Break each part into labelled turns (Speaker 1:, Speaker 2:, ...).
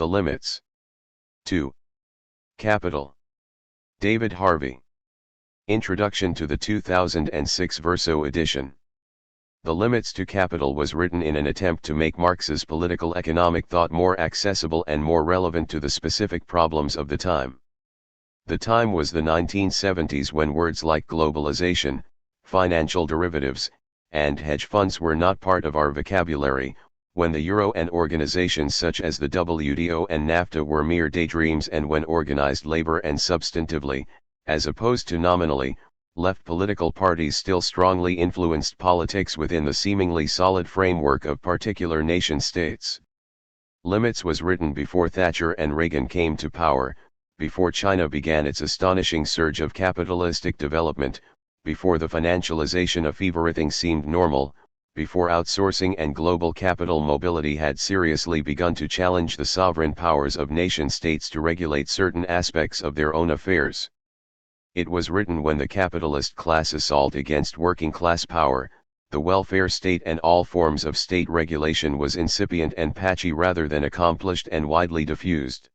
Speaker 1: The Limits. 2. Capital. David Harvey. Introduction to the 2006 Verso edition. The Limits to Capital was written in an attempt to make Marx's political economic thought more accessible and more relevant to the specific problems of the time. The time was the 1970s, when words like globalization, financial derivatives, and hedge funds were not part of our vocabulary, when the euro and organizations such as the WTO and NAFTA were mere daydreams, and when organized labor and substantively, as opposed to nominally, left political parties still strongly influenced politics within the seemingly solid framework of particular nation-states. Limits was written before Thatcher and Reagan came to power, before China began its astonishing surge of capitalistic development, before the financialization of everything seemed normal, before outsourcing and global capital mobility had seriously begun to challenge the sovereign powers of nation-states to regulate certain aspects of their own affairs. It was written when the capitalist class assault against working-class power, the welfare state and all forms of state regulation was incipient and patchy rather than accomplished and widely diffused.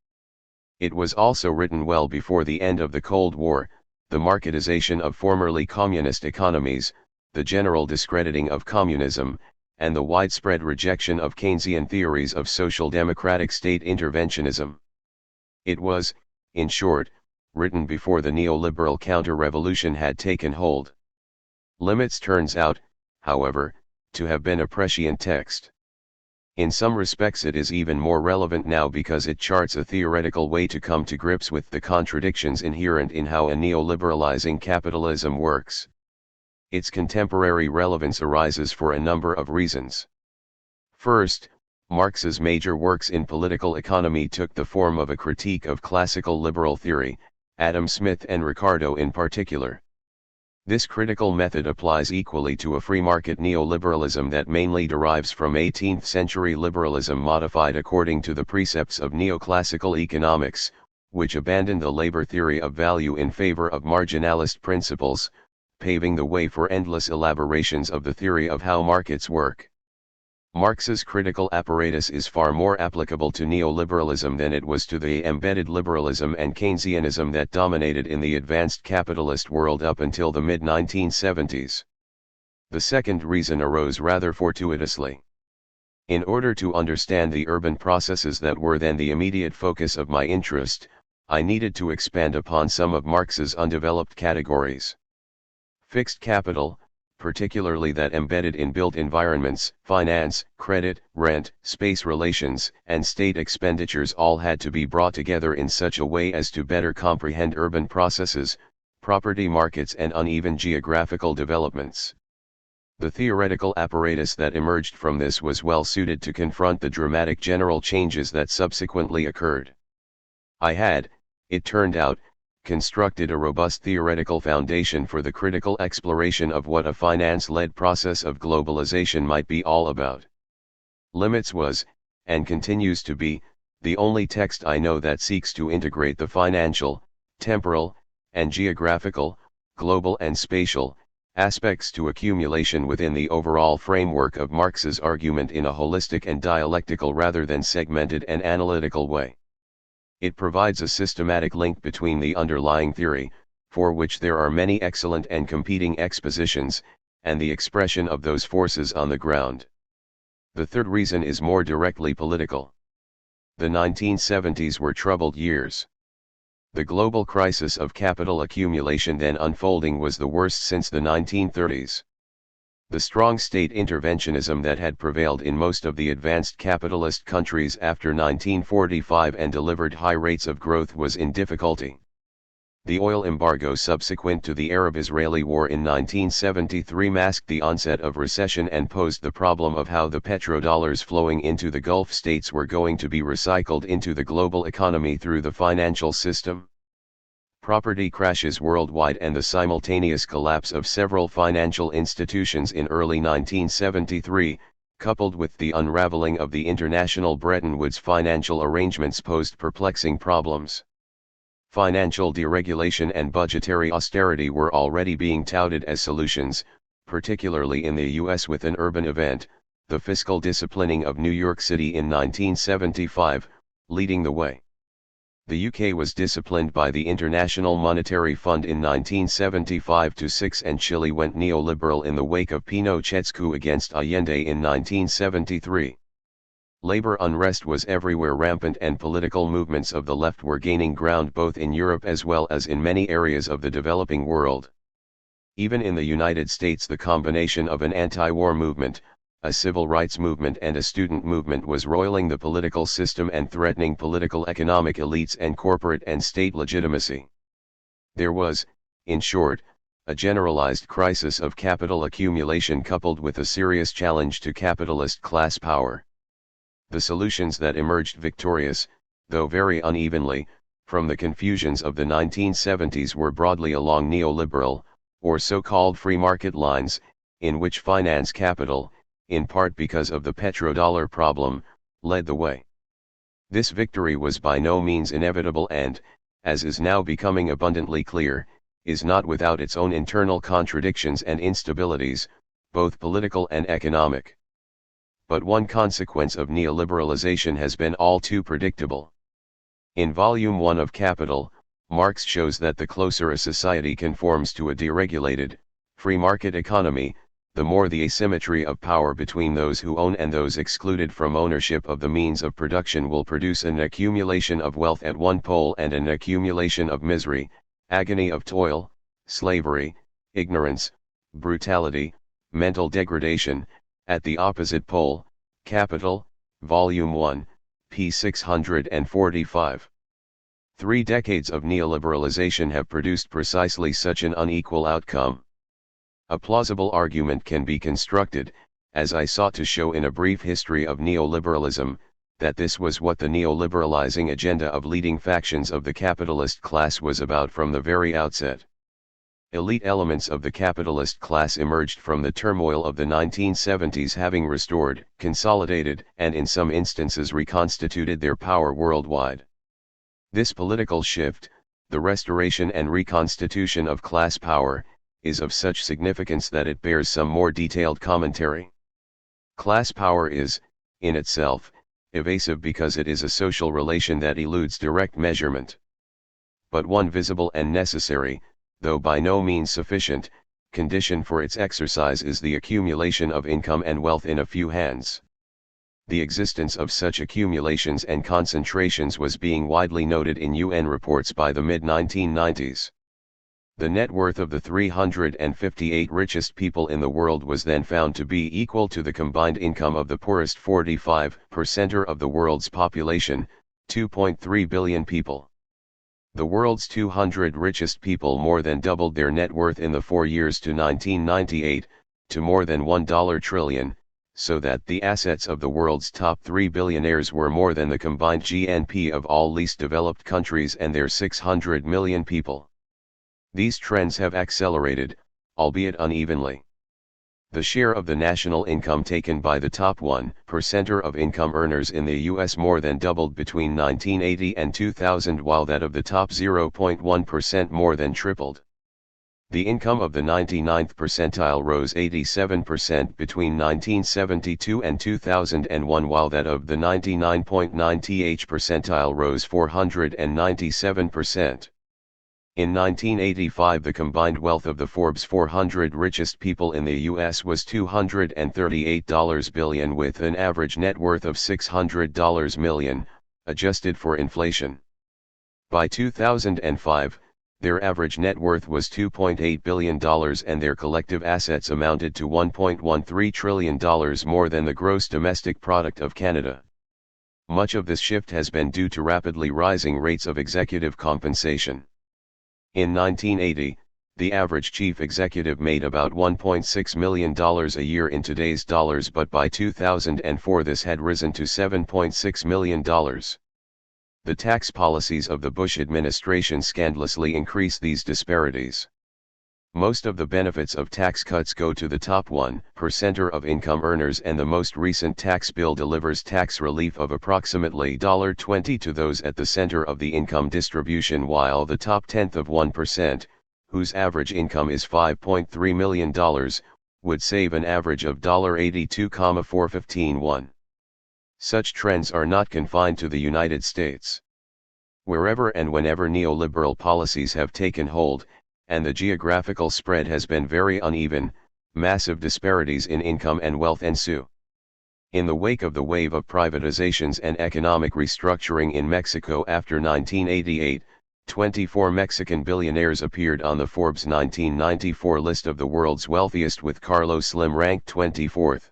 Speaker 1: It was also written well before the end of the Cold War, the marketization of formerly communist economies, the general discrediting of communism, and the widespread rejection of Keynesian theories of social democratic state interventionism. It was, in short, written before the neoliberal counter-revolution had taken hold. Limits turns out, however, to have been a prescient text. In some respects it is even more relevant now because it charts a theoretical way to come to grips with the contradictions inherent in how a neoliberalizing capitalism works. Its contemporary relevance arises for a number of reasons. First, Marx's major works in political economy took the form of a critique of classical liberal theory, Adam Smith and Ricardo in particular. This critical method applies equally to a free market neoliberalism that mainly derives from 18th century liberalism modified according to the precepts of neoclassical economics, which abandoned the labor theory of value in favor of marginalist principles, paving the way for endless elaborations of the theory of how markets work. Marx's critical apparatus is far more applicable to neoliberalism than it was to the embedded liberalism and Keynesianism that dominated in the advanced capitalist world up until the mid-1970s. The second reason arose rather fortuitously. In order to understand the urban processes that were then the immediate focus of my interest, I needed to expand upon some of Marx's undeveloped categories. Fixed capital, particularly that embedded in built environments, finance, credit, rent, space relations, and state expenditures all had to be brought together in such a way as to better comprehend urban processes, property markets and uneven geographical developments. The theoretical apparatus that emerged from this was well suited to confront the dramatic general changes that subsequently occurred. I had, it turned out, constructed a robust theoretical foundation for the critical exploration of what a finance-led process of globalization might be all about. Limits was, and continues to be, the only text I know that seeks to integrate the financial, temporal, and geographical, global and spatial, aspects to accumulation within the overall framework of Marx's argument in a holistic and dialectical rather than segmented and analytical way. It provides a systematic link between the underlying theory, for which there are many excellent and competing expositions, and the expression of those forces on the ground. The third reason is more directly political. The 1970s were troubled years. The global crisis of capital accumulation then unfolding was the worst since the 1930s. The strong state interventionism that had prevailed in most of the advanced capitalist countries after 1945 and delivered high rates of growth was in difficulty. The oil embargo subsequent to the Arab-Israeli War in 1973 masked the onset of recession and posed the problem of how the petrodollars flowing into the Gulf states were going to be recycled into the global economy through the financial system. Property crashes worldwide and the simultaneous collapse of several financial institutions in early 1973, coupled with the unraveling of the international Bretton Woods financial arrangements, posed perplexing problems. Financial deregulation and budgetary austerity were already being touted as solutions, particularly in the U.S. with an urban event, the fiscal disciplining of New York City in 1975, leading the way. The UK was disciplined by the International Monetary Fund in 1975-6 and Chile went neoliberal in the wake of Pinochet's coup against Allende in 1973. Labor unrest was everywhere rampant and political movements of the left were gaining ground both in Europe as well as in many areas of the developing world. Even in the United States, the combination of an anti-war movement, a civil rights movement and a student movement was roiling the political system and threatening political economic elites and corporate and state legitimacy. There was, in short, a generalized crisis of capital accumulation coupled with a serious challenge to capitalist class power. The solutions that emerged victorious, though very unevenly, from the confusions of the 1970s were broadly along neoliberal, or so-called free market lines, in which finance capital, in part because of the petrodollar problem, led the way. This victory was by no means inevitable and, as is now becoming abundantly clear, is not without its own internal contradictions and instabilities, both political and economic. But one consequence of neoliberalization has been all too predictable. In Volume 1 of Capital, Marx shows that the closer a society conforms to a deregulated, free market economy, the more the asymmetry of power between those who own and those excluded from ownership of the means of production will produce an accumulation of wealth at one pole and an accumulation of misery, agony of toil, slavery, ignorance, brutality, mental degradation, at the opposite pole. Capital, Volume 1, p. 645. 3 decades of neoliberalization have produced precisely such an unequal outcome. A plausible argument can be constructed, as I sought to show in a brief history of neoliberalism, that this was what the neoliberalizing agenda of leading factions of the capitalist class was about from the very outset. Elite elements of the capitalist class emerged from the turmoil of the 1970s, having restored, consolidated, and in some instances reconstituted their power worldwide. This political shift, the restoration and reconstitution of class power, is of such significance that it bears some more detailed commentary. Class power is, in itself, evasive because it is a social relation that eludes direct measurement. But one visible and necessary, though by no means sufficient, condition for its exercise is the accumulation of income and wealth in a few hands. The existence of such accumulations and concentrations was being widely noted in UN reports by the mid-1990s. The net worth of the 358 richest people in the world was then found to be equal to the combined income of the poorest 45% of the world's population, 2.3 billion people. The world's 200 richest people more than doubled their net worth in the 4 years to 1998, to more than $1 trillion, so that the assets of the world's top 3 billionaires were more than the combined GNP of all least developed countries and their 600 million people. These trends have accelerated, albeit unevenly. The share of the national income taken by the top 1% of income earners in the U.S. more than doubled between 1980 and 2000, while that of the top 0.1% more than tripled. The income of the 99th percentile rose 87% between 1972 and 2001, while that of the 99.9th percentile rose 497%. In 1985, the combined wealth of the Forbes 400 richest people in the U.S. was $238 billion, with an average net worth of $600 million, adjusted for inflation. By 2005, their average net worth was $2.8 billion and their collective assets amounted to $1.13 trillion, more than the gross domestic product of Canada. Much of this shift has been due to rapidly rising rates of executive compensation. In 1980, the average chief executive made about $1.6 million a year in today's dollars, but by 2004 this had risen to $7.6 million. The tax policies of the Bush administration scandalously increase these disparities. Most of the benefits of tax cuts go to the top 1% of income earners, and the most recent tax bill delivers tax relief of approximately $20 to those at the center of the income distribution, while the top 1%, whose average income is $5.3 million, would save an average of $82,415. Such trends are not confined to the United States. Wherever and whenever neoliberal policies have taken hold, and the geographical spread has been very uneven, massive disparities in income and wealth ensue. In the wake of the wave of privatizations and economic restructuring in Mexico after 1988, 24 Mexican billionaires appeared on the Forbes 1994 list of the world's wealthiest, with Carlos Slim ranked 24th.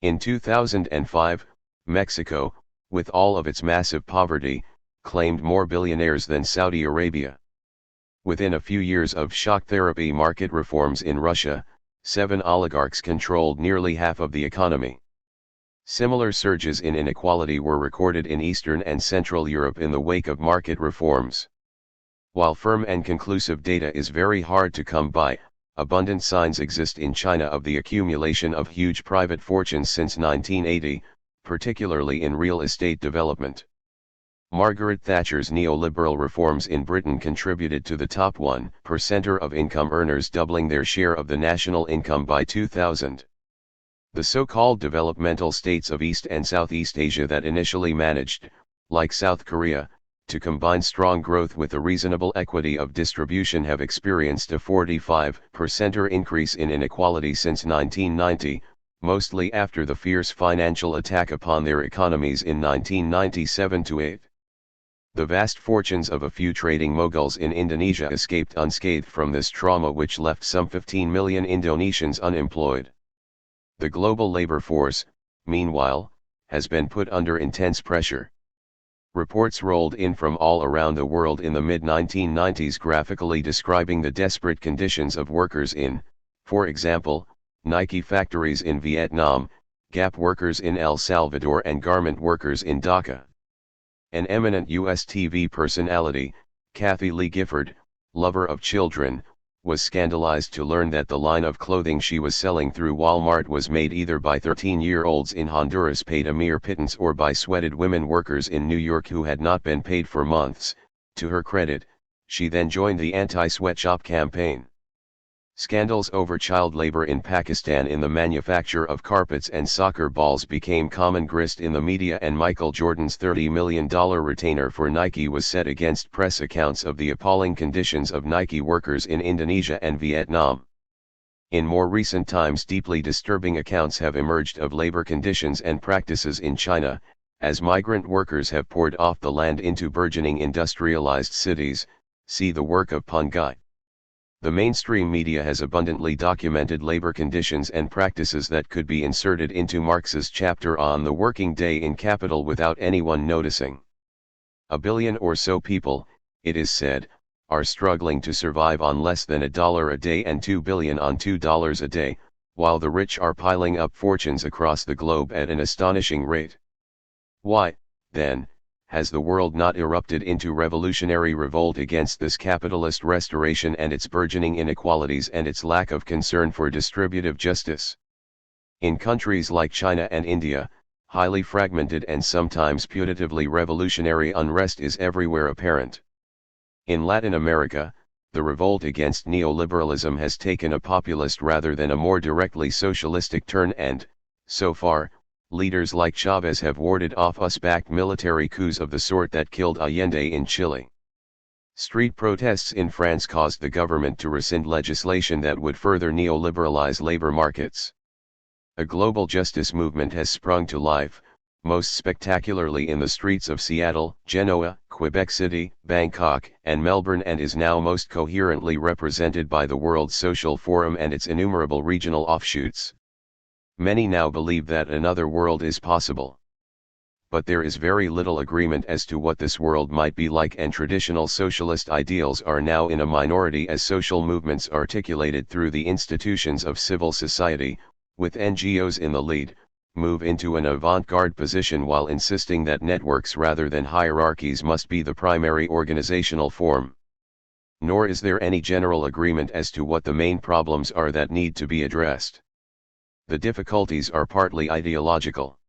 Speaker 1: In 2005, Mexico, with all of its massive poverty, claimed more billionaires than Saudi Arabia. Within a few years of shock therapy market reforms in Russia, 7 oligarchs controlled nearly half of the economy. Similar surges in inequality were recorded in Eastern and Central Europe in the wake of market reforms. While firm and conclusive data is very hard to come by, abundant signs exist in China of the accumulation of huge private fortunes since 1980, particularly in real estate development. Margaret Thatcher's neoliberal reforms in Britain contributed to the top 1% of income earners doubling their share of the national income by 2000. The so-called developmental states of East and Southeast Asia that initially managed, like South Korea, to combine strong growth with a reasonable equity of distribution have experienced a 45% increase in inequality since 1990, mostly after the fierce financial attack upon their economies in 1997-8. The vast fortunes of a few trading moguls in Indonesia escaped unscathed from this trauma, which left some 15 million Indonesians unemployed. The global labor force, meanwhile, has been put under intense pressure. Reports rolled in from all around the world in the mid-1990s graphically describing the desperate conditions of workers in, for example, Nike factories in Vietnam, Gap workers in El Salvador, and garment workers in Dhaka. An eminent U.S. TV personality, Kathy Lee Gifford, lover of children, was scandalized to learn that the line of clothing she was selling through Walmart was made either by 13-year-olds in Honduras paid a mere pittance or by sweated women workers in New York who had not been paid for months. To her credit, she then joined the anti-sweatshop campaign. Scandals over child labor in Pakistan in the manufacture of carpets and soccer balls became common grist in the media, and Michael Jordan's $30 million retainer for Nike was set against press accounts of the appalling conditions of Nike workers in Indonesia and Vietnam. In more recent times, deeply disturbing accounts have emerged of labor conditions and practices in China, as migrant workers have poured off the land into burgeoning industrialized cities. See the work of Peng Gai. The mainstream media has abundantly documented labor conditions and practices that could be inserted into Marx's chapter on the working day in Capital without anyone noticing. A billion or so people, it is said, are struggling to survive on less than $1 a day and 2 billion on $2 a day, while the rich are piling up fortunes across the globe at an astonishing rate. Why, then, has the world not erupted into revolutionary revolt against this capitalist restoration and its burgeoning inequalities and its lack of concern for distributive justice? In countries like China and India, highly fragmented and sometimes putatively revolutionary unrest is everywhere apparent. In Latin America, the revolt against neoliberalism has taken a populist rather than a more directly socialistic turn, and, so far, leaders like Chavez have warded off US-backed military coups of the sort that killed Allende in Chile. Street protests in France caused the government to rescind legislation that would further neoliberalize labor markets. A global justice movement has sprung to life, most spectacularly in the streets of Seattle, Genoa, Quebec City, Bangkok, and Melbourne, and is now most coherently represented by the World Social Forum and its innumerable regional offshoots. Many now believe that another world is possible. But there is very little agreement as to what this world might be like, and traditional socialist ideals are now in a minority as social movements articulated through the institutions of civil society, with NGOs in the lead, move into an avant-garde position while insisting that networks rather than hierarchies must be the primary organizational form. Nor is there any general agreement as to what the main problems are that need to be addressed. The difficulties are partly ideological.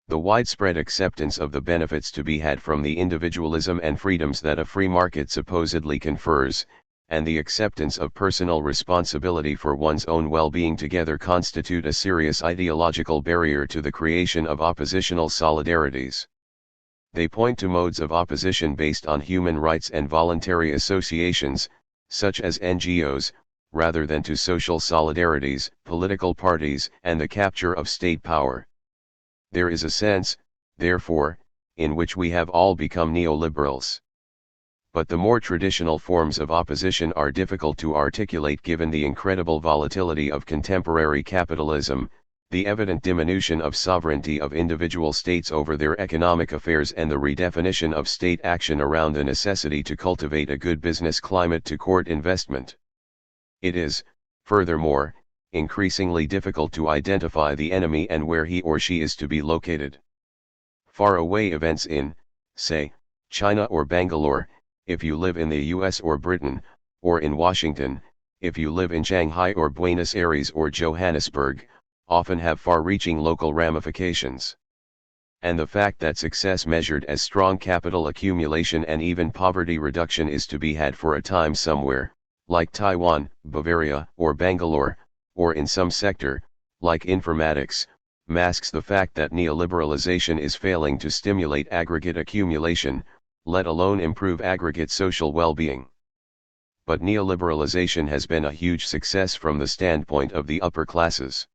Speaker 1: The widespread acceptance of the benefits to be had from the individualism and freedoms that a free market supposedly confers, and the acceptance of personal responsibility for one's own well-being together constitute a serious ideological barrier to the creation of oppositional solidarities. They point to modes of opposition based on human rights and voluntary associations, such as NGOs, rather than to social solidarities, political parties, and the capture of state power. There is a sense, therefore, in which we have all become neoliberals. But the more traditional forms of opposition are difficult to articulate given the incredible volatility of contemporary capitalism, the evident diminution of sovereignty of individual states over their economic affairs, and the redefinition of state action around the necessity to cultivate a good business climate to court investment. It is, furthermore, increasingly difficult to identify the enemy and where he or she is to be located. Faraway events in, say, China or Bangalore, if you live in the US or Britain, or in Washington, if you live in Shanghai or Buenos Aires or Johannesburg, often have far-reaching local ramifications. And the fact that success measured as strong capital accumulation and even poverty reduction is to be had for a time somewhere, like Taiwan, Bavaria, or Bangalore, or in some sector, like informatics, masks the fact that neoliberalization is failing to stimulate aggregate accumulation, let alone improve aggregate social well-being. But neoliberalization has been a huge success from the standpoint of the upper classes.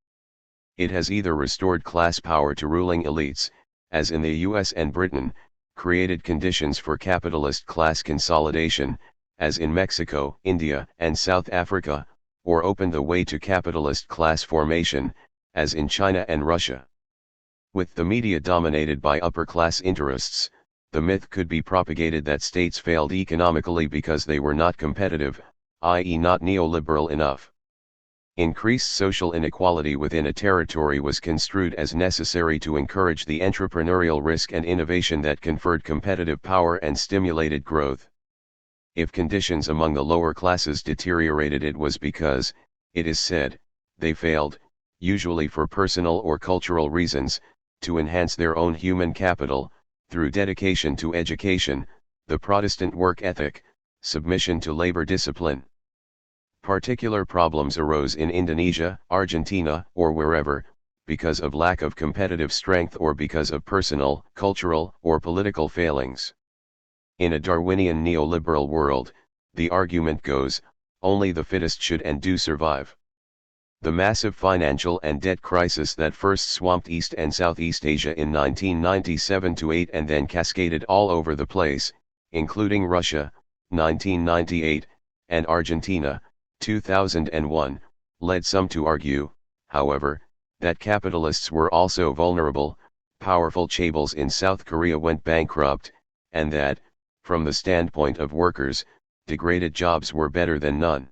Speaker 1: It has either restored class power to ruling elites, as in the US and Britain, created conditions for capitalist class consolidation, as in Mexico, India, and South Africa, or opened the way to capitalist class formation, as in China and Russia. With the media dominated by upper-class interests, the myth could be propagated that states failed economically because they were not competitive, i.e. not neoliberal enough. Increased social inequality within a territory was construed as necessary to encourage the entrepreneurial risk and innovation that conferred competitive power and stimulated growth. If conditions among the lower classes deteriorated, it was because, it is said, they failed, usually for personal or cultural reasons, to enhance their own human capital, through dedication to education, the Protestant work ethic, submission to labor discipline. Particular problems arose in Indonesia, Argentina, or wherever, because of lack of competitive strength or because of personal, cultural, or political failings. In a Darwinian neoliberal world, the argument goes, only the fittest should and do survive. The massive financial and debt crisis that first swamped East and Southeast Asia in 1997-8 and then cascaded all over the place, including Russia, 1998, and Argentina, 2001, led some to argue, however, that capitalists were also vulnerable. Powerful chaebols in South Korea went bankrupt, and that, from the standpoint of workers, degraded jobs were better than none.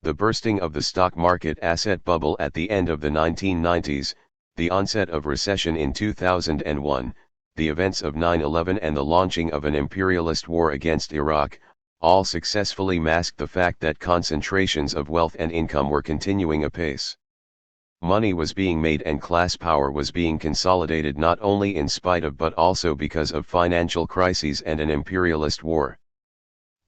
Speaker 1: The bursting of the stock market asset bubble at the end of the 1990s, the onset of recession in 2001, the events of 9/11 and the launching of an imperialist war against Iraq, all successfully masked the fact that concentrations of wealth and income were continuing apace. Money was being made and class power was being consolidated not only in spite of but also because of financial crises and an imperialist war.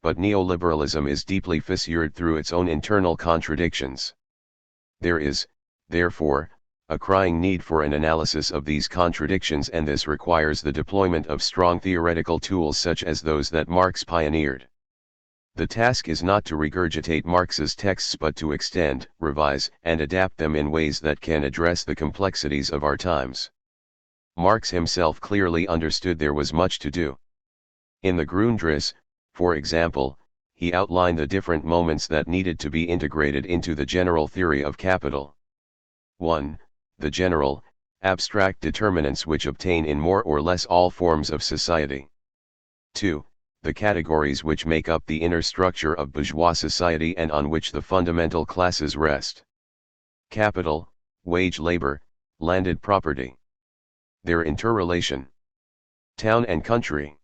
Speaker 1: But neoliberalism is deeply fissured through its own internal contradictions. There is, therefore, a crying need for an analysis of these contradictions, and this requires the deployment of strong theoretical tools such as those that Marx pioneered. The task is not to regurgitate Marx's texts but to extend, revise, and adapt them in ways that can address the complexities of our times. Marx himself clearly understood there was much to do. In the Grundriss, for example, he outlined the different moments that needed to be integrated into the general theory of capital. 1. The general, abstract determinants which obtain in more or less all forms of society. 2. The categories which make up the inner structure of bourgeois society and on which the fundamental classes rest. Capital, wage labor, landed property. Their interrelation. Town and country.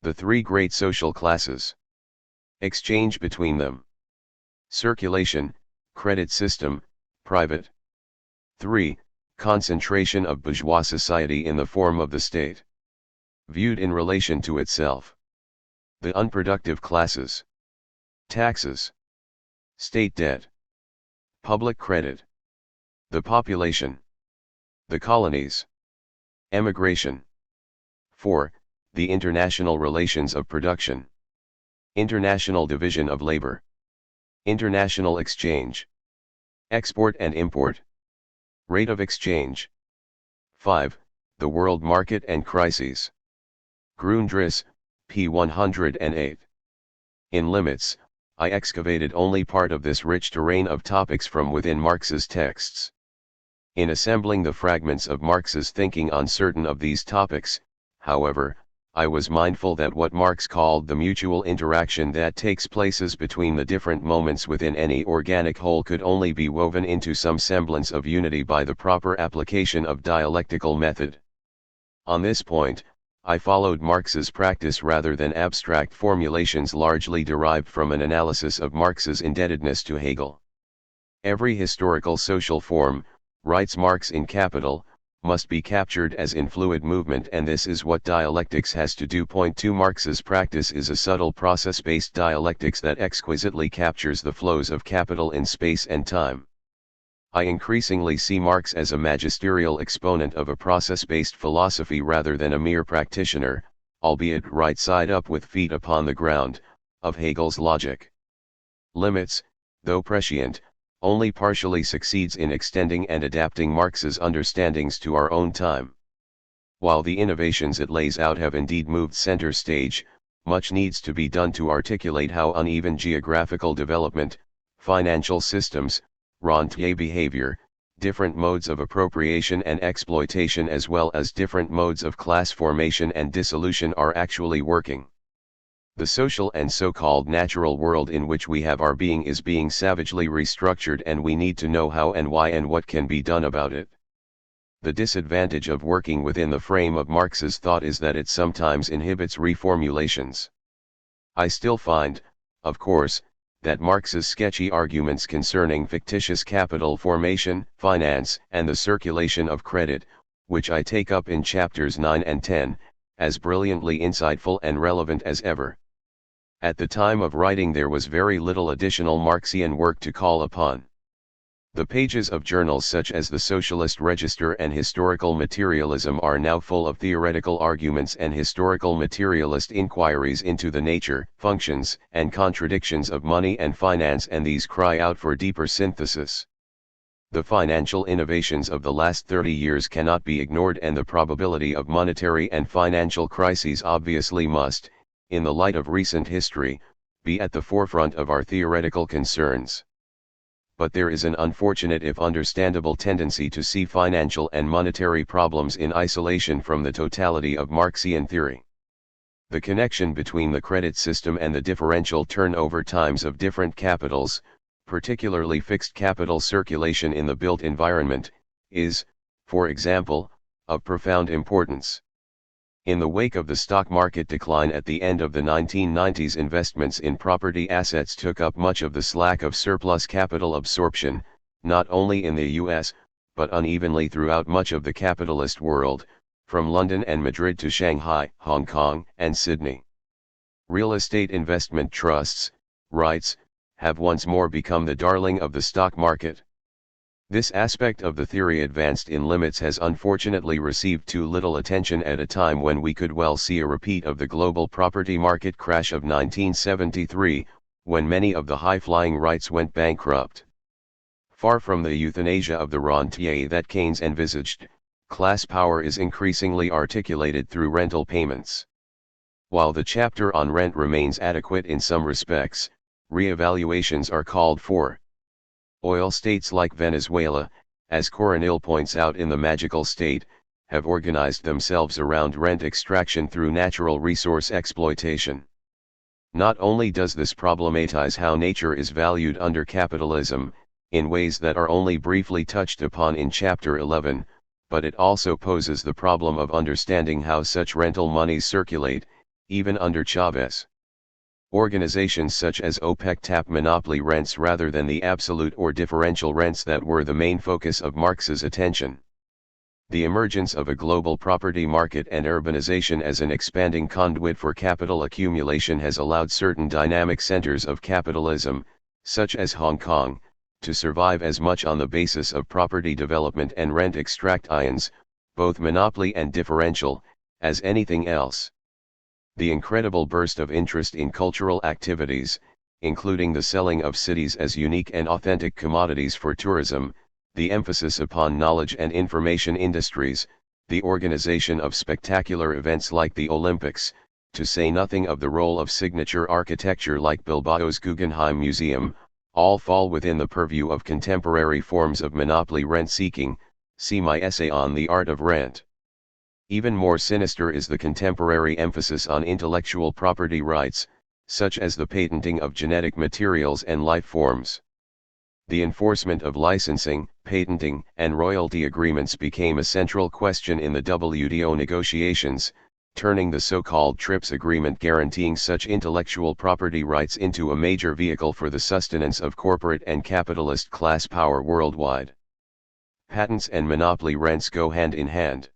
Speaker 1: The three great social classes. Exchange between them. Circulation, credit system, private. 3. Concentration of bourgeois society in the form of the state. Viewed in relation to itself. The unproductive classes. taxes, state debt, public credit, the population, the colonies, emigration. 4. The international relations of production, international division of labor, international exchange, export and import, rate of exchange. 5. The world market and crises. Grundriss, p. 108. In Limits, I excavated only part of this rich terrain of topics from within Marx's texts. In assembling the fragments of Marx's thinking on certain of these topics, however, I was mindful that what Marx called the mutual interaction that takes places between the different moments within any organic whole could only be woven into some semblance of unity by the proper application of dialectical method. On this point, I followed Marx's practice rather than abstract formulations largely derived from an analysis of Marx's indebtedness to Hegel. Every historical social form, writes Marx in Capital, must be captured as in fluid movement, and this is what dialectics has to do. Point 2. Marx's practice is a subtle process-based dialectics that exquisitely captures the flows of capital in space and time. I increasingly see Marx as a magisterial exponent of a process-based philosophy rather than a mere practitioner, albeit right side up with feet upon the ground, of Hegel's logic. Limits, though prescient, only partially succeeds in extending and adapting Marx's understandings to our own time. While the innovations it lays out have indeed moved center stage, much needs to be done to articulate how uneven geographical development, financial systems, rentier behavior, different modes of appropriation and exploitation as well as different modes of class formation and dissolution are actually working. The social and so-called natural world in which we have our being is being savagely restructured, and we need to know how and why and what can be done about it. The disadvantage of working within the frame of Marx's thought is that it sometimes inhibits reformulations. I still find, of course, that Marx's sketchy arguments concerning fictitious capital formation, finance, and the circulation of credit, which I take up in chapters 9 and 10, as brilliantly insightful and relevant as ever. At the time of writing there was very little additional Marxian work to call upon. The pages of journals such as the Socialist Register and Historical Materialism are now full of theoretical arguments and historical materialist inquiries into the nature, functions, and contradictions of money and finance, and these cry out for deeper synthesis. The financial innovations of the last 30 years cannot be ignored, and the probability of monetary and financial crises obviously must, in the light of recent history, be at the forefront of our theoretical concerns. But there is an unfortunate if understandable tendency to see financial and monetary problems in isolation from the totality of Marxian theory. The connection between the credit system and the differential turnover times of different capitals, particularly fixed capital circulation in the built environment, is, for example, of profound importance. In the wake of the stock market decline at the end of the 1990s, investments in property assets took up much of the slack of surplus capital absorption, not only in the US, but unevenly throughout much of the capitalist world, from London and Madrid to Shanghai, Hong Kong, and Sydney. Real estate investment trusts, REITs, have once more become the darling of the stock market. This aspect of the theory advanced in Limits has unfortunately received too little attention at a time when we could well see a repeat of the global property market crash of 1973, when many of the high-flying REITs went bankrupt. Far from the euthanasia of the rentier that Keynes envisaged, class power is increasingly articulated through rental payments. While the chapter on rent remains adequate in some respects, re-evaluations are called for. Oil states like Venezuela, as Coronil points out in The Magical State, have organized themselves around rent extraction through natural resource exploitation. Not only does this problematize how nature is valued under capitalism, in ways that are only briefly touched upon in Chapter 11, but it also poses the problem of understanding how such rental monies circulate, even under Chavez. Organizations such as OPEC tap monopoly rents rather than the absolute or differential rents that were the main focus of Marx's attention. The emergence of a global property market and urbanization as an expanding conduit for capital accumulation has allowed certain dynamic centers of capitalism, such as Hong Kong, to survive as much on the basis of property development and rent extractions, both monopoly and differential, as anything else. The incredible burst of interest in cultural activities, including the selling of cities as unique and authentic commodities for tourism, the emphasis upon knowledge and information industries, the organization of spectacular events like the Olympics, to say nothing of the role of signature architecture like Bilbao's Guggenheim Museum, all fall within the purview of contemporary forms of monopoly rent-seeking. See my essay on the art of rent. Even more sinister is the contemporary emphasis on intellectual property rights, such as the patenting of genetic materials and life forms. The enforcement of licensing, patenting, and royalty agreements became a central question in the WTO negotiations, turning the so-called TRIPS agreement guaranteeing such intellectual property rights into a major vehicle for the sustenance of corporate and capitalist class power worldwide. Patents and monopoly rents go hand in hand.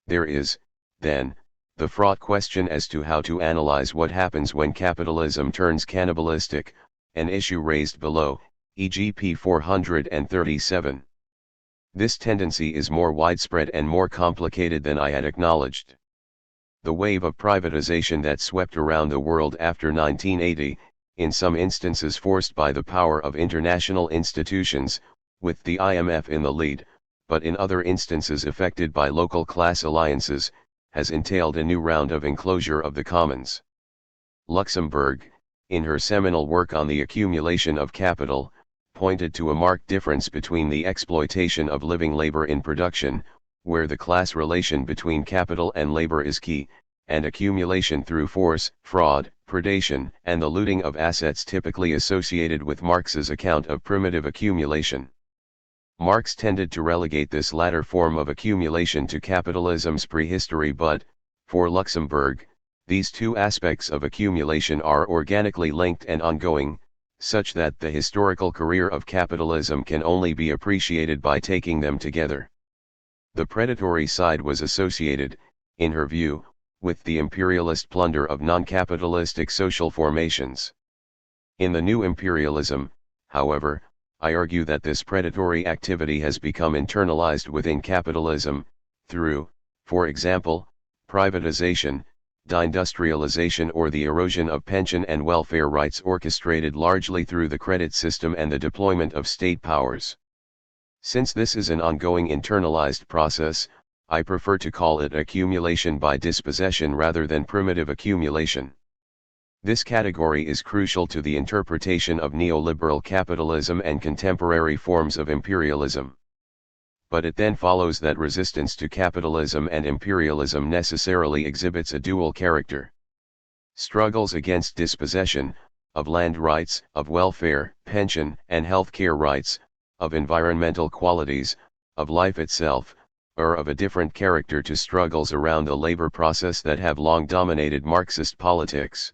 Speaker 1: There is, then, the fraught question as to how to analyze what happens when capitalism turns cannibalistic, an issue raised below, e.g. p. 437. This tendency is more widespread and more complicated than I had acknowledged. The wave of privatization that swept around the world after 1980, in some instances forced by the power of international institutions, with the IMF in the lead, but in other instances affected by local class alliances, has entailed a new round of enclosure of the commons. Luxemburg, in her seminal work on the accumulation of capital, pointed to a marked difference between the exploitation of living labor in production, where the class relation between capital and labor is key, and accumulation through force, fraud, predation, and the looting of assets typically associated with Marx's account of primitive accumulation. Marx tended to relegate this latter form of accumulation to capitalism's prehistory, but, for Luxemburg, these two aspects of accumulation are organically linked and ongoing, such that the historical career of capitalism can only be appreciated by taking them together. The predatory side was associated, in her view, with the imperialist plunder of non-capitalistic social formations. In the new imperialism, however, I argue that this predatory activity has become internalized within capitalism, through, for example, privatization, deindustrialization, or the erosion of pension and welfare rights orchestrated largely through the credit system and the deployment of state powers. Since this is an ongoing internalized process, I prefer to call it accumulation by dispossession rather than primitive accumulation. This category is crucial to the interpretation of neoliberal capitalism and contemporary forms of imperialism. But it then follows that resistance to capitalism and imperialism necessarily exhibits a dual character. Struggles against dispossession, of land rights, of welfare, pension, and health care rights, of environmental qualities, of life itself, are of a different character to struggles around the labor process that have long dominated Marxist politics.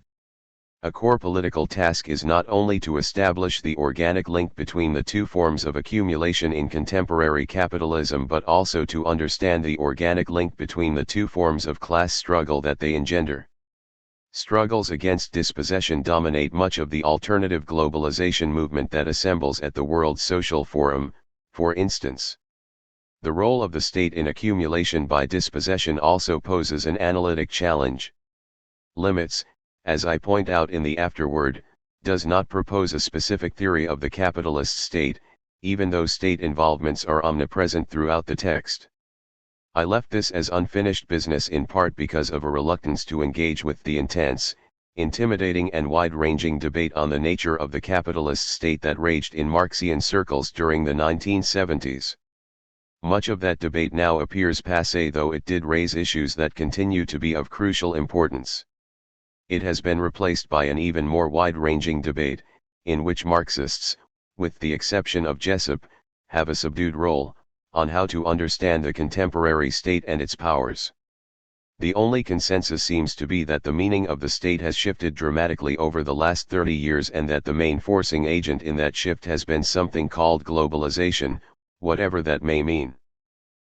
Speaker 1: A core political task is not only to establish the organic link between the two forms of accumulation in contemporary capitalism, but also to understand the organic link between the two forms of class struggle that they engender. Struggles against dispossession dominate much of the alternative globalization movement that assembles at the World Social Forum, for instance. The role of the state in accumulation by dispossession also poses an analytic challenge. Limits, as I point out in the afterword, does not propose a specific theory of the capitalist state, even though state involvements are omnipresent throughout the text. I left this as unfinished business in part because of a reluctance to engage with the intense, intimidating and wide-ranging debate on the nature of the capitalist state that raged in Marxian circles during the 1970s. Much of that debate now appears passé, though it did raise issues that continue to be of crucial importance. It has been replaced by an even more wide-ranging debate, in which Marxists, with the exception of Jessup, have a subdued role, on how to understand the contemporary state and its powers. The only consensus seems to be that the meaning of the state has shifted dramatically over the last 30 years and that the main forcing agent in that shift has been something called globalization, whatever that may mean.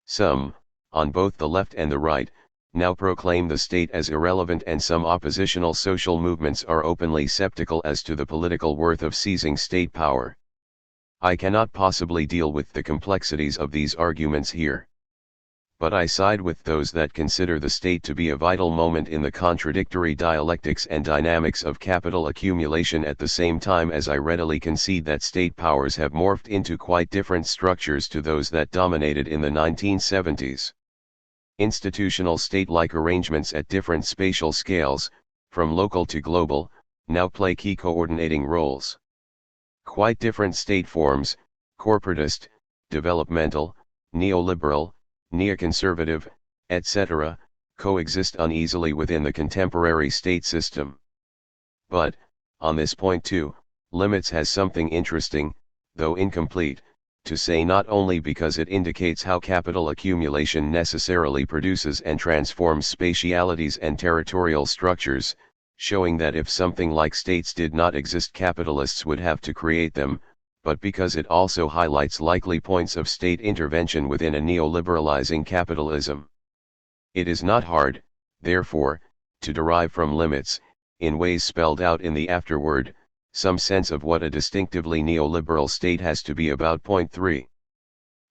Speaker 1: Some, on both the left and the right, now proclaim the state as irrelevant, and some oppositional social movements are openly skeptical as to the political worth of seizing state power. I cannot possibly deal with the complexities of these arguments here. But I side with those that consider the state to be a vital moment in the contradictory dialectics and dynamics of capital accumulation, at the same time as I readily concede that state powers have morphed into quite different structures to those that dominated in the 1970s. Institutional state-like arrangements at different spatial scales, from local to global, now play key coordinating roles. Quite different state forms, corporatist, developmental, neoliberal, neoconservative, etc., coexist uneasily within the contemporary state system. But, on this point too, Limits has something interesting, though incomplete, to say, not only because it indicates how capital accumulation necessarily produces and transforms spatialities and territorial structures, showing that if something like states did not exist, capitalists would have to create them, but because it also highlights likely points of state intervention within a neoliberalizing capitalism. It is not hard, therefore, to derive from Limits, in ways spelled out in the afterword, some sense of what a distinctively neoliberal state has to be about. Point 3.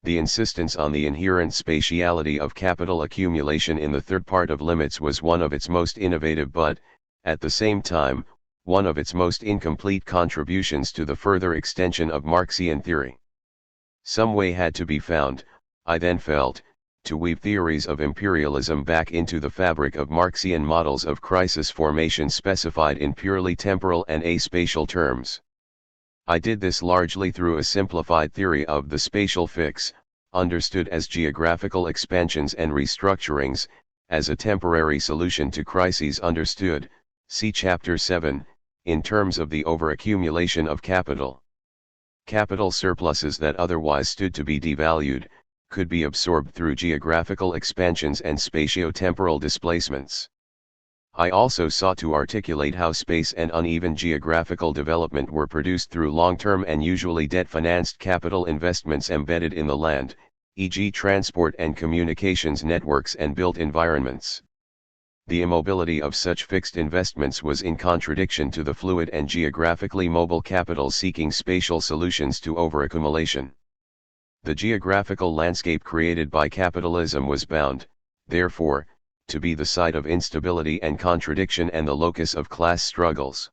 Speaker 1: The insistence on the inherent spatiality of capital accumulation in the third part of Limits was one of its most innovative but, at the same time, one of its most incomplete contributions to the further extension of Marxian theory. Some way had to be found, I then felt, to weave theories of imperialism back into the fabric of Marxian models of crisis formation specified in purely temporal and aspatial terms. I did this largely through a simplified theory of the spatial fix, understood as geographical expansions and restructurings, as a temporary solution to crises understood, see Chapter 7, in terms of the overaccumulation of capital. Capital surpluses that otherwise stood to be devalued, could be absorbed through geographical expansions and spatio-temporal displacements. I also sought to articulate how space and uneven geographical development were produced through long-term and usually debt-financed capital investments embedded in the land, e.g. transport and communications networks and built environments. The immobility of such fixed investments was in contradiction to the fluid and geographically mobile capital seeking spatial solutions to overaccumulation. The geographical landscape created by capitalism was bound, therefore, to be the site of instability and contradiction and the locus of class struggles.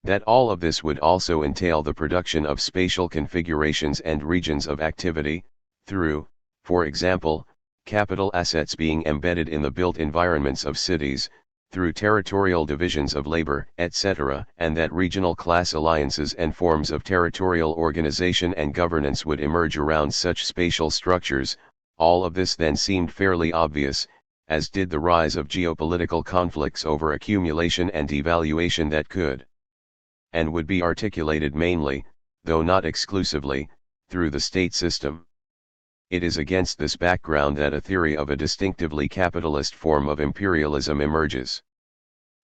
Speaker 1: That all of this would also entail the production of spatial configurations and regions of activity, through, for example, capital assets being embedded in the built environments of cities, through territorial divisions of labor, etc., and that regional class alliances and forms of territorial organization and governance would emerge around such spatial structures. All of this then seemed fairly obvious, as did the rise of geopolitical conflicts over accumulation and devaluation that could and would be articulated mainly, though not exclusively, through the state system. It is against this background that a theory of a distinctively capitalist form of imperialism emerges.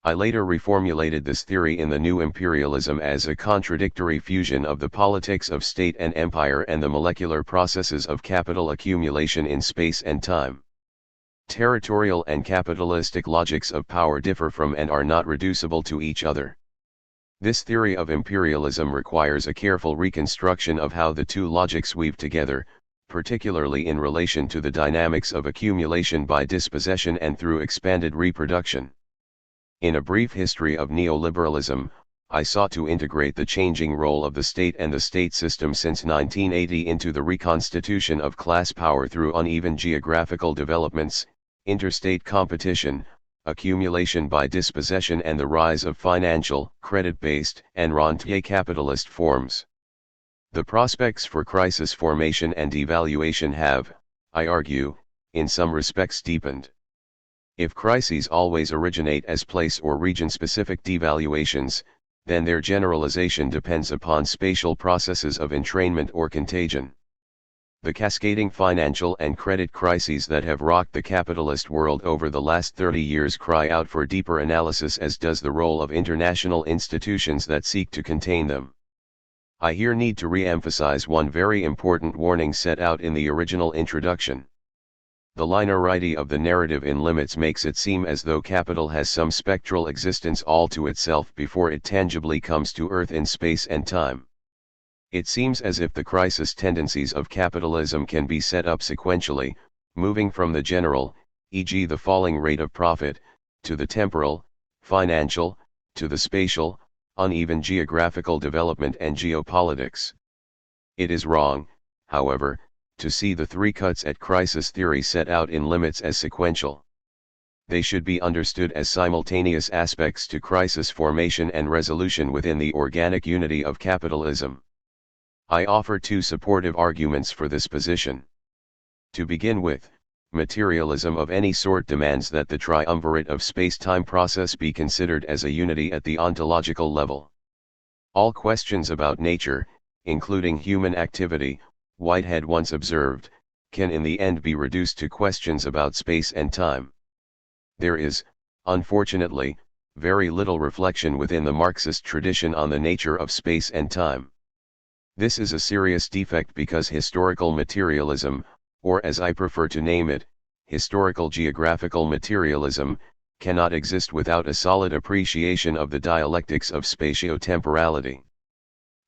Speaker 1: I later reformulated this theory in the new imperialism as a contradictory fusion of the politics of state and empire and the molecular processes of capital accumulation in space and time. Territorial and capitalistic logics of power differ from and are not reducible to each other. This theory of imperialism requires a careful reconstruction of how the two logics weave together, particularly in relation to the dynamics of accumulation by dispossession and through expanded reproduction. In a brief history of neoliberalism, I sought to integrate the changing role of the state and the state system since 1980 into the reconstitution of class power through uneven geographical developments, interstate competition, accumulation by dispossession and the rise of financial, credit-based, and rentier capitalist forms. The prospects for crisis formation and devaluation have, I argue, in some respects deepened. If crises always originate as place or region-specific devaluations, then their generalization depends upon spatial processes of entrainment or contagion. The cascading financial and credit crises that have rocked the capitalist world over the last 30 years cry out for deeper analysis, as does the role of international institutions that seek to contain them. I here need to re-emphasize one very important warning set out in the original introduction. The linearity of the narrative in limits makes it seem as though capital has some spectral existence all to itself before it tangibly comes to earth in space and time. It seems as if the crisis tendencies of capitalism can be set up sequentially, moving from the general, e.g. the falling rate of profit, to the temporal, financial, to the spatial, uneven geographical development and geopolitics. It is wrong, however, to see the three cuts at crisis theory set out in limits as sequential. They should be understood as simultaneous aspects to crisis formation and resolution within the organic unity of capitalism. I offer two supportive arguments for this position. To begin with, materialism of any sort demands that the triumvirate of space-time process be considered as a unity at the ontological level. All questions about nature, including human activity, Whitehead once observed, can in the end be reduced to questions about space and time. There is, unfortunately, very little reflection within the Marxist tradition on the nature of space and time. This is a serious defect because historical materialism, or as I prefer to name it, historical geographical materialism, cannot exist without a solid appreciation of the dialectics of spatiotemporality.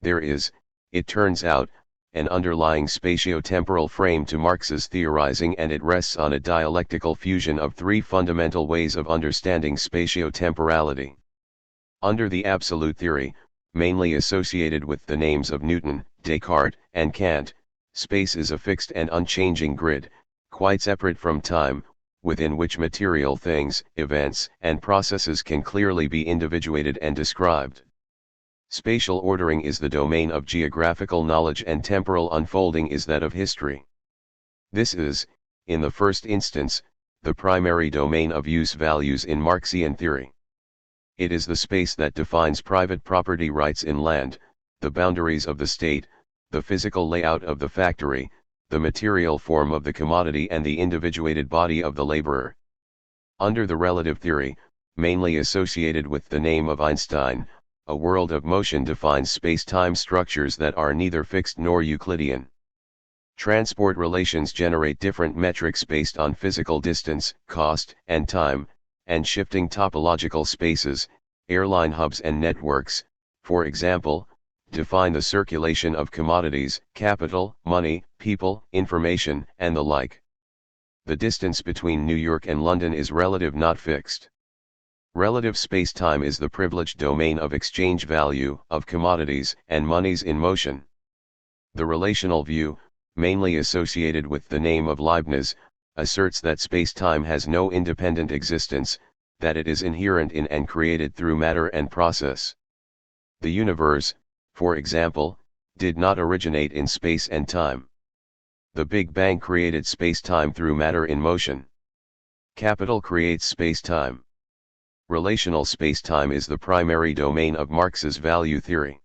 Speaker 1: There is, it turns out, an underlying spatiotemporal frame to Marx's theorizing, and it rests on a dialectical fusion of three fundamental ways of understanding spatiotemporality. Under the absolute theory, mainly associated with the names of Newton, Descartes, and Kant, space is a fixed and unchanging grid, quite separate from time, within which material things, events, and processes can clearly be individuated and described. Spatial ordering is the domain of geographical knowledge and temporal unfolding is that of history. This is, in the first instance, the primary domain of use values in Marxian theory. It is the space that defines private property rights in land, the boundaries of the state, the physical layout of the factory, the material form of the commodity and the individuated body of the laborer. Under the relative theory, mainly associated with the name of Einstein, a world of motion defines space-time structures that are neither fixed nor Euclidean. Transport relations generate different metrics based on physical distance, cost, and time, and shifting topological spaces, airline hubs and networks, for example, define the circulation of commodities, capital, money, people, information, and the like. The distance between New York and London is relative, not fixed. Relative space-time is the privileged domain of exchange value, of commodities and monies in motion. The relational view, mainly associated with the name of Leibniz, asserts that space-time has no independent existence, that it is inherent in and created through matter and process. The universe, for example, did not originate in space and time. The Big Bang created space-time through matter in motion. Capital creates space-time. Relational space-time is the primary domain of Marx's value theory.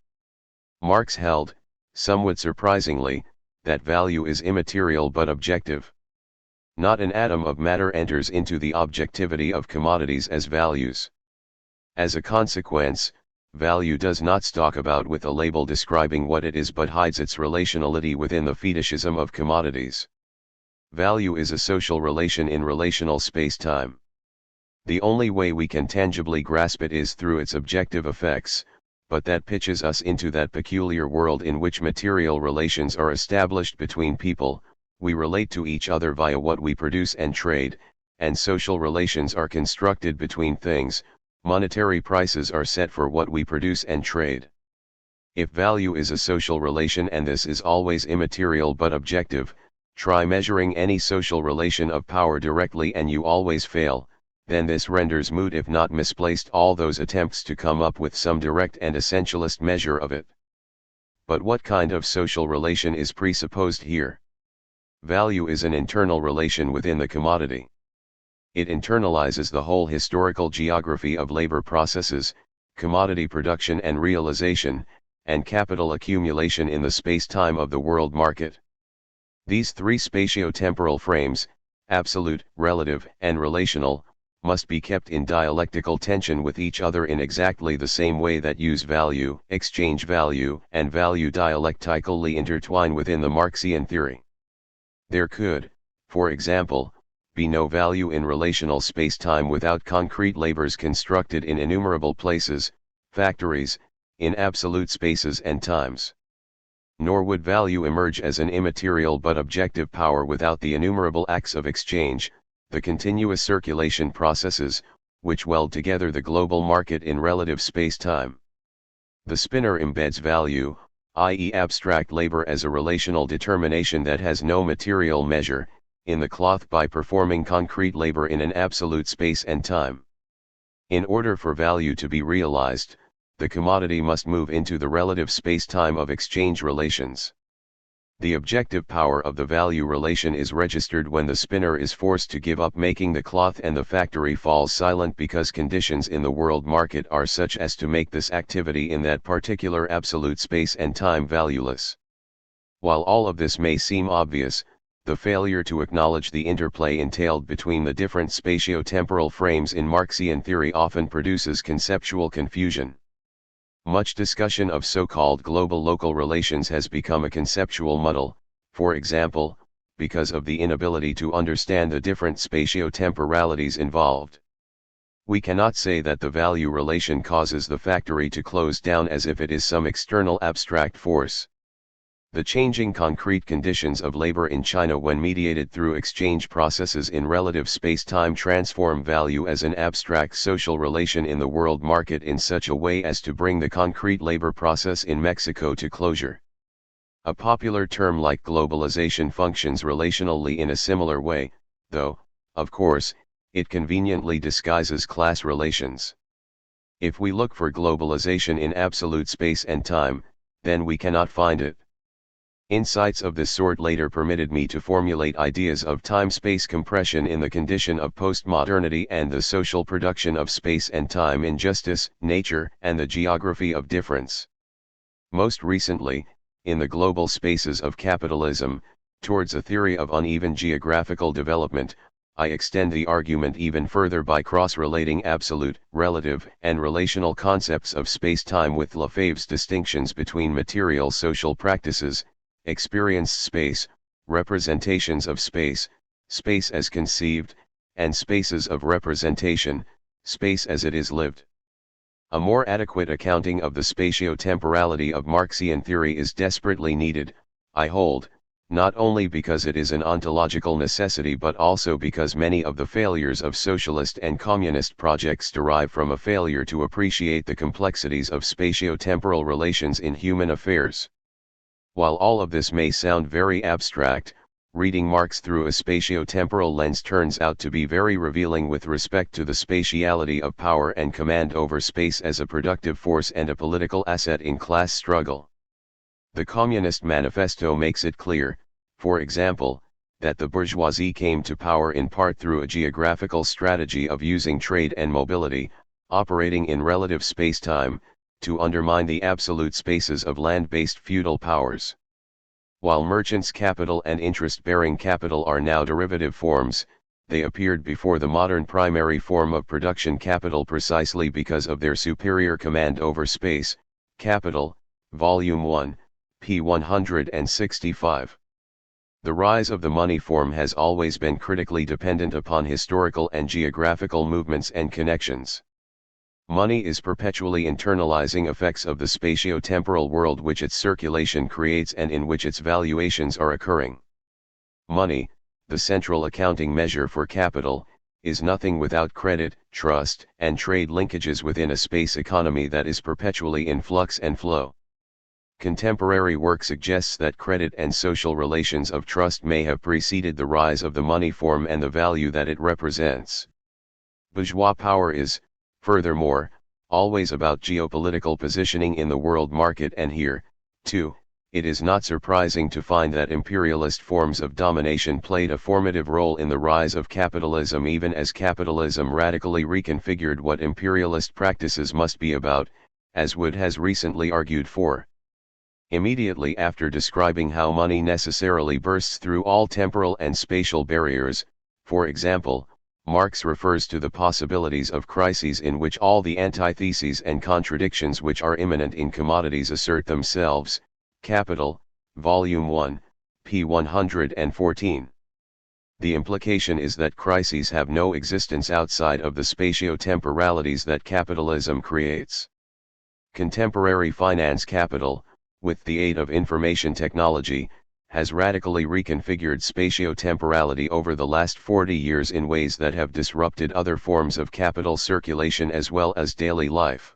Speaker 1: Marx held, somewhat surprisingly, that value is immaterial but objective. Not an atom of matter enters into the objectivity of commodities as values. As a consequence, value does not stalk about with a label describing what it is but hides its relationality within the fetishism of commodities. Value is a social relation in relational space-time. The only way we can tangibly grasp it is through its objective effects, but that pitches us into that peculiar world in which material relations are established between people, we relate to each other via what we produce and trade, and social relations are constructed between things, monetary prices are set for what we produce and trade. If value is a social relation and this is always immaterial but objective, try measuring any social relation of power directly and you always fail, then this renders moot if not misplaced all those attempts to come up with some direct and essentialist measure of it. But what kind of social relation is presupposed here? Value is an internal relation within the commodity. It internalizes the whole historical geography of labor processes, commodity production and realization, and capital accumulation in the space-time of the world market. These three spatio-temporal frames, absolute, relative, and relational, must be kept in dialectical tension with each other in exactly the same way that use value, exchange value, and value dialectically intertwine within the Marxian theory. There could, for example, be no value in relational space-time without concrete labors constructed in innumerable places, factories, in absolute spaces and times. Nor would value emerge as an immaterial but objective power without the innumerable acts of exchange, the continuous circulation processes, which weld together the global market in relative space-time. The spinner embeds value, i.e. abstract labor as a relational determination that has no material measure, in the cloth by performing concrete labor in an absolute space and time. In order for value to be realized, the commodity must move into the relative space-time of exchange relations. The objective power of the value relation is registered when the spinner is forced to give up making the cloth and the factory falls silent because conditions in the world market are such as to make this activity in that particular absolute space and time valueless. While all of this may seem obvious, the failure to acknowledge the interplay entailed between the different spatio-temporal frames in Marxian theory often produces conceptual confusion. Much discussion of so-called global-local relations has become a conceptual muddle, for example, because of the inability to understand the different spatio-temporalities involved. We cannot say that the value relation causes the factory to close down as if it is some external abstract force. The changing concrete conditions of labor in China when mediated through exchange processes in relative space-time transform value as an abstract social relation in the world market in such a way as to bring the concrete labor process in Mexico to closure. A popular term like globalization functions relationally in a similar way, though, of course, it conveniently disguises class relations. If we look for globalization in absolute space and time, then we cannot find it. Insights of this sort later permitted me to formulate ideas of time-space compression in the condition of postmodernity and the social production of space and time in justice, nature, and the geography of difference. Most recently, in the global spaces of capitalism, towards a theory of uneven geographical development, I extend the argument even further by cross-relating absolute, relative, and relational concepts of space-time with Lefebvre's distinctions between material social practices, experience space, representations of space, space as conceived, and spaces of representation, space as it is lived. A more adequate accounting of the spatio-temporality of Marxian theory is desperately needed, I hold, not only because it is an ontological necessity but also because many of the failures of socialist and communist projects derive from a failure to appreciate the complexities of spatio-temporal relations in human affairs. While all of this may sound very abstract, reading Marx through a spatio-temporal lens turns out to be very revealing with respect to the spatiality of power and command over space as a productive force and a political asset in class struggle. The Communist Manifesto makes it clear, for example, that the bourgeoisie came to power in part through a geographical strategy of using trade and mobility, operating in relative space-time, to undermine the absolute spaces of land-based feudal powers. While merchants' capital and interest-bearing capital are now derivative forms, they appeared before the modern primary form of production capital precisely because of their superior command over space. Capital, Volume 1, p. 165. The rise of the money form has always been critically dependent upon historical and geographical movements and connections. Money is perpetually internalizing effects of the spatio-temporal world which its circulation creates and in which its valuations are occurring. Money, the central accounting measure for capital, is nothing without credit, trust, and trade linkages within a space economy that is perpetually in flux and flow. Contemporary work suggests that credit and social relations of trust may have preceded the rise of the money form and the value that it represents. Bourgeois power is, furthermore, always about geopolitical positioning in the world market, and here, too, it is not surprising to find that imperialist forms of domination played a formative role in the rise of capitalism, even as capitalism radically reconfigured what imperialist practices must be about, as Wood has recently argued for. Immediately after describing how money necessarily bursts through all temporal and spatial barriers, for example, Marx refers to the possibilities of crises in which all the antitheses and contradictions which are immanent in commodities assert themselves. Capital, Volume 1, p. 114. The implication is that crises have no existence outside of the spatio-temporalities that capitalism creates. Contemporary finance capital, with the aid of information technology, has radically reconfigured spatio-temporality over the last 40 years in ways that have disrupted other forms of capital circulation as well as daily life.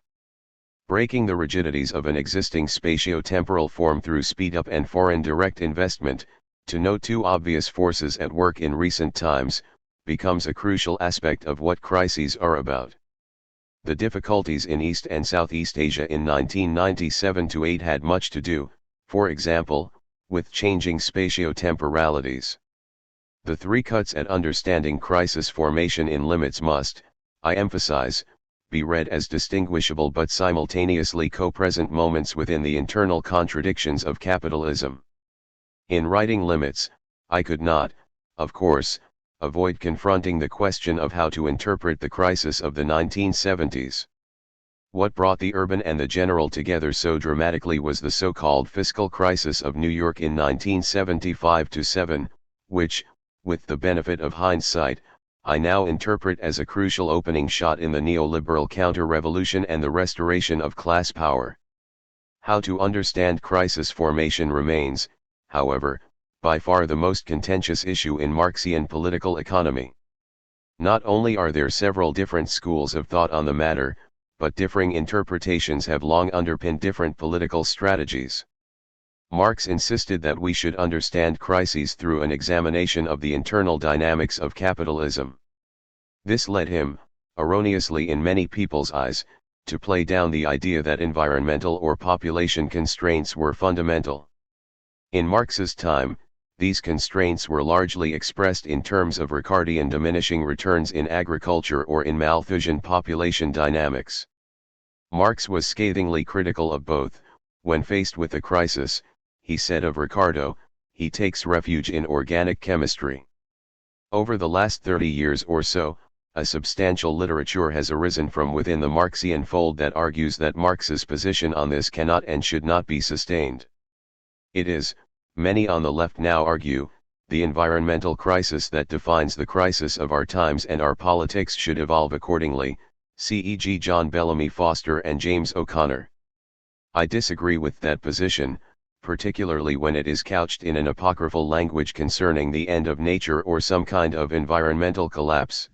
Speaker 1: Breaking the rigidities of an existing spatio-temporal form through speed-up and foreign direct investment, to no two obvious forces at work in recent times, becomes a crucial aspect of what crises are about. The difficulties in East and Southeast Asia in 1997-8 had much to do, for example, with changing spatio-temporalities. The three cuts at understanding crisis formation in limits must, I emphasize, be read as distinguishable but simultaneously co-present moments within the internal contradictions of capitalism. In writing Limits, I could not, of course, avoid confronting the question of how to interpret the crisis of the 1970s. What brought the urban and the general together so dramatically was the so-called fiscal crisis of New York in 1975-7, which, with the benefit of hindsight, I now interpret as a crucial opening shot in the neoliberal counter-revolution and the restoration of class power. How to understand crisis formation remains, however, by far the most contentious issue in Marxian political economy. Not only are there several different schools of thought on the matter, but differing interpretations have long underpinned different political strategies. Marx insisted that we should understand crises through an examination of the internal dynamics of capitalism. This led him, erroneously in many people's eyes, to play down the idea that environmental or population constraints were fundamental. In Marx's time, these constraints were largely expressed in terms of Ricardian diminishing returns in agriculture or in Malthusian population dynamics. Marx was scathingly critical of both. When faced with a crisis, he said of Ricardo, he takes refuge in organic chemistry. Over the last 30 years or so, a substantial literature has arisen from within the Marxian fold that argues that Marx's position on this cannot and should not be sustained. It is, many on the left now argue, the environmental crisis that defines the crisis of our times, and our politics should evolve accordingly, c.e.g. John Bellamy Foster and James O'Connor. I disagree with that position, particularly when it is couched in an apocryphal language concerning the end of nature or some kind of environmental collapse.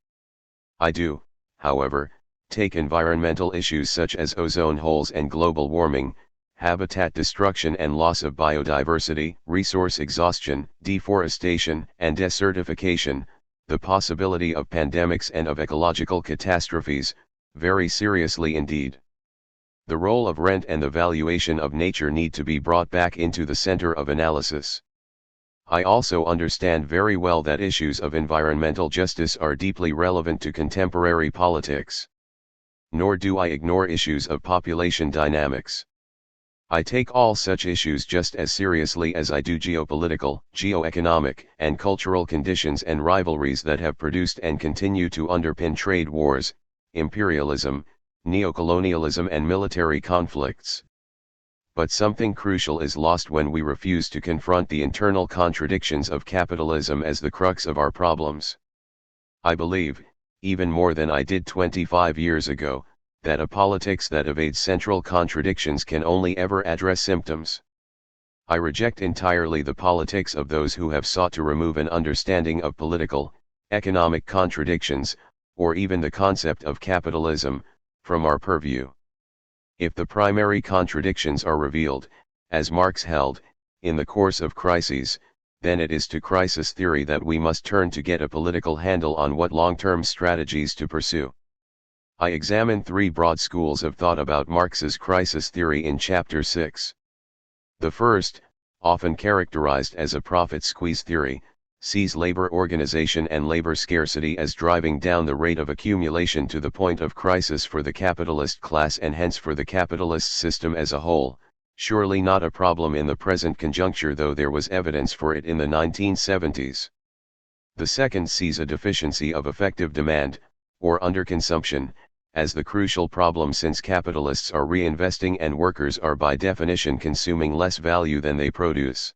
Speaker 1: I do, however, take environmental issues such as ozone holes and global warming, habitat destruction and loss of biodiversity, resource exhaustion, deforestation and desertification, the possibility of pandemics and of ecological catastrophes, very seriously indeed. The role of rent and the valuation of nature need to be brought back into the center of analysis. I also understand very well that issues of environmental justice are deeply relevant to contemporary politics. Nor do I ignore issues of population dynamics. I take all such issues just as seriously as I do geopolitical, geoeconomic, and cultural conditions and rivalries that have produced and continue to underpin trade wars, imperialism, neocolonialism and military conflicts. But something crucial is lost when we refuse to confront the internal contradictions of capitalism as the crux of our problems. I believe, even more than I did 25 years ago, that a politics that evades central contradictions can only ever address symptoms. I reject entirely the politics of those who have sought to remove an understanding of political, economic contradictions, or even the concept of capitalism, from our purview. If the primary contradictions are revealed, as Marx held, in the course of crises, then it is to crisis theory that we must turn to get a political handle on what long-term strategies to pursue. I examine three broad schools of thought about Marx's crisis theory in Chapter 6. The first, often characterized as a profit squeeze theory, sees labor organization and labor scarcity as driving down the rate of accumulation to the point of crisis for the capitalist class and hence for the capitalist system as a whole, surely not a problem in the present conjuncture, though there was evidence for it in the 1970s. The second sees a deficiency of effective demand, or underconsumption, as the crucial problem, since capitalists are reinvesting and workers are by definition consuming less value than they produce.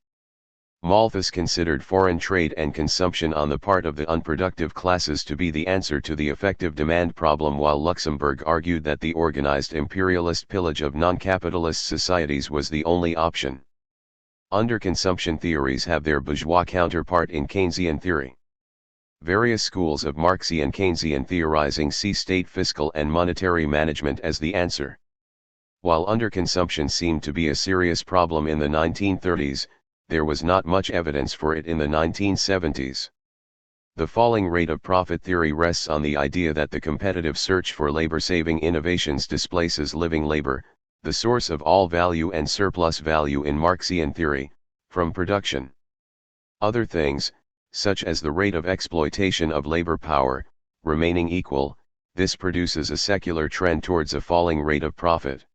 Speaker 1: Malthus considered foreign trade and consumption on the part of the unproductive classes to be the answer to the effective demand problem, while Luxemburg argued that the organized imperialist pillage of non-capitalist societies was the only option. Underconsumption theories have their bourgeois counterpart in Keynesian theory. Various schools of Marxian Keynesian theorizing see state fiscal and monetary management as the answer. While underconsumption seemed to be a serious problem in the 1930s, there was not much evidence for it in the 1970s. The falling rate of profit theory rests on the idea that the competitive search for labor-saving innovations displaces living labor, the source of all value and surplus value in Marxian theory, from production. Other things, such as the rate of exploitation of labor power, remaining equal, this produces a secular trend towards a falling rate of profit.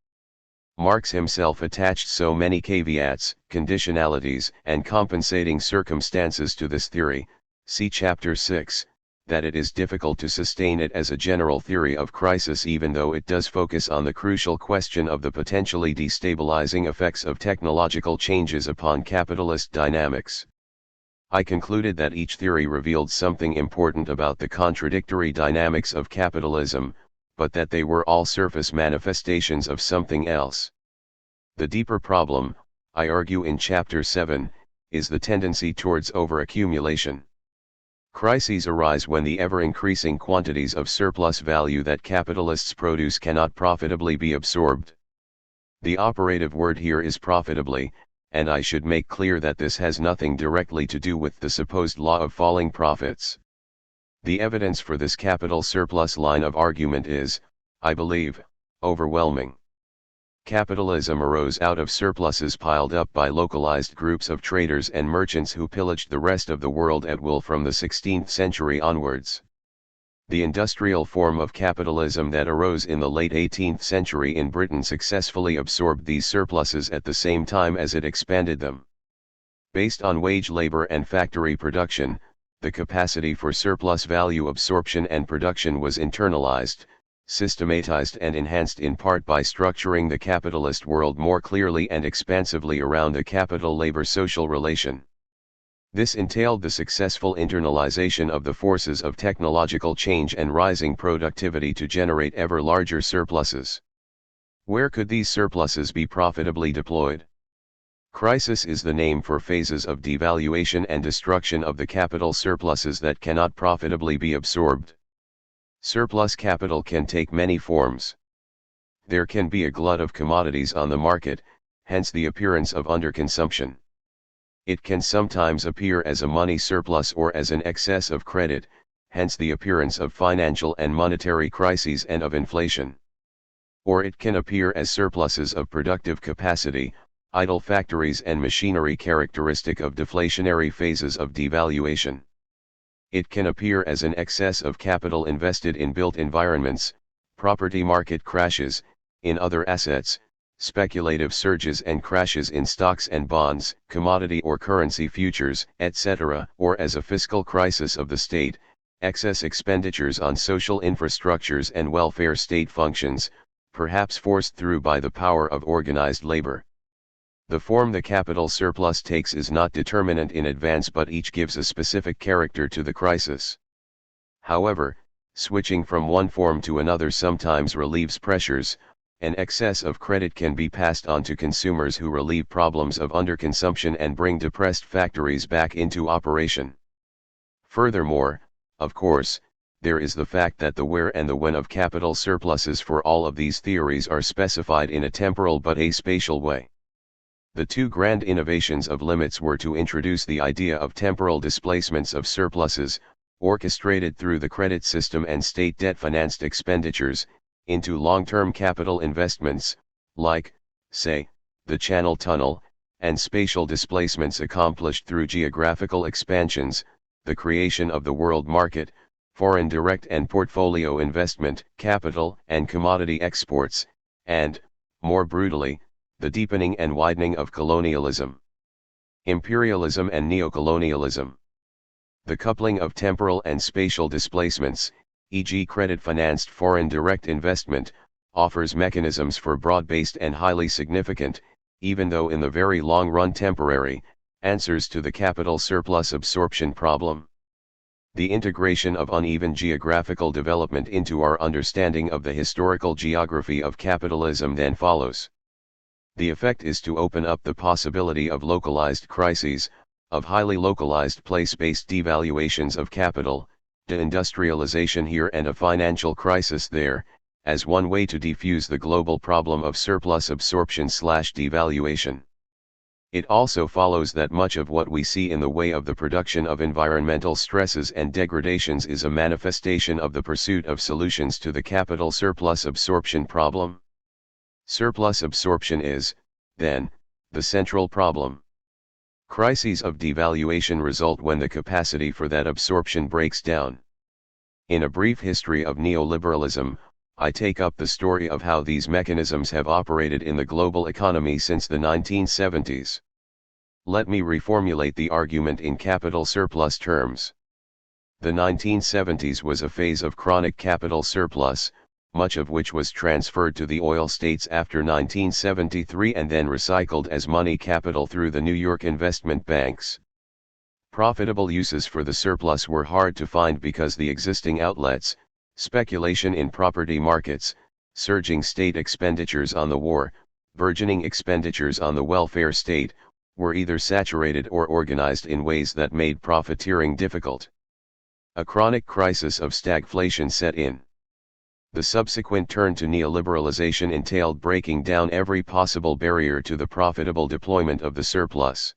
Speaker 1: Marx himself attached so many caveats, conditionalities, and compensating circumstances to this theory, see Chapter 6, that it is difficult to sustain it as a general theory of crisis, even though it does focus on the crucial question of the potentially destabilizing effects of technological changes upon capitalist dynamics. I concluded that each theory revealed something important about the contradictory dynamics of capitalism, but that they were all surface manifestations of something else. The deeper problem, I argue in Chapter 7, is the tendency towards overaccumulation. Crises arise when the ever-increasing quantities of surplus value that capitalists produce cannot profitably be absorbed. The operative word here is profitably, and I should make clear that this has nothing directly to do with the supposed law of falling profits. The evidence for this capital surplus line of argument is, I believe, overwhelming. Capitalism arose out of surpluses piled up by localized groups of traders and merchants who pillaged the rest of the world at will from the 16th century onwards. The industrial form of capitalism that arose in the late 18th century in Britain successfully absorbed these surpluses at the same time as it expanded them. Based on wage labor and factory production, the capacity for surplus value absorption and production was internalized, systematized and enhanced in part by structuring the capitalist world more clearly and expansively around a capital-labor social relation. This entailed the successful internalization of the forces of technological change and rising productivity to generate ever larger surpluses. Where could these surpluses be profitably deployed? Crisis is the name for phases of devaluation and destruction of the capital surpluses that cannot profitably be absorbed. Surplus capital can take many forms. There can be a glut of commodities on the market, hence the appearance of underconsumption. It can sometimes appear as a money surplus or as an excess of credit, hence the appearance of financial and monetary crises and of inflation. Or it can appear as surpluses of productive capacity, idle factories and machinery characteristic of deflationary phases of devaluation. It can appear as an excess of capital invested in built environments, property market crashes, in other assets, speculative surges and crashes in stocks and bonds, commodity or currency futures, etc., or as a fiscal crisis of the state, excess expenditures on social infrastructures and welfare state functions, perhaps forced through by the power of organized labor. The form the capital surplus takes is not determinate in advance, but each gives a specific character to the crisis. However, switching from one form to another sometimes relieves pressures. An excess of credit can be passed on to consumers who relieve problems of underconsumption and bring depressed factories back into operation. Furthermore, of course, there is the fact that the where and the when of capital surpluses for all of these theories are specified in a temporal but a spatial way. The two grand innovations of limits were to introduce the idea of temporal displacements of surpluses, orchestrated through the credit system and state debt-financed expenditures, into long-term capital investments, like, say, the Channel Tunnel, and spatial displacements accomplished through geographical expansions, the creation of the world market, foreign direct and portfolio investment, capital and commodity exports, and, more brutally, the deepening and widening of colonialism, imperialism and neocolonialism. The coupling of temporal and spatial displacements, e.g. credit-financed foreign direct investment, offers mechanisms for broad-based and highly significant, even though in the very long run temporary, Answers to the capital surplus absorption problem. The integration of uneven geographical development into our understanding of the historical geography of capitalism then follows. The effect is to open up the possibility of localized crises, of highly localized place-based devaluations of capital, deindustrialization here and a financial crisis there, as one way to defuse the global problem of surplus absorption/devaluation. It also follows that much of what we see in the way of the production of environmental stresses and degradations is a manifestation of the pursuit of solutions to the capital surplus absorption problem. Surplus absorption is, then, the central problem. Crises of devaluation result when the capacity for that absorption breaks down. In a brief history of neoliberalism, I take up the story of how these mechanisms have operated in the global economy since the 1970s. Let me reformulate the argument in capital surplus terms. The 1970s was a phase of chronic capital surplus, much of which was transferred to the oil states after 1973 and then recycled as money capital through the New York investment banks. Profitable uses for the surplus were hard to find because the existing outlets, speculation in property markets, surging state expenditures on the war, burgeoning expenditures on the welfare state, were either saturated or organized in ways that made profiteering difficult. A chronic crisis of stagflation set in. The subsequent turn to neoliberalization entailed breaking down every possible barrier to the profitable deployment of the surplus.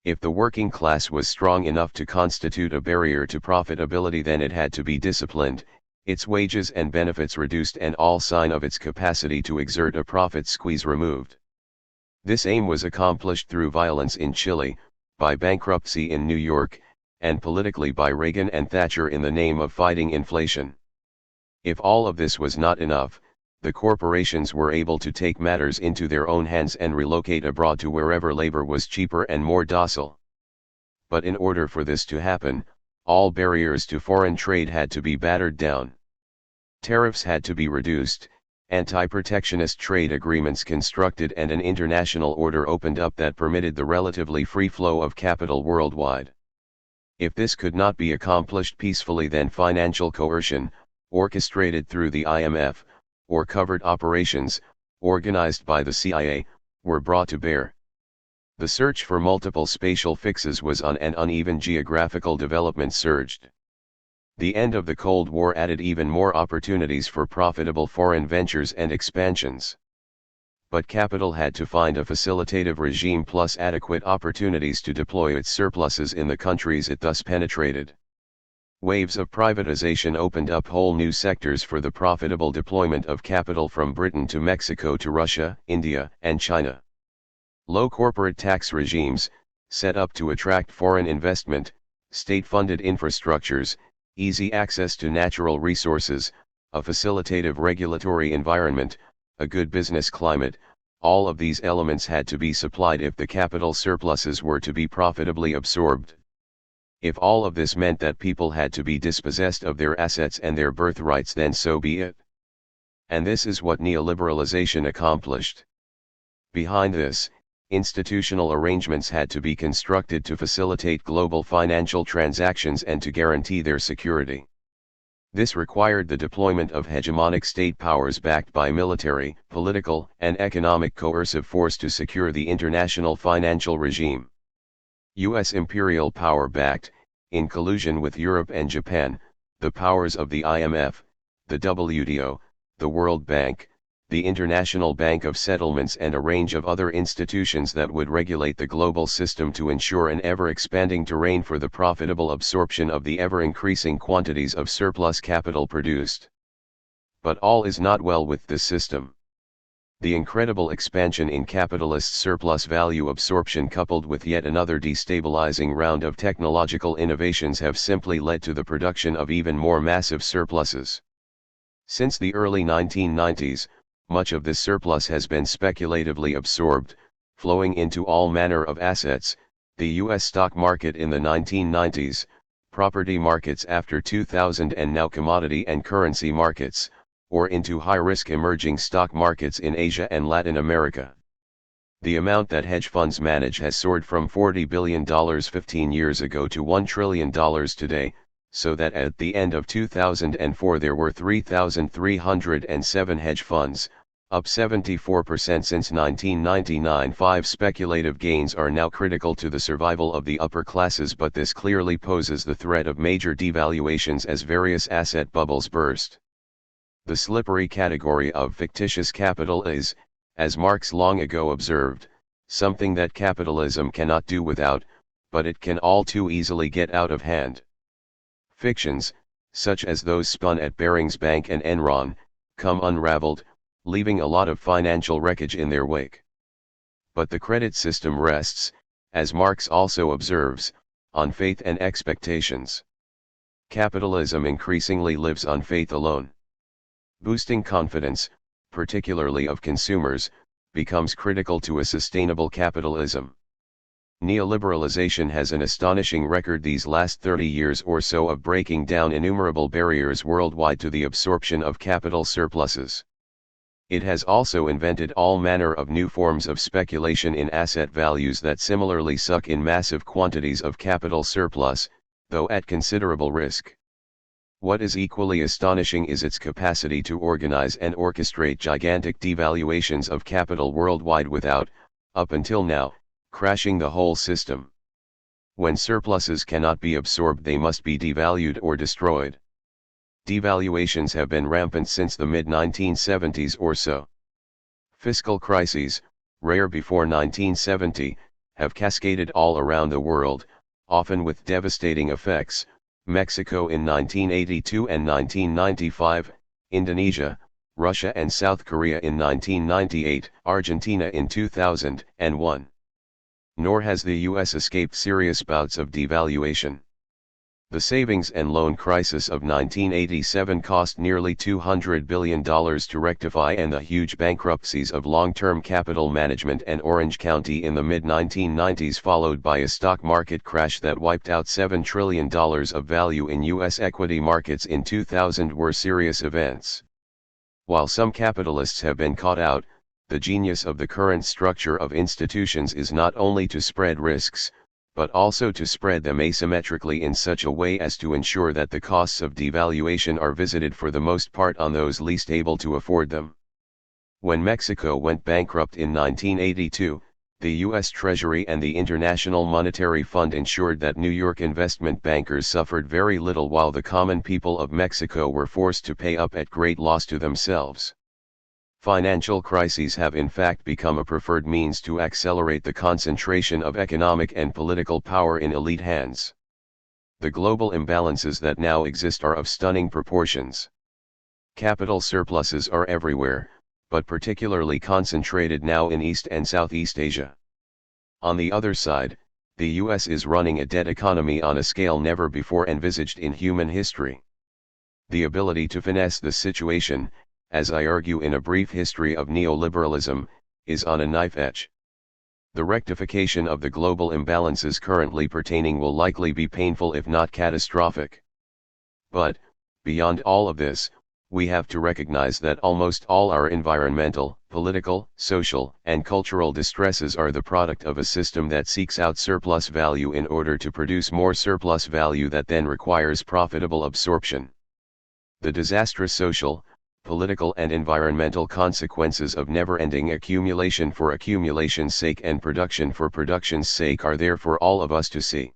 Speaker 1: If the working class was strong enough to constitute a barrier to profitability, then it had to be disciplined, its wages and benefits reduced and all sign of its capacity to exert a profit squeeze removed. This aim was accomplished through violence in Chile, by bankruptcy in New York, and politically by Reagan and Thatcher in the name of fighting inflation. If all of this was not enough, the corporations were able to take matters into their own hands and relocate abroad to wherever labor was cheaper and more docile. But in order for this to happen, all barriers to foreign trade had to be battered down. Tariffs had to be reduced, anti-protectionist trade agreements constructed, and an international order opened up that permitted the relatively free flow of capital worldwide. If this could not be accomplished peacefully, then financial coercion, orchestrated through the IMF, or covert operations, organized by the CIA, were brought to bear. The search for multiple spatial fixes was on, and uneven geographical development surged. The end of the Cold War added even more opportunities for profitable foreign ventures and expansions. But capital had to find a facilitative regime plus adequate opportunities to deploy its surpluses in the countries it thus penetrated. Waves of privatization opened up whole new sectors for the profitable deployment of capital from Britain to Mexico to Russia, India, and China. Low corporate tax regimes, set up to attract foreign investment, state-funded infrastructures, easy access to natural resources, a facilitative regulatory environment, a good business climate, all of these elements had to be supplied if the capital surpluses were to be profitably absorbed. If all of this meant that people had to be dispossessed of their assets and their birthrights, then so be it. And this is what neoliberalization accomplished. Behind this, institutional arrangements had to be constructed to facilitate global financial transactions and to guarantee their security. This required the deployment of hegemonic state powers backed by military, political, and economic coercive force to secure the international financial regime. U.S. imperial power backed, in collusion with Europe and Japan, the powers of the IMF, the WTO, the World Bank, the International Bank of Settlements, and a range of other institutions that would regulate the global system to ensure an ever-expanding terrain for the profitable absorption of the ever-increasing quantities of surplus capital produced. But all is not well with this system. The incredible expansion in capitalist surplus value absorption, coupled with yet another destabilizing round of technological innovations, have simply led to the production of even more massive surpluses. Since the early 1990s, much of this surplus has been speculatively absorbed, flowing into all manner of assets: the U.S. stock market in the 1990s, property markets after 2000, and now commodity and currency markets, or into high-risk emerging stock markets in Asia and Latin America. The amount that hedge funds manage has soared from $40 billion 15 years ago to $1 trillion today, so that at the end of 2004 there were 3,307 hedge funds, up 74% since 1999. 5 Speculative gains are now critical to the survival of the upper classes, but this clearly poses the threat of major devaluations as various asset bubbles burst. The slippery category of fictitious capital is, as Marx long ago observed, something that capitalism cannot do without, but it can all too easily get out of hand. Fictions, such as those spun at Barings Bank and Enron, come unraveled, leaving a lot of financial wreckage in their wake. But the credit system rests, as Marx also observes, on faith and expectations. Capitalism increasingly lives on faith alone. Boosting confidence, particularly of consumers, becomes critical to a sustainable capitalism. Neoliberalization has an astonishing record these last 30 years or so of breaking down innumerable barriers worldwide to the absorption of capital surpluses. It has also invented all manner of new forms of speculation in asset values that similarly suck in massive quantities of capital surplus, though at considerable risk. What is equally astonishing is its capacity to organize and orchestrate gigantic devaluations of capital worldwide without, up until now, crashing the whole system. When surpluses cannot be absorbed, they must be devalued or destroyed. Devaluations have been rampant since the mid-1970s or so. Fiscal crises, rare before 1970, have cascaded all around the world, often with devastating effects. Mexico in 1982 and 1995, Indonesia, Russia and South Korea in 1998, Argentina in 2001. Nor has the US escaped serious bouts of devaluation. The savings and loan crisis of 1987 cost nearly $200 billion to rectify, and the huge bankruptcies of long-term capital management and Orange County in the mid-1990s, followed by a stock market crash that wiped out $7 trillion of value in US equity markets in 2000, were serious events. While some capitalists have been caught out, the genius of the current structure of institutions is not only to spread risks, but also to spread them asymmetrically in such a way as to ensure that the costs of devaluation are visited for the most part on those least able to afford them. When Mexico went bankrupt in 1982, the U.S. Treasury and the International Monetary Fund ensured that New York investment bankers suffered very little, while the common people of Mexico were forced to pay up at great loss to themselves. Financial crises have in fact become a preferred means to accelerate the concentration of economic and political power in elite hands. The global imbalances that now exist are of stunning proportions. Capital surpluses are everywhere, but particularly concentrated now in East and Southeast Asia. On the other side, the US is running a debt economy on a scale never before envisaged in human history. The ability to finesse the situation, as I argue in A Brief History of Neoliberalism, is on a knife edge. The rectification of the global imbalances currently pertaining will likely be painful if not catastrophic. But, beyond all of this, we have to recognize that almost all our environmental, political, social, and cultural distresses are the product of a system that seeks out surplus value in order to produce more surplus value that then requires profitable absorption. The disastrous social, political and environmental consequences of never-ending accumulation for accumulation's sake and production for production's sake are there for all of us to see.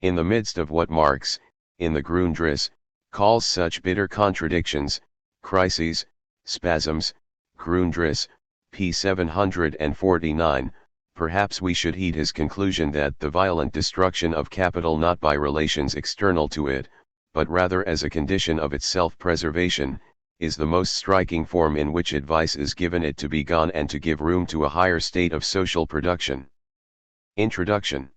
Speaker 1: In the midst of what Marx, in the Grundriss, calls such bitter contradictions, crises, spasms, Grundriss, p. 749, perhaps we should heed his conclusion that the violent destruction of capital not by relations external to it, but rather as a condition of its self-preservation, is the most striking form in which advice is given it to be gone and to give room to a higher state of social production. Introduction.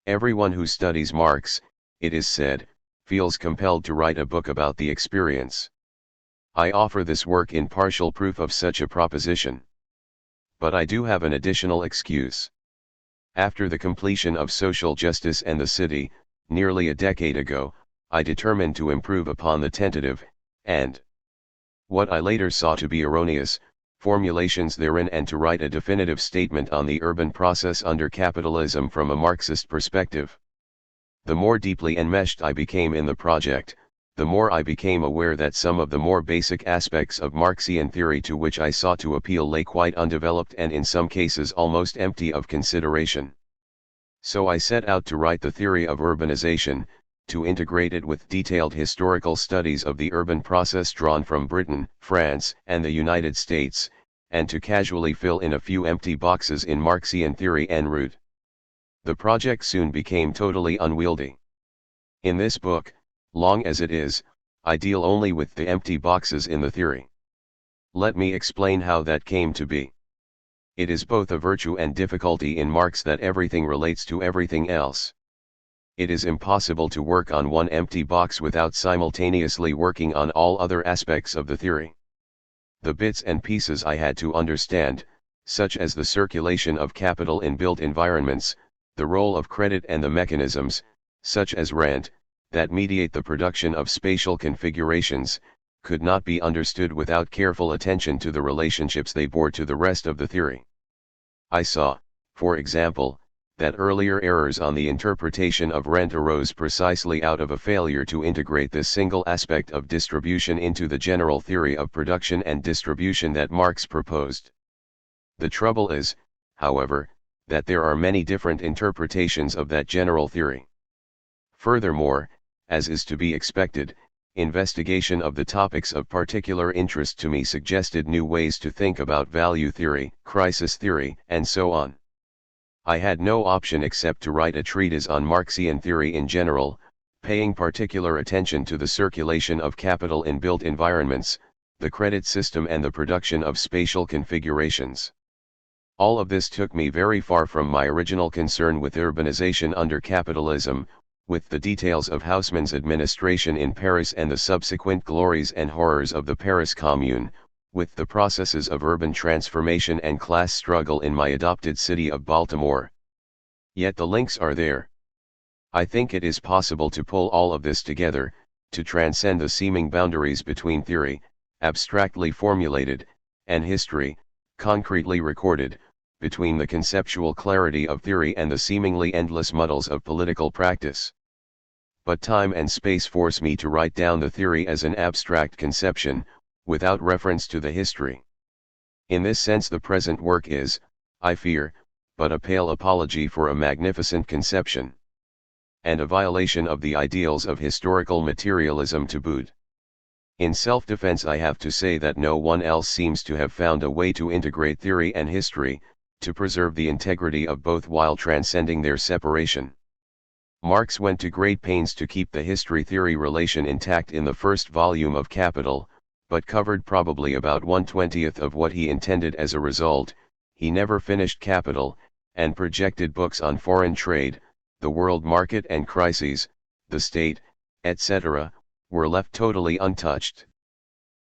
Speaker 1: Everyone who studies Marx, it is said, feels compelled to write a book about the experience. I offer this work in partial proof of such a proposition. But I do have an additional excuse. After the completion of Social Justice and the City, nearly a decade ago, I determined to improve upon the tentative, and what I later saw to be erroneous, formulations therein and to write a definitive statement on the urban process under capitalism from a Marxist perspective. The more deeply enmeshed I became in the project, the more I became aware that some of the more basic aspects of Marxian theory to which I sought to appeal lay quite undeveloped and in some cases almost empty of consideration. So I set out to write the theory of urbanization, to integrate it with detailed historical studies of the urban process drawn from Britain, France, and the United States, and to casually fill in a few empty boxes in Marxian theory en route. The project soon became totally unwieldy. In this book, long as it is, I deal only with the empty boxes in the theory. Let me explain how that came to be. It is both a virtue and difficulty in Marx that everything relates to everything else. It is impossible to work on one empty box without simultaneously working on all other aspects of the theory. The bits and pieces I had to understand, such as the circulation of capital in built environments, the role of credit and the mechanisms, such as rent, that mediate the production of spatial configurations, could not be understood without careful attention to the relationships they bore to the rest of the theory. I saw, for example, that earlier errors on the interpretation of rent arose precisely out of a failure to integrate this single aspect of distribution into the general theory of production and distribution that Marx proposed. The trouble is, however, that there are many different interpretations of that general theory. Furthermore, as is to be expected, investigation of the topics of particular interest to me suggested new ways to think about value theory, crisis theory, and so on. I had no option except to write a treatise on Marxian theory in general, paying particular attention to the circulation of capital in built environments, the credit system and the production of spatial configurations. All of this took me very far from my original concern with urbanization under capitalism, with the details of Haussmann's administration in Paris and the subsequent glories and horrors of the Paris Commune, with the processes of urban transformation and class struggle in my adopted city of Baltimore. Yet the links are there. I think it is possible to pull all of this together, to transcend the seeming boundaries between theory, abstractly formulated, and history, concretely recorded, between the conceptual clarity of theory and the seemingly endless muddles of political practice. But time and space force me to write down the theory as an abstract conception, without reference to the history. In this sense the present work is, I fear, but a pale apology for a magnificent conception. And a violation of the ideals of historical materialism to boot. In self-defense I have to say that no one else seems to have found a way to integrate theory and history, to preserve the integrity of both while transcending their separation. Marx went to great pains to keep the history-theory relation intact in the first volume of Capital, but covered probably about 1/20th of what he intended as a result. He never finished Capital, and projected books on foreign trade, the world market and crises, the state, etc., were left totally untouched.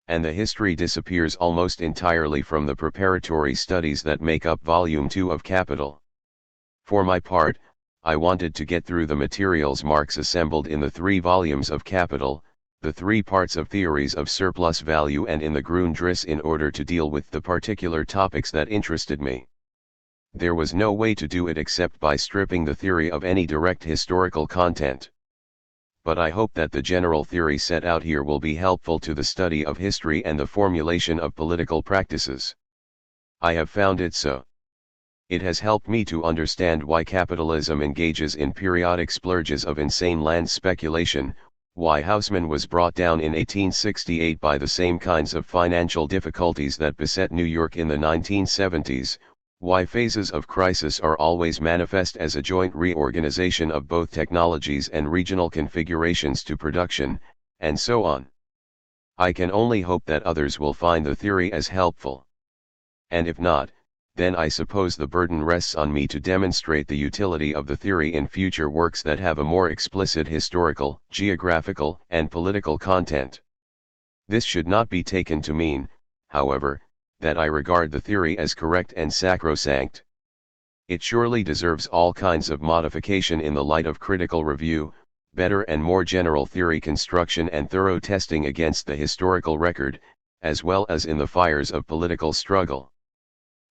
Speaker 1: And the history disappears almost entirely from the preparatory studies that make up Volume 2 of Capital. For my part, I wanted to get through the materials Marx assembled in the 3 volumes of Capital, the 3 parts of theories of surplus value and in the Grundrisse in order to deal with the particular topics that interested me. There was no way to do it except by stripping the theory of any direct historical content. But I hope that the general theory set out here will be helpful to the study of history and the formulation of political practices. I have found it so. It has helped me to understand why capitalism engages in periodic splurges of insane land speculation, why Haussmann was brought down in 1868 by the same kinds of financial difficulties that beset New York in the 1970s, why phases of crisis are always manifest as a joint reorganization of both technologies and regional configurations to production, and so on. I can only hope that others will find the theory as helpful. And if not, then I suppose the burden rests on me to demonstrate the utility of the theory in future works that have a more explicit historical, geographical, and political content. This should not be taken to mean, however, that I regard the theory as correct and sacrosanct. It surely deserves all kinds of modification in the light of critical review, better and more general theory construction and thorough testing against the historical record, as well as in the fires of political struggle.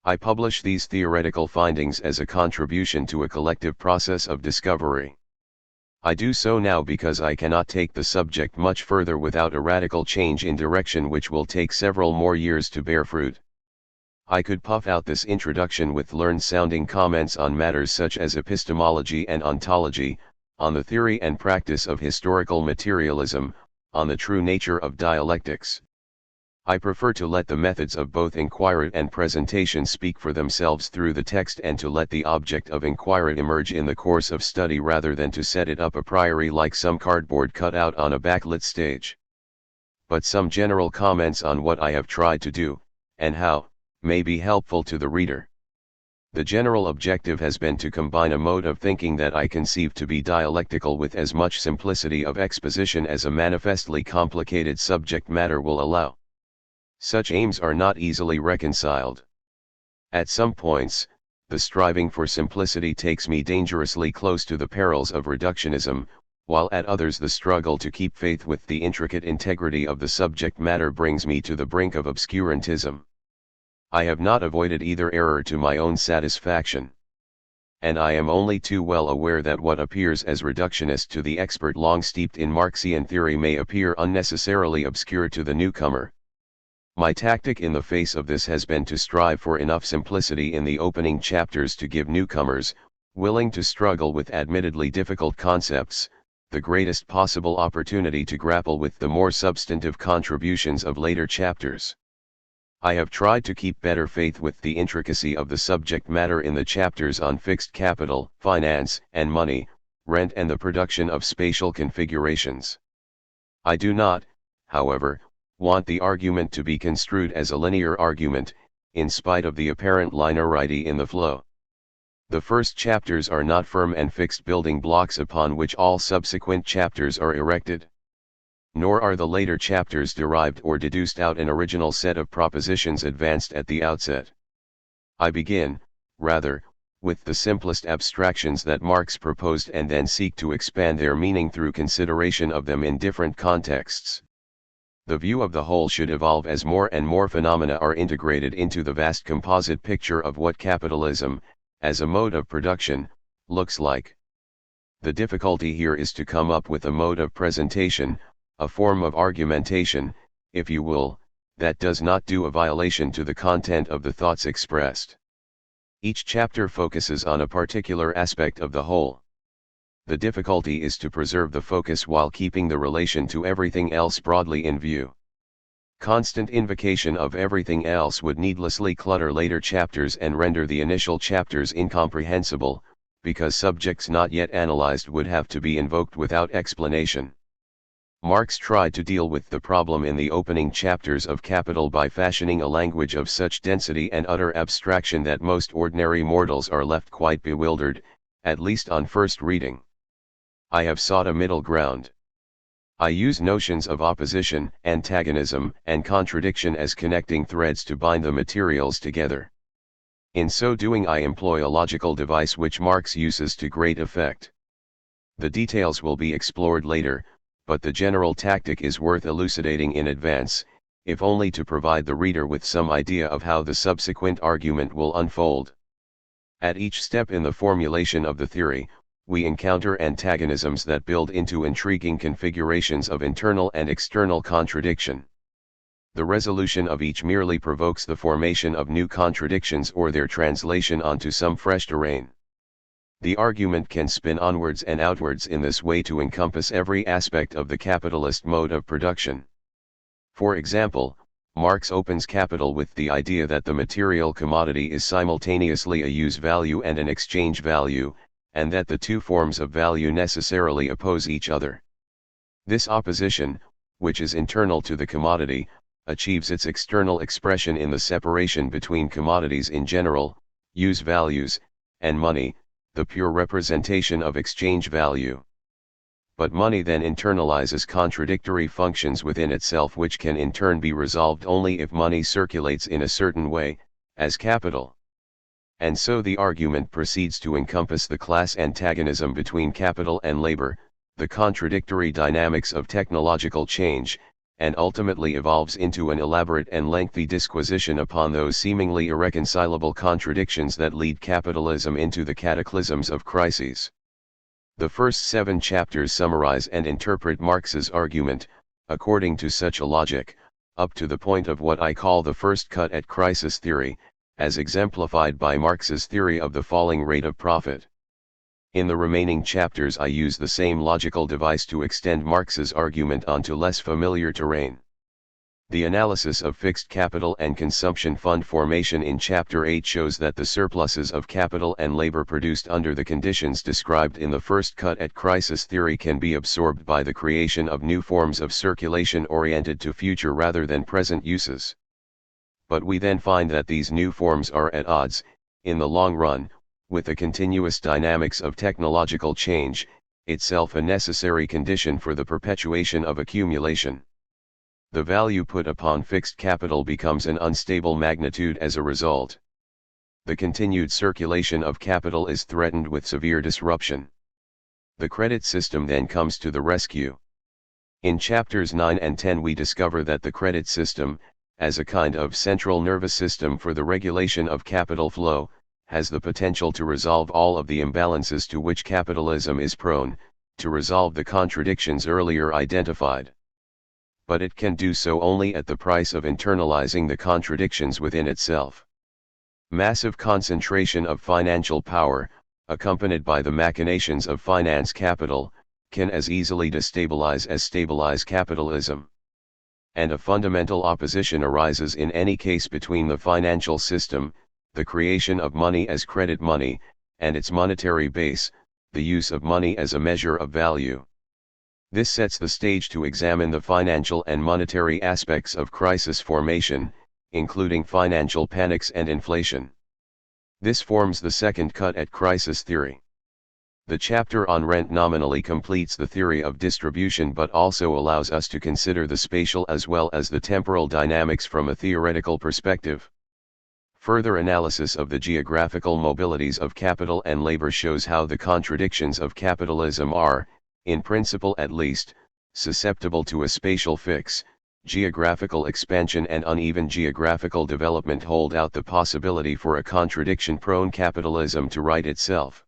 Speaker 1: I publish these theoretical findings as a contribution to a collective process of discovery. I do so now because I cannot take the subject much further without a radical change in direction which will take several more years to bear fruit. I could puff out this introduction with learned-sounding comments on matters such as epistemology and ontology, on the theory and practice of historical materialism, on the true nature of dialectics. I prefer to let the methods of both inquiry and presentation speak for themselves through the text and to let the object of inquiry emerge in the course of study rather than to set it up a priori like some cardboard cutout on a backlit stage. But some general comments on what I have tried to do, and how, may be helpful to the reader. The general objective has been to combine a mode of thinking that I conceive to be dialectical with as much simplicity of exposition as a manifestly complicated subject matter will allow. Such aims are not easily reconciled. At some points, the striving for simplicity takes me dangerously close to the perils of reductionism, while at others the struggle to keep faith with the intricate integrity of the subject matter brings me to the brink of obscurantism. I have not avoided either error to my own satisfaction. And I am only too well aware that what appears as reductionist to the expert long steeped in Marxian theory may appear unnecessarily obscure to the newcomer. My tactic in the face of this has been to strive for enough simplicity in the opening chapters to give newcomers, willing to struggle with admittedly difficult concepts, the greatest possible opportunity to grapple with the more substantive contributions of later chapters. I have tried to keep better faith with the intricacy of the subject matter in the chapters on fixed capital, finance and money, rent and the production of spatial configurations. I do not, however, want the argument to be construed as a linear argument, in spite of the apparent linearity in the flow. The first chapters are not firm and fixed building blocks upon which all subsequent chapters are erected. Nor are the later chapters derived or deduced out an original set of propositions advanced at the outset. I begin, rather, with the simplest abstractions that Marx proposed and then seek to expand their meaning through consideration of them in different contexts. The view of the whole should evolve as more and more phenomena are integrated into the vast composite picture of what capitalism, as a mode of production, looks like. The difficulty here is to come up with a mode of presentation, a form of argumentation, if you will, that does not do a violation to the content of the thoughts expressed. Each chapter focuses on a particular aspect of the whole. The difficulty is to preserve the focus while keeping the relation to everything else broadly in view. Constant invocation of everything else would needlessly clutter later chapters and render the initial chapters incomprehensible, because subjects not yet analyzed would have to be invoked without explanation. Marx tried to deal with the problem in the opening chapters of Capital by fashioning a language of such density and utter abstraction that most ordinary mortals are left quite bewildered, at least on first reading. I have sought a middle ground. I use notions of opposition, antagonism, and contradiction as connecting threads to bind the materials together. In so doing I employ a logical device which Marx uses to great effect. The details will be explored later, but the general tactic is worth elucidating in advance, if only to provide the reader with some idea of how the subsequent argument will unfold. At each step in the formulation of the theory, we encounter antagonisms that build into intriguing configurations of internal and external contradiction. The resolution of each merely provokes the formation of new contradictions or their translation onto some fresh terrain. The argument can spin onwards and outwards in this way to encompass every aspect of the capitalist mode of production. For example, Marx opens Capital with the idea that the material commodity is simultaneously a use value and an exchange value, and that the two forms of value necessarily oppose each other. This opposition, which is internal to the commodity, achieves its external expression in the separation between commodities in general, use values, and money, the pure representation of exchange value. But money then internalizes contradictory functions within itself which can in turn be resolved only if money circulates in a certain way, as capital. And so the argument proceeds to encompass the class antagonism between capital and labor, the contradictory dynamics of technological change, and ultimately evolves into an elaborate and lengthy disquisition upon those seemingly irreconcilable contradictions that lead capitalism into the cataclysms of crises. The first 7 chapters summarize and interpret Marx's argument, according to such a logic, up to the point of what I call the first cut at crisis theory, as exemplified by Marx's theory of the falling rate of profit. In the remaining chapters I use the same logical device to extend Marx's argument onto less familiar terrain. The analysis of fixed capital and consumption fund formation in Chapter 8 shows that the surpluses of capital and labor produced under the conditions described in the first cut at crisis theory can be absorbed by the creation of new forms of circulation oriented to future rather than present uses. But we then find that these new forms are at odds, in the long run, with the continuous dynamics of technological change, itself a necessary condition for the perpetuation of accumulation. The value put upon fixed capital becomes an unstable magnitude as a result. The continued circulation of capital is threatened with severe disruption. The credit system then comes to the rescue. In chapters 9 and 10 we discover that the credit system, as a kind of central nervous system for the regulation of capital flow, has the potential to resolve all of the imbalances to which capitalism is prone, to resolve the contradictions earlier identified. But it can do so only at the price of internalizing the contradictions within itself. Massive concentration of financial power, accompanied by the machinations of finance capital, can as easily destabilize as stabilize capitalism. And a fundamental opposition arises in any case between the financial system, the creation of money as credit money, and its monetary base, the use of money as a measure of value. This sets the stage to examine the financial and monetary aspects of crisis formation, including financial panics and inflation. This forms the second cut at crisis theory. The chapter on rent nominally completes the theory of distribution but also allows us to consider the spatial as well as the temporal dynamics from a theoretical perspective. Further analysis of the geographical mobilities of capital and labor shows how the contradictions of capitalism are, in principle at least, susceptible to a spatial fix. Geographical expansion and uneven geographical development hold out the possibility for a contradiction-prone capitalism to right itself.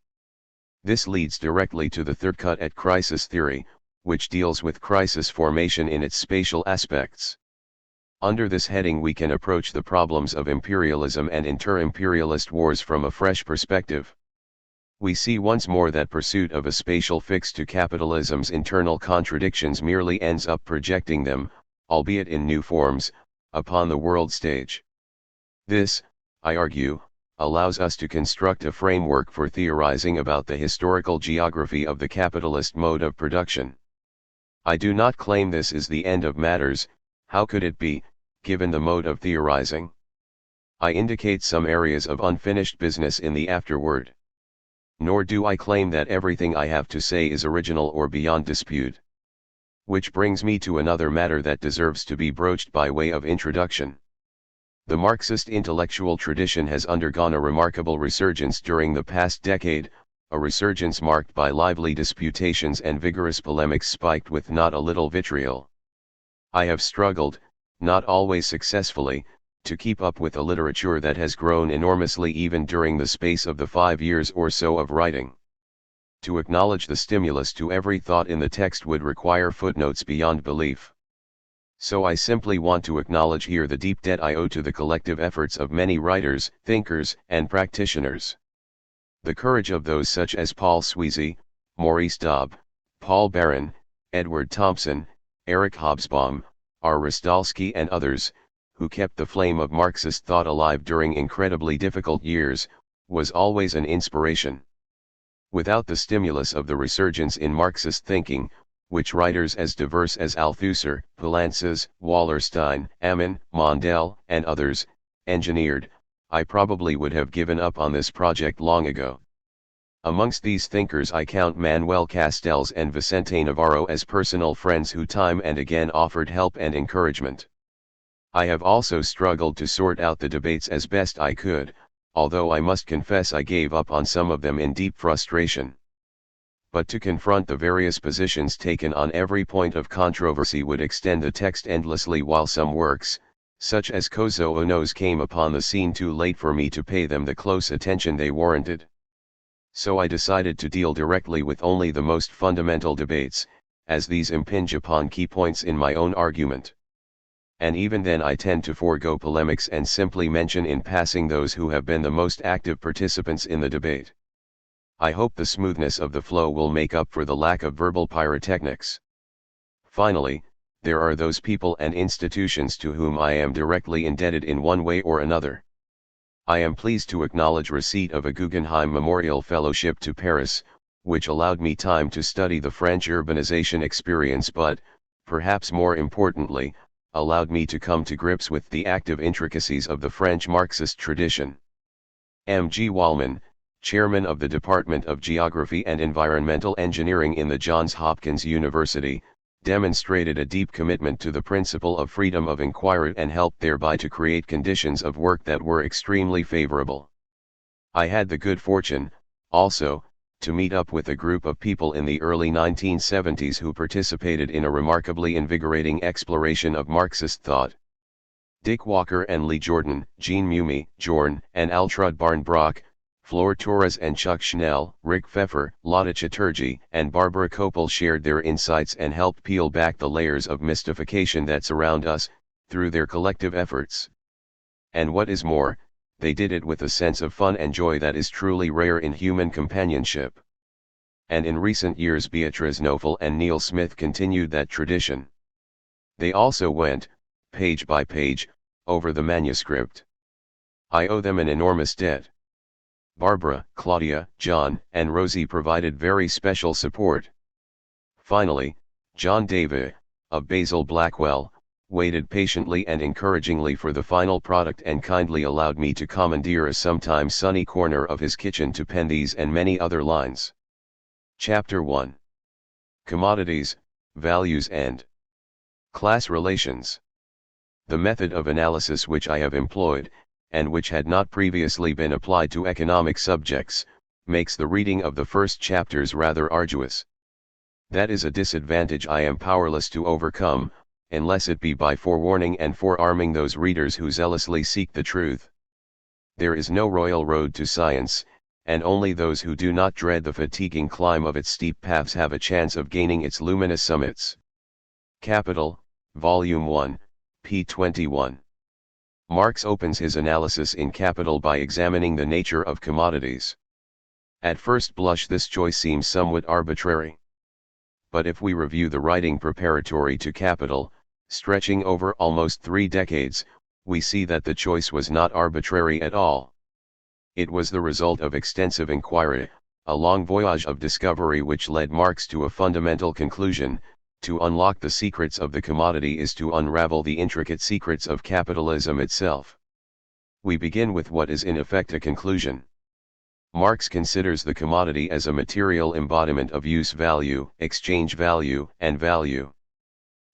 Speaker 1: This leads directly to the third cut at crisis theory, which deals with crisis formation in its spatial aspects. Under this heading we can approach the problems of imperialism and inter-imperialist wars from a fresh perspective. We see once more that pursuit of a spatial fix to capitalism's internal contradictions merely ends up projecting them, albeit in new forms, upon the world stage. This, I argue, allows us to construct a framework for theorizing about the historical geography of the capitalist mode of production. I do not claim this is the end of matters. How could it be, given the mode of theorizing? I indicate some areas of unfinished business in the afterword. Nor do I claim that everything I have to say is original or beyond dispute. Which brings me to another matter that deserves to be broached by way of introduction. The Marxist intellectual tradition has undergone a remarkable resurgence during the past decade, a resurgence marked by lively disputations and vigorous polemics spiked with not a little vitriol. I have struggled, not always successfully, to keep up with a literature that has grown enormously even during the space of the 5 years or so of writing. To acknowledge the stimulus to every thought in the text would require footnotes beyond belief. So I simply want to acknowledge here the deep debt I owe to the collective efforts of many writers, thinkers, and practitioners. The courage of those such as Paul Sweezy, Maurice Daub, Paul Barron, Edward Thompson, Eric Hobsbawm, R. Rostalski and others, who kept the flame of Marxist thought alive during incredibly difficult years, was always an inspiration. Without the stimulus of the resurgence in Marxist thinking, which writers as diverse as Althusser, Poulantzas, Wallerstein, Ammon, Mondale, and others, engineered, I probably would have given up on this project long ago. Amongst these thinkers I count Manuel Castells and Vicente Navarro as personal friends who time and again offered help and encouragement. I have also struggled to sort out the debates as best I could, although I must confess I gave up on some of them in deep frustration. but to confront the various positions taken on every point of controversy would extend the text endlessly, while some works, such as Kozo Ono's, came upon the scene too late for me to pay them the close attention they warranted. So I decided to deal directly with only the most fundamental debates, as these impinge upon key points in my own argument. And even then I tend to forego polemics and simply mention in passing those who have been the most active participants in the debate. I hope the smoothness of the flow will make up for the lack of verbal pyrotechnics. Finally, there are those people and institutions to whom I am directly indebted in one way or another. I am pleased to acknowledge receipt of a Guggenheim Memorial Fellowship to Paris, which allowed me time to study the French urbanization experience, but, perhaps more importantly, allowed me to come to grips with the active intricacies of the French Marxist tradition. M. G. Wallman, chairman of the Department of Geography and Environmental Engineering in the Johns Hopkins University, demonstrated a deep commitment to the principle of freedom of inquiry and helped thereby to create conditions of work that were extremely favorable. I had the good fortune, also, to meet up with a group of people in the early 1970s who participated in a remarkably invigorating exploration of Marxist thought. Dick Walker and Lee Jordan, Jean Mumy, Jorn and Altrud Barnbrock, Flor Torres and Chuck Schnell, Rick Pfeffer, Lotta Chatterjee and Barbara Kopel shared their insights and helped peel back the layers of mystification that surround us, through their collective efforts. And what is more, they did it with a sense of fun and joy that is truly rare in human companionship. And in recent years Beatrice Knofel and Neil Smith continued that tradition. They also went, page by page, over the manuscript. I owe them an enormous debt. Barbara, Claudia, John, and Rosie provided very special support. Finally, John Davey, of Basil Blackwell, waited patiently and encouragingly for the final product and kindly allowed me to commandeer a sometimes sunny corner of his kitchen to pen these and many other lines. Chapter 1. Commodities, Values and Class Relations. The method of analysis which I have employed, and which had not previously been applied to economic subjects, makes the reading of the first chapters rather arduous. That is a disadvantage I am powerless to overcome, unless it be by forewarning and forearming those readers who zealously seek the truth. There is no royal road to science, and only those who do not dread the fatiguing climb of its steep paths have a chance of gaining its luminous summits. Capital, Volume 1, p. 21. Marx opens his analysis in Capital by examining the nature of commodities. At first blush this choice seems somewhat arbitrary. But if we review the writing preparatory to Capital, stretching over almost 3 decades, we see that the choice was not arbitrary at all. It was the result of extensive inquiry, a long voyage of discovery which led Marx to a fundamental conclusion: to unlock the secrets of the commodity is to unravel the intricate secrets of capitalism itself. We begin with what is in effect a conclusion. Marx considers the commodity as a material embodiment of use value, exchange value, and value.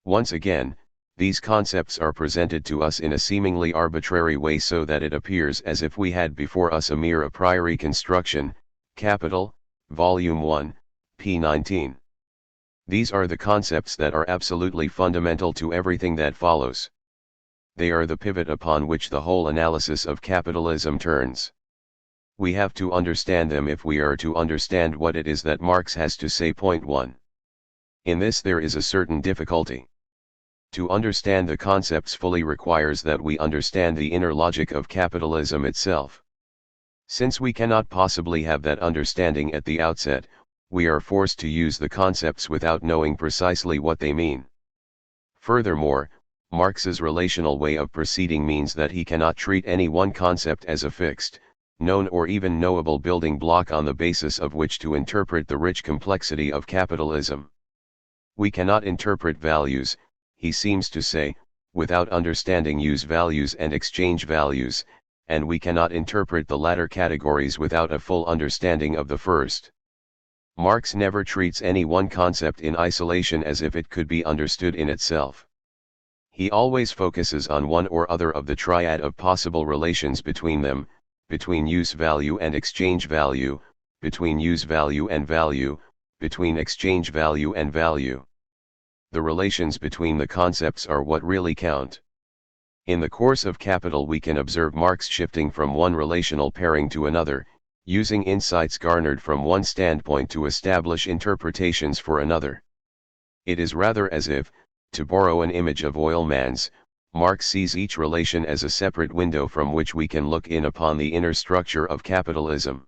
Speaker 1: Once again, these concepts are presented to us in a seemingly arbitrary way so that it appears as if we had before us a mere a priori construction. Capital, Volume 1, p. 19. These are the concepts that are absolutely fundamental to everything that follows. They are the pivot upon which the whole analysis of capitalism turns. We have to understand them if we are to understand what it is that Marx has to say. Point 1. In this there is a certain difficulty. To understand the concepts fully requires that we understand the inner logic of capitalism itself. Since we cannot possibly have that understanding at the outset, we are forced to use the concepts without knowing precisely what they mean. Furthermore, Marx's relational way of proceeding means that he cannot treat any one concept as a fixed, known or even knowable building block on the basis of which to interpret the rich complexity of capitalism. We cannot interpret values, he seems to say, without understanding use values and exchange values, and we cannot interpret the latter categories without a full understanding of the first. Marx never treats any one concept in isolation as if it could be understood in itself. He always focuses on one or other of the triad of possible relations between them, between use value and exchange value, between use value and value, between exchange value and value. The relations between the concepts are what really count. In the course of Capital we can observe Marx shifting from one relational pairing to another, using insights garnered from one standpoint to establish interpretations for another. It is rather as if, to borrow an image of Oilman's, Marx sees each relation as a separate window from which we can look in upon the inner structure of capitalism.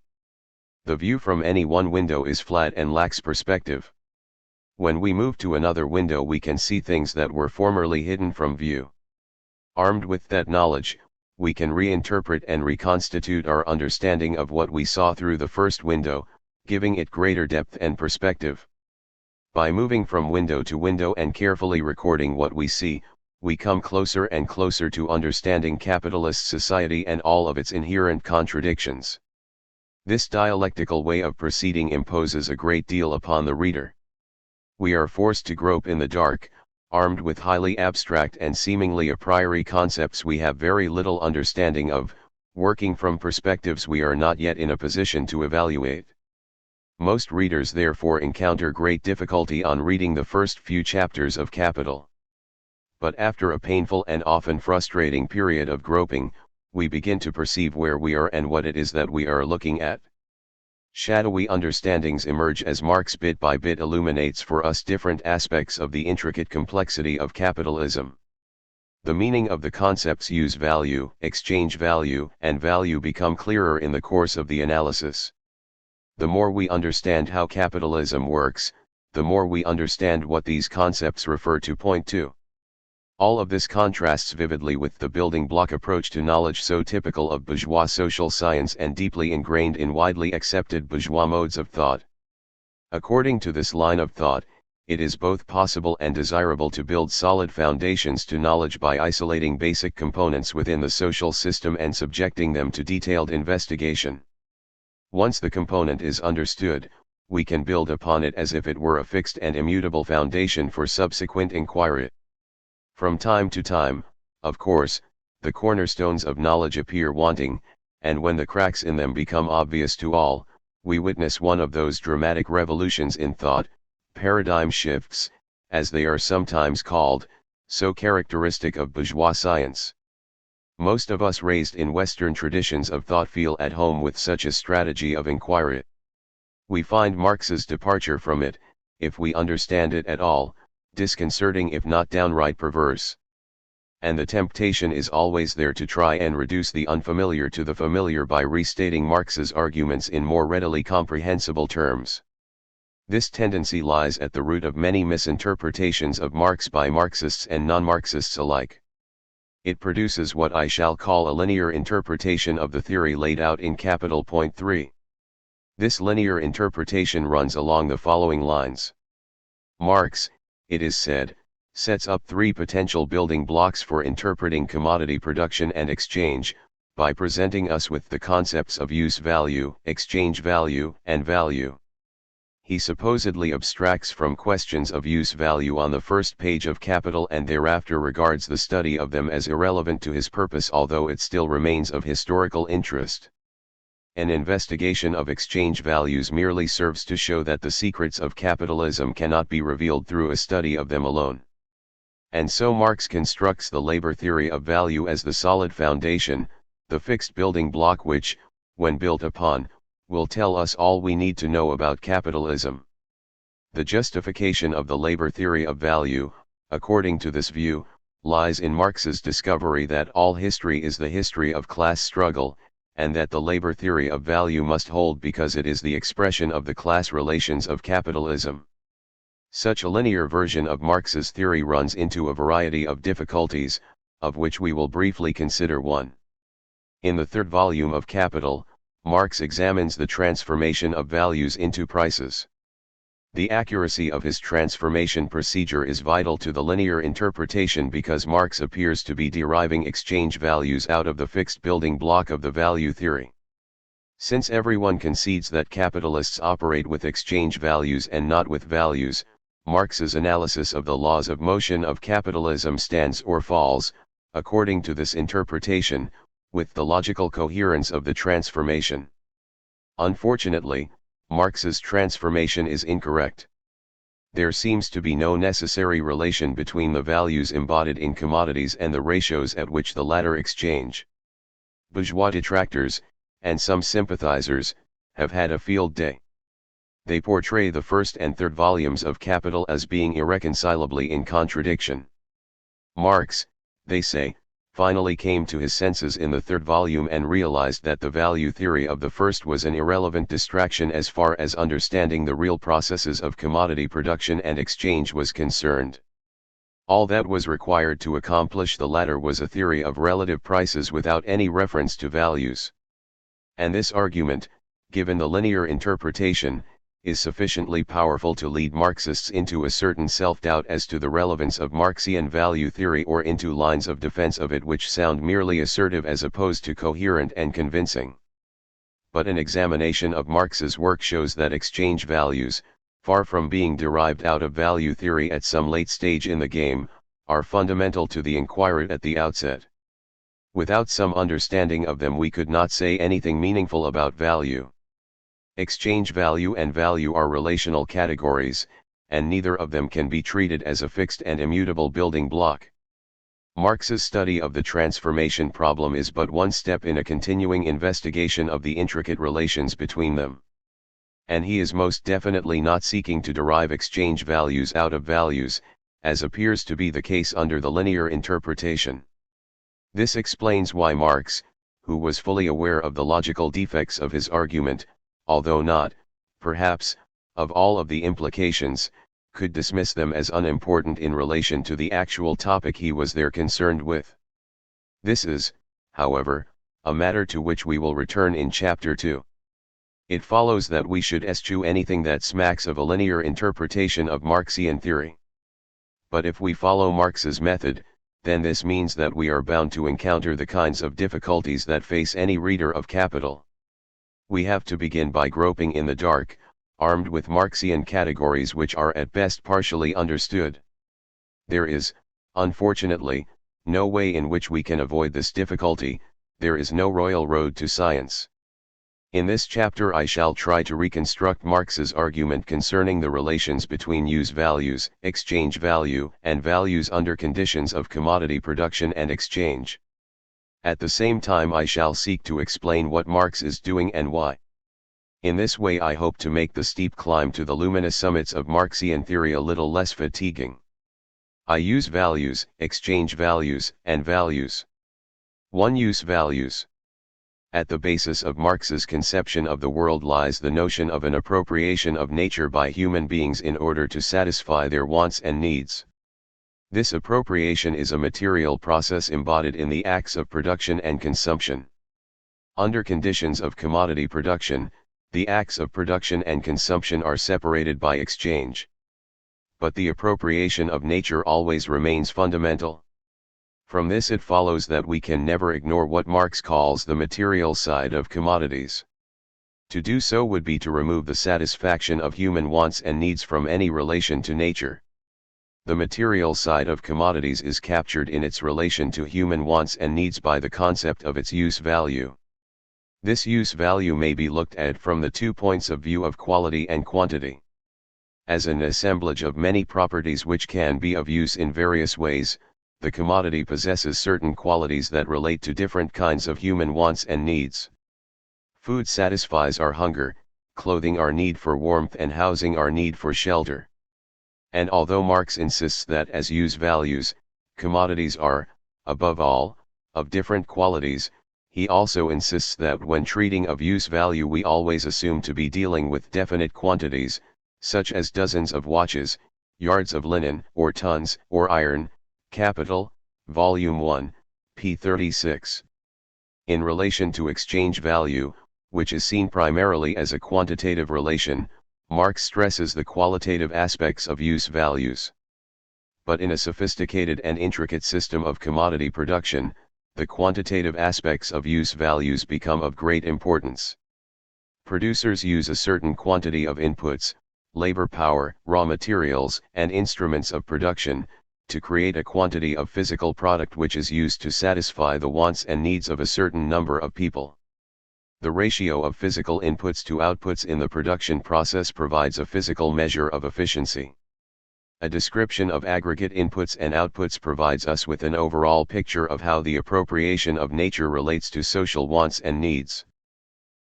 Speaker 1: The view from any one window is flat and lacks perspective. When we move to another window we can see things that were formerly hidden from view. Armed with that knowledge, we can reinterpret and reconstitute our understanding of what we saw through the first window, giving it greater depth and perspective. By moving from window to window and carefully recording what we see, we come closer and closer to understanding capitalist society and all of its inherent contradictions. This dialectical way of proceeding imposes a great deal upon the reader. We are forced to grope in the dark, armed with highly abstract and seemingly a priori concepts we have very little understanding of, working from perspectives we are not yet in a position to evaluate. Most readers therefore encounter great difficulty on reading the first few chapters of Capital. But after a painful and often frustrating period of groping, we begin to perceive where we are and what it is that we are looking at. Shadowy understandings emerge as Marx bit by bit illuminates for us different aspects of the intricate complexity of capitalism. The meaning of the concepts use value, exchange value, and value become clearer in the course of the analysis. The more we understand how capitalism works, the more we understand what these concepts refer to point to. All of this contrasts vividly with the building block approach to knowledge so typical of bourgeois social science and deeply ingrained in widely accepted bourgeois modes of thought. According to this line of thought, it is both possible and desirable to build solid foundations to knowledge by isolating basic components within the social system and subjecting them to detailed investigation. Once the component is understood, we can build upon it as if it were a fixed and immutable foundation for subsequent inquiry. From time to time, of course, the cornerstones of knowledge appear wanting, and when the cracks in them become obvious to all, we witness one of those dramatic revolutions in thought, paradigm shifts, as they are sometimes called, so characteristic of bourgeois science. Most of us raised in Western traditions of thought feel at home with such a strategy of inquiry. We find Marx's departure from it, if we understand it at all, disconcerting if not downright perverse. And the temptation is always there to try and reduce the unfamiliar to the familiar by restating Marx's arguments in more readily comprehensible terms. This tendency lies at the root of many misinterpretations of Marx by Marxists and non-Marxists alike. It produces what I shall call a linear interpretation of the theory laid out in Capital Point 3. This linear interpretation runs along the following lines. Marx, it is said, sets up three potential building blocks for interpreting commodity production and exchange, by presenting us with the concepts of use value, exchange value, and value. He supposedly abstracts from questions of use value on the first page of Capital and thereafter regards the study of them as irrelevant to his purpose, although it still remains of historical interest. An investigation of exchange values merely serves to show that the secrets of capitalism cannot be revealed through a study of them alone. And so Marx constructs the labor theory of value as the solid foundation, the fixed building block which, when built upon, will tell us all we need to know about capitalism. The justification of the labor theory of value, according to this view, lies in Marx's discovery that all history is the history of class struggle, and that the labor theory of value must hold because it is the expression of the class relations of capitalism. Such a linear version of Marx's theory runs into a variety of difficulties, of which we will briefly consider one. In the third volume of Capital, Marx examines the transformation of values into prices. The accuracy of his transformation procedure is vital to the linear interpretation because Marx appears to be deriving exchange values out of the fixed building block of the value theory. Since everyone concedes that capitalists operate with exchange values and not with values, Marx's analysis of the laws of motion of capitalism stands or falls, according to this interpretation, with the logical coherence of the transformation. Unfortunately, Marx's transformation is incorrect. There seems to be no necessary relation between the values embodied in commodities and the ratios at which the latter exchange. Bourgeois detractors, and some sympathizers, have had a field day. They portray the first and third volumes of Capital as being irreconcilably in contradiction. Marx, they say, finally came to his senses in the third volume and realized that the value theory of the first was an irrelevant distraction as far as understanding the real processes of commodity production and exchange was concerned. All that was required to accomplish the latter was a theory of relative prices without any reference to values. And this argument, given the linear interpretation, is sufficiently powerful to lead Marxists into a certain self-doubt as to the relevance of Marxian value theory or into lines of defense of it which sound merely assertive as opposed to coherent and convincing. But an examination of Marx's work shows that exchange values, far from being derived out of value theory at some late stage in the game, are fundamental to the inquiry at the outset. Without some understanding of them we could not say anything meaningful about value. Exchange value and value are relational categories, and neither of them can be treated as a fixed and immutable building block. Marx's study of the transformation problem is but one step in a continuing investigation of the intricate relations between them. And he is most definitely not seeking to derive exchange values out of values, as appears to be the case under the linear interpretation. This explains why Marx, who was fully aware of the logical defects of his argument, although not, perhaps, of all of the implications, could dismiss them as unimportant in relation to the actual topic he was there concerned with. This is, however, a matter to which we will return in Chapter 2. It follows that we should eschew anything that smacks of a linear interpretation of Marxian theory. But if we follow Marx's method, then this means that we are bound to encounter the kinds of difficulties that face any reader of Capital. We have to begin by groping in the dark, armed with Marxian categories which are at best partially understood. There is, unfortunately, no way in which we can avoid this difficulty. There is no royal road to science. In this chapter I shall try to reconstruct Marx's argument concerning the relations between use values, exchange value, and values under conditions of commodity production and exchange. At the same time I shall seek to explain what Marx is doing and why. In this way I hope to make the steep climb to the luminous summits of Marxian theory a little less fatiguing. I use values, exchange values, and values. 1. Use values. At the basis of Marx's conception of the world lies the notion of an appropriation of nature by human beings in order to satisfy their wants and needs. This appropriation is a material process embodied in the acts of production and consumption. Under conditions of commodity production, the acts of production and consumption are separated by exchange. But the appropriation of nature always remains fundamental. From this it follows that we can never ignore what Marx calls the material side of commodities. To do so would be to remove the satisfaction of human wants and needs from any relation to nature. The material side of commodities is captured in its relation to human wants and needs by the concept of its use value. This use value may be looked at from the 2 points of view of quality and quantity. As an assemblage of many properties which can be of use in various ways, the commodity possesses certain qualities that relate to different kinds of human wants and needs. Food satisfies our hunger, clothing our need for warmth, and housing our need for shelter. And although Marx insists that as use values, commodities are, above all, of different qualities, he also insists that when treating of use value we always assume to be dealing with definite quantities, such as dozens of watches, yards of linen, or tons, or iron. Capital, Volume 1, p. 36. In relation to exchange value, which is seen primarily as a quantitative relation, Marx stresses the qualitative aspects of use values. But in a sophisticated and intricate system of commodity production, the quantitative aspects of use values become of great importance. Producers use a certain quantity of inputs, labor power, raw materials, and instruments of production, to create a quantity of physical product which is used to satisfy the wants and needs of a certain number of people. The ratio of physical inputs to outputs in the production process provides a physical measure of efficiency. A description of aggregate inputs and outputs provides us with an overall picture of how the appropriation of nature relates to social wants and needs.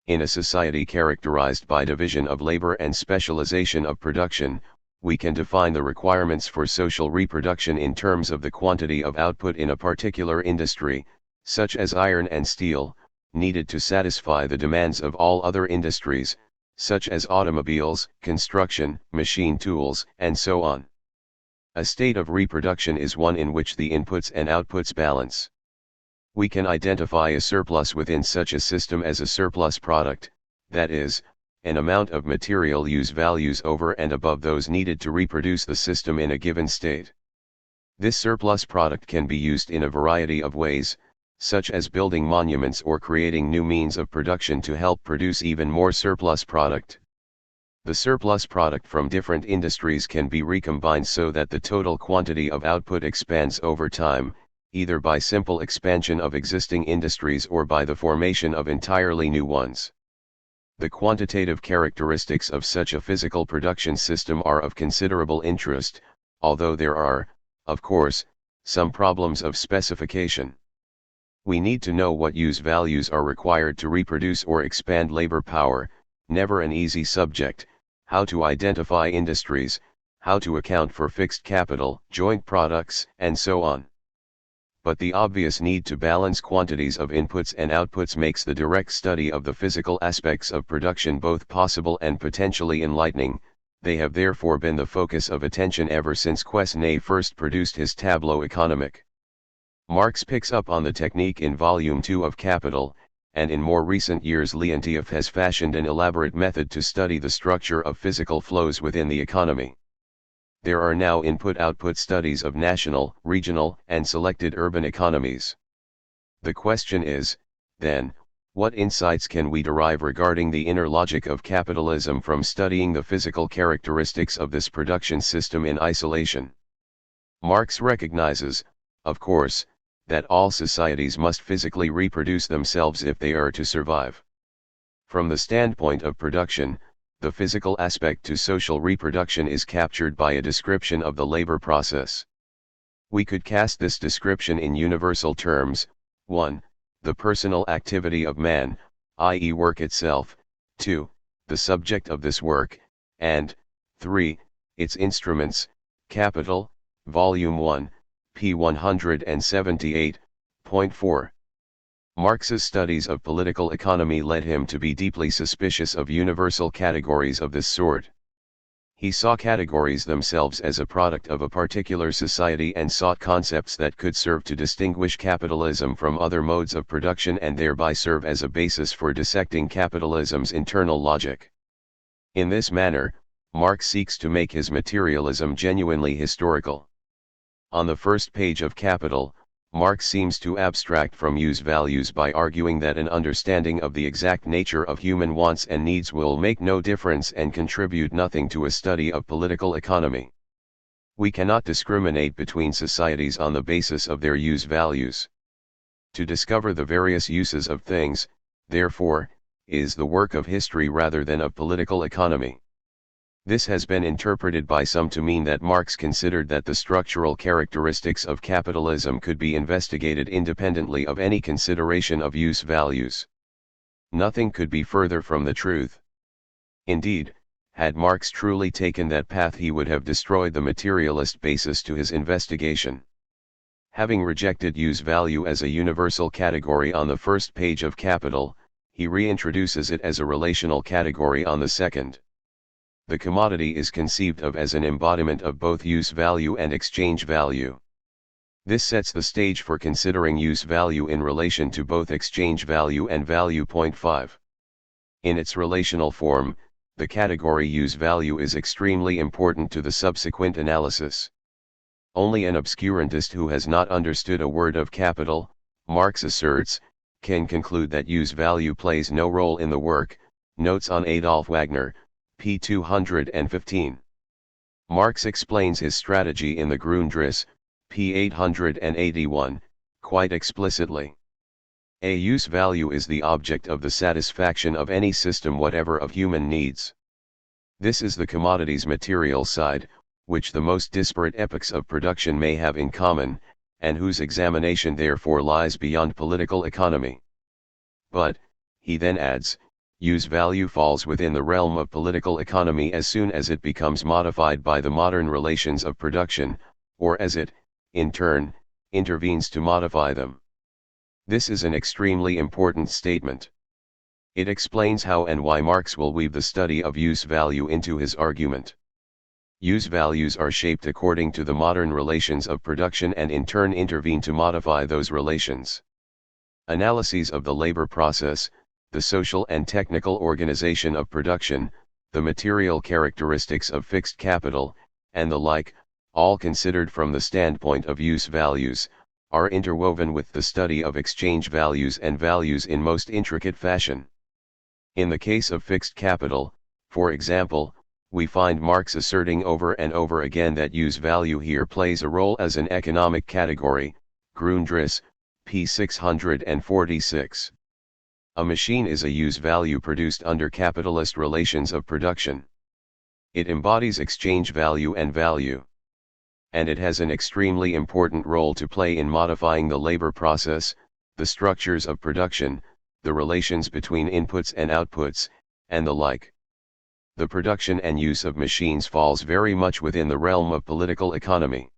Speaker 1: In a society characterized by division of labor and specialization of production, we can define the requirements for social reproduction in terms of the quantity of output in a particular industry, such as iron and steel, needed to satisfy the demands of all other industries, such as automobiles, construction, machine tools, and so on. A state of reproduction is one in which the inputs and outputs balance. We can identify a surplus within such a system as a surplus product, that is, an amount of material use values over and above those needed to reproduce the system in a given state. This surplus product can be used in a variety of ways, such as building monuments or creating new means of production to help produce even more surplus product. The surplus product from different industries can be recombined so that the total quantity of output expands over time, either by simple expansion of existing industries or by the formation of entirely new ones. The quantitative characteristics of such a physical production system are of considerable interest, although there are, of course, some problems of specification. We need to know what use values are required to reproduce or expand labor power, never an easy subject, how to identify industries, how to account for fixed capital, joint products, and so on. But the obvious need to balance quantities of inputs and outputs makes the direct study of the physical aspects of production both possible and potentially enlightening. They have therefore been the focus of attention ever since Quesnay first produced his tableau économique. Marx picks up on the technique in Volume 2 of Capital, and in more recent years Leontief has fashioned an elaborate method to study the structure of physical flows within the economy. There are now input-output studies of national, regional, and selected urban economies. The question is, then, what insights can we derive regarding the inner logic of capitalism from studying the physical characteristics of this production system in isolation? Marx recognizes, of course, that all societies must physically reproduce themselves if they are to survive. From the standpoint of production, the physical aspect to social reproduction is captured by a description of the labor process. We could cast this description in universal terms: 1. The personal activity of man, i.e. work itself; 2. The subject of this work; and 3. Its instruments. Capital, Volume 1, p. 178.4. Marx's studies of political economy led him to be deeply suspicious of universal categories of this sort. He saw categories themselves as a product of a particular society and sought concepts that could serve to distinguish capitalism from other modes of production and thereby serve as a basis for dissecting capitalism's internal logic. In this manner, Marx seeks to make his materialism genuinely historical. On the first page of Capital, Marx seems to abstract from use values by arguing that an understanding of the exact nature of human wants and needs will make no difference and contribute nothing to a study of political economy. We cannot discriminate between societies on the basis of their use values. To discover the various uses of things, therefore, is the work of history rather than of political economy. This has been interpreted by some to mean that Marx considered that the structural characteristics of capitalism could be investigated independently of any consideration of use values. Nothing could be further from the truth. Indeed, had Marx truly taken that path, he would have destroyed the materialist basis to his investigation. Having rejected use value as a universal category on the first page of Capital, he reintroduces it as a relational category on the second. The commodity is conceived of as an embodiment of both use value and exchange value. This sets the stage for considering use value in relation to both exchange value and value. 5. In its relational form, the category use value is extremely important to the subsequent analysis. Only an obscurantist who has not understood a word of Capital, Marx asserts, can conclude that use value plays no role in the work. Notes on Adolf Wagner, p. 215. Marx explains his strategy in the Grundriss, p. 881, quite explicitly. A use value is the object of the satisfaction of any system whatever of human needs. This is the commodity's material side, which the most disparate epochs of production may have in common, and whose examination therefore lies beyond political economy. But, he then adds, use value falls within the realm of political economy as soon as it becomes modified by the modern relations of production, or as it, in turn, intervenes to modify them. This is an extremely important statement. It explains how and why Marx will weave the study of use value into his argument. Use values are shaped according to the modern relations of production and in turn intervene to modify those relations. Analyses of the labor process, the social and technical organization of production, the material characteristics of fixed capital, and the like, all considered from the standpoint of use values, are interwoven with the study of exchange values and values in most intricate fashion. In the case of fixed capital, for example, we find Marx asserting over and over again that use value here plays a role as an economic category, Grundriss, p. 646. A machine is a use value produced under capitalist relations of production. It embodies exchange value and value. And it has an extremely important role to play in modifying the labor process, the structures of production, the relations between inputs and outputs, and the like. The production and use of machines falls very much within the realm of political economy.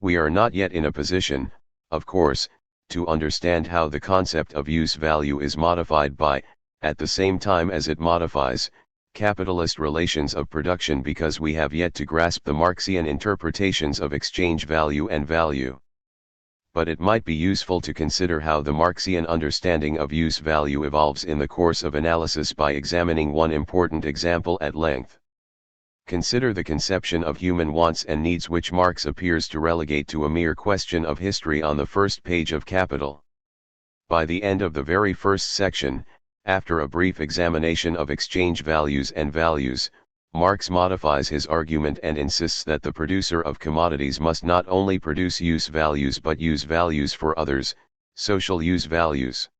Speaker 1: We are not yet in a position, of course, to understand how the concept of use value is modified by, at the same time as it modifies, capitalist relations of production because we have yet to grasp the Marxian interpretations of exchange value and value. But it might be useful to consider how the Marxian understanding of use value evolves in the course of analysis by examining one important example at length. Consider the conception of human wants and needs which Marx appears to relegate to a mere question of history on the first page of Capital. By the end of the very first section, after a brief examination of exchange values and values, Marx modifies his argument and insists that the producer of commodities must not only produce use values but use values for others, social use values.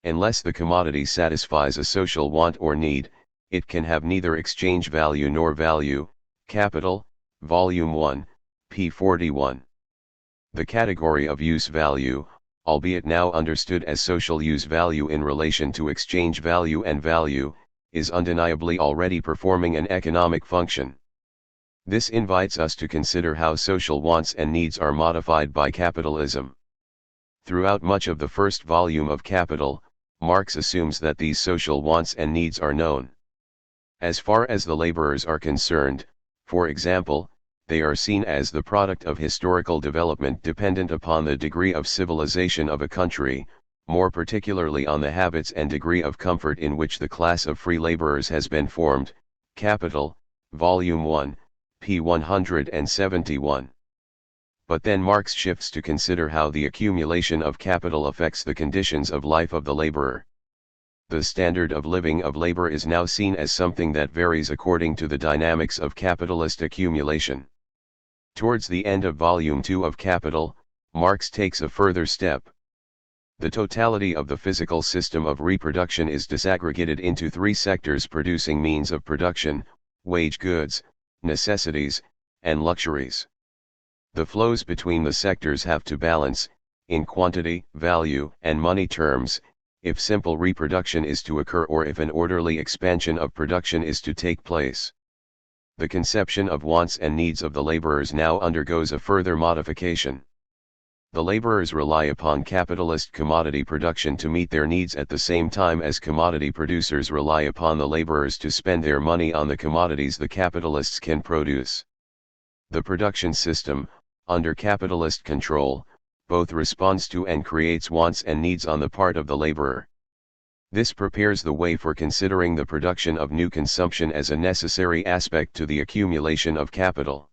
Speaker 1: Unless the commodity satisfies a social want or need, it can have neither exchange value nor value. Capital, Volume 1, p. 41. The category of use value, albeit now understood as social use value in relation to exchange value and value, is undeniably already performing an economic function. This invites us to consider how social wants and needs are modified by capitalism. Throughout much of the first volume of Capital, Marx assumes that these social wants and needs are known. As far as the laborers are concerned, for example, they are seen as the product of historical development dependent upon the degree of civilization of a country, more particularly on the habits and degree of comfort in which the class of free laborers has been formed. Capital, Volume 1, p. 171. But then Marx shifts to consider how the accumulation of capital affects the conditions of life of the laborer. The standard of living of labor is now seen as something that varies according to the dynamics of capitalist accumulation. Towards the end of Volume 2 of Capital, Marx takes a further step. The totality of the physical system of reproduction is disaggregated into three sectors producing means of production: wage goods, necessities, and luxuries. The flows between the sectors have to balance, in quantity, value, and money terms, if simple reproduction is to occur or if an orderly expansion of production is to take place. The conception of wants and needs of the laborers now undergoes a further modification. The laborers rely upon capitalist commodity production to meet their needs at the same time as commodity producers rely upon the laborers to spend their money on the commodities the capitalists can produce. The production system, under capitalist control, both responds to and creates wants and needs on the part of the laborer. This prepares the way for considering the production of new consumption as a necessary aspect to the accumulation of capital.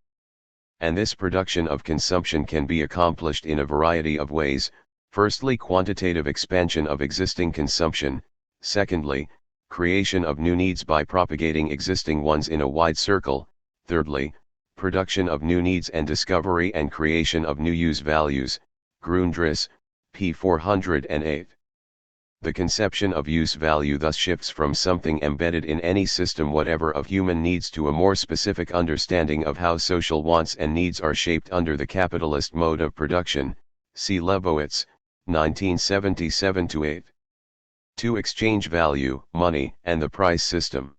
Speaker 1: And this production of consumption can be accomplished in a variety of ways: firstly, quantitative expansion of existing consumption; secondly, creation of new needs by propagating existing ones in a wide circle; thirdly, production of new needs and discovery and creation of new use values. Grundriss, p. 408. The conception of use value thus shifts from something embedded in any system whatever of human needs to a more specific understanding of how social wants and needs are shaped under the capitalist mode of production. See Lebowitz, 1977-8. 2. Exchange value, money, and the price system.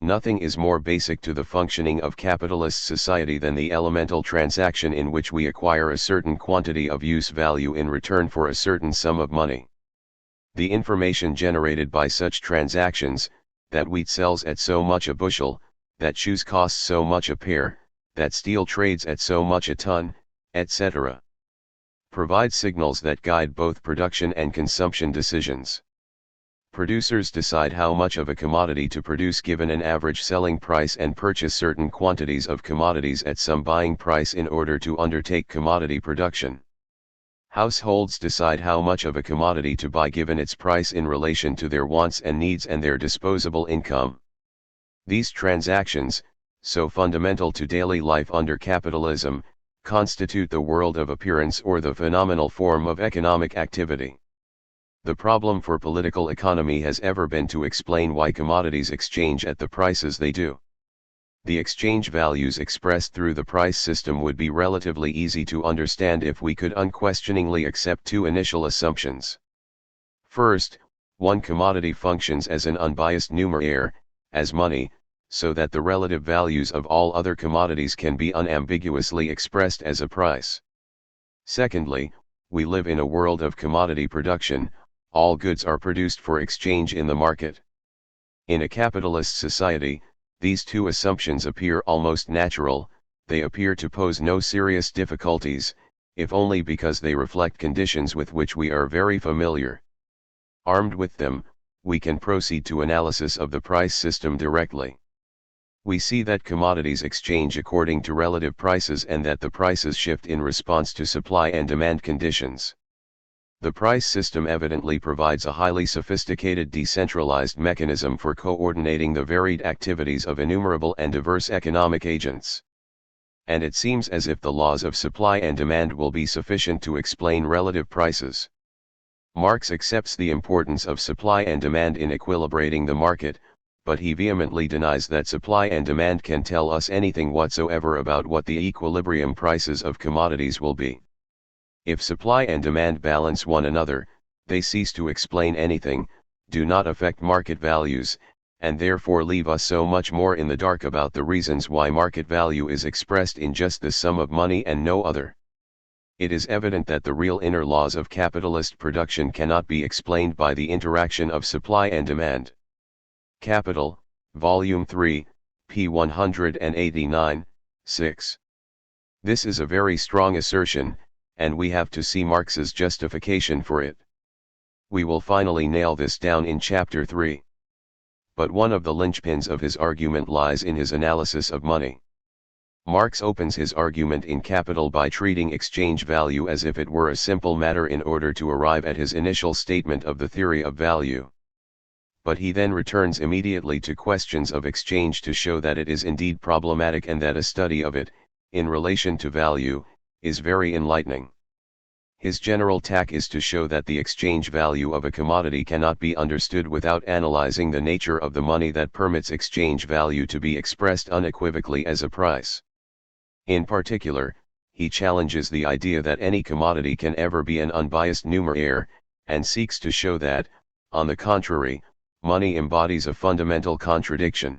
Speaker 1: Nothing is more basic to the functioning of capitalist society than the elemental transaction in which we acquire a certain quantity of use value in return for a certain sum of money. The information generated by such transactions, that wheat sells at so much a bushel, that shoes cost so much a pair, that steel trades at so much a ton, etc., provide signals that guide both production and consumption decisions. Producers decide how much of a commodity to produce given an average selling price and purchase certain quantities of commodities at some buying price in order to undertake commodity production. Households decide how much of a commodity to buy given its price in relation to their wants and needs and their disposable income. These transactions, so fundamental to daily life under capitalism, constitute the world of appearance or the phenomenal form of economic activity. The problem for political economy has ever been to explain why commodities exchange at the prices they do. The exchange values expressed through the price system would be relatively easy to understand if we could unquestioningly accept two initial assumptions. First, one commodity functions as an unbiased numeraire, as money, so that the relative values of all other commodities can be unambiguously expressed as a price. Secondly, we live in a world of commodity production. All goods are produced for exchange in the market. In a capitalist society, these two assumptions appear almost natural. They appear to pose no serious difficulties, if only because they reflect conditions with which we are very familiar. Armed with them, we can proceed to analysis of the price system directly. We see that commodities exchange according to relative prices and that the prices shift in response to supply and demand conditions. The price system evidently provides a highly sophisticated decentralized mechanism for coordinating the varied activities of innumerable and diverse economic agents. And it seems as if the laws of supply and demand will be sufficient to explain relative prices. Marx accepts the importance of supply and demand in equilibrating the market, but he vehemently denies that supply and demand can tell us anything whatsoever about what the equilibrium prices of commodities will be. If supply and demand balance one another, they cease to explain anything, do not affect market values, and therefore leave us so much more in the dark about the reasons why market value is expressed in just the sum of money and no other. It is evident that the real inner laws of capitalist production cannot be explained by the interaction of supply and demand. Capital, Volume 3, p. 189, 6. This is a very strong assertion, and we have to see Marx's justification for it. We will finally nail this down in Chapter 3. But one of the linchpins of his argument lies in his analysis of money. Marx opens his argument in Capital by treating exchange value as if it were a simple matter in order to arrive at his initial statement of the theory of value. But he then returns immediately to questions of exchange to show that it is indeed problematic and that a study of it, in relation to value, is very enlightening. His general tack is to show that the exchange value of a commodity cannot be understood without analyzing the nature of the money that permits exchange value to be expressed unequivocally as a price. In particular, he challenges the idea that any commodity can ever be an unbiased numeraire, and seeks to show that, on the contrary, money embodies a fundamental contradiction.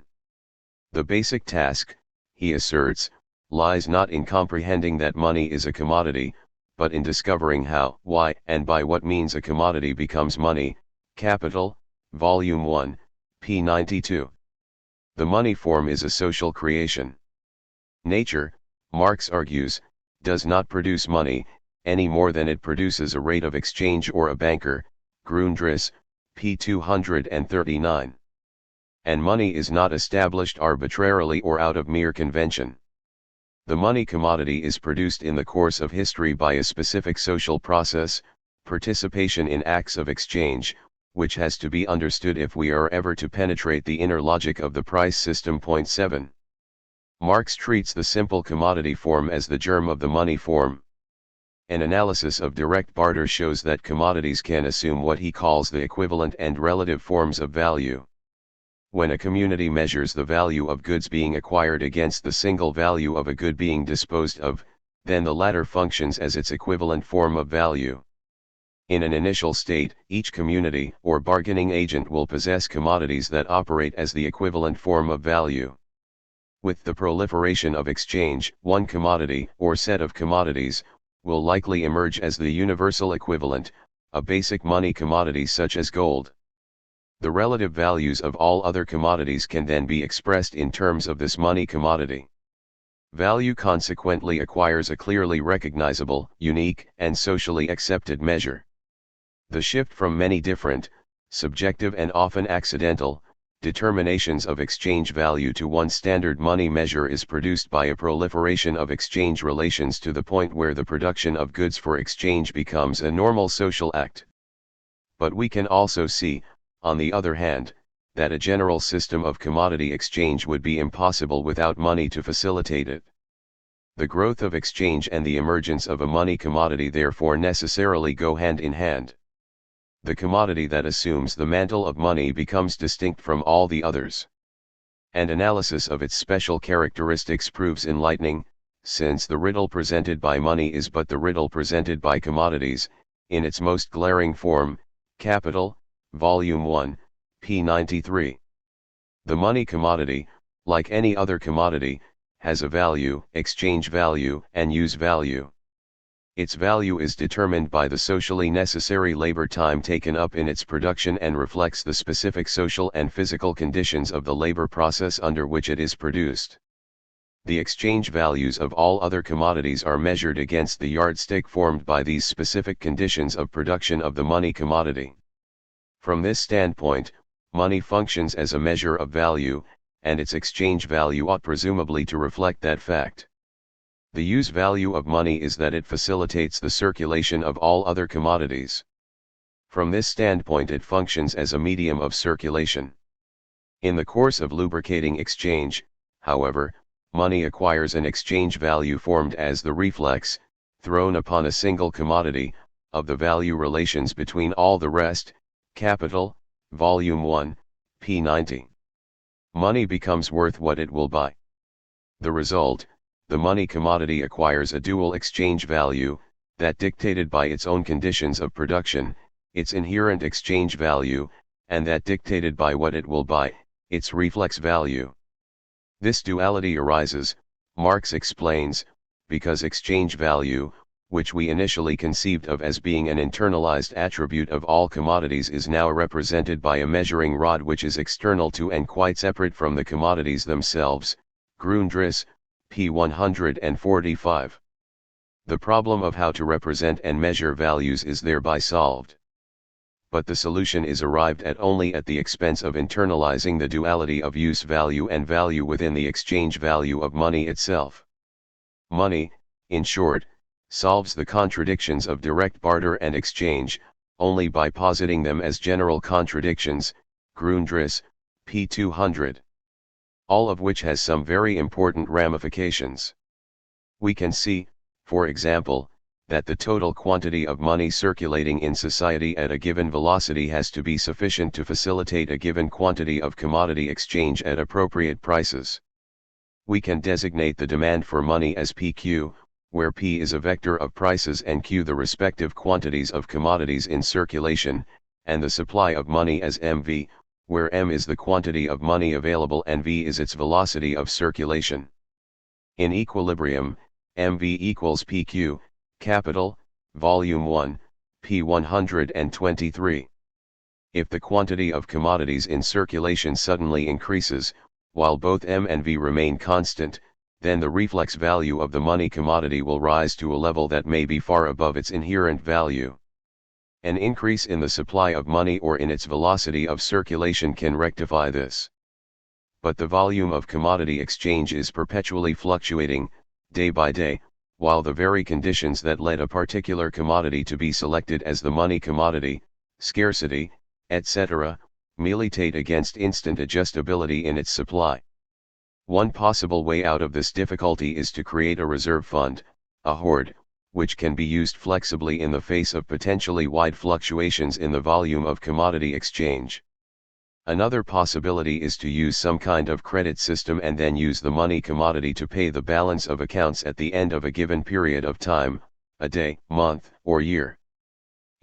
Speaker 1: The basic task, he asserts, lies not in comprehending that money is a commodity, but in discovering how, why, and by what means a commodity becomes money. Capital, Volume 1, p. 92. The money form is a social creation. Nature, Marx argues, does not produce money, any more than it produces a rate of exchange or a banker. Grundrisse, p. 239. And money is not established arbitrarily or out of mere convention. The money commodity is produced in the course of history by a specific social process, participation in acts of exchange, which has to be understood if we are ever to penetrate the inner logic of the price system. Point 7. Marx treats the simple commodity form as the germ of the money form. An analysis of direct barter shows that commodities can assume what he calls the equivalent and relative forms of value. When a community measures the value of goods being acquired against the single value of a good being disposed of, then the latter functions as its equivalent form of value. In an initial state, each community or bargaining agent will possess commodities that operate as the equivalent form of value. With the proliferation of exchange, one commodity or set of commodities will likely emerge as the universal equivalent, a basic money commodity such as gold. The relative values of all other commodities can then be expressed in terms of this money commodity. Value consequently acquires a clearly recognizable, unique, and socially accepted measure. The shift from many different, subjective and often accidental, determinations of exchange value to one standard money measure is produced by a proliferation of exchange relations to the point where the production of goods for exchange becomes a normal social act. But we can also see, on the other hand, that a general system of commodity exchange would be impossible without money to facilitate it. The growth of exchange and the emergence of a money commodity therefore necessarily go hand in hand. The commodity that assumes the mantle of money becomes distinct from all the others. And analysis of its special characteristics proves enlightening, since the riddle presented by money is but the riddle presented by commodities, in its most glaring form, Capital, Volume 1, p. 93. The money commodity, like any other commodity, has a value, exchange value, and use value. Its value is determined by the socially necessary labor time taken up in its production and reflects the specific social and physical conditions of the labor process under which it is produced. The exchange values of all other commodities are measured against the yardstick formed by these specific conditions of production of the money commodity. From this standpoint, money functions as a measure of value, and its exchange value ought presumably to reflect that fact. The use value of money is that it facilitates the circulation of all other commodities. From this standpoint it functions as a medium of circulation. In the course of lubricating exchange, however, money acquires an exchange value formed as the reflex, thrown upon a single commodity, of the value relations between all the rest. Capital, Volume 1, p. 90. Money becomes worth what it will buy. The result, the money commodity acquires a dual exchange value, that dictated by its own conditions of production, its inherent exchange value, and that dictated by what it will buy, its reflex value. This duality arises, Marx explains, because exchange value, which we initially conceived of as being an internalized attribute of all commodities, is now represented by a measuring rod which is external to and quite separate from the commodities themselves. Grundriss, p. 145. The problem of how to represent and measure values is thereby solved. But the solution is arrived at only at the expense of internalizing the duality of use value and value within the exchange value of money itself. Money, in short, solves the contradictions of direct barter and exchange, only by positing them as general contradictions. Grundriss, p. 200. All of which has some very important ramifications. We can see, for example, that the total quantity of money circulating in society at a given velocity has to be sufficient to facilitate a given quantity of commodity exchange at appropriate prices. We can designate the demand for money as PQ, where P is a vector of prices and Q the respective quantities of commodities in circulation, and the supply of money as MV, where M is the quantity of money available and V is its velocity of circulation. In equilibrium, MV equals PQ, Capital, Volume 1, p. 123. If the quantity of commodities in circulation suddenly increases, while both M and V remain constant, then the reflex value of the money commodity will rise to a level that may be far above its inherent value. An increase in the supply of money or in its velocity of circulation can rectify this. But the volume of commodity exchange is perpetually fluctuating, day by day, while the very conditions that led a particular commodity to be selected as the money commodity, scarcity, etc., militate against instant adjustability in its supply. One possible way out of this difficulty is to create a reserve fund, a hoard, which can be used flexibly in the face of potentially wide fluctuations in the volume of commodity exchange. Another possibility is to use some kind of credit system and then use the money commodity to pay the balance of accounts at the end of a given period of time, a day, month, or year.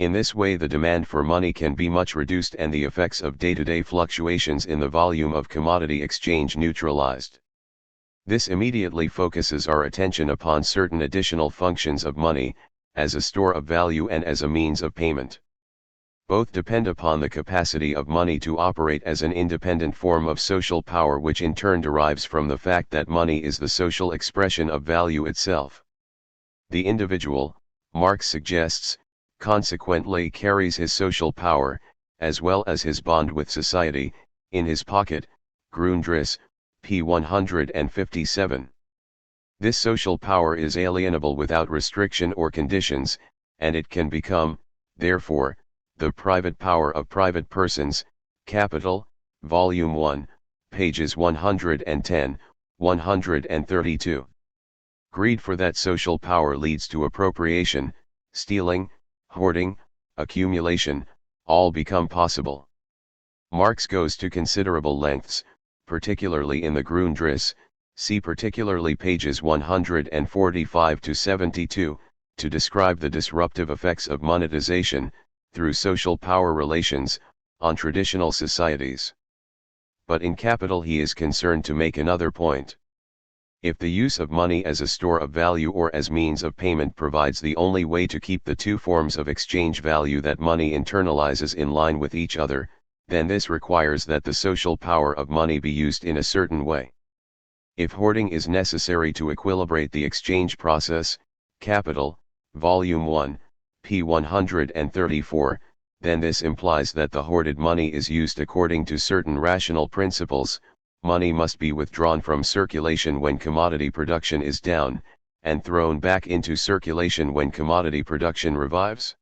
Speaker 1: In this way the demand for money can be much reduced and the effects of day-to-day fluctuations in the volume of commodity exchange neutralized. This immediately focuses our attention upon certain additional functions of money, as a store of value and as a means of payment. Both depend upon the capacity of money to operate as an independent form of social power, which in turn derives from the fact that money is the social expression of value itself. The individual, Marx suggests, consequently carries his social power, as well as his bond with society, in his pocket, Grundriss, p. 157. This social power is alienable without restriction or conditions, and it can become, therefore, the private power of private persons. Capital, Volume 1, pages 110, 132. Greed for that social power leads to appropriation, stealing, hoarding, accumulation, all become possible. Marx goes to considerable lengths, particularly in the Grundriss, see particularly pages 145 to 72, to describe the disruptive effects of monetization, through social power relations, on traditional societies. But in Capital he is concerned to make another point. If the use of money as a store of value or as means of payment provides the only way to keep the two forms of exchange value that money internalizes in line with each other, then this requires that the social power of money be used in a certain way. If hoarding is necessary to equilibrate the exchange process, Capital, Volume 1, p. 134, then this implies that the hoarded money is used according to certain rational principles. Money must be withdrawn from circulation when commodity production is down, and thrown back into circulation when commodity production revives.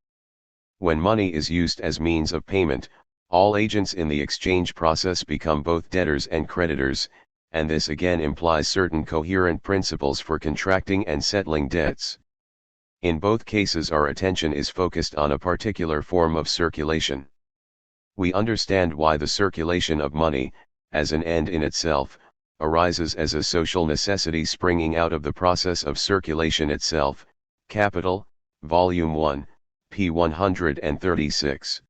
Speaker 1: When money is used as means of payment, all agents in the exchange process become both debtors and creditors, and this again implies certain coherent principles for contracting and settling debts. In both cases our attention is focused on a particular form of circulation. We understand why the circulation of money, as an end in itself, arises as a social necessity springing out of the process of circulation itself. Capital, Volume 1, p. 136.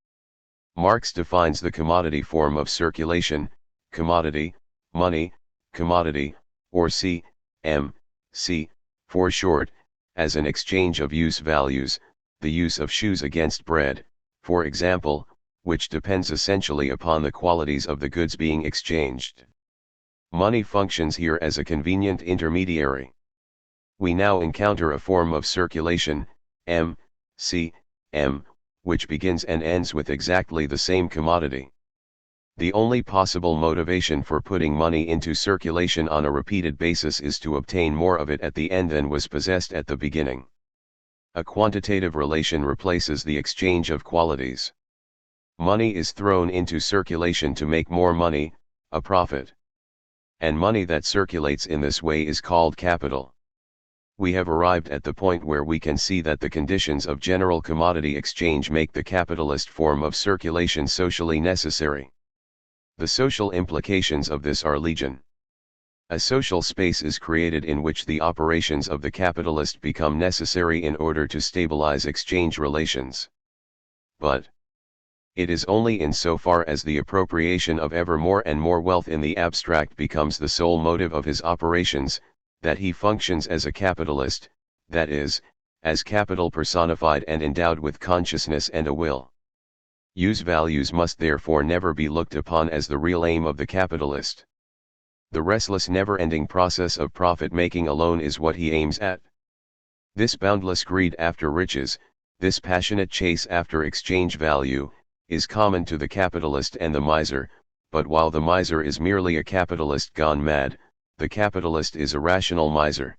Speaker 1: Marx defines the commodity form of circulation, commodity, money, commodity, or C.M.C., for short, as an exchange of use values, the use of shoes against bread, for example, which depends essentially upon the qualities of the goods being exchanged. Money functions here as a convenient intermediary. We now encounter a form of circulation, M.C.M., which begins and ends with exactly the same commodity. The only possible motivation for putting money into circulation on a repeated basis is to obtain more of it at the end than was possessed at the beginning. A quantitative relation replaces the exchange of qualities. Money is thrown into circulation to make more money, a profit. And money that circulates in this way is called capital. We have arrived at the point where we can see that the conditions of general commodity exchange make the capitalist form of circulation socially necessary. The social implications of this are legion. A social space is created in which the operations of the capitalist become necessary in order to stabilize exchange relations. But it is only in so far as the appropriation of ever more and more wealth in the abstract becomes the sole motive of his operations, that he functions as a capitalist, that is, as capital personified and endowed with consciousness and a will. Use values must therefore never be looked upon as the real aim of the capitalist. The restless never-ending process of profit-making alone is what he aims at. This boundless greed after riches, this passionate chase after exchange value, is common to the capitalist and the miser, but while the miser is merely a capitalist gone mad, the capitalist is a rational miser.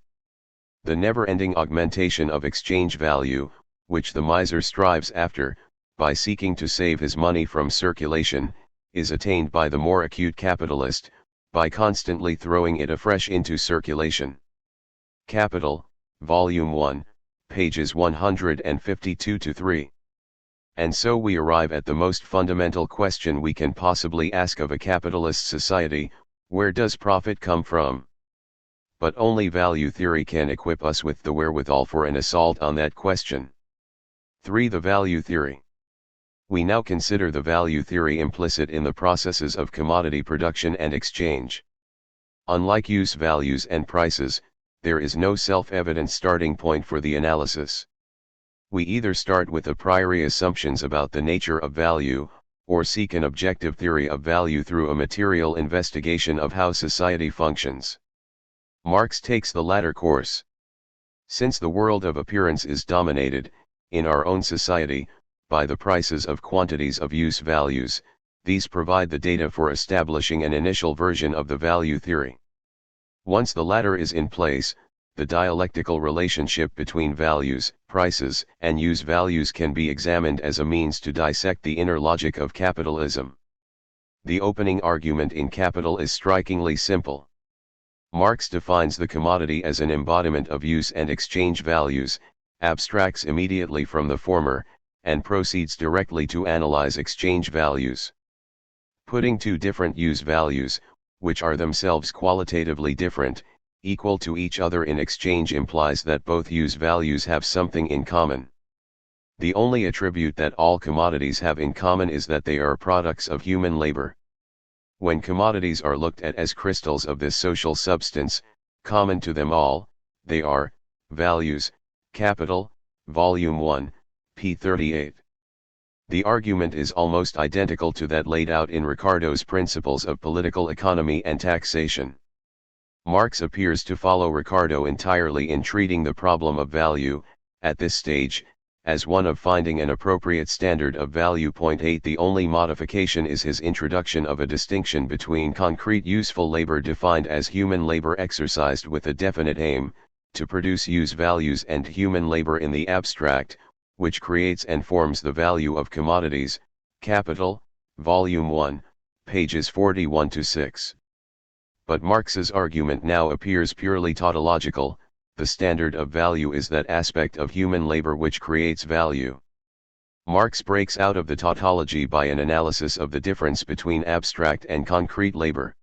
Speaker 1: The never-ending augmentation of exchange value, which the miser strives after, by seeking to save his money from circulation, is attained by the more acute capitalist, by constantly throwing it afresh into circulation. Capital, Volume 1, pages 152-3. And so we arrive at the most fundamental question we can possibly ask of a capitalist society: where does profit come from? But only value theory can equip us with the wherewithal for an assault on that question. 3. The value theory. We now consider the value theory implicit in the processes of commodity production and exchange. Unlike use values and prices, there is no self-evident starting point for the analysis. We either start with a priori assumptions about the nature of value, or seek an objective theory of value through a material investigation of how society functions. Marx takes the latter course. Since the world of appearance is dominated, in our own society, by the prices of quantities of use values, these provide the data for establishing an initial version of the value theory. Once the latter is in place, the dialectical relationship between values, prices, and use values can be examined as a means to dissect the inner logic of capitalism. The opening argument in Capital is strikingly simple. Marx defines the commodity as an embodiment of use and exchange values, abstracts immediately from the former, and proceeds directly to analyze exchange values. Putting two different use values, which are themselves qualitatively different, equal to each other in exchange implies that both use values have something in common. The only attribute that all commodities have in common is that they are products of human labor. When commodities are looked at as crystals of this social substance, common to them all, they are values, Capital, Volume 1, p. 38. The argument is almost identical to that laid out in Ricardo's Principles of Political Economy and Taxation. Marx appears to follow Ricardo entirely in treating the problem of value, at this stage, as one of finding an appropriate standard of value. 8. The only modification is his introduction of a distinction between concrete useful labor defined as human labor exercised with a definite aim, to produce use values, and human labor in the abstract, which creates and forms the value of commodities. Capital, Volume 1, pages 41-6. But Marx's argument now appears purely tautological. The standard of value is that aspect of human labor which creates value. Marx breaks out of the tautology by an analysis of the difference between abstract and concrete labor.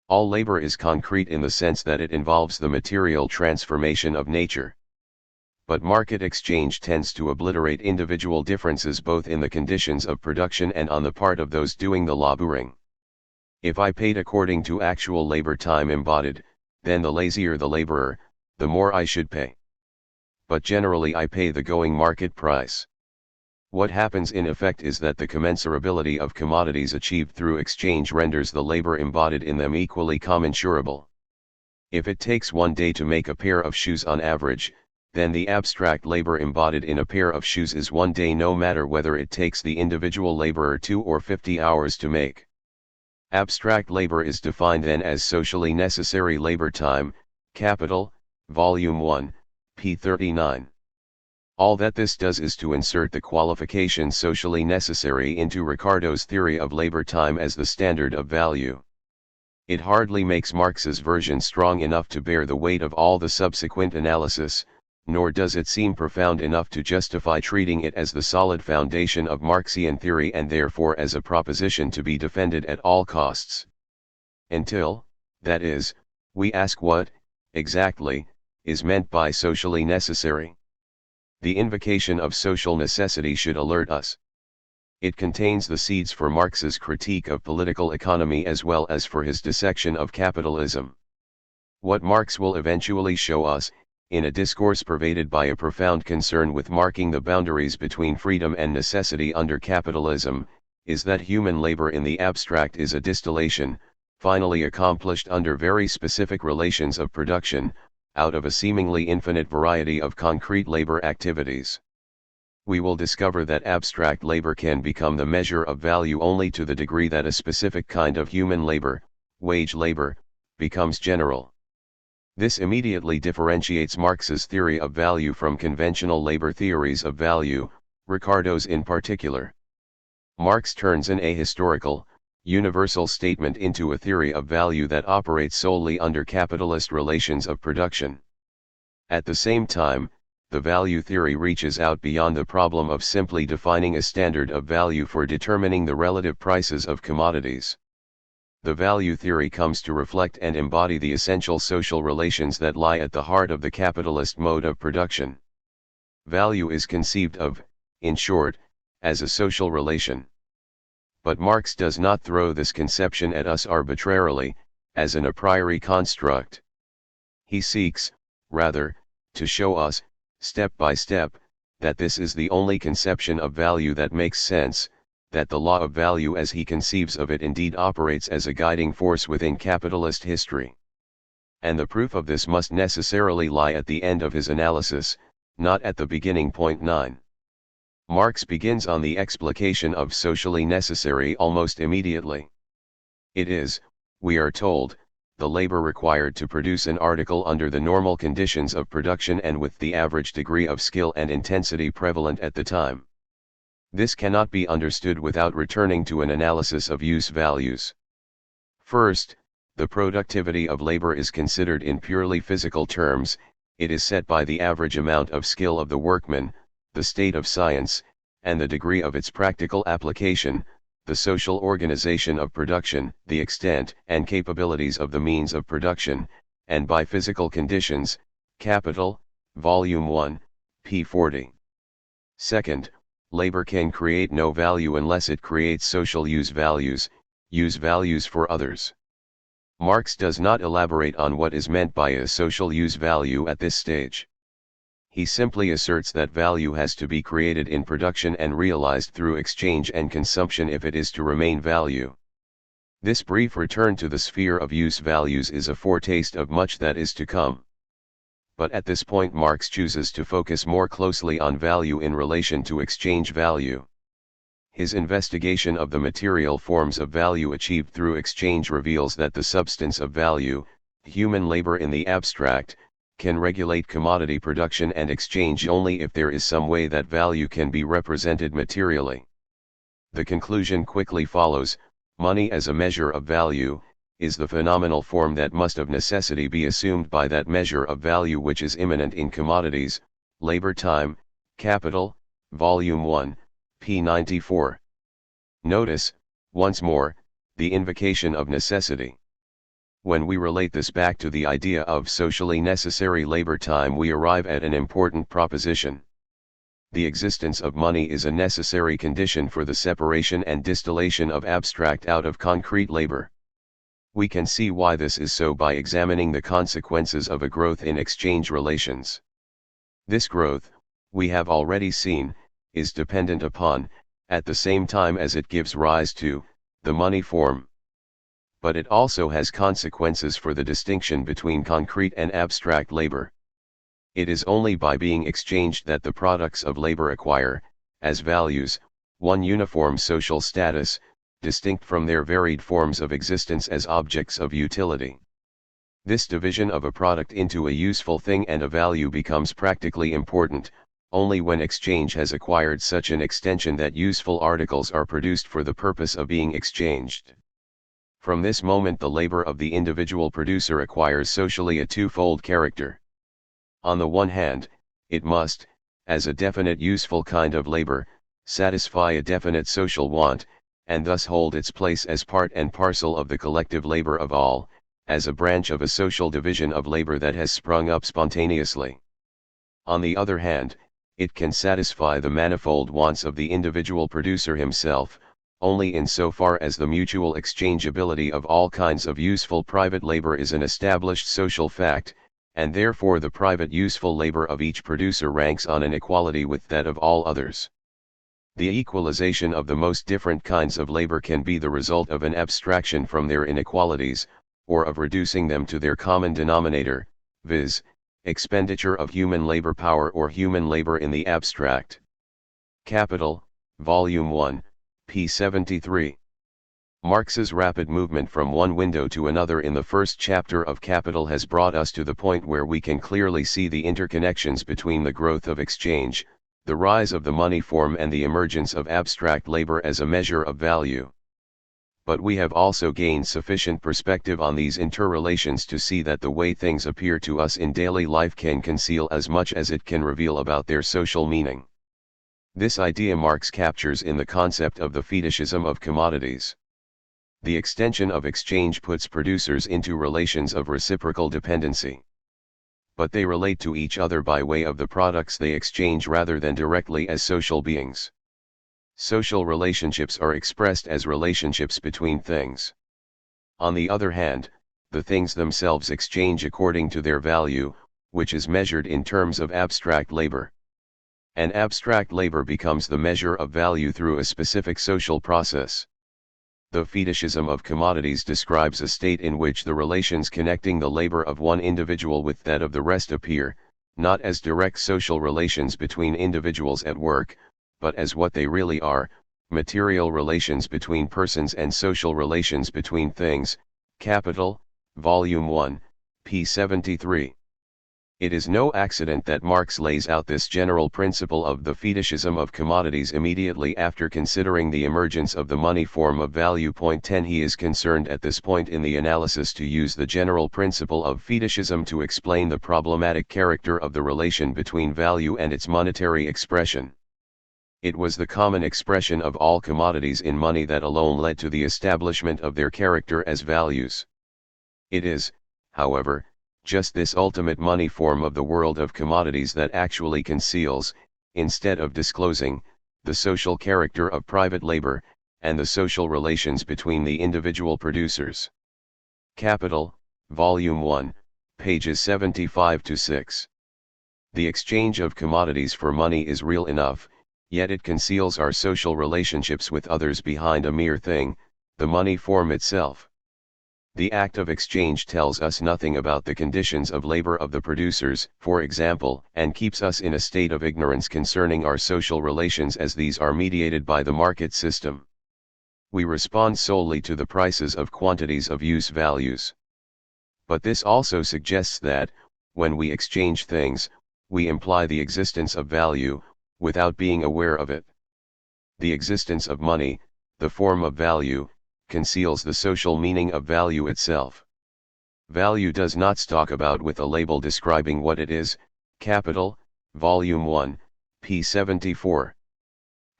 Speaker 1: All labor is concrete in the sense that it involves the material transformation of nature. But market exchange tends to obliterate individual differences both in the conditions of production and on the part of those doing the laboring. If I paid according to actual labor time embodied, then the lazier the laborer, the more I should pay. But generally I pay the going market price. What happens in effect is that the commensurability of commodities achieved through exchange renders the labor embodied in them equally commensurable. If it takes 1 day to make a pair of shoes on average, then the abstract labor embodied in a pair of shoes is 1 day, no matter whether it takes the individual laborer 2 or 50 hours to make. Abstract labor is defined then as socially necessary labor time. Capital, Volume 1, p. 39. All that this does is to insert the qualification socially necessary into Ricardo's theory of labor time as the standard of value. It hardly makes Marx's version strong enough to bear the weight of all the subsequent analysis, nor does it seem profound enough to justify treating it as the solid foundation of Marxian theory and therefore as a proposition to be defended at all costs. Until, that is, we ask what, exactly, is meant by socially necessary. The invocation of social necessity should alert us. It contains the seeds for Marx's critique of political economy as well as for his dissection of capitalism. What Marx will eventually show us, in a discourse pervaded by a profound concern with marking the boundaries between freedom and necessity under capitalism, is that human labor in the abstract is a distillation, finally accomplished under very specific relations of production, out of a seemingly infinite variety of concrete labor activities. We will discover that abstract labor can become the measure of value only to the degree that a specific kind of human labor, wage labor, becomes general. This immediately differentiates Marx's theory of value from conventional labor theories of value, Ricardo's in particular. Marx turns an ahistorical, universal statement into a theory of value that operates solely under capitalist relations of production. At the same time, the value theory reaches out beyond the problem of simply defining a standard of value for determining the relative prices of commodities. The value theory comes to reflect and embody the essential social relations that lie at the heart of the capitalist mode of production. Value is conceived of, in short, as a social relation. But Marx does not throw this conception at us arbitrarily, as an a priori construct. He seeks, rather, to show us, step by step, that this is the only conception of value that makes sense, that the law of value as he conceives of it indeed operates as a guiding force within capitalist history. And the proof of this must necessarily lie at the end of his analysis, not at the beginning. Point 9. Marx begins on the explication of socially necessary almost immediately. It is, we are told, the labor required to produce an article under the normal conditions of production and with the average degree of skill and intensity prevalent at the time. This cannot be understood without returning to an analysis of use values. First, the productivity of labor is considered in purely physical terms. It is set by the average amount of skill of the workman, the state of science, and the degree of its practical application, the social organization of production, the extent and capabilities of the means of production, and by physical conditions. Capital, Volume 1, p. 40. Second, labor can create no value unless it creates social use values for others. Marx does not elaborate on what is meant by a social use value at this stage. He simply asserts that value has to be created in production and realized through exchange and consumption if it is to remain value. This brief return to the sphere of use values is a foretaste of much that is to come. But at this point Marx chooses to focus more closely on value in relation to exchange value. His investigation of the material forms of value achieved through exchange reveals that the substance of value, human labor in the abstract, can regulate commodity production and exchange only if there is some way that value can be represented materially. The conclusion quickly follows: money as a measure of value is the phenomenal form that must of necessity be assumed by that measure of value which is immanent in commodities, labor time, capital, Volume 1, p. 94. Notice, once more, the invocation of necessity. When we relate this back to the idea of socially necessary labor time, we arrive at an important proposition. The existence of money is a necessary condition for the separation and distillation of abstract out of concrete labor. We can see why this is so by examining the consequences of a growth in exchange relations. This growth, we have already seen, is dependent upon, at the same time as it gives rise to, the money form. But it also has consequences for the distinction between concrete and abstract labor. It is only by being exchanged that the products of labor acquire, as values, one uniform social status, distinct from their varied forms of existence as objects of utility. This division of a product into a useful thing and a value becomes practically important, only when exchange has acquired such an extension that useful articles are produced for the purpose of being exchanged. From this moment the labor of the individual producer acquires socially a twofold character. On the one hand, it must, as a definite useful kind of labor, satisfy a definite social want, and thus hold its place as part and parcel of the collective labor of all, as a branch of a social division of labor that has sprung up spontaneously. On the other hand, it can satisfy the manifold wants of the individual producer himself, only in so far as the mutual exchangeability of all kinds of useful private labor is an established social fact, and therefore the private useful labor of each producer ranks on an equality with that of all others. The equalization of the most different kinds of labor can be the result of an abstraction from their inequalities, or of reducing them to their common denominator, viz., expenditure of human labor power or human labor in the abstract. Capital, Volume 1, p. 73. Marx's rapid movement from one window to another in the first chapter of Capital has brought us to the point where we can clearly see the interconnections between the growth of exchange, the rise of the money form and the emergence of abstract labor as a measure of value. But we have also gained sufficient perspective on these interrelations to see that the way things appear to us in daily life can conceal as much as it can reveal about their social meaning. This idea Marx captures in the concept of the fetishism of commodities. The extension of exchange puts producers into relations of reciprocal dependency. But they relate to each other by way of the products they exchange rather than directly as social beings. Social relationships are expressed as relationships between things. On the other hand, the things themselves exchange according to their value, which is measured in terms of abstract labor. And abstract labor becomes the measure of value through a specific social process. The fetishism of commodities describes a state in which the relations connecting the labor of one individual with that of the rest appear, not as direct social relations between individuals at work, but as what they really are, material relations between persons and social relations between things. Capital, Volume 1, p. 73. It is no accident that Marx lays out this general principle of the fetishism of commodities immediately after considering the emergence of the money form of value. 10. He is concerned at this point in the analysis to use the general principle of fetishism to explain the problematic character of the relation between value and its monetary expression. It was the common expression of all commodities in money that alone led to the establishment of their character as values. It is, however, just this ultimate money form of the world of commodities that actually conceals, instead of disclosing, the social character of private labor, and the social relations between the individual producers. Capital, Volume 1, pages 75 to 6. The exchange of commodities for money is real enough, yet it conceals our social relationships with others behind a mere thing, the money form itself. The act of exchange tells us nothing about the conditions of labor of the producers, for example, and keeps us in a state of ignorance concerning our social relations as these are mediated by the market system. We respond solely to the prices of quantities of use values. But this also suggests that, when we exchange things, we imply the existence of value, without being aware of it. The existence of money, the form of value, conceals the social meaning of value itself. Value does not stalk about with a label describing what it is. Capital, Volume 1, p. 74.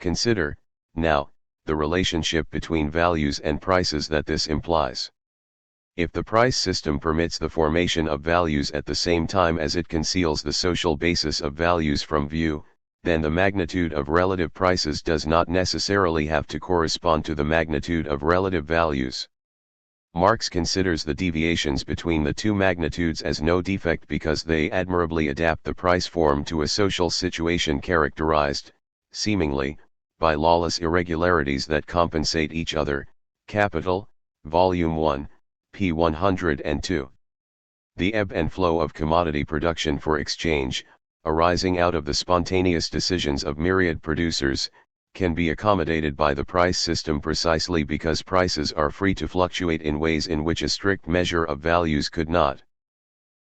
Speaker 1: Consider, now, the relationship between values and prices that this implies. If the price system permits the formation of values at the same time as it conceals the social basis of values from view, then the magnitude of relative prices does not necessarily have to correspond to the magnitude of relative values. Marx considers the deviations between the two magnitudes as no defect because they admirably adapt the price form to a social situation characterized, seemingly, by lawless irregularities that compensate each other. Capital, Volume 1, p. 102. The ebb and flow of commodity production for exchange, arising out of the spontaneous decisions of myriad producers, can be accommodated by the price system precisely because prices are free to fluctuate in ways in which a strict measure of values could not.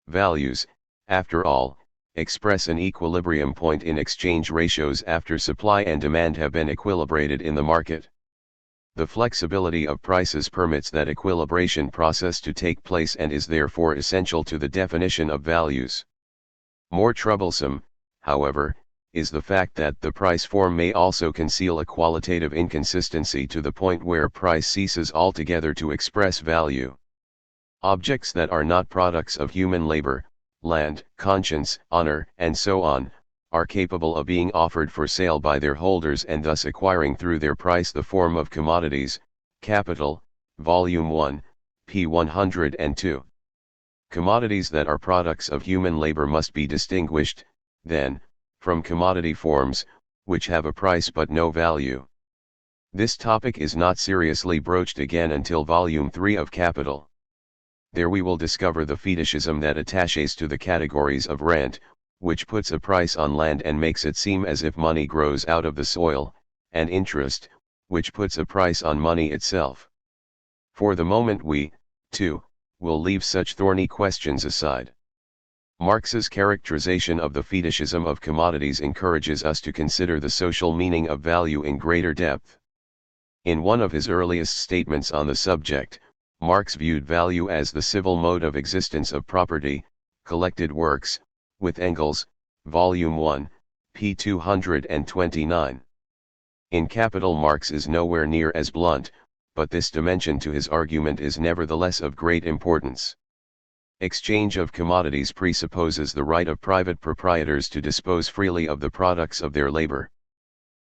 Speaker 1: Values, after all, express an equilibrium point in exchange ratios after supply and demand have been equilibrated in the market. The flexibility of prices permits that equilibration process to take place and is therefore essential to the definition of values. More troublesome, however, is the fact that the price form may also conceal a qualitative inconsistency to the point where price ceases altogether to express value. Objects that are not products of human labor, land, conscience, honor, and so on, are capable of being offered for sale by their holders and thus acquiring through their price the form of commodities. Capital, Volume 1, p. 102. Commodities that are products of human labor must be distinguished, then, from commodity forms, which have a price but no value. This topic is not seriously broached again until Volume 3 of Capital. There we will discover the fetishism that attaches to the categories of rent, which puts a price on land and makes it seem as if money grows out of the soil, and interest, which puts a price on money itself. For the moment we, too, will leave such thorny questions aside. Marx's characterization of the fetishism of commodities encourages us to consider the social meaning of value in greater depth. In one of his earliest statements on the subject, Marx viewed value as the civil mode of existence of property, collected works, with Engels, Volume 1, p. 229. In Capital Marx is nowhere near as blunt, but this dimension to his argument is nevertheless of great importance. Exchange of commodities presupposes the right of private proprietors to dispose freely of the products of their labor.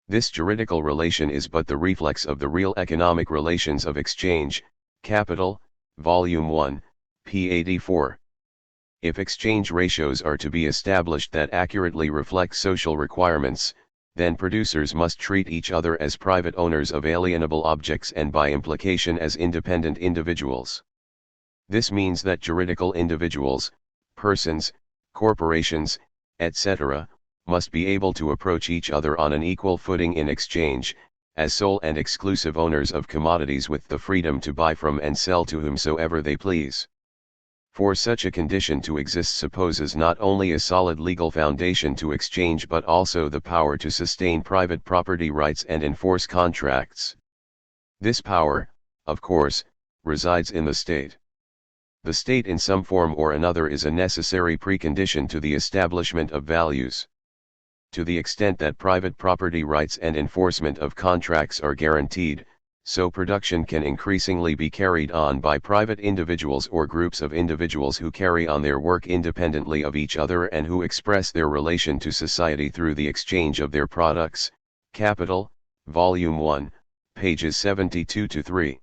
Speaker 1: This juridical relation is but the reflex of the real economic relations of exchange, Capital, Volume 1, p. 84. If exchange ratios are to be established that accurately reflect social requirements, then producers must treat each other as private owners of alienable objects and by implication as independent individuals. This means that juridical individuals, persons, corporations, etc., must be able to approach each other on an equal footing in exchange, as sole and exclusive owners of commodities with the freedom to buy from and sell to whomsoever they please. For such a condition to exist supposes not only a solid legal foundation to exchange but also the power to sustain private property rights and enforce contracts. This power, of course, resides in the state. The state in some form or another is a necessary precondition to the establishment of values. To the extent that private property rights and enforcement of contracts are guaranteed, so production can increasingly be carried on by private individuals or groups of individuals who carry on their work independently of each other and who express their relation to society through the exchange of their products. Capital, Volume 1, pages 72-3.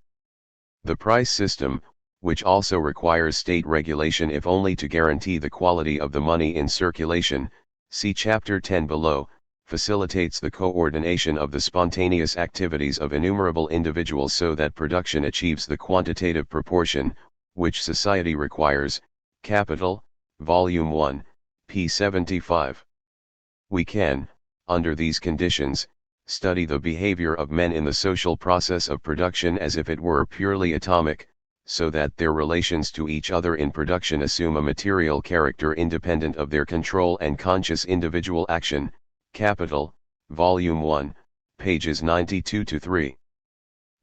Speaker 1: The price system, which also requires state regulation if only to guarantee the quality of the money in circulation, see Chapter 10 below, facilitates the coordination of the spontaneous activities of innumerable individuals so that production achieves the quantitative proportion, which society requires. Capital, Volume 1, p. 75. We can, under these conditions, study the behavior of men in the social process of production as if it were purely atomic, so that their relations to each other in production assume a material character independent of their control and conscious individual action. Capital, Volume 1, pages 92-3.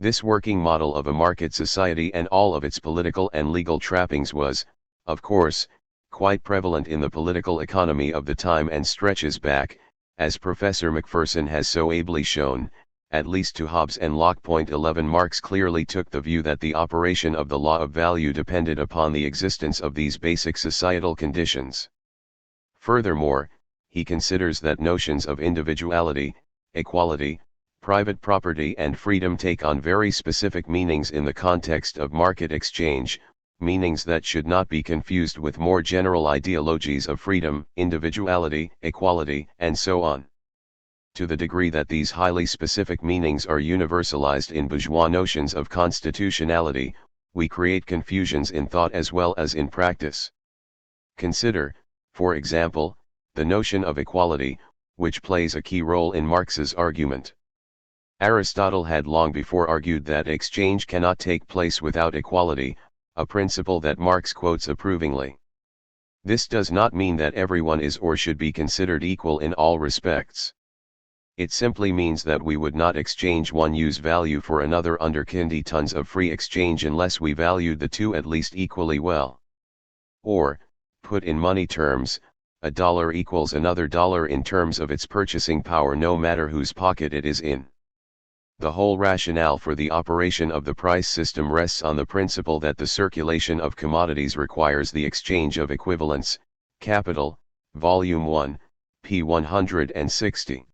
Speaker 1: This working model of a market society and all of its political and legal trappings was, of course, quite prevalent in the political economy of the time and stretches back, as Professor Macpherson has so ably shown, at least to Hobbes and Locke. 11 Marx clearly took the view that the operation of the law of value depended upon the existence of these basic societal conditions. Furthermore, he considers that notions of individuality, equality, private property and freedom take on very specific meanings in the context of market exchange, meanings that should not be confused with more general ideologies of freedom, individuality, equality, and so on. To the degree that these highly specific meanings are universalized in bourgeois notions of constitutionality, we create confusions in thought as well as in practice. Consider, for example, the notion of equality, which plays a key role in Marx's argument. Aristotle had long before argued that exchange cannot take place without equality, a principle that Marx quotes approvingly. This does not mean that everyone is or should be considered equal in all respects. It simply means that we would not exchange one use value for another under conditions of free exchange unless we valued the two at least equally well. Or, put in money terms, a dollar equals another dollar in terms of its purchasing power no matter whose pocket it is in. The whole rationale for the operation of the price system rests on the principle that the circulation of commodities requires the exchange of equivalents. Capital, Volume 1, p. 160.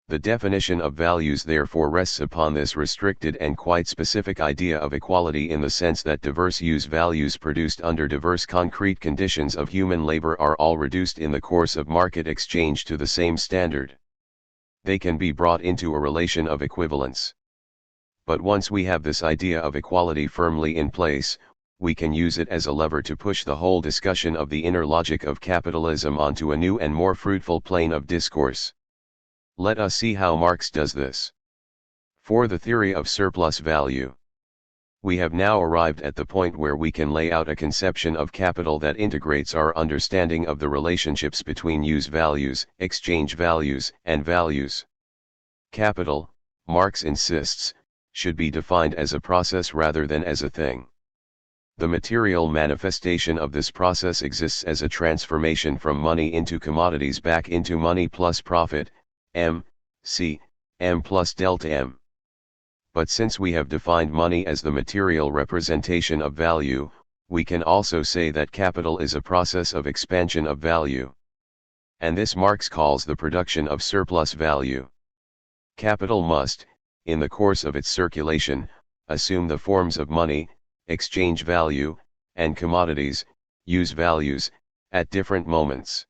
Speaker 1: The definition of values therefore rests upon this restricted and quite specific idea of equality in the sense that diverse use values produced under diverse concrete conditions of human labor are all reduced in the course of market exchange to the same standard. They can be brought into a relation of equivalence. But once we have this idea of equality firmly in place, we can use it as a lever to push the whole discussion of the inner logic of capitalism onto a new and more fruitful plane of discourse. Let us see how Marx does this. For the theory of surplus value. We have now arrived at the point where we can lay out a conception of capital that integrates our understanding of the relationships between use values, exchange values, and values. Capital, Marx insists, should be defined as a process rather than as a thing. The material manifestation of this process exists as a transformation from money into commodities back into money plus profit, M, C, M plus delta M. But since we have defined money as the material representation of value, we can also say that capital is a process of expansion of value. And this Marx calls the production of surplus value. Capital must, in the course of its circulation, assume the forms of money, exchange value, and commodities, use values, at different moments.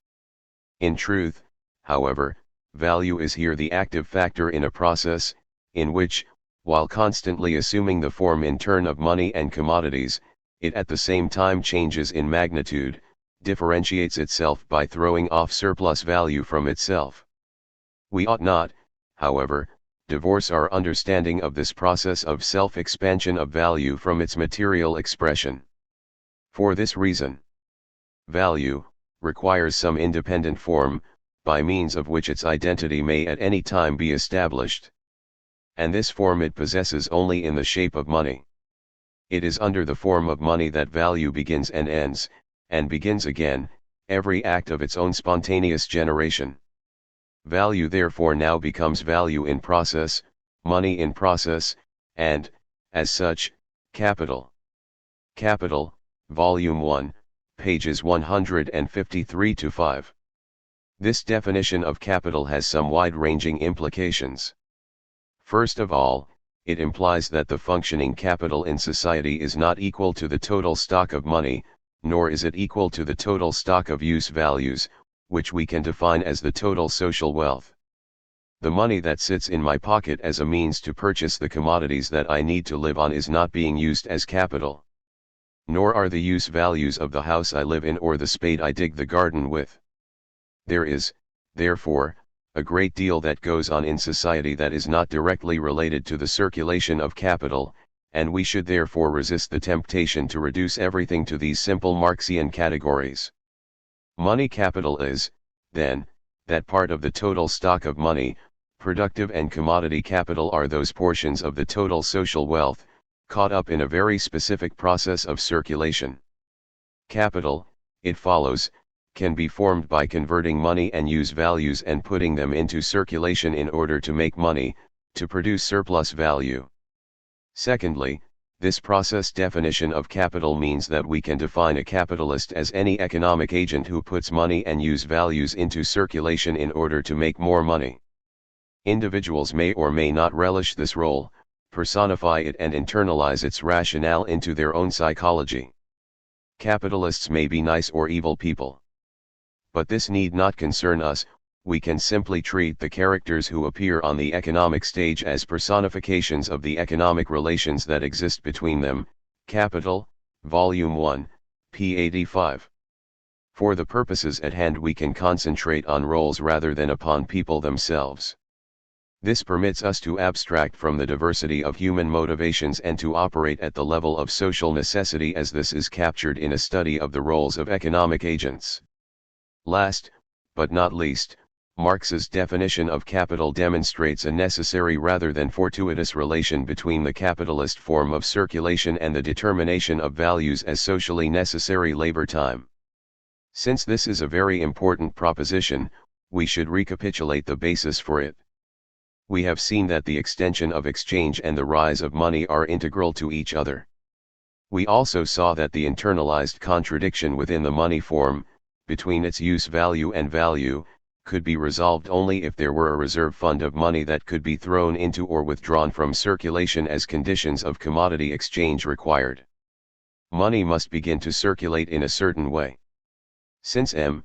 Speaker 1: In truth, however, value is here the active factor in a process, in which, while constantly assuming the form in turn of money and commodities, it at the same time changes in magnitude, differentiates itself by throwing off surplus value from itself. We ought not, however, divorce our understanding of this process of self-expansion of value from its material expression. For this reason, value requires some independent form, by means of which its identity may at any time be established. And this form it possesses only in the shape of money. It is under the form of money that value begins and ends, and begins again, every act of its own spontaneous generation. Value therefore now becomes value in process, money in process, and, as such, capital. Capital, Volume 1, pages 153-5. This definition of capital has some wide-ranging implications. First of all, it implies that the functioning capital in society is not equal to the total stock of money, nor is it equal to the total stock of use values, which we can define as the total social wealth. The money that sits in my pocket as a means to purchase the commodities that I need to live on is not being used as capital. Nor are the use values of the house I live in or the spade I dig the garden with. There is, therefore, a great deal that goes on in society that is not directly related to the circulation of capital, and we should therefore resist the temptation to reduce everything to these simple Marxian categories. Money capital is, then, that part of the total stock of money. Productive and commodity capital are those portions of the total social wealth, caught up in a very specific process of circulation. Capital, it follows, can be formed by converting money and use values and putting them into circulation in order to make money, to produce surplus value. Secondly, this process definition of capital means that we can define a capitalist as any economic agent who puts money and use values into circulation in order to make more money. Individuals may or may not relish this role, personify it and internalize its rationale into their own psychology. Capitalists may be nice or evil people. But this need not concern us. We can simply treat the characters who appear on the economic stage as personifications of the economic relations that exist between them. Capital, Volume 1, p. 85. For the purposes at hand we can concentrate on roles rather than upon people themselves. This permits us to abstract from the diversity of human motivations and to operate at the level of social necessity as this is captured in a study of the roles of economic agents. Last, but not least, Marx's definition of capital demonstrates a necessary rather than fortuitous relation between the capitalist form of circulation and the determination of values as socially necessary labor time. Since this is a very important proposition, we should recapitulate the basis for it. We have seen that the extension of exchange and the rise of money are integral to each other. We also saw that the internalized contradiction within the money form, between its use value and value, could be resolved only if there were a reserve fund of money that could be thrown into or withdrawn from circulation as conditions of commodity exchange required. Money must begin to circulate in a certain way. Since M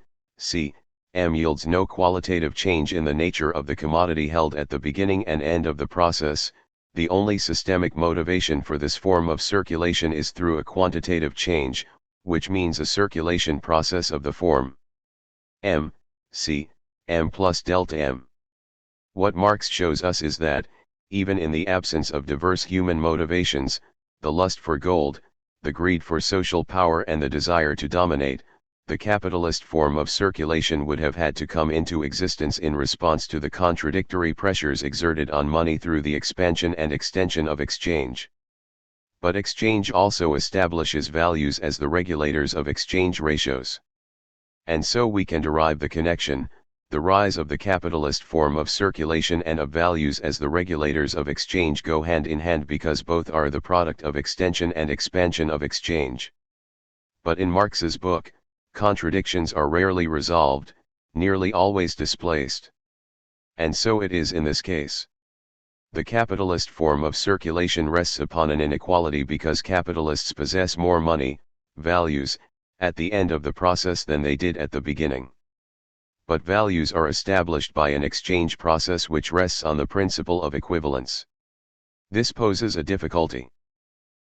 Speaker 1: yields no qualitative change in the nature of the commodity held at the beginning and end of the process, the only systemic motivation for this form of circulation is through a quantitative change, which means a circulation process of the form M plus delta M. What Marx shows us is that, even in the absence of diverse human motivations, the lust for gold, the greed for social power and the desire to dominate, the capitalist form of circulation would have had to come into existence in response to the contradictory pressures exerted on money through the expansion and extension of exchange. But exchange also establishes values as the regulators of exchange ratios. And so we can derive the connection, the rise of the capitalist form of circulation and of values as the regulators of exchange go hand in hand because both are the product of extension and expansion of exchange. But in Marx's book, contradictions are rarely resolved, nearly always displaced. And so it is in this case. The capitalist form of circulation rests upon an inequality because capitalists possess more money, values, at the end of the process than they did at the beginning. But values are established by an exchange process which rests on the principle of equivalence. This poses a difficulty.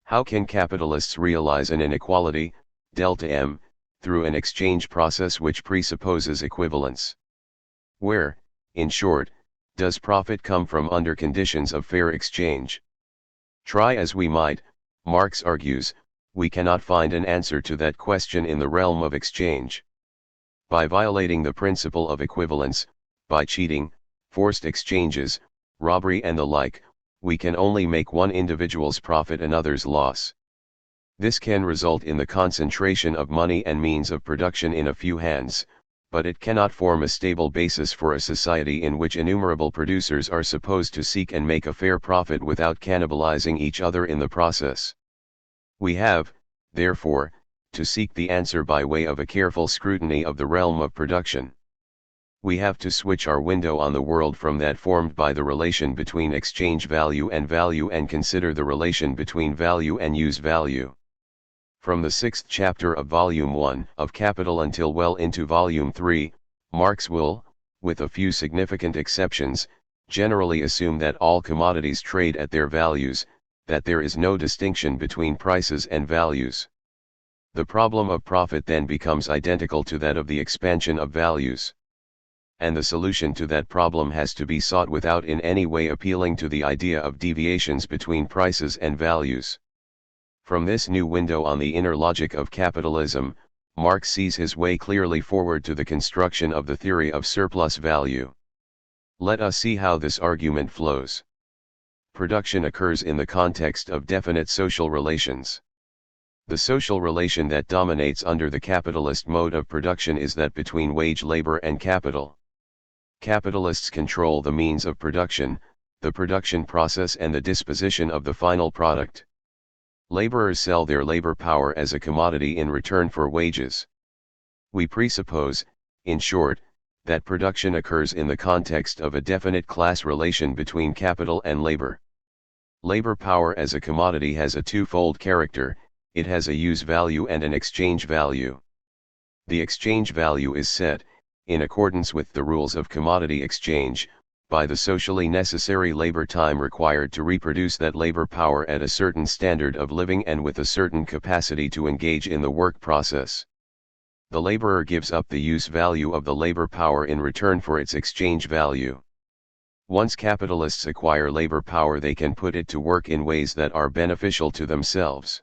Speaker 1: How can capitalists realize an inequality, delta M, through an exchange process which presupposes equivalence? Where, in short, does profit come from under conditions of fair exchange? Try as we might, Marx argues, we cannot find an answer to that question in the realm of exchange. By violating the principle of equivalence, by cheating, forced exchanges, robbery and the like, we can only make one individual's profit another's loss. This can result in the concentration of money and means of production in a few hands, but it cannot form a stable basis for a society in which innumerable producers are supposed to seek and make a fair profit without cannibalizing each other in the process. We have, therefore, to seek the answer by way of a careful scrutiny of the realm of production. We have to switch our window on the world from that formed by the relation between exchange value and consider the relation between value and use value. From the 6th chapter of Volume 1 of Capital until well into Volume 3, Marx will, with a few significant exceptions, generally assume that all commodities trade at their values, that there is no distinction between prices and values. The problem of profit then becomes identical to that of the expansion of values. And the solution to that problem has to be sought without in any way appealing to the idea of deviations between prices and values. From this new window on the inner logic of capitalism, Marx sees his way clearly forward to the construction of the theory of surplus value. Let us see how this argument flows. Production occurs in the context of definite social relations. The social relation that dominates under the capitalist mode of production is that between wage labor and capital. Capitalists control the means of production, the production process and the disposition of the final product. Laborers sell their labor power as a commodity in return for wages. We presuppose, in short, that production occurs in the context of a definite class relation between capital and labor. Labor power as a commodity has a twofold character. It has a use value and an exchange value. The exchange value is set, in accordance with the rules of commodity exchange, by the socially necessary labor time required to reproduce that labor power at a certain standard of living and with a certain capacity to engage in the work process. The laborer gives up the use value of the labor power in return for its exchange value. Once capitalists acquire labor power, they can put it to work in ways that are beneficial to themselves.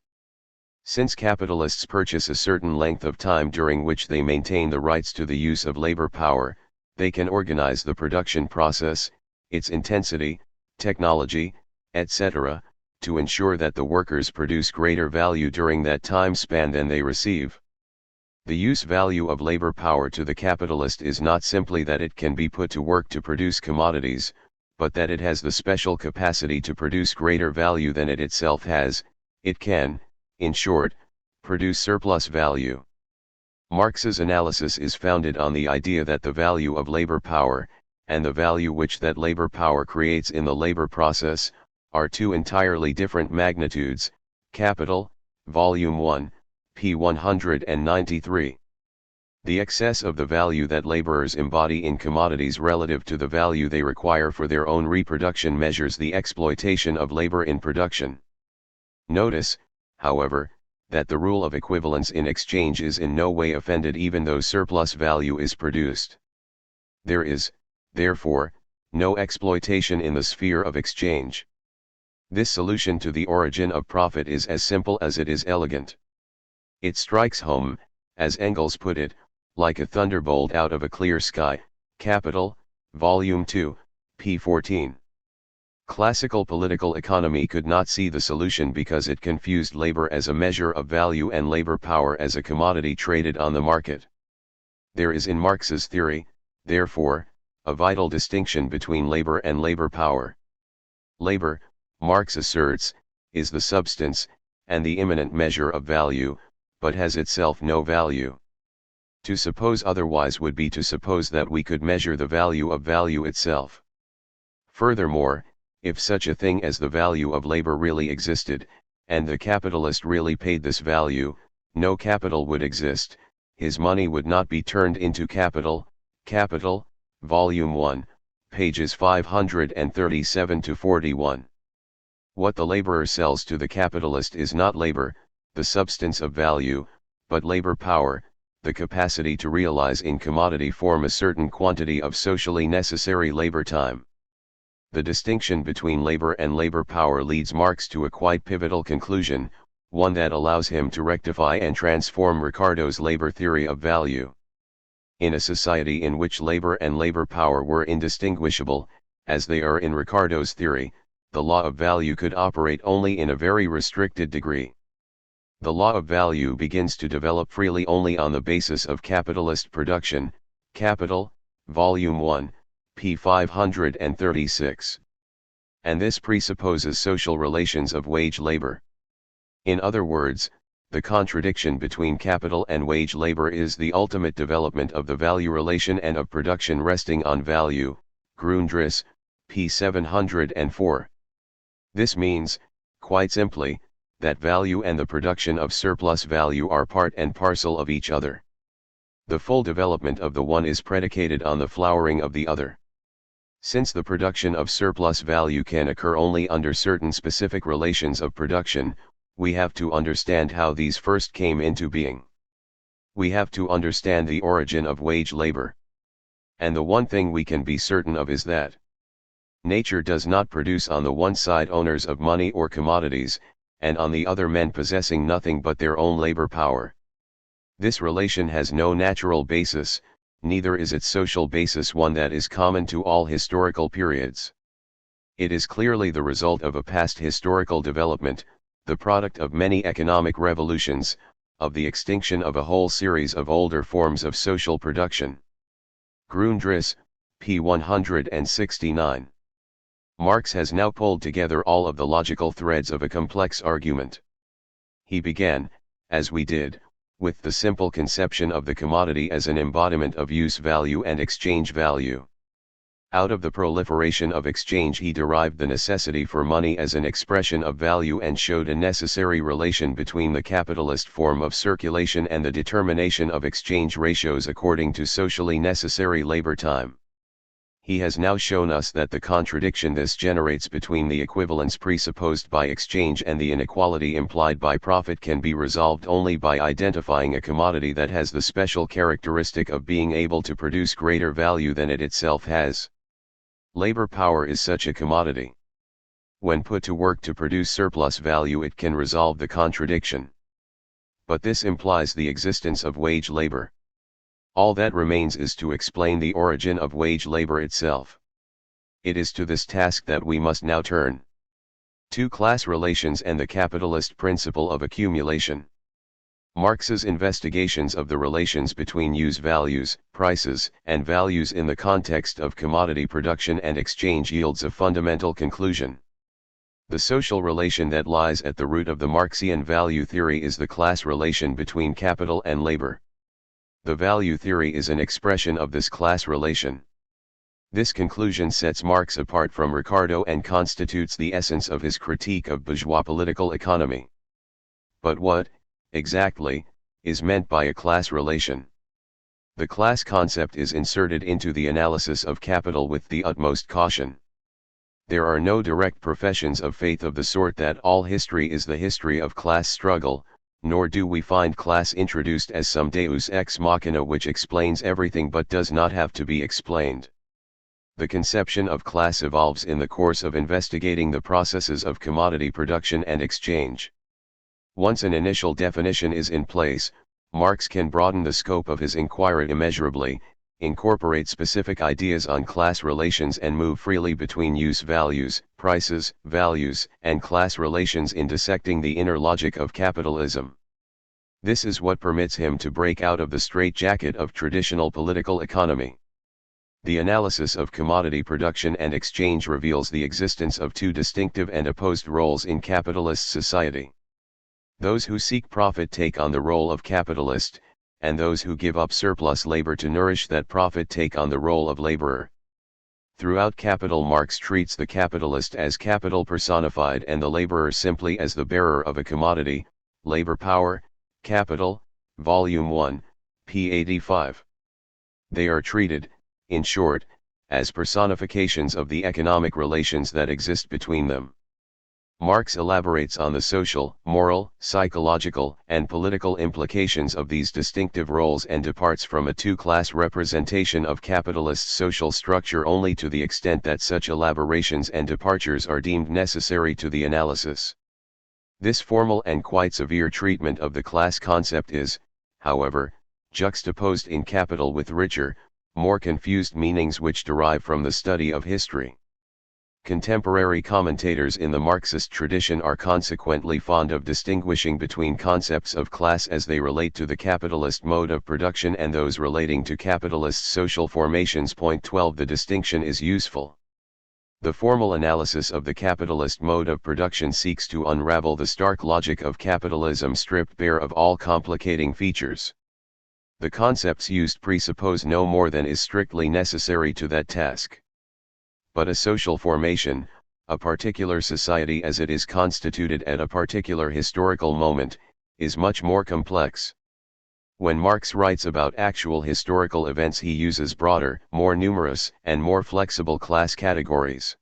Speaker 1: Since capitalists purchase a certain length of time during which they maintain the rights to the use of labor power, they can organize the production process, its intensity, technology, etc., to ensure that the workers produce greater value during that time span than they receive. The use value of labor power to the capitalist is not simply that it can be put to work to produce commodities, but that it has the special capacity to produce greater value than it itself has. It can, in short, produce surplus value. Marx's analysis is founded on the idea that the value of labor power, and the value which that labor power creates in the labor process, are two entirely different magnitudes. Capital, Volume 1, p. 193. The excess of the value that laborers embody in commodities relative to the value they require for their own reproduction measures the exploitation of labor in production. Notice, however, that the rule of equivalence in exchange is in no way offended even though surplus value is produced. There is, therefore, no exploitation in the sphere of exchange. This solution to the origin of profit is as simple as it is elegant. It strikes home, as Engels put it, like a thunderbolt out of a clear sky. Capital, Volume 2, p. 14. Classical political economy could not see the solution because it confused labor as a measure of value and labor power as a commodity traded on the market. There is in Marx's theory, therefore, a vital distinction between labor and labor power. Labor, Marx asserts, is the substance, and the immanent measure of value, but has itself no value. To suppose otherwise would be to suppose that we could measure the value of value itself. Furthermore, if such a thing as the value of labor really existed, and the capitalist really paid this value, no capital would exist, his money would not be turned into capital. Capital, Volume 1, pages 537 to 41. What the laborer sells to the capitalist is not labor, the substance of value, but labor power, the capacity to realize in commodity form a certain quantity of socially necessary labor time. The distinction between labor and labor power leads Marx to a quite pivotal conclusion, one that allows him to rectify and transform Ricardo's labor theory of value. In a society in which labor and labor power were indistinguishable, as they are in Ricardo's theory, the law of value could operate only in a very restricted degree. The law of value begins to develop freely only on the basis of capitalist production. Capital, Volume 1, p. 536. And this presupposes social relations of wage labor. In other words, the contradiction between capital and wage labor is the ultimate development of the value relation and of production resting on value. Grundriss, p. 704. This means, quite simply, that value and the production of surplus value are part and parcel of each other. The full development of the one is predicated on the flowering of the other. Since the production of surplus value can occur only under certain specific relations of production, we have to understand how these first came into being. We have to understand the origin of wage labor. And the one thing we can be certain of is that nature does not produce on the one side owners of money or commodities, and on the other men possessing nothing but their own labor power. This relation has no natural basis, neither is its social basis one that is common to all historical periods. It is clearly the result of a past historical development, the product of many economic revolutions, of the extinction of a whole series of older forms of social production. Grundriss, p. 169. Marx has now pulled together all of the logical threads of a complex argument. He began, as we did, with the simple conception of the commodity as an embodiment of use value and exchange value. Out of the proliferation of exchange he derived the necessity for money as an expression of value and showed a necessary relation between the capitalist form of circulation and the determination of exchange ratios according to socially necessary labor time. He has now shown us that the contradiction this generates between the equivalence presupposed by exchange and the inequality implied by profit can be resolved only by identifying a commodity that has the special characteristic of being able to produce greater value than it itself has. Labor power is such a commodity. When put to work to produce surplus value it can resolve the contradiction. But this implies the existence of wage labor. All that remains is to explain the origin of wage labor itself. It is to this task that we must now turn. To class relations and the capitalist principle of accumulation. Marx's investigations of the relations between use values, prices, and values in the context of commodity production and exchange yields a fundamental conclusion. The social relation that lies at the root of the Marxian value theory is the class relation between capital and labor. The value theory is an expression of this class relation. This conclusion sets Marx apart from Ricardo and constitutes the essence of his critique of bourgeois political economy. But what, exactly, is meant by a class relation? The class concept is inserted into the analysis of capital with the utmost caution. There are no direct professions of faith of the sort that all history is the history of class struggle, nor do we find class introduced as some deus ex machina which explains everything but does not have to be explained. The conception of class evolves in the course of investigating the processes of commodity production and exchange. Once an initial definition is in place, Marx can broaden the scope of his inquiry immeasurably, incorporate specific ideas on class relations and move freely between use values, prices, values, and class relations in dissecting the inner logic of capitalism. This is what permits him to break out of the straitjacket of traditional political economy. The analysis of commodity production and exchange reveals the existence of two distinctive and opposed roles in capitalist society. Those who seek profit take on the role of capitalist, and those who give up surplus labor to nourish that profit take on the role of laborer. Throughout Capital, Marx treats the capitalist as capital personified and the laborer simply as the bearer of a commodity, labor power, Capital, Volume 1, p. 85. They are treated, in short, as personifications of the economic relations that exist between them. Marx elaborates on the social, moral, psychological, and political implications of these distinctive roles and departs from a two-class representation of capitalist social structure only to the extent that such elaborations and departures are deemed necessary to the analysis. This formal and quite severe treatment of the class concept is, however, juxtaposed in Capital with richer, more confused meanings which derive from the study of history. Contemporary commentators in the Marxist tradition are consequently fond of distinguishing between concepts of class as they relate to the capitalist mode of production and those relating to capitalist social formations. Point 12. The distinction is useful. The formal analysis of the capitalist mode of production seeks to unravel the stark logic of capitalism stripped bare of all complicating features. The concepts used presuppose no more than is strictly necessary to that task. But a social formation, a particular society as it is constituted at a particular historical moment, is much more complex. When Marx writes about actual historical events, he uses broader, more numerous, and more flexible class categories.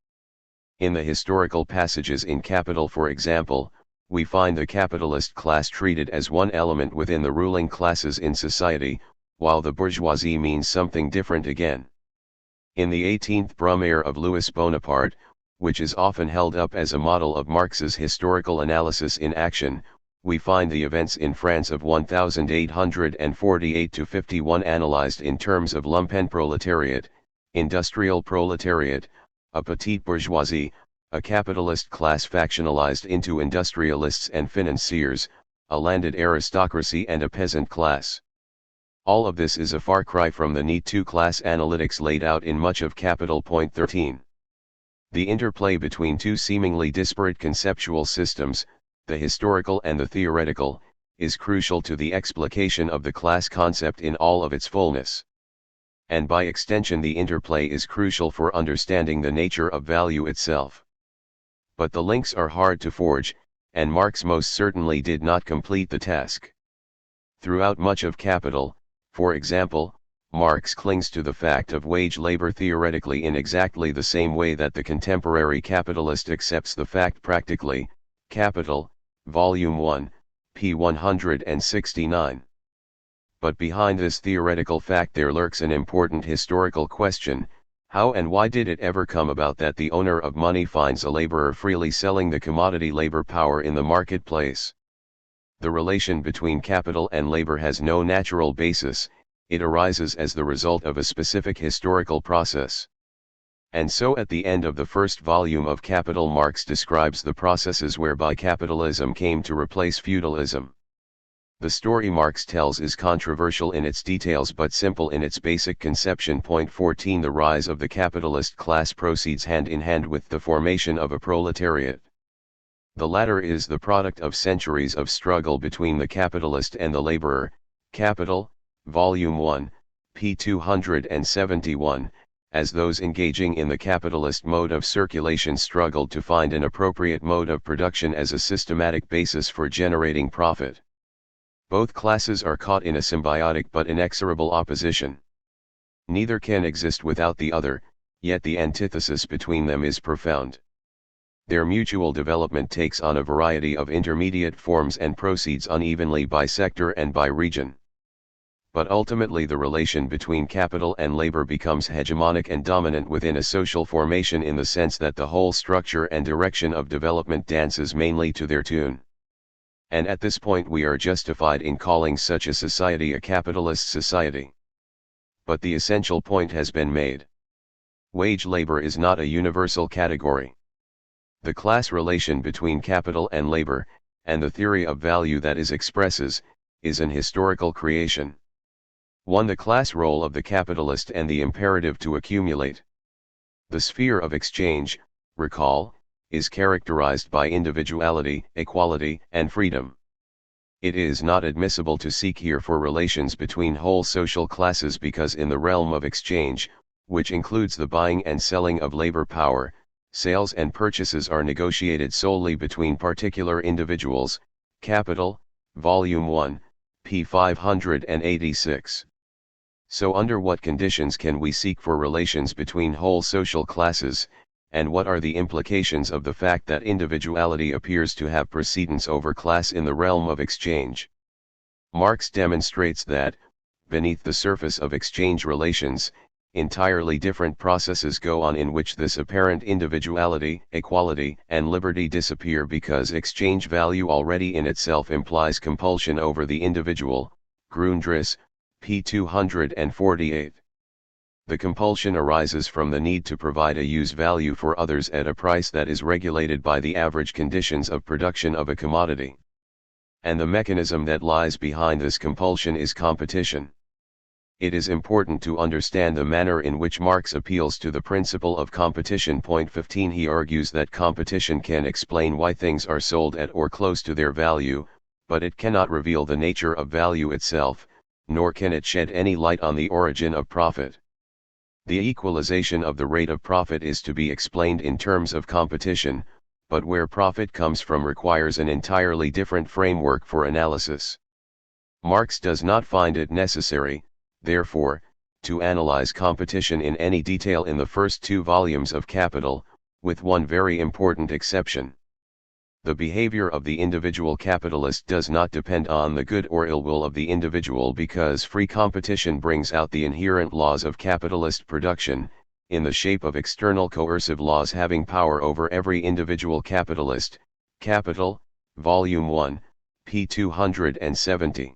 Speaker 1: In the historical passages in Capital, for example, we find the capitalist class treated as one element within the ruling classes in society, while the bourgeoisie means something different again. In the 18th Brumaire of Louis Bonaparte, which is often held up as a model of Marx's historical analysis in action, we find the events in France of 1848–51 analyzed in terms of lumpenproletariat, industrial proletariat, a petite bourgeoisie, a capitalist class factionalized into industrialists and financiers, a landed aristocracy and a peasant class. All of this is a far cry from the neat two-class analytics laid out in much of Capital. Point 13. The interplay between two seemingly disparate conceptual systems, the historical and the theoretical, is crucial to the explication of the class concept in all of its fullness. And by extension the interplay is crucial for understanding the nature of value itself. But the links are hard to forge, and Marx most certainly did not complete the task. Throughout much of Capital, for example, Marx clings to the fact of wage labor theoretically in exactly the same way that the contemporary capitalist accepts the fact practically. Capital, Volume 1, p. 169. But behind this theoretical fact there lurks an important historical question: how and why did it ever come about that the owner of money finds a laborer freely selling the commodity labor power in the marketplace? The relation between capital and labor has no natural basis, it arises as the result of a specific historical process. And so at the end of the first volume of Capital, Marx describes the processes whereby capitalism came to replace feudalism. The story Marx tells is controversial in its details but simple in its basic conception. Point 14. The rise of the capitalist class proceeds hand in hand with the formation of a proletariat. The latter is the product of centuries of struggle between the capitalist and the laborer. Capital, Volume 1, p. 271, as those engaging in the capitalist mode of circulation struggled to find an appropriate mode of production as a systematic basis for generating profit. Both classes are caught in a symbiotic but inexorable opposition. Neither can exist without the other, yet the antithesis between them is profound. Their mutual development takes on a variety of intermediate forms and proceeds unevenly by sector and by region. But ultimately the relation between capital and labor becomes hegemonic and dominant within a social formation in the sense that the whole structure and direction of development dances mainly to their tune. And at this point we are justified in calling such a society a capitalist society. But the essential point has been made. Wage labor is not a universal category. The class relation between capital and labor, and the theory of value that it expresses, is an historical creation. 1. The class role of the capitalist and the imperative to accumulate. The sphere of exchange, recall, is characterized by individuality, equality, and freedom. It is not admissible to seek here for relations between whole social classes because in the realm of exchange, which includes the buying and selling of labor power, sales and purchases are negotiated solely between particular individuals. Capital, Volume 1, p. 586. So under what conditions can we seek for relations between whole social classes, and what are the implications of the fact that individuality appears to have precedence over class in the realm of exchange? Marx demonstrates that, beneath the surface of exchange relations, entirely different processes go on in which this apparent individuality, equality, and liberty disappear because exchange value already in itself implies compulsion over the individual. Grundrisse, p. 248. The compulsion arises from the need to provide a use value for others at a price that is regulated by the average conditions of production of a commodity. And the mechanism that lies behind this compulsion is competition. It is important to understand the manner in which Marx appeals to the principle of competition. Point 15. He argues that competition can explain why things are sold at or close to their value, but it cannot reveal the nature of value itself, nor can it shed any light on the origin of profit. The equalization of the rate of profit is to be explained in terms of competition, but where profit comes from requires an entirely different framework for analysis. Marx does not find it necessary, therefore, to analyze competition in any detail in the first 2 volumes of Capital, with one very important exception. The behavior of the individual capitalist does not depend on the good or ill will of the individual because free competition brings out the inherent laws of capitalist production, in the shape of external coercive laws having power over every individual capitalist. Capital, Volume 1, p. 270.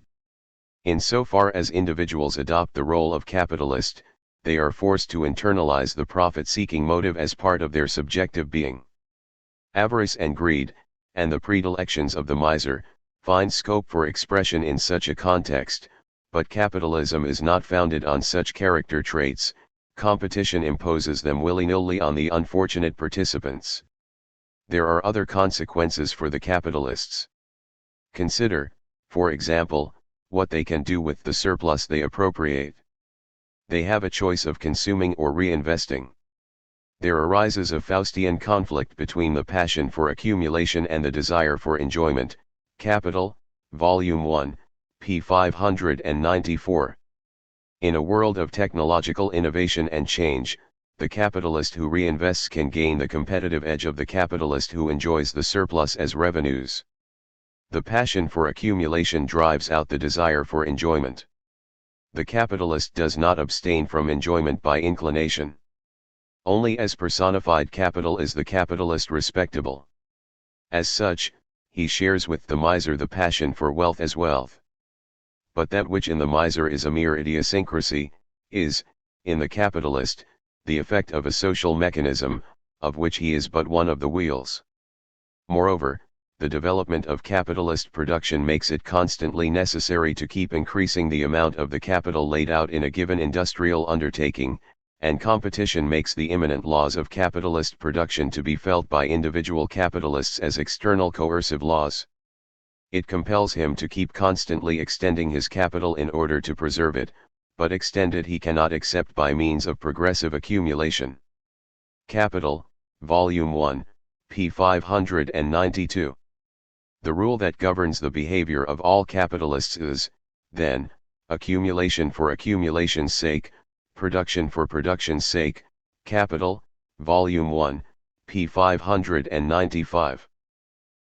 Speaker 1: Insofar as individuals adopt the role of capitalist, they are forced to internalize the profit-seeking motive as part of their subjective being. Avarice and greed, and the predilections of the miser, find scope for expression in such a context, but capitalism is not founded on such character traits. Competition imposes them willy-nilly on the unfortunate participants. There are other consequences for the capitalists. Consider, for example, what they can do with the surplus they appropriate. They have a choice of consuming or reinvesting. There arises a Faustian conflict between the passion for accumulation and the desire for enjoyment. Capital, Volume 1, p. 594. In a world of technological innovation and change, the capitalist who reinvests can gain the competitive edge of the capitalist who enjoys the surplus as revenues. The passion for accumulation drives out the desire for enjoyment. The capitalist does not abstain from enjoyment by inclination. Only as personified capital is the capitalist respectable. As such, he shares with the miser the passion for wealth as wealth. But that which in the miser is a mere idiosyncrasy, is, in the capitalist, the effect of a social mechanism, of which he is but one of the wheels. Moreover, the development of capitalist production makes it constantly necessary to keep increasing the amount of the capital laid out in a given industrial undertaking, and competition makes the immanent laws of capitalist production to be felt by individual capitalists as external coercive laws. It compels him to keep constantly extending his capital in order to preserve it, but extend it he cannot except by means of progressive accumulation. Capital, Volume 1, p. 592. The rule that governs the behavior of all capitalists is, then, accumulation for accumulation's sake, production for production's sake. Capital, Volume 1, p. 595.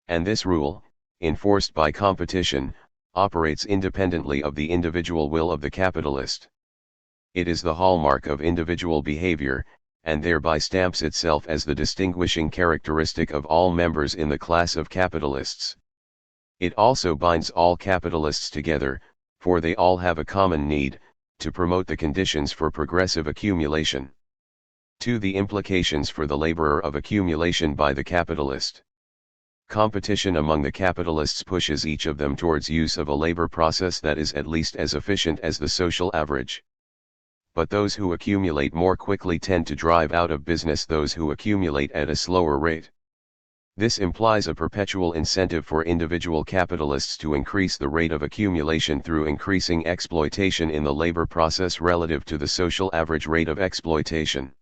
Speaker 1: And this rule, enforced by competition, operates independently of the individual will of the capitalist. It is the hallmark of individual behavior, and thereby stamps itself as the distinguishing characteristic of all members in the class of capitalists. It also binds all capitalists together, for they all have a common need, to promote the conditions for progressive accumulation. 2. The implications for the laborer of accumulation by the capitalist. Competition among the capitalists pushes each of them towards use of a labor process that is at least as efficient as the social average. But those who accumulate more quickly tend to drive out of business those who accumulate at a slower rate. This implies a perpetual incentive for individual capitalists to increase the rate of accumulation through increasing exploitation in the labor process relative to the social average rate of exploitation.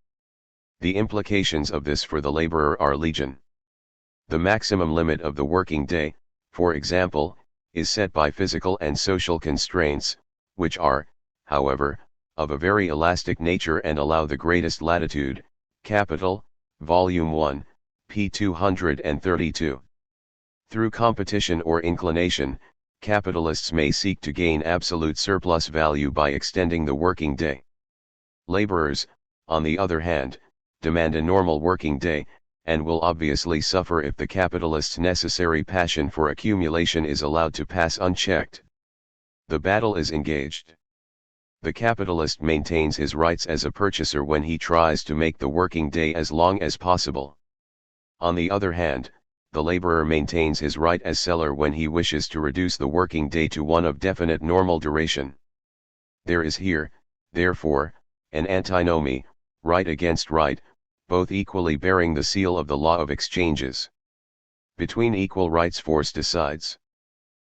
Speaker 1: The implications of this for the laborer are legion. The maximum limit of the working day, for example, is set by physical and social constraints, which are, however, of a very elastic nature and allow the greatest latitude. Capital, Volume 1, p. 232. Through competition or inclination, capitalists may seek to gain absolute surplus value by extending the working day. Laborers, on the other hand, demand a normal working day, and will obviously suffer if the capitalist's necessary passion for accumulation is allowed to pass unchecked. The battle is engaged. The capitalist maintains his rights as a purchaser when he tries to make the working day as long as possible. On the other hand, the laborer maintains his right as seller when he wishes to reduce the working day to one of definite normal duration. There is here, therefore, an antinomy, right against right, both equally bearing the seal of the law of exchanges. Between equal rights force decides.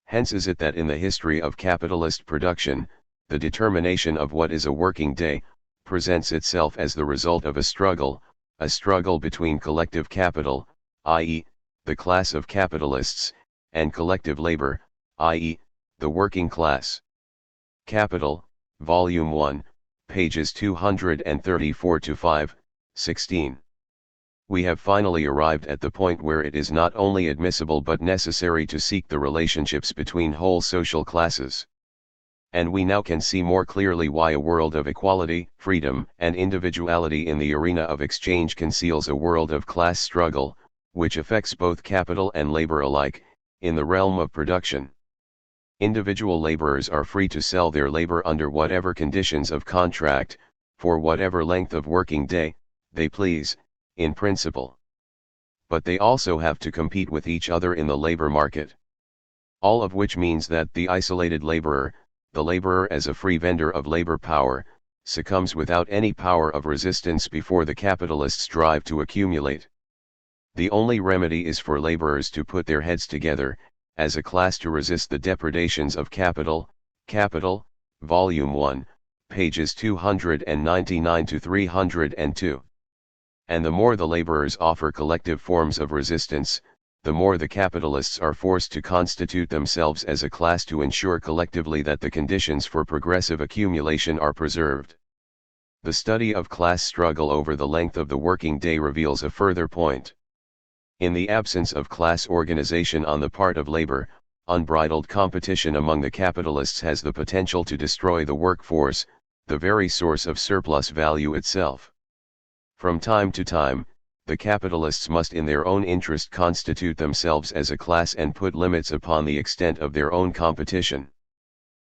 Speaker 1: Hence is it that in the history of capitalist production, the determination of what is a working day, presents itself as the result of a struggle between collective capital, i.e., the class of capitalists, and collective labor, i.e., the working class. Capital, Volume 1, pages 234 to 516. We have finally arrived at the point where it is not only admissible but necessary to seek the relationships between whole social classes. And we now can see more clearly why a world of equality, freedom, and individuality in the arena of exchange conceals a world of class struggle, which affects both capital and labor alike, in the realm of production. Individual laborers are free to sell their labor under whatever conditions of contract, for whatever length of working day, they please, in principle. But they also have to compete with each other in the labor market. All of which means that the isolated laborer, the laborer as a free vendor of labor power, succumbs without any power of resistance before the capitalists' drive to accumulate. The only remedy is for laborers to put their heads together, as a class to resist the depredations of capital, Capital, Volume 1, pages 299 to 302. And the more the laborers offer collective forms of resistance, the more the capitalists are forced to constitute themselves as a class to ensure collectively that the conditions for progressive accumulation are preserved. The study of class struggle over the length of the working day reveals a further point. In the absence of class organization on the part of labor, unbridled competition among the capitalists has the potential to destroy the workforce, the very source of surplus value itself. From time to time, the capitalists must in their own interest constitute themselves as a class and put limits upon the extent of their own competition.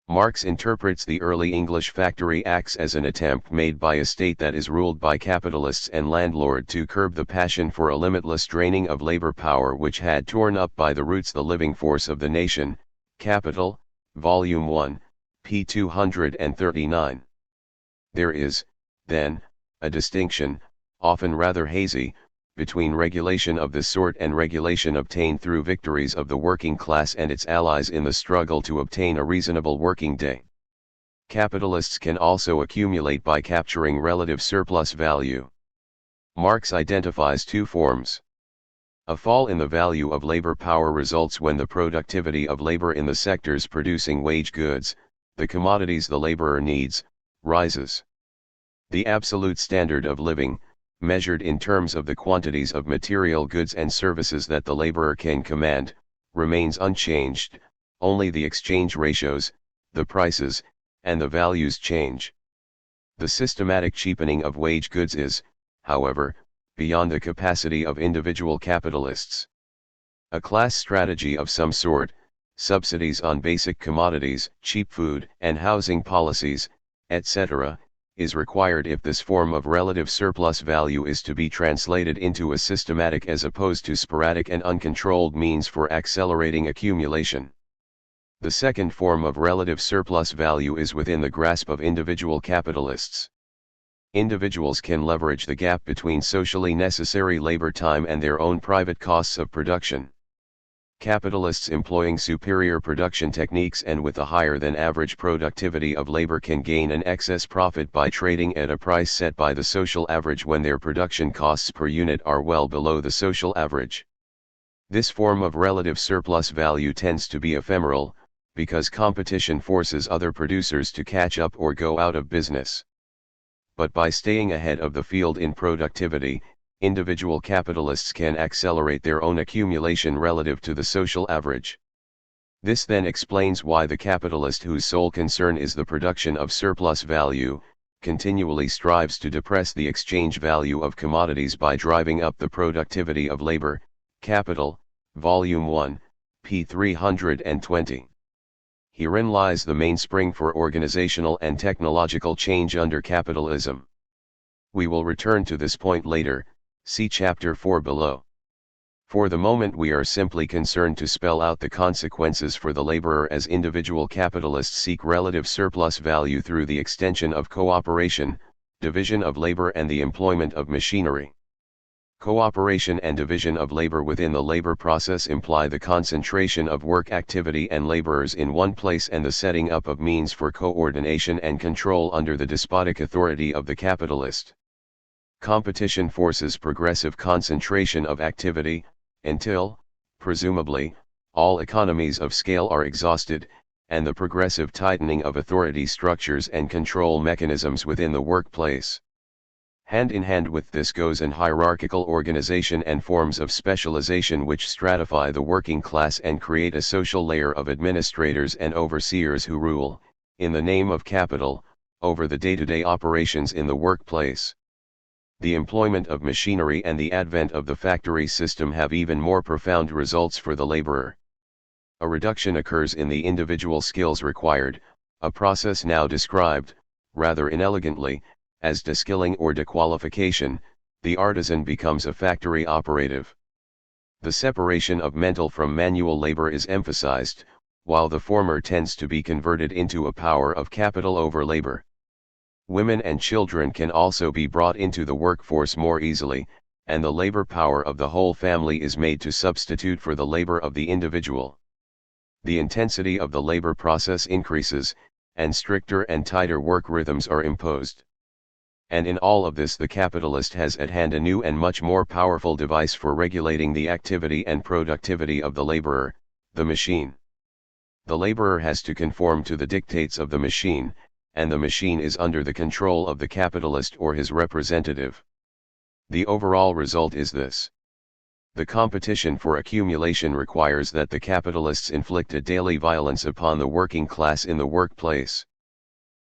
Speaker 1: Marx interprets the early English Factory Acts as an attempt made by a state that is ruled by capitalists and landlord to curb the passion for a limitless draining of labor power which had torn up by the roots the living force of the nation. Capital, Volume 1, p. 239. There is, then, a distinction, often rather hazy, between regulation of this sort and regulation obtained through victories of the working class and its allies in the struggle to obtain a reasonable working day. Capitalists can also accumulate by capturing relative surplus value. Marx identifies two forms. A fall in the value of labor power results when the productivity of labor in the sectors producing wage goods, the commodities the laborer needs, rises. The absolute standard of living, measured in terms of the quantities of material goods and services that the laborer can command, remains unchanged, only the exchange ratios, the prices, and the values change. The systematic cheapening of wage goods is, however, beyond the capacity of individual capitalists. A class strategy of some sort, subsidies on basic commodities, cheap food and housing policies, etc., is required if this form of relative surplus value is to be translated into a systematic as opposed to sporadic and uncontrolled means for accelerating accumulation. The second form of relative surplus value is within the grasp of individual capitalists. Individuals can leverage the gap between socially necessary labor time and their own private costs of production. Capitalists employing superior production techniques and with a higher than average productivity of labor can gain an excess profit by trading at a price set by the social average when their production costs per unit are well below the social average. This form of relative surplus value tends to be ephemeral, because competition forces other producers to catch up or go out of business. But by staying ahead of the field in productivity, individual capitalists can accelerate their own accumulation relative to the social average. This then explains why the capitalist whose sole concern is the production of surplus value, continually strives to depress the exchange value of commodities by driving up the productivity of labor, Capital, Volume 1, p. 320. Herein lies the mainspring for organizational and technological change under capitalism. We will return to this point later, see Chapter 4 below. For the moment we are simply concerned to spell out the consequences for the laborer as individual capitalists seek relative surplus value through the extension of cooperation, division of labor and the employment of machinery. Cooperation and division of labor within the labor process imply the concentration of work activity and laborers in one place and the setting up of means for coordination and control under the despotic authority of the capitalist. Competition forces progressive concentration of activity, until, presumably, all economies of scale are exhausted, and the progressive tightening of authority structures and control mechanisms within the workplace. Hand in hand with this goes an hierarchical organization and forms of specialization which stratify the working class and create a social layer of administrators and overseers who rule, in the name of capital, over the day-to-day operations in the workplace. The employment of machinery and the advent of the factory system have even more profound results for the laborer. A reduction occurs in the individual skills required, a process now described, rather inelegantly, as deskilling or dequalification. The artisan becomes a factory operative. The separation of mental from manual labor is emphasized, while the former tends to be converted into a power of capital over labor. Women and children can also be brought into the workforce more easily, and the labor power of the whole family is made to substitute for the labor of the individual. The intensity of the labor process increases, and stricter and tighter work rhythms are imposed. And in all of this the capitalist has at hand a new and much more powerful device for regulating the activity and productivity of the laborer, the machine. The laborer has to conform to the dictates of the machine, and the machine is under the control of the capitalist or his representative. The overall result is this. The competition for accumulation requires that the capitalists inflict a daily violence upon the working class in the workplace.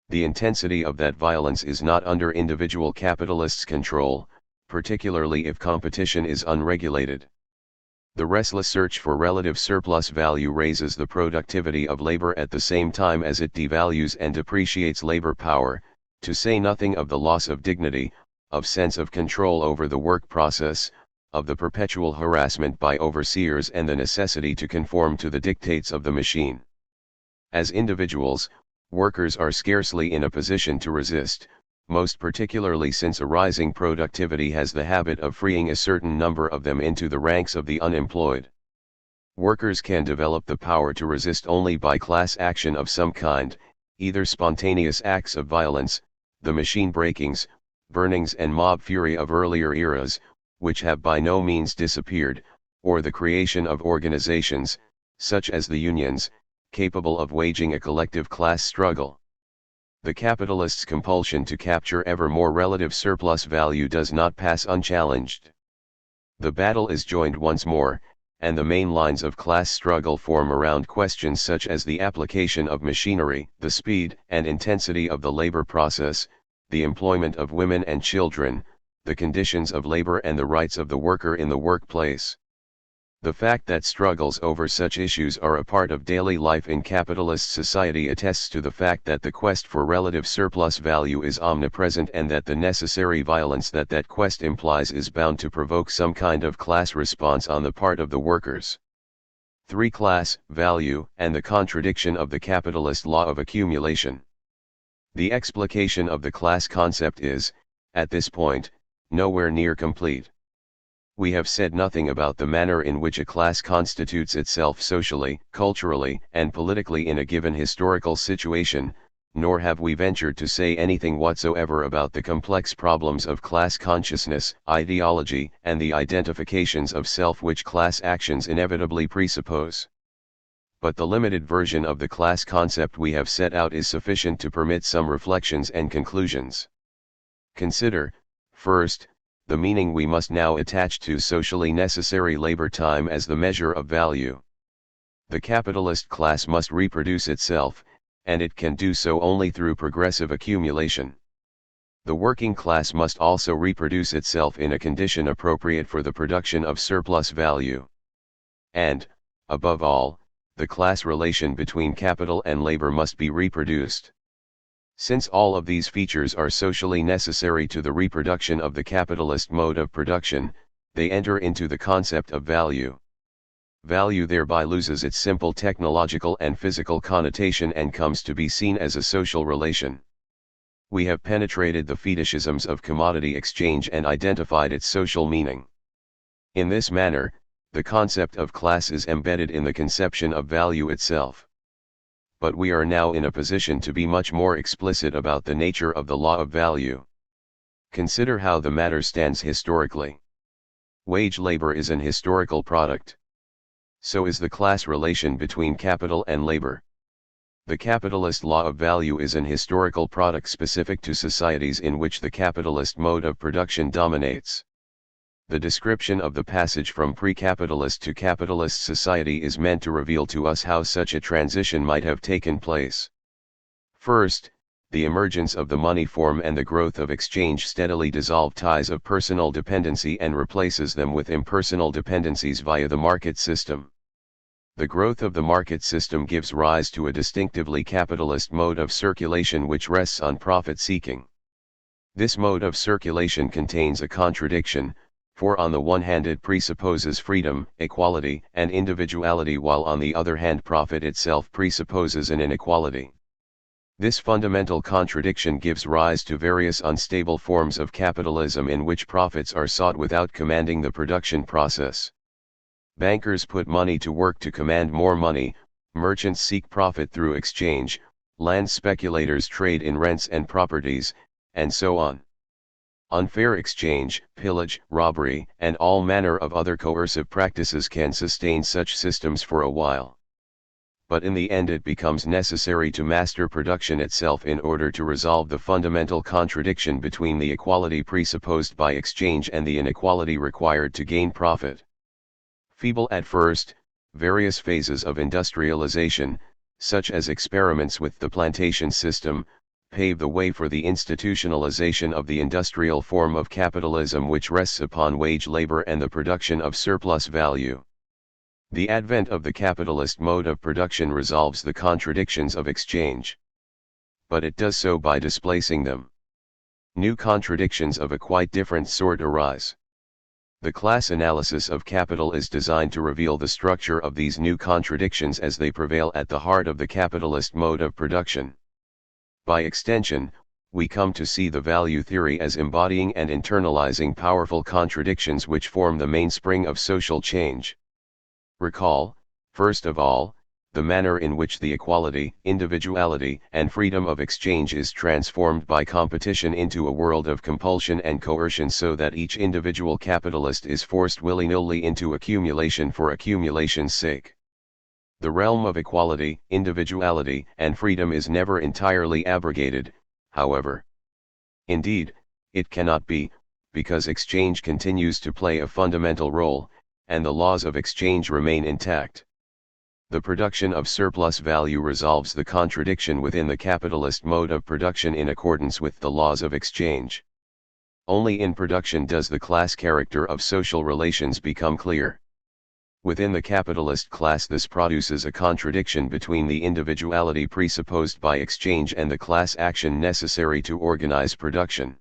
Speaker 1: The intensity of that violence is not under individual capitalists' control, particularly if competition is unregulated. The restless search for relative surplus value raises the productivity of labor at the same time as it devalues and depreciates labor power, to say nothing of the loss of dignity, of sense of control over the work process, of the perpetual harassment by overseers and the necessity to conform to the dictates of the machine. As individuals, workers are scarcely in a position to resist, most particularly since a rising productivity has the habit of freeing a certain number of them into the ranks of the unemployed. Workers can develop the power to resist only by class action of some kind, either spontaneous acts of violence, the machine breakings, burnings and mob fury of earlier eras, which have by no means disappeared, or the creation of organizations, such as the unions, capable of waging a collective class struggle. The capitalist's compulsion to capture ever more relative surplus value does not pass unchallenged. The battle is joined once more, and the main lines of class struggle form around questions such as the application of machinery, the speed and intensity of the labor process, the employment of women and children, the conditions of labor and the rights of the worker in the workplace. The fact that struggles over such issues are a part of daily life in capitalist society attests to the fact that the quest for relative surplus value is omnipresent and that the necessary violence that quest implies is bound to provoke some kind of class response on the part of the workers. 3. Class, value, and the contradiction of the capitalist law of accumulation. The explication of the class concept is, at this point, nowhere near complete. We have said nothing about the manner in which a class constitutes itself socially, culturally, and politically in a given historical situation, nor have we ventured to say anything whatsoever about the complex problems of class consciousness, ideology, and the identifications of self which class actions inevitably presuppose. But the limited version of the class concept we have set out is sufficient to permit some reflections and conclusions. Consider, first, the meaning we must now attach to socially necessary labor time as the measure of value. The capitalist class must reproduce itself, and it can do so only through progressive accumulation. The working class must also reproduce itself in a condition appropriate for the production of surplus value. And, above all, the class relation between capital and labor must be reproduced. Since all of these features are socially necessary to the reproduction of the capitalist mode of production, they enter into the concept of value. Value thereby loses its simple technological and physical connotation and comes to be seen as a social relation. We have penetrated the fetishisms of commodity exchange and identified its social meaning. In this manner, the concept of class is embedded in the conception of value itself. But we are now in a position to be much more explicit about the nature of the law of value. Consider how the matter stands historically. Wage labor is an historical product. So is the class relation between capital and labor. The capitalist law of value is an historical product specific to societies in which the capitalist mode of production dominates. The description of the passage from pre-capitalist to capitalist society is meant to reveal to us how such a transition might have taken place. First, the emergence of the money form and the growth of exchange steadily dissolve ties of personal dependency and replaces them with impersonal dependencies via the market system. The growth of the market system gives rise to a distinctively capitalist mode of circulation which rests on profit seeking. This mode of circulation contains a contradiction, for on the one hand it presupposes freedom, equality, and individuality while on the other hand profit itself presupposes an inequality. This fundamental contradiction gives rise to various unstable forms of capitalism in which profits are sought without commanding the production process. Bankers put money to work to command more money, merchants seek profit through exchange, land speculators trade in rents and properties, and so on. Unfair exchange, pillage, robbery, and all manner of other coercive practices can sustain such systems for a while. But in the end it becomes necessary to master production itself in order to resolve the fundamental contradiction between the equality presupposed by exchange and the inequality required to gain profit. Feeble at first, various phases of industrialization, such as experiments with the plantation system, pave the way for the institutionalization of the industrial form of capitalism which rests upon wage labor and the production of surplus value. The advent of the capitalist mode of production resolves the contradictions of exchange. But it does so by displacing them. New contradictions of a quite different sort arise. The class analysis of capital is designed to reveal the structure of these new contradictions as they prevail at the heart of the capitalist mode of production. By extension, we come to see the value theory as embodying and internalizing powerful contradictions which form the mainspring of social change. Recall, first of all, the manner in which the equality, individuality, and freedom of exchange is transformed by competition into a world of compulsion and coercion so that each individual capitalist is forced willy-nilly into accumulation for accumulation's sake. The realm of equality, individuality, and freedom is never entirely abrogated, however. Indeed, it cannot be, because exchange continues to play a fundamental role, and the laws of exchange remain intact. The production of surplus value resolves the contradiction within the capitalist mode of production in accordance with the laws of exchange. Only in production does the class character of social relations become clear. Within the capitalist class, this produces a contradiction between the individuality presupposed by exchange and the class action necessary to organize production.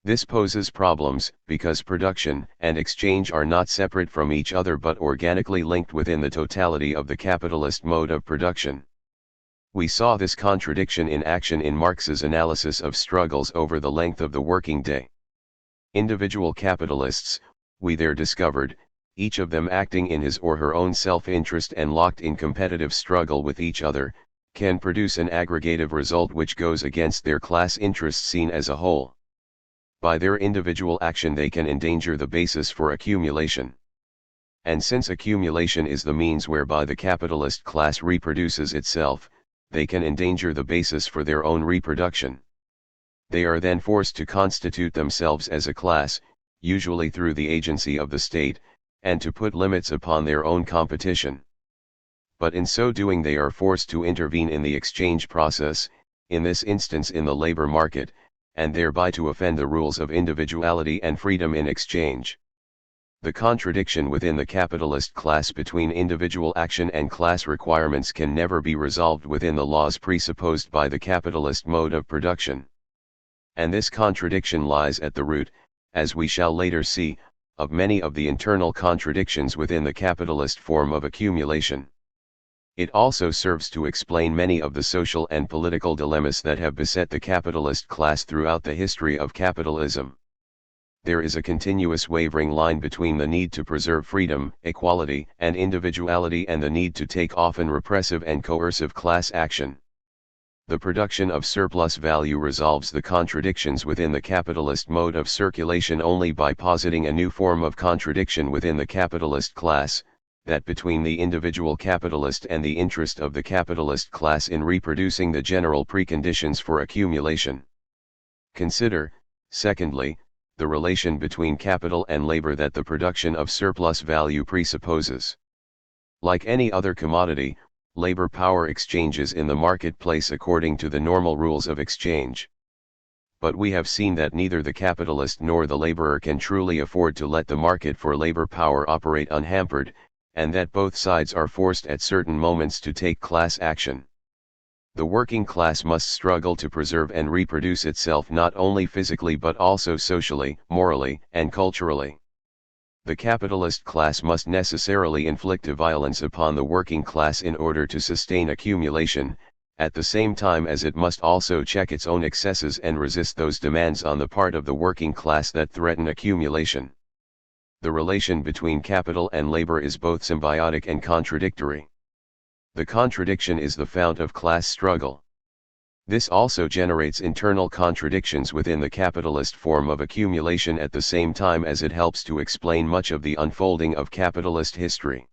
Speaker 1: This poses problems, because production and exchange are not separate from each other but organically linked within the totality of the capitalist mode of production. We saw this contradiction in action in Marx's analysis of struggles over the length of the working day. Individual capitalists, we there discovered, each of them acting in his or her own self-interest and locked in competitive struggle with each other, can produce an aggregative result which goes against their class interests seen as a whole. By their individual action they can endanger the basis for accumulation. And since accumulation is the means whereby the capitalist class reproduces itself, they can endanger the basis for their own reproduction. They are then forced to constitute themselves as a class, usually through the agency of the state, and to put limits upon their own competition. But in so doing they are forced to intervene in the exchange process, in this instance in the labor market, and thereby to offend the rules of individuality and freedom in exchange. The contradiction within the capitalist class between individual action and class requirements can never be resolved within the laws presupposed by the capitalist mode of production. And this contradiction lies at the root, as we shall later see, of many of the internal contradictions within the capitalist form of accumulation. It also serves to explain many of the social and political dilemmas that have beset the capitalist class throughout the history of capitalism. There is a continuous wavering line between the need to preserve freedom, equality, and individuality and the need to take often repressive and coercive class action. The production of surplus value resolves the contradictions within the capitalist mode of circulation only by positing a new form of contradiction within the capitalist class, that between the individual capitalist and the interest of the capitalist class in reproducing the general preconditions for accumulation. Consider, secondly, the relation between capital and labor that the production of surplus value presupposes. Like any other commodity, labor power exchanges in the marketplace according to the normal rules of exchange. But we have seen that neither the capitalist nor the laborer can truly afford to let the market for labor power operate unhampered, and that both sides are forced at certain moments to take class action. The working class must struggle to preserve and reproduce itself not only physically but also socially, morally, and culturally. The capitalist class must necessarily inflict a violence upon the working class in order to sustain accumulation, at the same time as it must also check its own excesses and resist those demands on the part of the working class that threaten accumulation. The relation between capital and labor is both symbiotic and contradictory. The contradiction is the fount of class struggle. This also generates internal contradictions within the capitalist form of accumulation at the same time as it helps to explain much of the unfolding of capitalist history.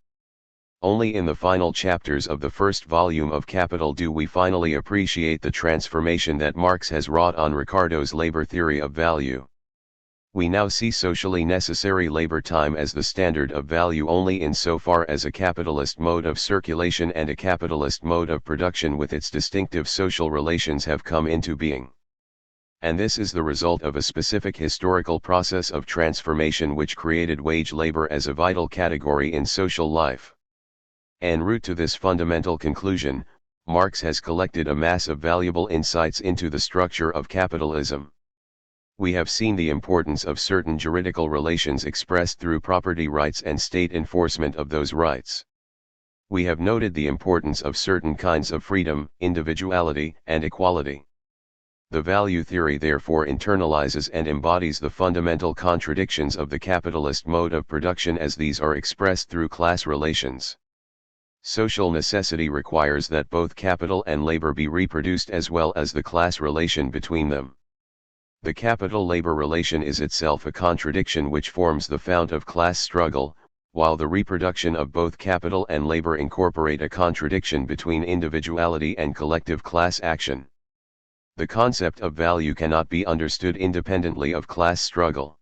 Speaker 1: Only in the final chapters of the first volume of Capital do we finally appreciate the transformation that Marx has wrought on Ricardo's labor theory of value. We now see socially necessary labor time as the standard of value only insofar as a capitalist mode of circulation and a capitalist mode of production with its distinctive social relations have come into being. And this is the result of a specific historical process of transformation which created wage labor as a vital category in social life. En route to this fundamental conclusion, Marx has collected a mass of valuable insights into the structure of capitalism. We have seen the importance of certain juridical relations expressed through property rights and state enforcement of those rights. We have noted the importance of certain kinds of freedom, individuality, and equality. The value theory therefore internalizes and embodies the fundamental contradictions of the capitalist mode of production as these are expressed through class relations. Social necessity requires that both capital and labor be reproduced as well as the class relation between them. The capital-labor relation is itself a contradiction which forms the fount of class struggle, while the reproduction of both capital and labor incorporate a contradiction between individuality and collective class action. The concept of value cannot be understood independently of class struggle.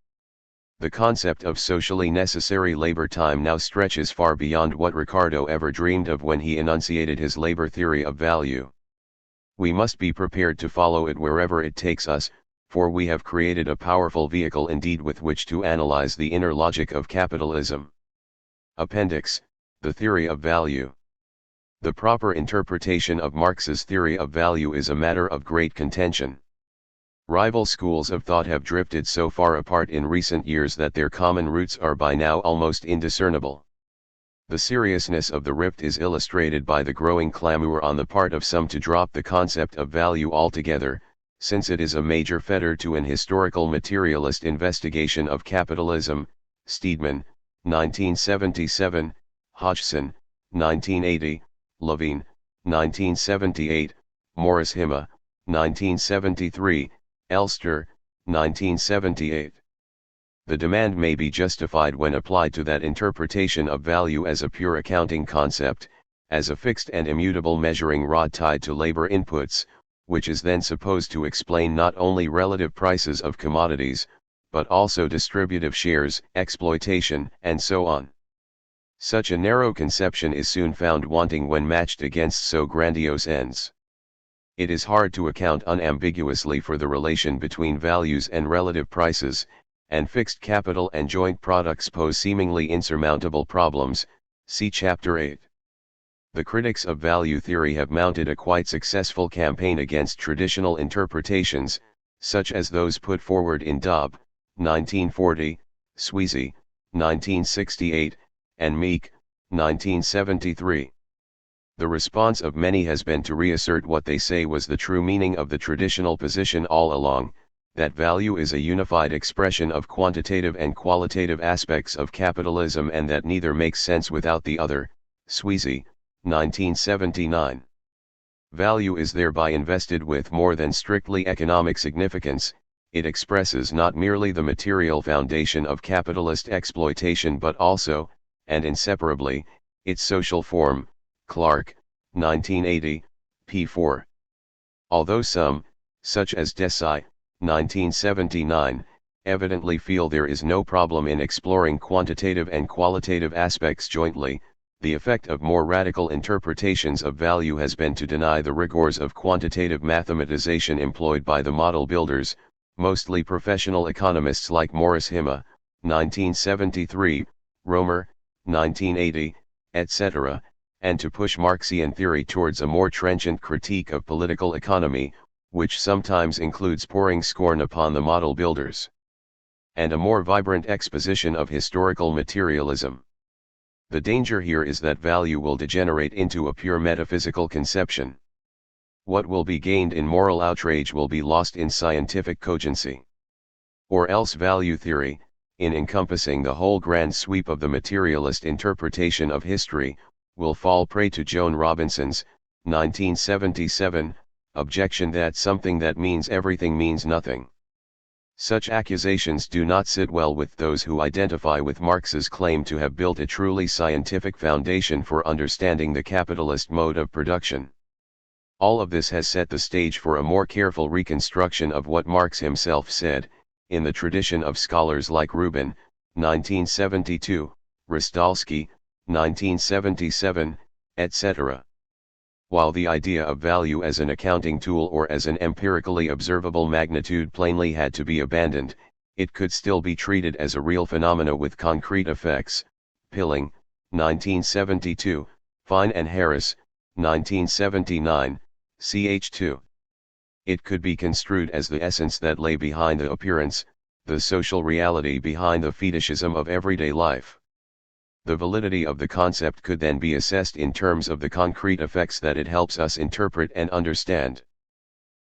Speaker 1: The concept of socially necessary labor time now stretches far beyond what Ricardo ever dreamed of when he enunciated his labor theory of value. We must be prepared to follow it wherever it takes us, for we have created a powerful vehicle indeed with which to analyze the inner logic of capitalism. Appendix, The Theory of Value. The proper interpretation of Marx's theory of value is a matter of great contention. Rival schools of thought have drifted so far apart in recent years that their common roots are by now almost indiscernible. The seriousness of the rift is illustrated by the growing clamor on the part of some to drop the concept of value altogether, since it is a major fetter to an historical materialist investigation of capitalism. Steedman, 1977, Hodgson, 1980, Levine, 1978, Morris Hima, 1973, Elster, 1978. The demand may be justified when applied to that interpretation of value as a pure accounting concept, as a fixed and immutable measuring rod tied to labor inputs, which is then supposed to explain not only relative prices of commodities, but also distributive shares, exploitation, and so on. Such a narrow conception is soon found wanting when matched against so grandiose ends. It is hard to account unambiguously for the relation between values and relative prices, and fixed capital and joint products pose seemingly insurmountable problems. See Chapter 8. The critics of value theory have mounted a quite successful campaign against traditional interpretations, such as those put forward in Dobb, 1940, Sweezy, 1968, and Meek, 1973. The response of many has been to reassert what they say was the true meaning of the traditional position all along, that value is a unified expression of quantitative and qualitative aspects of capitalism and that neither makes sense without the other. Sweezy, 1979. Value is thereby invested with more than strictly economic significance. It expresses not merely the material foundation of capitalist exploitation but also, and inseparably, its social form. Clark, 1980, p. 4. Although some, such as Desai, 1979, evidently feel there is no problem in exploring quantitative and qualitative aspects jointly, the effect of more radical interpretations of value has been to deny the rigors of quantitative mathematization employed by the model builders, mostly professional economists like Morris Hima, 1973, Romer, 1980, etc., and to push Marxian theory towards a more trenchant critique of political economy, which sometimes includes pouring scorn upon the model builders, and a more vibrant exposition of historical materialism. The danger here is that value will degenerate into a pure metaphysical conception. What will be gained in moral outrage will be lost in scientific cogency. Or else value theory, in encompassing the whole grand sweep of the materialist interpretation of history, will fall prey to Joan Robinson's, 1977, objection that something that means everything means nothing. Such accusations do not sit well with those who identify with Marx's claim to have built a truly scientific foundation for understanding the capitalist mode of production. All of this has set the stage for a more careful reconstruction of what Marx himself said, in the tradition of scholars like Rubin, 1972, Rostalski, 1977, etc. While the idea of value as an accounting tool or as an empirically observable magnitude plainly had to be abandoned, it could still be treated as a real phenomena with concrete effects. Pilling, 1972, Fine and Harris, 1979, ch. 2. It could be construed as the essence that lay behind the appearance, the social reality behind the fetishism of everyday life. The validity of the concept could then be assessed in terms of the concrete effects that it helps us interpret and understand.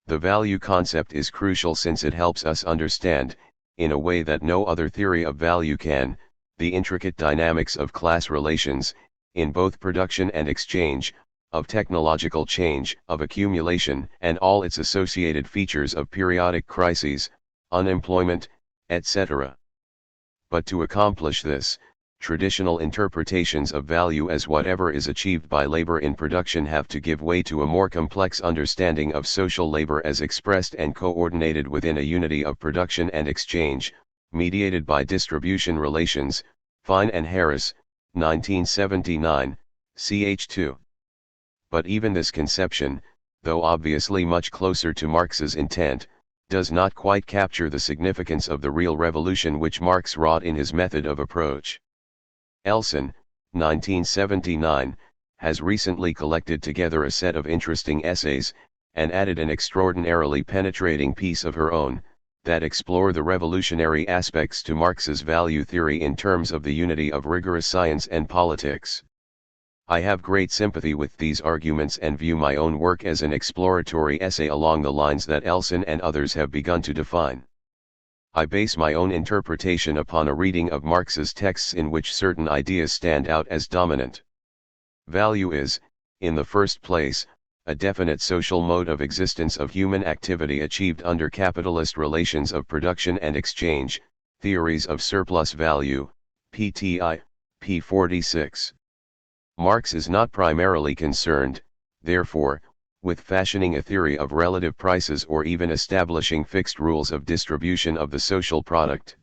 Speaker 1: The value concept is crucial since it helps us understand, in a way that no other theory of value can, the intricate dynamics of class relations, in both production and exchange, of technological change, of accumulation, and all its associated features of periodic crises, unemployment, etc. But to accomplish this, traditional interpretations of value as whatever is achieved by labor in production have to give way to a more complex understanding of social labor as expressed and coordinated within a unity of production and exchange, mediated by distribution relations. Fine and Harris, 1979, ch. 2. But even this conception, though obviously much closer to Marx's intent, does not quite capture the significance of the real revolution which Marx wrought in his method of approach. Elson, 1979, has recently collected together a set of interesting essays, and added an extraordinarily penetrating piece of her own, that explore the revolutionary aspects to Marx's value theory in terms of the unity of rigorous science and politics. I have great sympathy with these arguments and view my own work as an exploratory essay along the lines that Elson and others have begun to define. I base my own interpretation upon a reading of Marx's texts in which certain ideas stand out as dominant. Value is, in the first place, a definite social mode of existence of human activity achieved under capitalist relations of production and exchange, theories of surplus value, PTI, p. 46. Marx is not primarily concerned, therefore, with fashioning a theory of relative prices or even establishing fixed rules of distribution of the social product.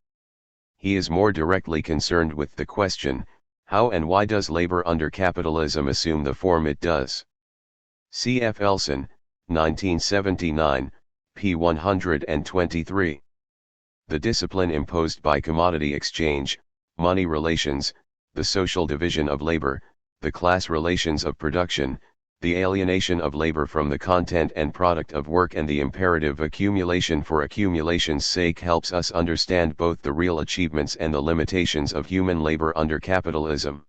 Speaker 1: He is more directly concerned with the question, how and why does labor under capitalism assume the form it does? C. F. Elson, 1979, p. 123. The discipline imposed by commodity exchange, money relations, the social division of labor, the class relations of production, the alienation of labor from the content and product of work and the imperative accumulation for accumulation's sake helps us understand both the real achievements and the limitations of human labor under capitalism.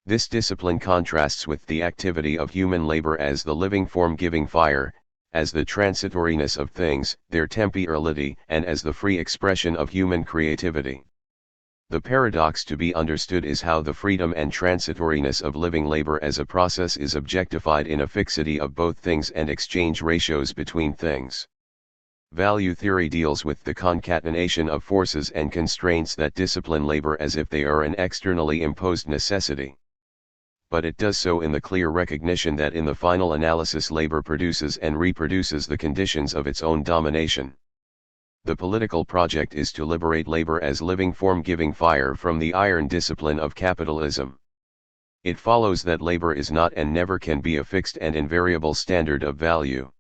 Speaker 1: This discipline contrasts with the activity of human labor as the living form giving fire, as the transitoriness of things, their temporality, and as the free expression of human creativity. The paradox to be understood is how the freedom and transitoriness of living labor as a process is objectified in a fixity of both things and exchange ratios between things. Value theory deals with the concatenation of forces and constraints that discipline labor as if they are an externally imposed necessity. But it does so in the clear recognition that in the final analysis labor produces and reproduces the conditions of its own domination. The political project is to liberate labor as living form giving fire from the iron discipline of capitalism. It follows that labor is not and never can be a fixed and invariable standard of value.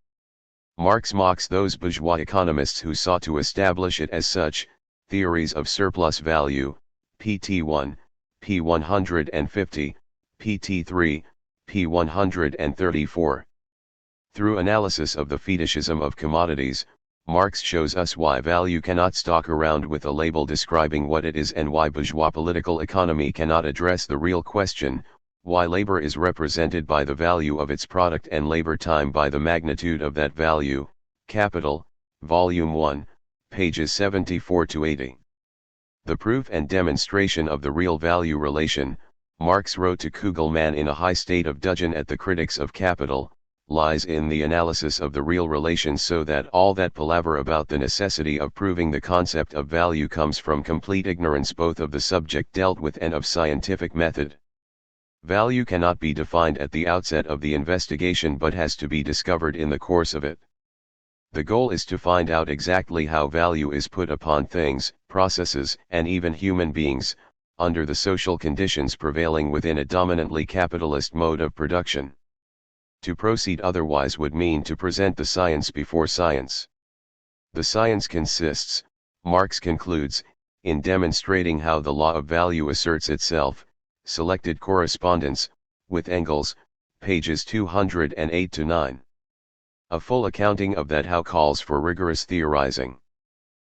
Speaker 1: Marx mocks those bourgeois economists who sought to establish it as such, theories of surplus value, pt 1, p 150, pt 3, p 134. Through analysis of the fetishism of commodities, Marx shows us why value cannot stalk around with a label describing what it is and why bourgeois political economy cannot address the real question, why labor is represented by the value of its product and labor time by the magnitude of that value. Capital, Volume 1, pages 74 to 80. The proof and demonstration of the real value relation, Marx wrote to Kugelmann in a high state of dudgeon at the critics of capital, lies in the analysis of the real relations, so that all that palaver about the necessity of proving the concept of value comes from complete ignorance both of the subject dealt with and of scientific method. Value cannot be defined at the outset of the investigation but has to be discovered in the course of it. The goal is to find out exactly how value is put upon things, processes, and even human beings, under the social conditions prevailing within a dominantly capitalist mode of production. To proceed otherwise would mean to present the science before science. The science consists, Marx concludes, in demonstrating how the law of value asserts itself, selected correspondence, with Engels, pages 208 to 9. A full accounting of that how calls for rigorous theorizing.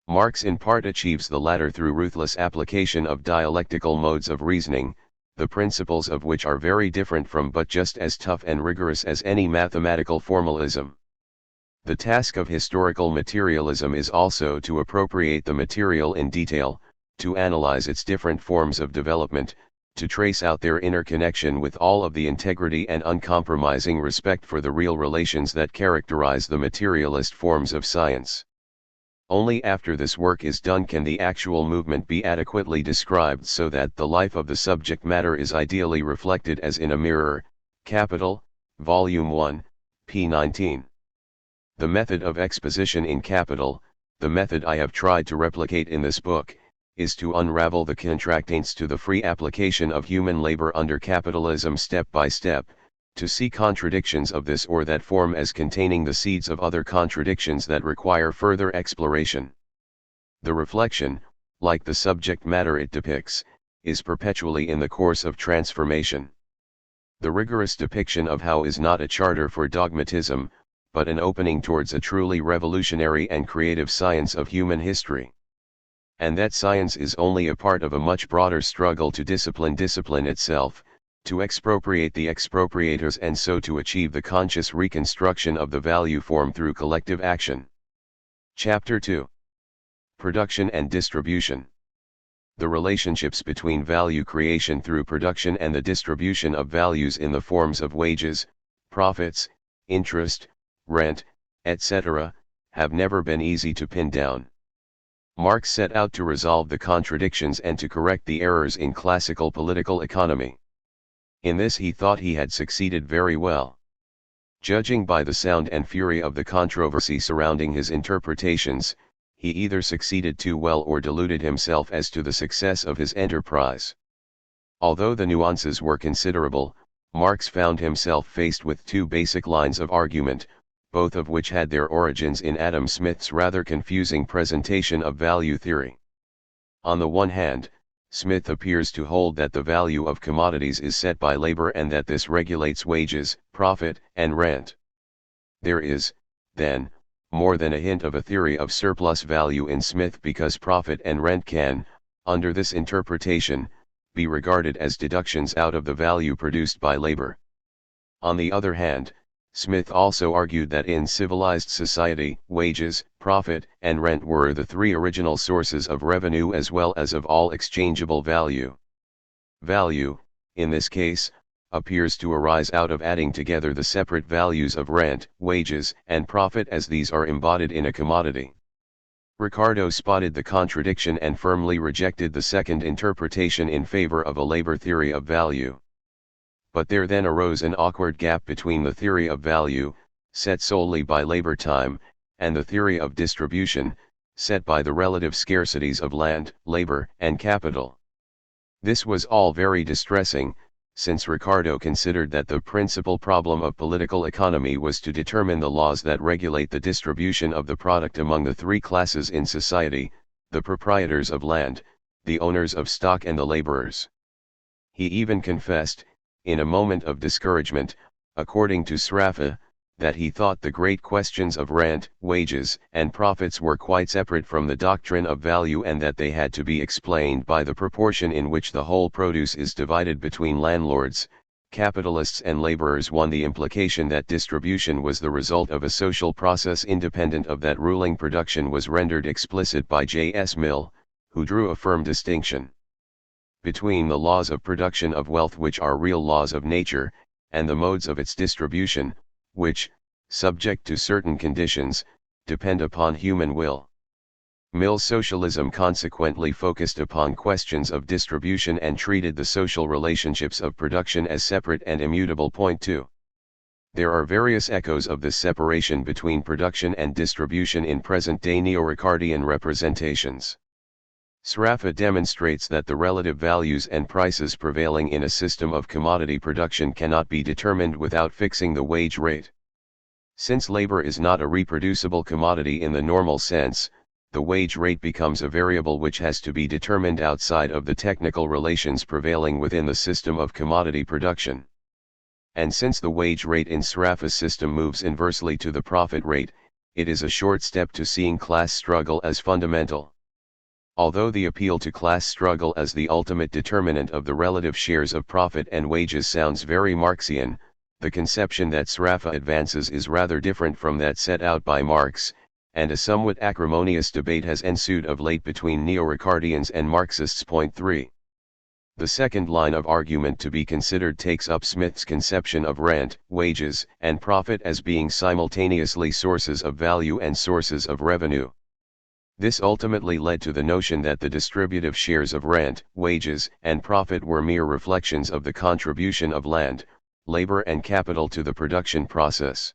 Speaker 1: Marx in part achieves the latter through ruthless application of dialectical modes of reasoning, the principles of which are very different from but just as tough and rigorous as any mathematical formalism. The task of historical materialism is also to appropriate the material in detail, to analyze its different forms of development, to trace out their interconnection with all of the integrity and uncompromising respect for the real relations that characterize the materialist forms of science. Only after this work is done can the actual movement be adequately described so that the life of the subject matter is ideally reflected as in a mirror. Capital, Volume 1, p. 19. The method of exposition in Capital, the method I have tried to replicate in this book, is to unravel the contractaints to the free application of human labor under capitalism step by step, to see contradictions of this or that form as containing the seeds of other contradictions that require further exploration. The reflection, like the subject matter it depicts, is perpetually in the course of transformation. The rigorous depiction of how is not a charter for dogmatism, but an opening towards a truly revolutionary and creative science of human history. And that science is only a part of a much broader struggle to discipline itself, to expropriate the expropriators, and so to achieve the conscious reconstruction of the value form through collective action. Chapter 2. Production and Distribution. The relationships between value creation through production and the distribution of values in the forms of wages, profits, interest, rent, etc., have never been easy to pin down. Marx set out to resolve the contradictions and to correct the errors in classical political economy. In this he thought he had succeeded very well. Judging by the sound and fury of the controversy surrounding his interpretations, he either succeeded too well or deluded himself as to the success of his enterprise. Although the nuances were considerable, Marx found himself faced with two basic lines of argument, both of which had their origins in Adam Smith's rather confusing presentation of value theory. On the one hand, Smith appears to hold that the value of commodities is set by labor and that this regulates wages, profit, and rent. There is, then, more than a hint of a theory of surplus value in Smith, because profit and rent can, under this interpretation, be regarded as deductions out of the value produced by labor. On the other hand, Smith also argued that in civilized society, wages, profit, and rent were the three original sources of revenue as well as of all exchangeable value. Value, in this case, appears to arise out of adding together the separate values of rent, wages, and profit as these are embodied in a commodity. Ricardo spotted the contradiction and firmly rejected the second interpretation in favor of a labor theory of value. But there then arose an awkward gap between the theory of value, set solely by labor time, and the theory of distribution, set by the relative scarcities of land, labor, and capital. This was all very distressing, since Ricardo considered that the principal problem of political economy was to determine the laws that regulate the distribution of the product among the three classes in society: the proprietors of land, the owners of stock, and the laborers. He even confessed, in a moment of discouragement, according to Sraffa, that he thought the great questions of rent, wages, and profits were quite separate from the doctrine of value, and that they had to be explained by the proportion in which the whole produce is divided between landlords, capitalists, and laborers. One, the implication that distribution was the result of a social process independent of that ruling production was rendered explicit by J.S. Mill, who drew a firm distinction between the laws of production of wealth, which are real laws of nature, and the modes of its distribution, which, subject to certain conditions, depend upon human will. Mill's socialism consequently focused upon questions of distribution and treated the social relationships of production as separate and immutable. Point 2. There are various echoes of this separation between production and distribution in present-day neo-Ricardian representations. Sraffa demonstrates that the relative values and prices prevailing in a system of commodity production cannot be determined without fixing the wage rate. Since labor is not a reproducible commodity in the normal sense, the wage rate becomes a variable which has to be determined outside of the technical relations prevailing within the system of commodity production. And since the wage rate in Sraffa's system moves inversely to the profit rate, it is a short step to seeing class struggle as fundamental. Although the appeal to class struggle as the ultimate determinant of the relative shares of profit and wages sounds very Marxian, the conception that Sraffa advances is rather different from that set out by Marx, and a somewhat acrimonious debate has ensued of late between neo-Ricardians and Marxists. Point 3. The second line of argument to be considered takes up Smith's conception of rent, wages, and profit as being simultaneously sources of value and sources of revenue. This ultimately led to the notion that the distributive shares of rent, wages, and profit were mere reflections of the contribution of land, labor, and capital to the production process.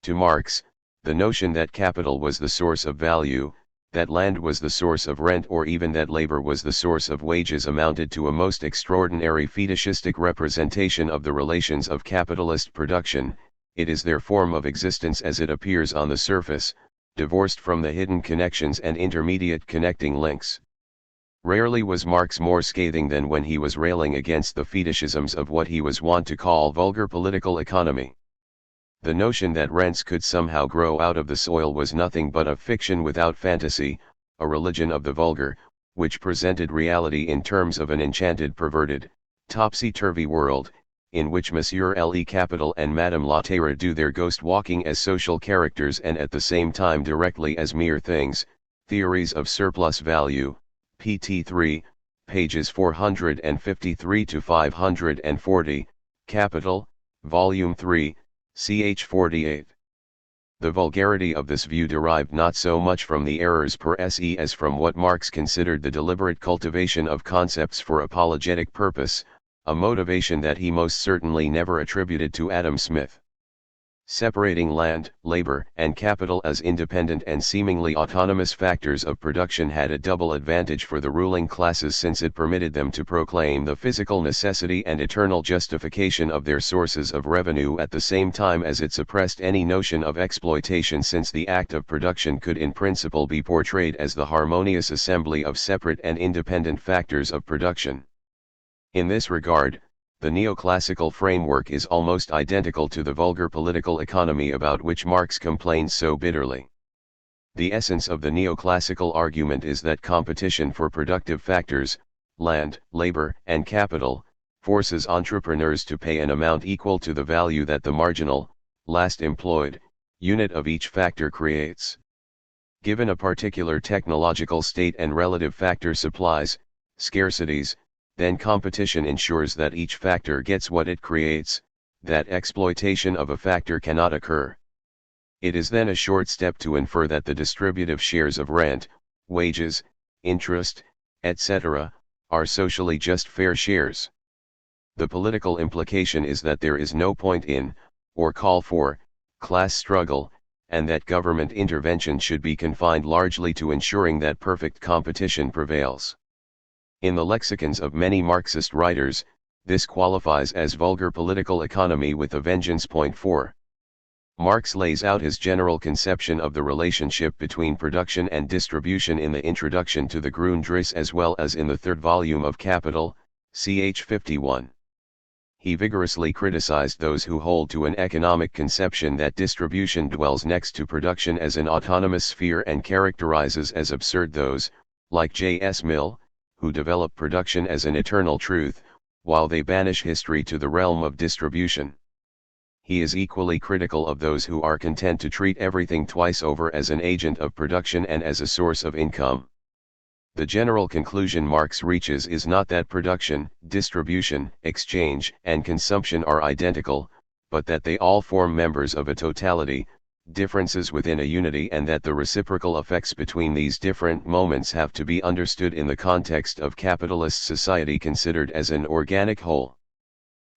Speaker 1: To Marx, the notion that capital was the source of value, that land was the source of rent, or even that labor was the source of wages amounted to a most extraordinary fetishistic representation of the relations of capitalist production. It is their form of existence as it appears on the surface, divorced from the hidden connections and intermediate connecting links. Rarely was Marx more scathing than when he was railing against the fetishisms of what he was wont to call vulgar political economy. The notion that rents could somehow grow out of the soil was nothing but a fiction without fantasy, a religion of the vulgar, which presented reality in terms of an enchanted, perverted, topsy-turvy world, in which Monsieur Le Capital and Madame La Terre do their ghost walking as social characters and at the same time directly as mere things. Theories of Surplus Value, pt 3, pages 453 to 540, Capital, Volume 3, ch 48. The vulgarity of this view derived not so much from the errors per se as from what Marx considered the deliberate cultivation of concepts for apologetic purpose, a motivation that he most certainly never attributed to Adam Smith. Separating land, labor, and capital as independent and seemingly autonomous factors of production had a double advantage for the ruling classes, since it permitted them to proclaim the physical necessity and eternal justification of their sources of revenue at the same time as it suppressed any notion of exploitation, since the act of production could in principle be portrayed as the harmonious assembly of separate and independent factors of production. In this regard, the neoclassical framework is almost identical to the vulgar political economy about which Marx complains so bitterly. The essence of the neoclassical argument is that competition for productive factors, land, labor, and capital, forces entrepreneurs to pay an amount equal to the value that the marginal, last employed, unit of each factor creates. Given a particular technological state and relative factor supplies, scarcities, then competition ensures that each factor gets what it creates, that exploitation of a factor cannot occur. It is then a short step to infer that the distributive shares of rent, wages, interest, etc., are socially just fair shares. The political implication is that there is no point in, or call for, class struggle, and that government intervention should be confined largely to ensuring that perfect competition prevails. In the lexicons of many Marxist writers, this qualifies as vulgar political economy with a vengeance. 4. Marx lays out his general conception of the relationship between production and distribution in the introduction to the Grundrisse as well as in the third volume of Capital, ch 51. He vigorously criticized those who hold to an economic conception that distribution dwells next to production as an autonomous sphere, and characterizes as absurd those, like J.S. Mill, who develop production as an eternal truth, while they banish history to the realm of distribution. He is equally critical of those who are content to treat everything twice over as an agent of production and as a source of income. The general conclusion Marx reaches is not that production, distribution, exchange, and consumption are identical, but that they all form members of a totality, differences within a unity, and that the reciprocal effects between these different moments have to be understood in the context of capitalist society considered as an organic whole.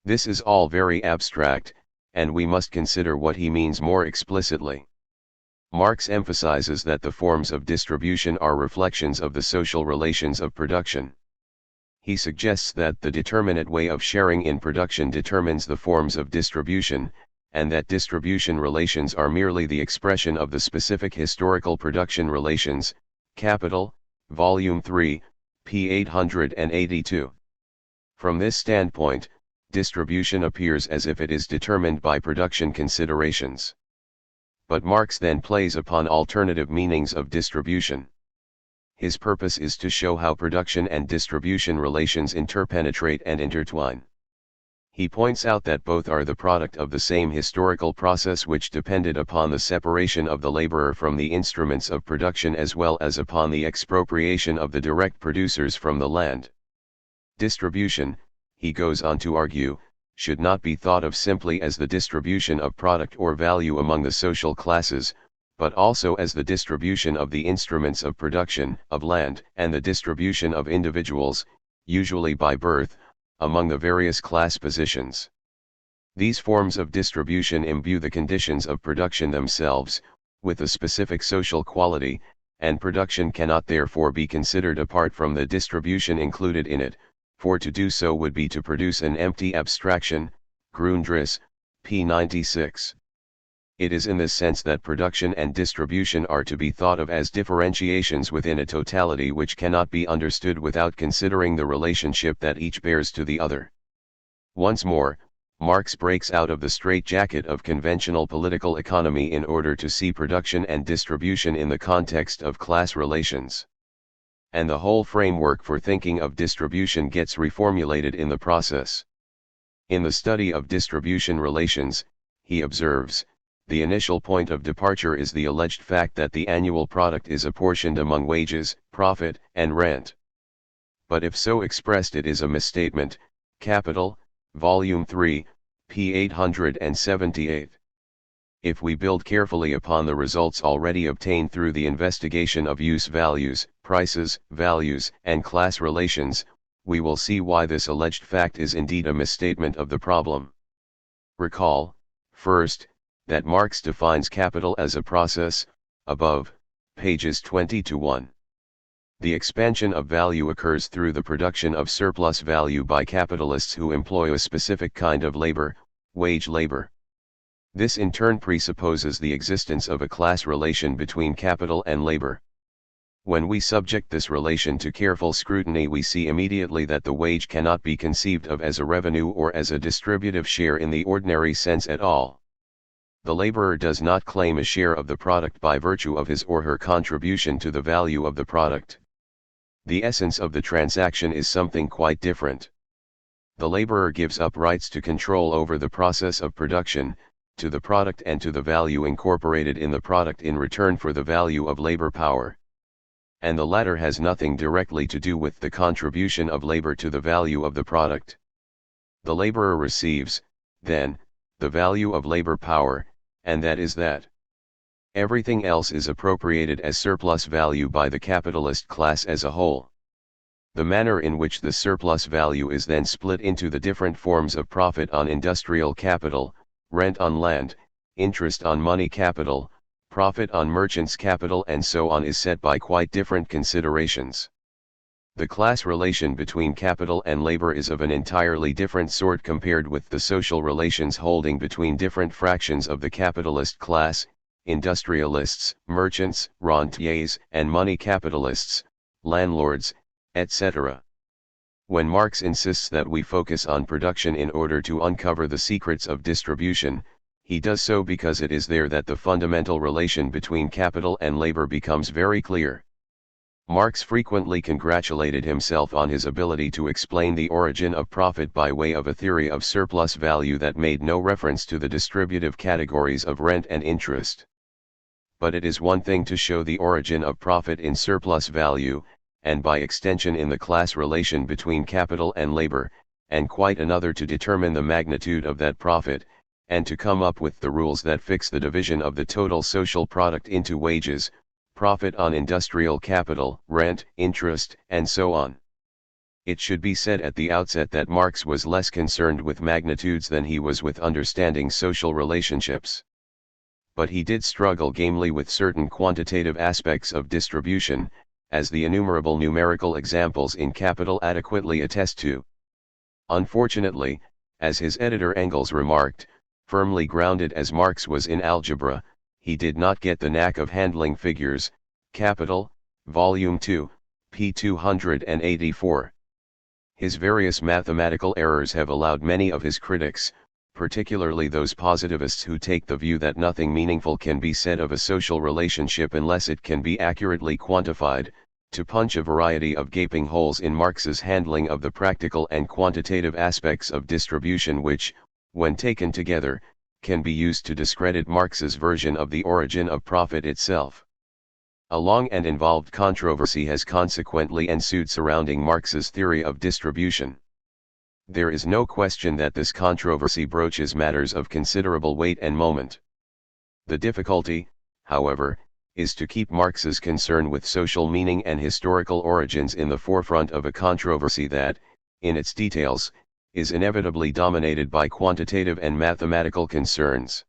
Speaker 1: This is all very abstract, and we must consider what he means more explicitly. Marx emphasizes that the forms of distribution are reflections of the social relations of production. He suggests that the determinate way of sharing in production determines the forms of distribution, and that distribution relations are merely the expression of the specific historical production relations. Capital, Volume 3, p. 882. From this standpoint, distribution appears as if it is determined by production considerations. But Marx then plays upon alternative meanings of distribution. His purpose is to show how production and distribution relations interpenetrate and intertwine. He points out that both are the product of the same historical process which depended upon the separation of the laborer from the instruments of production as well as upon the expropriation of the direct producers from the land. Distribution, he goes on to argue, should not be thought of simply as the distribution of product or value among the social classes, but also as the distribution of the instruments of production, of land, and the distribution of individuals, usually by birth, among the various class positions. These forms of distribution imbue the conditions of production themselves, with a specific social quality, and production cannot therefore be considered apart from the distribution included in it, for to do so would be to produce an empty abstraction. Grundrisse, p. 96. It is in this sense that production and distribution are to be thought of as differentiations within a totality which cannot be understood without considering the relationship that each bears to the other. Once more, Marx breaks out of the straitjacket of conventional political economy in order to see production and distribution in the context of class relations. And the whole framework for thinking of distribution gets reformulated in the process. In the study of distribution relations, he observes, the initial point of departure is the alleged fact that the annual product is apportioned among wages, profit, and rent. But if so expressed, it is a misstatement. Capital, Volume 3, p. 878. If we build carefully upon the results already obtained through the investigation of use values, prices, values, and class relations, we will see why this alleged fact is indeed a misstatement of the problem. Recall, first, that Marx defines capital as a process, above, pages 20-1. The expansion of value occurs through the production of surplus value by capitalists who employ a specific kind of labor, wage labor. This in turn presupposes the existence of a class relation between capital and labor. When we subject this relation to careful scrutiny, we see immediately that the wage cannot be conceived of as a revenue or as a distributive share in the ordinary sense at all. The laborer does not claim a share of the product by virtue of his or her contribution to the value of the product. The essence of the transaction is something quite different. The laborer gives up rights to control over the process of production, to the product and to the value incorporated in the product in return for the value of labor power. And the latter has nothing directly to do with the contribution of labor to the value of the product. The laborer receives, then, the value of labor power, and that is that. Everything else is appropriated as surplus value by the capitalist class as a whole. The manner in which the surplus value is then split into the different forms of profit on industrial capital, rent on land, interest on money capital, profit on merchants' capital and so on is set by quite different considerations. The class relation between capital and labor is of an entirely different sort compared with the social relations holding between different fractions of the capitalist class, industrialists, merchants, rentiers, and money capitalists, landlords, etc. When Marx insists that we focus on production in order to uncover the secrets of distribution, he does so because it is there that the fundamental relation between capital and labor becomes very clear. Marx frequently congratulated himself on his ability to explain the origin of profit by way of a theory of surplus value that made no reference to the distributive categories of rent and interest. But it is one thing to show the origin of profit in surplus value, and by extension in the class relation between capital and labor, and quite another to determine the magnitude of that profit, and to come up with the rules that fix the division of the total social product into wages, profit on industrial capital, rent, interest, and so on. It should be said at the outset that Marx was less concerned with magnitudes than he was with understanding social relationships. But he did struggle gamely with certain quantitative aspects of distribution, as the innumerable numerical examples in Capital adequately attest to. Unfortunately, as his editor Engels remarked, firmly grounded as Marx was in algebra, he did not get the knack of handling figures. Capital, Volume 2, p. 284. His various mathematical errors have allowed many of his critics, particularly those positivists who take the view that nothing meaningful can be said of a social relationship unless it can be accurately quantified, to punch a variety of gaping holes in Marx's handling of the practical and quantitative aspects of distribution which, when taken together, can be used to discredit Marx's version of the origin of profit itself. A long and involved controversy has consequently ensued surrounding Marx's theory of distribution. There is no question that this controversy broaches matters of considerable weight and moment. The difficulty, however, is to keep Marx's concern with social meaning and historical origins in the forefront of a controversy that, in its details, is inevitably dominated by quantitative and mathematical concerns.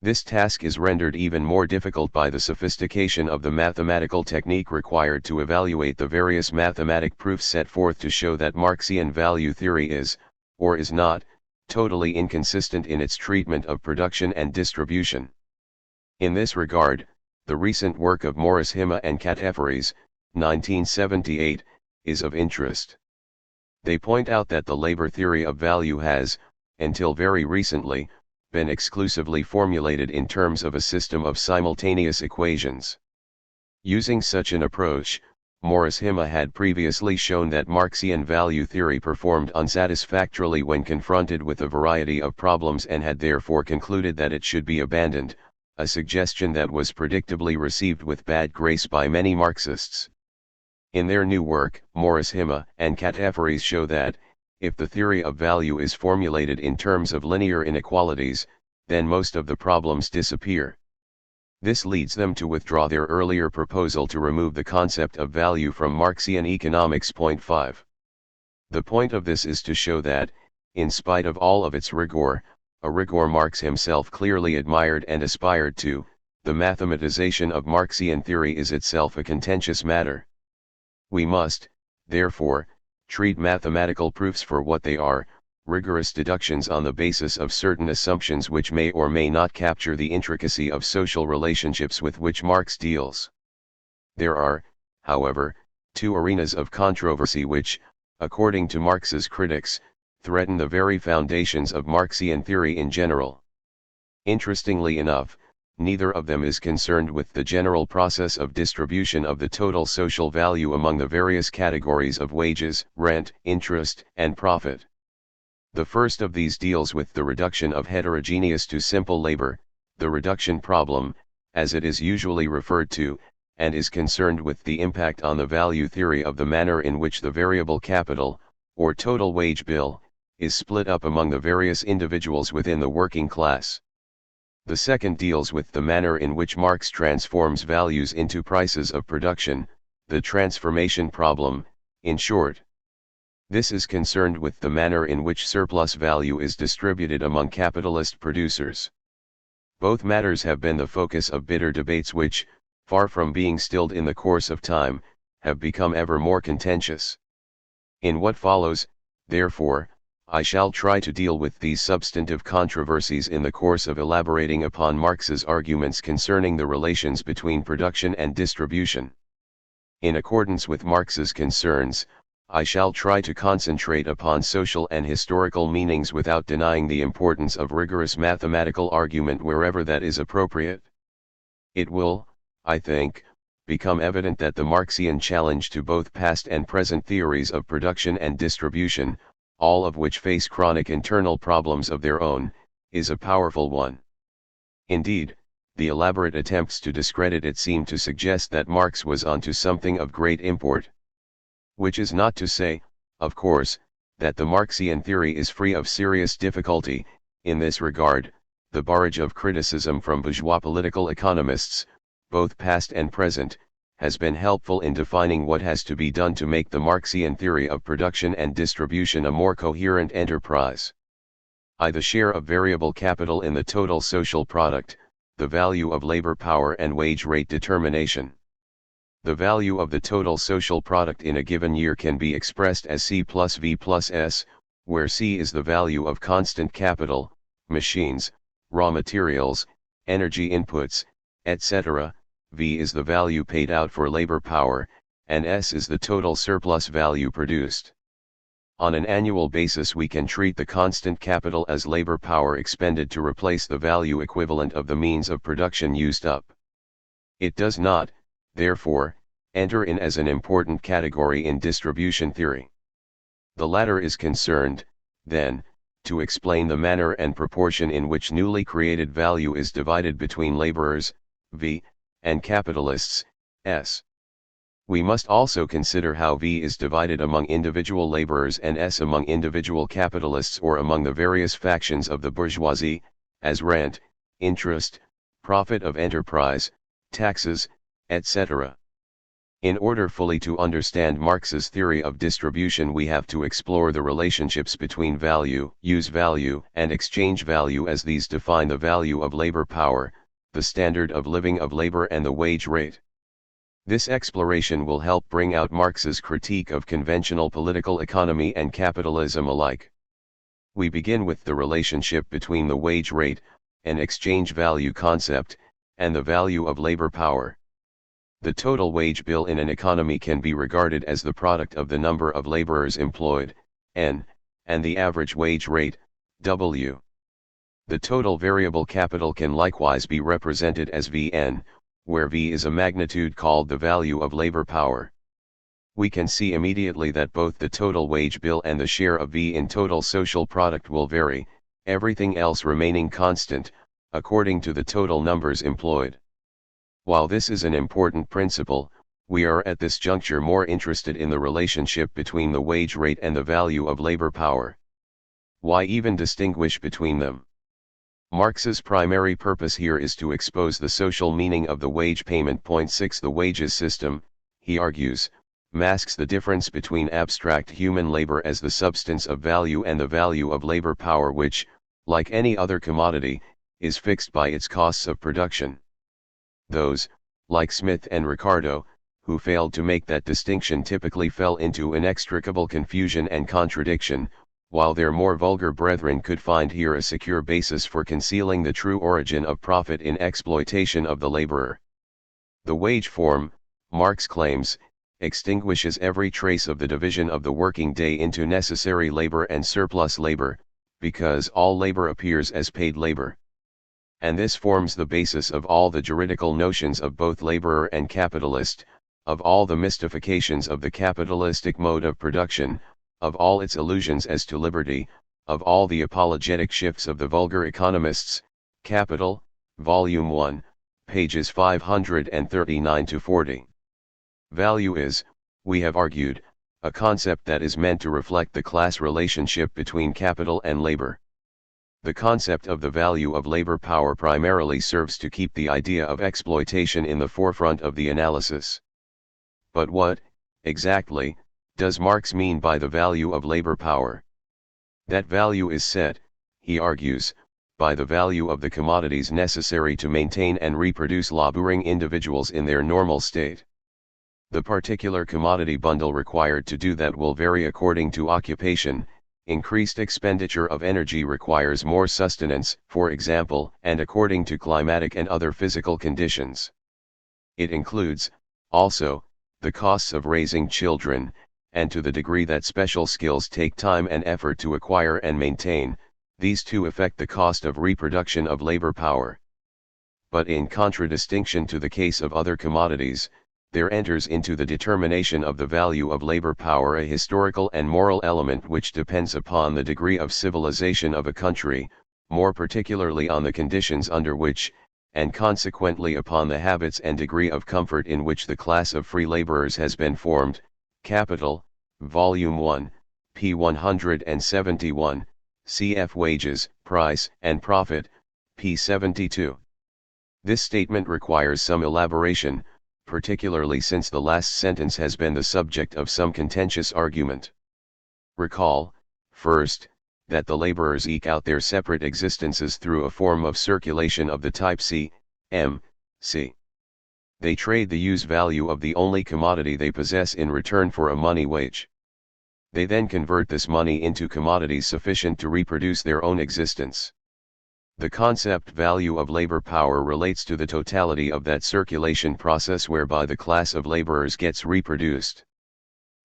Speaker 1: This task is rendered even more difficult by the sophistication of the mathematical technique required to evaluate the various mathematic proofs set forth to show that Marxian value theory is, or is not, totally inconsistent in its treatment of production and distribution. In this regard, the recent work of Morris Hima and Kateferes, 1978, is of interest. They point out that the labor theory of value has, until very recently, been exclusively formulated in terms of a system of simultaneous equations. Using such an approach, Morris Hima had previously shown that Marxian value theory performed unsatisfactorily when confronted with a variety of problems and had therefore concluded that it should be abandoned, a suggestion that was predictably received with bad grace by many Marxists. In their new work, Morris Hima and Kateferes show that, if the theory of value is formulated in terms of linear inequalities, then most of the problems disappear. This leads them to withdraw their earlier proposal to remove the concept of value from Marxian economics. Point 5. The point of this is to show that, in spite of all of its rigor, a rigor Marx himself clearly admired and aspired to, the mathematization of Marxian theory is itself a contentious matter. We must, therefore, treat mathematical proofs for what they are, rigorous deductions on the basis of certain assumptions which may or may not capture the intricacy of social relationships with which Marx deals. There are, however, two arenas of controversy which, according to Marx's critics, threaten the very foundations of Marxian theory in general. Interestingly enough, neither of them is concerned with the general process of distribution of the total social value among the various categories of wages, rent, interest, and profit. The first of these deals with the reduction of heterogeneous to simple labor, the reduction problem, as it is usually referred to, and is concerned with the impact on the value theory of the manner in which the variable capital, or total wage bill, is split up among the various individuals within the working class. The second deals with the manner in which Marx transforms values into prices of production, the transformation problem, in short. This is concerned with the manner in which surplus value is distributed among capitalist producers. Both matters have been the focus of bitter debates which, far from being stilled in the course of time, have become ever more contentious. In what follows, therefore, I shall try to deal with these substantive controversies in the course of elaborating upon Marx's arguments concerning the relations between production and distribution. In accordance with Marx's concerns, I shall try to concentrate upon social and historical meanings without denying the importance of rigorous mathematical argument wherever that is appropriate. It will, I think, become evident that the Marxian challenge to both past and present theories of production and distribution, all of which face chronic internal problems of their own, is a powerful one. Indeed, the elaborate attempts to discredit it seem to suggest that Marx was onto something of great import. Which is not to say, of course, that the Marxian theory is free of serious difficulty. In this regard, the barrage of criticism from bourgeois political economists, both past and present, has been helpful in defining what has to be done to make the Marxian theory of production and distribution a more coherent enterprise. The share of variable capital in the total social product, the value of labor power and wage rate determination. The value of the total social product in a given year can be expressed as C plus V plus S, where C is the value of constant capital, machines, raw materials, energy inputs, etc., V is the value paid out for labor power, and S is the total surplus value produced. On an annual basis we can treat the constant capital as labor power expended to replace the value equivalent of the means of production used up. It does not, therefore, enter in as an important category in distribution theory. The latter is concerned, then, to explain the manner and proportion in which newly created value is divided between laborers, V, and capitalists, S. We must also consider how V is divided among individual laborers and S among individual capitalists or among the various factions of the bourgeoisie, as rent, interest, profit of enterprise, taxes, etc. In order fully to understand Marx's theory of distribution we have to explore the relationships between value, use value, and exchange value as these define the value of labor power, the standard of living of labor and the wage rate. This exploration will help bring out Marx's critique of conventional political economy and capitalism alike. We begin with the relationship between the wage rate, an exchange value concept, and the value of labor power. The total wage bill in an economy can be regarded as the product of the number of laborers employed, N, and the average wage rate, W. The total variable capital can likewise be represented as Vn, where V is a magnitude called the value of labor power. We can see immediately that both the total wage bill and the share of V in total social product will vary, everything else remaining constant, according to the total numbers employed. While this is an important principle, we are at this juncture more interested in the relationship between the wage rate and the value of labor power. Why even distinguish between them? Marx's primary purpose here is to expose the social meaning of the wage payment. Point 6. The wages system, he argues, masks the difference between abstract human labor as the substance of value and the value of labor power, which, like any other commodity, is fixed by its costs of production. Those, like Smith and Ricardo, who failed to make that distinction typically fell into inextricable confusion and contradiction, while their more vulgar brethren could find here a secure basis for concealing the true origin of profit in exploitation of the laborer. The wage form, Marx claims, extinguishes every trace of the division of the working day into necessary labor and surplus labor, because all labor appears as paid labor. And this forms the basis of all the juridical notions of both laborer and capitalist, of all the mystifications of the capitalistic mode of production, of all its illusions as to liberty, of all the apologetic shifts of the vulgar economists. Capital, Volume 1, pages 539 to 40. Value is, we have argued, a concept that is meant to reflect the class relationship between capital and labor. The concept of the value of labor power primarily serves to keep the idea of exploitation in the forefront of the analysis. But what, exactly, does Marx mean by the value of labor power? That value is set, he argues, by the value of the commodities necessary to maintain and reproduce laboring individuals in their normal state. The particular commodity bundle required to do that will vary according to occupation. Increased expenditure of energy requires more sustenance, for example, and according to climatic and other physical conditions. It includes, also, the costs of raising children, and to the degree that special skills take time and effort to acquire and maintain, these too affect the cost of reproduction of labor power. But in contradistinction to the case of other commodities, there enters into the determination of the value of labor power a historical and moral element which depends upon the degree of civilization of a country, more particularly on the conditions under which, and consequently upon the habits and degree of comfort in which the class of free laborers has been formed. Capital, Volume 1, p. 171, cf. Wages, Price, and Profit, p. 72. This statement requires some elaboration, particularly since the last sentence has been the subject of some contentious argument. Recall, first, that the laborers eke out their separate existences through a form of circulation of the type C, M, C. They trade the use value of the only commodity they possess in return for a money wage. They then convert this money into commodities sufficient to reproduce their own existence. The concept value of labor power relates to the totality of that circulation process whereby the class of laborers gets reproduced.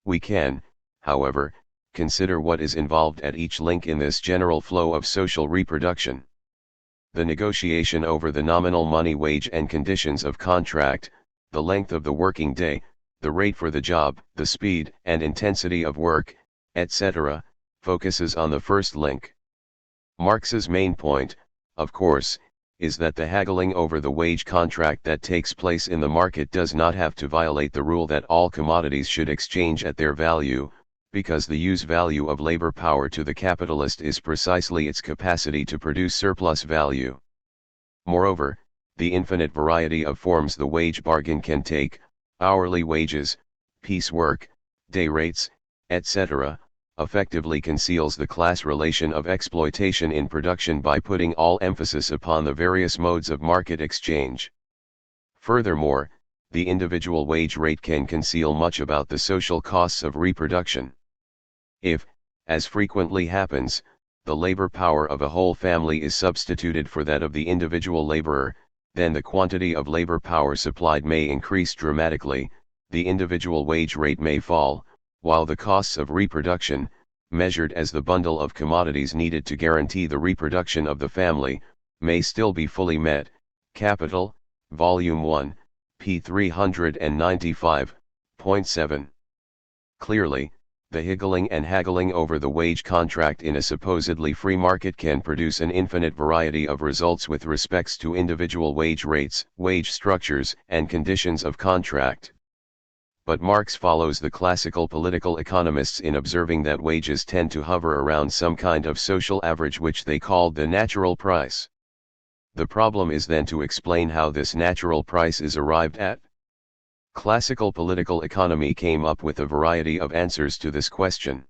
Speaker 1: We can, however, consider what is involved at each link in this general flow of social reproduction. The negotiation over the nominal money wage and conditions of contract, the length of the working day, the rate for the job, the speed and intensity of work, etc., focuses on the first link. Marx's main point, of course, is that the haggling over the wage contract that takes place in the market does not have to violate the rule that all commodities should exchange at their value, because the use value of labor power to the capitalist is precisely its capacity to produce surplus value. Moreover, the infinite variety of forms the wage bargain can take, hourly wages, piecework, day rates, etc., effectively conceals the class relation of exploitation in production by putting all emphasis upon the various modes of market exchange. Furthermore, the individual wage rate can conceal much about the social costs of reproduction. If, as frequently happens, the labor power of a whole family is substituted for that of the individual laborer, then the quantity of labor power supplied may increase dramatically, the individual wage rate may fall, while the costs of reproduction, measured as the bundle of commodities needed to guarantee the reproduction of the family, may still be fully met. Capital, Volume 1, p. 395.7. Clearly, the higgling and haggling over the wage contract in a supposedly free market can produce an infinite variety of results with respects to individual wage rates, wage structures, and conditions of contract. But Marx follows the classical political economists in observing that wages tend to hover around some kind of social average which they called the natural price. The problem is then to explain how this natural price is arrived at. Classical political economy came up with a variety of answers to this question.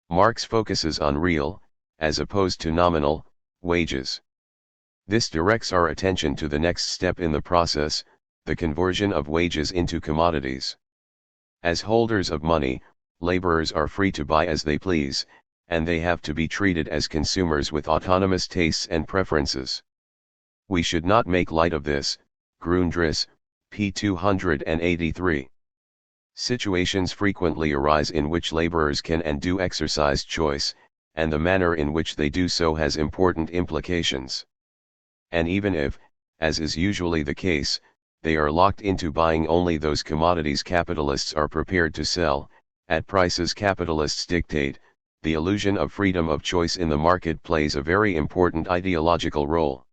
Speaker 1: Marx focuses on real, as opposed to nominal, wages. This directs our attention to the next step in the process, the conversion of wages into commodities. As holders of money, laborers are free to buy as they please, and they have to be treated as consumers with autonomous tastes and preferences. We should not make light of this. Grundriss, p. 283. Situations frequently arise in which laborers can and do exercise choice, and the manner in which they do so has important implications. And even if, as is usually the case, they are locked into buying only those commodities capitalists are prepared to sell, at prices capitalists dictate, the illusion of freedom of choice in the market plays a very important ideological role.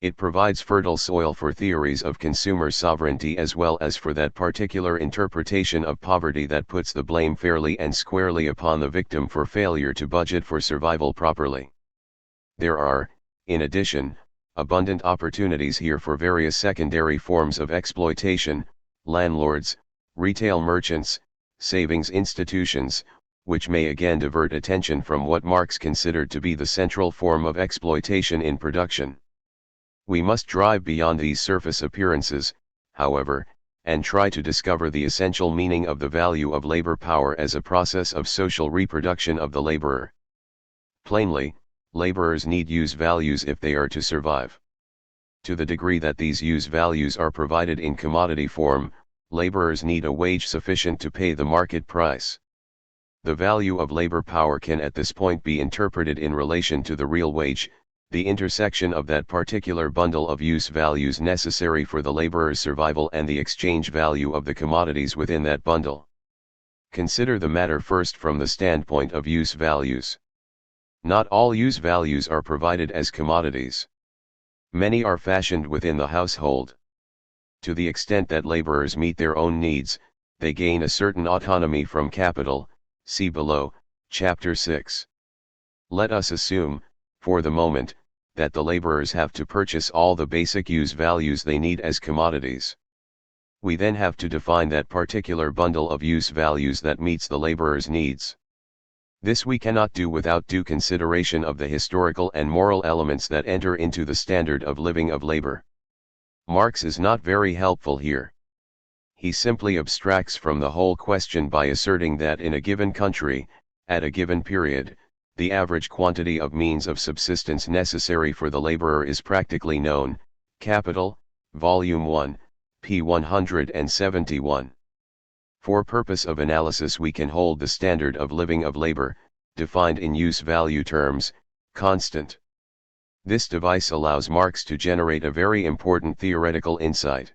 Speaker 1: It provides fertile soil for theories of consumer sovereignty as well as for that particular interpretation of poverty that puts the blame fairly and squarely upon the victim for failure to budget for survival properly. There are, in addition, abundant opportunities here for various secondary forms of exploitation, landlords, retail merchants, savings institutions, which may again divert attention from what Marx considered to be the central form of exploitation in production. We must drive beyond these surface appearances, however, and try to discover the essential meaning of the value of labor power as a process of social reproduction of the laborer. Plainly, laborers need use values if they are to survive. To the degree that these use values are provided in commodity form, laborers need a wage sufficient to pay the market price. The value of labor power can at this point be interpreted in relation to the real wage, the intersection of that particular bundle of use values necessary for the laborer's survival and the exchange value of the commodities within that bundle. Consider the matter first from the standpoint of use values. Not all use values are provided as commodities. Many are fashioned within the household. To the extent that laborers meet their own needs, they gain a certain autonomy from capital, see below, Chapter 6. Let us assume, for the moment, that the laborers have to purchase all the basic use values they need as commodities. We then have to define that particular bundle of use values that meets the laborer's needs. This we cannot do without due consideration of the historical and moral elements that enter into the standard of living of labor. Marx is not very helpful here. He simply abstracts from the whole question by asserting that in a given country, at a given period, the average quantity of means of subsistence necessary for the laborer is practically known. Capital, Volume 1, p. 171. For purpose of analysis we can hold the standard of living of labor, defined in use value terms, constant. This device allows Marx to generate a very important theoretical insight.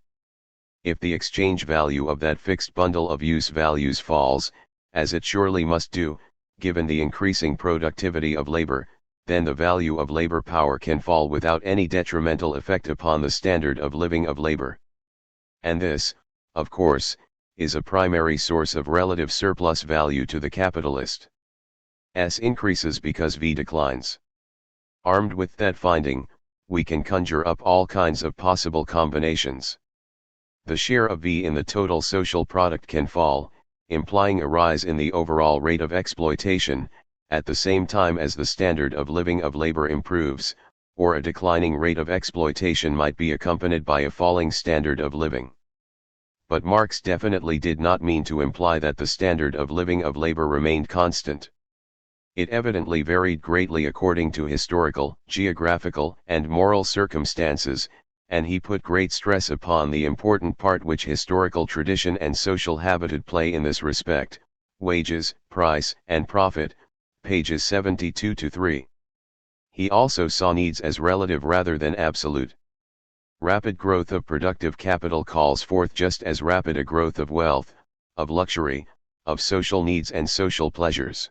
Speaker 1: If the exchange value of that fixed bundle of use values falls, as it surely must do, given the increasing productivity of labor, then the value of labor power can fall without any detrimental effect upon the standard of living of labor. And this, of course, is a primary source of relative surplus value to the capitalist. S increases because V declines. Armed with that finding, we can conjure up all kinds of possible combinations. The share of V in the total social product can fall, implying a rise in the overall rate of exploitation, at the same time as the standard of living of labor improves, or a declining rate of exploitation might be accompanied by a falling standard of living. But Marx definitely did not mean to imply that the standard of living of labor remained constant. It evidently varied greatly according to historical, geographical, and moral circumstances, and he put great stress upon the important part which historical tradition and social habitude play in this respect, wages, price, and profit, pages 72-3. He also saw needs as relative rather than absolute. Rapid growth of productive capital calls forth just as rapid a growth of wealth, of luxury, of social needs and social pleasures.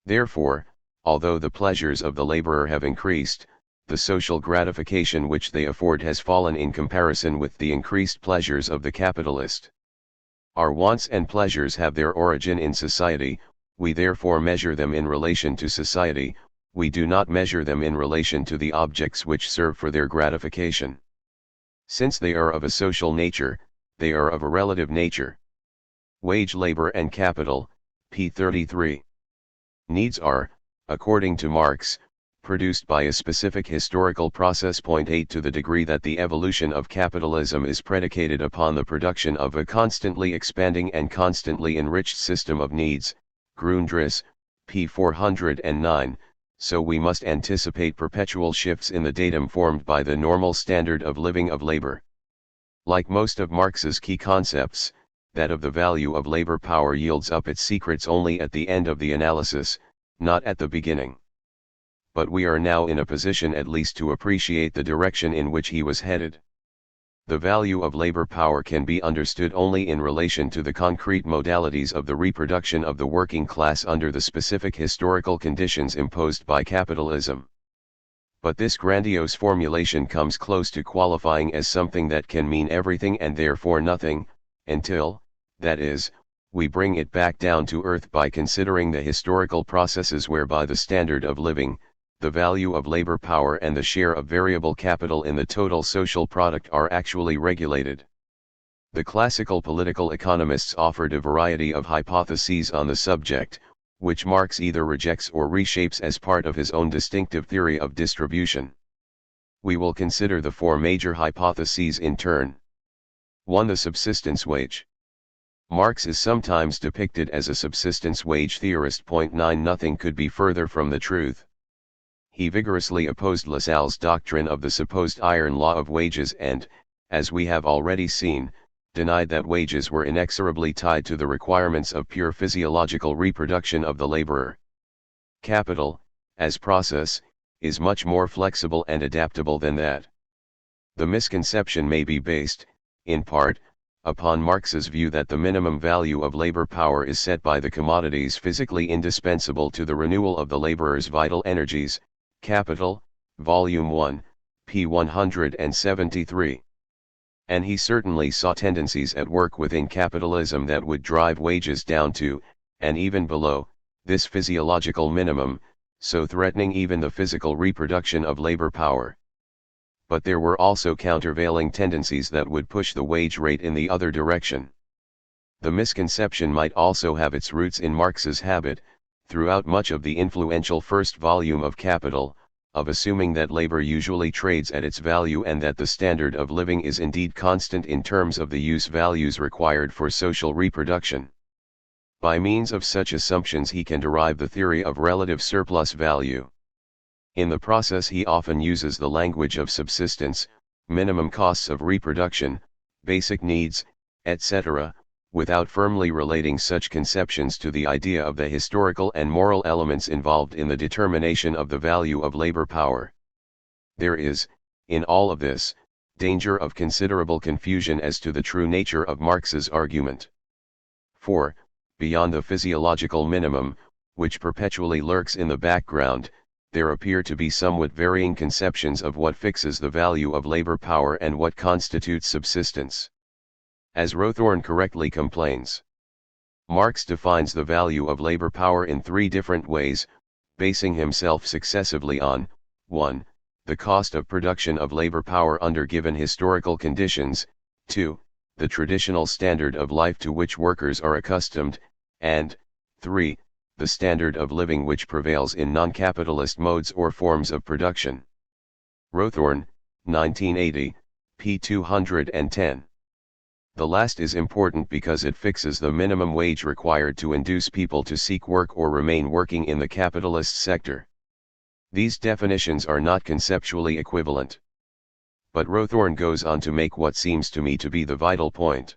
Speaker 1: Therefore, although the pleasures of the laborer have increased, the social gratification which they afford has fallen in comparison with the increased pleasures of the capitalist. Our wants and pleasures have their origin in society, we therefore measure them in relation to society, we do not measure them in relation to the objects which serve for their gratification. Since they are of a social nature, they are of a relative nature. Wage labor and capital, p. 33. Needs are, according to Marx, produced by a specific historical process. 8 To the degree that the evolution of capitalism is predicated upon the production of a constantly expanding and constantly enriched system of needs, Grundriss, p. 409, so we must anticipate perpetual shifts in the datum formed by the normal standard of living of labor. Like most of Marx's key concepts, that of the value of labor power yields up its secrets only at the end of the analysis, not at the beginning. But we are now in a position at least to appreciate the direction in which he was headed. The value of labor power can be understood only in relation to the concrete modalities of the reproduction of the working class under the specific historical conditions imposed by capitalism. But this grandiose formulation comes close to qualifying as something that can mean everything and therefore nothing, until, that is, we bring it back down to earth by considering the historical processes whereby the standard of living, the value of labor power and the share of variable capital in the total social product are actually regulated. The classical political economists offered a variety of hypotheses on the subject, which Marx either rejects or reshapes as part of his own distinctive theory of distribution. We will consider the four major hypotheses in turn. 1. The subsistence wage. Marx is sometimes depicted as a subsistence wage theorist. 9 Nothing could be further from the truth. He vigorously opposed Lassalle's doctrine of the supposed iron law of wages and, as we have already seen, denied that wages were inexorably tied to the requirements of pure physiological reproduction of the laborer. Capital, as process, is much more flexible and adaptable than that. The misconception may be based, in part, upon Marx's view that the minimum value of labor power is set by the commodities physically indispensable to the renewal of the laborer's vital energies, Capital, Volume 1, p. 173. And he certainly saw tendencies at work within capitalism that would drive wages down to, and even below, this physiological minimum, so threatening even the physical reproduction of labor power. But there were also countervailing tendencies that would push the wage rate in the other direction. The misconception might also have its roots in Marx's habit, throughout much of the influential first volume of Capital, of assuming that labor usually trades at its value and that the standard of living is indeed constant in terms of the use values required for social reproduction. By means of such assumptions he can derive the theory of relative surplus value. In the process he often uses the language of subsistence, minimum costs of reproduction, basic needs, etc., without firmly relating such conceptions to the idea of the historical and moral elements involved in the determination of the value of labor power. There is, in all of this, danger of considerable confusion as to the true nature of Marx's argument. 4. Beyond the physiological minimum, which perpetually lurks in the background, there appear to be somewhat varying conceptions of what fixes the value of labor power and what constitutes subsistence. As Rothorn correctly complains, Marx defines the value of labor power in three different ways, basing himself successively on, 1. The cost of production of labor power under given historical conditions, 2. The traditional standard of life to which workers are accustomed, and, 3. The standard of living which prevails in non-capitalist modes or forms of production. Rothorn, 1980, p. 210. The last is important because it fixes the minimum wage required to induce people to seek work or remain working in the capitalist sector. These definitions are not conceptually equivalent. But Rothorn goes on to make what seems to me to be the vital point.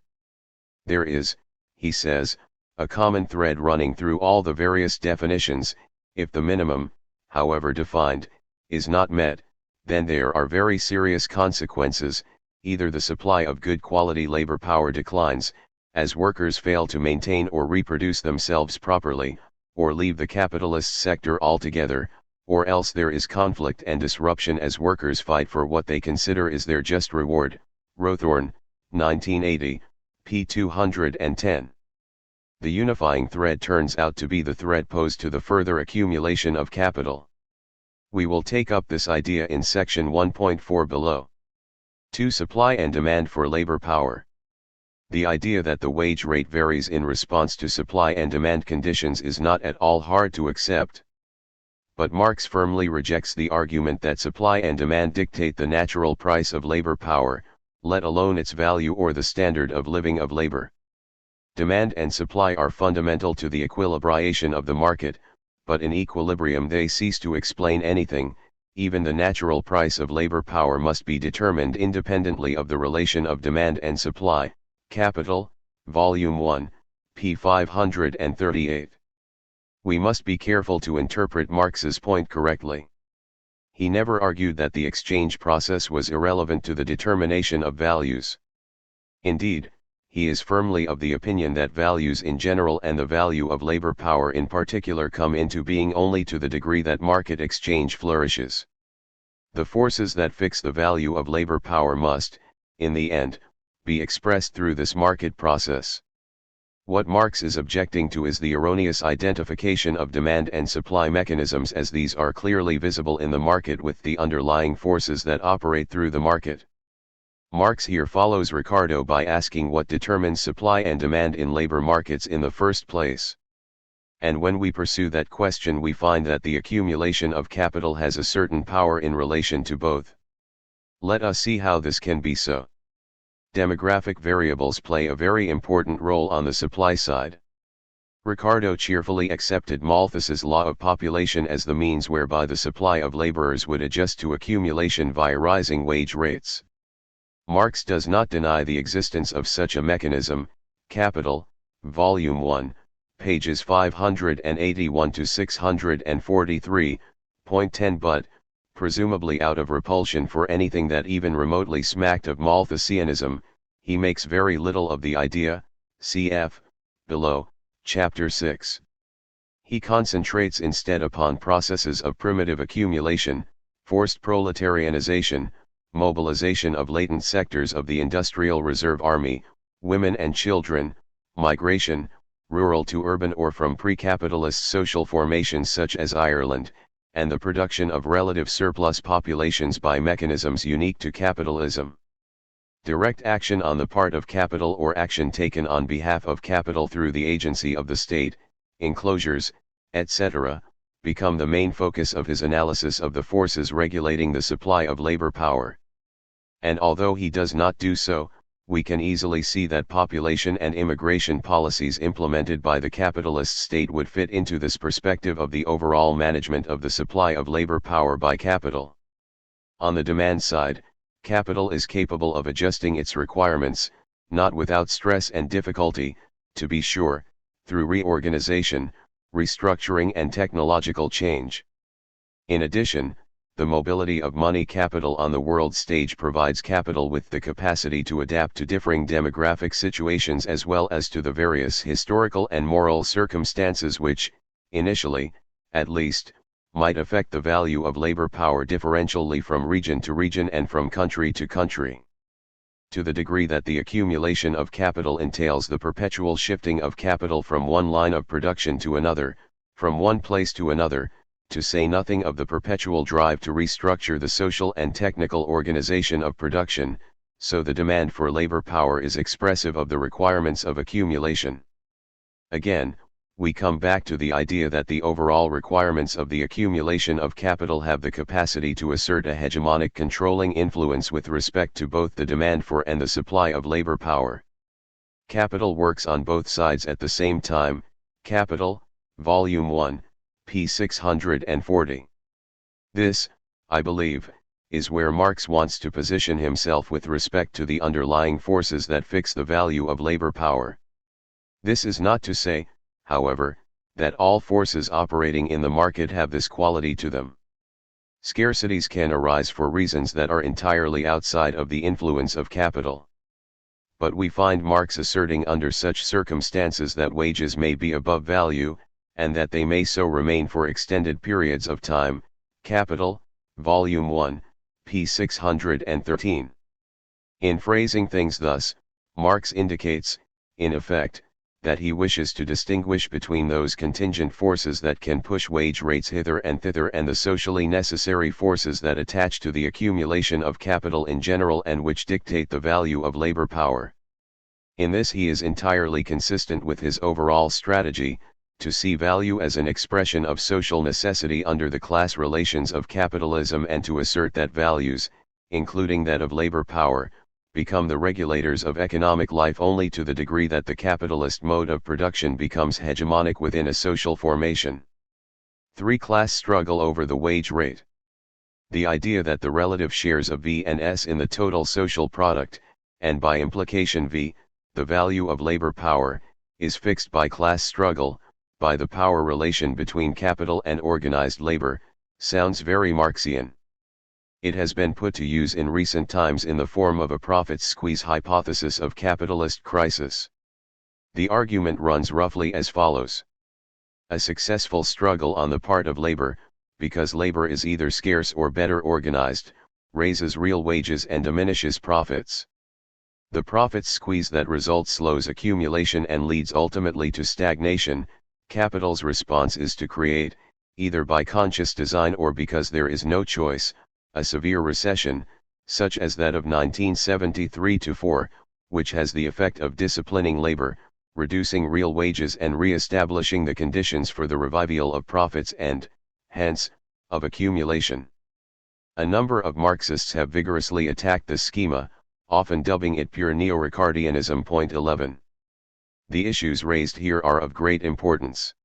Speaker 1: There is, he says, a common thread running through all the various definitions. If the minimum, however defined, is not met, then there are very serious consequences. Either the supply of good quality labor power declines, as workers fail to maintain or reproduce themselves properly, or leave the capitalist sector altogether, or else there is conflict and disruption as workers fight for what they consider is their just reward. Rothorn, 1980, p. 210. The unifying thread turns out to be the thread opposed to the further accumulation of capital. We will take up this idea in section 1.4 below. 2. Supply and demand for labor power. The idea that the wage rate varies in response to supply and demand conditions is not at all hard to accept. But Marx firmly rejects the argument that supply and demand dictate the natural price of labor power, let alone its value or the standard of living of labor. Demand and supply are fundamental to the equilibration of the market, but in equilibrium they cease to explain anything. Even the natural price of labor power must be determined independently of the relation of demand and supply. Capital, Volume 1, p. 538. We must be careful to interpret Marx's point correctly. He never argued that the exchange process was irrelevant to the determination of values. Indeed, he is firmly of the opinion that values in general and the value of labor power in particular come into being only to the degree that market exchange flourishes. The forces that fix the value of labor power must, in the end, be expressed through this market process. What Marx is objecting to is the erroneous identification of demand and supply mechanisms, as these are clearly visible in the market with the underlying forces that operate through the market. Marx here follows Ricardo by asking what determines supply and demand in labor markets in the first place. And when we pursue that question, we find that the accumulation of capital has a certain power in relation to both. Let us see how this can be so. Demographic variables play a very important role on the supply side. Ricardo cheerfully accepted Malthus's law of population as the means whereby the supply of laborers would adjust to accumulation via rising wage rates. Marx does not deny the existence of such a mechanism. Capital, Volume 1, pages 581 to 643, point 10. But, presumably out of repulsion for anything that even remotely smacked of Malthusianism, he makes very little of the idea. Cf. below, chapter 6. He concentrates instead upon processes of primitive accumulation, forced proletarianization, mobilization of latent sectors of the industrial reserve army, women and children, migration, rural to urban or from pre-capitalist social formations such as Ireland, and the production of relative surplus populations by mechanisms unique to capitalism. Direct action on the part of capital or action taken on behalf of capital through the agency of the state, enclosures, etc., become the main focus of his analysis of the forces regulating the supply of labor power. And although he does not do so, we can easily see that population and immigration policies implemented by the capitalist state would fit into this perspective of the overall management of the supply of labor power by capital. On the demand side, capital is capable of adjusting its requirements, not without stress and difficulty, to be sure, through reorganization, restructuring and technological change. In addition, the mobility of money capital on the world stage provides capital with the capacity to adapt to differing demographic situations as well as to the various historical and moral circumstances which, initially, at least, might affect the value of labor power differentially from region to region and from country to country. To the degree that the accumulation of capital entails the perpetual shifting of capital from one line of production to another, from one place to another, to say nothing of the perpetual drive to restructure the social and technical organization of production, so the demand for labor power is expressive of the requirements of accumulation. Again, we come back to the idea that the overall requirements of the accumulation of capital have the capacity to assert a hegemonic controlling influence with respect to both the demand for and the supply of labor power. Capital works on both sides at the same time. Capital, Volume 1, p. 640. This, I believe, is where Marx wants to position himself with respect to the underlying forces that fix the value of labor power. This is not to say, however, that all forces operating in the market have this quality to them. Scarcities can arise for reasons that are entirely outside of the influence of capital. But we find Marx asserting under such circumstances that wages may be above value, and that they may so remain for extended periods of time. Capital, Volume 1, p. 613. In phrasing things thus, Marx indicates, in effect, that he wishes to distinguish between those contingent forces that can push wage rates hither and thither and the socially necessary forces that attach to the accumulation of capital in general and which dictate the value of labor power. In this he is entirely consistent with his overall strategy, to see value as an expression of social necessity under the class relations of capitalism and to assert that values, including that of labor power, become the regulators of economic life only to the degree that the capitalist mode of production becomes hegemonic within a social formation. 3. Class struggle over the wage rate. The idea that the relative shares of V and S in the total social product, and by implication V, the value of labor power, is fixed by class struggle, by the power relation between capital and organized labor, sounds very Marxian. It has been put to use in recent times in the form of a profits squeeze hypothesis of capitalist crisis. The argument runs roughly as follows. A successful struggle on the part of labor, because labor is either scarce or better organized, raises real wages and diminishes profits. The profits squeeze that results slows accumulation and leads ultimately to stagnation. Capital's response is to create, either by conscious design or because there is no choice, a severe recession, such as that of 1973-4, which has the effect of disciplining labor, reducing real wages and re-establishing the conditions for the revival of profits and, hence, of accumulation. A number of Marxists have vigorously attacked this schema, often dubbing it pure neo-Ricardianism. 11. The issues raised here are of great importance.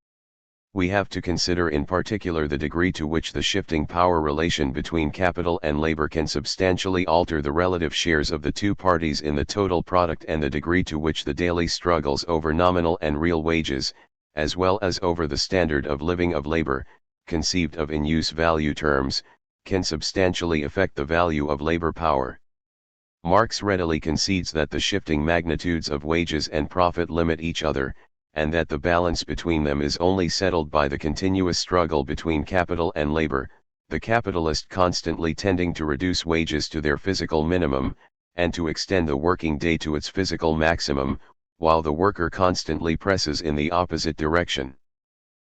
Speaker 1: We have to consider in particular the degree to which the shifting power relation between capital and labor can substantially alter the relative shares of the two parties in the total product and the degree to which the daily struggles over nominal and real wages, as well as over the standard of living of labor, conceived of in use value terms, can substantially affect the value of labor power. Marx readily concedes that the shifting magnitudes of wages and profit limit each other, and that the balance between them is only settled by the continuous struggle between capital and labor, the capitalist constantly tending to reduce wages to their physical minimum, and to extend the working day to its physical maximum, while the worker constantly presses in the opposite direction.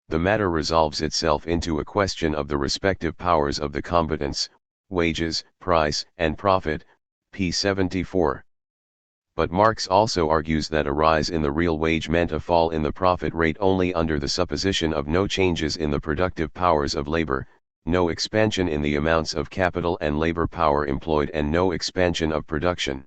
Speaker 1: The matter resolves itself into a question of the respective powers of the combatants, wages, price, and profit, p. 74. But Marx also argues that a rise in the real wage meant a fall in the profit rate only under the supposition of no changes in the productive powers of labor, no expansion in the amounts of capital and labor power employed and no expansion of production.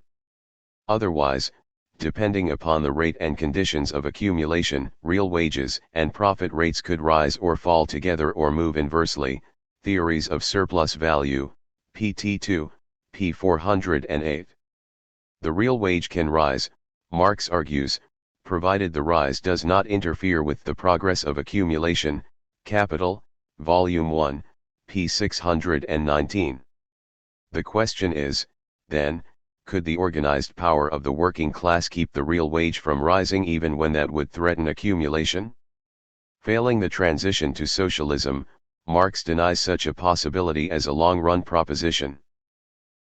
Speaker 1: Otherwise, depending upon the rate and conditions of accumulation, real wages and profit rates could rise or fall together or move inversely. Theories of surplus value, pt 2, p. 408. The real wage can rise, Marx argues, provided the rise does not interfere with the progress of accumulation. Capital, Volume 1, p. 619. The question is, then, could the organized power of the working class keep the real wage from rising even when that would threaten accumulation? Failing the transition to socialism, Marx denies such a possibility as a long-run proposition.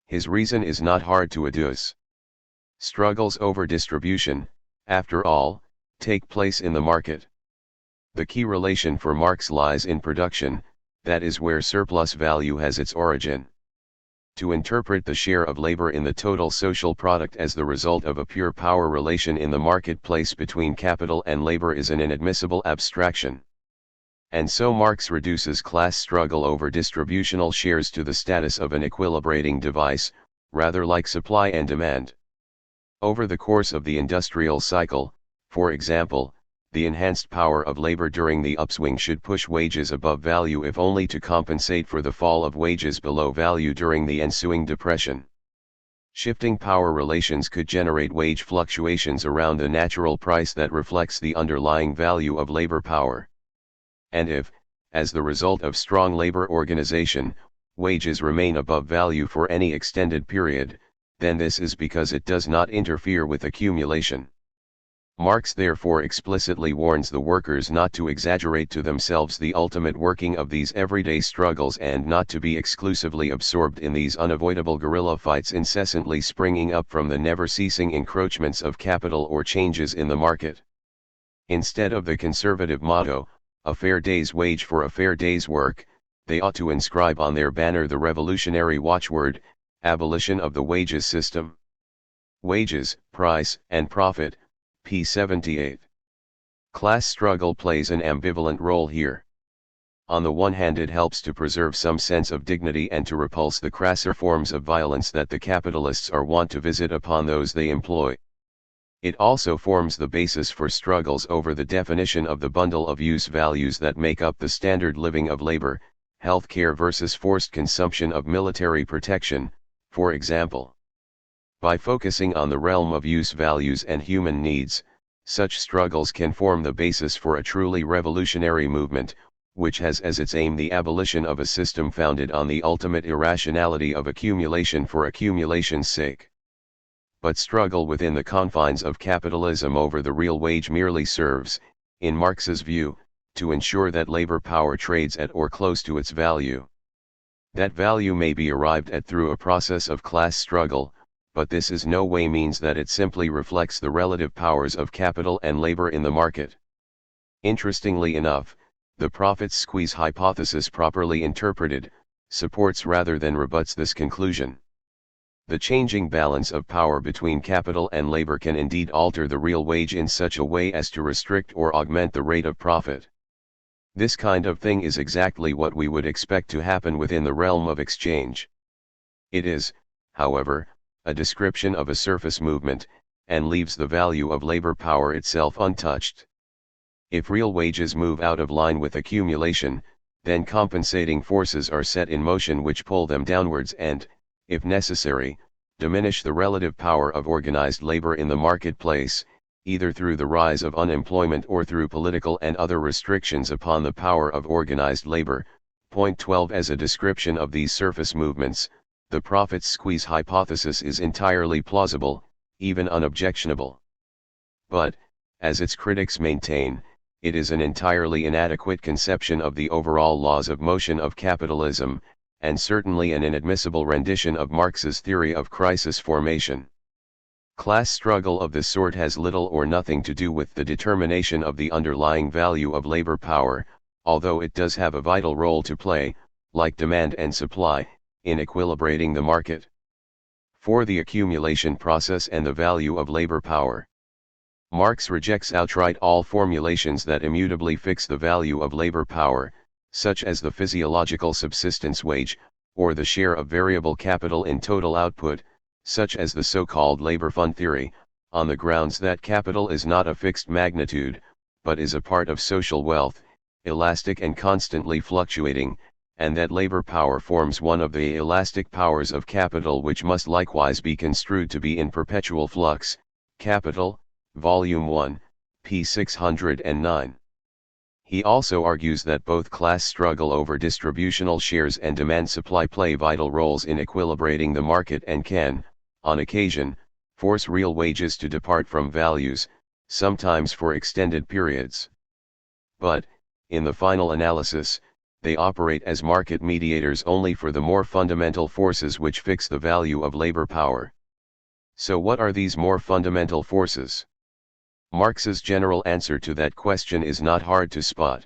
Speaker 1: His reason is not hard to adduce. Struggles over distribution, after all, take place in the market. The key relation for Marx lies in production, that is where surplus value has its origin. To interpret the share of labor in the total social product as the result of a pure power relation in the marketplace between capital and labor is an inadmissible abstraction. And so Marx reduces class struggle over distributional shares to the status of an equilibrating device, rather like supply and demand. Over the course of the industrial cycle, for example, the enhanced power of labor during the upswing should push wages above value if only to compensate for the fall of wages below value during the ensuing depression. Shifting power relations could generate wage fluctuations around the natural price that reflects the underlying value of labor power. And if, as the result of strong labor organization, wages remain above value for any extended period, then this is because it does not interfere with accumulation. Marx therefore explicitly warns the workers not to exaggerate to themselves the ultimate working of these everyday struggles and not to be exclusively absorbed in these unavoidable guerrilla fights incessantly springing up from the never-ceasing encroachments of capital or changes in the market. Instead of the conservative motto, "A fair day's wage for a fair day's work," they ought to inscribe on their banner the revolutionary watchword, "Abolition of the wages system." Wages, price, and profit, p. 78. Class struggle plays an ambivalent role here. On the one hand, it helps to preserve some sense of dignity and to repulse the crasser forms of violence that the capitalists are wont to visit upon those they employ. It also forms the basis for struggles over the definition of the bundle of use values that make up the standard living of labor, healthcare versus forced consumption of military protection, for example. By focusing on the realm of use values and human needs, such struggles can form the basis for a truly revolutionary movement, which has as its aim the abolition of a system founded on the ultimate irrationality of accumulation for accumulation's sake. But struggle within the confines of capitalism over the real wage merely serves, in Marx's view, to ensure that labor power trades at or close to its value. That value may be arrived at through a process of class struggle, but this is no way means that it simply reflects the relative powers of capital and labor in the market. Interestingly enough, the profits squeeze hypothesis properly interpreted, supports rather than rebuts this conclusion. The changing balance of power between capital and labor can indeed alter the real wage in such a way as to restrict or augment the rate of profit. This kind of thing is exactly what we would expect to happen within the realm of exchange. It is, however, a description of a surface movement, and leaves the value of labor power itself untouched. If real wages move out of line with accumulation, then compensating forces are set in motion which pull them downwards and, if necessary, diminish the relative power of organized labor in the marketplace, either through the rise of unemployment or through political and other restrictions upon the power of organized labor. Point 12. As a description of these surface movements, the profits squeeze hypothesis is entirely plausible, even unobjectionable. But, as its critics maintain, it is an entirely inadequate conception of the overall laws of motion of capitalism, and certainly an inadmissible rendition of Marx's theory of crisis formation. Class struggle of this sort has little or nothing to do with the determination of the underlying value of labor power, although it does have a vital role to play, like demand and supply, in equilibrating the market. For the accumulation process and the value of labor power, Marx rejects outright all formulations that immutably fix the value of labor power, such as the physiological subsistence wage, or the share of variable capital in total output, such as the so-called labor fund theory, on the grounds that capital is not a fixed magnitude, but is a part of social wealth, elastic and constantly fluctuating, and that labor power forms one of the elastic powers of capital which must likewise be construed to be in perpetual flux. Capital, Volume 1, p. 609. He also argues that both class struggle over distributional shares and demand-supply play vital roles in equilibrating the market and can, on occasion, force real wages to depart from values, sometimes for extended periods. But, in the final analysis, they operate as market mediators only for the more fundamental forces which fix the value of labor power. So what are these more fundamental forces? Marx's general answer to that question is not hard to spot.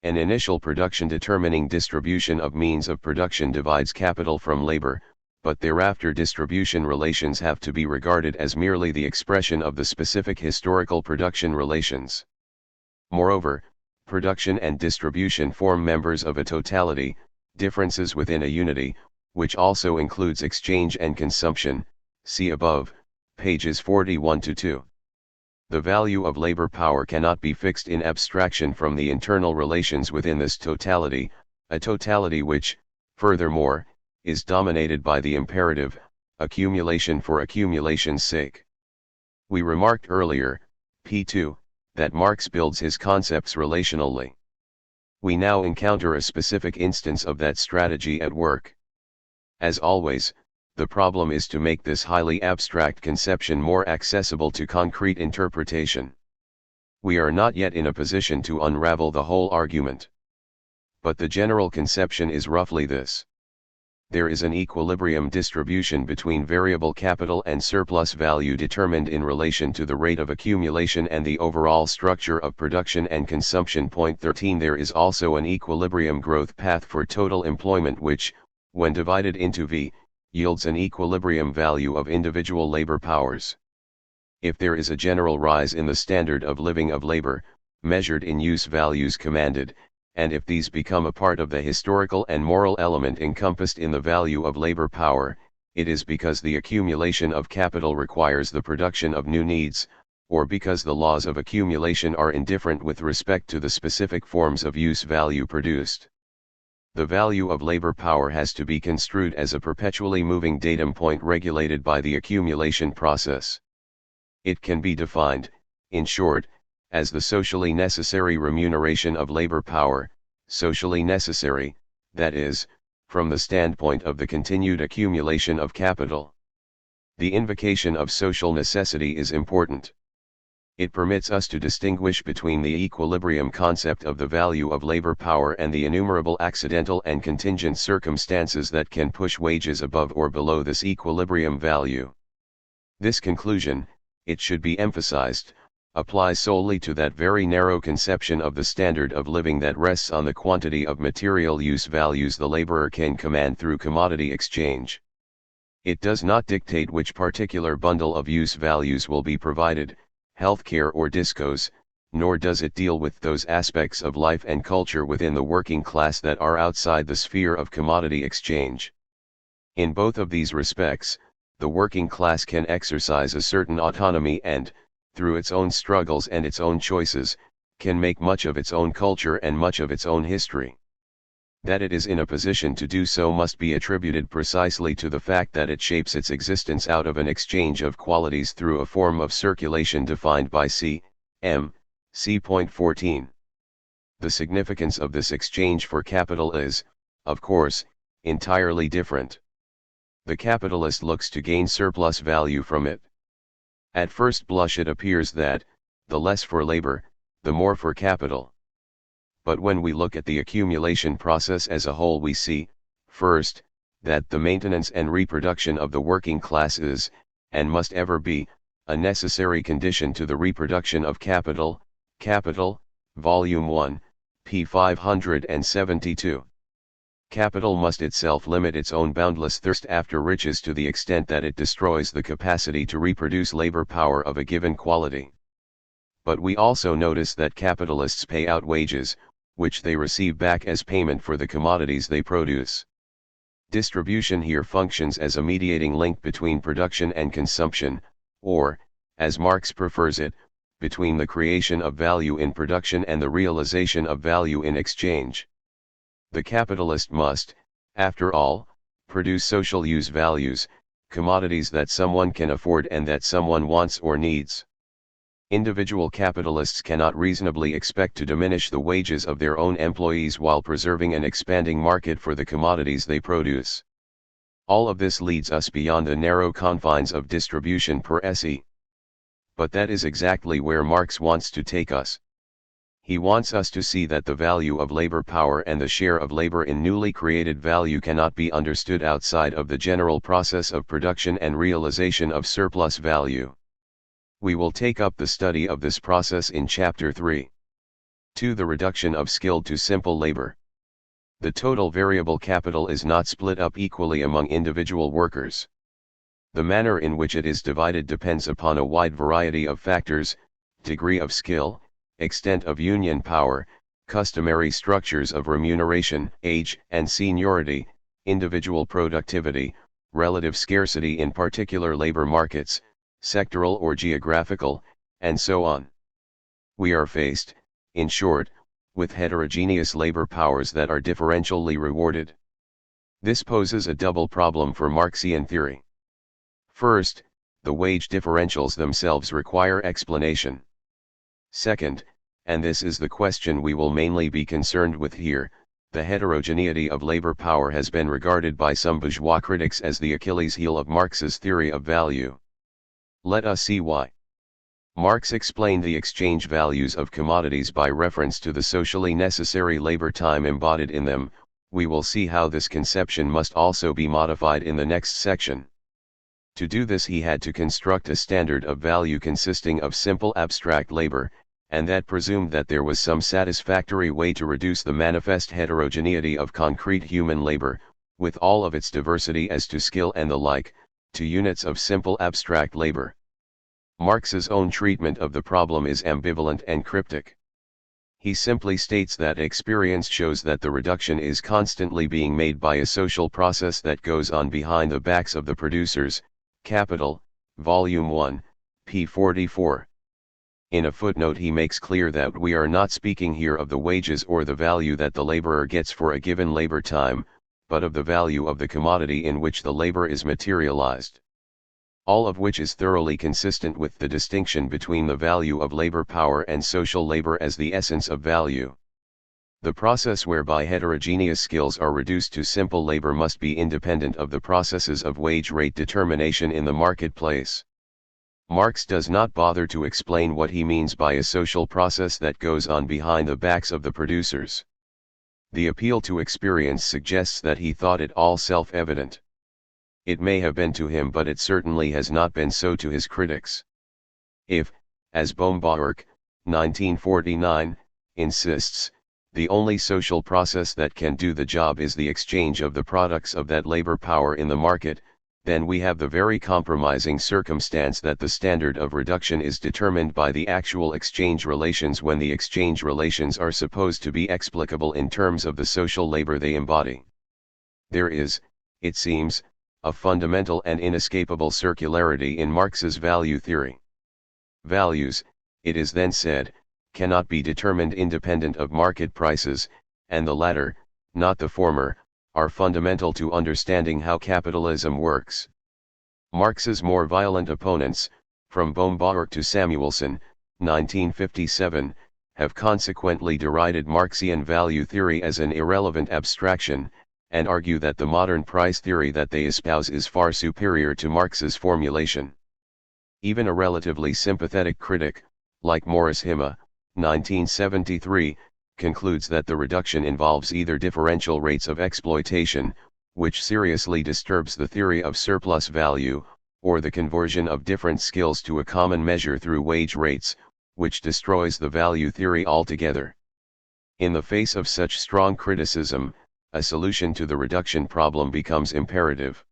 Speaker 1: An initial production determining distribution of means of production divides capital from labor, but thereafter distribution relations have to be regarded as merely the expression of the specific historical production relations. Moreover, production and distribution form members of a totality, differences within a unity, which also includes exchange and consumption, see above, pages 41-2. The value of labor power cannot be fixed in abstraction from the internal relations within this totality, a totality which, furthermore, is dominated by the imperative, accumulation for accumulation's sake. We remarked earlier, p2, that Marx builds his concepts relationally. We now encounter a specific instance of that strategy at work. As always, the problem is to make this highly abstract conception more accessible to concrete interpretation. We are not yet in a position to unravel the whole argument. But the general conception is roughly this. There is an equilibrium distribution between variable capital and surplus value determined in relation to the rate of accumulation and the overall structure of production and consumption. Point 13. There is also an equilibrium growth path for total employment which, when divided into V, yields an equilibrium value of individual labor powers. If there is a general rise in the standard of living of labor, measured in use values commanded, and if these become a part of the historical and moral element encompassed in the value of labor power, it is because the accumulation of capital requires the production of new needs, or because the laws of accumulation are indifferent with respect to the specific forms of use value produced. The value of labor power has to be construed as a perpetually moving datum point regulated by the accumulation process. It can be defined, in short, as the socially necessary remuneration of labor power, socially necessary, that is, from the standpoint of the continued accumulation of capital. The invocation of social necessity is important. It permits us to distinguish between the equilibrium concept of the value of labor power and the innumerable accidental and contingent circumstances that can push wages above or below this equilibrium value. This conclusion, it should be emphasized, applies solely to that very narrow conception of the standard of living that rests on the quantity of material use values the laborer can command through commodity exchange. It does not dictate which particular bundle of use values will be provided, healthcare or discos, nor does it deal with those aspects of life and culture within the working class that are outside the sphere of commodity exchange. In both of these respects, the working class can exercise a certain autonomy and, through its own struggles and its own choices, can make much of its own culture and much of its own history. That it is in a position to do so must be attributed precisely to the fact that it shapes its existence out of an exchange of qualities through a form of circulation defined by see point 14. The significance of this exchange for capital is, of course, entirely different. The capitalist looks to gain surplus value from it. At first blush it appears that, the less for labor, the more for capital. But when we look at the accumulation process as a whole we see, first, that the maintenance and reproduction of the working class is, and must ever be, a necessary condition to the reproduction of capital, Volume 1, p. 572. Capital must itself limit its own boundless thirst after riches to the extent that it destroys the capacity to reproduce labor power of a given quality. But we also notice that capitalists pay out wages, which they receive back as payment for the commodities they produce. Distribution here functions as a mediating link between production and consumption, or, as Marx prefers it, between the creation of value in production and the realization of value in exchange. The capitalist must, after all, produce social use values, commodities that someone can afford and that someone wants or needs. Individual capitalists cannot reasonably expect to diminish the wages of their own employees while preserving an expanding market for the commodities they produce. All of this leads us beyond the narrow confines of distribution per se. But that is exactly where Marx wants to take us. He wants us to see that the value of labor power and the share of labor in newly created value cannot be understood outside of the general process of production and realization of surplus value. We will take up the study of this process in Chapter 3. 2. The reduction of skilled to simple labor. The total variable capital is not split up equally among individual workers. The manner in which it is divided depends upon a wide variety of factors: degree of skill, extent of union power, customary structures of remuneration, age and seniority, individual productivity, relative scarcity in particular labor markets, sectoral or geographical, and so on. We are faced, in short, with heterogeneous labor powers that are differentially rewarded. This poses a double problem for Marxian theory. First, the wage differentials themselves require explanation. Second, and this is the question we will mainly be concerned with here, the heterogeneity of labor power has been regarded by some bourgeois critics as the Achilles heel of Marx's theory of value. Let us see why. Marx explained the exchange values of commodities by reference to the socially necessary labor time embodied in them. We will see how this conception must also be modified in the next section. To do this he had to construct a standard of value consisting of simple abstract labor, and that presumed that there was some satisfactory way to reduce the manifest heterogeneity of concrete human labor, with all of its diversity as to skill and the like, to units of simple abstract labor. Marx's own treatment of the problem is ambivalent and cryptic. He simply states that experience shows that the reduction is constantly being made by a social process that goes on behind the backs of the producers, Capital, Volume 1, p. 44. In a footnote he makes clear that we are not speaking here of the wages or the value that the laborer gets for a given labor time, but of the value of the commodity in which the labor is materialized. All of which is thoroughly consistent with the distinction between the value of labor power and social labor as the essence of value. The process whereby heterogeneous skills are reduced to simple labor must be independent of the processes of wage rate determination in the marketplace. Marx does not bother to explain what he means by a social process that goes on behind the backs of the producers. The appeal to experience suggests that he thought it all self-evident. It may have been to him, but it certainly has not been so to his critics. If, as Baumgartner, 1949, insists, the only social process that can do the job is the exchange of the products of that labor power in the market, then we have the very compromising circumstance that the standard of reduction is determined by the actual exchange relations when the exchange relations are supposed to be explicable in terms of the social labor they embody. There is, it seems, a fundamental and inescapable circularity in Marx's value theory. Values, it is then said, cannot be determined independent of market prices, and the latter, not the former, are fundamental to understanding how capitalism works. Marx's more violent opponents, from Baumgartner to Samuelson, 1957, have consequently derided Marxian value theory as an irrelevant abstraction, and argue that the modern price theory that they espouse is far superior to Marx's formulation. Even a relatively sympathetic critic, like Morris Hima, 1973, concludes that the reduction involves either differential rates of exploitation, which seriously disturbs the theory of surplus value, or the conversion of different skills to a common measure through wage rates, which destroys the value theory altogether. In the face of such strong criticism, a solution to the reduction problem becomes imperative.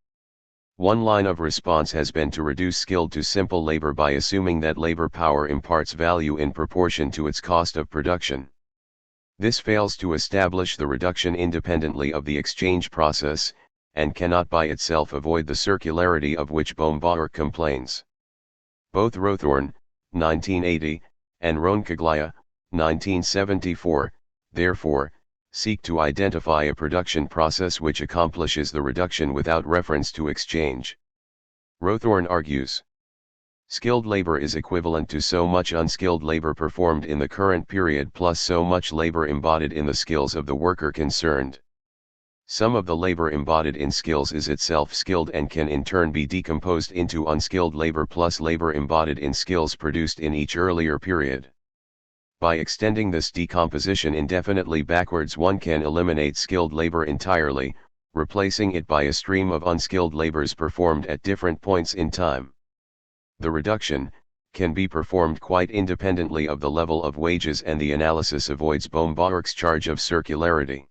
Speaker 1: One line of response has been to reduce skilled to simple labor by assuming that labor power imparts value in proportion to its cost of production. This fails to establish the reduction independently of the exchange process, and cannot by itself avoid the circularity of which Baumgartner complains. Both Rothorn, 1980, and Roncaglia, 1974, therefore, seek to identify a production process which accomplishes the reduction without reference to exchange. Rothorn argues, skilled labor is equivalent to so much unskilled labor performed in the current period plus so much labor embodied in the skills of the worker concerned. Some of the labor embodied in skills is itself skilled and can in turn be decomposed into unskilled labor plus labor embodied in skills produced in each earlier period. By extending this decomposition indefinitely backwards, one can eliminate skilled labor entirely, replacing it by a stream of unskilled labors performed at different points in time. The reduction can be performed quite independently of the level of wages, and the analysis avoids Baumgartner's charge of circularity.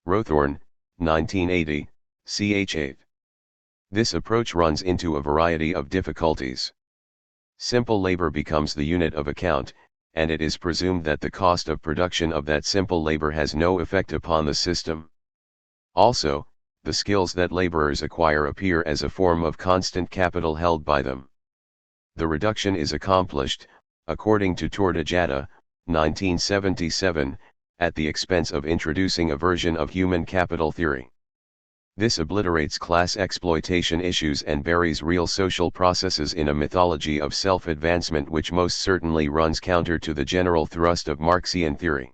Speaker 1: Rothorn, 1980, ch. 8. This approach runs into a variety of difficulties. Simple labor becomes the unit of account, and it is presumed that the cost of production of that simple labor has no effect upon the system. Also, the skills that laborers acquire appear as a form of constant capital held by them. The reduction is accomplished, according to THIRD-WORLDISM, 1977, at the expense of introducing a version of human capital theory. This obliterates class exploitation issues and buries real social processes in a mythology of self-advancement which most certainly runs counter to the general thrust of Marxian theory.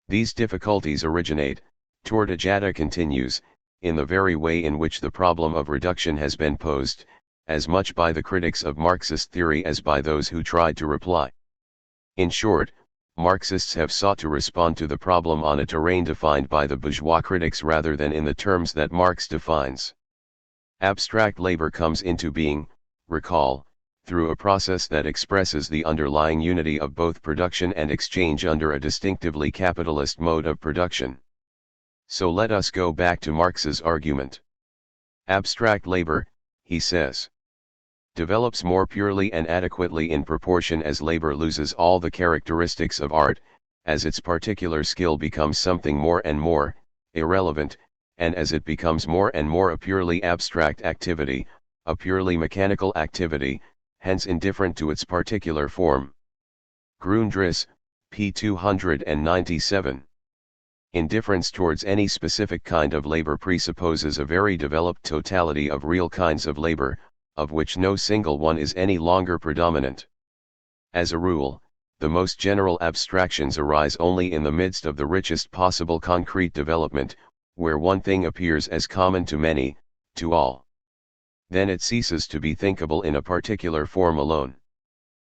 Speaker 1: These difficulties originate, THIRD-WORLDISM continues, in the very way in which the problem of reduction has been posed, as much by the critics of Marxist theory as by those who tried to reply. In short, Marxists have sought to respond to the problem on a terrain defined by the bourgeois critics rather than in the terms that Marx defines. Abstract labor comes into being, recall, through a process that expresses the underlying unity of both production and exchange under a distinctively capitalist mode of production. So let us go back to Marx's argument. Abstract labor, he says, develops more purely and adequately in proportion as labor loses all the characteristics of art, as its particular skill becomes something more and more irrelevant, and as it becomes more and more a purely abstract activity, a purely mechanical activity, hence indifferent to its particular form. Grundriss, p. 297. Indifference towards any specific kind of labor presupposes a very developed totality of real kinds of labor, of which no single one is any longer predominant. As a rule, the most general abstractions arise only in the midst of the richest possible concrete development, where one thing appears as common to many, to all. Then it ceases to be thinkable in a particular form alone.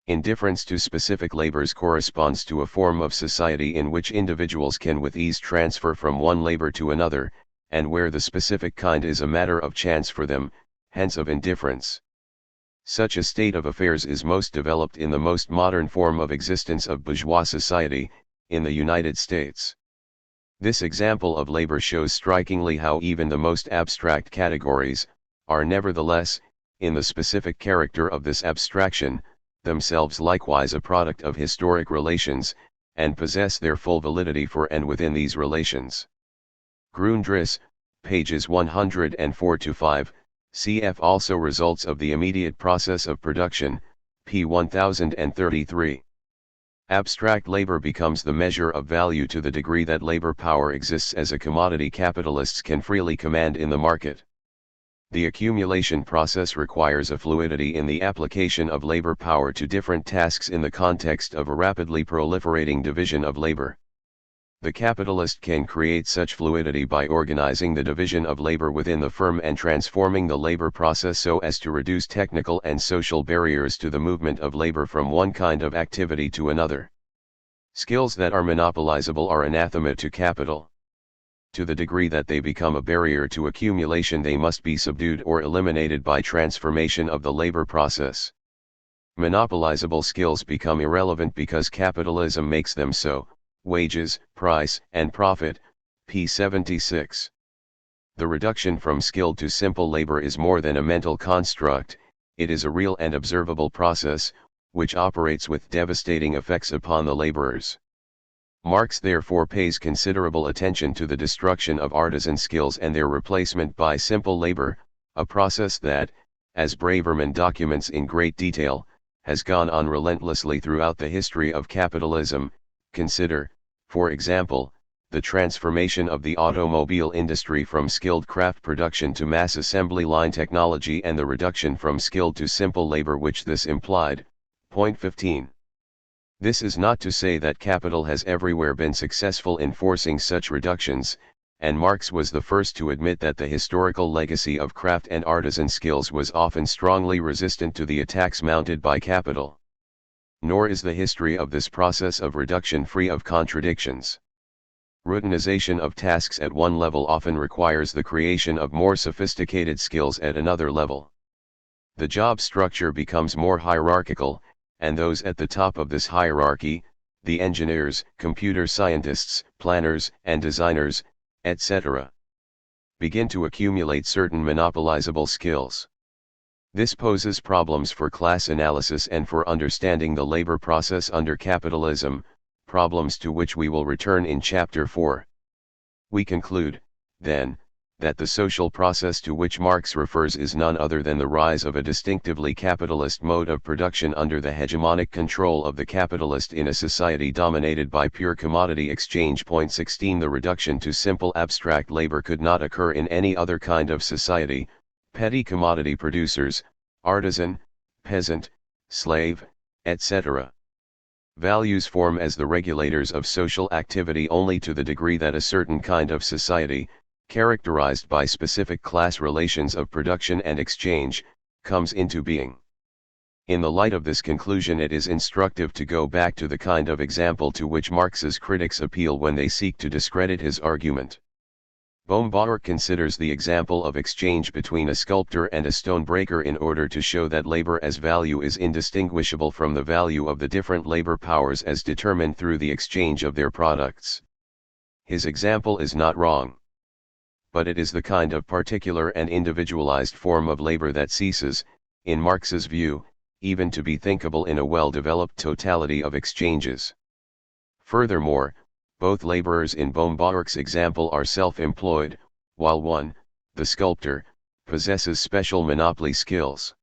Speaker 1: Indifference to specific labors corresponds to a form of society in which individuals can with ease transfer from one labor to another, and where the specific kind is a matter of chance for them, hence of indifference. Such a state of affairs is most developed in the most modern form of existence of bourgeois society, in the United States. This example of labor shows strikingly how even the most abstract categories, are nevertheless, in the specific character of this abstraction, themselves likewise a product of historic relations, and possess their full validity for and within these relations. Grundriss, pages 104-5, cf. Also results of the immediate process of production, p. 1033. Abstract labor becomes the measure of value to the degree that labor power exists as a commodity capitalists can freely command in the market. The accumulation process requires a fluidity in the application of labor power to different tasks in the context of a rapidly proliferating division of labor. The capitalist can create such fluidity by organizing the division of labor within the firm and transforming the labor process so as to reduce technical and social barriers to the movement of labor from one kind of activity to another. Skills that are monopolizable are anathema to capital. To the degree that they become a barrier to accumulation, they must be subdued or eliminated by transformation of the labor process. Monopolizable skills become irrelevant because capitalism makes them so. Wages, Price, and Profit, p. 76. The reduction from skilled to simple labor is more than a mental construct, it is a real and observable process, which operates with devastating effects upon the laborers. Marx therefore pays considerable attention to the destruction of artisan skills and their replacement by simple labor, a process that, as Braverman documents in great detail, has gone on relentlessly throughout the history of capitalism. Consider, for example, the transformation of the automobile industry from skilled craft production to mass assembly line technology and the reduction from skilled to simple labor which this implied. Point 15. This is not to say that capital has everywhere been successful in forcing such reductions, and Marx was the first to admit that the historical legacy of craft and artisan skills was often strongly resistant to the attacks mounted by capital. Nor is the history of this process of reduction free of contradictions. Routinization of tasks at one level often requires the creation of more sophisticated skills at another level. The job structure becomes more hierarchical, and those at the top of this hierarchy, the engineers, computer scientists, planners, and designers, etc., begin to accumulate certain monopolizable skills. This poses problems for class analysis and for understanding the labor process under capitalism, problems to which we will return in Chapter 4. We conclude, then, that the social process to which Marx refers is none other than the rise of a distinctively capitalist mode of production under the hegemonic control of the capitalist in a society dominated by pure commodity exchange. 16 The reduction to simple abstract labor could not occur in any other kind of society. Petty commodity producers, artisan, peasant, slave, etc. Values form as the regulators of social activity only to the degree that a certain kind of society, characterized by specific class relations of production and exchange, comes into being. In the light of this conclusion, it is instructive to go back to the kind of example to which Marx's critics appeal when they seek to discredit his argument. Baumgartner considers the example of exchange between a sculptor and a stonebreaker in order to show that labor as value is indistinguishable from the value of the different labor powers as determined through the exchange of their products. His example is not wrong. But it is the kind of particular and individualized form of labor that ceases, in Marx's view, even to be thinkable in a well-developed totality of exchanges. Furthermore, both laborers in Baumgartner's example are self-employed, while one, the sculptor, possesses special monopoly skills.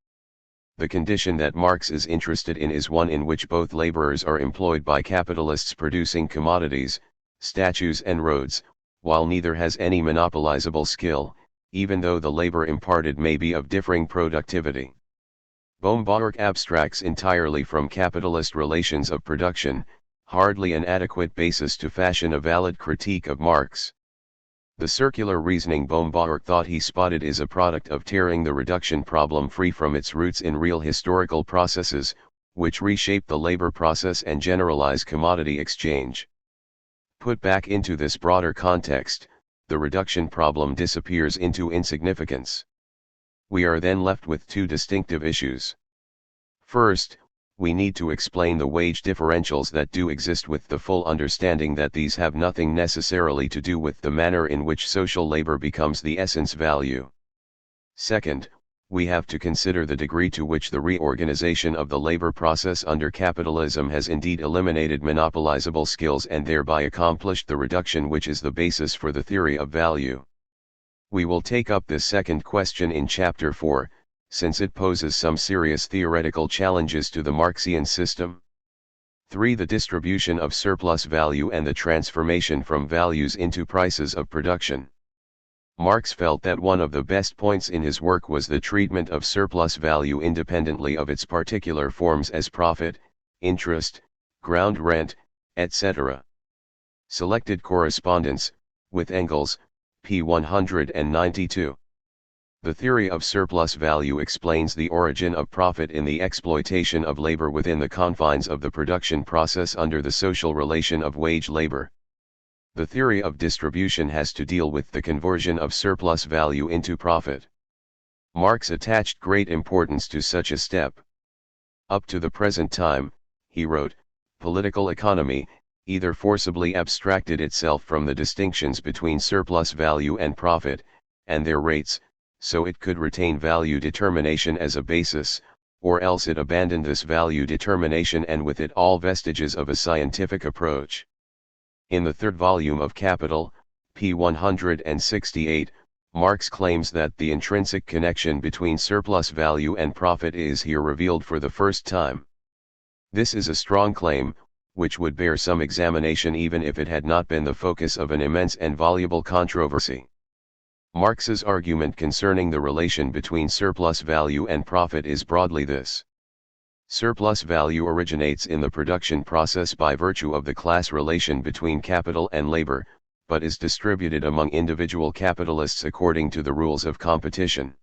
Speaker 1: The condition that Marx is interested in is one in which both laborers are employed by capitalists producing commodities, statues and roads, while neither has any monopolizable skill, even though the labor imparted may be of differing productivity. Baumgartner abstracts entirely from capitalist relations of production, hardly an adequate basis to fashion a valid critique of Marx. The circular reasoning Baumgartner thought he spotted is a product of tearing the reduction problem free from its roots in real historical processes, which reshape the labor process and generalize commodity exchange. Put back into this broader context, the reduction problem disappears into insignificance. We are then left with two distinctive issues. First, we need to explain the wage differentials that do exist with the full understanding that these have nothing necessarily to do with the manner in which social labor becomes the essence value. Second, we have to consider the degree to which the reorganization of the labor process under capitalism has indeed eliminated monopolizable skills and thereby accomplished the reduction which is the basis for the theory of value. We will take up this second question in Chapter 4, since it poses some serious theoretical challenges to the Marxian system. 3. The distribution of surplus value and the transformation from values into prices of production. Marx felt that one of the best points in his work was the treatment of surplus value independently of its particular forms as profit, interest, ground rent, etc. Selected correspondence, with Engels, p. 192. The theory of surplus value explains the origin of profit in the exploitation of labor within the confines of the production process under the social relation of wage labor. The theory of distribution has to deal with the conversion of surplus value into profit. Marx attached great importance to such a step. Up to the present time, he wrote, political economy, either forcibly abstracted itself from the distinctions between surplus value and profit, and their rates, so it could retain value determination as a basis, or else it abandoned this value determination and with it all vestiges of a scientific approach. In the third volume of Capital, p. 168, Marx claims that the intrinsic connection between surplus value and profit is here revealed for the first time. This is a strong claim, which would bear some examination even if it had not been the focus of an immense and voluble controversy. Marx's argument concerning the relation between surplus value and profit is broadly this. Surplus value originates in the production process by virtue of the class relation between capital and labor, but is distributed among individual capitalists according to the rules of competition.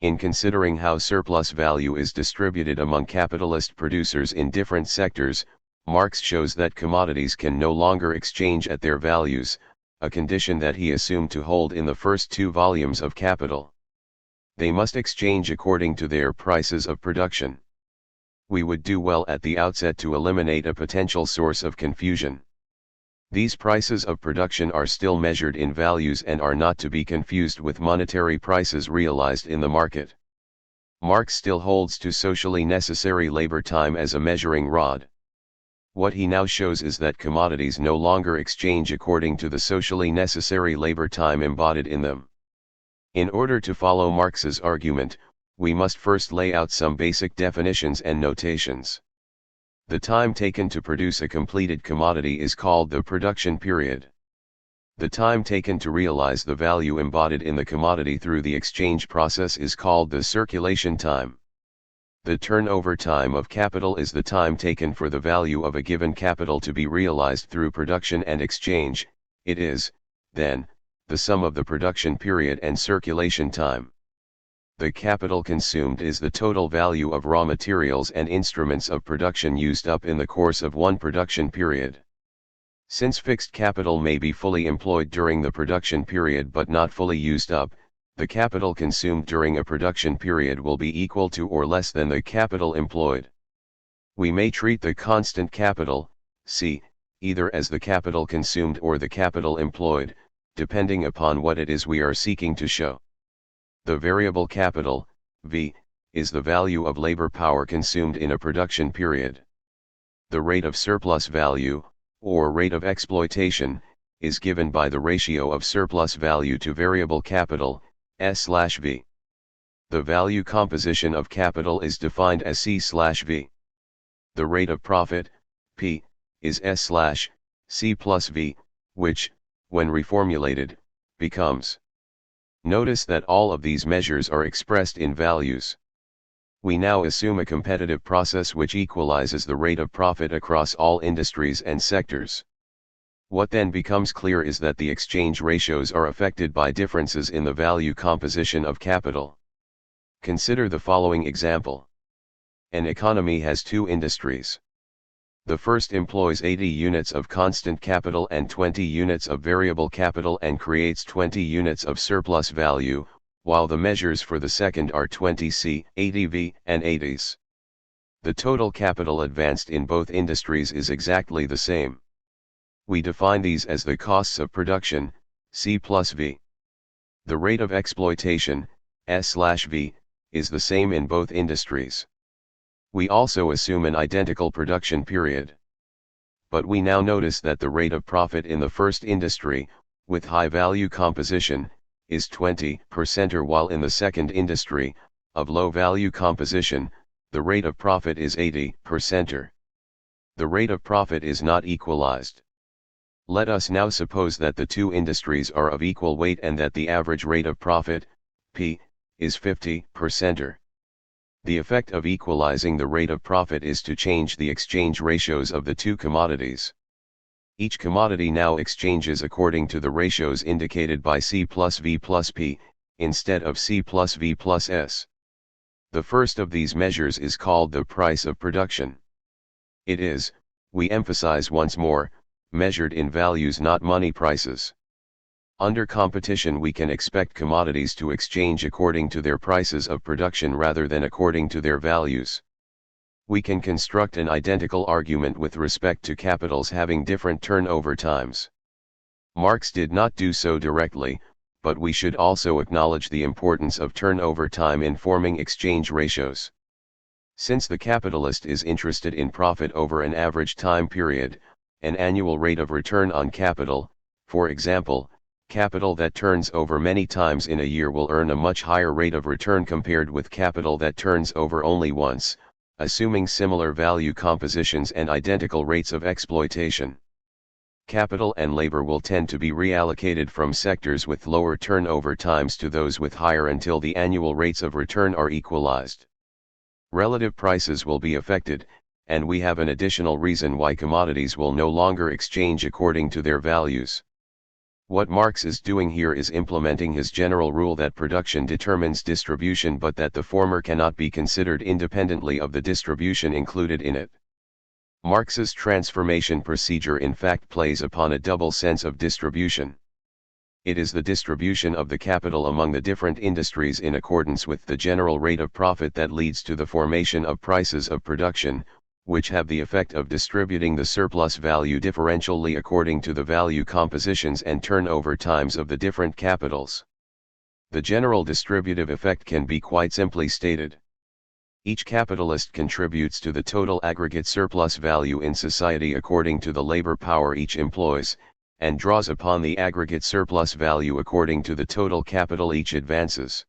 Speaker 1: In considering how surplus value is distributed among capitalist producers in different sectors, Marx shows that commodities can no longer exchange at their values, a condition that he assumed to hold in the first two volumes of Capital. They must exchange according to their prices of production. We would do well at the outset to eliminate a potential source of confusion. These prices of production are still measured in values and are not to be confused with monetary prices realized in the market. Marx still holds to socially necessary labor time as a measuring rod. What he now shows is that commodities no longer exchange according to the socially necessary labor time embodied in them. In order to follow Marx's argument, we must first lay out some basic definitions and notations. The time taken to produce a completed commodity is called the production period. The time taken to realize the value embodied in the commodity through the exchange process is called the circulation time. The turnover time of capital is the time taken for the value of a given capital to be realized through production and exchange. It is, then, the sum of the production period and circulation time. The capital consumed is the total value of raw materials and instruments of production used up in the course of one production period. Since fixed capital may be fully employed during the production period but not fully used up, the capital consumed during a production period will be equal to or less than the capital employed. We may treat the constant capital, C, either as the capital consumed or the capital employed, depending upon what it is we are seeking to show. The variable capital, V, is the value of labor power consumed in a production period. The rate of surplus value, or rate of exploitation, is given by the ratio of surplus value to variable capital, S/V. The value composition of capital is defined as C/V. The rate of profit, P, is S/C plus V, which, when reformulated, becomes. Notice that all of these measures are expressed in values. We now assume a competitive process which equalizes the rate of profit across all industries and sectors. What then becomes clear is that the exchange ratios are affected by differences in the value composition of capital. Consider the following example. An economy has two industries. The first employs 80 units of constant capital and 20 units of variable capital and creates 20 units of surplus value, while the measures for the second are 20 C, 80 V, and 80s. The total capital advanced in both industries is exactly the same. We define these as the costs of production, C plus V. The rate of exploitation, S/V, is the same in both industries. We also assume an identical production period. But we now notice that the rate of profit in the first industry, with high value composition, is 20%, while in the second industry, of low value composition, the rate of profit is 80%. The rate of profit is not equalized. Let us now suppose that the two industries are of equal weight and that the average rate of profit, P, is 50%. The effect of equalizing the rate of profit is to change the exchange ratios of the two commodities. Each commodity now exchanges according to the ratios indicated by C plus V plus P, instead of C plus V plus S. The first of these measures is called the price of production. It is, we emphasize once more, measured in values, not money prices. Under competition we can expect commodities to exchange according to their prices of production rather than according to their values. We can construct an identical argument with respect to capitals having different turnover times. Marx did not do so directly, but we should also acknowledge the importance of turnover time in forming exchange ratios. Since the capitalist is interested in profit over an average time period, an annual rate of return on capital, for example, capital that turns over many times in a year will earn a much higher rate of return compared with capital that turns over only once, assuming similar value compositions and identical rates of exploitation. Capital and labor will tend to be reallocated from sectors with lower turnover times to those with higher until the annual rates of return are equalized. Relative prices will be affected, and we have an additional reason why commodities will no longer exchange according to their values. What Marx is doing here is implementing his general rule that production determines distribution but that the former cannot be considered independently of the distribution included in it. Marx's transformation procedure in fact plays upon a double sense of distribution. It is the distribution of the capital among the different industries in accordance with the general rate of profit that leads to the formation of prices of production, which have the effect of distributing the surplus value differentially according to the value compositions and turnover times of the different capitals. The general distributive effect can be quite simply stated. Each capitalist contributes to the total aggregate surplus value in society according to the labor power each employs, and draws upon the aggregate surplus value according to the total capital each advances.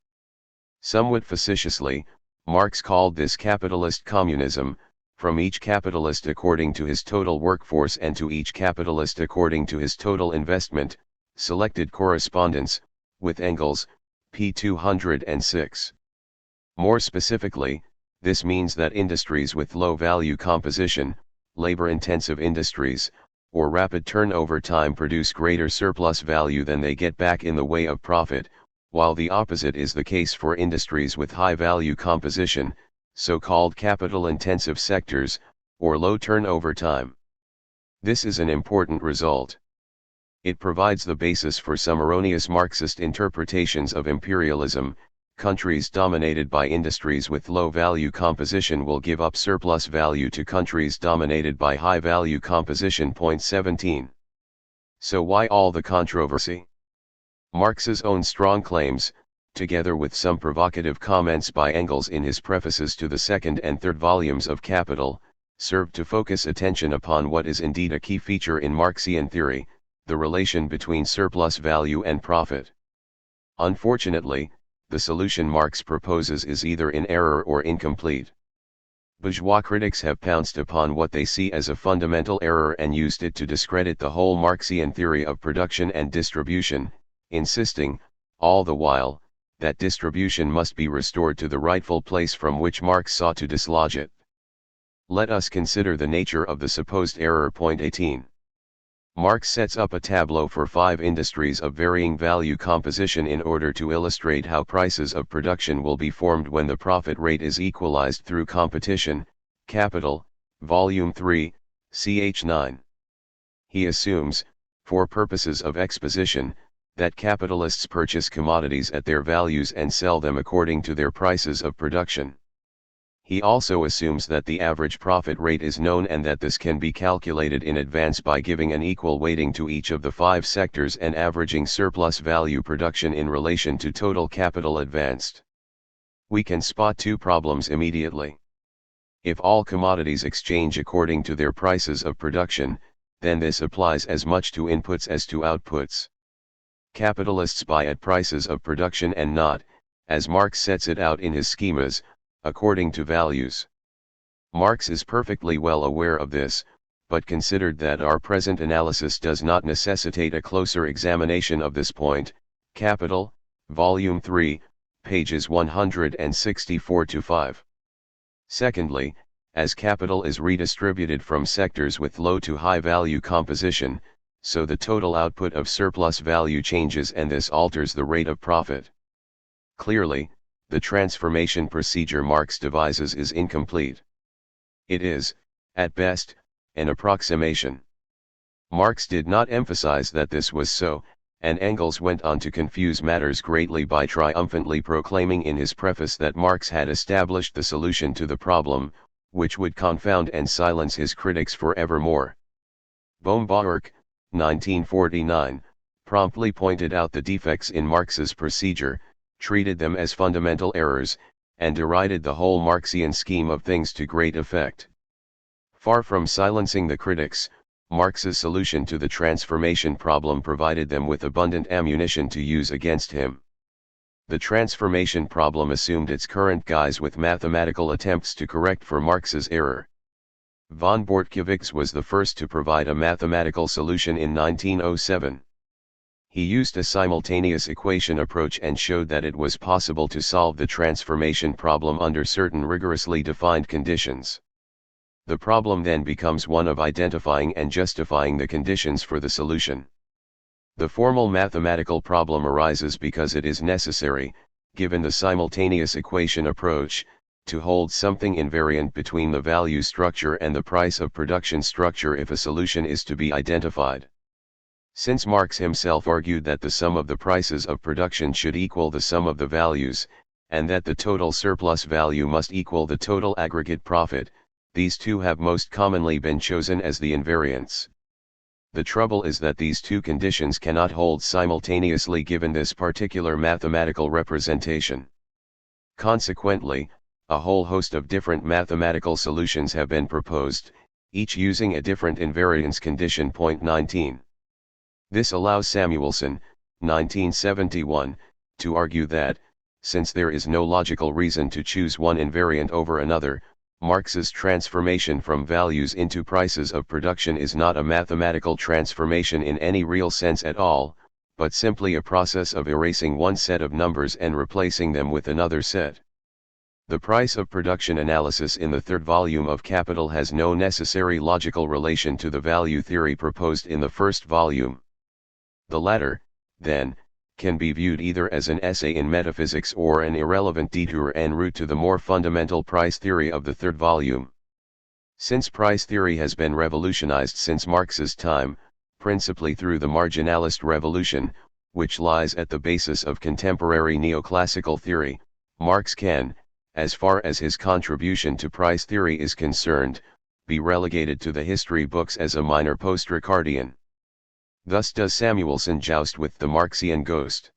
Speaker 1: Somewhat facetiously, Marx called this capitalist communism, from each capitalist according to his total workforce and to each capitalist according to his total investment, selected correspondence, with Engels, p. 206. More specifically, this means that industries with low value composition, labor-intensive industries, or rapid turnover time produce greater surplus value than they get back in the way of profit, while the opposite is the case for industries with high value composition, so-called capital-intensive sectors, or low turnover time. This is an important result. It provides the basis for some erroneous Marxist interpretations of imperialism. Countries dominated by industries with low value composition will give up surplus value to countries dominated by high value composition. Point 17. So why all the controversy? Marx's own strong claims, together with some provocative comments by Engels in his prefaces to the second and third volumes of Capital, serve to focus attention upon what is indeed a key feature in Marxian theory, the relation between surplus value and profit. Unfortunately, the solution Marx proposes is either in error or incomplete. Bourgeois critics have pounced upon what they see as a fundamental error and used it to discredit the whole Marxian theory of production and distribution, insisting, all the while, that distribution must be restored to the rightful place from which Marx sought to dislodge it. Let us consider the nature of the supposed error. Point 18. Marx sets up a tableau for 5 industries of varying value composition in order to illustrate how prices of production will be formed when the profit rate is equalized through competition. Capital, Volume 3, ch. 9. He assumes, for purposes of exposition, that capitalists purchase commodities at their values and sell them according to their prices of production. He also assumes that the average profit rate is known and that this can be calculated in advance by giving an equal weighting to each of the 5 sectors and averaging surplus value production in relation to total capital advanced. We can spot 2 problems immediately. If all commodities exchange according to their prices of production, then this applies as much to inputs as to outputs. Capitalists buy at prices of production and not, as Marx sets it out in his schemas, according to values. Marx is perfectly well aware of this, but considered that our present analysis does not necessitate a closer examination of this point. Capital, Volume 3, pages 164-5. Secondly, as capital is redistributed from sectors with low to high value composition, so the total output of surplus value changes and this alters the rate of profit. Clearly, the transformation procedure Marx devises is incomplete. It is, at best, an approximation. Marx did not emphasize that this was so, and Engels went on to confuse matters greatly by triumphantly proclaiming in his preface that Marx had established the solution to the problem, which would confound and silence his critics forevermore. Bohm-Bawerk, 1949, promptly pointed out the defects in Marx's procedure, treated them as fundamental errors, and derided the whole Marxian scheme of things to great effect. Far from silencing the critics, Marx's solution to the transformation problem provided them with abundant ammunition to use against him. The transformation problem assumed its current guise with mathematical attempts to correct for Marx's error. Von Bortkiewicz was the first to provide a mathematical solution in 1907. He used a simultaneous equation approach and showed that it was possible to solve the transformation problem under certain rigorously defined conditions. The problem then becomes one of identifying and justifying the conditions for the solution. The formal mathematical problem arises because it is necessary, given the simultaneous equation approach, to hold something invariant between the value structure and the price of production structure if a solution is to be identified. Since Marx himself argued that the sum of the prices of production should equal the sum of the values, and that the total surplus value must equal the total aggregate profit, these two have most commonly been chosen as the invariants. The trouble is that these two conditions cannot hold simultaneously given this particular mathematical representation. Consequently, a whole host of different mathematical solutions have been proposed, each using a different invariance condition. Point 19. This allows Samuelson, 1971, to argue that, since there is no logical reason to choose one invariant over another, Marx's transformation from values into prices of production is not a mathematical transformation in any real sense at all, but simply a process of erasing one set of numbers and replacing them with another set. The price of production analysis in the third volume of Capital has no necessary logical relation to the value theory proposed in the first volume. The latter, then, can be viewed either as an essay in metaphysics or an irrelevant detour en route to the more fundamental price theory of the third volume. Since price theory has been revolutionized since Marx's time, principally through the marginalist revolution, which lies at the basis of contemporary neoclassical theory, Marx can, as far as his contribution to price theory is concerned, be relegated to the history books as a minor post-Ricardian. Thus does Samuelson joust with the Marxian ghost.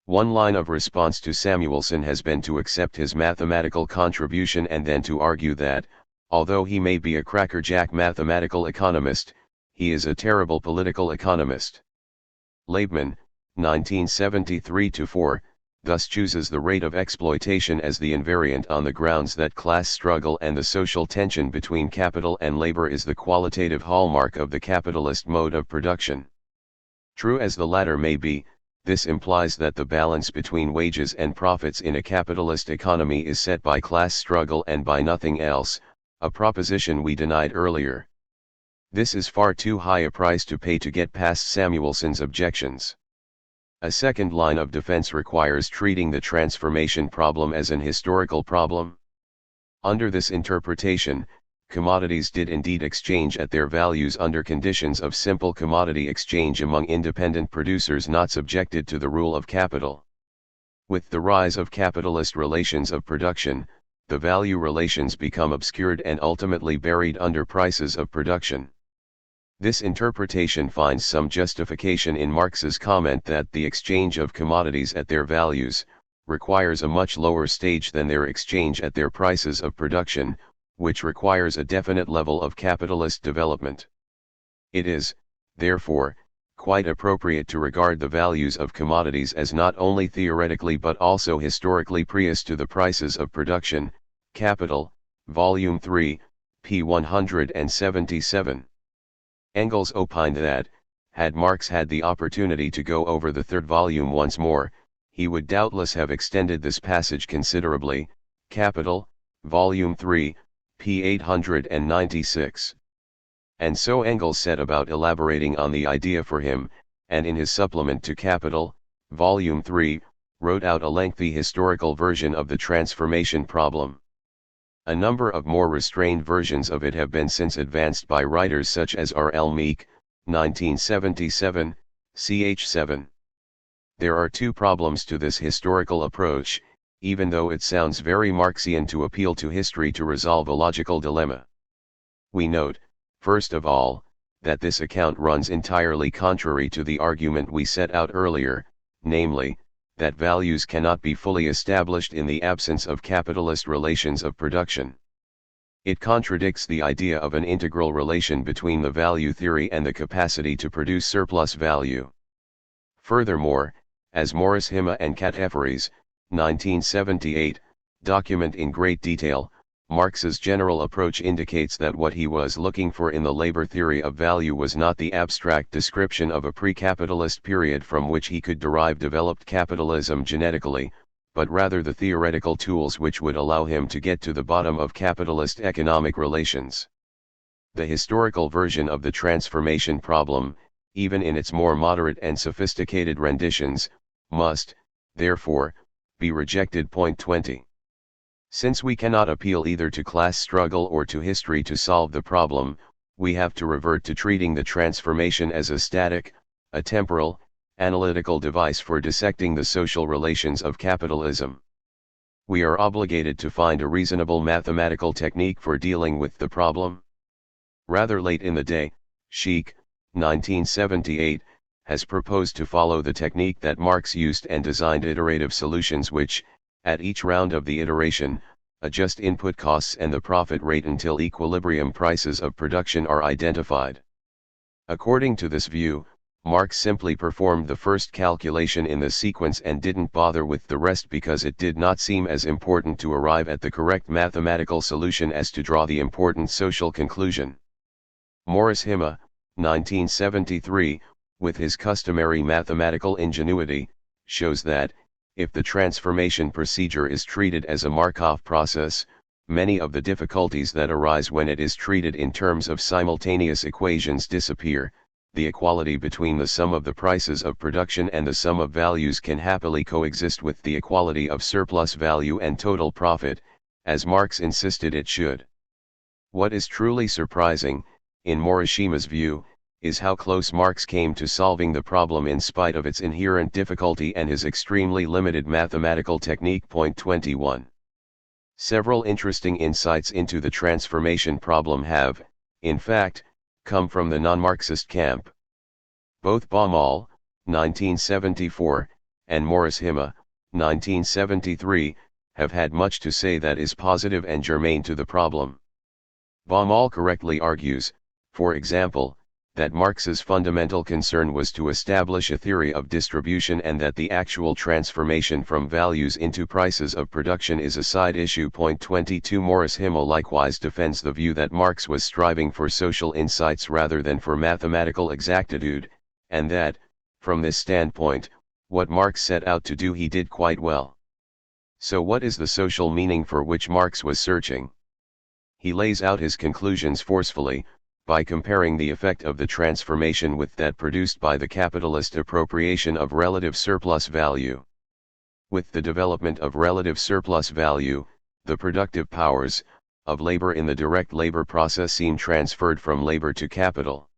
Speaker 1: One line of response to Samuelson has been to accept his mathematical contribution and then to argue that, although he may be a crackerjack mathematical economist, he is a terrible political economist. Laibman, 1973-4, thus chooses the rate of exploitation as the invariant on the grounds that class struggle and the social tension between capital and labor is the qualitative hallmark of the capitalist mode of production. True as the latter may be, this implies that the balance between wages and profits in a capitalist economy is set by class struggle and by nothing else, a proposition we denied earlier. This is far too high a price to pay to get past Samuelson's objections. A second line of defense requires treating the transformation problem as an historical problem. Under this interpretation, commodities did indeed exchange at their values under conditions of simple commodity exchange among independent producers not subjected to the rule of capital. With the rise of capitalist relations of production, the value relations become obscured and ultimately buried under prices of production. This interpretation finds some justification in Marx's comment that the exchange of commodities at their values requires a much lower stage than their exchange at their prices of production, which requires a definite level of capitalist development. It is, therefore, quite appropriate to regard the values of commodities as not only theoretically but also historically previous to the prices of production. Capital, Volume 3, p. 177. Engels opined that, had Marx had the opportunity to go over the third volume once more, he would doubtless have extended this passage considerably. Capital, Volume 3, p. 896. And so Engels set about elaborating on the idea for him, and in his supplement to Capital, Volume 3, wrote out a lengthy historical version of the transformation problem. A number of more restrained versions of it have been since advanced by writers such as R. L. Meek, 1977, ch. 7. There are two problems to this historical approach, even though it sounds very Marxian to appeal to history to resolve a logical dilemma. We note, first of all, that this account runs entirely contrary to the argument we set out earlier, namely, that values cannot be fully established in the absence of capitalist relations of production. It contradicts the idea of an integral relation between the value theory and the capacity to produce surplus value. Furthermore, as Morris Hima and Katefferes, 1978, document in great detail, Marx's general approach indicates that what he was looking for in the labor theory of value was not the abstract description of a pre-capitalist period from which he could derive developed capitalism genetically, but rather the theoretical tools which would allow him to get to the bottom of capitalist economic relations. The historical version of the transformation problem, even in its more moderate and sophisticated renditions, must, therefore, be rejected. Point 20. Since we cannot appeal either to class struggle or to history to solve the problem, we have to revert to treating the transformation as a static, a temporal, analytical device for dissecting the social relations of capitalism. We are obligated to find a reasonable mathematical technique for dealing with the problem. Rather late in the day, Sheik, 1978, has proposed to follow the technique that Marx used and designed iterative solutions which, at each round of the iteration, adjust input costs and the profit rate until equilibrium prices of production are identified. According to this view, Marx simply performed the first calculation in the sequence and didn't bother with the rest because it did not seem as important to arrive at the correct mathematical solution as to draw the important social conclusion. Morris Hima, 1973, with his customary mathematical ingenuity, shows that, if the transformation procedure is treated as a Markov process, many of the difficulties that arise when it is treated in terms of simultaneous equations disappear. The equality between the sum of the prices of production and the sum of values can happily coexist with the equality of surplus value and total profit, as Marx insisted it should. What is truly surprising, in Morishima's view, is how close Marx came to solving the problem in spite of its inherent difficulty and his extremely limited mathematical technique. Point 21. Several interesting insights into the transformation problem have, in fact, come from the non-Marxist camp. Both Baumol, 1974, and Morris Hima, 1973, have had much to say that is positive and germane to the problem. Baumol correctly argues, for example, that Marx's fundamental concern was to establish a theory of distribution and that the actual transformation from values into prices of production is a side issue. Point 22. Morris Hima likewise defends the view that Marx was striving for social insights rather than for mathematical exactitude, and that, from this standpoint, what Marx set out to do he did quite well. So what is the social meaning for which Marx was searching? He lays out his conclusions forcefully, by comparing the effect of the transformation with that produced by the capitalist appropriation of relative surplus value. With the development of relative surplus value, the productive powers of labor in the direct labor process seem transferred from labor to capital.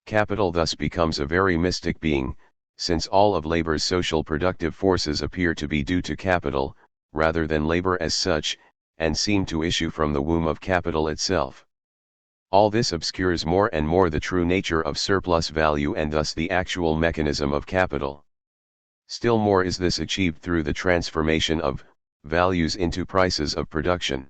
Speaker 1: Capital thus becomes a very mystic being, since all of labor's social productive forces appear to be due to capital, rather than labor as such, and seem to issue from the womb of capital itself. All this obscures more and more the true nature of surplus value and thus the actual mechanism of capital. Still more is this achieved through the transformation of values into prices of production.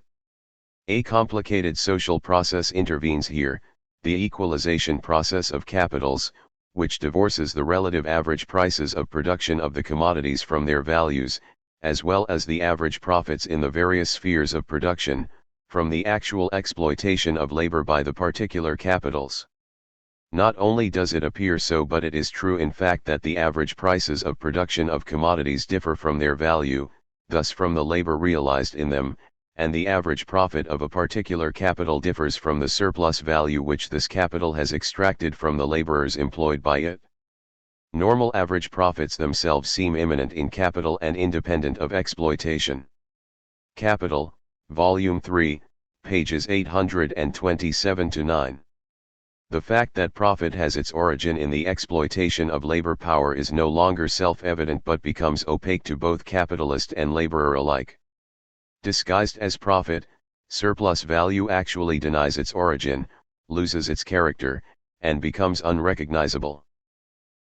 Speaker 1: A complicated social process intervenes here, the equalization process of capitals, which divorces the relative average prices of production of the commodities from their values, as well as the average profits in the various spheres of production, from the actual exploitation of labor by the particular capitals. Not only does it appear so, but it is true in fact that the average prices of production of commodities differ from their value, thus from the labor realized in them, and the average profit of a particular capital differs from the surplus value which this capital has extracted from the laborers employed by it. Normal average profits themselves seem immanent in capital and independent of exploitation. Capital, Volume 3, pages 827-9. The fact that profit has its origin in the exploitation of labor power is no longer self-evident but becomes opaque to both capitalist and laborer alike. Disguised as profit, surplus value actually denies its origin, loses its character, and becomes unrecognizable.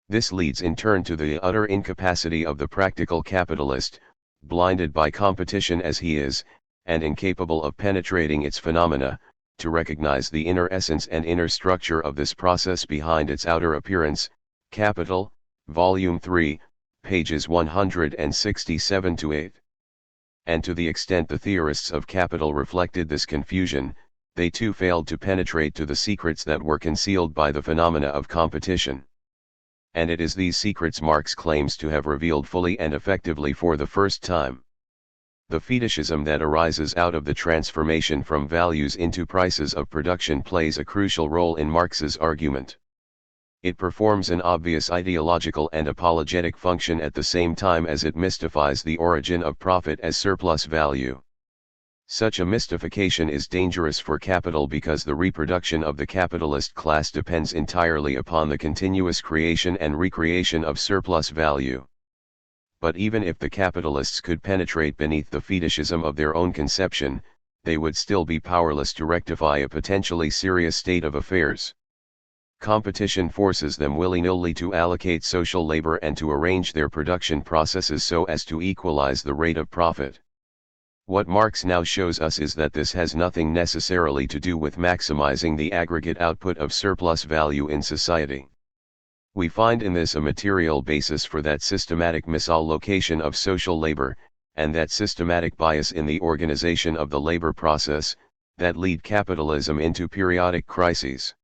Speaker 1: This leads in turn to the utter incapacity of the practical capitalist, blinded by competition as he is, and incapable of penetrating its phenomena, to recognize the inner essence and inner structure of this process behind its outer appearance. Capital, Volume 3, pages 167-8. And to the extent the theorists of capital reflected this confusion, they too failed to penetrate to the secrets that were concealed by the phenomena of competition. And it is these secrets Marx claims to have revealed fully and effectively for the first time. The fetishism that arises out of the transformation from values into prices of production plays a crucial role in Marx's argument. It performs an obvious ideological and apologetic function at the same time as it mystifies the origin of profit as surplus value. Such a mystification is dangerous for capital because the reproduction of the capitalist class depends entirely upon the continuous creation and recreation of surplus value. But even if the capitalists could penetrate beneath the fetishism of their own conception, they would still be powerless to rectify a potentially serious state of affairs. Competition forces them willy-nilly to allocate social labor and to arrange their production processes so as to equalize the rate of profit. What Marx now shows us is that this has nothing necessarily to do with maximizing the aggregate output of surplus value in society. We find in this a material basis for that systematic misallocation of social labor, and that systematic bias in the organization of the labor process, that lead capitalism into periodic crises.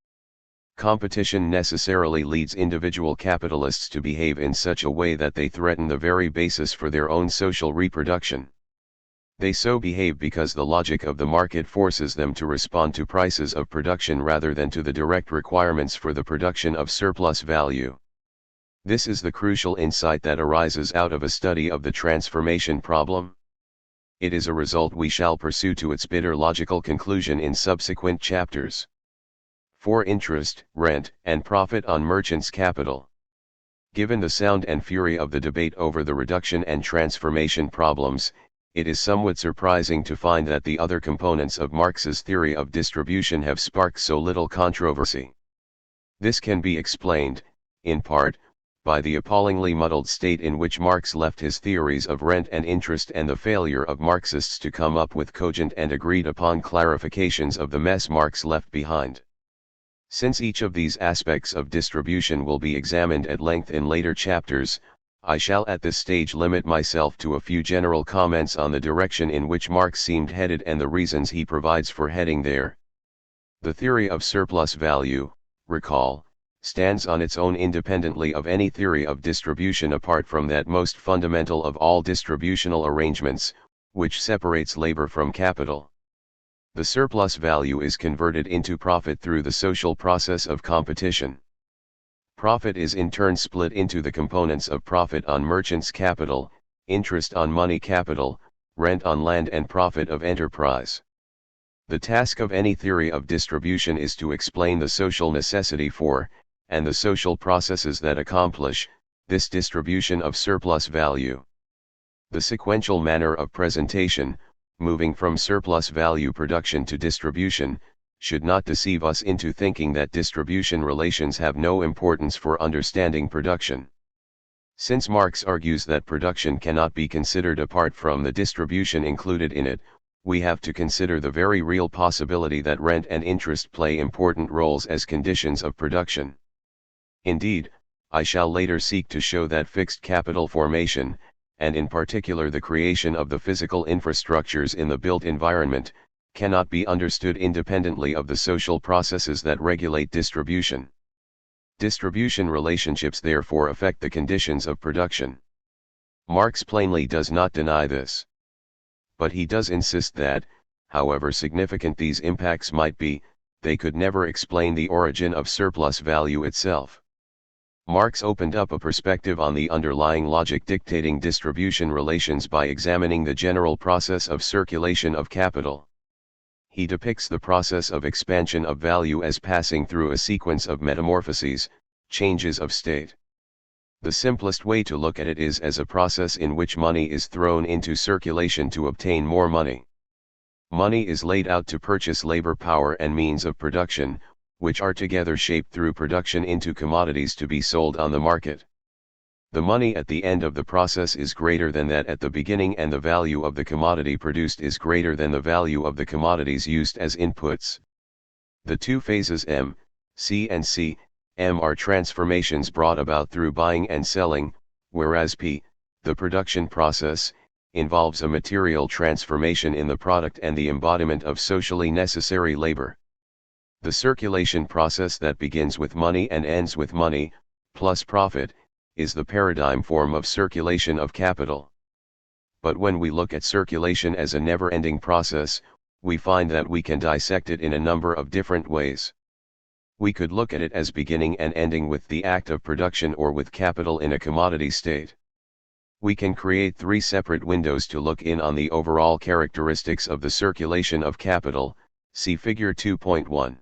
Speaker 1: Competition necessarily leads individual capitalists to behave in such a way that they threaten the very basis for their own social reproduction. They so behave because the logic of the market forces them to respond to prices of production rather than to the direct requirements for the production of surplus value. This is the crucial insight that arises out of a study of the transformation problem. It is a result we shall pursue to its bitter logical conclusion in subsequent chapters. 4. Interest, rent, and profit on merchants' capital. Given the sound and fury of the debate over the reduction and transformation problems, it is somewhat surprising to find that the other components of Marx's theory of distribution have sparked so little controversy. This can be explained, in part, by the appallingly muddled state in which Marx left his theories of rent and interest and the failure of Marxists to come up with cogent and agreed upon clarifications of the mess Marx left behind. Since each of these aspects of distribution will be examined at length in later chapters, I shall at this stage limit myself to a few general comments on the direction in which Marx seemed headed and the reasons he provides for heading there. The theory of surplus value, recall, stands on its own independently of any theory of distribution apart from that most fundamental of all distributional arrangements, which separates labor from capital. The surplus value is converted into profit through the social process of competition. Profit is in turn split into the components of profit on merchants' capital, interest on money capital, rent on land and profit of enterprise. The task of any theory of distribution is to explain the social necessity for, and the social processes that accomplish, this distribution of surplus value. The sequential manner of presentation, moving from surplus value production to distribution, should not deceive us into thinking that distribution relations have no importance for understanding production. Since Marx argues that production cannot be considered apart from the distribution included in it, we have to consider the very real possibility that rent and interest play important roles as conditions of production. Indeed, I shall later seek to show that fixed capital formation, and in particular the creation of the physical infrastructures in the built environment, cannot be understood independently of the social processes that regulate distribution. Distribution relationships therefore affect the conditions of production. Marx plainly does not deny this. But he does insist that, however significant these impacts might be, they could never explain the origin of surplus value itself. Marx opened up a perspective on the underlying logic dictating distribution relations by examining the general process of circulation of capital. He depicts the process of expansion of value as passing through a sequence of metamorphoses, changes of state. The simplest way to look at it is as a process in which money is thrown into circulation to obtain more money. Money is laid out to purchase labor power and means of production, which are together shaped through production into commodities to be sold on the market. The money at the end of the process is greater than that at the beginning, and the value of the commodity produced is greater than the value of the commodities used as inputs. The two phases M, C and C, M are transformations brought about through buying and selling, whereas P, the production process, involves a material transformation in the product and the embodiment of socially necessary labor. The circulation process that begins with money and ends with money, plus profit, is the paradigm form of circulation of capital. But when we look at circulation as a never-ending process, we find that we can dissect it in a number of different ways. We could look at it as beginning and ending with the act of production or with capital in a commodity state. We can create three separate windows to look in on the overall characteristics of the circulation of capital, see Figure 2.1.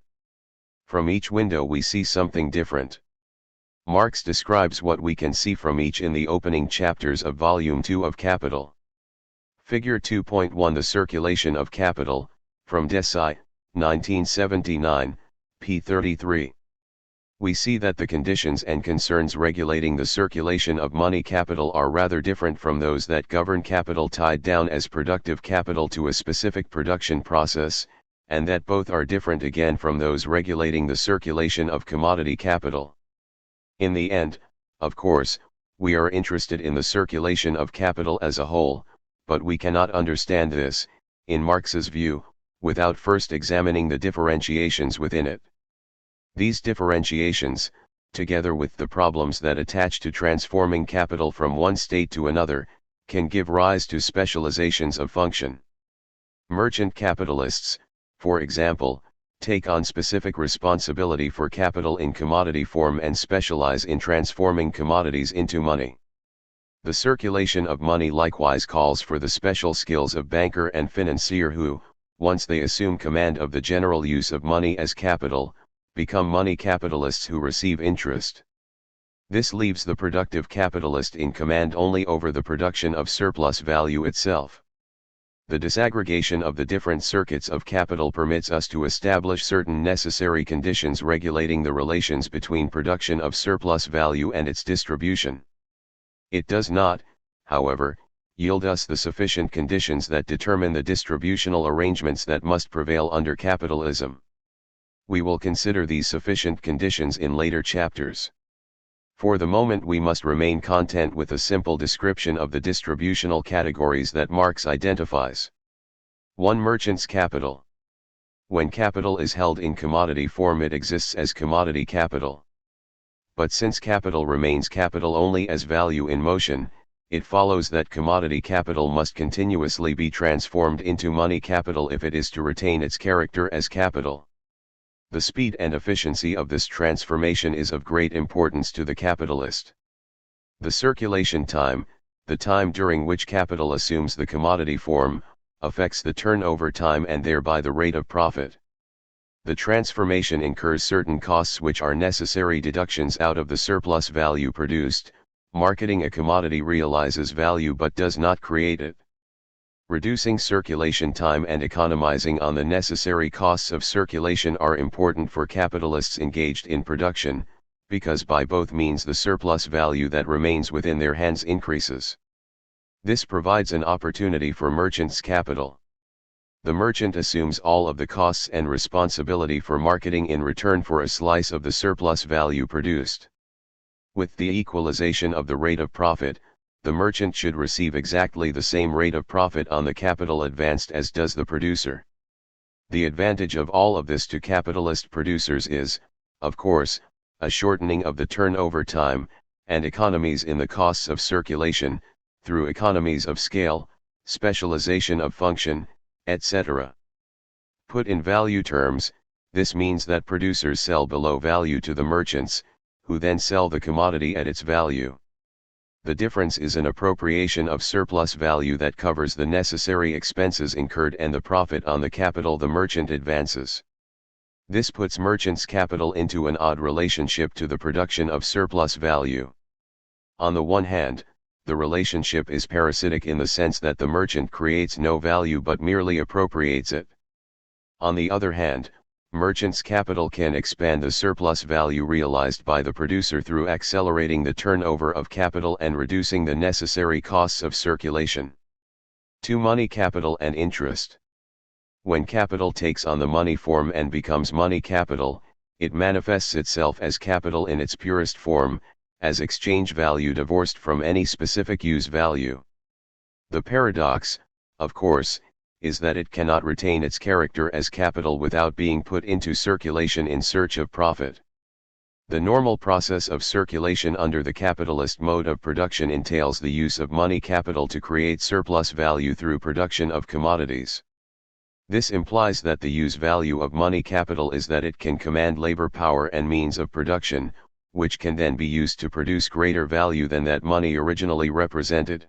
Speaker 1: From each window we see something different. Marx describes what we can see from each in the opening chapters of Volume 2 of Capital. Figure 2.1 The circulation of capital, from Desai, 1979, p. 33. We see that the conditions and concerns regulating the circulation of money capital are rather different from those that govern capital tied down as productive capital to a specific production process, and that both are different again from those regulating the circulation of commodity capital. In the end, of course, we are interested in the circulation of capital as a whole, but we cannot understand this, in Marx's view, without first examining the differentiations within it. These differentiations, together with the problems that attach to transforming capital from one state to another, can give rise to specializations of function. Merchant capitalists, for example, take on specific responsibility for capital in commodity form and specialize in transforming commodities into money. The circulation of money likewise calls for the special skills of banker and financier who, once they assume command of the general use of money as capital, become money capitalists who receive interest. This leaves the productive capitalist in command only over the production of surplus value itself. The disaggregation of the different circuits of capital permits us to establish certain necessary conditions regulating the relations between production of surplus value and its distribution. It does not, however, yield us the sufficient conditions that determine the distributional arrangements that must prevail under capitalism. We will consider these sufficient conditions in later chapters. For the moment we must remain content with a simple description of the distributional categories that Marx identifies. 1. Merchant's capital. When capital is held in commodity form it exists as commodity capital. But since capital remains capital only as value in motion, it follows that commodity capital must continuously be transformed into money capital if it is to retain its character as capital. The speed and efficiency of this transformation is of great importance to the capitalist. The circulation time, the time during which capital assumes the commodity form, affects the turnover time and thereby the rate of profit. The transformation incurs certain costs which are necessary deductions out of the surplus value produced. Marketing a commodity realizes value but does not create it. Reducing circulation time and economizing on the necessary costs of circulation are important for capitalists engaged in production, because by both means the surplus value that remains within their hands increases. This provides an opportunity for merchant's capital. The merchant assumes all of the costs and responsibility for marketing in return for a slice of the surplus value produced. With the equalization of the rate of profit, the merchant should receive exactly the same rate of profit on the capital advanced as does the producer. The advantage of all of this to capitalist producers is, of course, a shortening of the turnover time, and economies in the costs of circulation, through economies of scale, specialization of function, etc. Put in value terms, this means that producers sell below value to the merchants, who then sell the commodity at its value. The difference is an appropriation of surplus value that covers the necessary expenses incurred and the profit on the capital the merchant advances. This puts merchant's capital into an odd relationship to the production of surplus value. On the one hand, the relationship is parasitic in the sense that the merchant creates no value but merely appropriates it. On the other hand, merchant's capital can expand the surplus value realized by the producer through accelerating the turnover of capital and reducing the necessary costs of circulation. 2. Money capital and interest. When capital takes on the money form and becomes money capital, it manifests itself as capital in its purest form, as exchange value divorced from any specific use value. The paradox, of course, is that it cannot retain its character as capital without being put into circulation in search of profit. The normal process of circulation under the capitalist mode of production entails the use of money capital to create surplus value through production of commodities. This implies that the use value of money capital is that it can command labor power and means of production, which can then be used to produce greater value than that money originally represented.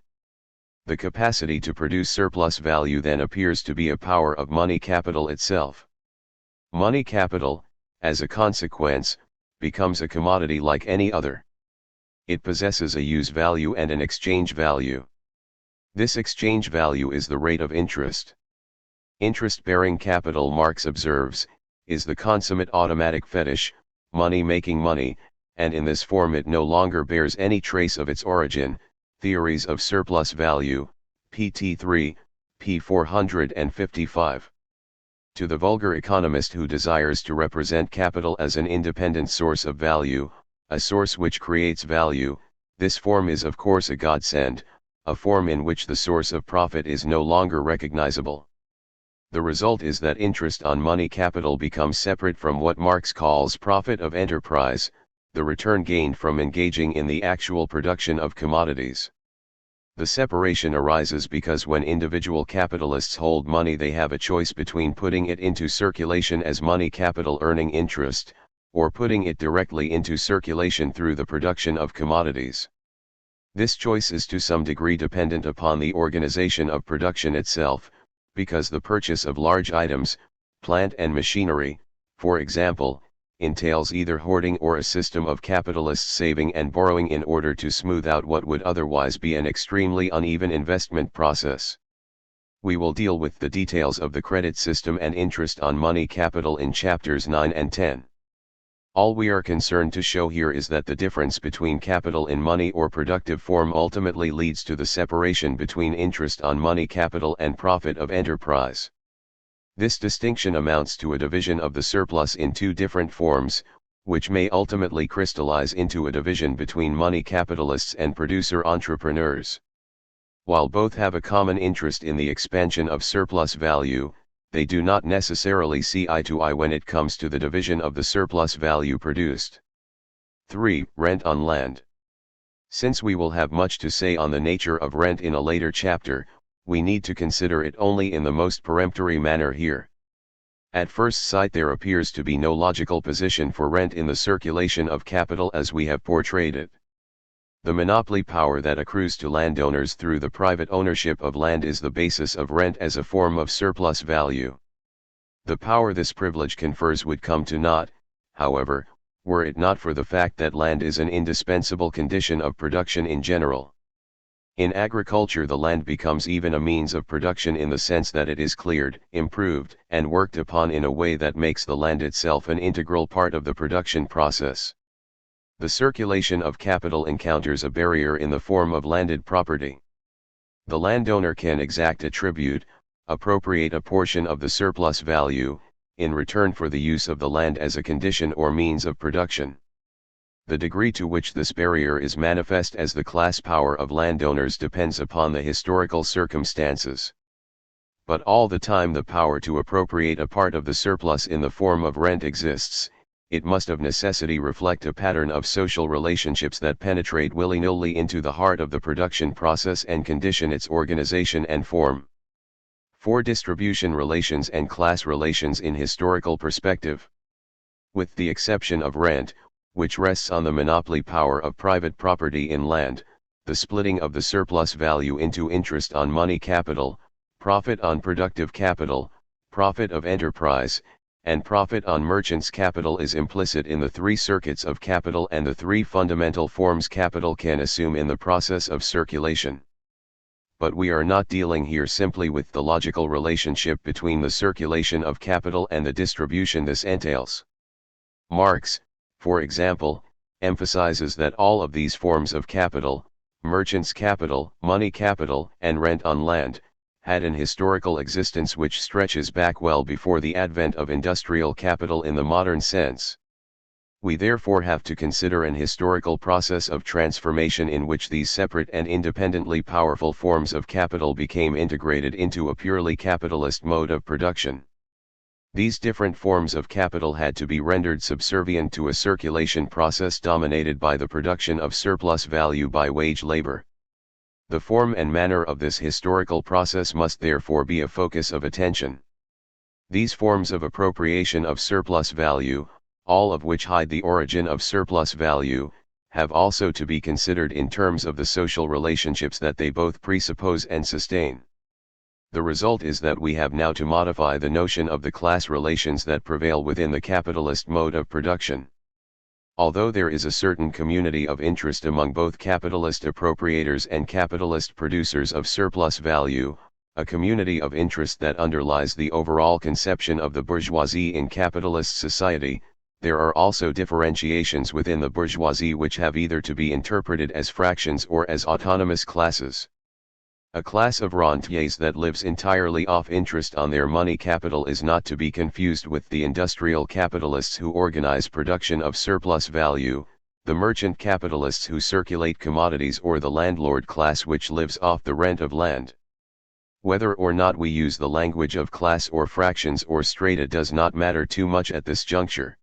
Speaker 1: The capacity to produce surplus value then appears to be a power of money capital itself. Money capital, as a consequence, becomes a commodity like any other. It possesses a use value and an exchange value. This exchange value is the rate of interest. Interest-bearing capital, Marx observes, is the consummate automatic fetish, money making money, and in this form it no longer bears any trace of its origin. Theories of Surplus Value, pt. 3, p. 455. To the vulgar economist who desires to represent capital as an independent source of value, a source which creates value. This form is of course a godsend, a form in which the source of profit is no longer recognizable. The result is that interest on money capital becomes separate from what Marx calls profit of enterprise, the return gained from engaging in the actual production of commodities. The separation arises because when individual capitalists hold money, they have a choice between putting it into circulation as money capital earning interest, or putting it directly into circulation through the production of commodities. This choice is to some degree dependent upon the organization of production itself, because the purchase of large items, plant and machinery, for example, entails either hoarding or a system of capitalist saving and borrowing in order to smooth out what would otherwise be an extremely uneven investment process. We will deal with the details of the credit system and interest on money capital in chapters 9 and 10. All we are concerned to show here is that the difference between capital in money or productive form ultimately leads to the separation between interest on money capital and profit of enterprise. This distinction amounts to a division of the surplus in two different forms, which may ultimately crystallize into a division between money capitalists and producer entrepreneurs. While both have a common interest in the expansion of surplus value, they do not necessarily see eye to eye when it comes to the division of the surplus value produced. 3. Rent on land. Since we will have much to say on the nature of rent in a later chapter, we need to consider it only in the most peremptory manner here. At first sight there appears to be no logical position for rent in the circulation of capital as we have portrayed it. The monopoly power that accrues to landowners through the private ownership of land is the basis of rent as a form of surplus value. The power this privilege confers would come to naught, however, were it not for the fact that land is an indispensable condition of production in general. In agriculture, the land becomes even a means of production in the sense that it is cleared, improved, and worked upon in a way that makes the land itself an integral part of the production process. The circulation of capital encounters a barrier in the form of landed property. The landowner can exact a tribute, appropriate a portion of the surplus value, in return for the use of the land as a condition or means of production. The degree to which this barrier is manifest as the class power of landowners depends upon the historical circumstances. But all the time the power to appropriate a part of the surplus in the form of rent exists, it must of necessity reflect a pattern of social relationships that penetrate willy-nilly into the heart of the production process and condition its organization and form. 4. Distribution relations and class relations in historical perspective. With the exception of rent, which rests on the monopoly power of private property in land, the splitting of the surplus value into interest on money capital, profit on productive capital, profit of enterprise, and profit on merchants' capital is implicit in the three circuits of capital and the three fundamental forms capital can assume in the process of circulation. But we are not dealing here simply with the logical relationship between the circulation of capital and the distribution this entails. Marx, for example, emphasizes that all of these forms of capital, merchants' capital, money capital, and rent on land, had an historical existence which stretches back well before the advent of industrial capital in the modern sense. We therefore have to consider an historical process of transformation in which these separate and independently powerful forms of capital became integrated into a purely capitalist mode of production. These different forms of capital had to be rendered subservient to a circulation process dominated by the production of surplus value by wage labor. The form and manner of this historical process must therefore be a focus of attention. These forms of appropriation of surplus value, all of which hide the origin of surplus value, have also to be considered in terms of the social relationships that they both presuppose and sustain. The result is that we have now to modify the notion of the class relations that prevail within the capitalist mode of production. Although there is a certain community of interest among both capitalist appropriators and capitalist producers of surplus value, a community of interest that underlies the overall conception of the bourgeoisie in capitalist society, there are also differentiations within the bourgeoisie which have either to be interpreted as fractions or as autonomous classes. A class of rentiers that lives entirely off interest on their money capital is not to be confused with the industrial capitalists who organize production of surplus value, The merchant capitalists who circulate commodities, or the landlord class which lives off the rent of land. Whether or not we use the language of class or fractions or strata does not matter too much at this juncture.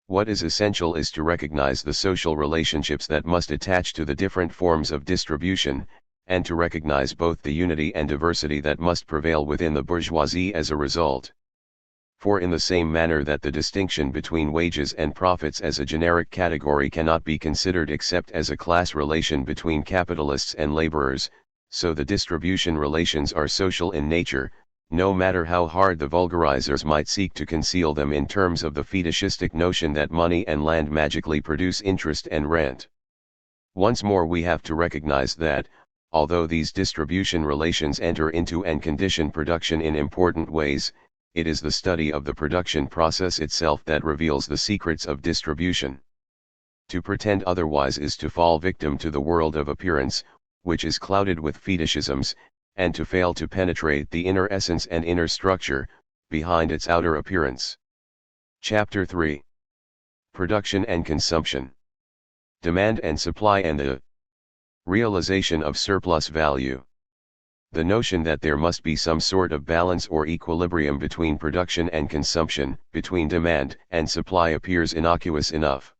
Speaker 1: What is essential is to recognize the social relationships that must attach to the different forms of distribution, and to recognize both the unity and diversity that must prevail within the bourgeoisie as a result. For in the same manner that the distinction between wages and profits as a generic category cannot be considered except as a class relation between capitalists and laborers, so the distribution relations are social in nature, no matter how hard the vulgarizers might seek to conceal them in terms of the fetishistic notion that money and land magically produce interest and rent. Once more we have to recognize that, although these distribution relations enter into and condition production in important ways, it is the study of the production process itself that reveals the secrets of distribution. To pretend otherwise is to fall victim to the world of appearance, which is clouded with fetishisms, and to fail to penetrate the inner essence and inner structure, behind its outer appearance. Chapter 3. Production and Consumption. Demand and Supply and the realization of surplus value. The notion that there must be some sort of balance or equilibrium between production and consumption, between demand and supply, appears innocuous enough.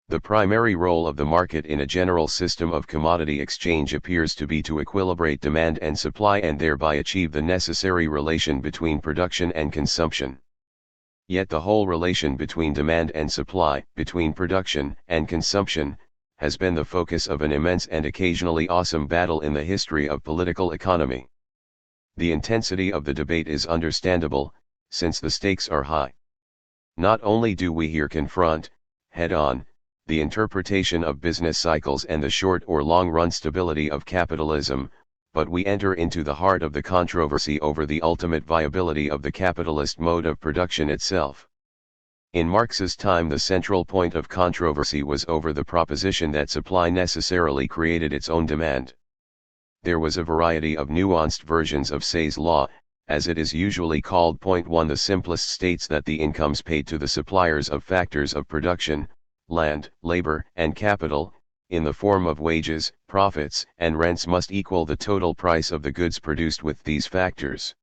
Speaker 1: The primary role of the market in a general system of commodity exchange appears to be to equilibrate demand and supply and thereby achieve the necessary relation between production and consumption. Yet the whole relation between demand and supply, between production and consumption, has been the focus of an immense and occasionally awesome battle in the history of political economy. The intensity of the debate is understandable, since the stakes are high. Not only do we here confront, head-on, the interpretation of business cycles and the short or long-run stability of capitalism, but we enter into the heart of the controversy over the ultimate viability of the capitalist mode of production itself. In Marx's time, the central point of controversy was over the proposition that supply necessarily created its own demand. There was a variety of nuanced versions of Say's law, as it is usually called. Point 1. The simplest states that the incomes paid to the suppliers of factors of production, land, labor, and capital, in the form of wages, profits, and rents must equal the total price of the goods produced with these factors.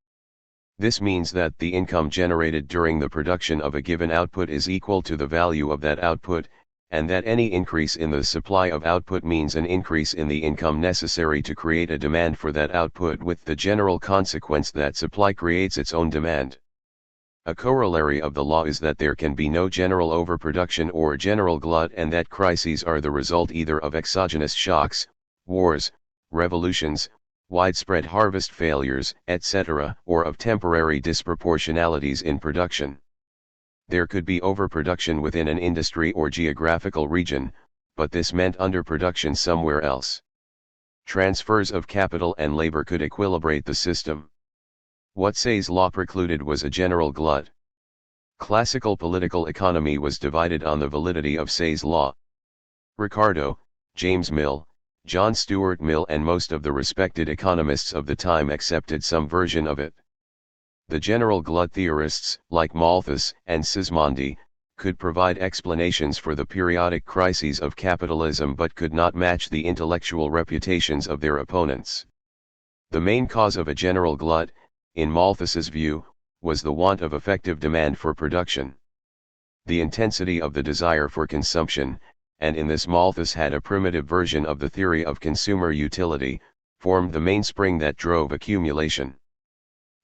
Speaker 1: This means that the income generated during the production of a given output is equal to the value of that output, and that any increase in the supply of output means an increase in the income necessary to create a demand for that output, with the general consequence that supply creates its own demand. A corollary of the law is that there can be no general overproduction or general glut, and that crises are the result either of exogenous shocks, wars, revolutions, widespread harvest failures, etc., or of temporary disproportionalities in production. There could be overproduction within an industry or geographical region, but this meant underproduction somewhere else. Transfers of capital and labor could equilibrate the system. What Say's law precluded was a general glut. Classical political economy was divided on the validity of Say's law. Ricardo, James Mill, John Stuart Mill and most of the respected economists of the time accepted some version of it. The general glut theorists, like Malthus and Sismondi, could provide explanations for the periodic crises of capitalism but could not match the intellectual reputations of their opponents. The main cause of a general glut, in Malthus's view, was the want of effective demand for production. The intensity of the desire for consumption, and in this Malthus had a primitive version of the theory of consumer utility, formed the mainspring that drove accumulation.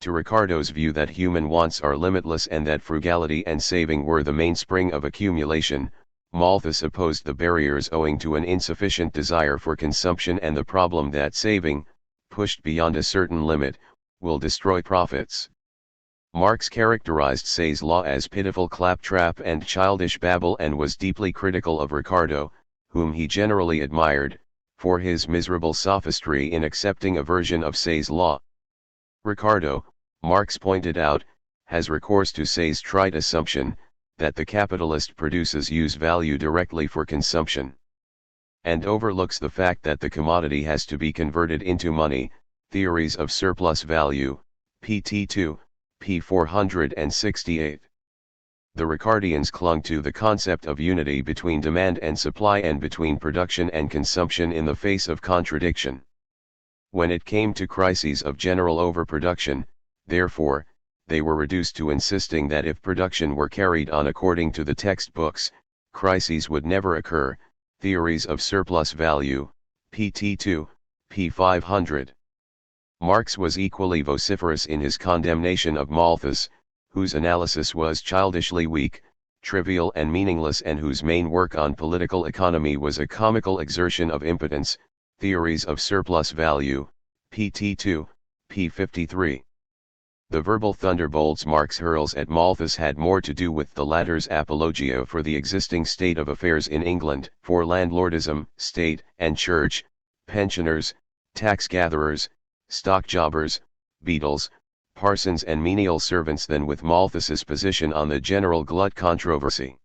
Speaker 1: To Ricardo's view that human wants are limitless and that frugality and saving were the mainspring of accumulation, Malthus opposed the barriers owing to an insufficient desire for consumption and the problem that saving, pushed beyond a certain limit, will destroy profits. Marx characterized Say's law as pitiful claptrap and childish babble and was deeply critical of Ricardo, whom he generally admired, for his miserable sophistry in accepting a version of Say's law. Ricardo, Marx pointed out, has recourse to Say's trite assumption, that the capitalist produces use value directly for consumption, and overlooks the fact that the commodity has to be converted into money. Theories of Surplus Value, pt. 2, p. 468. The Ricardians clung to the concept of unity between demand and supply and between production and consumption in the face of contradiction. When it came to crises of general overproduction, therefore, they were reduced to insisting that if production were carried on according to the textbooks, crises would never occur. Theories of Surplus Value, pt2, p. 500. Marx was equally vociferous in his condemnation of Malthus, whose analysis was childishly weak, trivial and meaningless, and whose main work on political economy was a comical exertion of impotence. Theories of Surplus Value, pt2, p. 53. The verbal thunderbolts Marx hurls at Malthus had more to do with the latter's apologia for the existing state of affairs in England, for landlordism, state and church, pensioners, tax-gatherers, stock-jobbers, beadles, parsons and menial servants than with Malthus's position on the general glut controversy.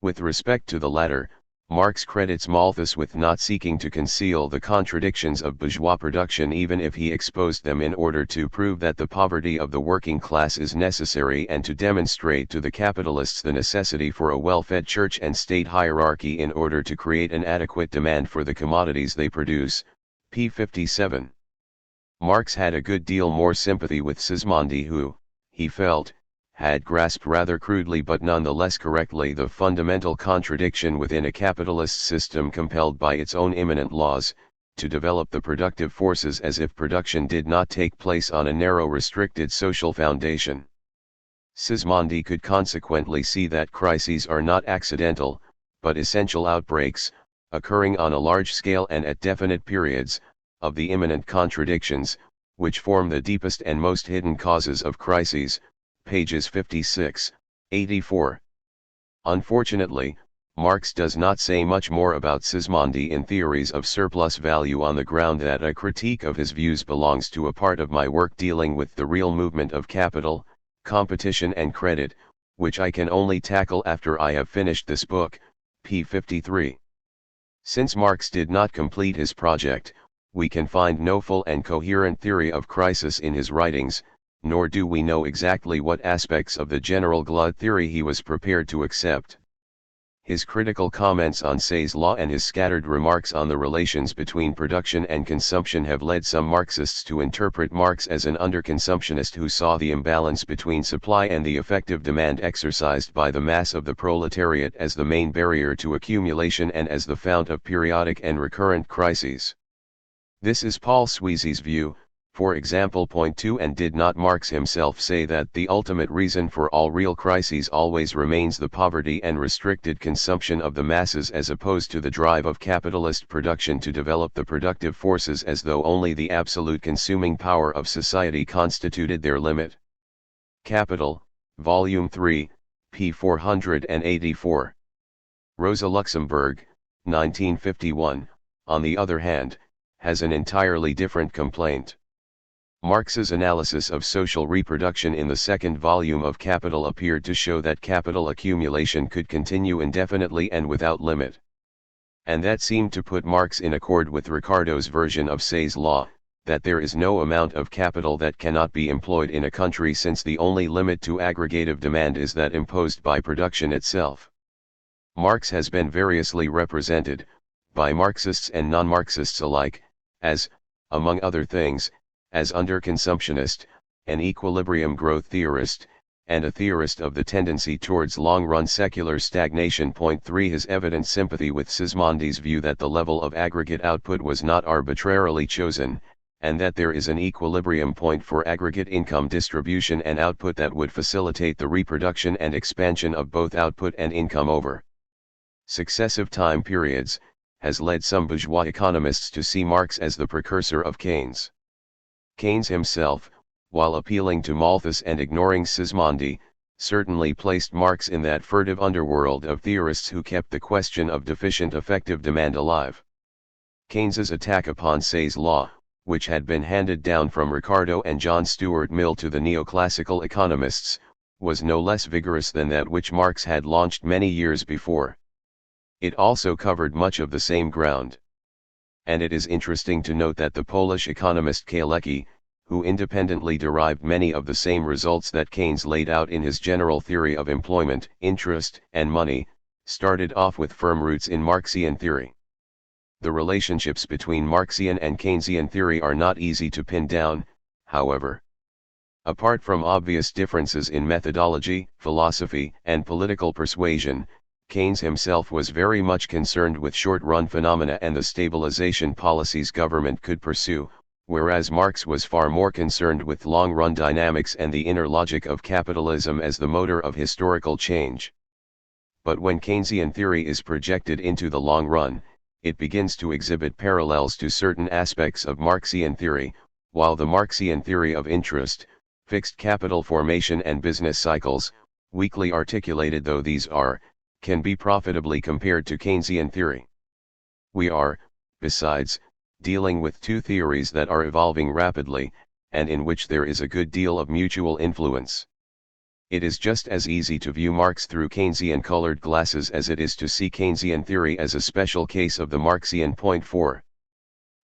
Speaker 1: With respect to the latter, Marx credits Malthus with not seeking to conceal the contradictions of bourgeois production even if he exposed them in order to prove that the poverty of the working class is necessary and to demonstrate to the capitalists the necessity for a well-fed church and state hierarchy in order to create an adequate demand for the commodities they produce. p. 57. Marx had a good deal more sympathy with Sismondi, who, he felt, had grasped rather crudely but none the less correctly the fundamental contradiction within a capitalist system compelled by its own immanent laws, to develop the productive forces as if production did not take place on a narrow restricted social foundation. Sismondi could consequently see that crises are not accidental, but essential outbreaks, occurring on a large scale and at definite periods, of the immanent contradictions, which form the deepest and most hidden causes of crises. Pages 56, 84. Unfortunately, Marx does not say much more about Sismondi in Theories of Surplus Value on the ground that a critique of his views belongs to a part of my work dealing with the real movement of capital, competition and credit, which I can only tackle after I have finished this book. p. 53. Since Marx did not complete his project, we can find no full and coherent theory of crisis in his writings, nor do we know exactly what aspects of the general glut theory he was prepared to accept. His critical comments on Say's law and his scattered remarks on the relations between production and consumption have led some Marxists to interpret Marx as an underconsumptionist who saw the imbalance between supply and the effective demand exercised by the mass of the proletariat as the main barrier to accumulation and as the fount of periodic and recurrent crises. This is Paul Sweezy's view, for example. Point 2. And did not Marx himself say that the ultimate reason for all real crises always remains the poverty and restricted consumption of the masses as opposed to the drive of capitalist production to develop the productive forces as though only the absolute consuming power of society constituted their limit? Capital, Volume 3, p. 484. Rosa Luxemburg, 1951, on the other hand, has an entirely different complaint. Marx's analysis of social reproduction in the second volume of Capital appeared to show that capital accumulation could continue indefinitely and without limit. And that seemed to put Marx in accord with Ricardo's version of Say's law, that there is no amount of capital that cannot be employed in a country since the only limit to aggregative demand is that imposed by production itself. Marx has been variously represented, by Marxists and non-Marxists alike, as, among other things, as underconsumptionist, an equilibrium growth theorist, and a theorist of the tendency towards long-run secular stagnation. Point 3. His evident sympathy with Sismondi's view that the level of aggregate output was not arbitrarily chosen, and that there is an equilibrium point for aggregate income distribution and output that would facilitate the reproduction and expansion of both output and income over successive time periods, has led some bourgeois economists to see Marx as the precursor of Keynes. Keynes himself, while appealing to Malthus and ignoring Sismondi, certainly placed Marx in that furtive underworld of theorists who kept the question of deficient effective demand alive. Keynes's attack upon Say's law, which had been handed down from Ricardo and John Stuart Mill to the neoclassical economists, was no less vigorous than that which Marx had launched many years before. It also covered much of the same ground. And it is interesting to note that the Polish economist Kalecki, who independently derived many of the same results that Keynes laid out in his general theory of employment, interest, and money, started off with firm roots in Marxian theory. The relationships between Marxian and Keynesian theory are not easy to pin down, however. Apart from obvious differences in methodology, philosophy, and political persuasion, Keynes himself was very much concerned with short-run phenomena and the stabilization policies government could pursue, whereas Marx was far more concerned with long-run dynamics and the inner logic of capitalism as the motor of historical change. But when Keynesian theory is projected into the long run, it begins to exhibit parallels to certain aspects of Marxian theory, while the Marxian theory of interest, fixed capital formation and business cycles, weakly articulated though these are, can be profitably compared to Keynesian theory. We are, besides, dealing with two theories that are evolving rapidly, and in which there is a good deal of mutual influence. It is just as easy to view Marx through Keynesian colored glasses as it is to see Keynesian theory as a special case of the Marxian point 4.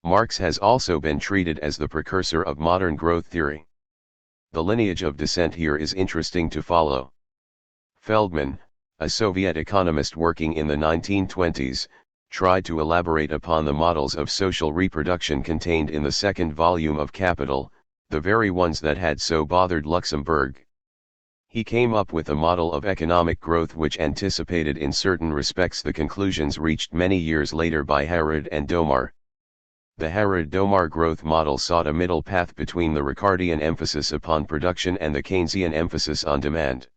Speaker 1: Marx has also been treated as the precursor of modern growth theory. The lineage of descent here is interesting to follow. Feldman, a Soviet economist working in the 1920s, tried to elaborate upon the models of social reproduction contained in the second volume of Capital, the very ones that had so bothered Luxemburg. He came up with a model of economic growth which anticipated in certain respects the conclusions reached many years later by Harrod and Domar. The Harrod-Domar growth model sought a middle path between the Ricardian emphasis upon production and the Keynesian emphasis on demand.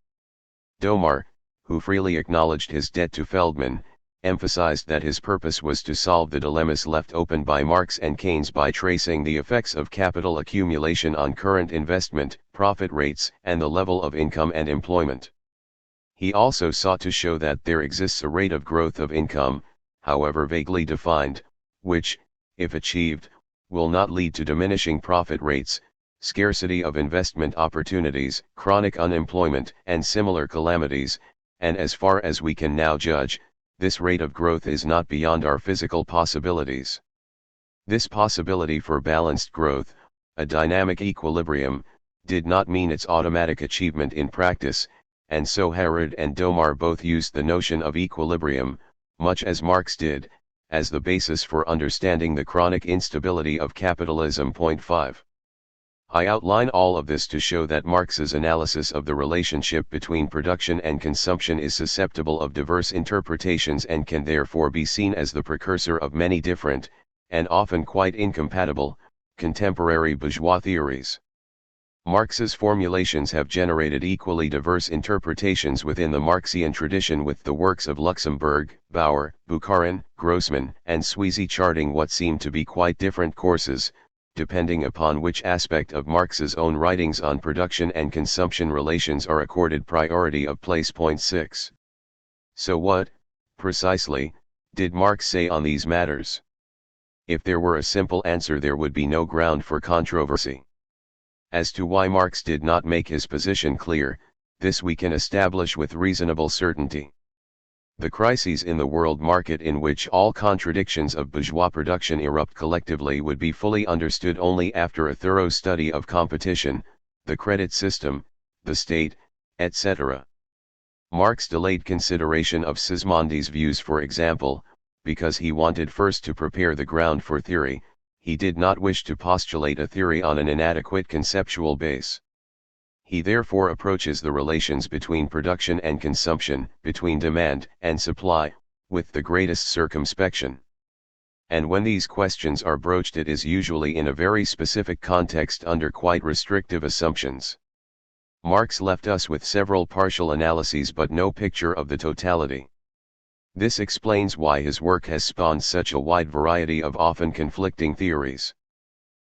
Speaker 1: Domar, who freely acknowledged his debt to Feldman, emphasized that his purpose was to solve the dilemmas left open by Marx and Keynes by tracing the effects of capital accumulation on current investment, profit rates, and the level of income and employment. He also sought to show that there exists a rate of growth of income, however vaguely defined, which, if achieved, will not lead to diminishing profit rates, scarcity of investment opportunities, chronic unemployment, and similar calamities, and as far as we can now judge, this rate of growth is not beyond our physical possibilities. This possibility for balanced growth, a dynamic equilibrium, did not mean its automatic achievement in practice, and so Harrod and Domar both used the notion of equilibrium, much as Marx did, as the basis for understanding the chronic instability of capitalism. Point 5. I outline all of this to show that Marx's analysis of the relationship between production and consumption is susceptible of diverse interpretations and can therefore be seen as the precursor of many different, and often quite incompatible, contemporary bourgeois theories. Marx's formulations have generated equally diverse interpretations within the Marxian tradition, with the works of Luxemburg, Bauer, Bukharin, Grossman, and Sweezy charting what seem to be quite different courses, depending upon which aspect of Marx's own writings on production and consumption relations are accorded priority of place. Point 6. So what, precisely, did Marx say on these matters? If there were a simple answer, there would be no ground for controversy. As to why Marx did not make his position clear, this we can establish with reasonable certainty. The crises in the world market in which all contradictions of bourgeois production erupt collectively would be fully understood only after a thorough study of competition, the credit system, the state, etc. Marx delayed consideration of Sismondi's views, for example, because he wanted first to prepare the ground for theory. He did not wish to postulate a theory on an inadequate conceptual base. He therefore approaches the relations between production and consumption, between demand and supply, with the greatest circumspection. And when these questions are broached, it is usually in a very specific context under quite restrictive assumptions. Marx left us with several partial analyses but no picture of the totality. This explains why his work has spawned such a wide variety of often conflicting theories.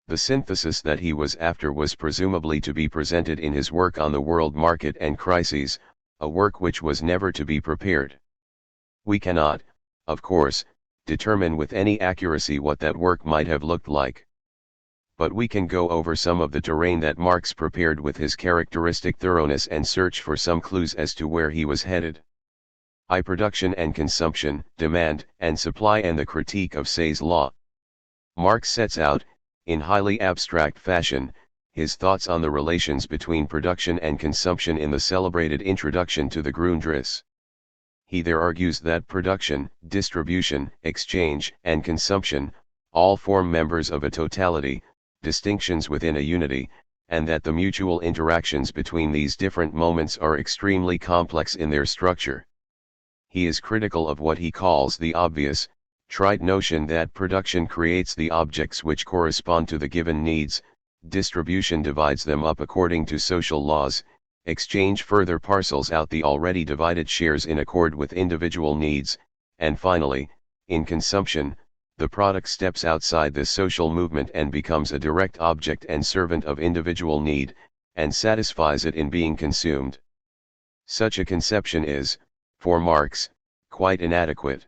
Speaker 1: The synthesis that he was after was presumably to be presented in his work on the world market and crises, a work which was never to be prepared. We cannot, of course, determine with any accuracy what that work might have looked like. But we can go over some of the terrain that Marx prepared with his characteristic thoroughness and search for some clues as to where he was headed. Production and consumption, demand and supply, and the critique of Say's law. Marx sets out, in highly abstract fashion, his thoughts on the relations between production and consumption in the celebrated Introduction to the Grundrisse. He there argues that production, distribution, exchange, and consumption, all form members of a totality, distinctions within a unity, and that the mutual interactions between these different moments are extremely complex in their structure. He is critical of what he calls the obvious, trite notion that production creates the objects which correspond to the given needs, distribution divides them up according to social laws, exchange further parcels out the already divided shares in accord with individual needs, and finally, in consumption, the product steps outside this social movement and becomes a direct object and servant of individual need, and satisfies it in being consumed. Such a conception is, for Marx, quite inadequate.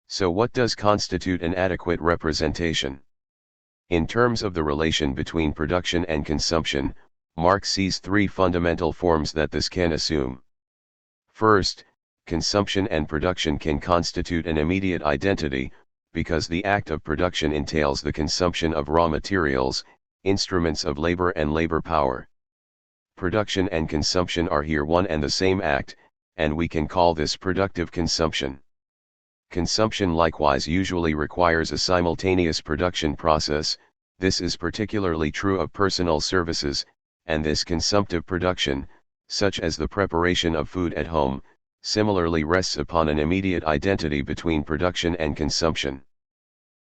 Speaker 1: So what does constitute an adequate representation? In terms of the relation between production and consumption, Marx sees three fundamental forms that this can assume. First, consumption and production can constitute an immediate identity, because the act of production entails the consumption of raw materials, instruments of labor and labor power. Production and consumption are here one and the same act, and we can call this productive consumption. Consumption likewise usually requires a simultaneous production process. This is particularly true of personal services, and this consumptive production, such as the preparation of food at home, similarly rests upon an immediate identity between production and consumption.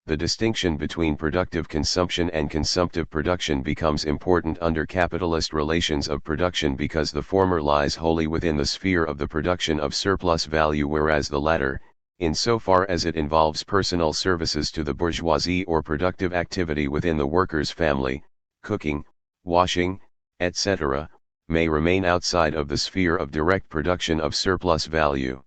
Speaker 1: The distinction between productive consumption and consumptive production becomes important under capitalist relations of production because the former lies wholly within the sphere of the production of surplus value, whereas the latter, insofar as it involves personal services to the bourgeoisie or productive activity within the worker's family, cooking, washing, etc., may remain outside of the sphere of direct production of surplus value.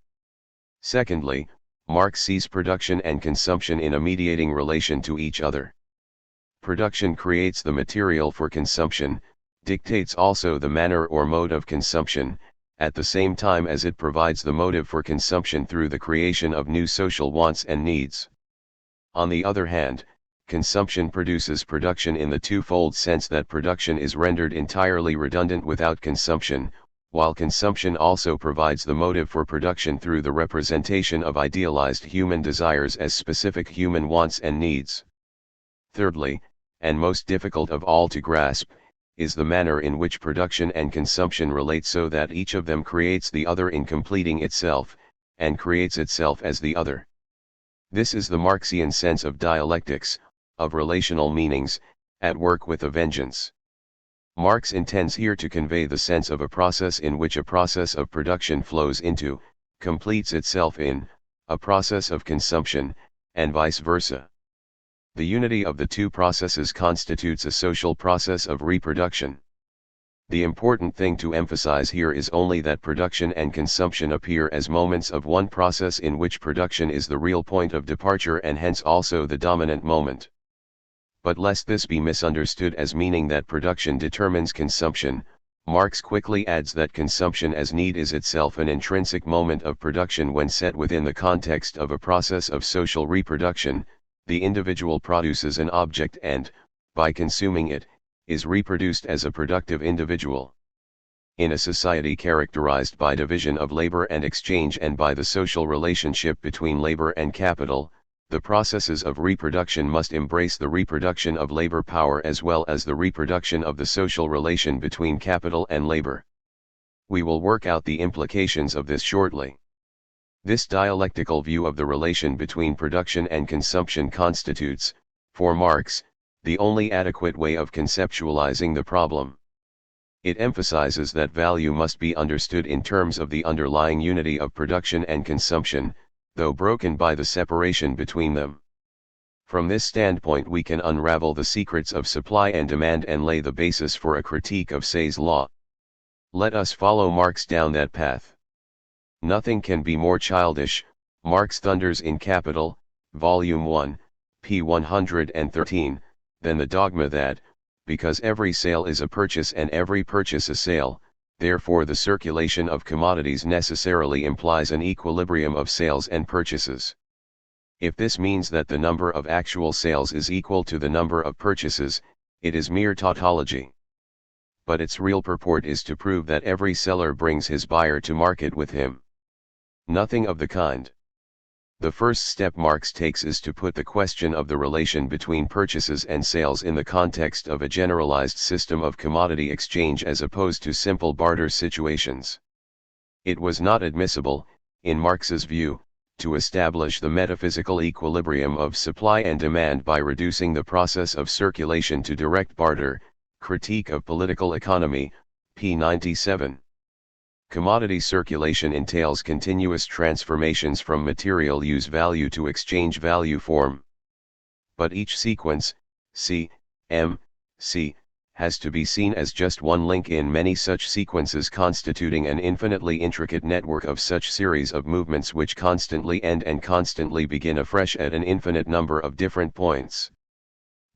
Speaker 1: Secondly, Marx sees production and consumption in a mediating relation to each other. Production creates the material for consumption, dictates also the manner or mode of consumption, at the same time as it provides the motive for consumption through the creation of new social wants and needs. On the other hand, consumption produces production in the twofold sense that production is rendered entirely redundant without consumption, while consumption also provides the motive for production through the representation of idealized human desires as specific human wants and needs. Thirdly, and most difficult of all to grasp, is the manner in which production and consumption relate so that each of them creates the other in completing itself, and creates itself as the other. This is the Marxian sense of dialectics, of relational meanings, at work with a vengeance. Marx intends here to convey the sense of a process in which a process of production flows into, completes itself in, a process of consumption, and vice versa. The unity of the two processes constitutes a social process of reproduction. The important thing to emphasize here is only that production and consumption appear as moments of one process in which production is the real point of departure and hence also the dominant moment. But lest this be misunderstood as meaning that production determines consumption, Marx quickly adds that consumption as need is itself an intrinsic moment of production when set within the context of a process of social reproduction. The individual produces an object and, by consuming it, is reproduced as a productive individual. In a society characterized by division of labor and exchange and by the social relationship between labor and capital, the processes of reproduction must embrace the reproduction of labor power as well as the reproduction of the social relation between capital and labor. We will work out the implications of this shortly. This dialectical view of the relation between production and consumption constitutes, for Marx, the only adequate way of conceptualizing the problem. It emphasizes that value must be understood in terms of the underlying unity of production and consumption, though broken by the separation between them. From this standpoint we can unravel the secrets of supply and demand and lay the basis for a critique of Say's law. Let us follow Marx down that path. Nothing can be more childish, Marx thunders in Capital, Volume 1, p. 113, than the dogma that, because every sale is a purchase and every purchase a sale, therefore the circulation of commodities necessarily implies an equilibrium of sales and purchases. If this means that the number of actual sales is equal to the number of purchases, it is mere tautology. but its real purport is to prove that every seller brings his buyer to market with him. Nothing of the kind. The first step Marx takes is to put the question of the relation between purchases and sales in the context of a generalized system of commodity exchange as opposed to simple barter situations. It was not admissible, in Marx's view, to establish the metaphysical equilibrium of supply and demand by reducing the process of circulation to direct barter. Critique of Political Economy, p. 97. Commodity circulation entails continuous transformations from material use value to exchange value form. But each sequence, C, M, C, has to be seen as just one link in many such sequences constituting an infinitely intricate network of such series of movements which constantly end and constantly begin afresh at an infinite number of different points.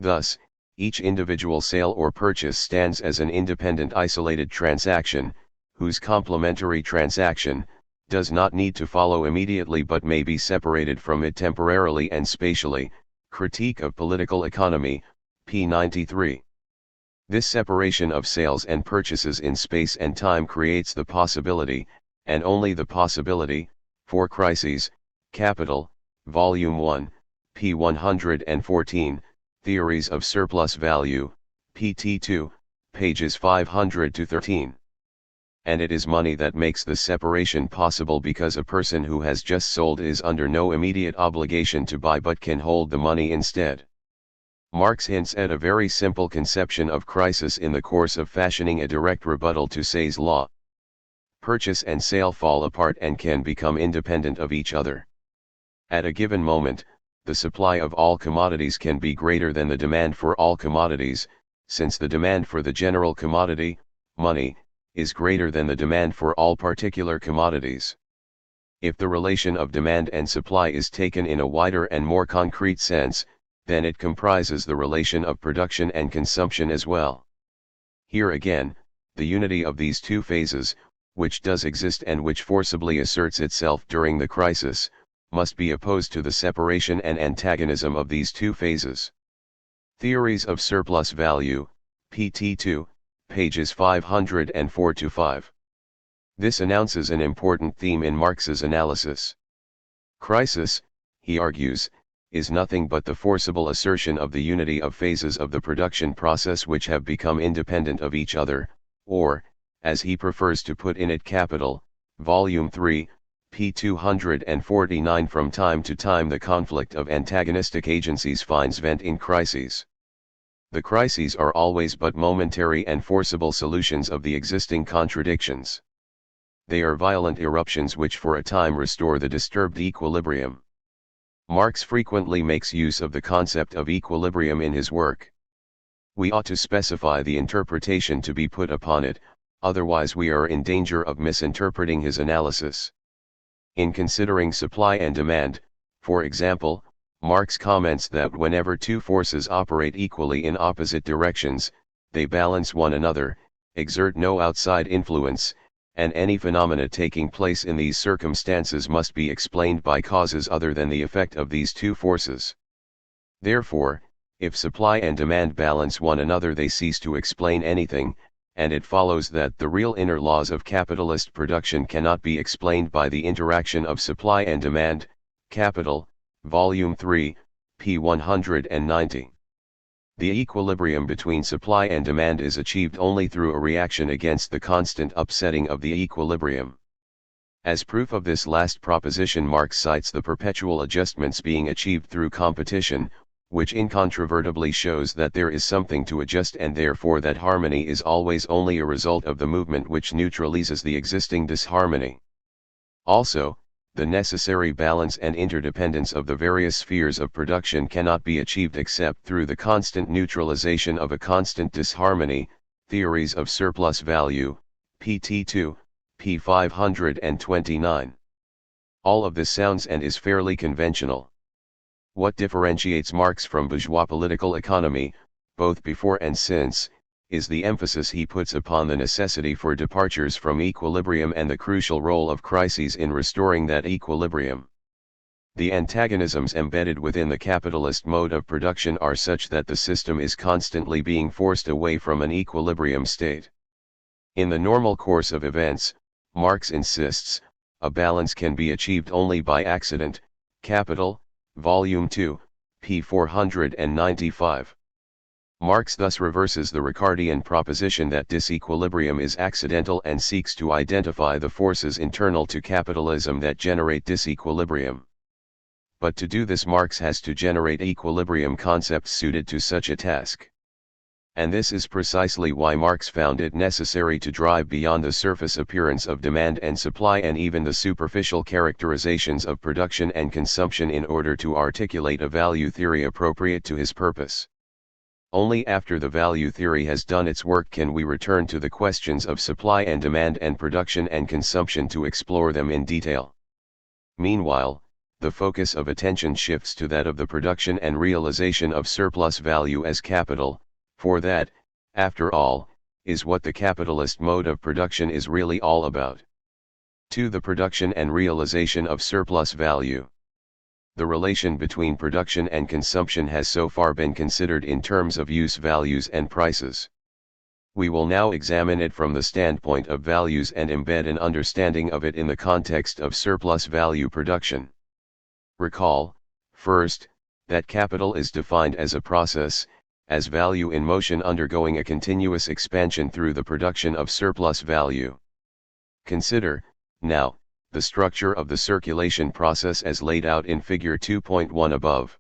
Speaker 1: Thus, each individual sale or purchase stands as an independent isolated transaction, whose complementary transaction does not need to follow immediately but may be separated from it temporarily and spatially. Critique of Political Economy, p. 93. This separation of sales and purchases in space and time creates the possibility, and only the possibility, for crises. Capital, Volume 1, p. 114, Theories of Surplus Value, pt 2, pages 500-13. And it is money that makes the separation possible because a person who has just sold is under no immediate obligation to buy but can hold the money instead. Marx hints at a very simple conception of crisis in the course of fashioning a direct rebuttal to Say's law. Purchase and sale fall apart and can become independent of each other. At a given moment, the supply of all commodities can be greater than the demand for all commodities, since the demand for the general commodity, money, is greater than the demand for all particular commodities. If the relation of demand and supply is taken in a wider and more concrete sense, then it comprises the relation of production and consumption as well. Here again, the unity of these two phases, which does exist and which forcibly asserts itself during the crisis, must be opposed to the separation and antagonism of these two phases. Theories of Surplus Value, pt 2, pages 504-5. This announces an important theme in Marx's analysis. Crisis, he argues, is nothing but the forcible assertion of the unity of phases of the production process which have become independent of each other, or, as he prefers to put in it, Capital, Volume 3, p. 249. From time to time the conflict of antagonistic agencies finds vent in crises. The crises are always but momentary and forcible solutions of the existing contradictions. They are violent eruptions which for a time restore the disturbed equilibrium. Marx frequently makes use of the concept of equilibrium in his work. We ought to specify the interpretation to be put upon it, otherwise we are in danger of misinterpreting his analysis. In considering supply and demand, for example, Marx comments that whenever two forces operate equally in opposite directions, they balance one another, exert no outside influence, and any phenomena taking place in these circumstances must be explained by causes other than the effect of these two forces. Therefore, if supply and demand balance one another, they cease to explain anything, and it follows that the real inner laws of capitalist production cannot be explained by the interaction of supply and demand. Capital, Volume 3, p. 190. The equilibrium between supply and demand is achieved only through a reaction against the constant upsetting of the equilibrium. As proof of this last proposition, Marx cites the perpetual adjustments being achieved through competition, which incontrovertibly shows that there is something to adjust and therefore that harmony is always only a result of the movement which neutralizes the existing disharmony. Also, the necessary balance and interdependence of the various spheres of production cannot be achieved except through the constant neutralization of a constant disharmony. Theories of Surplus Value, pt 2, p. 529. All of this sounds and is fairly conventional. What differentiates Marx from bourgeois political economy, both before and since, is the emphasis he puts upon the necessity for departures from equilibrium and the crucial role of crises in restoring that equilibrium. The antagonisms embedded within the capitalist mode of production are such that the system is constantly being forced away from an equilibrium state. In the normal course of events, Marx insists, a balance can be achieved only by accident. Capital, Volume 2, p. 495. Marx thus reverses the Ricardian proposition that disequilibrium is accidental and seeks to identify the forces internal to capitalism that generate disequilibrium. But to do this, Marx has to generate equilibrium concepts suited to such a task. And this is precisely why Marx found it necessary to drive beyond the surface appearance of demand and supply and even the superficial characterizations of production and consumption in order to articulate a value theory appropriate to his purpose. Only after the value theory has done its work can we return to the questions of supply and demand and production and consumption to explore them in detail. Meanwhile, the focus of attention shifts to that of the production and realization of surplus value as capital, for that, after all, is what the capitalist mode of production is really all about. 2. The production and realization of surplus value. The relation between production and consumption has so far been considered in terms of use values and prices. We will now examine it from the standpoint of values and embed an understanding of it in the context of surplus value production. Recall, first, that capital is defined as a process, as value in motion undergoing a continuous expansion through the production of surplus value. Consider, now, the structure of the circulation process as laid out in Figure 2.1 above.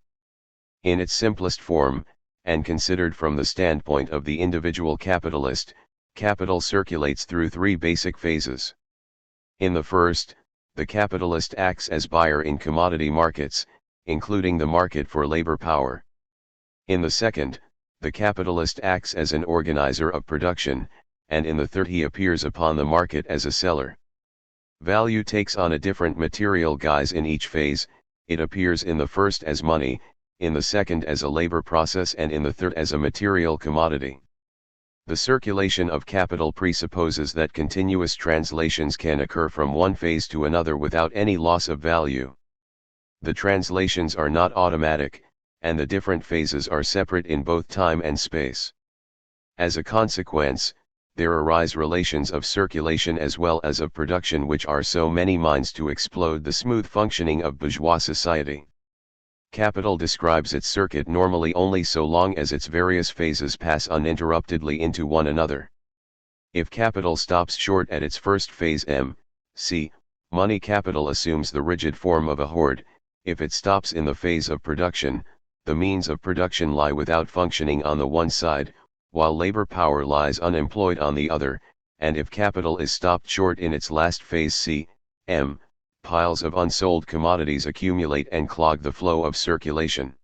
Speaker 1: In its simplest form, and considered from the standpoint of the individual capitalist, capital circulates through three basic phases. In the first, the capitalist acts as buyer in commodity markets, including the market for labor power. In the second, the capitalist acts as an organizer of production, and in the third he appears upon the market as a seller. Value takes on a different material guise in each phase. It appears in the first as money, in the second as a labor process, and in the third as a material commodity. The circulation of capital presupposes that continuous translations can occur from one phase to another without any loss of value. The translations are not automatic, and the different phases are separate in both time and space. As a consequence, there arise relations of circulation as well as of production which are so many mines to explode the smooth functioning of bourgeois society. Capital describes its circuit normally only so long as its various phases pass uninterruptedly into one another. If capital stops short at its first phase c, money capital assumes the rigid form of a hoard. If it stops in the phase of production, the means of production lie without functioning on the one side, while labor power lies unemployed on the other, and if capital is stopped short in its last phase c, piles of unsold commodities accumulate and clog the flow of circulation.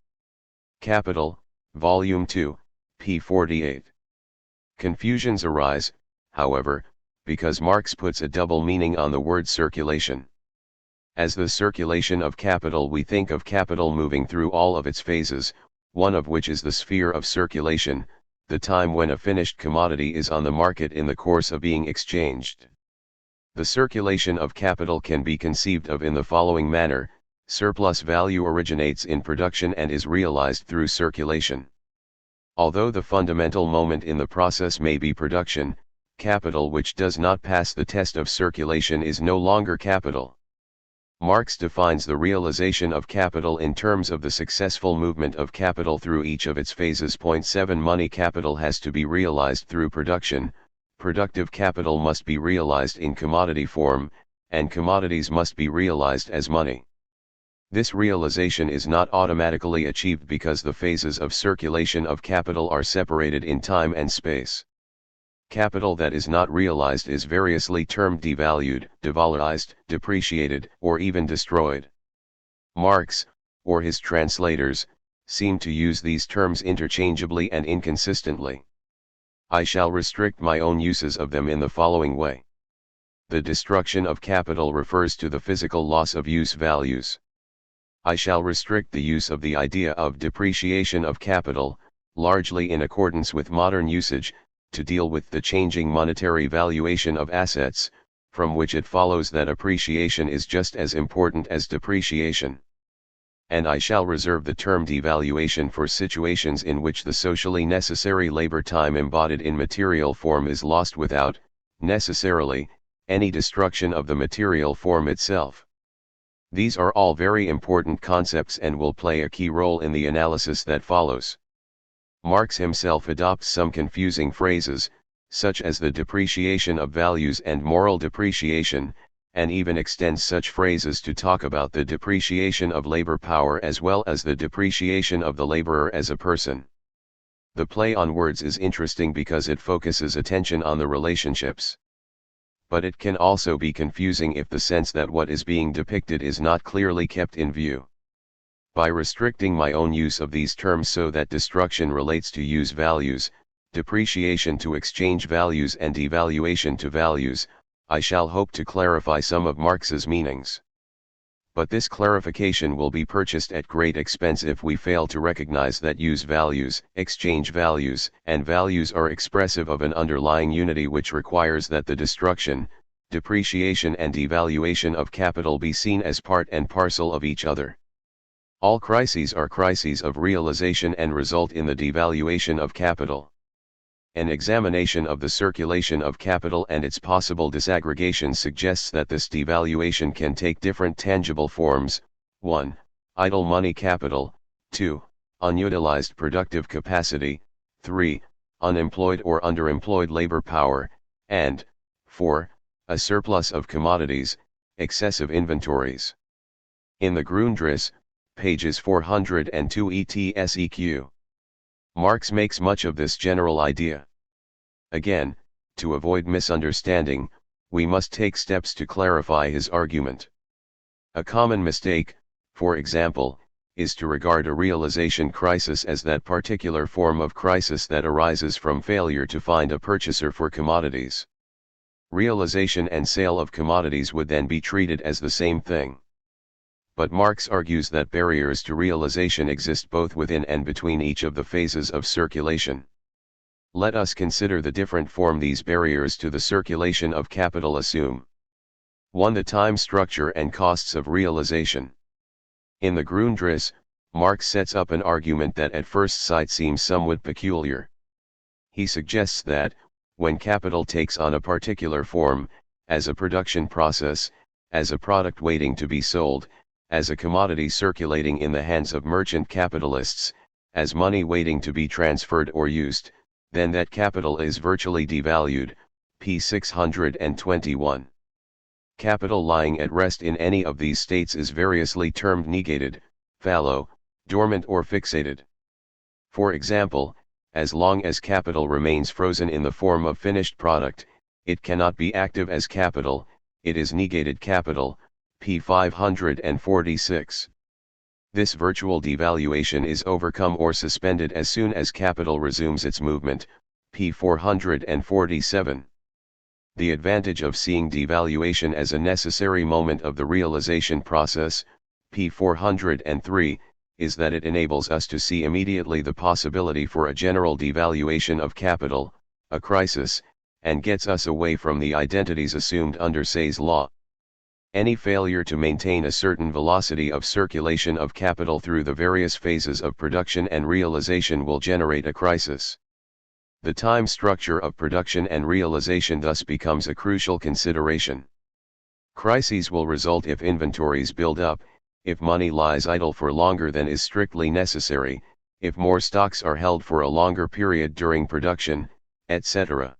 Speaker 1: Capital, Volume 2, p. 48. Confusions arise, however, because Marx puts a double meaning on the word circulation. As the circulation of capital, we think of capital moving through all of its phases, one of which is the sphere of circulation, the time when a finished commodity is on the market in the course of being exchanged. The circulation of capital can be conceived of in the following manner: surplus value originates in production and is realized through circulation. Although the fundamental moment in the process may be production, capital which does not pass the test of circulation is no longer capital. Marx defines the realization of capital in terms of the successful movement of capital through each of its phases. 7 Money capital has to be realized through production, productive capital must be realized in commodity form, and commodities must be realized as money. This realization is not automatically achieved because the phases of circulation of capital are separated in time and space. Capital that is not realized is variously termed devalued, devalorized, depreciated, or even destroyed. Marx, or his translators, seem to use these terms interchangeably and inconsistently. I shall restrict my own uses of them in the following way. The destruction of capital refers to the physical loss of use values. I shall restrict the use of the idea of depreciation of capital, largely in accordance with modern usage, to deal with the changing monetary valuation of assets, from which it follows that appreciation is just as important as depreciation. And I shall reserve the term devaluation for situations in which the socially necessary labor time embodied in material form is lost without, necessarily, any destruction of the material form itself. These are all very important concepts and will play a key role in the analysis that follows. Marx himself adopts some confusing phrases, such as the depreciation of values and moral depreciation, and even extends such phrases to talk about the depreciation of labor power as well as the depreciation of the laborer as a person. The play on words is interesting because it focuses attention on the relationships. But it can also be confusing if the sense that what is being depicted is not clearly kept in view. By restricting my own use of these terms so that destruction relates to use values, depreciation to exchange values and devaluation to values, I shall hope to clarify some of Marx's meanings. But this clarification will be purchased at great expense if we fail to recognize that use values, exchange values, and values are expressive of an underlying unity which requires that the destruction, depreciation and devaluation of capital be seen as part and parcel of each other. All crises are crises of realization and result in the devaluation of capital. An examination of the circulation of capital and its possible disaggregation suggests that this devaluation can take different tangible forms: 1. Idle money capital, 2. Unutilized productive capacity, 3. Unemployed or underemployed labor power, and 4. A surplus of commodities, excessive inventories. In the Grundriss, pages 402 etc. Marx makes much of this general idea. Again, to avoid misunderstanding, we must take steps to clarify his argument. A common mistake, for example, is to regard a realization crisis as that particular form of crisis that arises from failure to find a purchaser for commodities. Realization and sale of commodities would then be treated as the same thing. But Marx argues that barriers to realization exist both within and between each of the phases of circulation. Let us consider the different form these barriers to the circulation of capital assume. 1. The time structure and costs of realization. In the Grundriss, Marx sets up an argument that at first sight seems somewhat peculiar. He suggests that, when capital takes on a particular form, as a production process, as a product waiting to be sold, as a commodity circulating in the hands of merchant capitalists, as money waiting to be transferred or used, then that capital is virtually devalued, p. 621. Capital lying at rest in any of these states is variously termed negated, fallow, dormant or fixated. For example, as long as capital remains frozen in the form of finished product, it cannot be active as capital, it is negated capital, p. 546. This virtual devaluation is overcome or suspended as soon as capital resumes its movement, p. 447. The advantage of seeing devaluation as a necessary moment of the realization process, p. 403, is that it enables us to see immediately the possibility for a general devaluation of capital, a crisis, and gets us away from the identities assumed under Say's law. Any failure to maintain a certain velocity of circulation of capital through the various phases of production and realization will generate a crisis. The time structure of production and realization thus becomes a crucial consideration. Crises will result if inventories build up, if money lies idle for longer than is strictly necessary, if more stocks are held for a longer period during production, etc.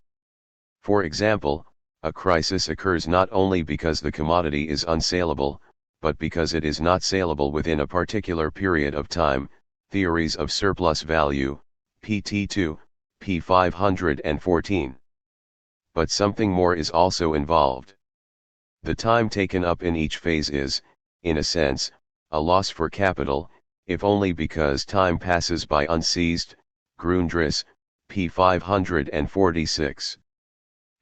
Speaker 1: For example, a crisis occurs not only because the commodity is unsaleable, but because it is not saleable within a particular period of time. Theories of surplus value, pt2, p. 514. But something more is also involved. The time taken up in each phase is, in a sense, a loss for capital, if only because time passes by unseized. Grundriss, p. 546.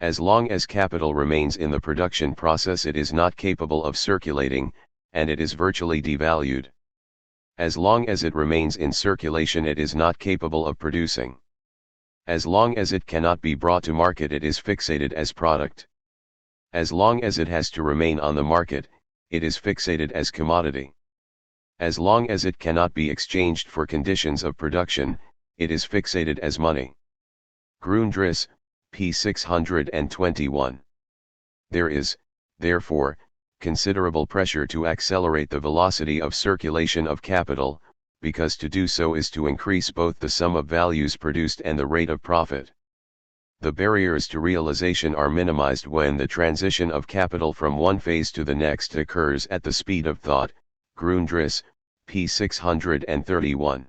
Speaker 1: As long as capital remains in the production process it is not capable of circulating, and it is virtually devalued. As long as it remains in circulation it is not capable of producing. As long as it cannot be brought to market it is fixated as product. As long as it has to remain on the market, it is fixated as commodity. As long as it cannot be exchanged for conditions of production, it is fixated as money. Grundriss, p. 621. There is, therefore, considerable pressure to accelerate the velocity of circulation of capital, because to do so is to increase both the sum of values produced and the rate of profit. The barriers to realization are minimized when the transition of capital from one phase to the next occurs at the speed of thought. Grundriss, p. 631.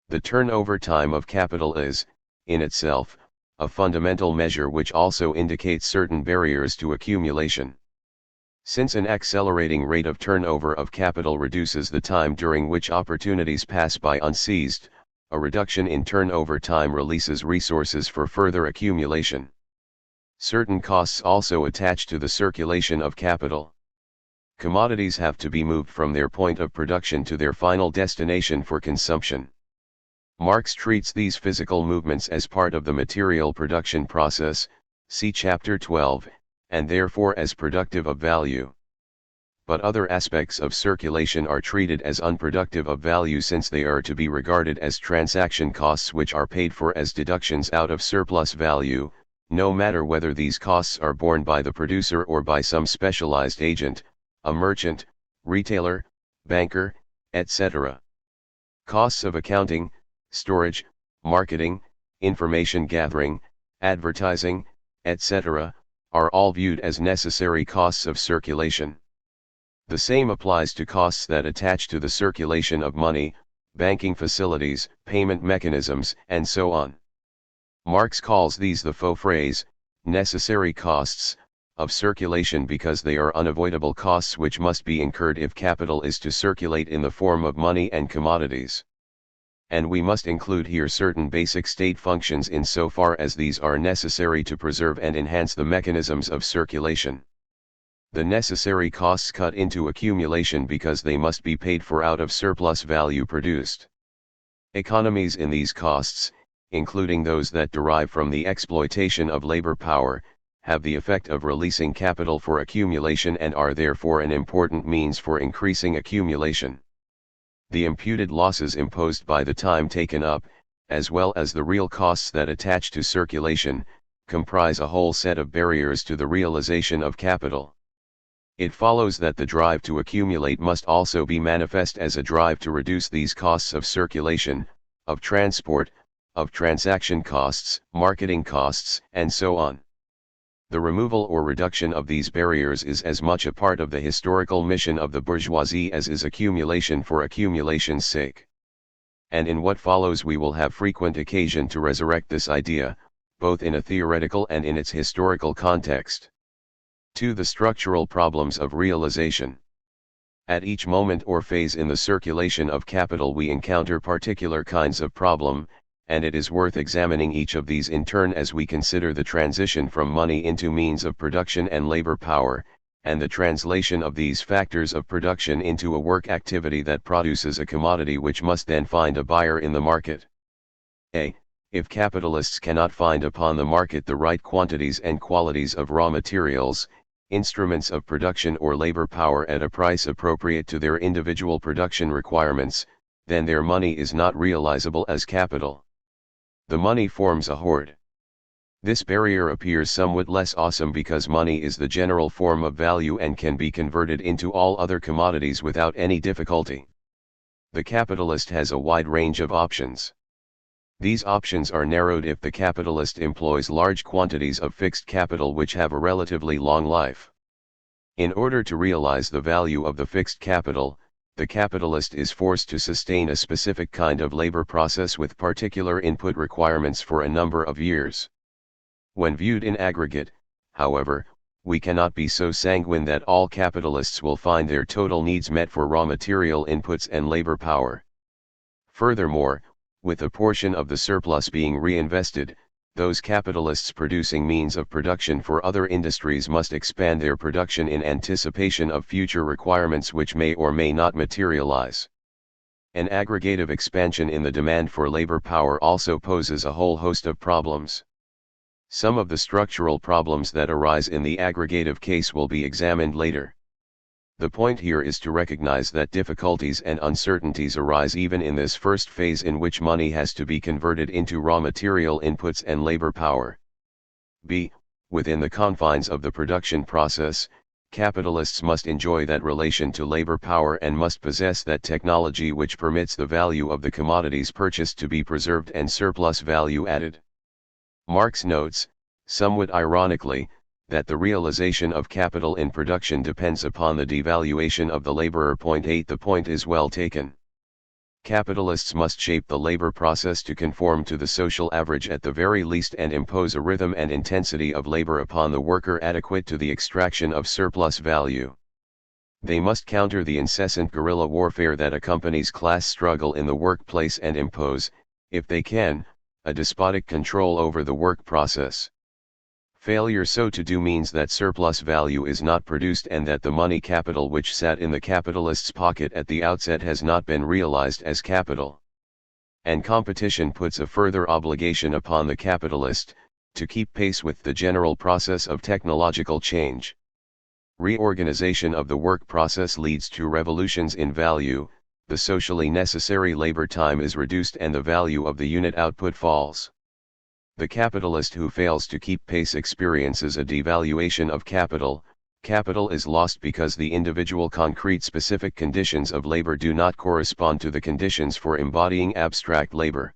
Speaker 1: The turnover time of capital is, in itself, a fundamental measure which also indicates certain barriers to accumulation. Since an accelerating rate of turnover of capital reduces the time during which opportunities pass by unseized, a reduction in turnover time releases resources for further accumulation. Certain costs also attach to the circulation of capital. Commodities have to be moved from their point of production to their final destination for consumption. Marx treats these physical movements as part of the material production process, see Chapter 12, and therefore as productive of value. But other aspects of circulation are treated as unproductive of value, since they are to be regarded as transaction costs which are paid for as deductions out of surplus value, no matter whether these costs are borne by the producer or by some specialized agent, a merchant, retailer, banker, etc. Costs of accounting, storage, marketing, information gathering, advertising, etc., are all viewed as necessary costs of circulation. The same applies to costs that attach to the circulation of money, banking facilities, payment mechanisms, and so on. Marx calls these the faux frais, necessary costs, of circulation, because they are unavoidable costs which must be incurred if capital is to circulate in the form of money and commodities. And we must include here certain basic state functions insofar as these are necessary to preserve and enhance the mechanisms of circulation. The necessary costs cut into accumulation because they must be paid for out of surplus value produced. Economies in these costs, including those that derive from the exploitation of labor power, have the effect of releasing capital for accumulation and are therefore an important means for increasing accumulation. The imputed losses imposed by the time taken up, as well as the real costs that attach to circulation, comprise a whole set of barriers to the realization of capital. It follows that the drive to accumulate must also be manifest as a drive to reduce these costs of circulation, of transport, of transaction costs, marketing costs, and so on. The removal or reduction of these barriers is as much a part of the historical mission of the bourgeoisie as is accumulation for accumulation's sake. And in what follows we will have frequent occasion to resurrect this idea, both in a theoretical and in its historical context. 2. The structural problems of realization. At each moment or phase in the circulation of capital we encounter particular kinds of problem, and it is worth examining each of these in turn as we consider the transition from money into means of production and labor power, and the translation of these factors of production into a work activity that produces a commodity which must then find a buyer in the market. A. If capitalists cannot find upon the market the right quantities and qualities of raw materials, instruments of production or labor power at a price appropriate to their individual production requirements, then their money is not realizable as capital. The money forms a hoard. This barrier appears somewhat less awesome because money is the general form of value and can be converted into all other commodities without any difficulty. The capitalist has a wide range of options. These options are narrowed if the capitalist employs large quantities of fixed capital which have a relatively long life. In order to realize the value of the fixed capital, the capitalist is forced to sustain a specific kind of labor process with particular input requirements for a number of years. When viewed in aggregate, however, we cannot be so sanguine that all capitalists will find their total needs met for raw material inputs and labor power. Furthermore, with a portion of the surplus being reinvested, those capitalists producing means of production for other industries must expand their production in anticipation of future requirements which may or may not materialize. An aggregative expansion in the demand for labor power also poses a whole host of problems. Some of the structural problems that arise in the aggregative case will be examined later. The point here is to recognize that difficulties and uncertainties arise even in this first phase in which money has to be converted into raw material inputs and labor power. b. Within the confines of the production process, capitalists must enjoy that relation to labor power and must possess that technology which permits the value of the commodities purchased to be preserved and surplus value added. Marx notes, somewhat ironically, that the realization of capital in production depends upon the devaluation of the laborer. 8 The point is well taken. Capitalists must shape the labor process to conform to the social average at the very least and impose a rhythm and intensity of labor upon the worker adequate to the extraction of surplus value. They must counter the incessant guerrilla warfare that accompanies class struggle in the workplace and impose, if they can, a despotic control over the work process. Failure so to do means that surplus value is not produced and that the money capital which sat in the capitalist's pocket at the outset has not been realized as capital. And competition puts a further obligation upon the capitalist, to keep pace with the general process of technological change. Reorganization of the work process leads to revolutions in value, the socially necessary labor time is reduced and the value of the unit output falls. The capitalist who fails to keep pace experiences a devaluation of capital. Capital is lost because the individual concrete specific conditions of labor do not correspond to the conditions for embodying abstract labor.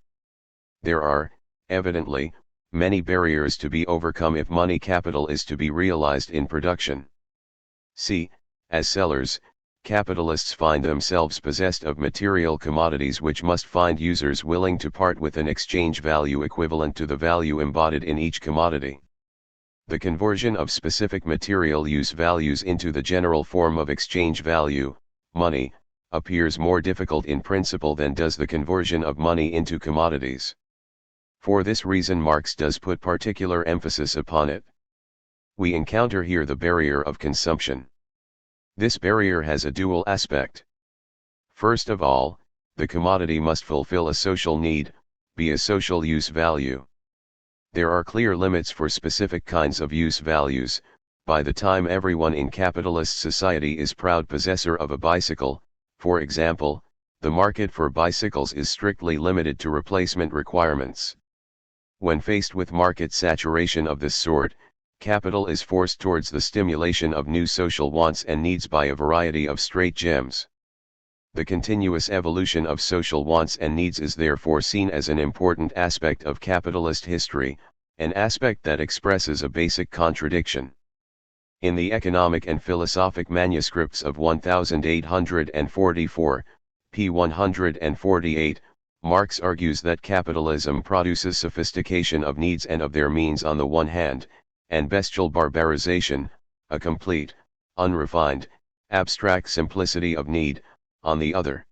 Speaker 1: There are, evidently, many barriers to be overcome if money capital is to be realized in production. C. As sellers, capitalists find themselves possessed of material commodities which must find users willing to part with an exchange value equivalent to the value embodied in each commodity. The conversion of specific material use values into the general form of exchange value, money, appears more difficult in principle than does the conversion of money into commodities. For this reason Marx does put particular emphasis upon it. We encounter here the barrier of consumption. This barrier has a dual aspect. First of all, the commodity must fulfill a social need, be a social use value. There are clear limits for specific kinds of use values. By the time everyone in capitalist society is proud possessor of a bicycle, for example, the market for bicycles is strictly limited to replacement requirements. When faced with market saturation of this sort, capital is forced towards the stimulation of new social wants and needs by a variety of strategems. The continuous evolution of social wants and needs is therefore seen as an important aspect of capitalist history, an aspect that expresses a basic contradiction. In the economic and philosophic manuscripts of 1844, p. 148, Marx argues that capitalism produces sophistication of needs and of their means on the one hand, and bestial barbarization, a complete, unrefined, abstract simplicity of need, on the other.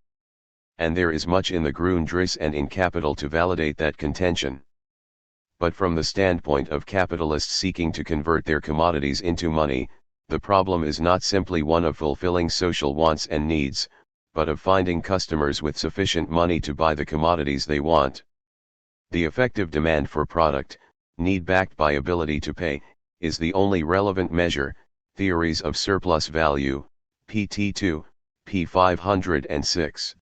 Speaker 1: And there is much in the Grundrisse and in Capital to validate that contention. But from the standpoint of capitalists seeking to convert their commodities into money, the problem is not simply one of fulfilling social wants and needs, but of finding customers with sufficient money to buy the commodities they want. The effective demand for product, need backed by ability to pay, is the only relevant measure. Theories of Surplus Value, pt. 2, p. 506.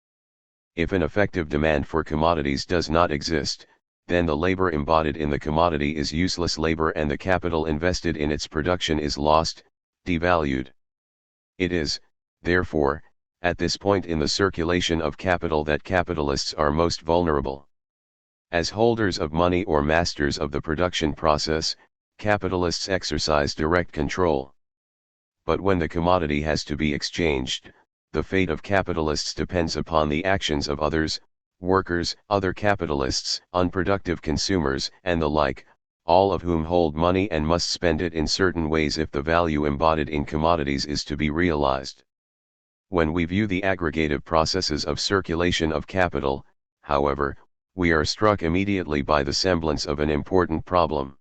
Speaker 1: If an effective demand for commodities does not exist, then the labor embodied in the commodity is useless labor and the capital invested in its production is lost, devalued. It is, therefore, at this point in the circulation of capital that capitalists are most vulnerable. As holders of money or masters of the production process, capitalists exercise direct control. But when the commodity has to be exchanged, the fate of capitalists depends upon the actions of others, workers, other capitalists, unproductive consumers, and the like, all of whom hold money and must spend it in certain ways if the value embodied in commodities is to be realized. When we view the aggregative processes of circulation of capital, however, we are struck immediately by the semblance of an important problem.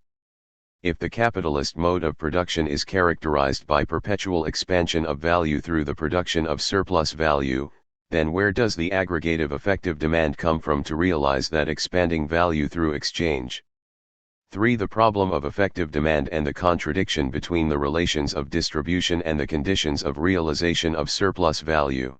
Speaker 1: If the capitalist mode of production is characterized by perpetual expansion of value through the production of surplus value, then where does the aggregative effective demand come from to realize that expanding value through exchange? 3. The problem of effective demand and the contradiction between the relations of distribution and the conditions of realization of surplus value.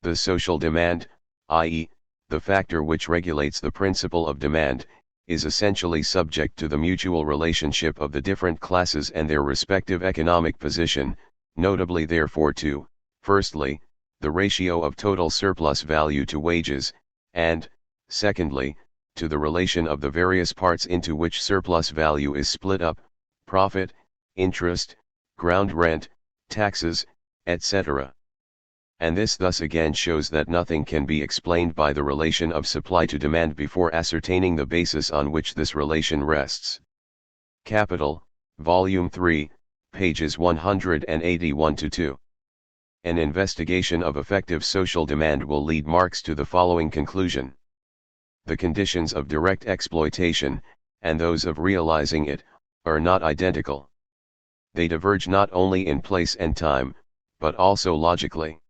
Speaker 1: The social demand, i.e., the factor which regulates the principle of demand, is essentially subject to the mutual relationship of the different classes and their respective economic position, notably therefore to, firstly, the ratio of total surplus value to wages, and, secondly, to the relation of the various parts into which surplus value is split up, profit, interest, ground rent, taxes, etc. And this thus again shows that nothing can be explained by the relation of supply to demand before ascertaining the basis on which this relation rests. Capital, Volume 3, pages 181-2. An investigation of effective social demand will lead Marx to the following conclusion. The conditions of direct exploitation, and those of realizing it, are not identical. They diverge not only in place and time, but also logically.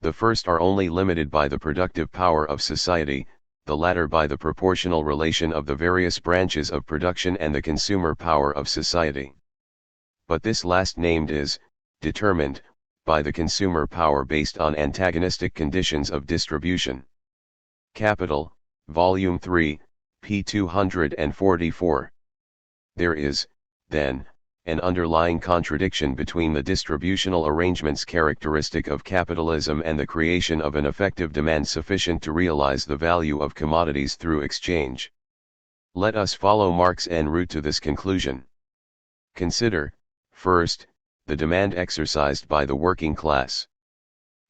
Speaker 1: The first are only limited by the productive power of society, the latter by the proportional relation of the various branches of production and the consumer power of society. But this last named is determined by the consumer power based on antagonistic conditions of distribution. Capital, Volume 3, p. 244. There is, then, an underlying contradiction between the distributional arrangements characteristic of capitalism and the creation of an effective demand sufficient to realize the value of commodities through exchange. Let us follow Marx en route to this conclusion. Consider, first, the demand exercised by the working class.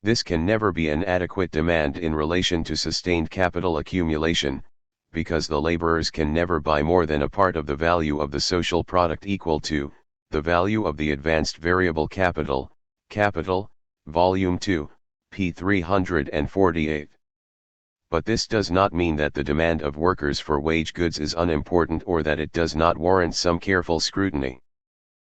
Speaker 1: This can never be an adequate demand in relation to sustained capital accumulation, because the laborers can never buy more than a part of the value of the social product equal to the value of the advanced variable capital, Capital, Volume 2, p. 348. But this does not mean that the demand of workers for wage goods is unimportant or that it does not warrant some careful scrutiny.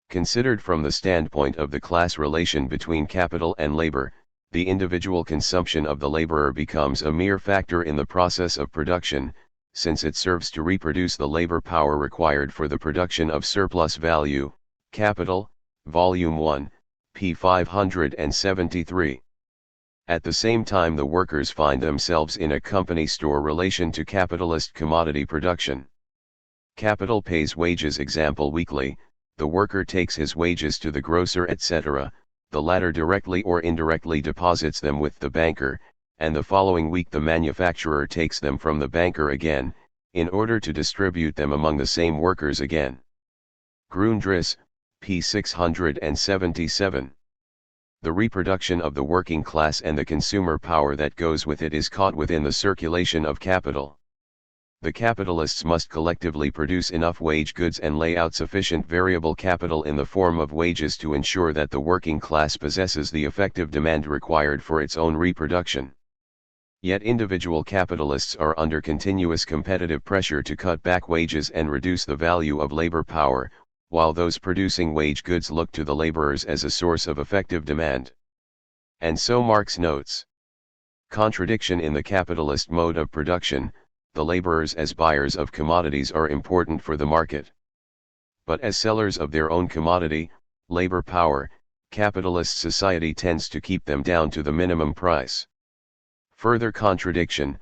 Speaker 1: Considered from the standpoint of the class relation between capital and labor, the individual consumption of the laborer becomes a mere factor in the process of production, since it serves to reproduce the labor power required for the production of surplus value, Capital, Volume 1, p. 573. At the same time the workers find themselves in a company store relation to capitalist commodity production. Capital pays wages example weekly, the worker takes his wages to the grocer etc., the latter directly or indirectly deposits them with the banker, and the following week the manufacturer takes them from the banker again, in order to distribute them among the same workers again. Grundriss, p. 677. The reproduction of the working class and the consumer power that goes with it is caught within the circulation of capital. The capitalists must collectively produce enough wage goods and lay out sufficient variable capital in the form of wages to ensure that the working class possesses the effective demand required for its own reproduction. Yet individual capitalists are under continuous competitive pressure to cut back wages and reduce the value of labor power, while those producing wage goods look to the laborers as a source of effective demand. And so Marx notes. Contradiction in the capitalist mode of production, the laborers as buyers of commodities are important for the market. But as sellers of their own commodity, labor power, capitalist society tends to keep them down to the minimum price. Further contradiction,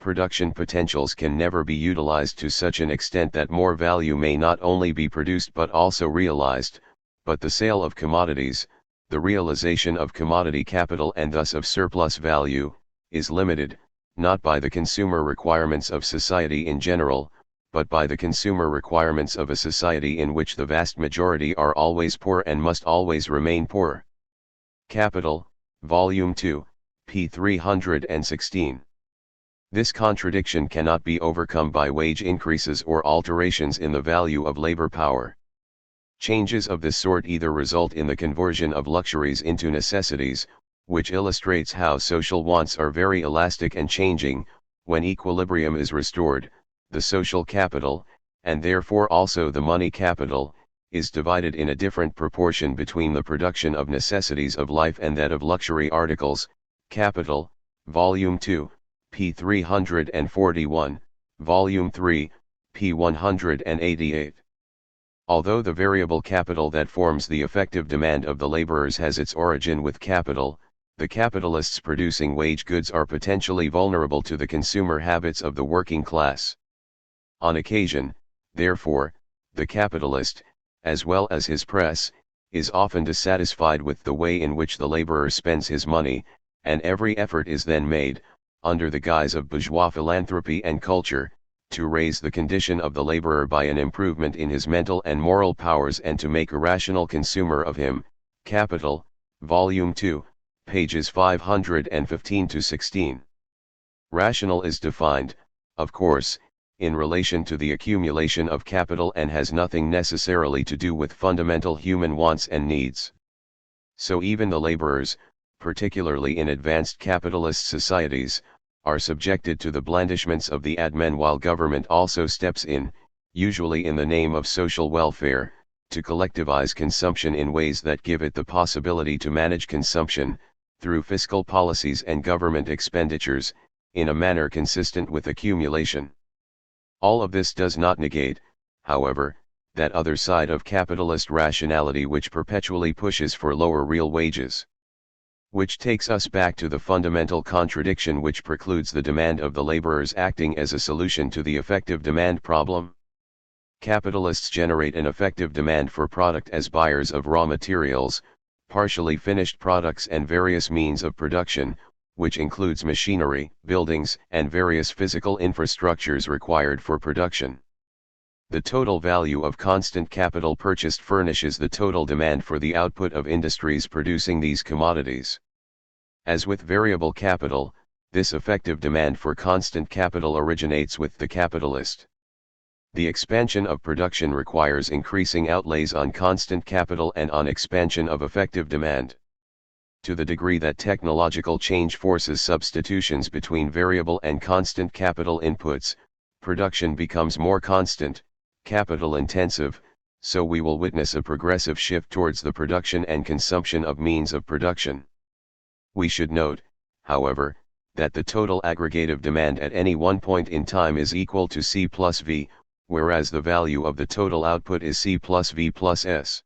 Speaker 1: production potentials can never be utilized to such an extent that more value may not only be produced but also realized, but the sale of commodities, the realization of commodity capital and thus of surplus value, is limited, not by the consumer requirements of society in general, but by the consumer requirements of a society in which the vast majority are always poor and must always remain poor. Capital, Volume 2, p. 316. This contradiction cannot be overcome by wage increases or alterations in the value of labor power. Changes of this sort either result in the conversion of luxuries into necessities, which illustrates how social wants are very elastic and changing. When equilibrium is restored, the social capital, and therefore also the money capital, is divided in a different proportion between the production of necessities of life and that of luxury articles. Capital, Volume 2, p. 341, Volume 3, p. 188. Although the variable capital that forms the effective demand of the laborers has its origin with capital, the capitalists producing wage goods are potentially vulnerable to the consumer habits of the working class. On occasion, therefore, the capitalist, as well as his press, is often dissatisfied with the way in which the laborer spends his money, and every effort is then made, under the guise of bourgeois philanthropy and culture, to raise the condition of the laborer by an improvement in his mental and moral powers and to make a rational consumer of him. Capital, Volume 2, pages 515-16. Rational is defined, of course, in relation to the accumulation of capital and has nothing necessarily to do with fundamental human wants and needs. So even the laborers, particularly in advanced capitalist societies, are subjected to the blandishments of the admin, while government also steps in, usually in the name of social welfare, to collectivize consumption in ways that give it the possibility to manage consumption, through fiscal policies and government expenditures, in a manner consistent with accumulation. All of this does not negate, however, that other side of capitalist rationality which perpetually pushes for lower real wages. Which takes us back to the fundamental contradiction which precludes the demand of the laborers acting as a solution to the effective demand problem. Capitalists generate an effective demand for product as buyers of raw materials, partially finished products and various means of production, which includes machinery, buildings, and various physical infrastructures required for production. The total value of constant capital purchased furnishes the total demand for the output of industries producing these commodities. As with variable capital, this effective demand for constant capital originates with the capitalist. The expansion of production requires increasing outlays on constant capital and on expansion of effective demand. To the degree that technological change forces substitutions between variable and constant capital inputs, production becomes more constant, capital intensive, so we will witness a progressive shift towards the production and consumption of means of production. We should note, however, that the total aggregative demand at any one point in time is equal to C plus V, whereas the value of the total output is C plus V plus S.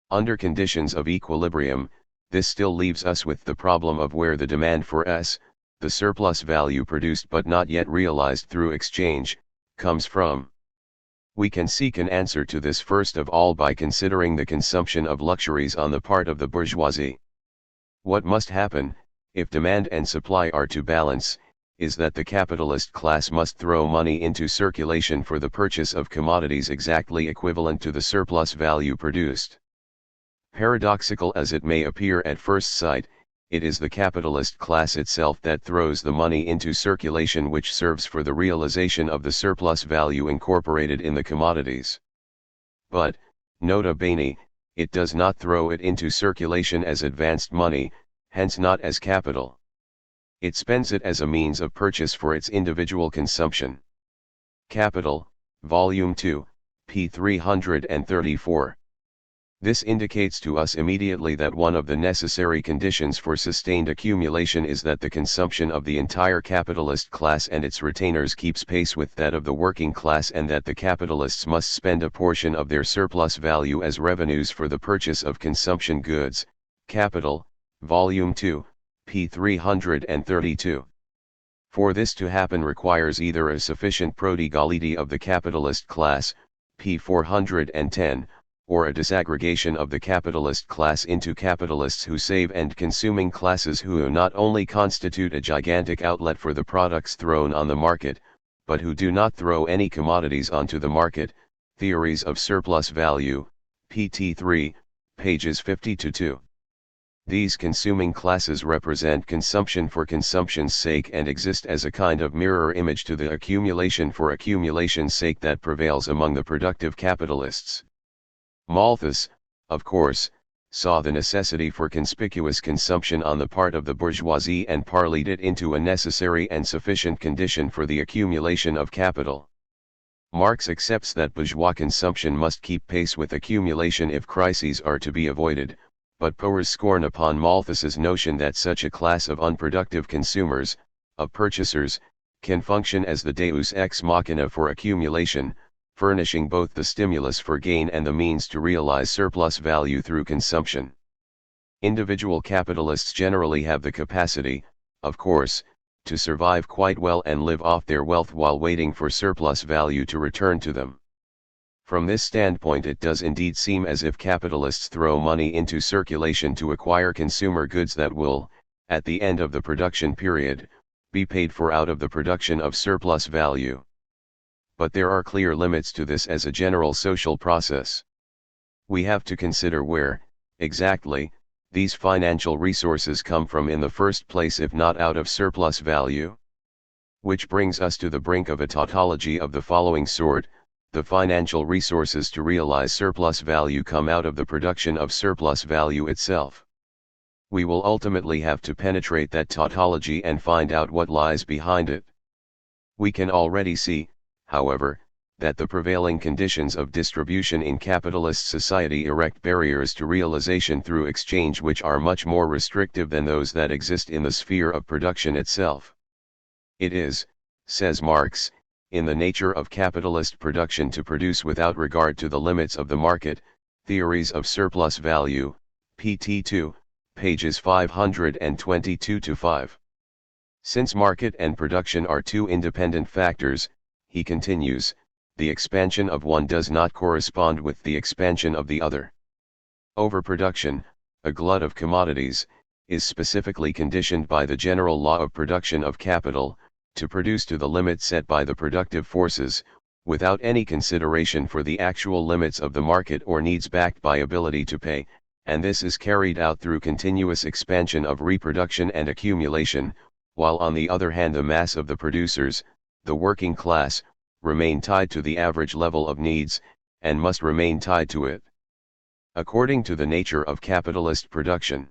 Speaker 1: Under conditions of equilibrium, this still leaves us with the problem of where the demand for S, the surplus value produced but not yet realized through exchange, comes from. We can seek an answer to this first of all by considering the consumption of luxuries on the part of the bourgeoisie. What must happen, if demand and supply are to balance, is that the capitalist class must throw money into circulation for the purchase of commodities exactly equivalent to the surplus value produced. Paradoxical as it may appear at first sight, it is the capitalist class itself that throws the money into circulation which serves for the realization of the surplus value incorporated in the commodities. But, nota bene, it does not throw it into circulation as advanced money, hence not as capital. It spends it as a means of purchase for its individual consumption. Capital, Volume 2, p. 334. This indicates to us immediately that one of the necessary conditions for sustained accumulation is that the consumption of the entire capitalist class and its retainers keeps pace with that of the working class, and that the capitalists must spend a portion of their surplus value as revenues for the purchase of consumption goods. Capital, Volume 2, p. 332. For this to happen requires either a sufficient prodigality of the capitalist class, p. 410, or a disaggregation of the capitalist class into capitalists who save and consuming classes who not only constitute a gigantic outlet for the products thrown on the market, but who do not throw any commodities onto the market. Theories of Surplus Value, pt. 3, pages 50-2. These consuming classes represent consumption for consumption's sake and exist as a kind of mirror image to the accumulation for accumulation's sake that prevails among the productive capitalists. Malthus, of course, saw the necessity for conspicuous consumption on the part of the bourgeoisie and parlayed it into a necessary and sufficient condition for the accumulation of capital. Marx accepts that bourgeois consumption must keep pace with accumulation if crises are to be avoided, but pours scorn upon Malthus's notion that such a class of unproductive consumers, of purchasers, can function as the deus ex machina for accumulation, furnishing both the stimulus for gain and the means to realize surplus value through consumption. Individual capitalists generally have the capacity, of course, to survive quite well and live off their wealth while waiting for surplus value to return to them. From this standpoint, it does indeed seem as if capitalists throw money into circulation to acquire consumer goods that will, at the end of the production period, be paid for out of the production of surplus value. But there are clear limits to this as a general social process. We have to consider where, exactly, these financial resources come from in the first place, if not out of surplus value. Which brings us to the brink of a tautology of the following sort: the financial resources to realize surplus value come out of the production of surplus value itself. We will ultimately have to penetrate that tautology and find out what lies behind it. We can already see, however, that the prevailing conditions of distribution in capitalist society erect barriers to realization through exchange which are much more restrictive than those that exist in the sphere of production itself. It is, says Marx, in the nature of capitalist production to produce without regard to the limits of the market. Theories of Surplus Value, pt. 2, pages 522-5. Since market and production are two independent factors, he continues, the expansion of one does not correspond with the expansion of the other. Overproduction, a glut of commodities, is specifically conditioned by the general law of production of capital, to produce to the limit set by the productive forces, without any consideration for the actual limits of the market or needs backed by ability to pay, and this is carried out through continuous expansion of reproduction and accumulation, while on the other hand the mass of the producers, the working class, remain tied to the average level of needs, and must remain tied to it. According to the nature of capitalist production.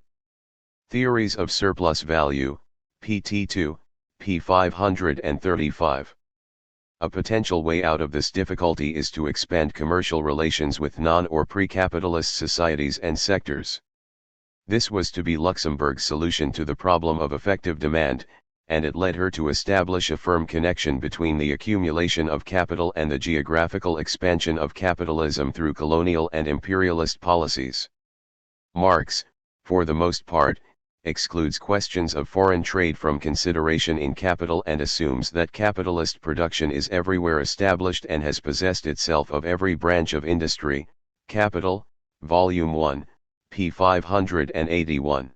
Speaker 1: Theories of Surplus Value, pt. 2, p. 535. A potential way out of this difficulty is to expand commercial relations with non- or pre-capitalist societies and sectors. This was to be Luxemburg's solution to the problem of effective demand, and it led her to establish a firm connection between the accumulation of capital and the geographical expansion of capitalism through colonial and imperialist policies. Marx, for the most part, excludes questions of foreign trade from consideration in capital and assumes that capitalist production is everywhere established and has possessed itself of every branch of industry. Capital, Volume 1, p. 581.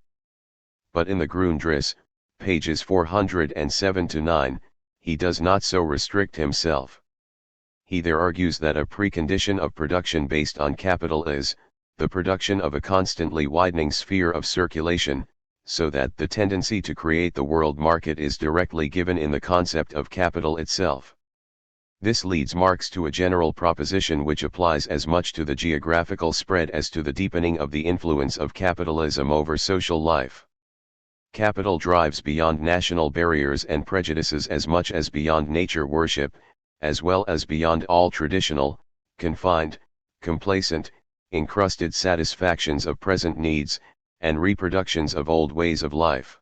Speaker 1: But in the Grundriss, pages 407-9, he does not so restrict himself. He there argues that a precondition of production based on capital is, the production of a constantly widening sphere of circulation, so that the tendency to create the world market is directly given in the concept of capital itself. This leads Marx to a general proposition which applies as much to the geographical spread as to the deepening of the influence of capitalism over social life. Capital drives beyond national barriers and prejudices as much as beyond nature worship, as well as beyond all traditional, confined, complacent, encrusted satisfactions of present needs, and reproductions of old ways of life.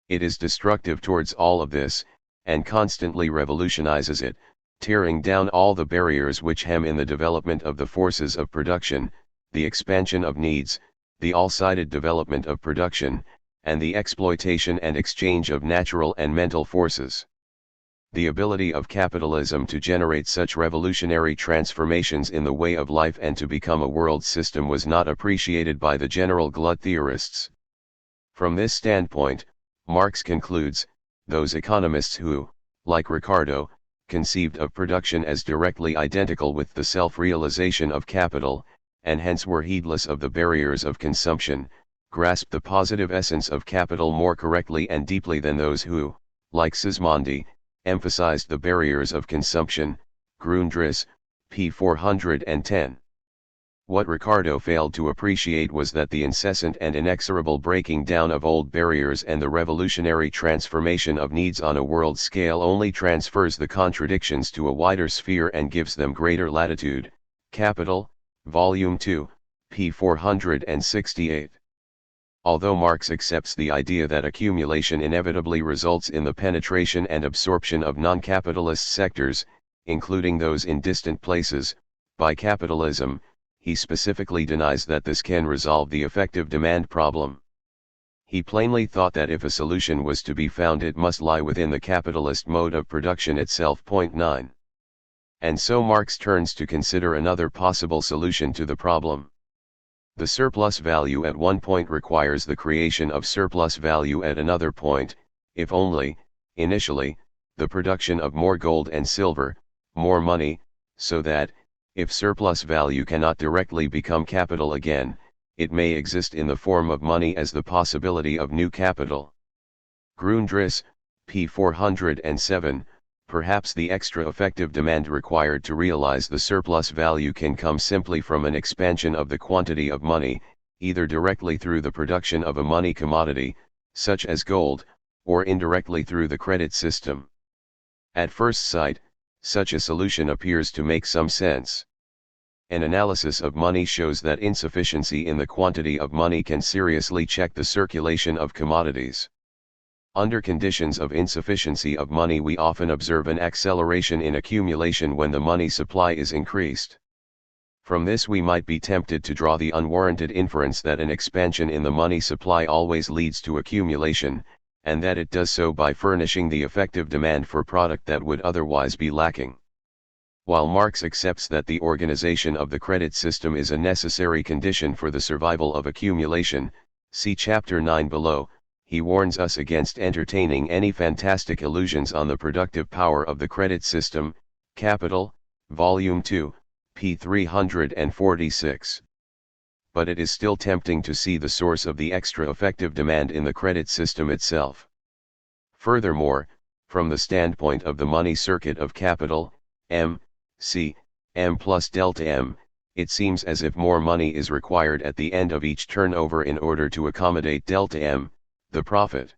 Speaker 1: It is destructive towards all of this, and constantly revolutionizes it, tearing down all the barriers which hem in the development of the forces of production, the expansion of needs, the all-sided development of production, and the exploitation and exchange of natural and mental forces. The ability of capitalism to generate such revolutionary transformations in the way of life and to become a world system was not appreciated by the general glut theorists. From this standpoint, Marx concludes, those economists who, like Ricardo, conceived of production as directly identical with the self-realization of capital, and hence were heedless of the barriers of consumption, grasped the positive essence of capital more correctly and deeply than those who, like Sismondi, emphasized the barriers of consumption. Grundriss, p. 410. What Ricardo failed to appreciate was that the incessant and inexorable breaking down of old barriers and the revolutionary transformation of needs on a world scale only transfers the contradictions to a wider sphere and gives them greater latitude. Capital, Volume 2, p. 468. Although Marx accepts the idea that accumulation inevitably results in the penetration and absorption of non-capitalist sectors, including those in distant places, by capitalism, he specifically denies that this can resolve the effective demand problem. He plainly thought that if a solution was to be found it must lie within the capitalist mode of production itself. 9. And so Marx turns to consider another possible solution to the problem. The surplus value at one point requires the creation of surplus value at another point, if only, initially, the production of more gold and silver, more money, so that, if surplus value cannot directly become capital again, it may exist in the form of money as the possibility of new capital. Grundriss, p. 407, perhaps the extra effective demand required to realize the surplus value can come simply from an expansion of the quantity of money, either directly through the production of a money commodity, such as gold, or indirectly through the credit system. At first sight, such a solution appears to make some sense. An analysis of money shows that insufficiency in the quantity of money can seriously check the circulation of commodities. Under conditions of insufficiency of money we often observe an acceleration in accumulation when the money supply is increased. From this we might be tempted to draw the unwarranted inference that an expansion in the money supply always leads to accumulation, and that it does so by furnishing the effective demand for product that would otherwise be lacking. While Marx accepts that the organization of the credit system is a necessary condition for the survival of accumulation, see Chapter 9 below, he warns us against entertaining any fantastic illusions on the productive power of the credit system. Capital, Volume 2, p. 346. But it is still tempting to see the source of the extra effective demand in the credit system itself. Furthermore, from the standpoint of the money circuit of capital, M, C, M plus delta M, it seems as if more money is required at the end of each turnover in order to accommodate delta M, the profit.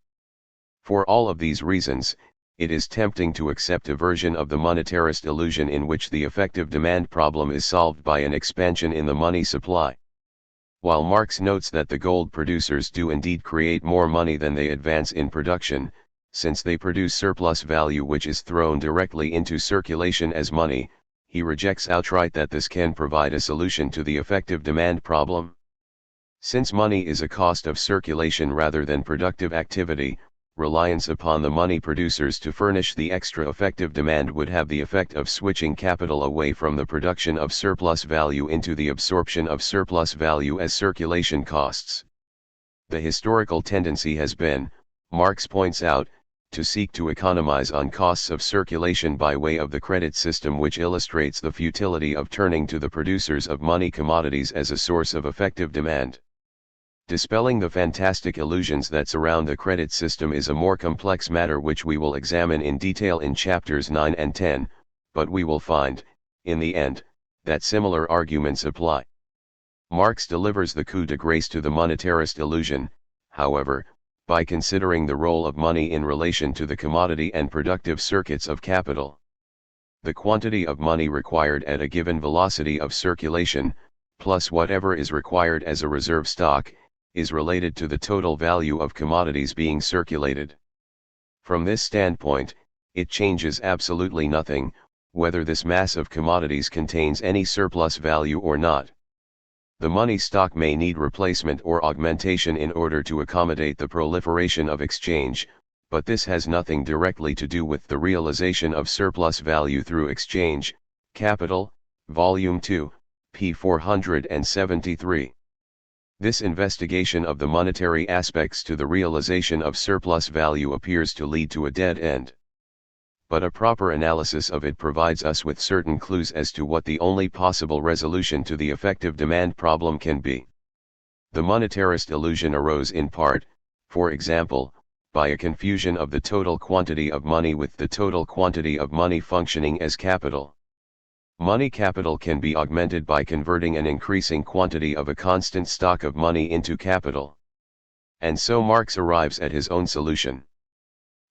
Speaker 1: For all of these reasons, it is tempting to accept a version of the monetarist illusion in which the effective demand problem is solved by an expansion in the money supply. While Marx notes that the gold producers do indeed create more money than they advance in production, since they produce surplus value which is thrown directly into circulation as money, he rejects outright that this can provide a solution to the effective demand problem. Since money is a cost of circulation rather than productive activity, reliance upon the money producers to furnish the extra effective demand would have the effect of switching capital away from the production of surplus value into the absorption of surplus value as circulation costs. The historical tendency has been, Marx points out, to seek to economize on costs of circulation by way of the credit system, which illustrates the futility of turning to the producers of money commodities as a source of effective demand. Dispelling the fantastic illusions that surround the credit system is a more complex matter which we will examine in detail in chapters 9 and 10, but we will find, in the end, that similar arguments apply. Marx delivers the coup de grace to the monetarist illusion, however, by considering the role of money in relation to the commodity and productive circuits of capital. The quantity of money required at a given velocity of circulation, plus whatever is required as a reserve stock, is related to the total value of commodities being circulated. From this standpoint, it changes absolutely nothing, whether this mass of commodities contains any surplus value or not. The money stock may need replacement or augmentation in order to accommodate the proliferation of exchange, but this has nothing directly to do with the realization of surplus value through exchange. Capital, Volume 2, p. 473. This investigation of the monetary aspects to the realization of surplus value appears to lead to a dead end. But a proper analysis of it provides us with certain clues as to what the only possible resolution to the effective demand problem can be. The monetarist illusion arose in part, for example, by a confusion of the total quantity of money with the total quantity of money functioning as capital. Money capital can be augmented by converting an increasing quantity of a constant stock of money into capital. And so Marx arrives at his own solution.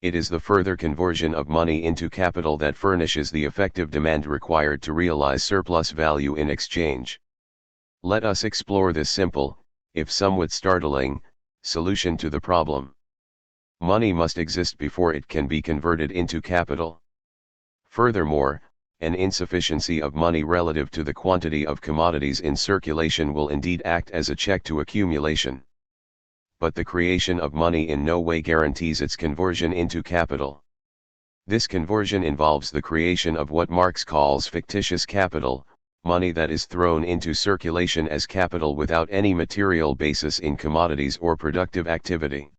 Speaker 1: It is the further conversion of money into capital that furnishes the effective demand required to realize surplus value in exchange. Let us explore this simple, if somewhat startling, solution to the problem. Money must exist before it can be converted into capital. Furthermore, an insufficiency of money relative to the quantity of commodities in circulation will indeed act as a check to accumulation. but the creation of money in no way guarantees its conversion into capital. This conversion involves the creation of what Marx calls fictitious capital, money that is thrown into circulation as capital without any material basis in commodities or productive activity.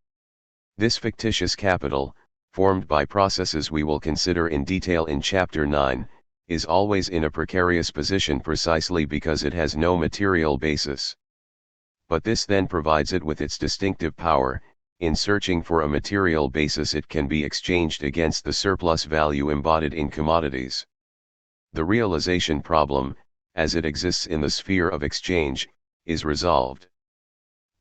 Speaker 1: This fictitious capital, formed by processes we will consider in detail in Chapter 9, is always in a precarious position precisely because it has no material basis. But this then provides it with its distinctive power. In searching for a material basis, it can be exchanged against the surplus value embodied in commodities. The realization problem, as it exists in the sphere of exchange, is resolved.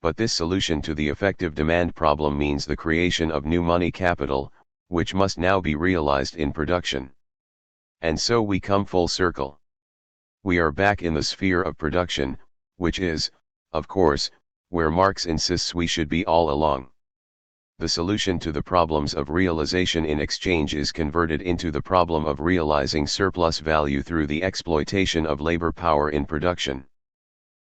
Speaker 1: But this solution to the effective demand problem means the creation of new money capital, which must now be realized in production. And so we come full circle. We are back in the sphere of production, which is, of course, where Marx insists we should be all along. The solution to the problems of realization in exchange is converted into the problem of realizing surplus value through the exploitation of labor power in production.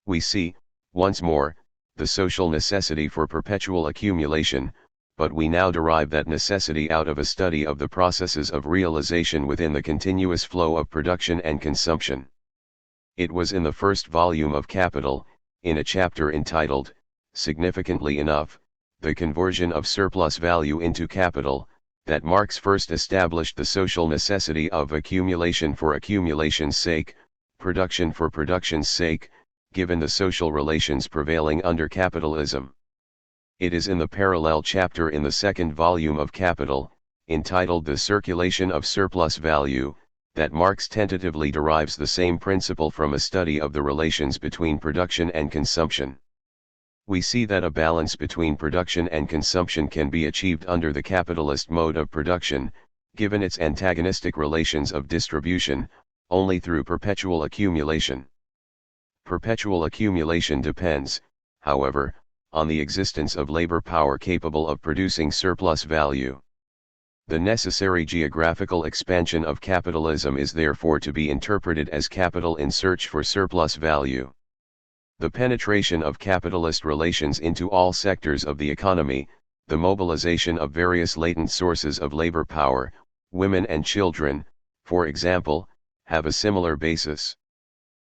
Speaker 1: We see, once more, the social necessity for perpetual accumulation, but we now derive that necessity out of a study of the processes of realization within the continuous flow of production and consumption. It was in the first volume of Capital, in a chapter entitled, significantly enough, The Conversion of Surplus Value into Capital, that Marx first established the social necessity of accumulation for accumulation's sake, production for production's sake, given the social relations prevailing under capitalism. It is in the parallel chapter in the second volume of Capital, entitled The Circulation of Surplus Value, that Marx tentatively derives the same principle from a study of the relations between production and consumption. We see that a balance between production and consumption can be achieved under the capitalist mode of production, given its antagonistic relations of distribution, only through perpetual accumulation. Perpetual accumulation depends, however, on the existence of labor power capable of producing surplus value. The necessary geographical expansion of capitalism is therefore to be interpreted as capital in search for surplus value. The penetration of capitalist relations into all sectors of the economy, the mobilization of various latent sources of labor power, women and children, for example, have a similar basis.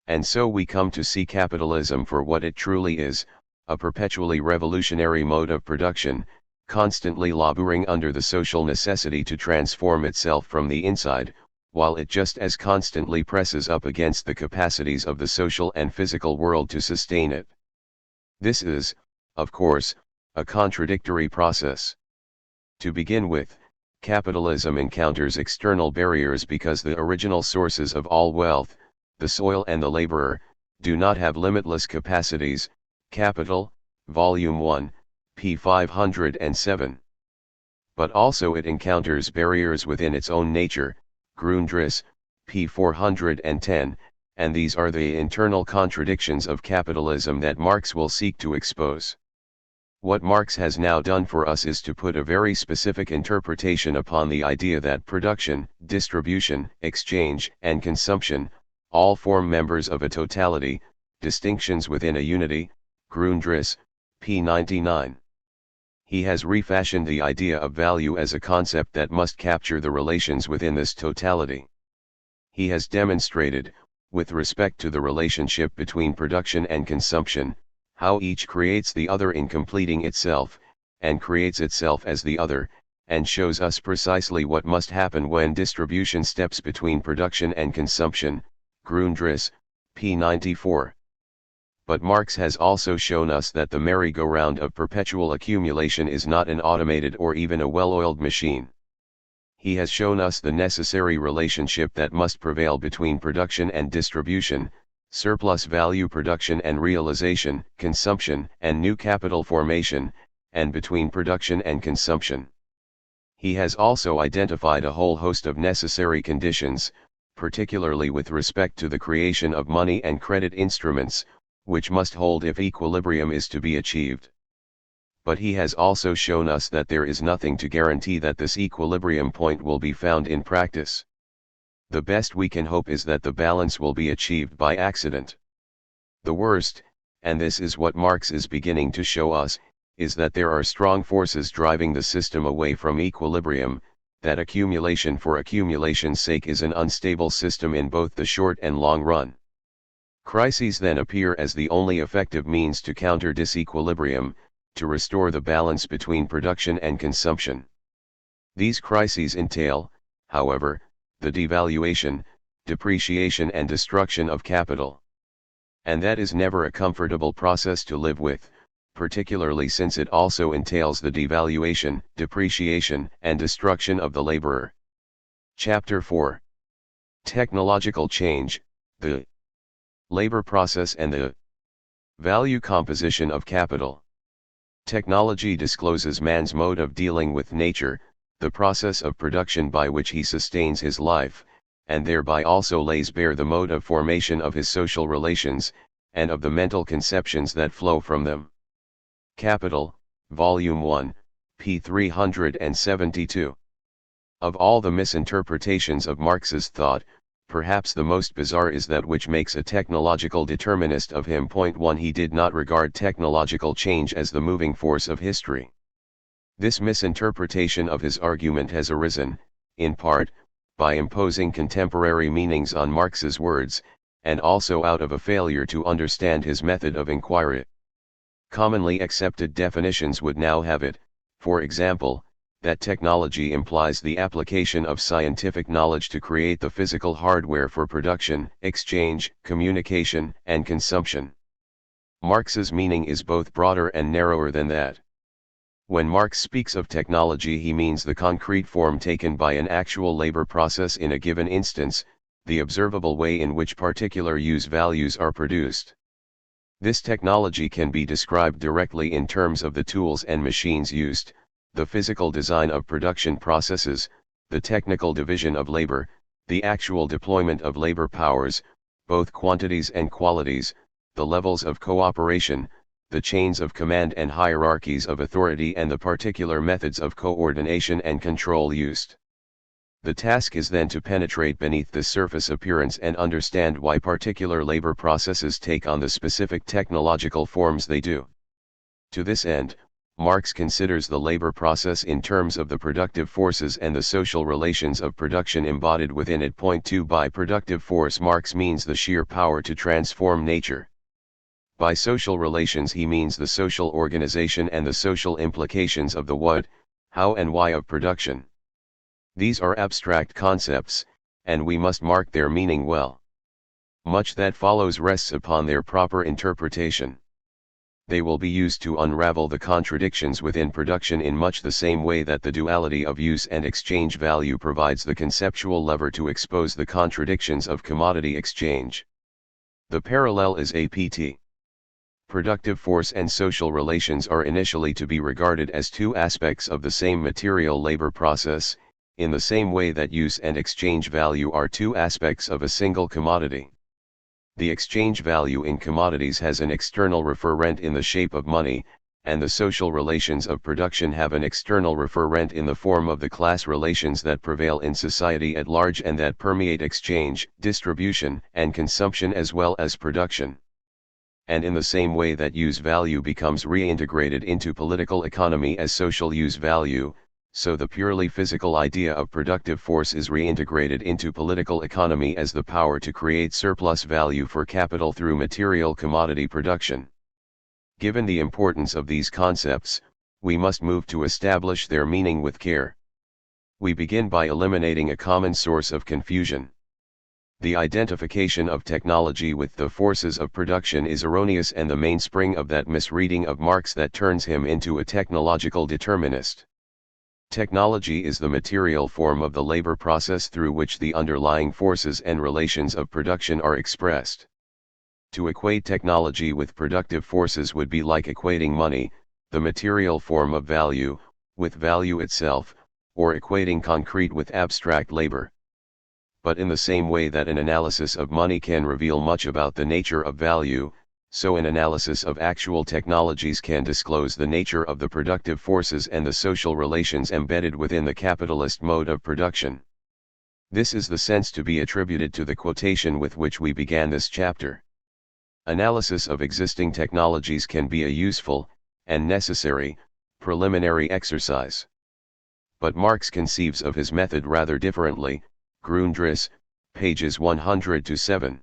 Speaker 1: And so we come to see capitalism for what it truly is, a perpetually revolutionary mode of production, constantly laboring under the social necessity to transform itself from the inside, while it just as constantly presses up against the capacities of the social and physical world to sustain it. This is, of course, a contradictory process. To begin with, capitalism encounters external barriers because the original sources of all wealth, the soil and the laborer, do not have limitless capacities. Capital, Volume 1, p. 507. But also it encounters barriers within its own nature, Grundriss, p. 410, and these are the internal contradictions of capitalism that Marx will seek to expose. What Marx has now done for us is to put a very specific interpretation upon the idea that production, distribution, exchange, and consumption, all form members of a totality, distinctions within a unity, Grundriss, p. 99. He has refashioned the idea of value as a concept that must capture the relations within this totality. He has demonstrated, with respect to the relationship between production and consumption, how each creates the other in completing itself, and creates itself as the other, and shows us precisely what must happen when distribution steps between production and consumption, Grundriss, p. 94. But Marx has also shown us that the merry-go-round of perpetual accumulation is not an automated or even a well-oiled machine. He has shown us the necessary relationship that must prevail between production and distribution, surplus value production and realization, consumption and new capital formation, and between production and consumption. He has also identified a whole host of necessary conditions, particularly with respect to the creation of money and credit instruments, which must hold if equilibrium is to be achieved. But he has also shown us that there is nothing to guarantee that this equilibrium point will be found in practice. The best we can hope is that the balance will be achieved by accident. The worst, and this is what Marx is beginning to show us, is that there are strong forces driving the system away from equilibrium, that accumulation for accumulation's sake is an unstable system in both the short and long run. Crises then appear as the only effective means to counter disequilibrium, to restore the balance between production and consumption. These crises entail, however, the devaluation, depreciation and destruction of capital. And that is never a comfortable process to live with, particularly since it also entails the devaluation, depreciation, and destruction of the laborer. Chapter 4. Technological change, the labor process and the value composition of capital. Technology discloses man's mode of dealing with nature, the process of production by which he sustains his life, and thereby also lays bare the mode of formation of his social relations, and of the mental conceptions that flow from them. Capital, Volume 1, p. 372. Of all the misinterpretations of Marx's thought, perhaps the most bizarre is that which makes a technological determinist of him. 1. He did not regard technological change as the moving force of history. This misinterpretation of his argument has arisen, in part, by imposing contemporary meanings on Marx's words, and also out of a failure to understand his method of inquiry. Commonly accepted definitions would now have it, for example, that technology implies the application of scientific knowledge to create the physical hardware for production, exchange, communication, and consumption. Marx's meaning is both broader and narrower than that. When Marx speaks of technology, he means the concrete form taken by an actual labor process in a given instance, the observable way in which particular use values are produced. This technology can be described directly in terms of the tools and machines used, the physical design of production processes, the technical division of labor, the actual deployment of labor powers, both quantities and qualities, the levels of cooperation, the chains of command and hierarchies of authority, and the particular methods of coordination and control used. The task is then to penetrate beneath this surface appearance and understand why particular labor processes take on the specific technological forms they do. To this end, Marx considers the labor process in terms of the productive forces and the social relations of production embodied within it. 2. By productive force, Marx means the sheer power to transform nature. By social relations he means the social organization and the social implications of the what, how and why of production. These are abstract concepts, and we must mark their meaning well. Much that follows rests upon their proper interpretation. They will be used to unravel the contradictions within production in much the same way that the duality of use and exchange value provides the conceptual lever to expose the contradictions of commodity exchange. The parallel is APT. Productive force and social relations are initially to be regarded as two aspects of the same material labor process, in the same way that use and exchange value are two aspects of a single commodity. The exchange value in commodities has an external referent in the shape of money, and the social relations of production have an external referent in the form of the class relations that prevail in society at large and that permeate exchange, distribution, and consumption as well as production. And in the same way that use value becomes reintegrated into political economy as social use value, so the purely physical idea of productive force is reintegrated into political economy as the power to create surplus value for capital through material commodity production. Given the importance of these concepts, we must move to establish their meaning with care. We begin by eliminating a common source of confusion. The identification of technology with the forces of production is erroneous and the mainspring of that misreading of Marx that turns him into a technological determinist. Technology is the material form of the labor process through which the underlying forces and relations of production are expressed. To equate technology with productive forces would be like equating money, the material form of value, with value itself, or equating concrete with abstract labor. But in the same way that an analysis of money can reveal much about the nature of value, so an analysis of actual technologies can disclose the nature of the productive forces and the social relations embedded within the capitalist mode of production. This is the sense to be attributed to the quotation with which we began this chapter. Analysis of existing technologies can be a useful, and necessary, preliminary exercise. But Marx conceives of his method rather differently, Grundriss, pages 100-7.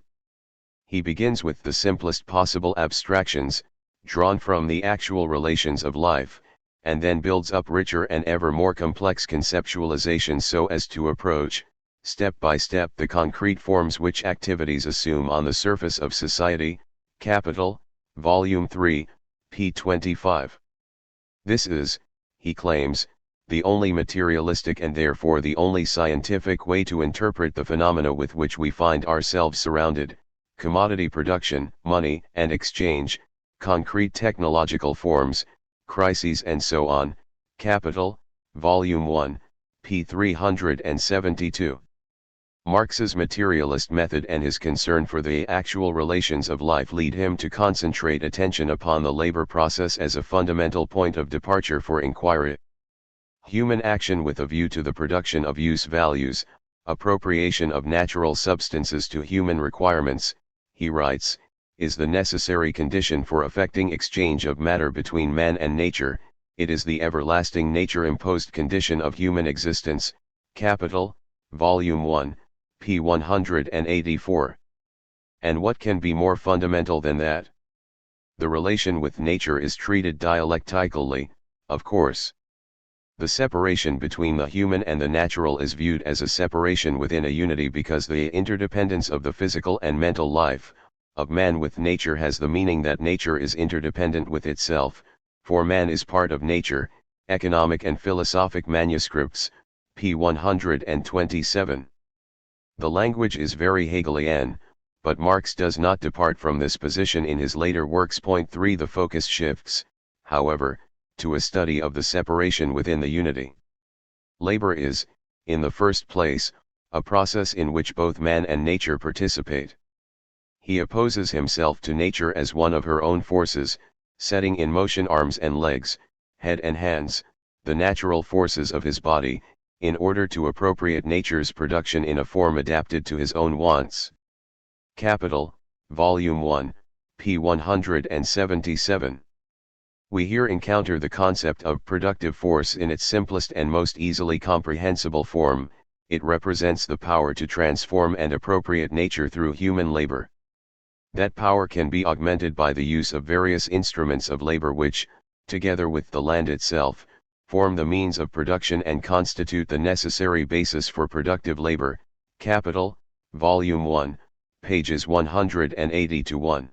Speaker 1: He begins with the simplest possible abstractions, drawn from the actual relations of life, and then builds up richer and ever more complex conceptualizations so as to approach, step by step, the concrete forms which activities assume on the surface of society. Capital, Volume 3, p. 25. This is, he claims, the only materialistic and therefore the only scientific way to interpret the phenomena with which we find ourselves surrounded: commodity production, money and exchange, concrete technological forms, crises and so on. Capital, Volume 1, p. 372. Marx's materialist method and his concern for the actual relations of life lead him to concentrate attention upon the labor process as a fundamental point of departure for inquiry. Human action with a view to the production of use values, appropriation of natural substances to human requirements, he writes, is the necessary condition for effecting exchange of matter between man and nature. It is the everlasting nature-imposed condition of human existence. Capital, Volume 1, p. 184. And what can be more fundamental than that? The relation with nature is treated dialectically, of course. The separation between the human and the natural is viewed as a separation within a unity, because the interdependence of the physical and mental life of man with nature has the meaning that nature is interdependent with itself, for man is part of nature. Economic and Philosophic Manuscripts, p. 127. The language is very Hegelian, but Marx does not depart from this position in his later works. Point 3. The focus shifts, however, to a study of the separation within the unity. Labor is, in the first place, a process in which both man and nature participate. He opposes himself to nature as one of her own forces, setting in motion arms and legs, head and hands, the natural forces of his body, in order to appropriate nature's production in a form adapted to his own wants. Capital, Volume 1, p. 177. We here encounter the concept of productive force in its simplest and most easily comprehensible form. It represents the power to transform and appropriate nature through human labor. That power can be augmented by the use of various instruments of labor which, together with the land itself, form the means of production and constitute the necessary basis for productive labor. Capital, Volume 1, pages 180-1.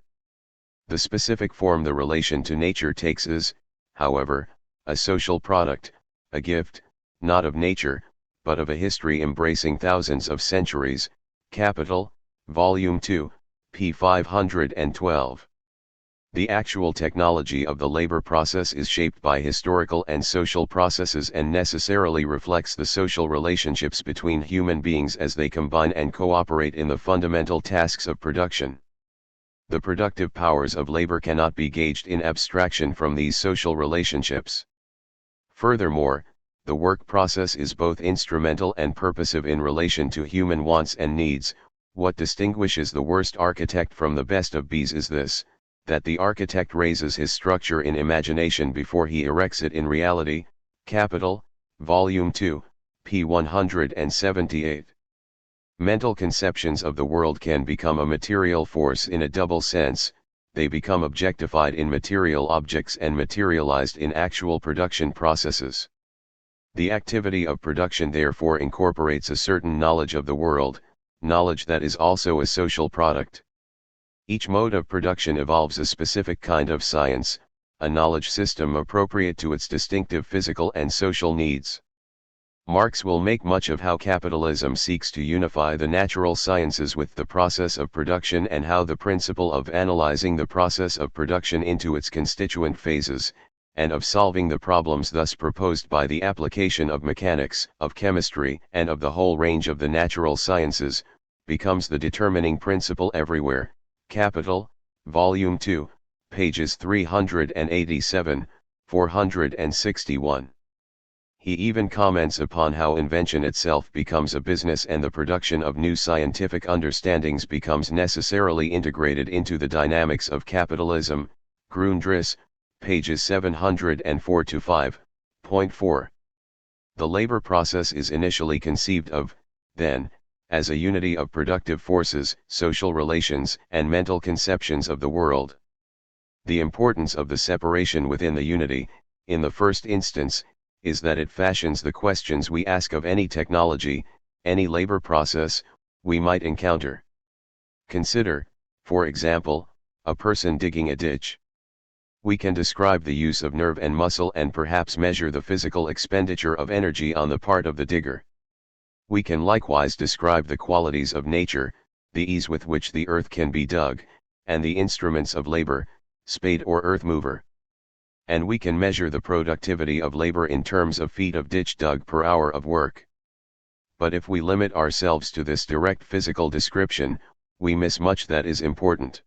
Speaker 1: The specific form the relation to nature takes is, however, a social product, a gift, not of nature, but of a history embracing thousands of centuries. Capital, Volume 2, p. 512. The actual technology of the labor process is shaped by historical and social processes and necessarily reflects the social relationships between human beings as they combine and cooperate in the fundamental tasks of production. The productive powers of labor cannot be gauged in abstraction from these social relationships. Furthermore, the work process is both instrumental and purposive in relation to human wants and needs. What distinguishes the worst architect from the best of bees is this: that the architect raises his structure in imagination before he erects it in reality. Capital, Volume 2, p. 178. Mental conceptions of the world can become a material force in a double sense. They become objectified in material objects and materialized in actual production processes. The activity of production therefore incorporates a certain knowledge of the world, knowledge that is also a social product. Each mode of production evolves a specific kind of science, a knowledge system appropriate to its distinctive physical and social needs. Marx will make much of how capitalism seeks to unify the natural sciences with the process of production, and how the principle of analyzing the process of production into its constituent phases, and of solving the problems thus proposed by the application of mechanics, of chemistry, and of the whole range of the natural sciences, becomes the determining principle everywhere. Capital, Volume 2, pages 387, 461. He even comments upon how invention itself becomes a business and the production of new scientific understandings becomes necessarily integrated into the dynamics of capitalism. Grundriss, pages 704 to 5.4. The labor process is initially conceived of, then, as a unity of productive forces, social relations, and mental conceptions of the world. The importance of the separation within the unity, in the first instance, is that it fashions the questions we ask of any technology, any labor process, we might encounter. Consider, for example, a person digging a ditch. We can describe the use of nerve and muscle and perhaps measure the physical expenditure of energy on the part of the digger. We can likewise describe the qualities of nature, the ease with which the earth can be dug, and the instruments of labor, spade or earth mover. And we can measure the productivity of labor in terms of feet of ditch dug per hour of work. But if we limit ourselves to this direct physical description, we miss much that is important.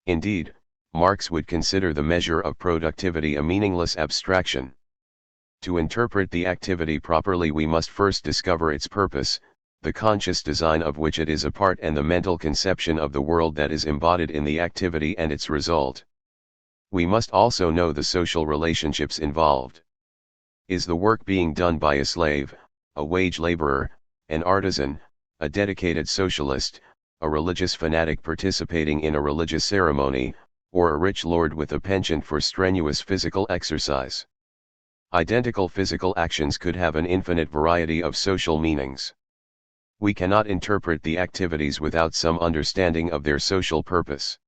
Speaker 1: Indeed, Marx would consider the measure of productivity a meaningless abstraction. To interpret the activity properly, we must first discover its purpose, the conscious design of which it is a part, and the mental conception of the world that is embodied in the activity and its result. We must also know the social relationships involved. Is the work being done by a slave, a wage laborer, an artisan, a dedicated socialist, a religious fanatic participating in a religious ceremony, or a rich lord with a penchant for strenuous physical exercise? Identical physical actions could have an infinite variety of social meanings. We cannot interpret the activities without some understanding of their social purpose.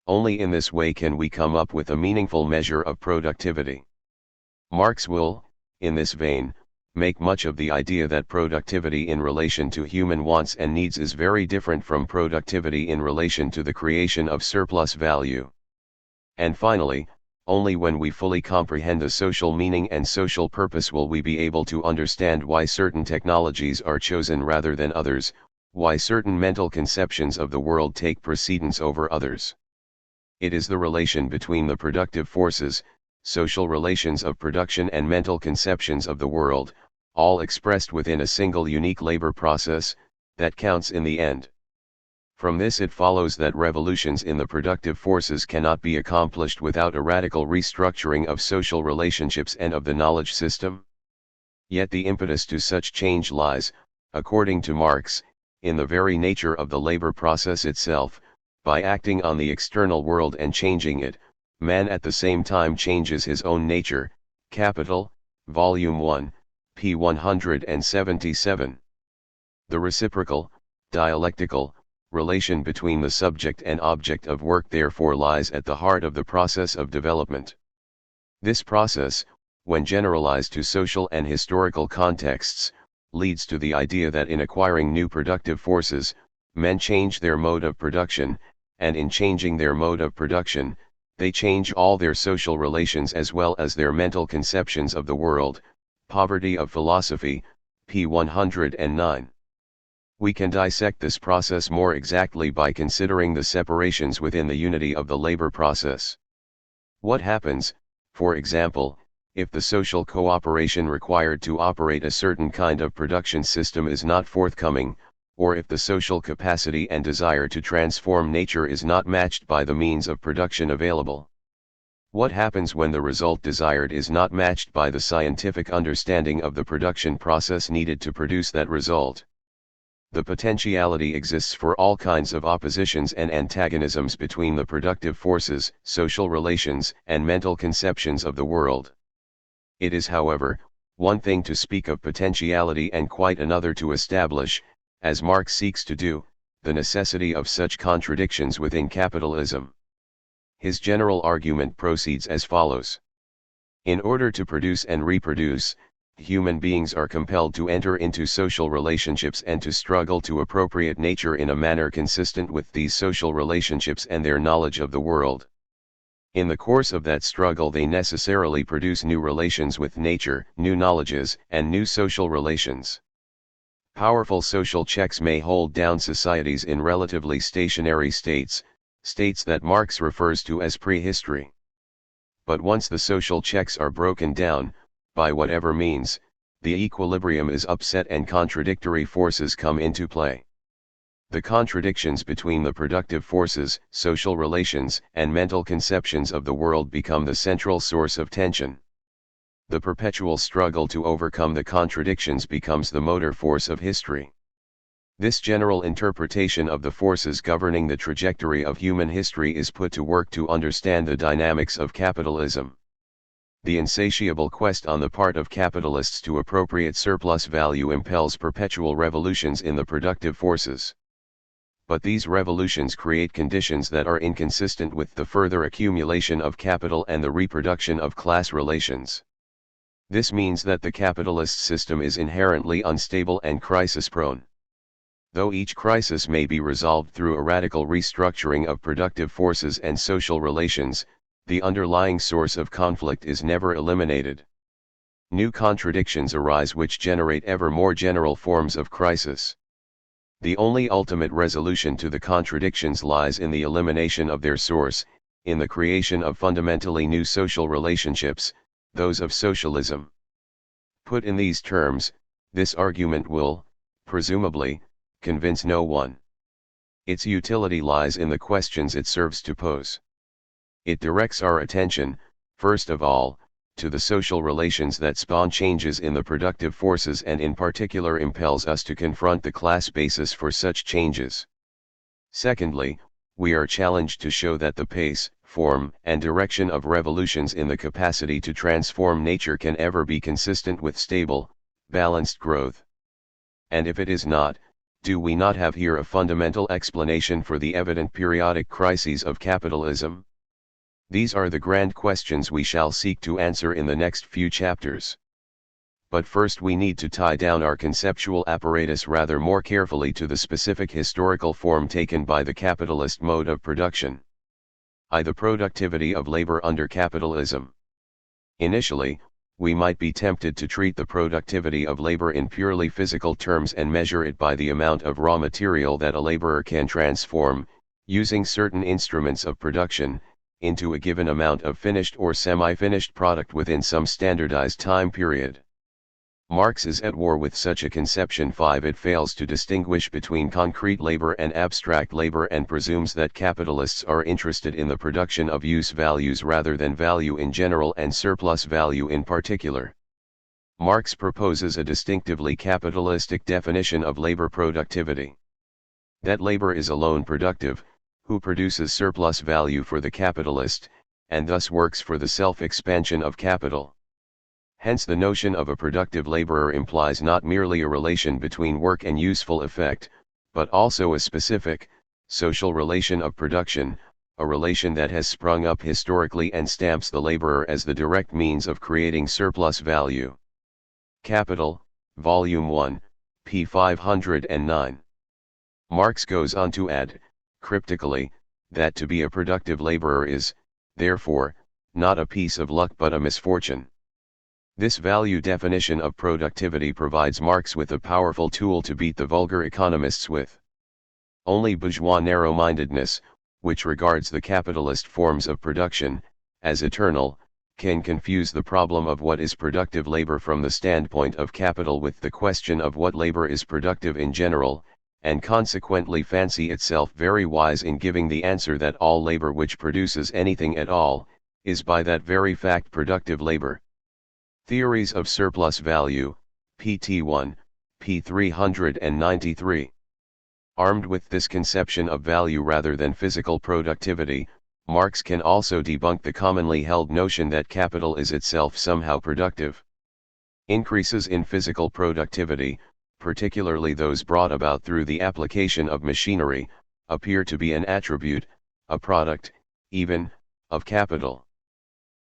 Speaker 1: Only in this way can we come up with a meaningful measure of productivity. Marx will, in this vein, make much of the idea that productivity in relation to human wants and needs is very different from productivity in relation to the creation of surplus value. And finally, only when we fully comprehend the social meaning and social purpose will we be able to understand why certain technologies are chosen rather than others, why certain mental conceptions of the world take precedence over others. It is the relation between the productive forces, social relations of production, and mental conceptions of the world, all expressed within a single unique labor process, that counts in the end. From this it follows that revolutions in the productive forces cannot be accomplished without a radical restructuring of social relationships and of the knowledge system. Yet the impetus to such change lies, according to Marx, in the very nature of the labor process itself. By acting on the external world and changing it, man at the same time changes his own nature. Capital, Volume 1, p. 177. The reciprocal, dialectical, relation between the subject and object of work therefore lies at the heart of the process of development. This process, when generalized to social and historical contexts, leads to the idea that in acquiring new productive forces, men change their mode of production, and in changing their mode of production, they change all their social relations as well as their mental conceptions of the world. Poverty of Philosophy, p. 109. We can dissect this process more exactly by considering the separations within the unity of the labor process. What happens, for example, if the social cooperation required to operate a certain kind of production system is not forthcoming, or if the social capacity and desire to transform nature is not matched by the means of production available? What happens when the result desired is not matched by the scientific understanding of the production process needed to produce that result? The potentiality exists for all kinds of oppositions and antagonisms between the productive forces, social relations, and mental conceptions of the world. It is, however, one thing to speak of potentiality and quite another to establish, as Marx seeks to do, the necessity of such contradictions within capitalism. His general argument proceeds as follows. In order to produce and reproduce, human beings are compelled to enter into social relationships and to struggle to appropriate nature in a manner consistent with these social relationships and their knowledge of the world. In the course of that struggle they necessarily produce new relations with nature, new knowledges, and new social relations. Powerful social checks may hold down societies in relatively stationary states, states that Marx refers to as prehistory. But once the social checks are broken down, by whatever means, the equilibrium is upset and contradictory forces come into play. The contradictions between the productive forces, social relations, and mental conceptions of the world become the central source of tension. The perpetual struggle to overcome the contradictions becomes the motor force of history. This general interpretation of the forces governing the trajectory of human history is put to work to understand the dynamics of capitalism. The insatiable quest on the part of capitalists to appropriate surplus value impels perpetual revolutions in the productive forces. But these revolutions create conditions that are inconsistent with the further accumulation of capital and the reproduction of class relations. This means that the capitalist system is inherently unstable and crisis-prone. Though each crisis may be resolved through a radical restructuring of productive forces and social relations, the underlying source of conflict is never eliminated. New contradictions arise which generate ever more general forms of crisis. The only ultimate resolution to the contradictions lies in the elimination of their source, in the creation of fundamentally new social relationships, those of socialism. Put in these terms, this argument will, presumably, convince no one. Its utility lies in the questions it serves to pose. It directs our attention, first of all, to the social relations that spawn changes in the productive forces and in particular impels us to confront the class basis for such changes. Secondly, we are challenged to show that the pace, form, and direction of revolutions in the capacity to transform nature can ever be consistent with stable, balanced growth. And if it is not, do we not have here a fundamental explanation for the evident periodic crises of capitalism? These are the grand questions we shall seek to answer in the next few chapters. But first we need to tie down our conceptual apparatus rather more carefully to the specific historical form taken by the capitalist mode of production. The productivity of labor under capitalism. Initially, we might be tempted to treat the productivity of labor in purely physical terms and measure it by the amount of raw material that a laborer can transform, using certain instruments of production, into a given amount of finished or semi-finished product within some standardized time period. Marx is at war with such a conception. 5. It fails to distinguish between concrete labor and abstract labor and presumes that capitalists are interested in the production of use values rather than value in general and surplus value in particular. Marx proposes a distinctively capitalistic definition of labor productivity. That labor is alone productive, who produces surplus value for the capitalist, and thus works for the self-expansion of capital. Hence the notion of a productive laborer implies not merely a relation between work and useful effect, but also a specific, social relation of production, a relation that has sprung up historically and stamps the laborer as the direct means of creating surplus value. Capital, Volume 1, p. 509. Marx goes on to add, cryptically, that to be a productive laborer is, therefore, not a piece of luck but a misfortune. This value definition of productivity provides Marx with a powerful tool to beat the vulgar economists with. Only bourgeois narrow-mindedness, which regards the capitalist forms of production as eternal, can confuse the problem of what is productive labor from the standpoint of capital with the question of what labor is productive in general, and consequently fancy itself very wise in giving the answer that all labor which produces anything at all, is by that very fact productive labor. Theories of Surplus Value, pt. 1, p. 393. Armed with this conception of value rather than physical productivity, Marx can also debunk the commonly held notion that capital is itself somehow productive. Increases in physical productivity, particularly those brought about through the application of machinery, appear to be an attribute, a product, even, of capital.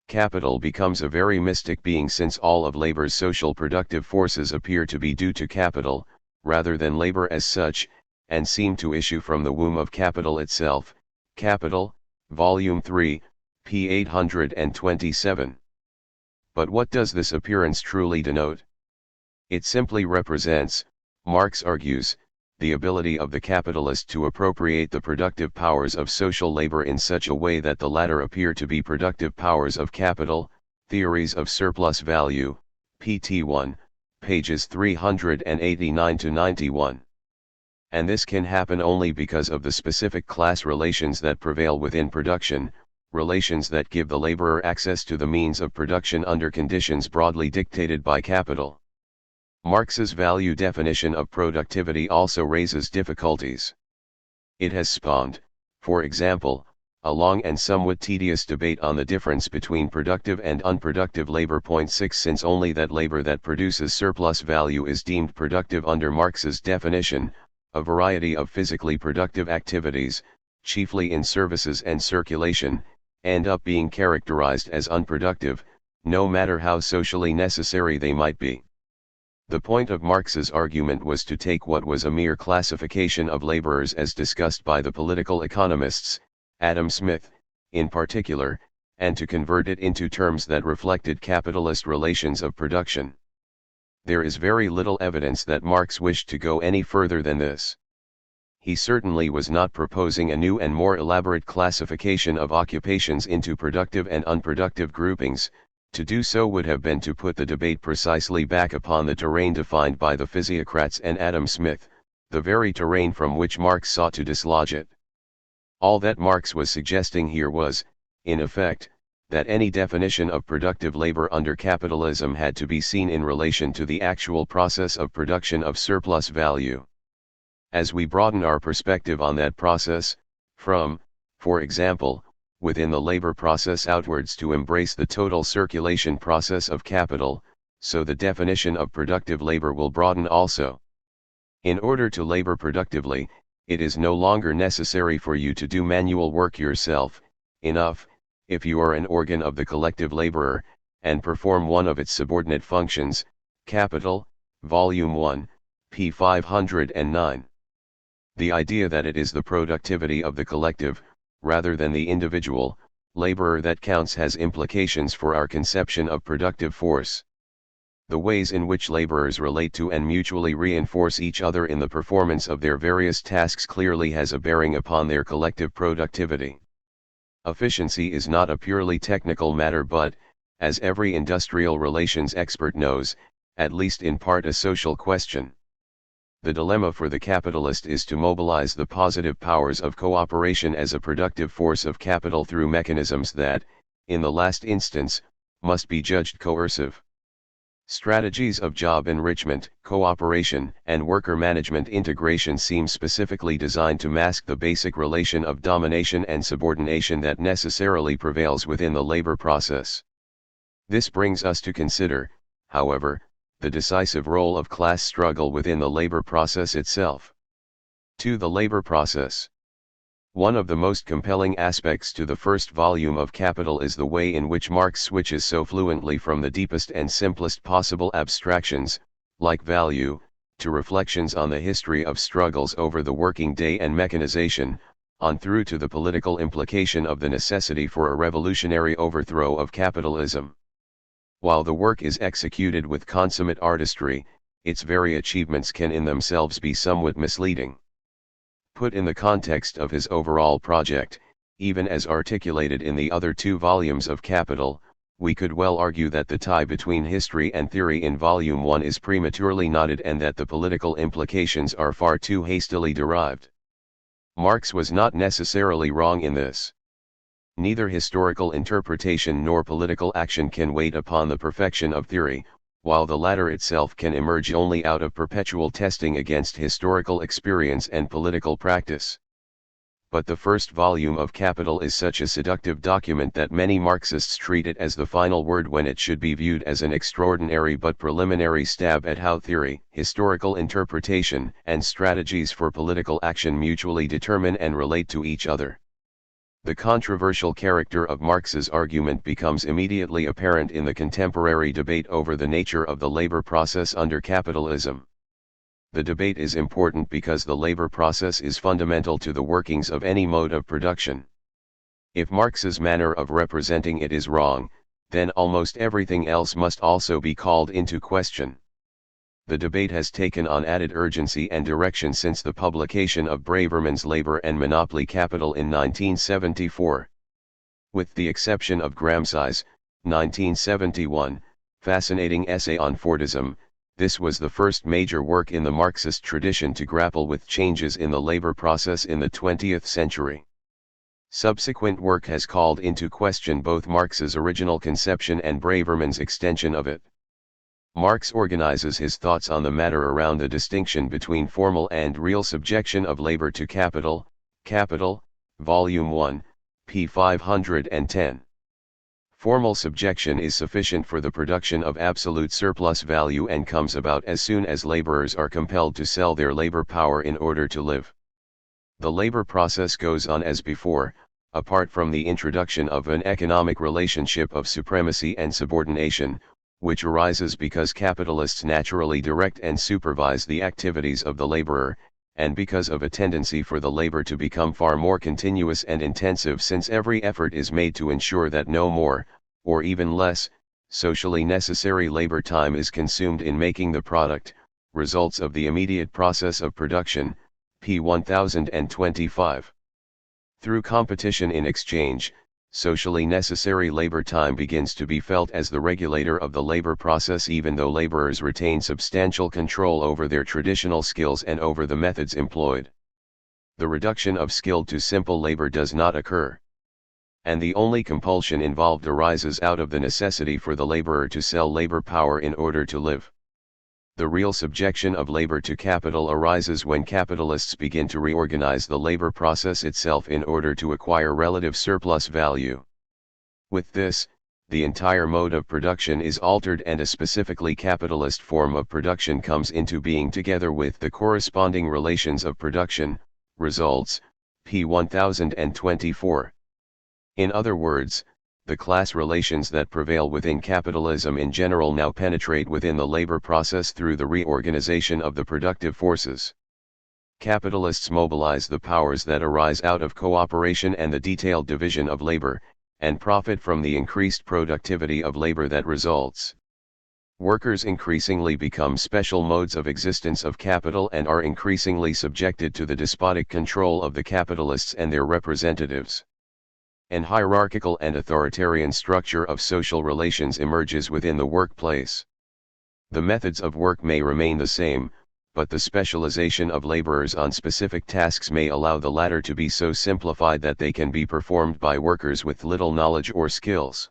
Speaker 1: Capital becomes a very mystic being since all of labor's social productive forces appear to be due to capital, rather than labor as such, and seem to issue from the womb of capital itself. Capital, Volume 3, p. 827. But what does this appearance truly denote? It simply represents, Marx argues, the ability of the capitalist to appropriate the productive powers of social labor in such a way that the latter appear to be productive powers of capital. Theories of Surplus Value, pt. 1, pages 389 to 91. and this can happen only because of the specific class relations that prevail within production, relations that give the laborer access to the means of production under conditions broadly dictated by capital. Marx's value definition of productivity also raises difficulties. It has spawned, for example, a long and somewhat tedious debate on the difference between productive and unproductive labor. 6 Since only that labor that produces surplus value is deemed productive under Marx's definition, a variety of physically productive activities, chiefly in services and circulation, end up being characterized as unproductive, no matter how socially necessary they might be. The point of Marx's argument was to take what was a mere classification of laborers as discussed by the political economists, Adam Smith, in particular, and to convert it into terms that reflected capitalist relations of production. There is very little evidence that Marx wished to go any further than this. He certainly was not proposing a new and more elaborate classification of occupations into productive and unproductive groupings. To do so would have been to put the debate precisely back upon the terrain defined by the physiocrats and Adam Smith, the very terrain from which Marx sought to dislodge it. All that Marx was suggesting here was, in effect, that any definition of productive labor under capitalism had to be seen in relation to the actual process of production of surplus value. As we broaden our perspective on that process, from, for example, within the labor process outwards to embrace the total circulation process of capital, so the definition of productive labor will broaden also. In order to labor productively, it is no longer necessary for you to do manual work yourself. Enough, if you are an organ of the collective laborer, and perform one of its subordinate functions, Capital, Volume 1, p. 509. The idea that it is the productivity of the collective, rather than the individual, laborer that counts has implications for our conception of productive force. The ways in which laborers relate to and mutually reinforce each other in the performance of their various tasks clearly has a bearing upon their collective productivity. Efficiency is not a purely technical matter but, as every industrial relations expert knows, at least in part a social question. The dilemma for the capitalist is to mobilize the positive powers of cooperation as a productive force of capital through mechanisms that, in the last instance, must be judged coercive. Strategies of job enrichment, cooperation, and worker management integration seem specifically designed to mask the basic relation of domination and subordination that necessarily prevails within the labor process. This brings us to consider, however, the decisive role of class struggle within the labor process itself. To the labor process. One of the most compelling aspects to the first volume of Capital is the way in which Marx switches so fluently from the deepest and simplest possible abstractions, like value, to reflections on the history of struggles over the working day and mechanization, on through to the political implication of the necessity for a revolutionary overthrow of capitalism. While the work is executed with consummate artistry, its very achievements can in themselves be somewhat misleading. Put in the context of his overall project, even as articulated in the other two volumes of Capital, we could well argue that the tie between history and theory in Volume 1 is prematurely knotted and that the political implications are far too hastily derived. Marx was not necessarily wrong in this. Neither historical interpretation nor political action can wait upon the perfection of theory, while the latter itself can emerge only out of perpetual testing against historical experience and political practice. But the first volume of Capital is such a seductive document that many Marxists treat it as the final word when it should be viewed as an extraordinary but preliminary stab at how theory, historical interpretation, and strategies for political action mutually determine and relate to each other. The controversial character of Marx's argument becomes immediately apparent in the contemporary debate over the nature of the labor process under capitalism. The debate is important because the labor process is fundamental to the workings of any mode of production. If Marx's manner of representing it is wrong, then almost everything else must also be called into question. The debate has taken on added urgency and direction since the publication of Braverman's Labor and Monopoly Capital in 1974. With the exception of Gramsci's, 1971, fascinating essay on Fordism, This was the first major work in the Marxist tradition to grapple with changes in the labor process in the 20th century. Subsequent work has called into question both Marx's original conception and Braverman's extension of it. Marx organizes his thoughts on the matter around the distinction between formal and real subjection of labor to capital, Capital, Volume 1, p. 510. Formal subjection is sufficient for the production of absolute surplus value and comes about as soon as laborers are compelled to sell their labor power in order to live. The labor process goes on as before, apart from the introduction of an economic relationship of supremacy and subordination, which arises because capitalists naturally direct and supervise the activities of the laborer, and because of a tendency for the labor to become far more continuous and intensive, since every effort is made to ensure that no more, or even less, socially necessary labor time is consumed in making the product, results of the immediate process of production, p. 1025. Through competition in exchange, socially necessary labor time begins to be felt as the regulator of the labor process, even though laborers retain substantial control over their traditional skills and over the methods employed. The reduction of skilled to simple labor does not occur. And the only compulsion involved arises out of the necessity for the laborer to sell labor power in order to live. The real subjection of labor to capital arises when capitalists begin to reorganize the labor process itself in order to acquire relative surplus value. With this, the entire mode of production is altered and a specifically capitalist form of production comes into being, together with the corresponding relations of production, results, p. 1024. In other words, the class relations that prevail within capitalism in general now penetrate within the labor process through the reorganization of the productive forces. Capitalists mobilize the powers that arise out of cooperation and the detailed division of labor, and profit from the increased productivity of labor that results. Workers increasingly become special modes of existence of capital and are increasingly subjected to the despotic control of the capitalists and their representatives. An hierarchical and authoritarian structure of social relations emerges within the workplace. The methods of work may remain the same, but the specialization of laborers on specific tasks may allow the latter to be so simplified that they can be performed by workers with little knowledge or skills.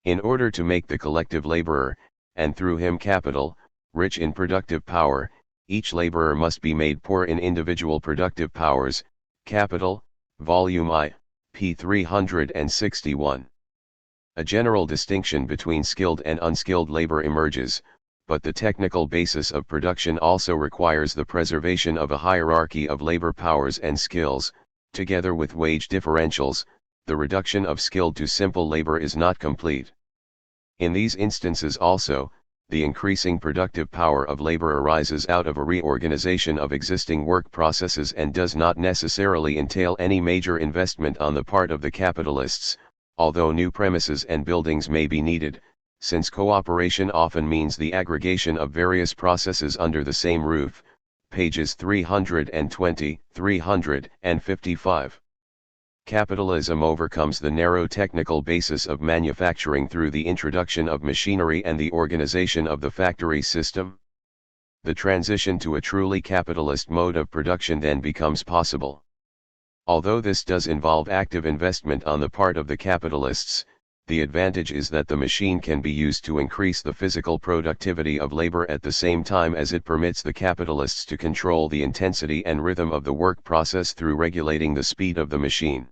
Speaker 1: In order to make the collective laborer, and through him capital, rich in productive power, each laborer must be made poor in individual productive powers, Capital, Volume I, p. 361. A general distinction between skilled and unskilled labor emerges, but the technical basis of production also requires the preservation of a hierarchy of labor powers and skills. Together with wage differentials, the reduction of skilled to simple labor is not complete. In these instances also, the increasing productive power of labor arises out of a reorganization of existing work processes and does not necessarily entail any major investment on the part of the capitalists, although new premises and buildings may be needed, since cooperation often means the aggregation of various processes under the same roof, pages 320, 355. Capitalism overcomes the narrow technical basis of manufacturing through the introduction of machinery and the organization of the factory system. The transition to a truly capitalist mode of production then becomes possible. Although this does involve active investment on the part of the capitalists, the advantage is that the machine can be used to increase the physical productivity of labor at the same time as it permits the capitalists to control the intensity and rhythm of the work process through regulating the speed of the machine.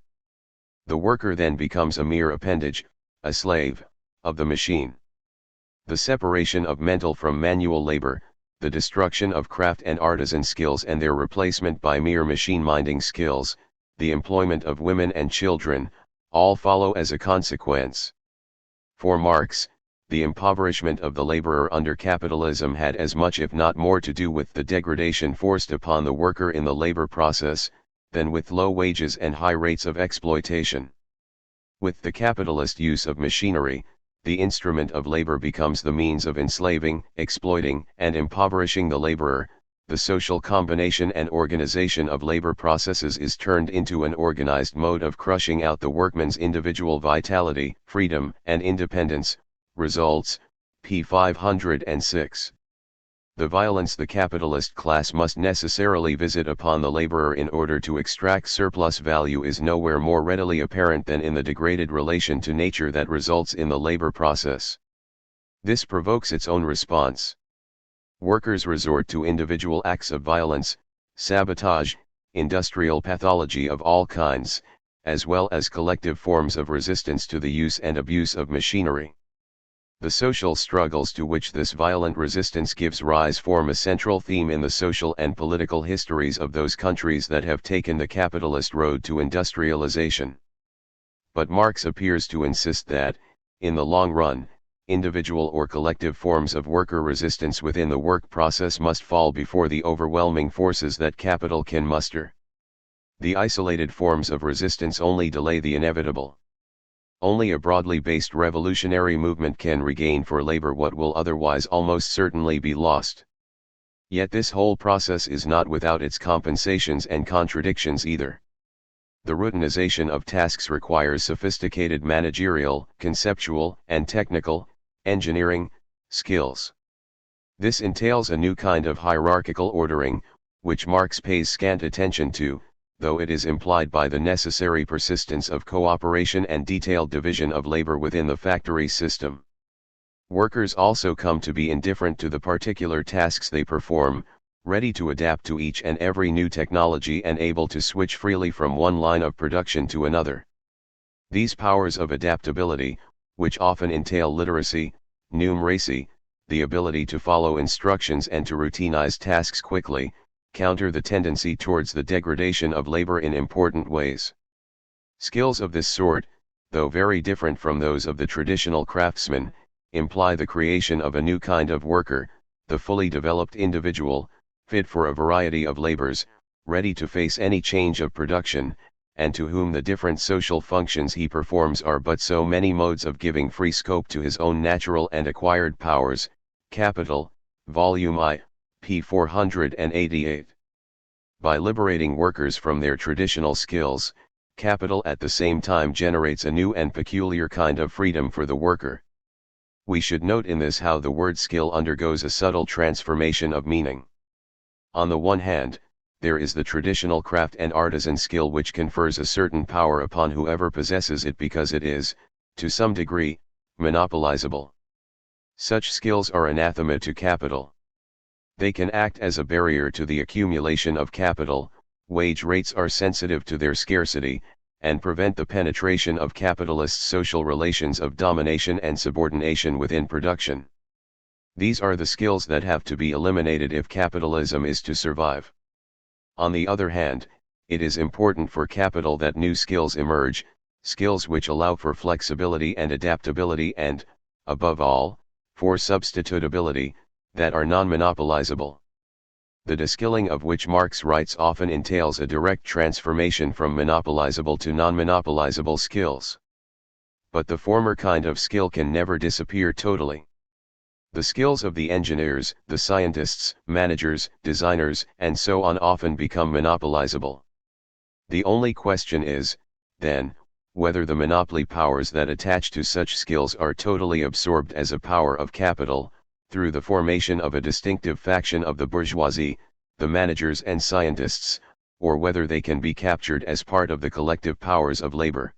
Speaker 1: The worker then becomes a mere appendage, a slave, of the machine. The separation of mental from manual labor, the destruction of craft and artisan skills and their replacement by mere machine-minding skills, the employment of women and children, all follow as a consequence. For Marx, the impoverishment of the laborer under capitalism had as much if not more to do with the degradation forced upon the worker in the labor process, than with low wages and high rates of exploitation. With the capitalist use of machinery, the instrument of labor becomes the means of enslaving, exploiting, and impoverishing the laborer. The social combination and organization of labor processes is turned into an organized mode of crushing out the workman's individual vitality, freedom, and independence. Results, p. 506. The violence the capitalist class must necessarily visit upon the laborer in order to extract surplus value is nowhere more readily apparent than in the degraded relation to nature that results in the labor process. This provokes its own response. Workers resort to individual acts of violence, sabotage, industrial pathology of all kinds, as well as collective forms of resistance to the use and abuse of machinery. The social struggles to which this violent resistance gives rise form a central theme in the social and political histories of those countries that have taken the capitalist road to industrialization. But Marx appears to insist that, in the long run, individual or collective forms of worker resistance within the work process must fall before the overwhelming forces that capital can muster. The isolated forms of resistance only delay the inevitable. Only a broadly based revolutionary movement can regain for labor what will otherwise almost certainly be lost. Yet this whole process is not without its compensations and contradictions either. The routinization of tasks requires sophisticated managerial, conceptual, and technical, engineering, skills. This entails a new kind of hierarchical ordering, which Marx pays scant attention to, though it is implied by the necessary persistence of cooperation and detailed division of labor within the factory system. Workers also come to be indifferent to the particular tasks they perform, ready to adapt to each and every new technology and able to switch freely from one line of production to another. These powers of adaptability, which often entail literacy, numeracy, the ability to follow instructions and to routinize tasks quickly, counter the tendency towards the degradation of labor in important ways. Skills of this sort, though very different from those of the traditional craftsman, imply the creation of a new kind of worker, the fully developed individual, fit for a variety of labors, ready to face any change of production, and to whom the different social functions he performs are but so many modes of giving free scope to his own natural and acquired powers. Capital, Volume I, p. 488. By liberating workers from their traditional skills, capital at the same time generates a new and peculiar kind of freedom for the worker. We should note in this how the word skill undergoes a subtle transformation of meaning. On the one hand, there is the traditional craft and artisan skill which confers a certain power upon whoever possesses it because it is, to some degree, monopolizable. Such skills are anathema to capital. They can act as a barrier to the accumulation of capital, wage rates are sensitive to their scarcity, and prevent the penetration of capitalist social relations of domination and subordination within production. These are the skills that have to be eliminated if capitalism is to survive. On the other hand, it is important for capital that new skills emerge, skills which allow for flexibility and adaptability and, above all, for substitutability, that are non-monopolizable. The deskilling of which Marx writes often entails a direct transformation from monopolizable to non-monopolizable skills. But the former kind of skill can never disappear totally. The skills of the engineers, the scientists, managers, designers, and so on often become monopolizable. The only question is, then, whether the monopoly powers that attach to such skills are totally absorbed as a power of capital, through the formation of a distinctive faction of the bourgeoisie, the managers and scientists, or whether they can be captured as part of the collective powers of labor.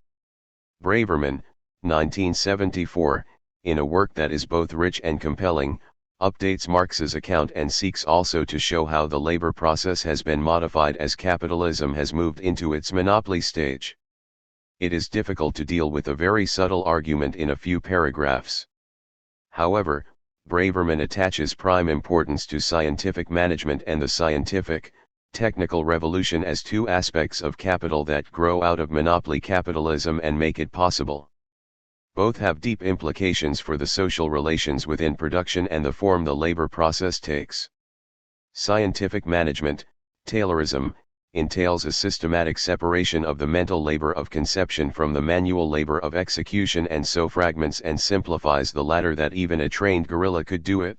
Speaker 1: Braverman, 1974, in a work that is both rich and compelling, updates Marx's account and seeks also to show how the labor process has been modified as capitalism has moved into its monopoly stage. It is difficult to deal with a very subtle argument in a few paragraphs. However, Braverman attaches prime importance to scientific management and the scientific, technical revolution as two aspects of capital that grow out of monopoly capitalism and make it possible. Both have deep implications for the social relations within production and the form the labor process takes. Scientific management, Taylorism, entails a systematic separation of the mental labor of conception from the manual labor of execution and so fragments and simplifies the latter that even a trained guerrilla could do it.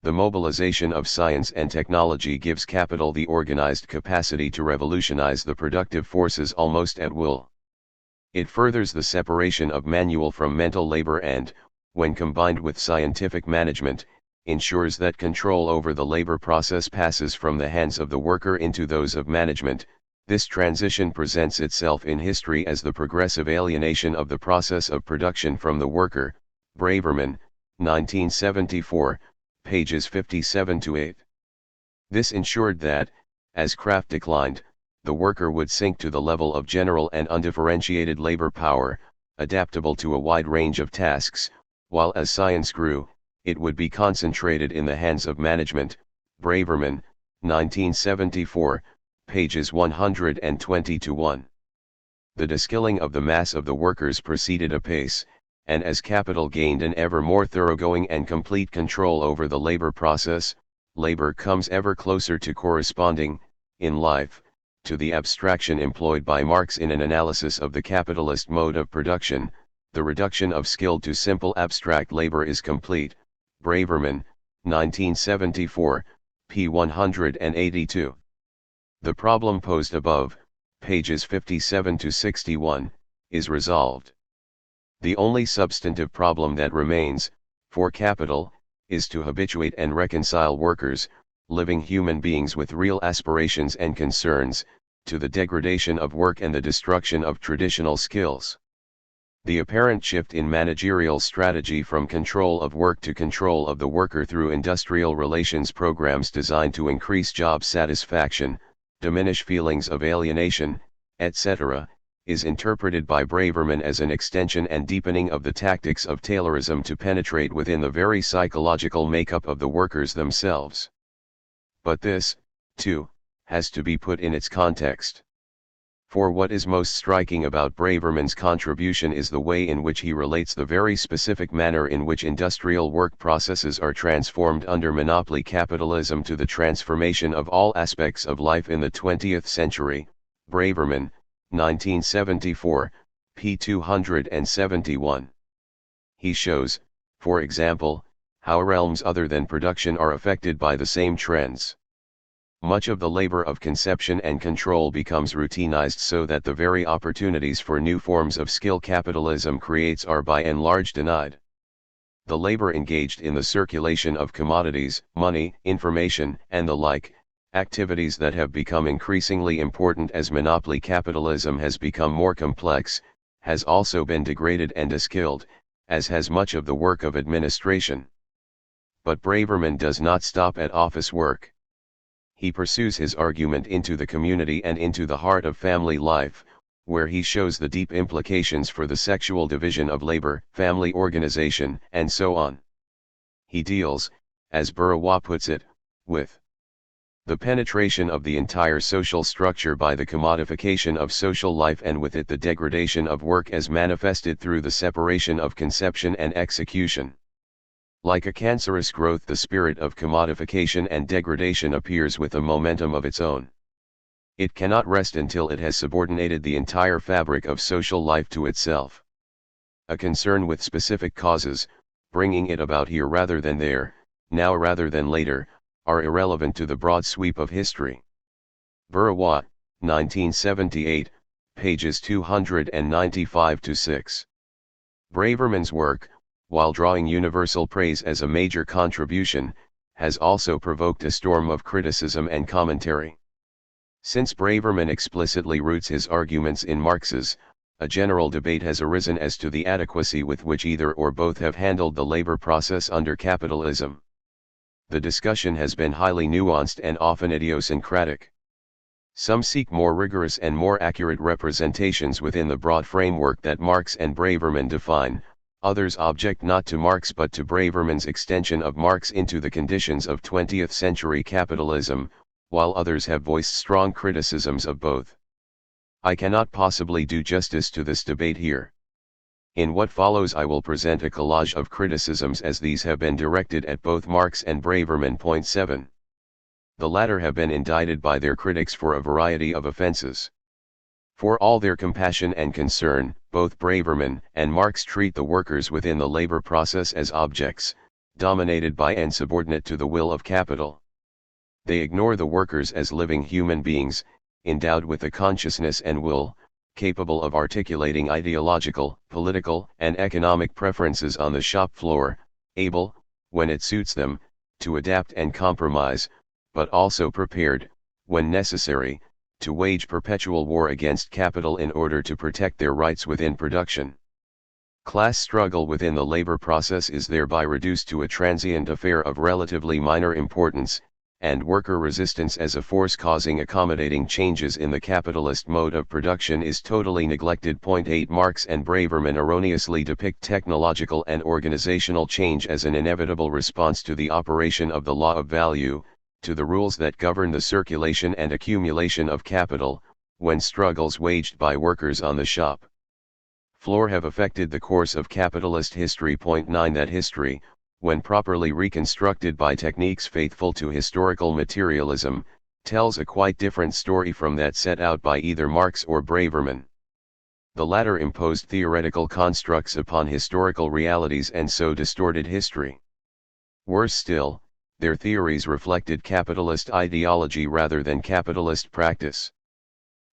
Speaker 1: The mobilization of science and technology gives capital the organized capacity to revolutionize the productive forces almost at will. It furthers the separation of manual from mental labor and, when combined with scientific management, ensures that control over the labor process passes from the hands of the worker into those of management. This transition presents itself in history as the progressive alienation of the process of production from the worker. Braverman, 1974, pages 57-8. This ensured that, as craft declined, the worker would sink to the level of general and undifferentiated labor power, adaptable to a wide range of tasks, while as science grew, it would be concentrated in the hands of management. Braverman, 1974, pages 120-1. The deskilling of the mass of the workers proceeded apace, and as capital gained an ever more thoroughgoing and complete control over the labor process, labor comes ever closer to corresponding, in life, to the abstraction employed by Marx in an analysis of the capitalist mode of production. The reduction of skilled to simple abstract labor is complete. Braverman, 1974, p. 182. The problem posed above, pages 57-61, is resolved. The only substantive problem that remains, for capital, is to habituate and reconcile workers, living human beings with real aspirations and concerns, to the degradation of work and the destruction of traditional skills. The apparent shift in managerial strategy from control of work to control of the worker through industrial relations programs designed to increase job satisfaction, diminish feelings of alienation, etc., is interpreted by Braverman as an extension and deepening of the tactics of Taylorism to penetrate within the very psychological makeup of the workers themselves. But this, too, has to be put in its context. For what is most striking about Braverman's contribution is the way in which he relates the very specific manner in which industrial work processes are transformed under monopoly capitalism to the transformation of all aspects of life in the 20th century. Braverman, 1974, p. 271. He shows, for example, how realms other than production are affected by the same trends. Much of the labor of conception and control becomes routinized so that the very opportunities for new forms of skill capitalism creates are by and large denied. The labor engaged in the circulation of commodities, money, information, and the like, activities that have become increasingly important as monopoly capitalism has become more complex, has also been degraded and deskilled, as has much of the work of administration. But Braverman does not stop at office work. He pursues his argument into the community and into the heart of family life, where he shows the deep implications for the sexual division of labor, family organization, and so on. He deals, as Burawa puts it, with the penetration of the entire social structure by the commodification of social life, and with it the degradation of work as manifested through the separation of conception and execution. Like a cancerous growth, the spirit of commodification and degradation appears with a momentum of its own. It cannot rest until it has subordinated the entire fabric of social life to itself. A concern with specific causes, bringing it about here rather than there, now rather than later, are irrelevant to the broad sweep of history. Burawa, 1978, pages 295-6. Braverman's work, while drawing universal praise as a major contribution, has also provoked a storm of criticism and commentary. Since Braverman explicitly roots his arguments in Marx's, a general debate has arisen as to the adequacy with which either or both have handled the labor process under capitalism. The discussion has been highly nuanced and often idiosyncratic. Some seek more rigorous and more accurate representations within the broad framework that Marx and Braverman define. Others object not to Marx but to Braverman's extension of Marx into the conditions of 20th century capitalism, while others have voiced strong criticisms of both. I cannot possibly do justice to this debate here. In what follows I will present a collage of criticisms as these have been directed at both Marx and Braverman. Point 7. The latter have been indicted by their critics for a variety of offenses. For all their compassion and concern, both Braverman and Marx treat the workers within the labor process as objects, dominated by and subordinate to the will of capital. They ignore the workers as living human beings, endowed with a consciousness and will, capable of articulating ideological, political, and economic preferences on the shop floor, able, when it suits them, to adapt and compromise, but also prepared, when necessary, to wage perpetual war against capital in order to protect their rights within production. Class struggle within the labor process is thereby reduced to a transient affair of relatively minor importance, and worker resistance as a force causing accommodating changes in the capitalist mode of production is totally neglected. 8 Marx and Braverman erroneously depict technological and organizational change as an inevitable response to the operation of the law of value, to the rules that govern the circulation and accumulation of capital, when struggles waged by workers on the shop floor have affected the course of capitalist history. 9 That history, when properly reconstructed by techniques faithful to historical materialism, tells a quite different story from that set out by either Marx or Braverman. The latter imposed theoretical constructs upon historical realities and so distorted history. Worse still, their theories reflected capitalist ideology rather than capitalist practice.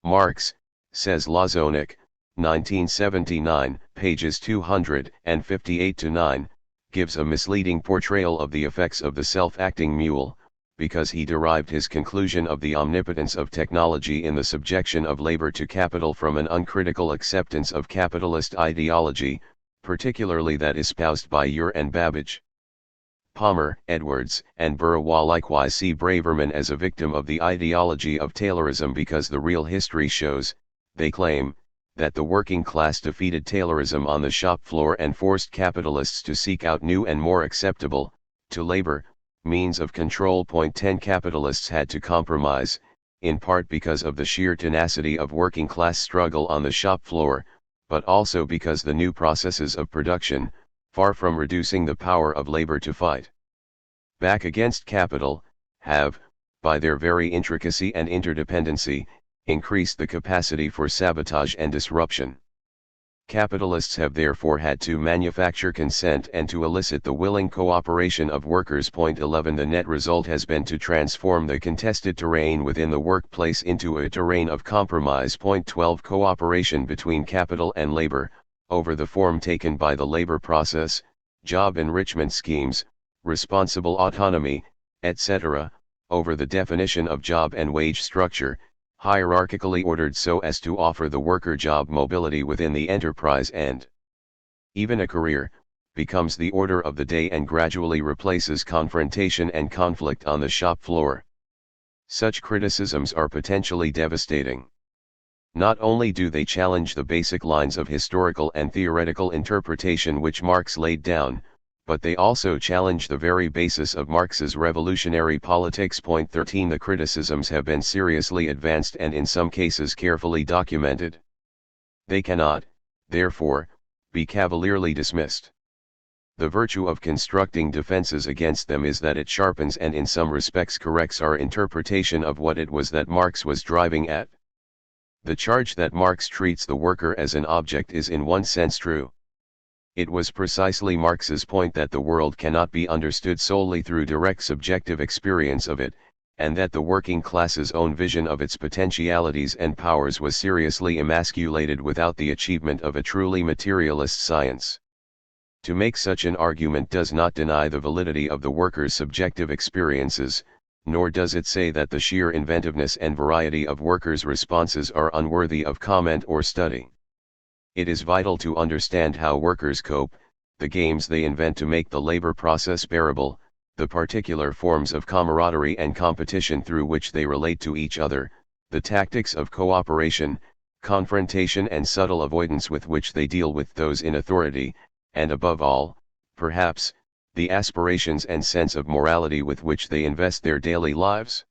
Speaker 1: Marx, says Lazonik, 1979, pages 258-9, gives a misleading portrayal of the effects of the self-acting mule, because he derived his conclusion of the omnipotence of technology in the subjection of labor to capital from an uncritical acceptance of capitalist ideology, particularly that espoused by Ure and Babbage. Palmer, Edwards, and Burrow likewise see Braverman as a victim of the ideology of Taylorism because the real history shows, they claim, that the working class defeated Taylorism on the shop floor and forced capitalists to seek out new and more acceptable, to labor, means of control. 10 Capitalists had to compromise, in part because of the sheer tenacity of working class struggle on the shop floor, but also because the new processes of production, far from reducing the power of labor to fight back against capital, have, by their very intricacy and interdependency, increased the capacity for sabotage and disruption. Capitalists have therefore had to manufacture consent and to elicit the willing cooperation of workers. 11 The net result has been to transform the contested terrain within the workplace into a terrain of compromise. 12 Cooperation between capital and labor, over the form taken by the labor process, job enrichment schemes, responsible autonomy, etc., over the definition of job and wage structure, hierarchically ordered so as to offer the worker job mobility within the enterprise and even a career, becomes the order of the day and gradually replaces confrontation and conflict on the shop floor. Such criticisms are potentially devastating. Not only do they challenge the basic lines of historical and theoretical interpretation which Marx laid down, but they also challenge the very basis of Marx's revolutionary politics. 13 The criticisms have been seriously advanced and in some cases carefully documented. They cannot, therefore, be cavalierly dismissed. The virtue of constructing defenses against them is that it sharpens and in some respects corrects our interpretation of what it was that Marx was driving at. The charge that Marx treats the worker as an object is in one sense true. It was precisely Marx's point that the world cannot be understood solely through direct subjective experience of it, and that the working class's own vision of its potentialities and powers was seriously emasculated without the achievement of a truly materialist science. To make such an argument does not deny the validity of the worker's subjective experiences, nor does it say that the sheer inventiveness and variety of workers' responses are unworthy of comment or study. It is vital to understand how workers cope, the games they invent to make the labor process bearable, the particular forms of camaraderie and competition through which they relate to each other, the tactics of cooperation, confrontation and subtle avoidance with which they deal with those in authority, and above all, perhaps, the aspirations and sense of morality with which they invest their daily lives.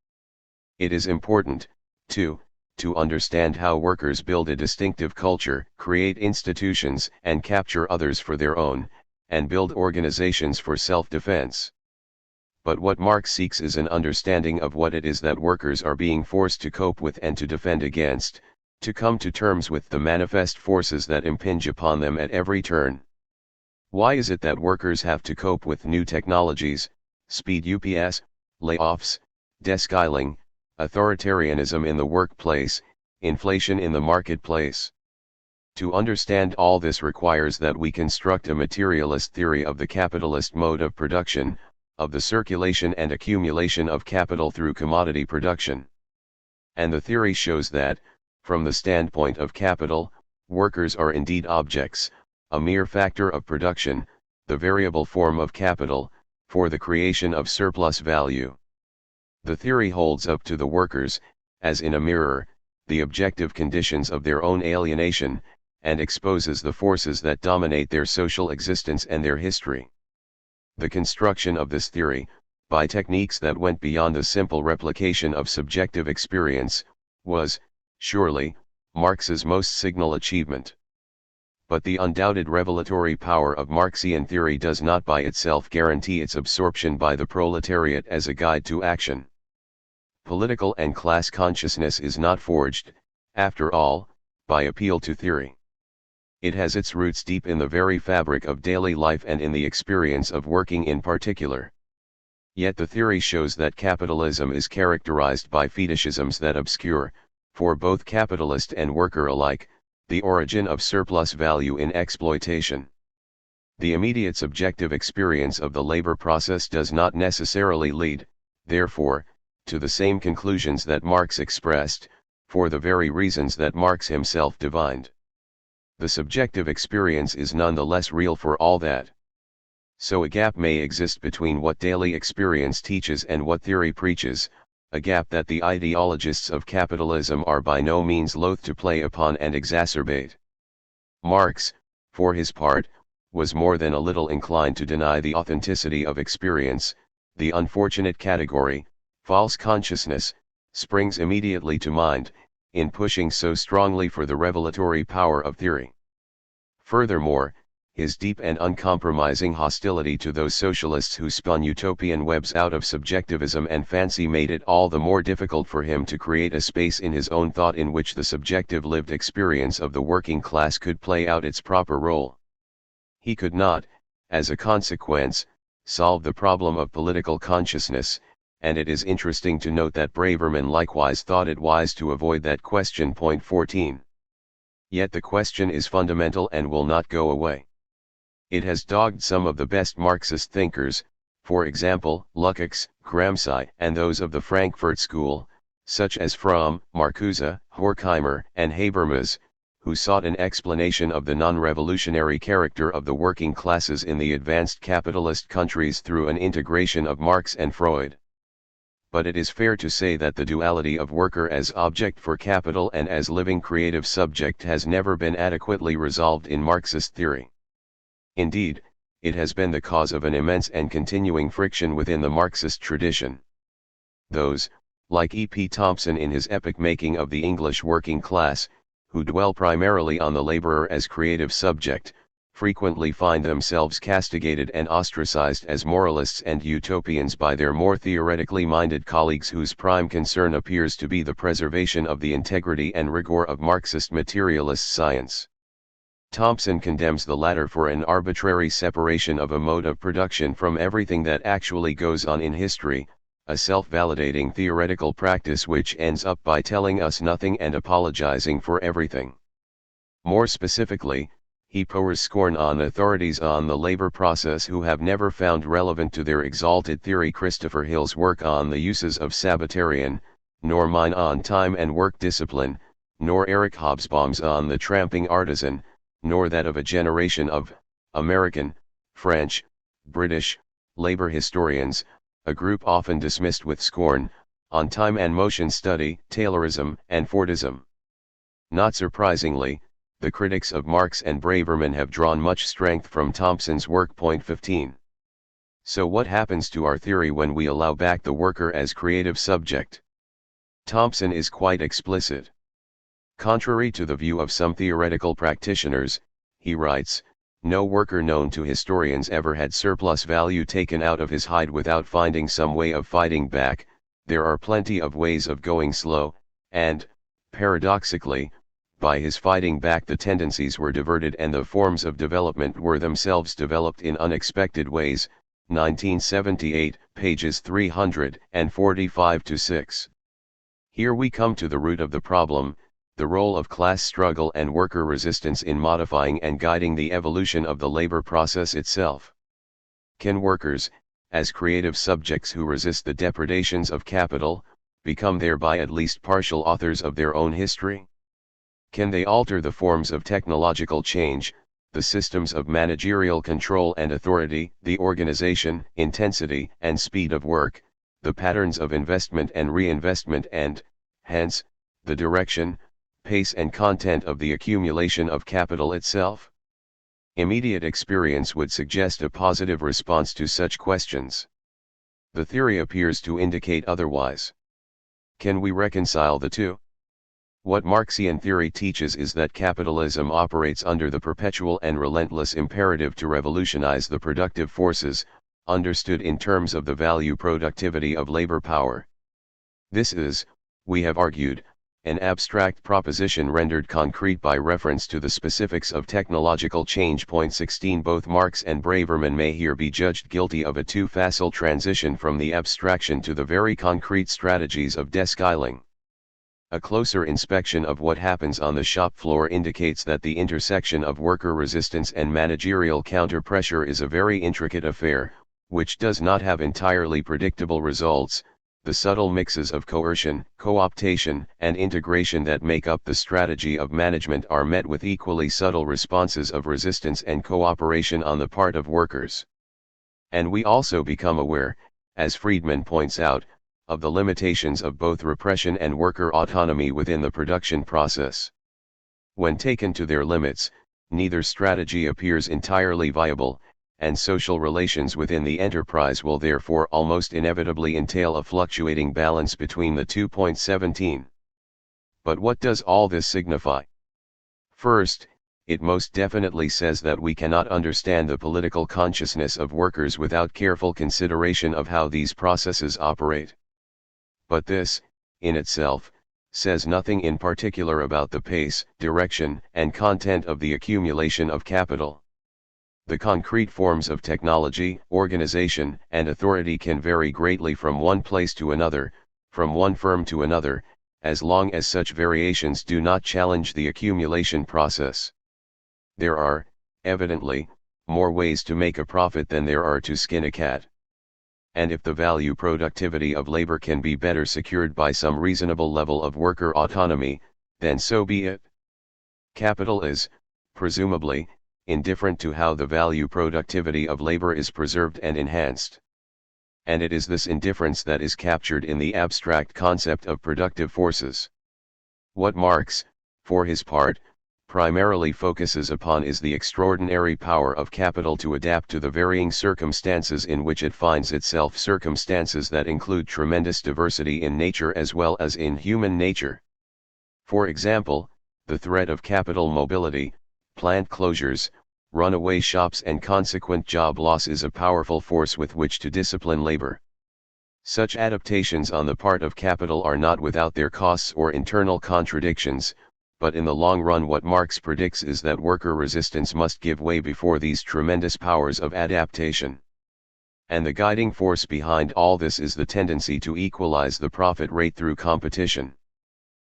Speaker 1: It is important, too, to understand how workers build a distinctive culture, create institutions and capture others for their own, and build organizations for self-defense. But what Marx seeks is an understanding of what it is that workers are being forced to cope with and to defend against, to come to terms with the manifest forces that impinge upon them at every turn. Why is it that workers have to cope with new technologies, speed UPS, layoffs, desk-skilling, authoritarianism in the workplace, inflation in the marketplace? To understand all this requires that we construct a materialist theory of the capitalist mode of production, of the circulation and accumulation of capital through commodity production. And the theory shows that, from the standpoint of capital, workers are indeed objects, a mere factor of production, the variable form of capital, for the creation of surplus value. The theory holds up to the workers, as in a mirror, the objective conditions of their own alienation, and exposes the forces that dominate their social existence and their history. The construction of this theory, by techniques that went beyond the simple replication of subjective experience, was, surely, Marx's most signal achievement. But the undoubted revelatory power of Marxian theory does not by itself guarantee its absorption by the proletariat as a guide to action. Political and class consciousness is not forged, after all, by appeal to theory. It has its roots deep in the very fabric of daily life and in the experience of working in particular. Yet the theory shows that capitalism is characterized by fetishisms that obscure, for both capitalist and worker alike, the origin of surplus value in exploitation. The immediate subjective experience of the labor process does not necessarily lead, therefore, to the same conclusions that Marx expressed, for the very reasons that Marx himself divined. The subjective experience is none the less real for all that. So a gap may exist between what daily experience teaches and what theory preaches, a gap that the ideologists of capitalism are by no means loath to play upon and exacerbate. Marx, for his part, was more than a little inclined to deny the authenticity of experience. The unfortunate category, false consciousness, springs immediately to mind, in pushing so strongly for the revelatory power of theory. Furthermore, his deep and uncompromising hostility to those socialists who spun utopian webs out of subjectivism and fancy made it all the more difficult for him to create a space in his own thought in which the subjective lived experience of the working class could play out its proper role. He could not, as a consequence, solve the problem of political consciousness, and it is interesting to note that Braverman likewise thought it wise to avoid that question. Point 14. Yet the question is fundamental and will not go away. It has dogged some of the best Marxist thinkers, for example, Lukács, Gramsci, and those of the Frankfurt School, such as Fromm, Marcuse, Horkheimer, and Habermas, who sought an explanation of the non-revolutionary character of the working classes in the advanced capitalist countries through an integration of Marx and Freud. But it is fair to say that the duality of worker as object for capital and as living creative subject has never been adequately resolved in Marxist theory. Indeed, it has been the cause of an immense and continuing friction within the Marxist tradition. Those, like E. P. Thompson in his epoch-making of the English working class, who dwell primarily on the laborer as creative subject, frequently find themselves castigated and ostracized as moralists and utopians by their more theoretically minded colleagues whose prime concern appears to be the preservation of the integrity and rigor of Marxist materialist science. Thompson condemns the latter for an arbitrary separation of a mode of production from everything that actually goes on in history, a self-validating theoretical practice which ends up by telling us nothing and apologizing for everything. More specifically, he pours scorn on authorities on the labor process who have never found relevant to their exalted theory Christopher Hill's work on the uses of Sabbatarian, nor mine on time and work discipline, nor Eric Hobsbawm's on the tramping artisan, nor that of a generation of American, French, British, labor historians, a group often dismissed with scorn, on time and motion study, Taylorism, and Fordism. Not surprisingly, the critics of Marx and Braverman have drawn much strength from Thompson's work. Point 15. So what happens to our theory when we allow back the worker as creative subject? Thompson is quite explicit. Contrary to the view of some theoretical practitioners, he writes, no worker known to historians ever had surplus value taken out of his hide without finding some way of fighting back. There are plenty of ways of going slow, and, paradoxically, by his fighting back the tendencies were diverted and the forms of development were themselves developed in unexpected ways. 1978, pages 345-6. Here we come to the root of the problem, the role of class struggle and worker resistance in modifying and guiding the evolution of the labor process itself. Can workers, as creative subjects who resist the depredations of capital, become thereby at least partial authors of their own history? Can they alter the forms of technological change, the systems of managerial control and authority, the organization, intensity, and speed of work, the patterns of investment and reinvestment and, hence, the direction, pace and content of the accumulation of capital itself? Immediate experience would suggest a positive response to such questions. The theory appears to indicate otherwise. Can we reconcile the two? What Marxian theory teaches is that capitalism operates under the perpetual and relentless imperative to revolutionize the productive forces, understood in terms of the value productivity of labor power. This is, we have argued, an abstract proposition rendered concrete by reference to the specifics of technological change. 16 Both Marx and Braverman may here be judged guilty of a too facile transition from the abstraction to the very concrete strategies of deskyling. A closer inspection of what happens on the shop floor indicates that the intersection of worker resistance and managerial counter-pressure is a very intricate affair, which does not have entirely predictable results. The subtle mixes of coercion, co-optation, and integration that make up the strategy of management are met with equally subtle responses of resistance and cooperation on the part of workers. And we also become aware, as Friedman points out, of the limitations of both repression and worker autonomy within the production process. When taken to their limits, neither strategy appears entirely viable, and social relations within the enterprise will therefore almost inevitably entail a fluctuating balance between the two. 17. But what does all this signify? First, it most definitely says that we cannot understand the political consciousness of workers without careful consideration of how these processes operate. But this, in itself, says nothing in particular about the pace, direction, and content of the accumulation of capital. The concrete forms of technology, organization, and authority can vary greatly from one place to another, from one firm to another, as long as such variations do not challenge the accumulation process. There are, evidently, more ways to make a profit than there are to skin a cat. And if the value productivity of labor can be better secured by some reasonable level of worker autonomy, then so be it. Capital is, presumably, indifferent to how the value productivity of labor is preserved and enhanced. And it is this indifference that is captured in the abstract concept of productive forces. What Marx, for his part, primarily focuses upon is the extraordinary power of capital to adapt to the varying circumstances in which it finds itself, circumstances that include tremendous diversity in nature as well as in human nature. For example, the threat of capital mobility, plant closures, runaway shops and consequent job loss is a powerful force with which to discipline labor. Such adaptations on the part of capital are not without their costs or internal contradictions, but in the long run what Marx predicts is that worker resistance must give way before these tremendous powers of adaptation. And the guiding force behind all this is the tendency to equalize the profit rate through competition.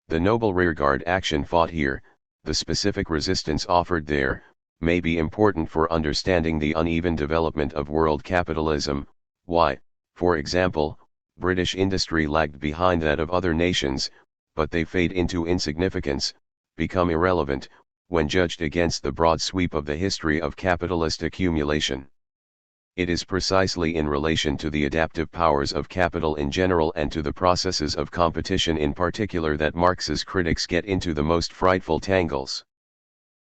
Speaker 1: The noble rearguard action fought here, the specific resistance offered there, may be important for understanding the uneven development of world capitalism, why, for example, British industry lagged behind that of other nations, but they fade into insignificance, become irrelevant, when judged against the broad sweep of the history of capitalist accumulation. It is precisely in relation to the adaptive powers of capital in general and to the processes of competition in particular that Marx's critics get into the most frightful tangles.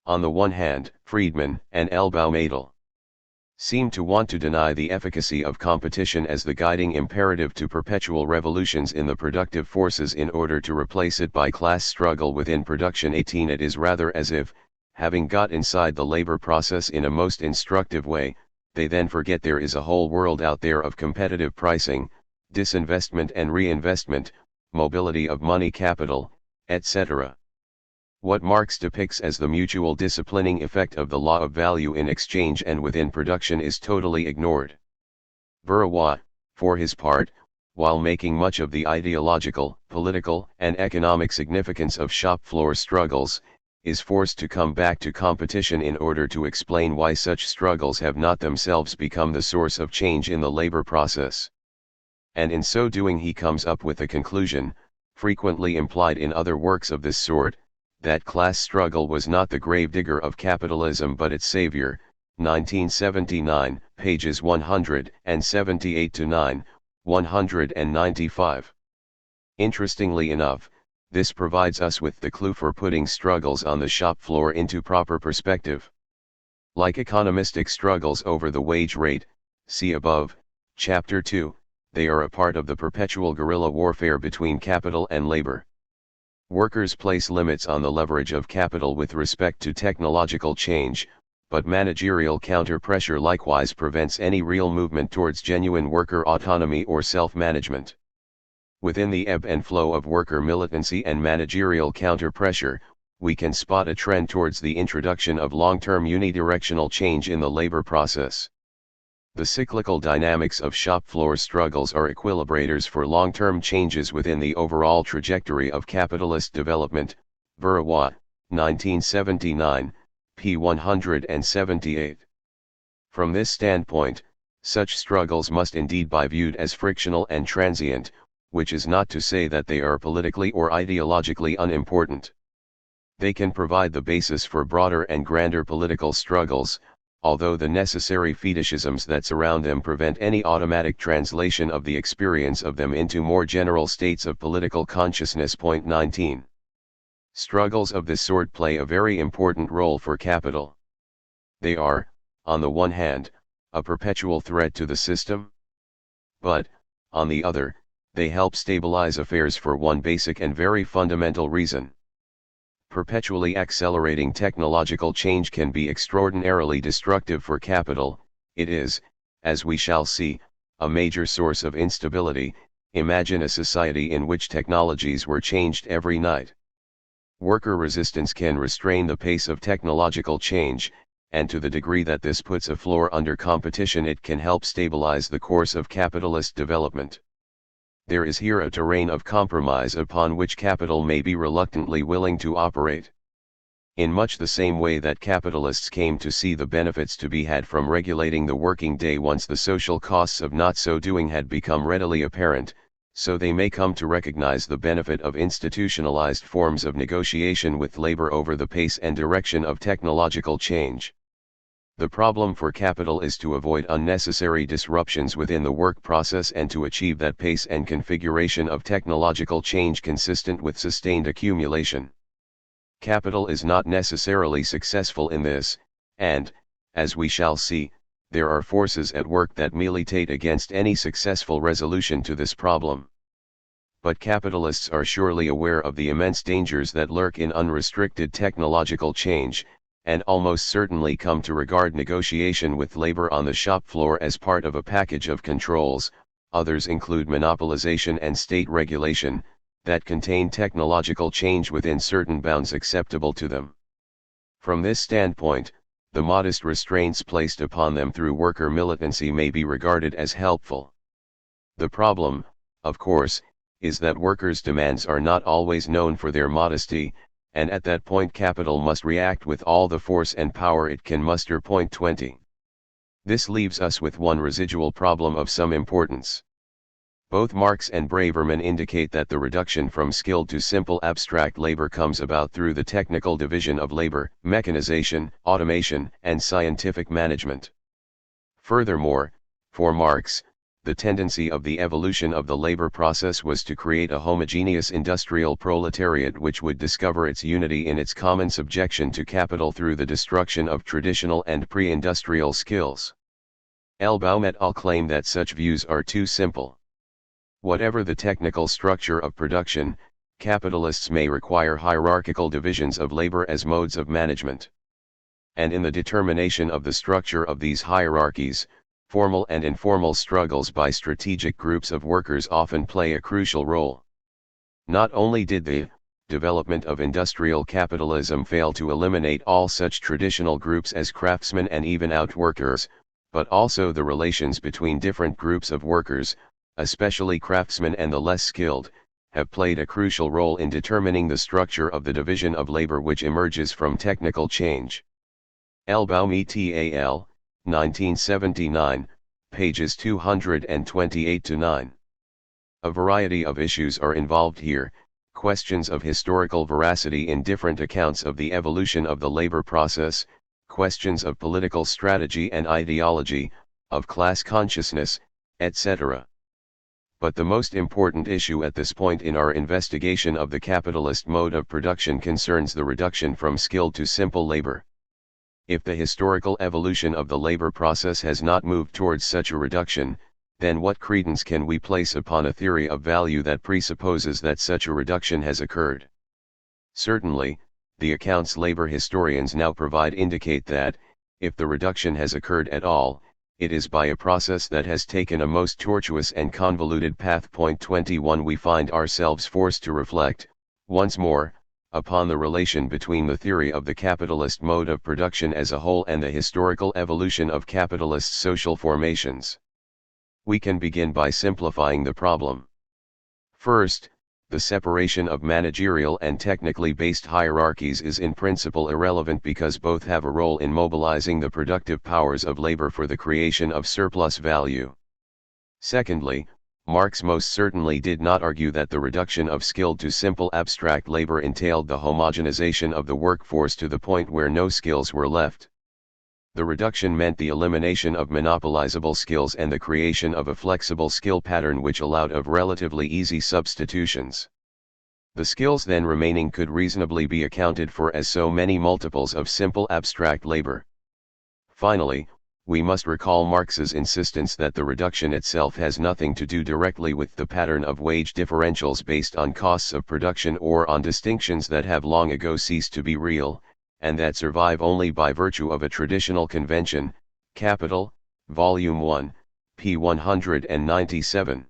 Speaker 1: On the one hand, Friedman and L. Baumeitel seem to want to deny the efficacy of competition as the guiding imperative to perpetual revolutions in the productive forces in order to replace it by class struggle within production. 18 It is rather as if, having got inside the labor process in a most instructive way, they then forget there is a whole world out there of competitive pricing, disinvestment and reinvestment, mobility of money capital, etc. What Marx depicts as the mutual disciplining effect of the law of value in exchange and within production is totally ignored. Virawa, for his part, while making much of the ideological, political, and economic significance of shop floor struggles, is forced to come back to competition in order to explain why such struggles have not themselves become the source of change in the labor process. And in so doing he comes up with a conclusion, frequently implied in other works of this sort, that class struggle was not the gravedigger of capitalism but its savior. 1979, pages 178-9, 195. Interestingly enough, this provides us with the clue for putting struggles on the shop floor into proper perspective. Like economistic struggles over the wage rate, see above, Chapter 2, they are a part of the perpetual guerrilla warfare between capital and labor. Workers place limits on the leverage of capital with respect to technological change, but managerial counter-pressure likewise prevents any real movement towards genuine worker autonomy or self-management. Within the ebb and flow of worker militancy and managerial counter-pressure, we can spot a trend towards the introduction of long-term unidirectional change in the labor process. The cyclical dynamics of shop floor struggles are equilibrators for long-term changes within the overall trajectory of capitalist development. Virawa, 1979, p. 178. From this standpoint, such struggles must indeed be viewed as frictional and transient, which is not to say that they are politically or ideologically unimportant. They can provide the basis for broader and grander political struggles, although the necessary fetishisms that surround them prevent any automatic translation of the experience of them into more general states of political consciousness. Point 19. Struggles of this sort play a very important role for capital. They are, on the one hand, a perpetual threat to the system, but, on the other, they help stabilize affairs for one basic and very fundamental reason. Perpetually accelerating technological change can be extraordinarily destructive for capital. It is, as we shall see, a major source of instability. Imagine a society in which technologies were changed every night. Worker resistance can restrain the pace of technological change, and to the degree that this puts a floor under competition, it can help stabilize the course of capitalist development. There is here a terrain of compromise upon which capital may be reluctantly willing to operate. In much the same way that capitalists came to see the benefits to be had from regulating the working day once the social costs of not so doing had become readily apparent, so they may come to recognize the benefit of institutionalized forms of negotiation with labor over the pace and direction of technological change. The problem for capital is to avoid unnecessary disruptions within the work process and to achieve that pace and configuration of technological change consistent with sustained accumulation. Capital is not necessarily successful in this, and, as we shall see, there are forces at work that militate against any successful resolution to this problem. But capitalists are surely aware of the immense dangers that lurk in unrestricted technological change, and almost certainly come to regard negotiation with labor on the shop floor as part of a package of controls. Others include monopolization and state regulation, that contain technological change within certain bounds acceptable to them. From this standpoint, the modest restraints placed upon them through worker militancy may be regarded as helpful. The problem, of course, is that workers' demands are not always known for their modesty, and at that point capital must react with all the force and power it can muster. Point 20. This leaves us with one residual problem of some importance. Both Marx and Braverman indicate that the reduction from skilled to simple abstract labor comes about through the technical division of labor, mechanization, automation, and scientific management. Furthermore, for Marx, the tendency of the evolution of the labor process was to create a homogeneous industrial proletariat which would discover its unity in its common subjection to capital through the destruction of traditional and pre-industrial skills. Elbaum et al. Claim that such views are too simple. Whatever the technical structure of production, capitalists may require hierarchical divisions of labor as modes of management. And in the determination of the structure of these hierarchies, formal and informal struggles by strategic groups of workers often play a crucial role. Not only did the development of industrial capitalism fail to eliminate all such traditional groups as craftsmen and even outworkers, but also the relations between different groups of workers, especially craftsmen and the less skilled, have played a crucial role in determining the structure of the division of labor which emerges from technical change. Elbaum et al., 1979, pages 228-9. A variety of issues are involved here, questions of historical veracity in different accounts of the evolution of the labor process, questions of political strategy and ideology, of class consciousness, etc. But the most important issue at this point in our investigation of the capitalist mode of production concerns the reduction from skilled to simple labor. If the historical evolution of the labor process has not moved towards such a reduction, then what credence can we place upon a theory of value that presupposes that such a reduction has occurred? Certainly, the accounts labor historians now provide indicate that, if the reduction has occurred at all, it is by a process that has taken a most tortuous and convoluted path. 21 We find ourselves forced to reflect, once more, upon the relation between the theory of the capitalist mode of production as a whole and the historical evolution of capitalist social formations. We can begin by simplifying the problem. First, the separation of managerial and technically based hierarchies is in principle irrelevant because both have a role in mobilizing the productive powers of labor for the creation of surplus value. Secondly, Marx most certainly did not argue that the reduction of skilled to simple abstract labor entailed the homogenization of the workforce to the point where no skills were left. The reduction meant the elimination of monopolizable skills and the creation of a flexible skill pattern which allowed of relatively easy substitutions. The skills then remaining could reasonably be accounted for as so many multiples of simple abstract labor. Finally, we must recall Marx's insistence that the reduction itself has nothing to do directly with the pattern of wage differentials based on costs of production or on distinctions that have long ago ceased to be real, and that survive only by virtue of a traditional convention, Capital, Volume 1, p. 197.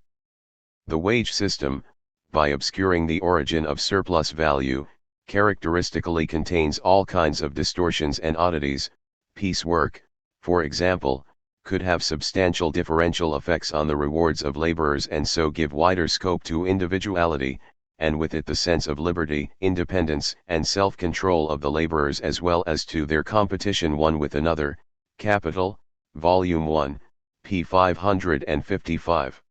Speaker 1: The wage system, by obscuring the origin of surplus value, characteristically contains all kinds of distortions and oddities. Piecework, for example, could have substantial differential effects on the rewards of laborers and so give wider scope to individuality, and with it the sense of liberty, independence, and self-control of the laborers as well as to their competition one with another. Capital, Volume 1, p. 555.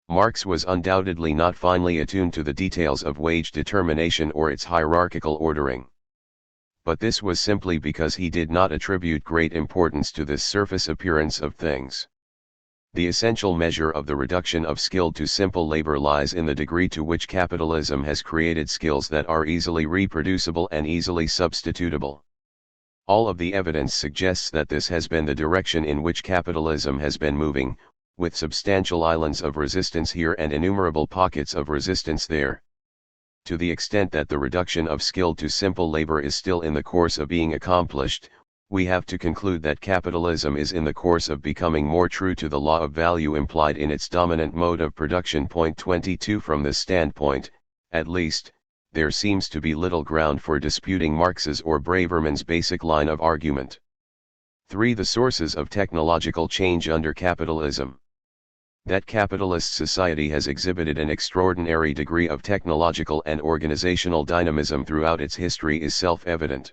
Speaker 1: Marx was undoubtedly not finely attuned to the details of wage determination or its hierarchical ordering. But this was simply because he did not attribute great importance to this surface appearance of things. The essential measure of the reduction of skilled to simple labor lies in the degree to which capitalism has created skills that are easily reproducible and easily substitutable. All of the evidence suggests that this has been the direction in which capitalism has been moving, with substantial islands of resistance here and innumerable pockets of resistance there. To the extent that the reduction of skilled to simple labor is still in the course of being accomplished, we have to conclude that capitalism is in the course of becoming more true to the law of value implied in its dominant mode of production. 22 From this standpoint, at least, there seems to be little ground for disputing Marx's or Braverman's basic line of argument. 3. The sources of technological change under capitalism. That capitalist society has exhibited an extraordinary degree of technological and organizational dynamism throughout its history is self-evident.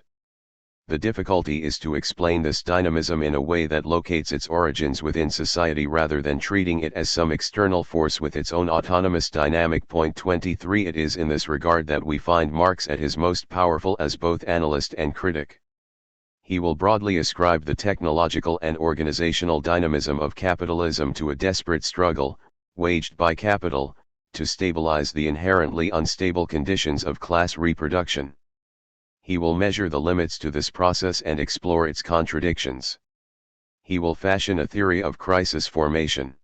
Speaker 1: The difficulty is to explain this dynamism in a way that locates its origins within society rather than treating it as some external force with its own autonomous dynamic. 23 It is in this regard that we find Marx at his most powerful as both analyst and critic. He will broadly ascribe the technological and organizational dynamism of capitalism to a desperate struggle, waged by capital, to stabilize the inherently unstable conditions of class reproduction. He will measure the limits to this process and explore its contradictions. He will fashion a theory of crisis formation.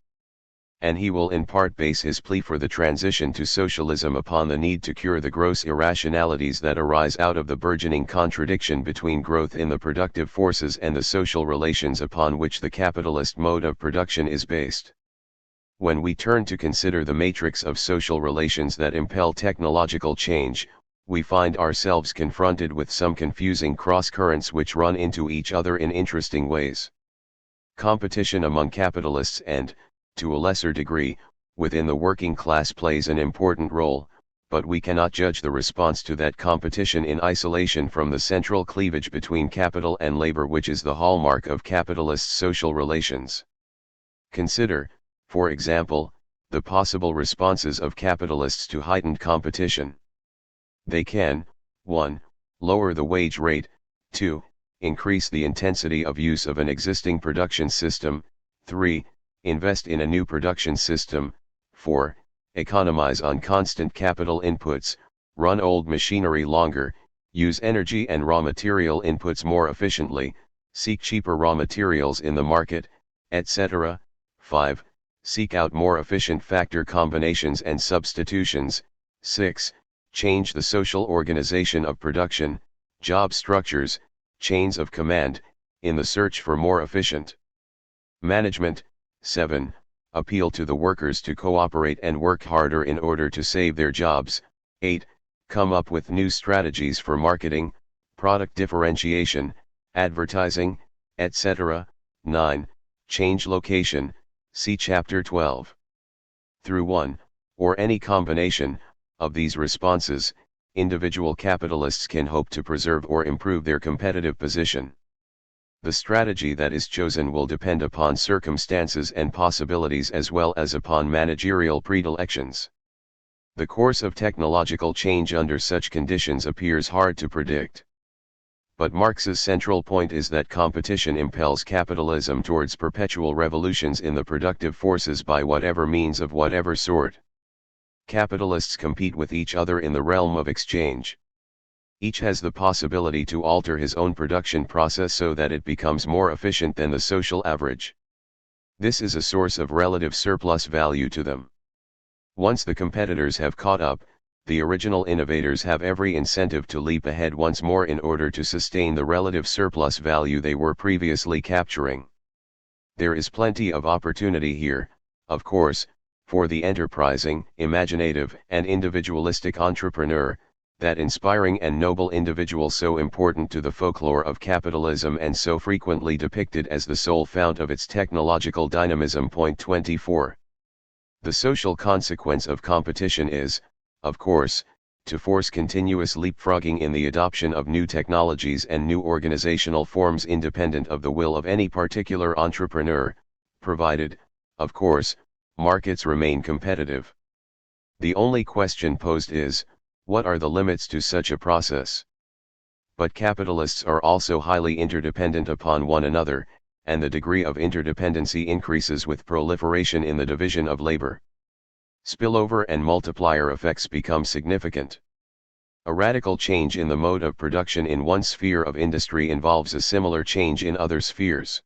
Speaker 1: And he will in part base his plea for the transition to socialism upon the need to cure the gross irrationalities that arise out of the burgeoning contradiction between growth in the productive forces and the social relations upon which the capitalist mode of production is based. When we turn to consider the matrix of social relations that impel technological change, we find ourselves confronted with some confusing cross-currents which run into each other in interesting ways. Competition among capitalists and, to a lesser degree, within the working class plays an important role, but we cannot judge the response to that competition in isolation from the central cleavage between capital and labor, which is the hallmark of capitalist social relations. Consider, for example, the possible responses of capitalists to heightened competition. They can, 1. Lower the wage rate, 2. Increase the intensity of use of an existing production system, 3. Invest in a new production system, 4. Economize on constant capital inputs, run old machinery longer, use energy and raw material inputs more efficiently, seek cheaper raw materials in the market, etc. 5. Seek out more efficient factor combinations and substitutions. 6. Change the social organization of production, job structures, chains of command, in the search for more efficient management. 7. Appeal to the workers to cooperate and work harder in order to save their jobs. 8. Come up with new strategies for marketing, product differentiation, advertising, etc. 9. Change location, see Chapter 12. Through one, or any combination, of these responses, individual capitalists can hope to preserve or improve their competitive position. The strategy that is chosen will depend upon circumstances and possibilities as well as upon managerial predilections. The course of technological change under such conditions appears hard to predict. But Marx's central point is that competition impels capitalism towards perpetual revolutions in the productive forces by whatever means of whatever sort. Capitalists compete with each other in the realm of exchange. Each has the possibility to alter his own production process so that it becomes more efficient than the social average. This is a source of relative surplus value to them. Once the competitors have caught up, the original innovators have every incentive to leap ahead once more in order to sustain the relative surplus value they were previously capturing. There is plenty of opportunity here, of course, for the enterprising, imaginative, and individualistic entrepreneur, that inspiring and noble individual so important to the folklore of capitalism and so frequently depicted as the sole fount of its technological dynamism. Point 24. The social consequence of competition is, of course, to force continuous leapfrogging in the adoption of new technologies and new organizational forms independent of the will of any particular entrepreneur, provided, of course, markets remain competitive. The only question posed is, what are the limits to such a process? But capitalists are also highly interdependent upon one another, and the degree of interdependency increases with proliferation in the division of labor. Spillover and multiplier effects become significant. A radical change in the mode of production in one sphere of industry involves a similar change in other spheres.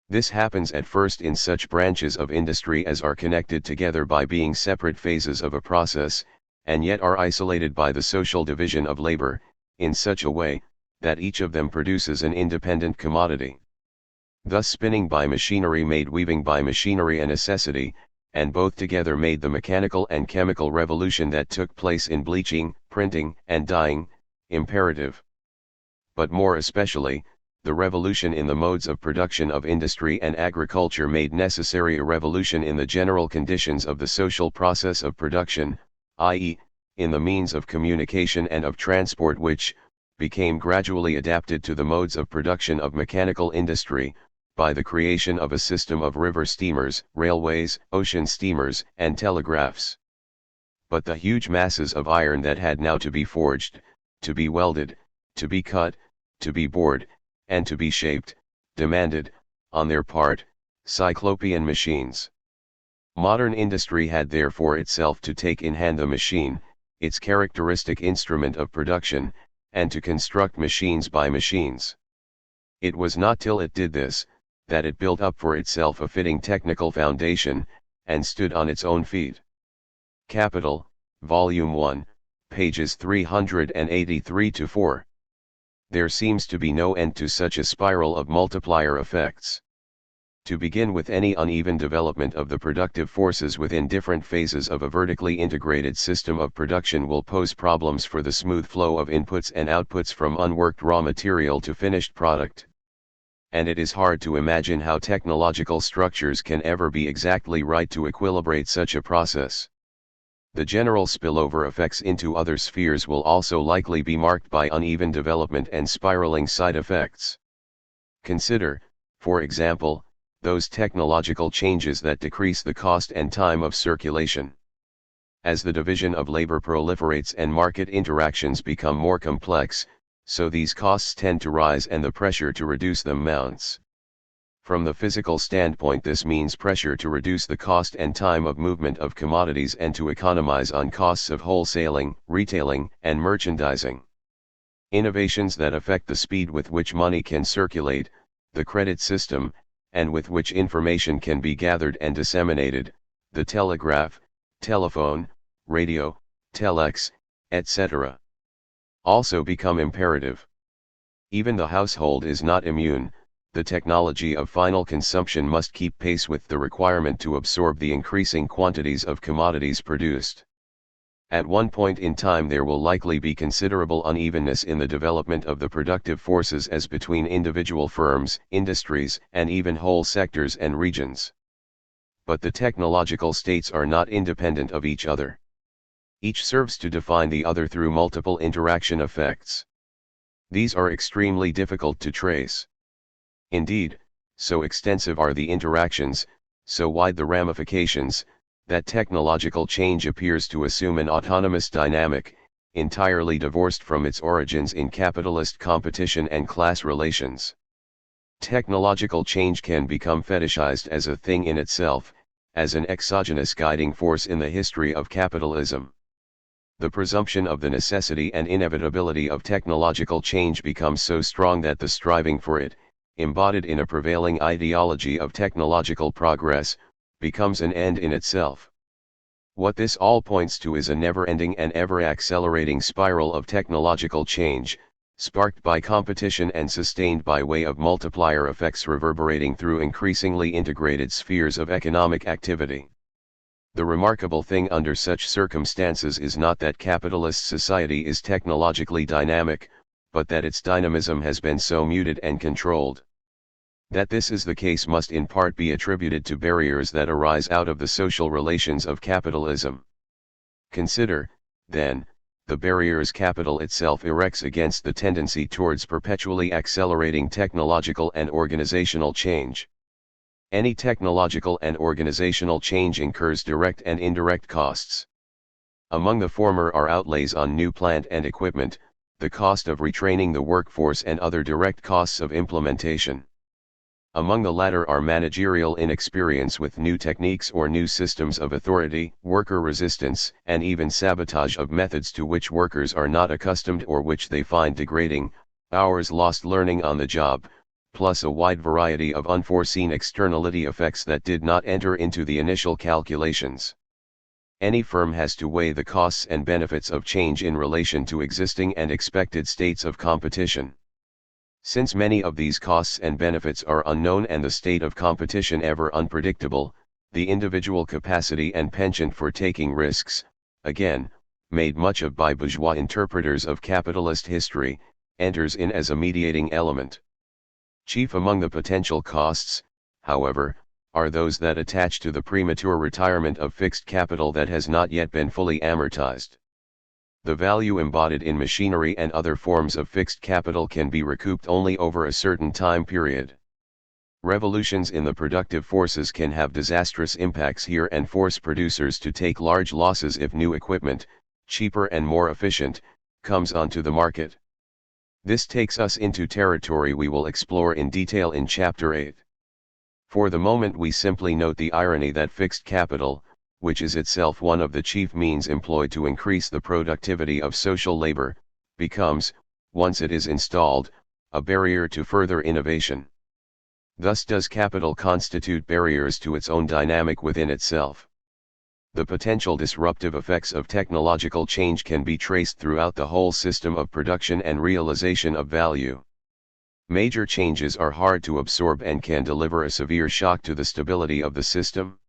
Speaker 1: This happens at first in such branches of industry as are connected together by being separate phases of a process, and yet are isolated by the social division of labor, in such a way, that each of them produces an independent commodity. Thus spinning by machinery made weaving by machinery a necessity, and both together made the mechanical and chemical revolution that took place in bleaching, printing, and dyeing, imperative. But more especially, the revolution in the modes of production of industry and agriculture made necessary a revolution in the general conditions of the social process of production, i.e., in the means of communication and of transport which became gradually adapted to the modes of production of mechanical industry, by the creation of a system of river steamers, railways, ocean steamers, and telegraphs. But the huge masses of iron that had now to be forged, to be welded, to be cut, to be bored, and to be shaped, demanded, on their part, cyclopean machines. Modern industry had therefore itself to take in hand the machine, its characteristic instrument of production, and to construct machines by machines. It was not till it did this, that it built up for itself a fitting technical foundation, and stood on its own feet. Capital, Volume 1, pages 383-4. There seems to be no end to such a spiral of multiplier effects. To begin with, any uneven development of the productive forces within different phases of a vertically integrated system of production will pose problems for the smooth flow of inputs and outputs from unworked raw material to finished product. And it is hard to imagine how technological structures can ever be exactly right to equilibrate such a process. The general spillover effects into other spheres will also likely be marked by uneven development and spiraling side effects. Consider, for example, those technological changes that decrease the cost and time of circulation. As the division of labor proliferates and market interactions become more complex, so these costs tend to rise and the pressure to reduce them mounts. From the physical standpoint, this means pressure to reduce the cost and time of movement of commodities and to economize on costs of wholesaling, retailing, and merchandising. Innovations that affect the speed with which money can circulate, the credit system, and with which information can be gathered and disseminated, the telegraph, telephone, radio, telex, etc., also become imperative. Even the household is not immune. The technology of final consumption must keep pace with the requirement to absorb the increasing quantities of commodities produced. At one point in time there will likely be considerable unevenness in the development of the productive forces as between individual firms, industries, and even whole sectors and regions. But the technological states are not independent of each other. Each serves to define the other through multiple interaction effects. These are extremely difficult to trace. Indeed, so extensive are the interactions, so wide the ramifications, that technological change appears to assume an autonomous dynamic, entirely divorced from its origins in capitalist competition and class relations. Technological change can become fetishized as a thing in itself, as an exogenous guiding force in the history of capitalism. The presumption of the necessity and inevitability of technological change becomes so strong that the striving for it, embodied in a prevailing ideology of technological progress, becomes an end in itself. What this all points to is a never-ending and ever-accelerating spiral of technological change, sparked by competition and sustained by way of multiplier effects reverberating through increasingly integrated spheres of economic activity. The remarkable thing under such circumstances is not that capitalist society is technologically dynamic, but that its dynamism has been so muted and controlled. That this is the case must in part be attributed to barriers that arise out of the social relations of capitalism. Consider, then, the barriers capital itself erects against the tendency towards perpetually accelerating technological and organizational change. Any technological and organizational change incurs direct and indirect costs. Among the former are outlays on new plant and equipment, the cost of retraining the workforce and other direct costs of implementation. Among the latter are managerial inexperience with new techniques or new systems of authority, worker resistance, and even sabotage of methods to which workers are not accustomed or which they find degrading, hours lost learning on the job, plus a wide variety of unforeseen externality effects that did not enter into the initial calculations. Any firm has to weigh the costs and benefits of change in relation to existing and expected states of competition. Since many of these costs and benefits are unknown and the state of competition ever unpredictable, the individual capacity and penchant for taking risks, again, made much of by bourgeois interpreters of capitalist history, enters in as a mediating element. Chief among the potential costs, however, are those that attach to the premature retirement of fixed capital that has not yet been fully amortized. The value embodied in machinery and other forms of fixed capital can be recouped only over a certain time period. Revolutions in the productive forces can have disastrous impacts here and force producers to take large losses if new equipment, cheaper and more efficient, comes onto the market. This takes us into territory we will explore in detail in Chapter 8. For the moment we simply note the irony that fixed capital, which is itself one of the chief means employed to increase the productivity of social labor, becomes, once it is installed, a barrier to further innovation. Thus does capital constitute barriers to its own dynamic within itself. The potential disruptive effects of technological change can be traced throughout the whole system of production and realization of value. Major changes are hard to absorb and can deliver a severe shock to the stability of the system.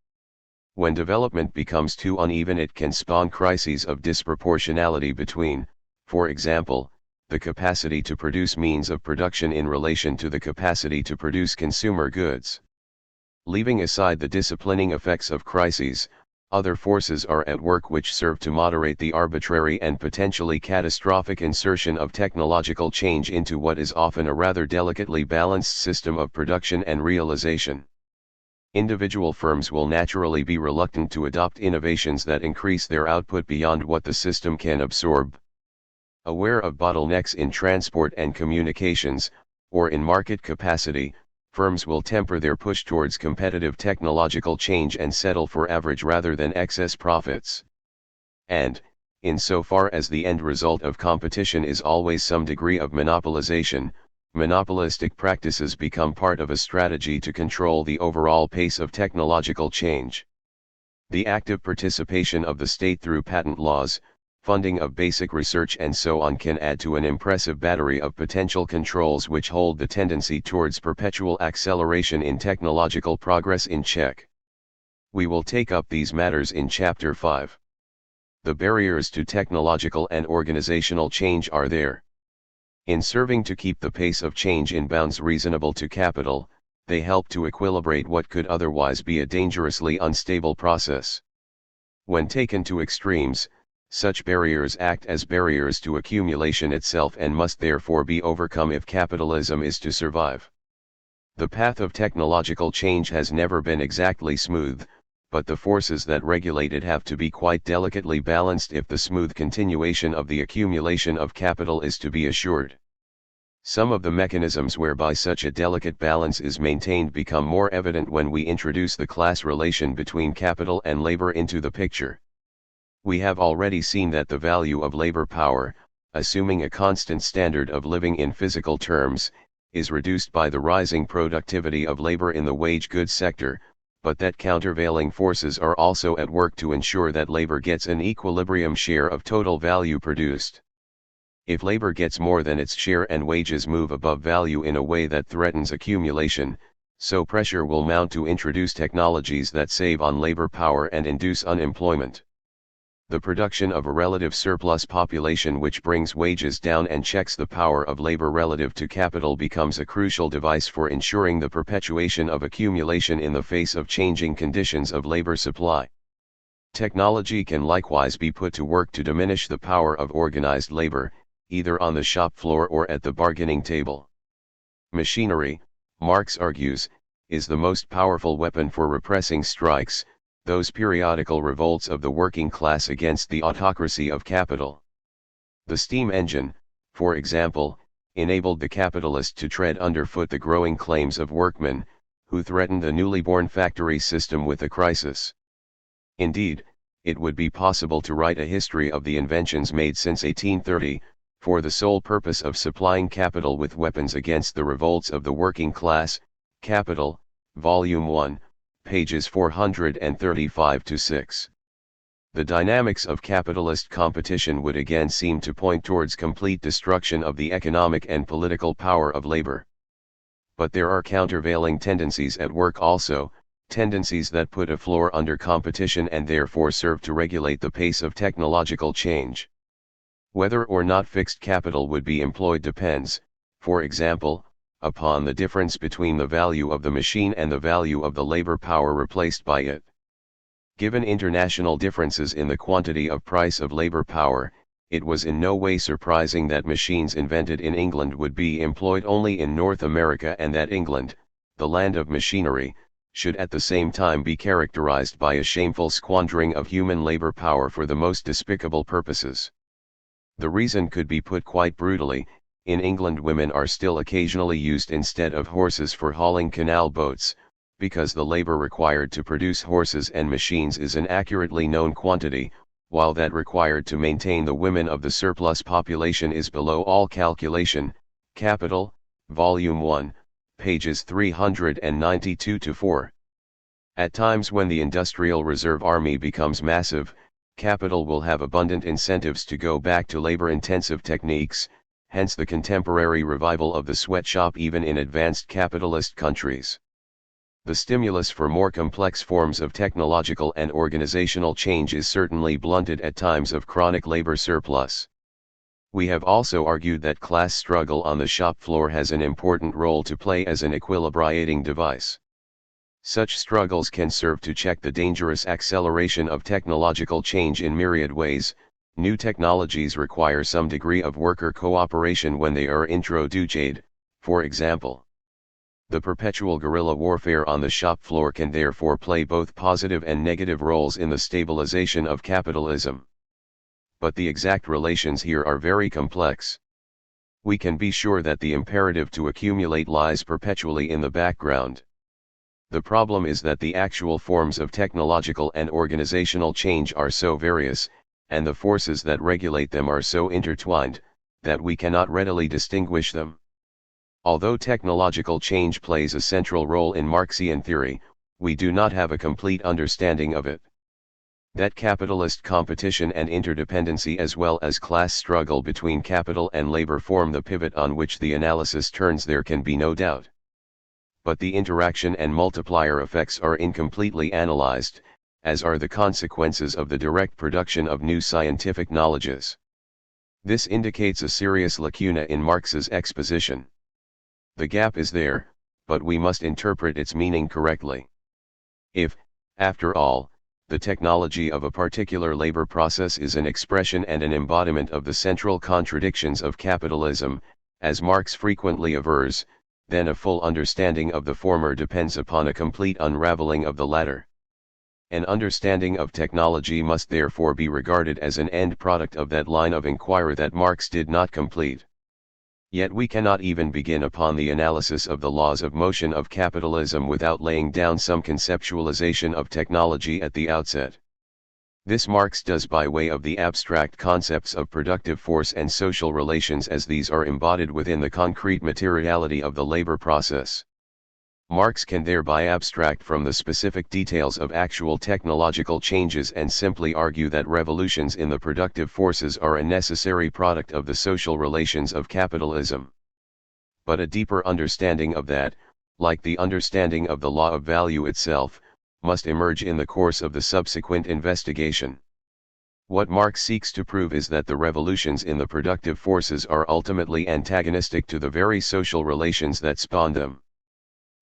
Speaker 1: When development becomes too uneven, it can spawn crises of disproportionality between, for example, the capacity to produce means of production in relation to the capacity to produce consumer goods. Leaving aside the disciplining effects of crises, Other forces are at work which serve to moderate the arbitrary and potentially catastrophic insertion of technological change into what is often a rather delicately balanced system of production and realization. Individual firms will naturally be reluctant to adopt innovations that increase their output beyond what the system can absorb. Aware of bottlenecks in transport and communications, or in market capacity, firms will temper their push towards competitive technological change and settle for average rather than excess profits. And, insofar as the end result of competition is always some degree of monopolization, monopolistic practices become part of a strategy to control the overall pace of technological change. The active participation of the state through patent laws, funding of basic research and so on can add to an impressive battery of potential controls which hold the tendency towards perpetual acceleration in technological progress in check. We will take up these matters in Chapter 5. The barriers to technological and organizational change are there. In serving to keep the pace of change in bounds reasonable to capital, they help to equilibrate what could otherwise be a dangerously unstable process. When taken to extremes, such barriers act as barriers to accumulation itself and must therefore be overcome if capitalism is to survive. The path of technological change has never been exactly smooth, but the forces that regulate it have to be quite delicately balanced if the smooth continuation of the accumulation of capital is to be assured. Some of the mechanisms whereby such a delicate balance is maintained become more evident when we introduce the class relation between capital and labor into the picture. We have already seen that the value of labor power, assuming a constant standard of living in physical terms, is reduced by the rising productivity of labor in the wage goods sector, but that countervailing forces are also at work to ensure that labor gets an equilibrium share of total value produced. If labor gets more than its share and wages move above value in a way that threatens accumulation, so pressure will mount to introduce technologies that save on labor power and induce unemployment. The production of a relative surplus population which brings wages down and checks the power of labor relative to capital becomes a crucial device for ensuring the perpetuation of accumulation in the face of changing conditions of labor supply. Technology can likewise be put to work to diminish the power of organized labor, either on the shop floor or at the bargaining table. Machinery, Marx argues, is the most powerful weapon for repressing strikes, those periodical revolts of the working class against the autocracy of capital. The steam engine, for example, enabled the capitalist to tread underfoot the growing claims of workmen, who threatened the newly born factory system with a crisis. Indeed, it would be possible to write a history of the inventions made since 1830, for the sole purpose of supplying capital with weapons against the revolts of the working class. Capital, Volume 1, pages 435-6. The dynamics of capitalist competition would again seem to point towards complete destruction of the economic and political power of labor. But there are countervailing tendencies at work also, tendencies that put a floor under competition and therefore serve to regulate the pace of technological change. Whether or not fixed capital would be employed depends, for example, upon the difference between the value of the machine and the value of the labor power replaced by it. Given international differences in the quantity of price of labor power, it was in no way surprising that machines invented in England would be employed only in North America and that England, the land of machinery, should at the same time be characterized by a shameful squandering of human labor power for the most despicable purposes. The reason could be put quite brutally: in England women are still occasionally used instead of horses for hauling canal boats, because the labor required to produce horses and machines is an accurately known quantity, while that required to maintain the women of the surplus population is below all calculation. Capital, Volume 1, pages 392-4. At times when the industrial reserve army becomes massive, capital will have abundant incentives to go back to labor-intensive techniques, hence the contemporary revival of the sweatshop even in advanced capitalist countries. The stimulus for more complex forms of technological and organizational change is certainly blunted at times of chronic labor surplus. We have also argued that class struggle on the shop floor has an important role to play as an equilibrating device. Such struggles can serve to check the dangerous acceleration of technological change in myriad ways. New technologies require some degree of worker cooperation when they are introduced, for example. The perpetual guerrilla warfare on the shop floor can therefore play both positive and negative roles in the stabilization of capitalism. But the exact relations here are very complex. We can be sure that the imperative to accumulate lies perpetually in the background. The problem is that the actual forms of technological and organizational change are so various, and the forces that regulate them are so intertwined, that we cannot readily distinguish them. Although technological change plays a central role in Marxian theory, we do not have a complete understanding of it. That capitalist competition and interdependency as well as class struggle between capital and labor form the pivot on which the analysis turns there can be no doubt. But the interaction and multiplier effects are incompletely analyzed, as are the consequences of the direct production of new scientific knowledges. This indicates a serious lacuna in Marx's exposition. The gap is there, but we must interpret its meaning correctly. If, after all, the technology of a particular labor process is an expression and an embodiment of the central contradictions of capitalism, as Marx frequently avers, then a full understanding of the former depends upon a complete unraveling of the latter. An understanding of technology must therefore be regarded as an end product of that line of inquiry that Marx did not complete. Yet we cannot even begin upon the analysis of the laws of motion of capitalism without laying down some conceptualization of technology at the outset. This Marx does by way of the abstract concepts of productive force and social relations as these are embodied within the concrete materiality of the labor process. Marx can thereby abstract from the specific details of actual technological changes and simply argue that revolutions in the productive forces are a necessary product of the social relations of capitalism. But a deeper understanding of that, like the understanding of the law of value itself, must emerge in the course of the subsequent investigation. What Marx seeks to prove is that the revolutions in the productive forces are ultimately antagonistic to the very social relations that spawn them.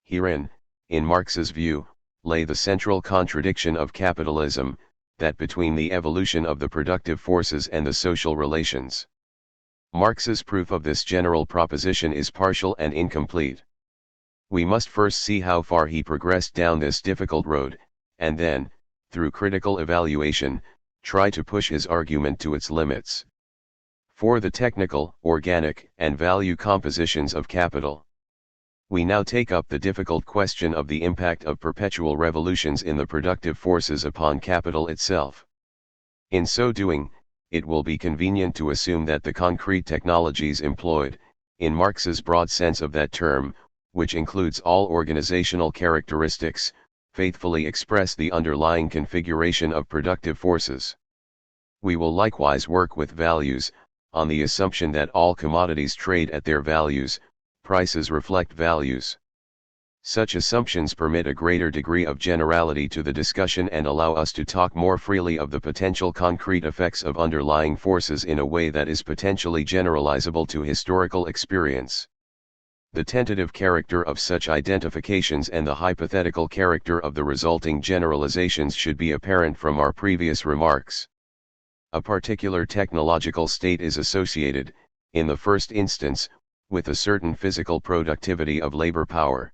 Speaker 1: Herein, in Marx's view, lay the central contradiction of capitalism, that between the evolution of the productive forces and the social relations. Marx's proof of this general proposition is partial and incomplete. We must first see how far he progressed down this difficult road, and then, through critical evaluation, try to push his argument to its limits. For the technical, organic, and value compositions of capital. We now take up the difficult question of the impact of perpetual revolutions in the productive forces upon capital itself. In so doing, it will be convenient to assume that the concrete technologies employed, in Marx's broad sense of that term, which includes all organizational characteristics, faithfully express the underlying configuration of productive forces. We will likewise work with values, on the assumption that all commodities trade at their values, prices reflect values. Such assumptions permit a greater degree of generality to the discussion and allow us to talk more freely of the potential concrete effects of underlying forces in a way that is potentially generalizable to historical experience. The tentative character of such identifications and the hypothetical character of the resulting generalizations should be apparent from our previous remarks. A particular technological state is associated, in the first instance, with a certain physical productivity of labor power.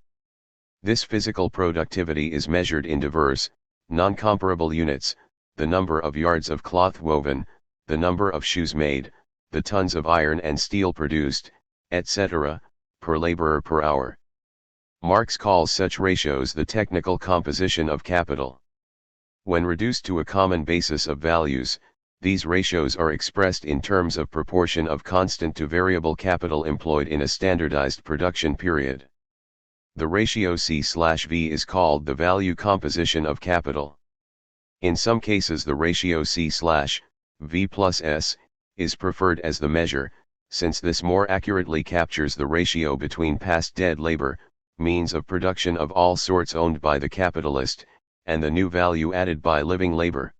Speaker 1: This physical productivity is measured in diverse, non-comparable units, the number of yards of cloth woven, the number of shoes made, the tons of iron and steel produced, etc., per laborer per hour. Marx calls such ratios the technical composition of capital. When reduced to a common basis of values, these ratios are expressed in terms of proportion of constant to variable capital employed in a standardized production period. The ratio C/V is called the value composition of capital. In some cases the ratio C/V plus S is preferred as the measure, since this more accurately captures the ratio between past dead labor, means of production of all sorts owned by the capitalist, and the new value added by living labor.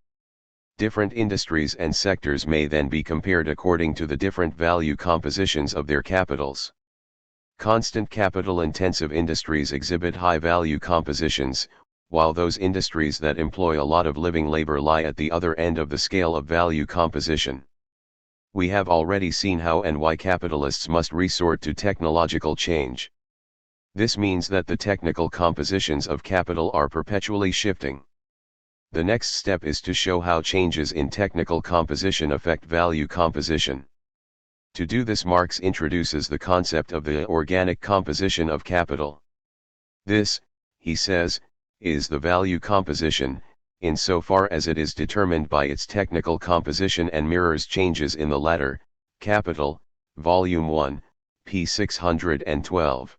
Speaker 1: Different industries and sectors may then be compared according to the different value compositions of their capitals. Constant capital-intensive industries exhibit high value compositions, while those industries that employ a lot of living labor lie at the other end of the scale of value composition. We have already seen how and why capitalists must resort to technological change. This means that the technical compositions of capital are perpetually shifting. The next step is to show how changes in technical composition affect value composition. To do this, Marx introduces the concept of the organic composition of capital. This, he says, is the value composition, insofar as it is determined by its technical composition and mirrors changes in the latter. Capital, Volume 1, p. 612.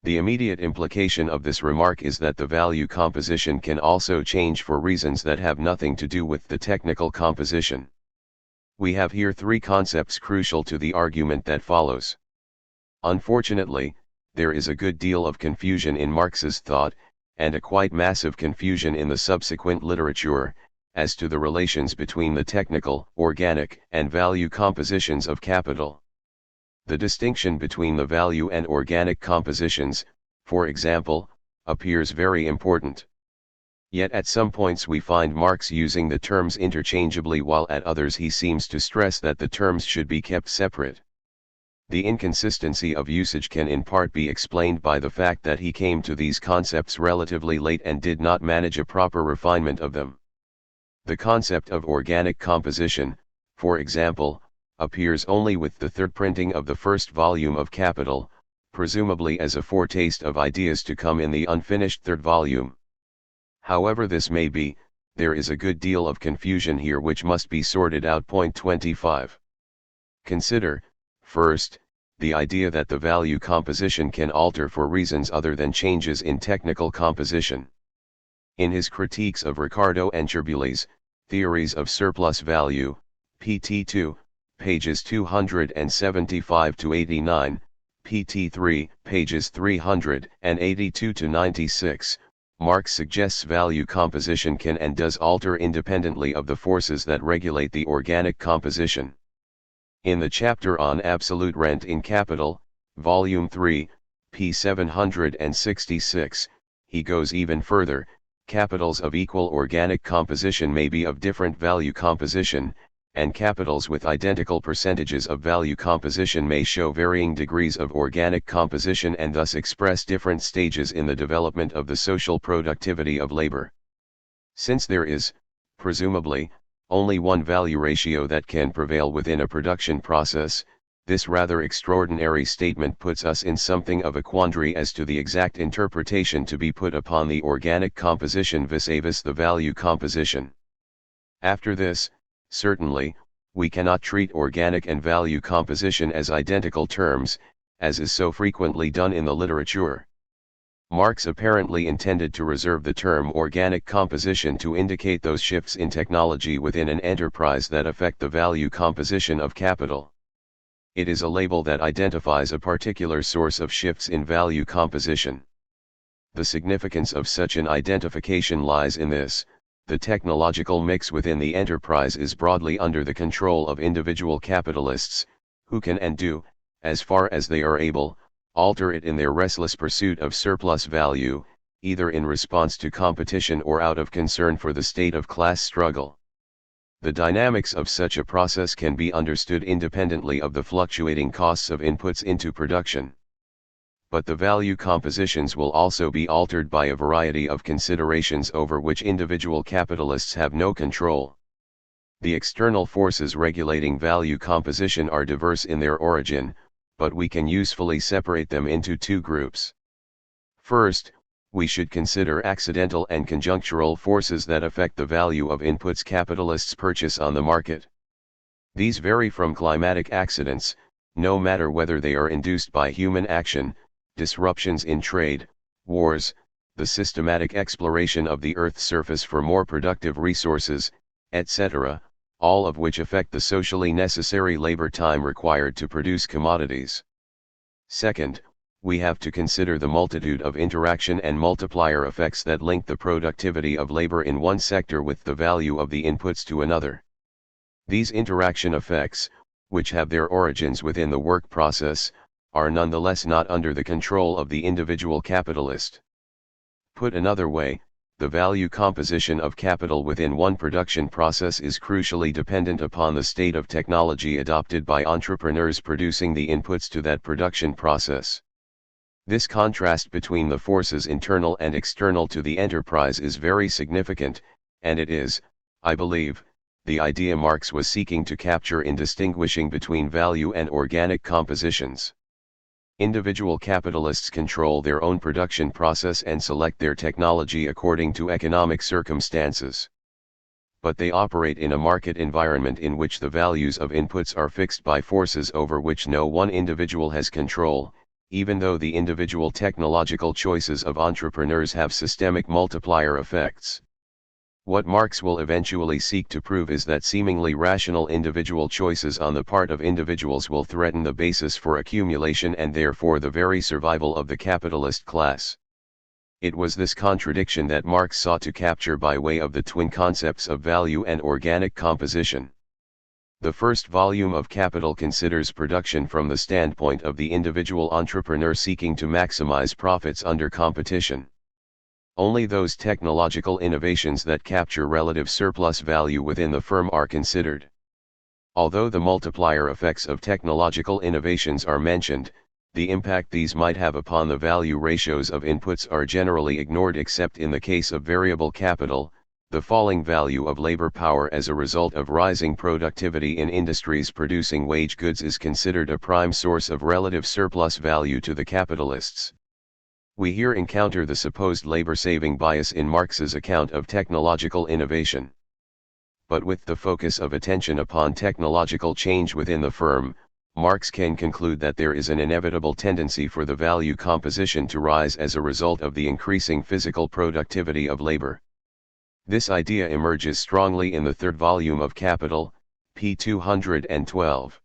Speaker 1: The immediate implication of this remark is that the value composition can also change for reasons that have nothing to do with the technical composition. We have here three concepts crucial to the argument that follows. Unfortunately, there is a good deal of confusion in Marx's thought, and a quite massive confusion in the subsequent literature, as to the relations between the technical, organic, and value compositions of capital. The distinction between the value and organic compositions, for example, appears very important. Yet at some points we find Marx using the terms interchangeably, while at others he seems to stress that the terms should be kept separate. The inconsistency of usage can in part be explained by the fact that he came to these concepts relatively late and did not manage a proper refinement of them. The concept of organic composition, for example, appears only with the third printing of the first volume of Capital, presumably as a foretaste of ideas to come in the unfinished third volume. However this may be, there is a good deal of confusion here which must be sorted out. Point 25. Consider, first, the idea that the value composition can alter for reasons other than changes in technical composition. In his critiques of Ricardo and Cherbuli's Theories of Surplus Value, pt2, pages 275 to 89, pt3, pages 382 to 96, Marx suggests value composition can and does alter independently of the forces that regulate the organic composition. In the chapter on absolute rent in Capital, Volume 3, p. 766, he goes even further. Capitals of equal organic composition may be of different value composition, and capitals with identical percentages of value composition may show varying degrees of organic composition and thus express different stages in the development of the social productivity of labor. Since there is, presumably, only one value ratio that can prevail within a production process, this rather extraordinary statement puts us in something of a quandary as to the exact interpretation to be put upon the organic composition vis-a-vis the value composition. After this, certainly, we cannot treat organic and value composition as identical terms, as is so frequently done in the literature. Marx apparently intended to reserve the term organic composition to indicate those shifts in technology within an enterprise that affect the value composition of capital. It is a label that identifies a particular source of shifts in value composition. The significance of such an identification lies in this: the technological mix within the enterprise is broadly under the control of individual capitalists, who can and do, as far as they are able, alter it in their restless pursuit of surplus value, either in response to competition or out of concern for the state of class struggle. The dynamics of such a process can be understood independently of the fluctuating costs of inputs into production. But the value compositions will also be altered by a variety of considerations over which individual capitalists have no control. The external forces regulating value composition are diverse in their origin, but we can usefully separate them into two groups. First, we should consider accidental and conjunctural forces that affect the value of inputs capitalists purchase on the market. These vary from climatic accidents, no matter whether they are induced by human action, disruptions in trade, wars, the systematic exploration of the Earth's surface for more productive resources, etc., all of which affect the socially necessary labor time required to produce commodities. Second, we have to consider the multitude of interaction and multiplier effects that link the productivity of labor in one sector with the value of the inputs to another. These interaction effects, which have their origins within the work process, are nonetheless not under the control of the individual capitalist. Put another way, the value composition of capital within one production process is crucially dependent upon the state of technology adopted by entrepreneurs producing the inputs to that production process. This contrast between the forces internal and external to the enterprise is very significant, and it is, I believe, the idea Marx was seeking to capture in distinguishing between value and organic compositions. Individual capitalists control their own production process and select their technology according to economic circumstances. But they operate in a market environment in which the values of inputs are fixed by forces over which no one individual has control, even though the individual technological choices of entrepreneurs have systemic multiplier effects. What Marx will eventually seek to prove is that seemingly rational individual choices on the part of individuals will threaten the basis for accumulation and therefore the very survival of the capitalist class. It was this contradiction that Marx sought to capture by way of the twin concepts of value and organic composition. The first volume of Capital considers production from the standpoint of the individual entrepreneur seeking to maximize profits under competition. Only those technological innovations that capture relative surplus value within the firm are considered. Although the multiplier effects of technological innovations are mentioned, the impact these might have upon the value ratios of inputs are generally ignored except in the case of variable capital. The falling value of labor power as a result of rising productivity in industries producing wage goods is considered a prime source of relative surplus value to the capitalists. We here encounter the supposed labor-saving bias in Marx's account of technological innovation. But with the focus of attention upon technological change within the firm, Marx can conclude that there is an inevitable tendency for the value composition to rise as a result of the increasing physical productivity of labor. This idea emerges strongly in the third volume of Capital, p. 212.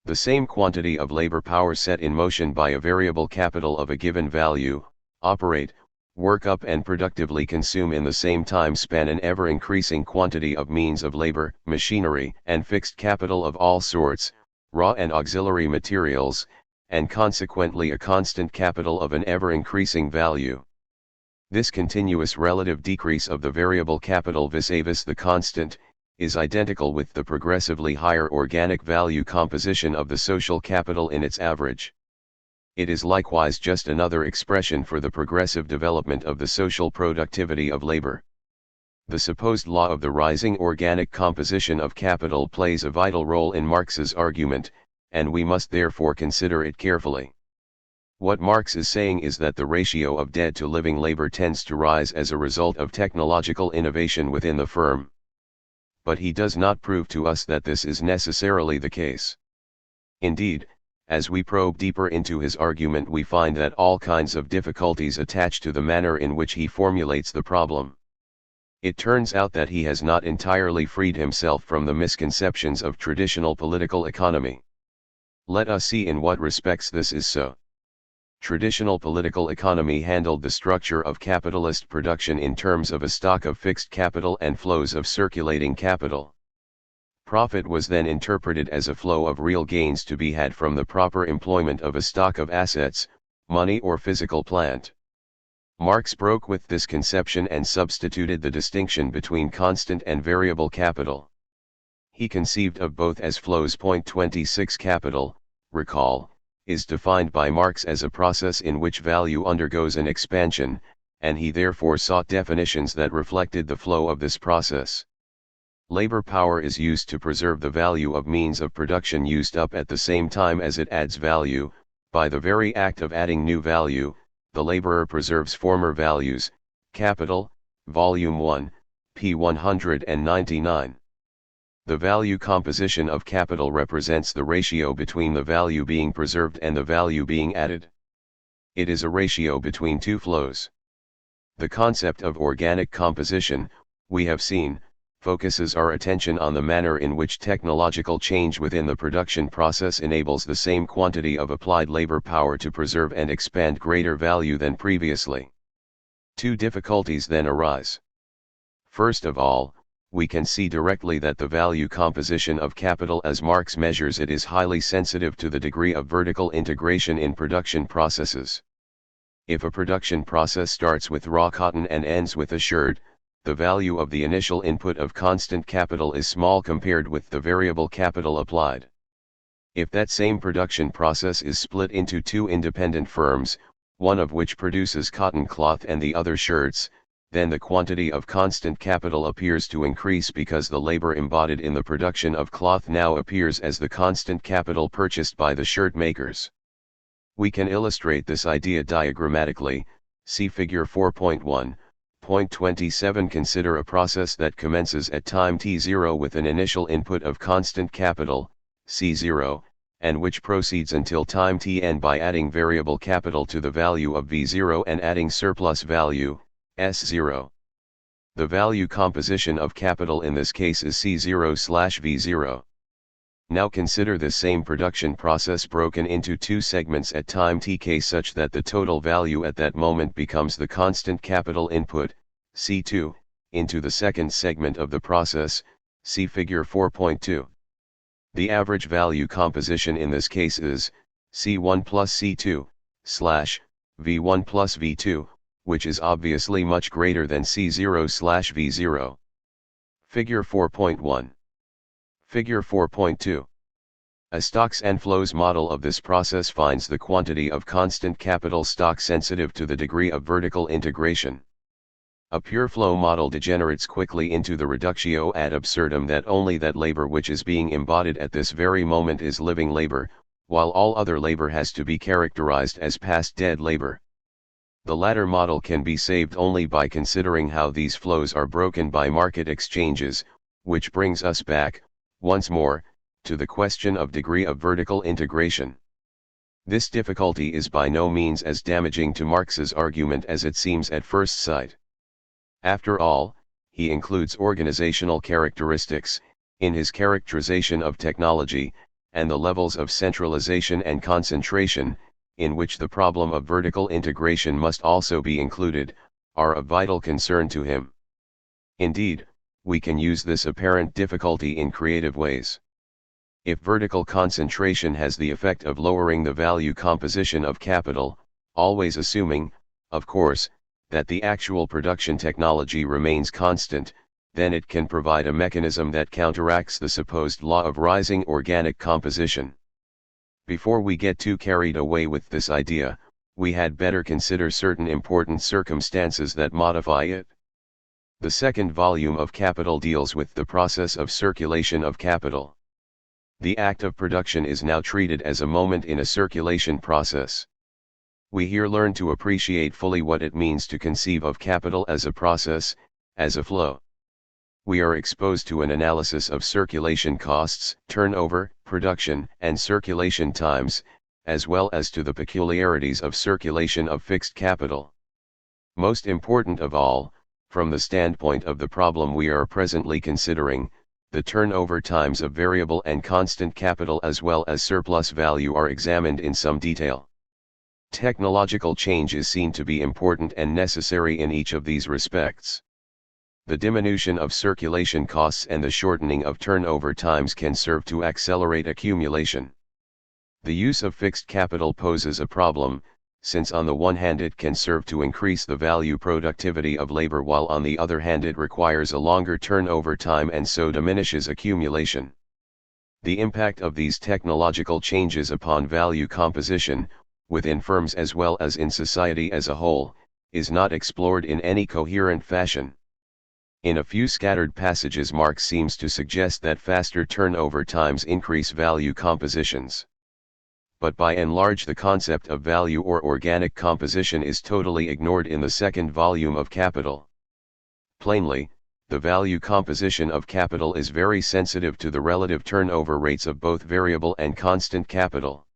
Speaker 1: The same quantity of labor power set in motion by a variable capital of a given value, operate, work up and productively consume in the same time span an ever-increasing quantity of means of labor, machinery, and fixed capital of all sorts, raw and auxiliary materials, and consequently a constant capital of an ever-increasing value. This continuous relative decrease of the variable capital vis-a-vis the constant, is identical with the progressively higher organic value composition of the social capital in its average. It is likewise just another expression for the progressive development of the social productivity of labor. The supposed law of the rising organic composition of capital plays a vital role in Marx's argument, and we must therefore consider it carefully. What Marx is saying is that the ratio of dead to living labor tends to rise as a result of technological innovation within the firm. But he does not prove to us that this is necessarily the case. Indeed, as we probe deeper into his argument we find that all kinds of difficulties attach to the manner in which he formulates the problem. It turns out that he has not entirely freed himself from the misconceptions of traditional political economy. Let us see in what respects this is so. Traditional political economy handled the structure of capitalist production in terms of a stock of fixed capital and flows of circulating capital. Profit was then interpreted as a flow of real gains to be had from the proper employment of a stock of assets, money or physical plant. Marx broke with this conception and substituted the distinction between constant and variable capital. He conceived of both as flows. 26 Capital, recall, is defined by Marx as a process in which value undergoes an expansion, and he therefore sought definitions that reflected the flow of this process. Labor power is used to preserve the value of means of production used up at the same time as it adds value. By the very act of adding new value, the laborer preserves former values. Capital, Volume 1, p. 199. The value composition of capital represents the ratio between the value being preserved and the value being added. It is a ratio between two flows. The concept of organic composition, we have seen, focuses our attention on the manner in which technological change within the production process enables the same quantity of applied labor power to preserve and expand greater value than previously. Two difficulties then arise. First of all, we can see directly that the value composition of capital as Marx measures it is highly sensitive to the degree of vertical integration in production processes. If a production process starts with raw cotton and ends with a shirt, the value of the initial input of constant capital is small compared with the variable capital applied. If that same production process is split into two independent firms, one of which produces cotton cloth and the other shirts, then the quantity of constant capital appears to increase because the labor embodied in the production of cloth now appears as the constant capital purchased by the shirt makers. We can illustrate this idea diagrammatically, see figure 4.1.27. Consider a process that commences at time t0 with an initial input of constant capital, C0, and which proceeds until time tn by adding variable capital to the value of V0 and adding surplus value, S0. The value composition of capital in this case is C0/V0. Now consider this same production process broken into two segments at time tk such that the total value at that moment becomes the constant capital input, C2, into the second segment of the process, see figure 4.2. The average value composition in this case is C1 plus C2, V1 plus V2, which is obviously much greater than C0/V0. Figure 4.1. Figure 4.2. A stocks and flows model of this process finds the quantity of constant capital stock sensitive to the degree of vertical integration. A pure flow model degenerates quickly into the reductio ad absurdum that only that labor which is being embodied at this very moment is living labor, while all other labor has to be characterized as past dead labor. The latter model can be saved only by considering how these flows are broken by market exchanges, which brings us back, once more, to the question of degree of vertical integration. This difficulty is by no means as damaging to Marx's argument as it seems at first sight. After all, he includes organizational characteristics, in his characterization of technology, and the levels of centralization and concentration, in which the problem of vertical integration must also be included, are of vital concern to him. Indeed, we can use this apparent difficulty in creative ways. If vertical concentration has the effect of lowering the value composition of capital, always assuming, of course, that the actual production technology remains constant, then it can provide a mechanism that counteracts the supposed law of rising organic composition. Before we get too carried away with this idea, we had better consider certain important circumstances that modify it. The second volume of Capital deals with the process of circulation of capital. The act of production is now treated as a moment in a circulation process. We here learn to appreciate fully what it means to conceive of capital as a process, as a flow. We are exposed to an analysis of circulation costs, turnover, production, and circulation times, as well as to the peculiarities of circulation of fixed capital. Most important of all, from the standpoint of the problem we are presently considering, the turnover times of variable and constant capital as well as surplus value are examined in some detail. Technological change is seen to be important and necessary in each of these respects. The diminution of circulation costs and the shortening of turnover times can serve to accelerate accumulation. The use of fixed capital poses a problem, since on the one hand it can serve to increase the value productivity of labor while on the other hand it requires a longer turnover time and so diminishes accumulation. The impact of these technological changes upon value composition, within firms as well as in society as a whole, is not explored in any coherent fashion. In a few scattered passages Marx seems to suggest that faster turnover times increase value compositions. But by and large the concept of value or organic composition is totally ignored in the second volume of Capital. Plainly, the value composition of capital is very sensitive to the relative turnover rates of both variable and constant capital.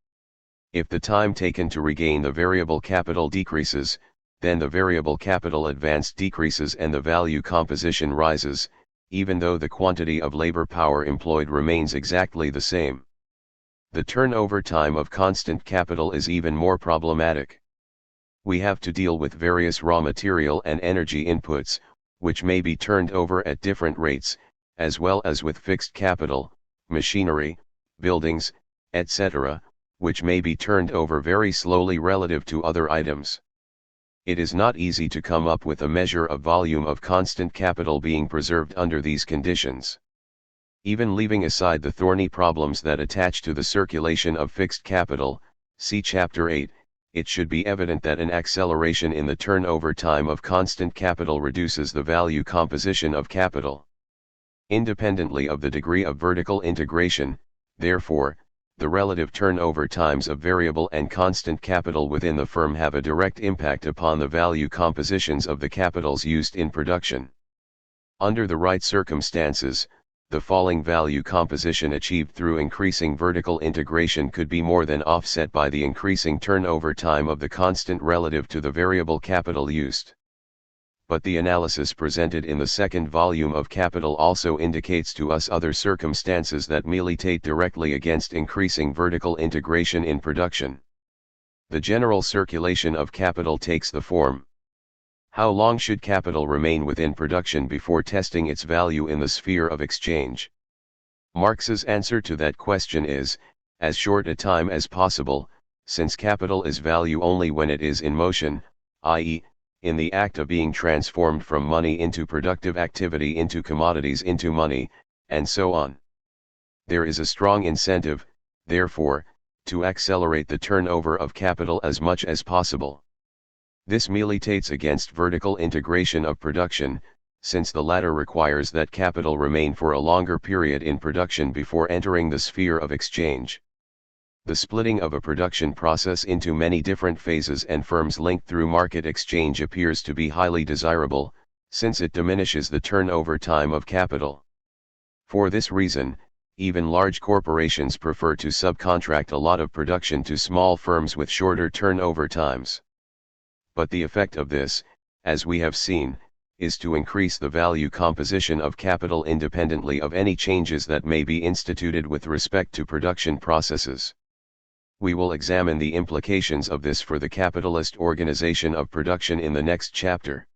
Speaker 1: If the time taken to regain the variable capital decreases, then the variable capital advance decreases and the value composition rises, even though the quantity of labor power employed remains exactly the same. The turnover time of constant capital is even more problematic. We have to deal with various raw material and energy inputs, which may be turned over at different rates, as well as with fixed capital, machinery, buildings, etc., which may be turned over very slowly relative to other items. It is not easy to come up with a measure of volume of constant capital being preserved under these conditions. Even leaving aside the thorny problems that attach to the circulation of fixed capital, see Chapter 8, it should be evident that an acceleration in the turnover time of constant capital reduces the value composition of capital. Independently of the degree of vertical integration, therefore, the relative turnover times of variable and constant capital within the firm have a direct impact upon the value compositions of the capitals used in production. Under the right circumstances, the falling value composition achieved through increasing vertical integration could be more than offset by the increasing turnover time of the constant relative to the variable capital used. But the analysis presented in the second volume of Capital also indicates to us other circumstances that militate directly against increasing vertical integration in production. The general circulation of capital takes the form: how long should capital remain within production before testing its value in the sphere of exchange? Marx's answer to that question is, as short a time as possible, since capital is value only when it is in motion, i.e., in the act of being transformed from money into productive activity into commodities into money, and so on. There is a strong incentive, therefore, to accelerate the turnover of capital as much as possible. This militates against vertical integration of production, since the latter requires that capital remain for a longer period in production before entering the sphere of exchange. The splitting of a production process into many different phases and firms linked through market exchange appears to be highly desirable, since it diminishes the turnover time of capital. For this reason, even large corporations prefer to subcontract a lot of production to small firms with shorter turnover times. But the effect of this, as we have seen, is to increase the value composition of capital independently of any changes that may be instituted with respect to production processes. We will examine the implications of this for the capitalist organization of production in the next chapter.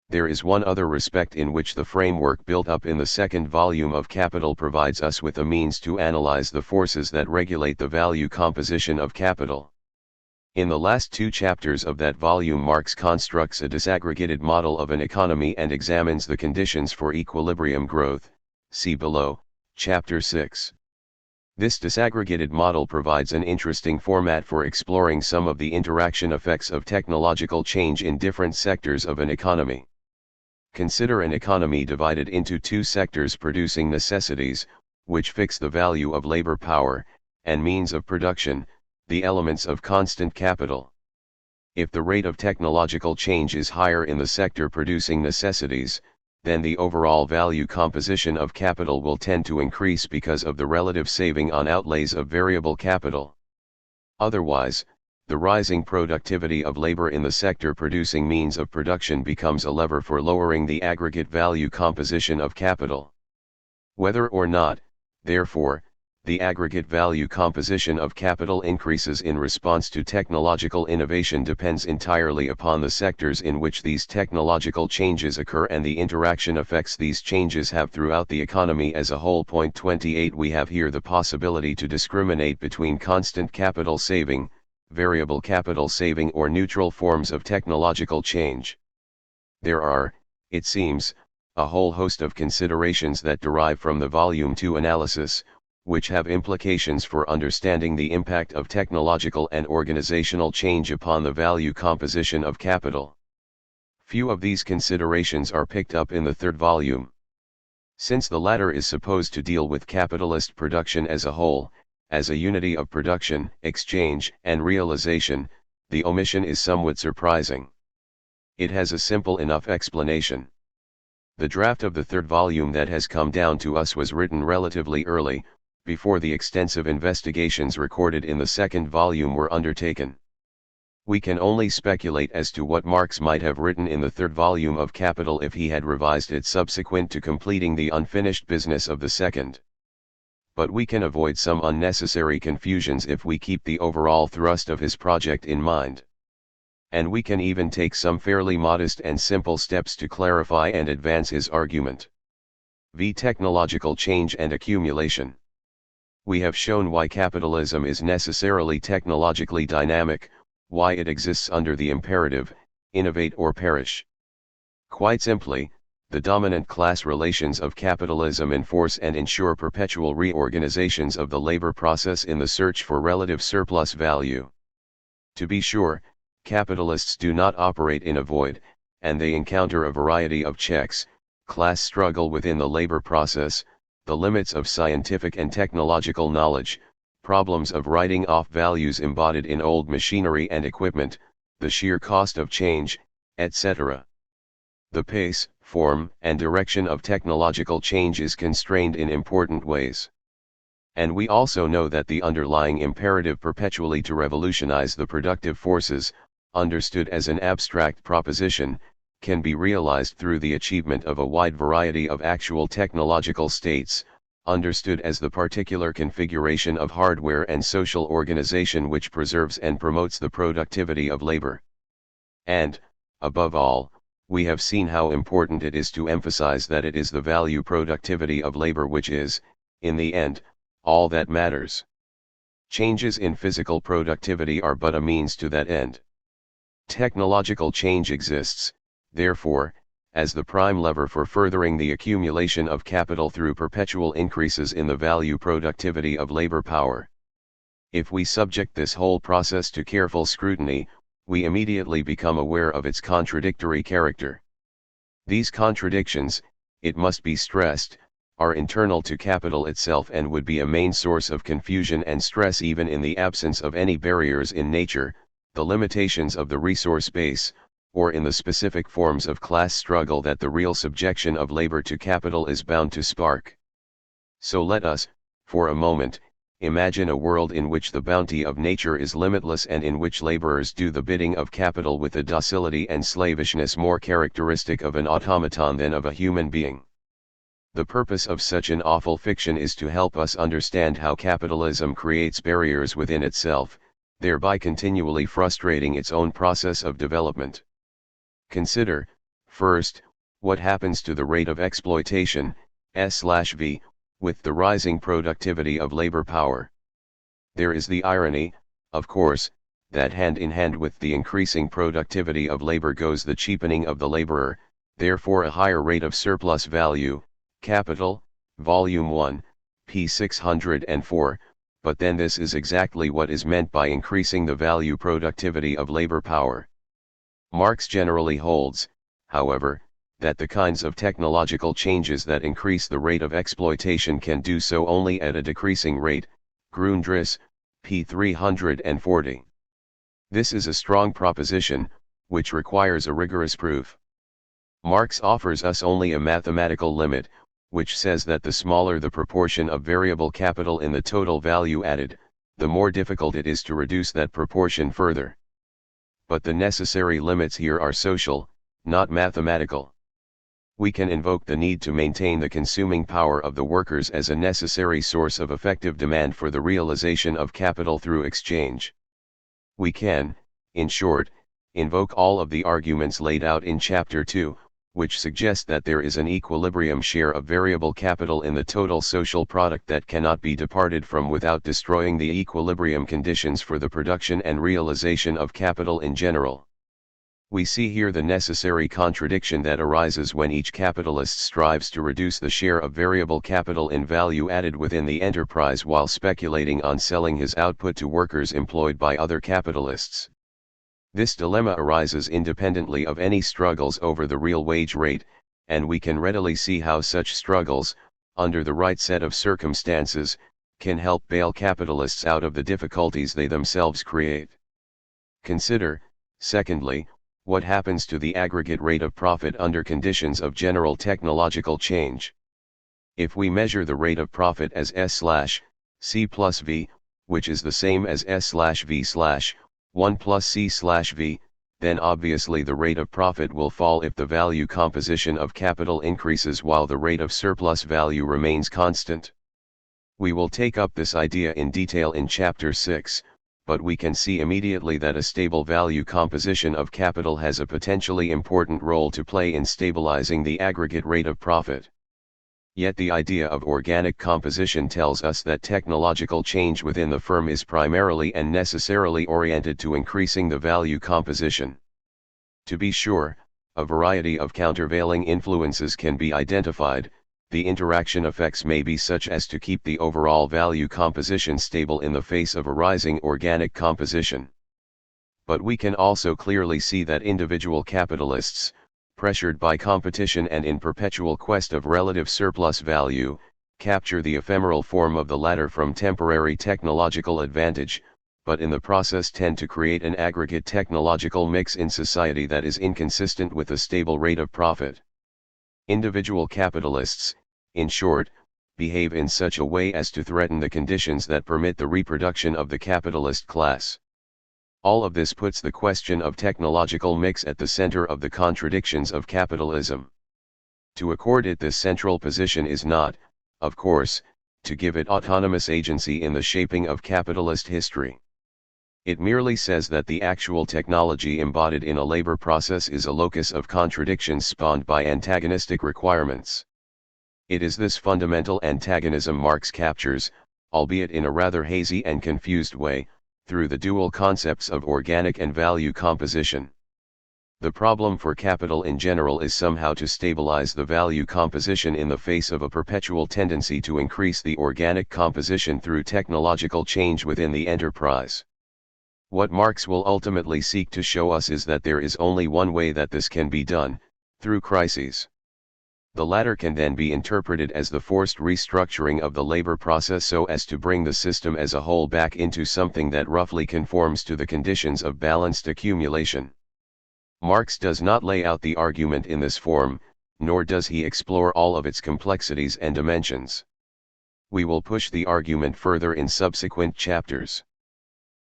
Speaker 1: There is one other respect in which the framework built up in the second volume of Capital provides us with a means to analyze the forces that regulate the value composition of capital. In the last two chapters of that volume, Marx constructs a disaggregated model of an economy and examines the conditions for equilibrium growth, see below, Chapter 6. This disaggregated model provides an interesting format for exploring some of the interaction effects of technological change in different sectors of an economy. Consider an economy divided into two sectors producing necessities, which fix the value of labor power, and means of production, the elements of constant capital. If the rate of technological change is higher in the sector producing necessities, then the overall value composition of capital will tend to increase because of the relative saving on outlays of variable capital. Otherwise, the rising productivity of labor in the sector producing means of production becomes a lever for lowering the aggregate value composition of capital. Whether or not, therefore, the aggregate value composition of capital increases in response to technological innovation depends entirely upon the sectors in which these technological changes occur and the interaction effects these changes have throughout the economy as a whole. Point 28. We have here the possibility to discriminate between constant capital saving, variable capital saving, or neutral forms of technological change. There are, it seems, a whole host of considerations that derive from the Volume 2 analysis, which have implications for understanding the impact of technological and organizational change upon the value composition of capital. Few of these considerations are picked up in the third volume. Since the latter is supposed to deal with capitalist production as a whole, as a unity of production, exchange, and realization, the omission is somewhat surprising. It has a simple enough explanation. The draft of the third volume that has come down to us was written relatively early, before the extensive investigations recorded in the second volume were undertaken. We can only speculate as to what Marx might have written in the third volume of Capital if he had revised it subsequent to completing the unfinished business of the second. But we can avoid some unnecessary confusions if we keep the overall thrust of his project in mind. And we can even take some fairly modest and simple steps to clarify and advance his argument. v. Technological change and accumulation. We have shown why capitalism is necessarily technologically dynamic, why it exists under the imperative, innovate or perish. Quite simply, the dominant class relations of capitalism enforce and ensure perpetual reorganizations of the labor process in the search for relative surplus value. To be sure, capitalists do not operate in a void, and they encounter a variety of checks: class struggle within the labor process, the limits of scientific and technological knowledge, problems of writing off values embodied in old machinery and equipment, the sheer cost of change, etc. The pace, form, and direction of technological change is constrained in important ways. And we also know that the underlying imperative perpetually to revolutionize the productive forces, understood as an abstract proposition, can be realized through the achievement of a wide variety of actual technological states, understood as the particular configuration of hardware and social organization which preserves and promotes the productivity of labor. And, above all, we have seen how important it is to emphasize that it is the value productivity of labor which is, in the end, all that matters. Changes in physical productivity are but a means to that end. Technological change exists, therefore, as the prime lever for furthering the accumulation of capital through perpetual increases in the value productivity of labor power. If we subject this whole process to careful scrutiny, we immediately become aware of its contradictory character. These contradictions, it must be stressed, are internal to capital itself and would be a main source of confusion and stress even in the absence of any barriers in nature, the limitations of the resource base, or in the specific forms of class struggle that the real subjection of labor to capital is bound to spark. So let us, for a moment, imagine a world in which the bounty of nature is limitless and in which laborers do the bidding of capital with a docility and slavishness more characteristic of an automaton than of a human being. The purpose of such an awful fiction is to help us understand how capitalism creates barriers within itself, thereby continually frustrating its own process of development. Consider, first, what happens to the rate of exploitation, S/V, with the rising productivity of labor power. There is the irony, of course, that hand in hand with the increasing productivity of labor goes the cheapening of the laborer, therefore a higher rate of surplus value, capital, Volume 1, p. 604, but then this is exactly what is meant by increasing the value productivity of labor power. Marx generally holds, however, that the kinds of technological changes that increase the rate of exploitation can do so only at a decreasing rate, Grundriss, p. 340. This is a strong proposition, which requires a rigorous proof. Marx offers us only a mathematical limit, which says that the smaller the proportion of variable capital in the total value added, the more difficult it is to reduce that proportion further. But the necessary limits here are social, not mathematical. We can invoke the need to maintain the consuming power of the workers as a necessary source of effective demand for the realization of capital through exchange. We can, in short, invoke all of the arguments laid out in Chapter 2, which suggest that there is an equilibrium share of variable capital in the total social product that cannot be departed from without destroying the equilibrium conditions for the production and realization of capital in general. We see here the necessary contradiction that arises when each capitalist strives to reduce the share of variable capital in value added within the enterprise while speculating on selling his output to workers employed by other capitalists. This dilemma arises independently of any struggles over the real wage rate, and we can readily see how such struggles, under the right set of circumstances, can help bail capitalists out of the difficulties they themselves create. Consider, secondly, what happens to the aggregate rate of profit under conditions of general technological change. If we measure the rate of profit as S/C plus V, which is the same as S/V/1 plus C/V, then obviously the rate of profit will fall if the value composition of capital increases while the rate of surplus value remains constant. We will take up this idea in detail in Chapter 6, but we can see immediately that a stable value composition of capital has a potentially important role to play in stabilizing the aggregate rate of profit. Yet the idea of organic composition tells us that technological change within the firm is primarily and necessarily oriented to increasing the value composition. To be sure, a variety of countervailing influences can be identified. The interaction effects may be such as to keep the overall value composition stable in the face of a rising organic composition. But we can also clearly see that individual capitalists, pressured by competition and in perpetual quest of relative surplus value, capture the ephemeral form of the latter from temporary technological advantage, but in the process tend to create an aggregate technological mix in society that is inconsistent with a stable rate of profit. Individual capitalists, in short, behave in such a way as to threaten the conditions that permit the reproduction of the capitalist class. All of this puts the question of technological mix at the center of the contradictions of capitalism. To accord it this central position is not, of course, to give it autonomous agency in the shaping of capitalist history. It merely says that the actual technology embodied in a labor process is a locus of contradictions spawned by antagonistic requirements. It is this fundamental antagonism Marx captures, albeit in a rather hazy and confused way, through the dual concepts of organic and value composition. The problem for capital in general is somehow to stabilize the value composition in the face of a perpetual tendency to increase the organic composition through technological change within the enterprise. What Marx will ultimately seek to show us is that there is only one way that this can be done, through crises. The latter can then be interpreted as the forced restructuring of the labor process so as to bring the system as a whole back into something that roughly conforms to the conditions of balanced accumulation. Marx does not lay out the argument in this form, nor does he explore all of its complexities and dimensions. We will push the argument further in subsequent chapters.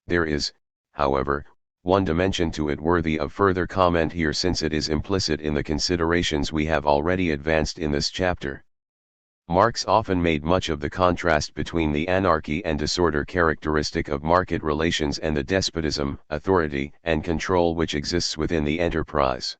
Speaker 1: There is, however, one dimension to it worthy of further comment here since it is implicit in the considerations we have already advanced in this chapter. Marx often made much of the contrast between the anarchy and disorder characteristic of market relations and the despotism, authority, and control which exists within the enterprise.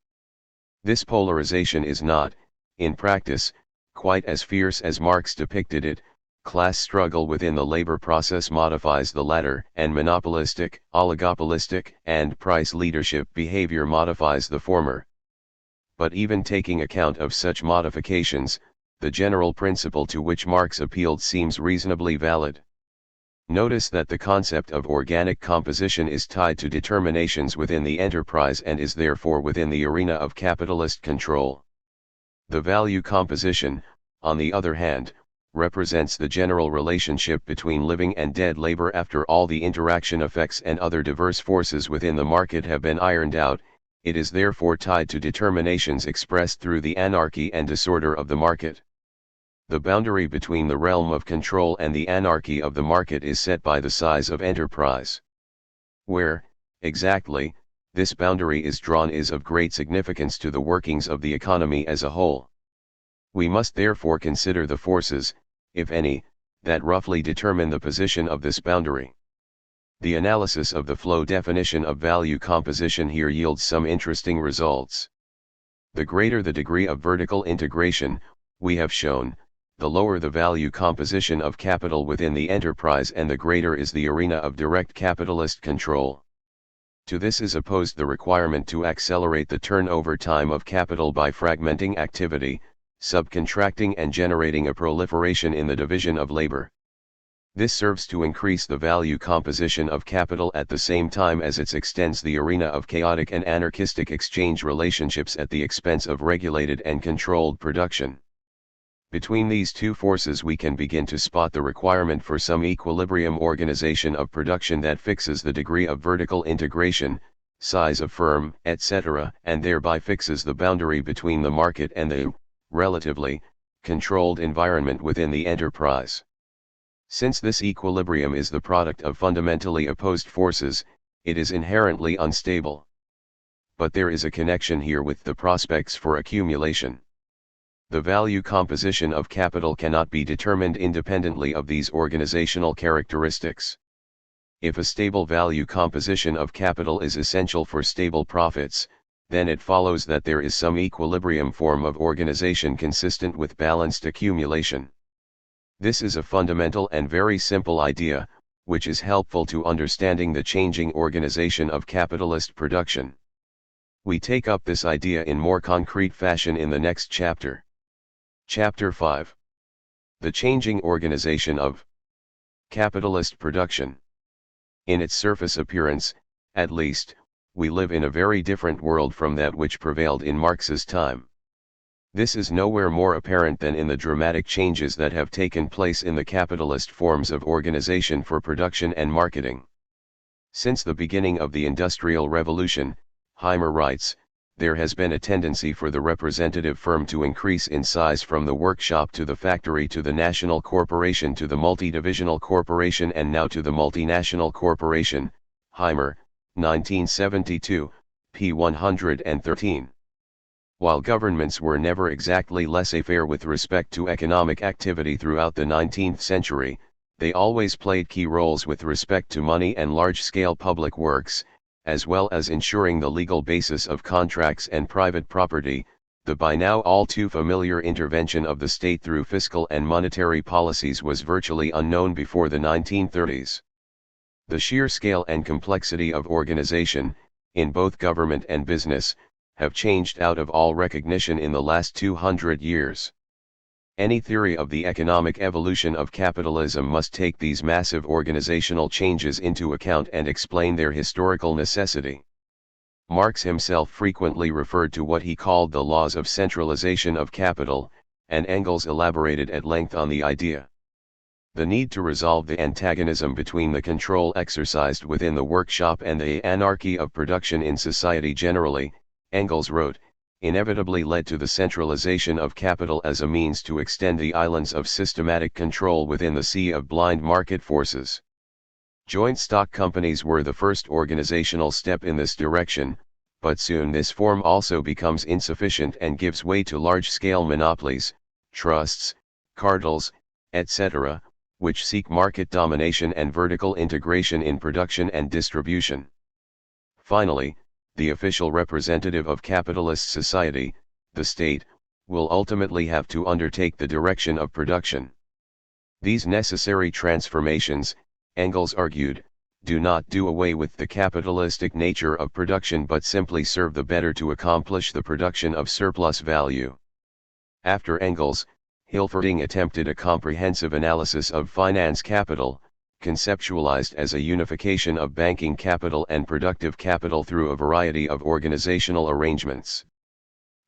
Speaker 1: This polarization is not, in practice, quite as fierce as Marx depicted it. Class struggle within the labor process modifies the latter, and monopolistic, oligopolistic, and price leadership behavior modifies the former. But even taking account of such modifications, the general principle to which Marx appealed seems reasonably valid. Notice that the concept of organic composition is tied to determinations within the enterprise and is therefore within the arena of capitalist control. The value composition, on the other hand, represents the general relationship between living and dead labor after all the interaction effects and other diverse forces within the market have been ironed out. It is therefore tied to determinations expressed through the anarchy and disorder of the market. The boundary between the realm of control and the anarchy of the market is set by the size of enterprise. Where, exactly, this boundary is drawn is of great significance to the workings of the economy as a whole. We must therefore consider the forces, if any, that roughly determine the position of this boundary. The analysis of the flow definition of value composition here yields some interesting results. The greater the degree of vertical integration, we have shown, the lower the value composition of capital within the enterprise and the greater is the arena of direct capitalist control. To this is opposed the requirement to accelerate the turnover time of capital by fragmenting activity, subcontracting and generating a proliferation in the division of labor. This serves to increase the value composition of capital at the same time as it extends the arena of chaotic and anarchistic exchange relationships at the expense of regulated and controlled production. Between these two forces we can begin to spot the requirement for some equilibrium organization of production that fixes the degree of vertical integration, size of firm, etc., and thereby fixes the boundary between the market and the relatively, controlled environment within the enterprise. Since this equilibrium is the product of fundamentally opposed forces, it is inherently unstable. But there is a connection here with the prospects for accumulation. The value composition of capital cannot be determined independently of these organizational characteristics. If a stable value composition of capital is essential for stable profits, then it follows that there is some equilibrium form of organization consistent with balanced accumulation. This is a fundamental and very simple idea, which is helpful to understanding the changing organization of capitalist production. We take up this idea in more concrete fashion in the next chapter. Chapter 5. The changing organization of capitalist production. In its surface appearance, at least, we live in a very different world from that which prevailed in Marx's time. This is nowhere more apparent than in the dramatic changes that have taken place in the capitalist forms of organization for production and marketing. Since the beginning of the Industrial Revolution, Heimer writes, there has been a tendency for the representative firm to increase in size from the workshop to the factory to the national corporation to the multi-divisional corporation and now to the multinational corporation. Heimer, 1972, p. 113. While governments were never exactly laissez-faire with respect to economic activity throughout the 19th century, they always played key roles with respect to money and large-scale public works, as well as ensuring the legal basis of contracts and private property. The by now all too familiar intervention of the state through fiscal and monetary policies was virtually unknown before the 1930s. The sheer scale and complexity of organization, in both government and business, have changed out of all recognition in the last 200 years. Any theory of the economic evolution of capitalism must take these massive organizational changes into account and explain their historical necessity. Marx himself frequently referred to what he called the laws of centralization of capital, and Engels elaborated at length on the idea. The need to resolve the antagonism between the control exercised within the workshop and the anarchy of production in society generally, Engels wrote, inevitably led to the centralization of capital as a means to extend the islands of systematic control within the sea of blind market forces. Joint stock companies were the first organizational step in this direction, but soon this form also becomes insufficient and gives way to large-scale monopolies, trusts, cartels, etc., which seek market domination and vertical integration in production and distribution. Finally, the official representative of capitalist society, the state, will ultimately have to undertake the direction of production. These necessary transformations, Engels argued, do not do away with the capitalistic nature of production but simply serve the better to accomplish the production of surplus value. After Engels, Hilferding attempted a comprehensive analysis of finance capital, conceptualized as a unification of banking capital and productive capital through a variety of organizational arrangements.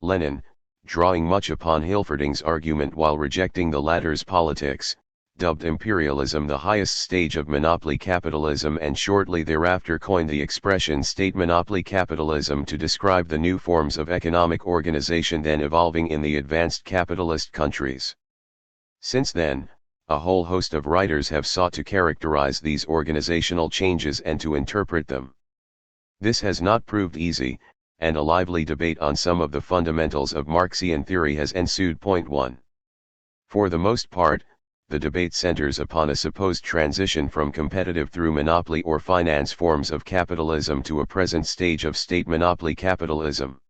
Speaker 1: Lenin, drawing much upon Hilferding's argument while rejecting the latter's politics, dubbed imperialism the highest stage of monopoly capitalism and shortly thereafter coined the expression state monopoly capitalism to describe the new forms of economic organization then evolving in the advanced capitalist countries. Since then, a whole host of writers have sought to characterize these organizational changes and to interpret them. This has not proved easy, and a lively debate on some of the fundamentals of Marxian theory has ensued. 1. For the most part, the debate centers upon a supposed transition from competitive through monopoly or finance forms of capitalism to a present stage of state monopoly capitalism.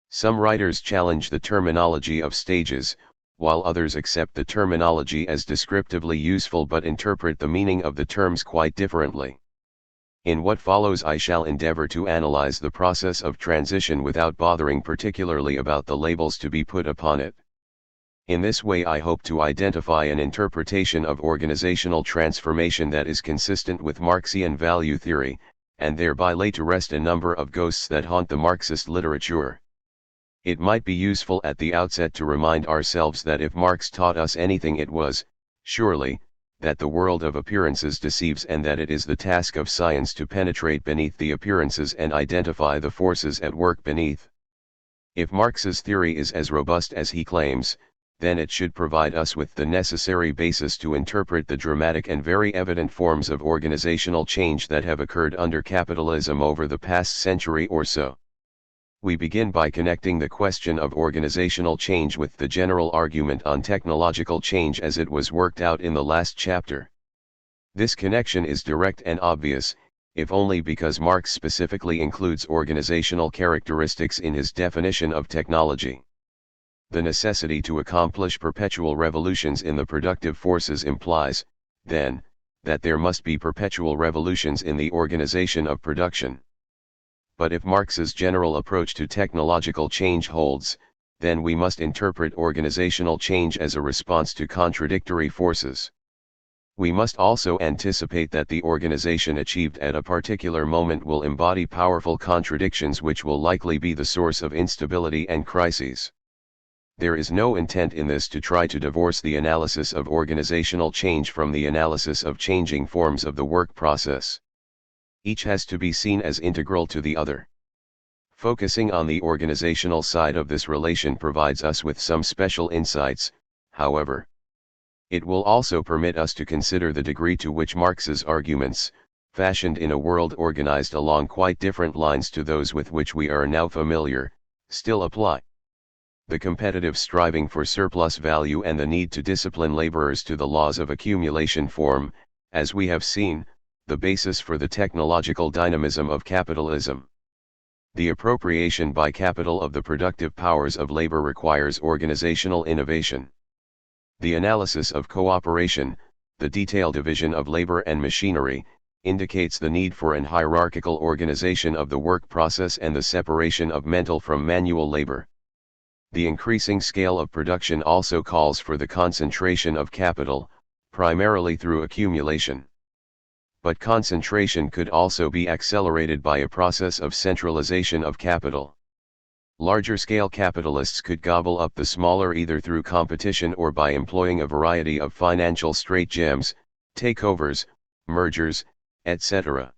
Speaker 1: Some writers challenge the terminology of stages, while others accept the terminology as descriptively useful but interpret the meaning of the terms quite differently. In what follows I shall endeavor to analyze the process of transition without bothering particularly about the labels to be put upon it. In this way I hope to identify an interpretation of organizational transformation that is consistent with Marxian value theory, and thereby lay to rest a number of ghosts that haunt the Marxist literature. It might be useful at the outset to remind ourselves that if Marx taught us anything it was, surely, that the world of appearances deceives and that it is the task of science to penetrate beneath the appearances and identify the forces at work beneath. If Marx's theory is as robust as he claims, then it should provide us with the necessary basis to interpret the dramatic and very evident forms of organizational change that have occurred under capitalism over the past century or so. We begin by connecting the question of organizational change with the general argument on technological change as it was worked out in the last chapter. This connection is direct and obvious, if only because Marx specifically includes organizational characteristics in his definition of technology. The necessity to accomplish perpetual revolutions in the productive forces implies, then, that there must be perpetual revolutions in the organization of production. But if Marx's general approach to technological change holds, then we must interpret organizational change as a response to contradictory forces. We must also anticipate that the organization achieved at a particular moment will embody powerful contradictions which will likely be the source of instability and crises. There is no intent in this to try to divorce the analysis of organizational change from the analysis of changing forms of the work process. Each has to be seen as integral to the other. Focusing on the organizational side of this relation provides us with some special insights, however. It will also permit us to consider the degree to which Marx's arguments, fashioned in a world organized along quite different lines to those with which we are now familiar, still apply. The competitive striving for surplus value and the need to discipline laborers to the laws of accumulation form, as we have seen, the basis for the technological dynamism of capitalism. The appropriation by capital of the productive powers of labor requires organizational innovation. The analysis of cooperation, the detailed division of labor and machinery, indicates the need for an hierarchical organization of the work process and the separation of mental from manual labor. The increasing scale of production also calls for the concentration of capital, primarily through accumulation. But concentration could also be accelerated by a process of centralization of capital. Larger-scale capitalists could gobble up the smaller either through competition or by employing a variety of financial straitgems, takeovers, mergers, etc.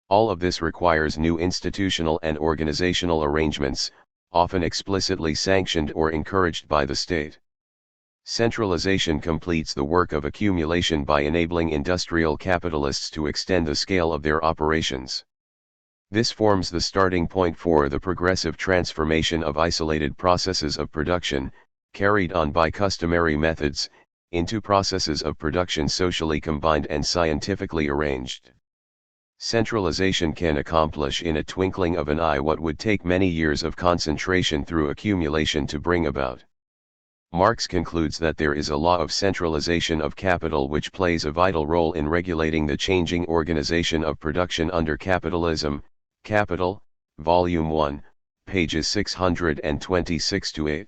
Speaker 1: All of this requires new institutional and organizational arrangements, often explicitly sanctioned or encouraged by the state. Centralization completes the work of accumulation by enabling industrial capitalists to extend the scale of their operations. This forms the starting point for the progressive transformation of isolated processes of production, carried on by customary methods, into processes of production socially combined and scientifically arranged. Centralization can accomplish in a twinkling of an eye what would take many years of concentration through accumulation to bring about. Marx concludes that there is a law of centralization of capital which plays a vital role in regulating the changing organization of production under capitalism. Capital, Volume 1, pages 626-8.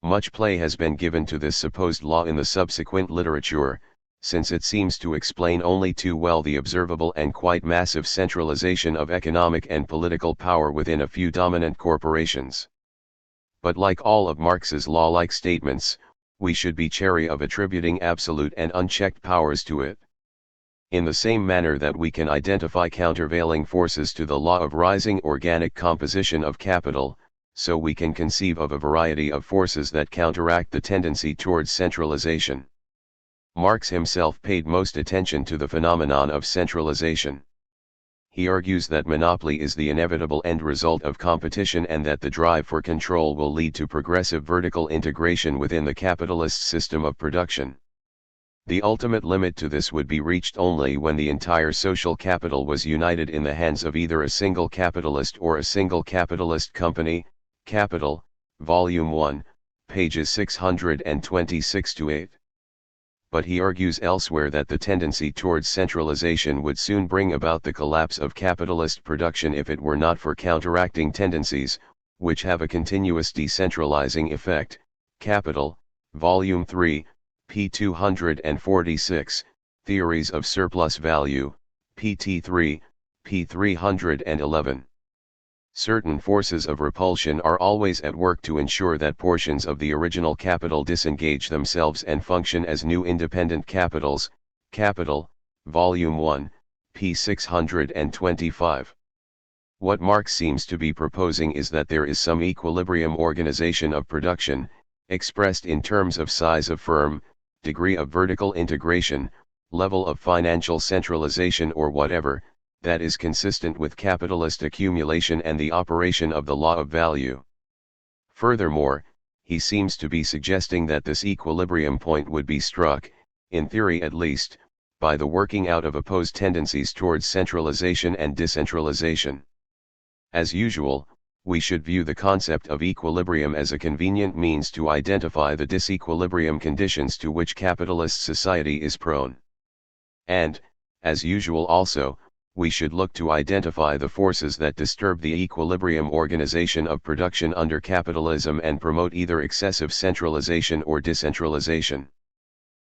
Speaker 1: Much play has been given to this supposed law in the subsequent literature, since it seems to explain only too well the observable and quite massive centralization of economic and political power within a few dominant corporations. But like all of Marx's law-like statements, we should be chary of attributing absolute and unchecked powers to it. In the same manner that we can identify countervailing forces to the law of rising organic composition of capital, so we can conceive of a variety of forces that counteract the tendency towards centralization. Marx himself paid most attention to the phenomenon of centralization. He argues that monopoly is the inevitable end result of competition and that the drive for control will lead to progressive vertical integration within the capitalist system of production. The ultimate limit to this would be reached only when the entire social capital was united in the hands of either a single capitalist or a single capitalist company. Capital, Volume 1, pages 626-8. But he argues elsewhere that the tendency towards centralization would soon bring about the collapse of capitalist production if it were not for counteracting tendencies, which have a continuous decentralizing effect. Capital, Volume 3, p. 246, Theories of Surplus Value, pt. 3, p. 311. Certain forces of repulsion are always at work to ensure that portions of the original capital disengage themselves and function as new independent capitals. Capital, Volume 1, p. 625. What Marx seems to be proposing is that there is some equilibrium organization of production, expressed in terms of size of firm, degree of vertical integration, level of financial centralization or whatever, that is consistent with capitalist accumulation and the operation of the law of value. Furthermore, he seems to be suggesting that this equilibrium point would be struck, in theory at least, by the working out of opposed tendencies towards centralization and decentralization. As usual, we should view the concept of equilibrium as a convenient means to identify the disequilibrium conditions to which capitalist society is prone. And, as usual also, we should look to identify the forces that disturb the equilibrium organization of production under capitalism and promote either excessive centralization or decentralization.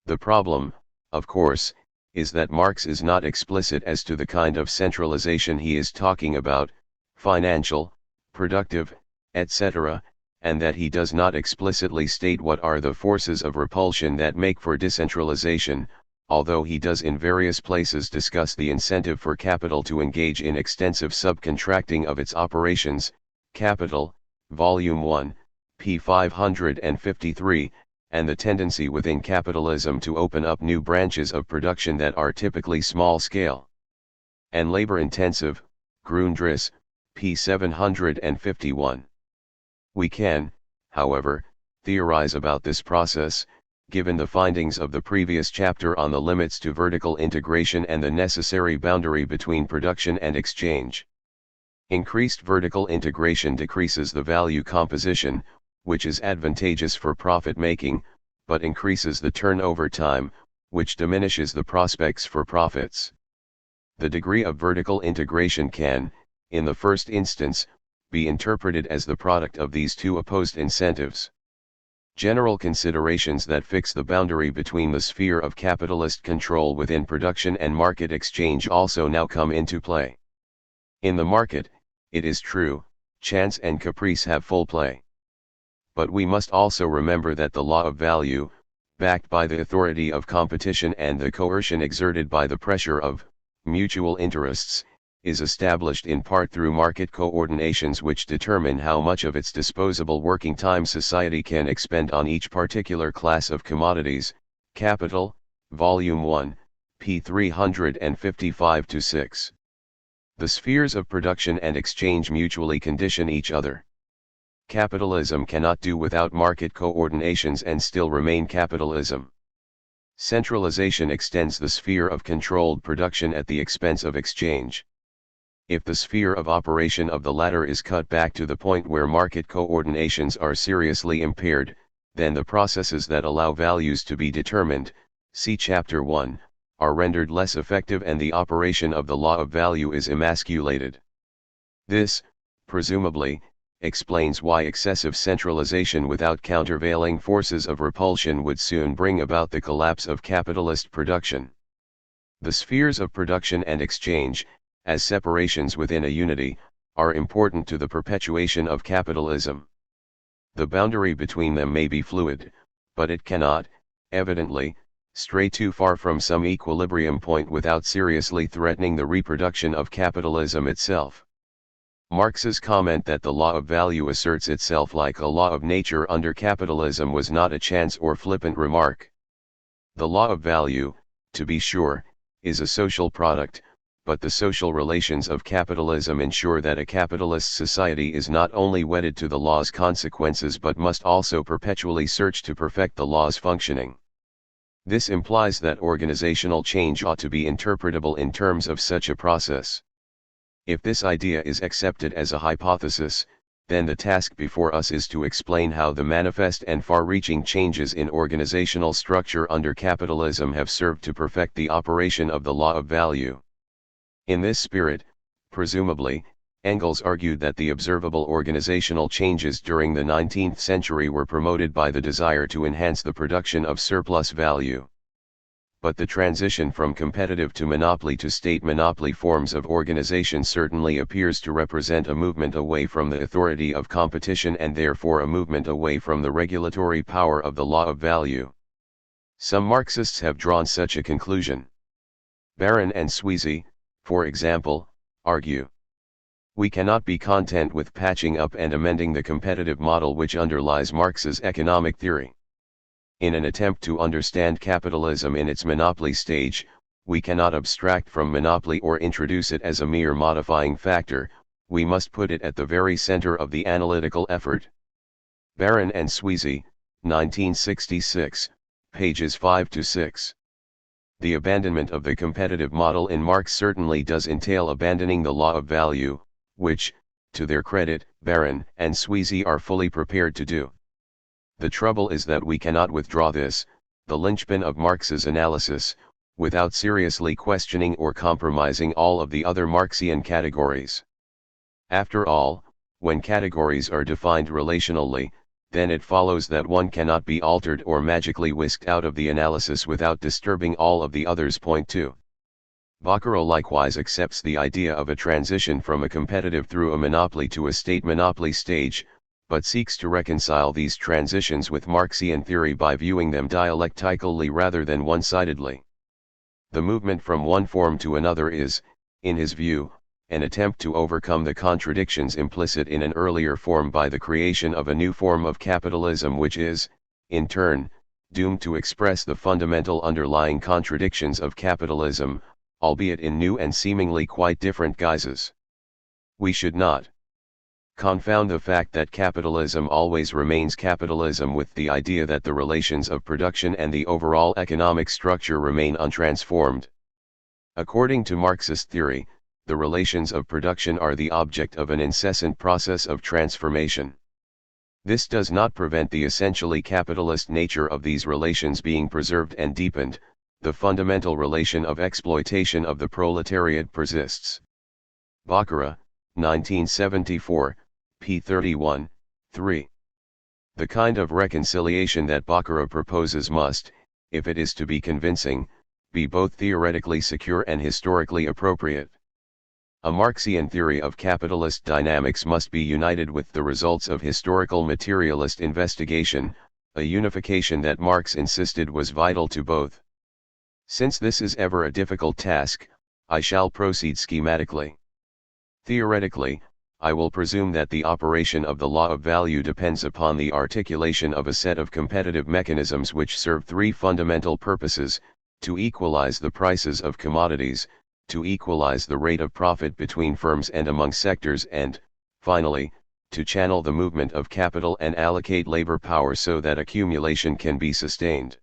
Speaker 1: The problem, of course, is that Marx is not explicit as to the kind of centralization he is talking about, financial, productive, etc., and that he does not explicitly state what are the forces of repulsion that make for decentralization, although he does in various places discuss the incentive for capital to engage in extensive subcontracting of its operations, Capital, Volume 1, p. 553, and the tendency within capitalism to open up new branches of production that are typically small-scale and labor-intensive, Grundriss, p. 751. We can, however, theorize about this process, given the findings of the previous chapter on the limits to vertical integration and the necessary boundary between production and exchange. Increased vertical integration decreases the value composition, which is advantageous for profit-making, but increases the turnover time, which diminishes the prospects for profits. The degree of vertical integration can, in the first instance, be interpreted as the product of these two opposed incentives. General considerations that fix the boundary between the sphere of capitalist control within production and market exchange also now come into play. In the market, it is true, chance and caprice have full play. But we must also remember that the law of value, backed by the authority of competition and the coercion exerted by the pressure of mutual interests, is established in part through market coordinations which determine how much of its disposable working time society can expend on each particular class of commodities, Capital, Volume 1, p. 355-6. The spheres of production and exchange mutually condition each other. Capitalism cannot do without market coordinations and still remain capitalism. Centralization extends the sphere of controlled production at the expense of exchange. If the sphere of operation of the latter is cut back to the point where market coordinations are seriously impaired, then the processes that allow values to be determined, see Chapter 1, are rendered less effective and the operation of the law of value is emasculated. This, presumably, explains why excessive centralization without countervailing forces of repulsion would soon bring about the collapse of capitalist production. The spheres of production and exchange, as separations within a unity, are important to the perpetuation of capitalism. The boundary between them may be fluid, but it cannot, evidently, stray too far from some equilibrium point without seriously threatening the reproduction of capitalism itself. Marx's comment that the law of value asserts itself like a law of nature under capitalism was not a chance or flippant remark. The law of value, to be sure, is a social product, but the social relations of capitalism ensure that a capitalist society is not only wedded to the law's consequences but must also perpetually search to perfect the law's functioning. This implies that organizational change ought to be interpretable in terms of such a process. If this idea is accepted as a hypothesis, then the task before us is to explain how the manifest and far-reaching changes in organizational structure under capitalism have served to perfect the operation of the law of value. In this spirit, presumably, Engels argued that the observable organizational changes during the 19th century were promoted by the desire to enhance the production of surplus value. But the transition from competitive to state monopoly forms of organization certainly appears to represent a movement away from the authority of competition and therefore a movement away from the regulatory power of the law of value. Some Marxists have drawn such a conclusion. Baron and Sweezy, for example, argue. We cannot be content with patching up and amending the competitive model which underlies Marx's economic theory. In an attempt to understand capitalism in its monopoly stage, we cannot abstract from monopoly or introduce it as a mere modifying factor, we must put it at the very center of the analytical effort. Baron and Sweezy, 1966, pages 5-6. The abandonment of the competitive model in Marx certainly does entail abandoning the law of value, which, to their credit, Baron and Sweezy are fully prepared to do. The trouble is that we cannot withdraw this, the linchpin of Marx's analysis, without seriously questioning or compromising all of the other Marxian categories. After all, when categories are defined relationally, then it follows that one cannot be altered or magically whisked out of the analysis without disturbing all of the others. Point 2. Boccaro likewise accepts the idea of a transition from a competitive through a monopoly to a state monopoly stage, but seeks to reconcile these transitions with Marxian theory by viewing them dialectically rather than one-sidedly. The movement from one form to another is, in his view, an attempt to overcome the contradictions implicit in an earlier form by the creation of a new form of capitalism which is, in turn, doomed to express the fundamental underlying contradictions of capitalism, albeit in new and seemingly quite different guises. We should not confound the fact that capitalism always remains capitalism with the idea that the relations of production and the overall economic structure remain untransformed. According to Marxist theory, the relations of production are the object of an incessant process of transformation. This does not prevent the essentially capitalist nature of these relations being preserved and deepened. The fundamental relation of exploitation of the proletariat persists. Boccaro, 1974, p. 31, 3. The kind of reconciliation that Boccaro proposes must, if it is to be convincing, be both theoretically secure and historically appropriate. A Marxian theory of capitalist dynamics must be united with the results of historical materialist investigation, a unification that Marx insisted was vital to both. Since this is ever a difficult task, I shall proceed schematically. Theoretically, I will presume that the operation of the law of value depends upon the articulation of a set of competitive mechanisms which serve three fundamental purposes: to equalize the prices of commodities, to equalize the rate of profit between firms and among sectors, and, finally, to channel the movement of capital and allocate labor power so that accumulation can be sustained.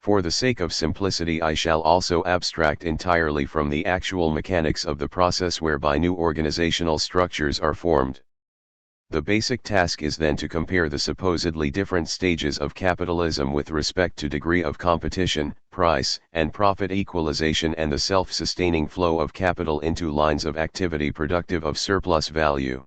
Speaker 1: For the sake of simplicity, I shall also abstract entirely from the actual mechanics of the process whereby new organizational structures are formed. The basic task is then to compare the supposedly different stages of capitalism with respect to degree of competition, price and profit equalization, and the self-sustaining flow of capital into lines of activity productive of surplus value.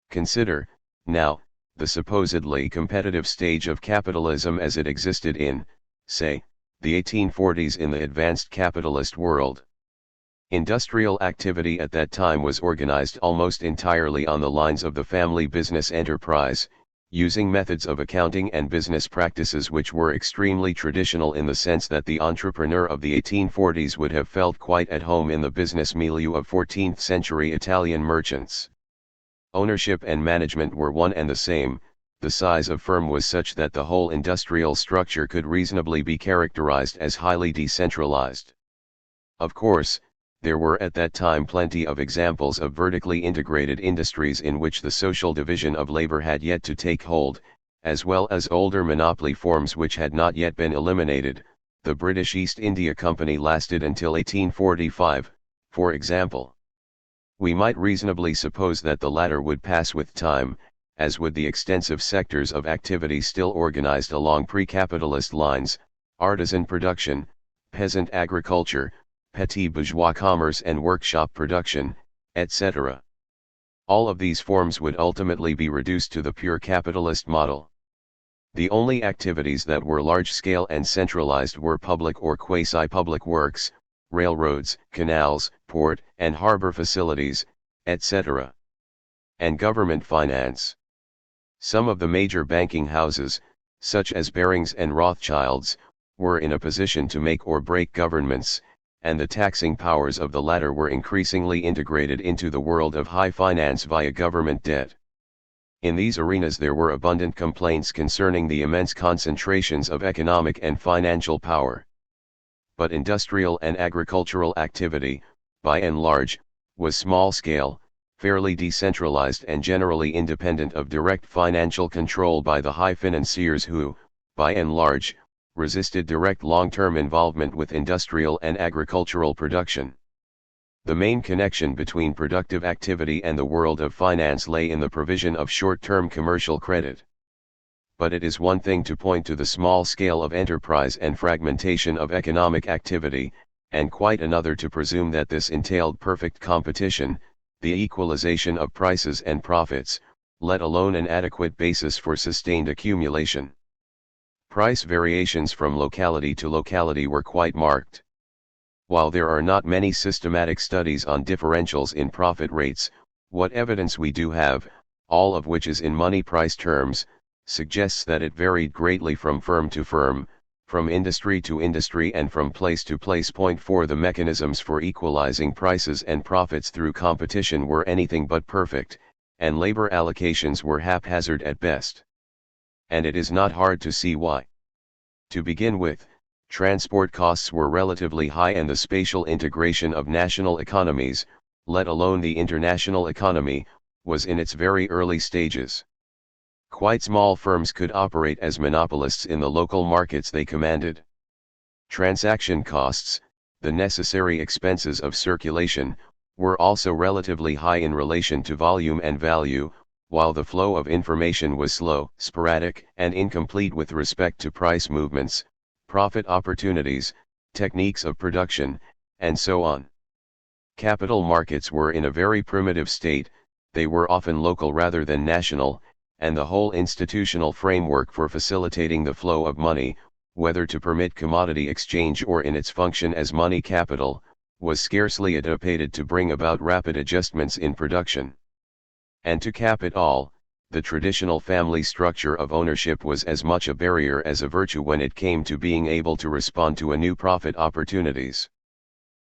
Speaker 1: Consider, now, the supposedly competitive stage of capitalism as it existed in, say, the 1840s in the advanced capitalist world. Industrial activity at that time was organized almost entirely on the lines of the family business enterprise, using methods of accounting and business practices which were extremely traditional in the sense that the entrepreneur of the 1840s would have felt quite at home in the business milieu of 14th century Italian merchants. Ownership and management were one and the same. The size of firm was such that the whole industrial structure could reasonably be characterized as highly decentralized. Of course, there were at that time plenty of examples of vertically integrated industries in which the social division of labor had yet to take hold, as well as older monopoly forms which had not yet been eliminated. The British East India Company lasted until 1845, for example. We might reasonably suppose that the latter would pass with time, as would the extensive sectors of activity still organized along pre-capitalist lines: artisan production, peasant agriculture, petit bourgeois commerce and workshop production, etc. All of these forms would ultimately be reduced to the pure capitalist model. The only activities that were large-scale and centralized were public or quasi-public works, railroads, canals, port and harbor facilities, etc. and government finance. Some of the major banking houses, such as Barings and Rothschilds, were in a position to make or break governments, and the taxing powers of the latter were increasingly integrated into the world of high finance via government debt. In these arenas there were abundant complaints concerning the immense concentrations of economic and financial power. But industrial and agricultural activity, by and large, was small-scale, fairly decentralized and generally independent of direct financial control by the high financiers who, by and large, resisted direct long-term involvement with industrial and agricultural production. The main connection between productive activity and the world of finance lay in the provision of short-term commercial credit. But it is one thing to point to the small scale of enterprise and fragmentation of economic activity, and quite another to presume that this entailed perfect competition, the equalization of prices and profits, let alone an adequate basis for sustained accumulation. Price variations from locality to locality were quite marked. While there are not many systematic studies on differentials in profit rates, what evidence we do have, all of which is in money price terms, suggests that it varied greatly from firm to firm, from industry to industry and from place to place. 4 The mechanisms for equalizing prices and profits through competition were anything but perfect, and labor allocations were haphazard at best. And it is not hard to see why. To begin with, transport costs were relatively high and the spatial integration of national economies, let alone the international economy, was in its very early stages. Quite small firms could operate as monopolists in the local markets they commanded. Transaction costs, the necessary expenses of circulation, were also relatively high in relation to volume and value, while the flow of information was slow, sporadic, and incomplete with respect to price movements, profit opportunities, techniques of production, and so on. Capital markets were in a very primitive state, they were often local rather than national, and the whole institutional framework for facilitating the flow of money, whether to permit commodity exchange or in its function as money capital, was scarcely adapted to bring about rapid adjustments in production. And to cap it all, the traditional family structure of ownership was as much a barrier as a virtue when it came to being able to respond to new profit opportunities.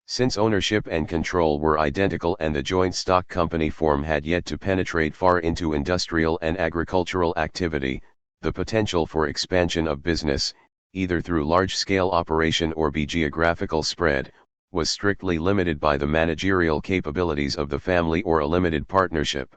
Speaker 1: Since ownership and control were identical and the joint stock company form had yet to penetrate far into industrial and agricultural activity, the potential for expansion of business, either through large-scale operation or by geographical spread, was strictly limited by the managerial capabilities of the family or a limited partnership.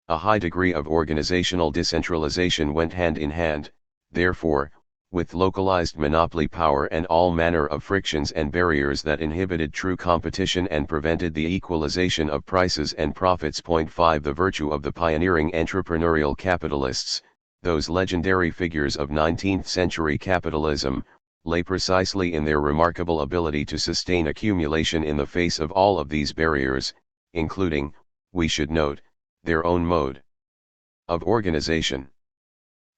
Speaker 1: A high degree of organizational decentralization went hand in hand, therefore, with localized monopoly power and all manner of frictions and barriers that inhibited true competition and prevented the equalization of prices and profits. 5 The virtue of the pioneering entrepreneurial capitalists, those legendary figures of 19th century capitalism, lay precisely in their remarkable ability to sustain accumulation in the face of all of these barriers, including, we should note, their own mode of organization.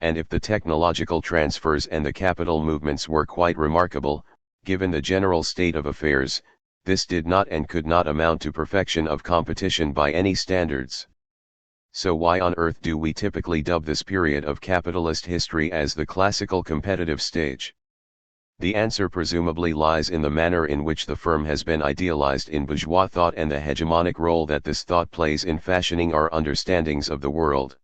Speaker 1: And if the technological transfers and the capital movements were quite remarkable, given the general state of affairs, this did not and could not amount to perfection of competition by any standards. So why on earth do we typically dub this period of capitalist history as the classical competitive stage? The answer presumably lies in the manner in which the firm has been idealized in bourgeois thought and the hegemonic role that this thought plays in fashioning our understandings of the world.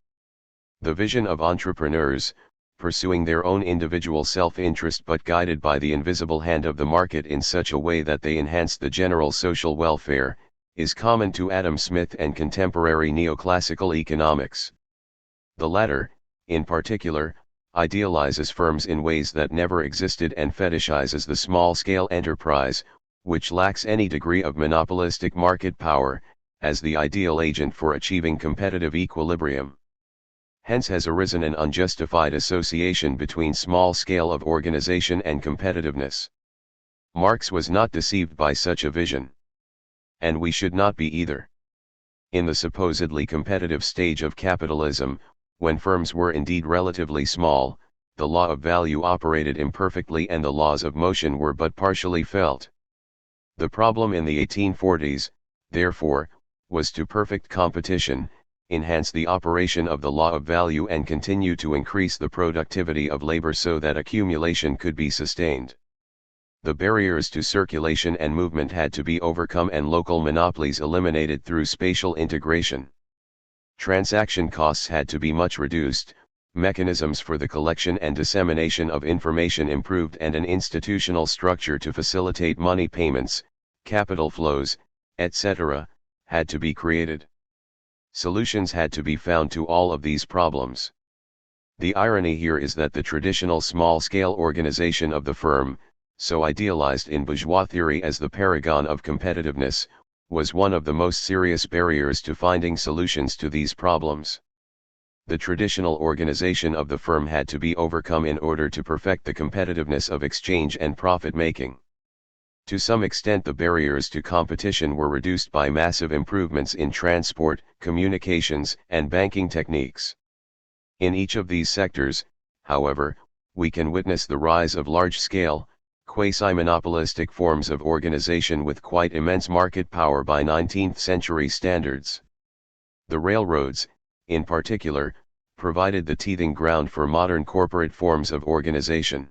Speaker 1: The vision of entrepreneurs, pursuing their own individual self-interest but guided by the invisible hand of the market in such a way that they enhance the general social welfare, is common to Adam Smith and contemporary neoclassical economics. The latter, in particular, idealizes firms in ways that never existed and fetishizes the small-scale enterprise, which lacks any degree of monopolistic market power, as the ideal agent for achieving competitive equilibrium. Hence has arisen an unjustified association between small scale of organization and competitiveness. Marx was not deceived by such a vision. And we should not be either. In the supposedly competitive stage of capitalism, when firms were indeed relatively small, the law of value operated imperfectly and the laws of motion were but partially felt. The problem in the 1840s, therefore, was to perfect competition, enhance the operation of the law of value and continue to increase the productivity of labor so that accumulation could be sustained. The barriers to circulation and movement had to be overcome and local monopolies eliminated through spatial integration. Transaction costs had to be much reduced, mechanisms for the collection and dissemination of information improved and an institutional structure to facilitate money payments, capital flows, etc., had to be created. Solutions had to be found to all of these problems. The irony here is that the traditional small-scale organization of the firm, so idealized in bourgeois theory as the paragon of competitiveness, was one of the most serious barriers to finding solutions to these problems. The traditional organization of the firm had to be overcome in order to perfect the competitiveness of exchange and profit-making. To some extent the barriers to competition were reduced by massive improvements in transport, communications, and banking techniques. In each of these sectors, however, we can witness the rise of large-scale, quasi-monopolistic forms of organization with quite immense market power by 19th-century standards. The railroads, in particular, provided the teething ground for modern corporate forms of organization.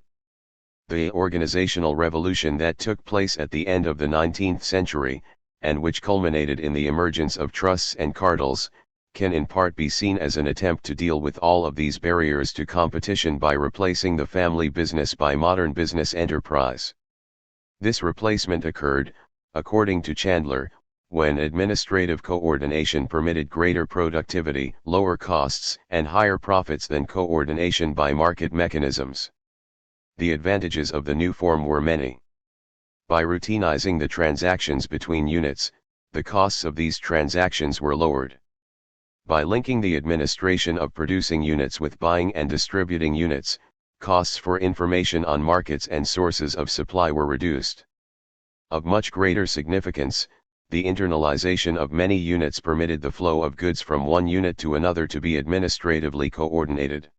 Speaker 1: The organizational revolution that took place at the end of the 19th century, and which culminated in the emergence of trusts and cartels, can in part be seen as an attempt to deal with all of these barriers to competition by replacing the family business by modern business enterprise. This replacement occurred, according to Chandler, when administrative coordination permitted greater productivity, lower costs, and higher profits than coordination by market mechanisms. The advantages of the new form were many. By routinizing the transactions between units, the costs of these transactions were lowered. By linking the administration of producing units with buying and distributing units, costs for information on markets and sources of supply were reduced. Of much greater significance, the internalization of many units permitted the flow of goods from one unit to another to be administratively coordinated.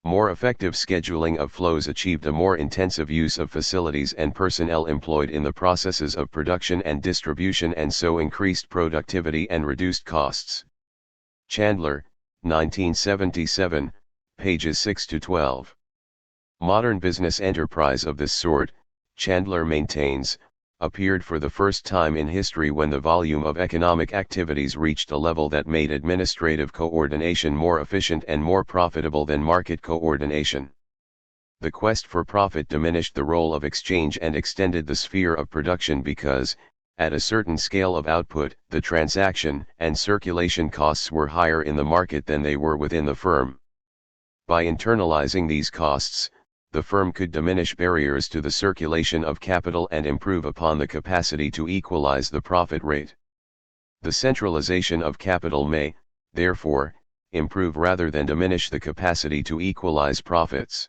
Speaker 1: More effective scheduling of flows achieved a more intensive use of facilities and personnel employed in the processes of production and distribution, and so increased productivity and reduced costs. Chandler, 1977, pages 6-12. Modern business enterprise of this sort, Chandler maintains, appeared for the first time in history when the volume of economic activities reached a level that made administrative coordination more efficient and more profitable than market coordination. The quest for profit diminished the role of exchange and extended the sphere of production because, at a certain scale of output, the transaction and circulation costs were higher in the market than they were within the firm. By internalizing these costs, the firm could diminish barriers to the circulation of capital and improve upon the capacity to equalize the profit rate. The centralization of capital may, therefore, improve rather than diminish the capacity to equalize profits.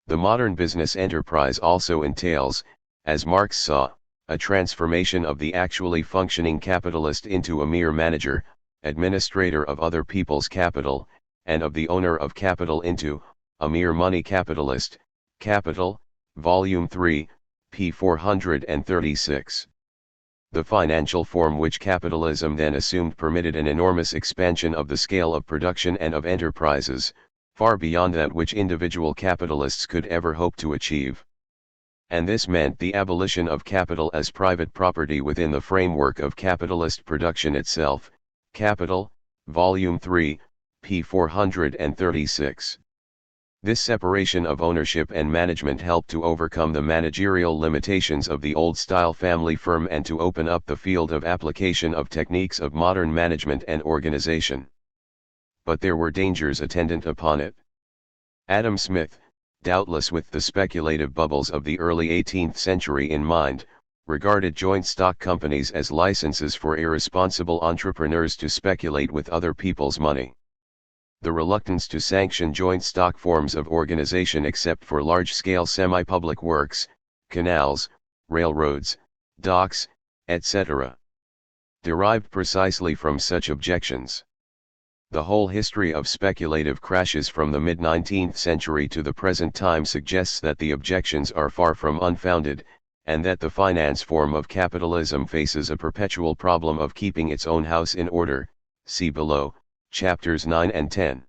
Speaker 1: The modern business enterprise also entails, as Marx saw, a transformation of the actually functioning capitalist into a mere manager, administrator of other people's capital, and of the owner of capital into a mere money capitalist. Capital, Volume 3, p. 436. The financial form which capitalism then assumed permitted an enormous expansion of the scale of production and of enterprises, far beyond that which individual capitalists could ever hope to achieve. And this meant the abolition of capital as private property within the framework of capitalist production itself. Capital, Volume 3, p. 436. This separation of ownership and management helped to overcome the managerial limitations of the old-style family firm and to open up the field of application of techniques of modern management and organization. But there were dangers attendant upon it. Adam Smith, doubtless with the speculative bubbles of the early 18th century in mind, regarded joint stock companies as licenses for irresponsible entrepreneurs to speculate with other people's money. The reluctance to sanction joint stock forms of organization except for large-scale semi-public works, canals, railroads, docks, etc., derived precisely from such objections. The whole history of speculative crashes from the mid-19th century to the present time suggests that the objections are far from unfounded, and that the finance form of capitalism faces a perpetual problem of keeping its own house in order, see below, chapters 9 and 10.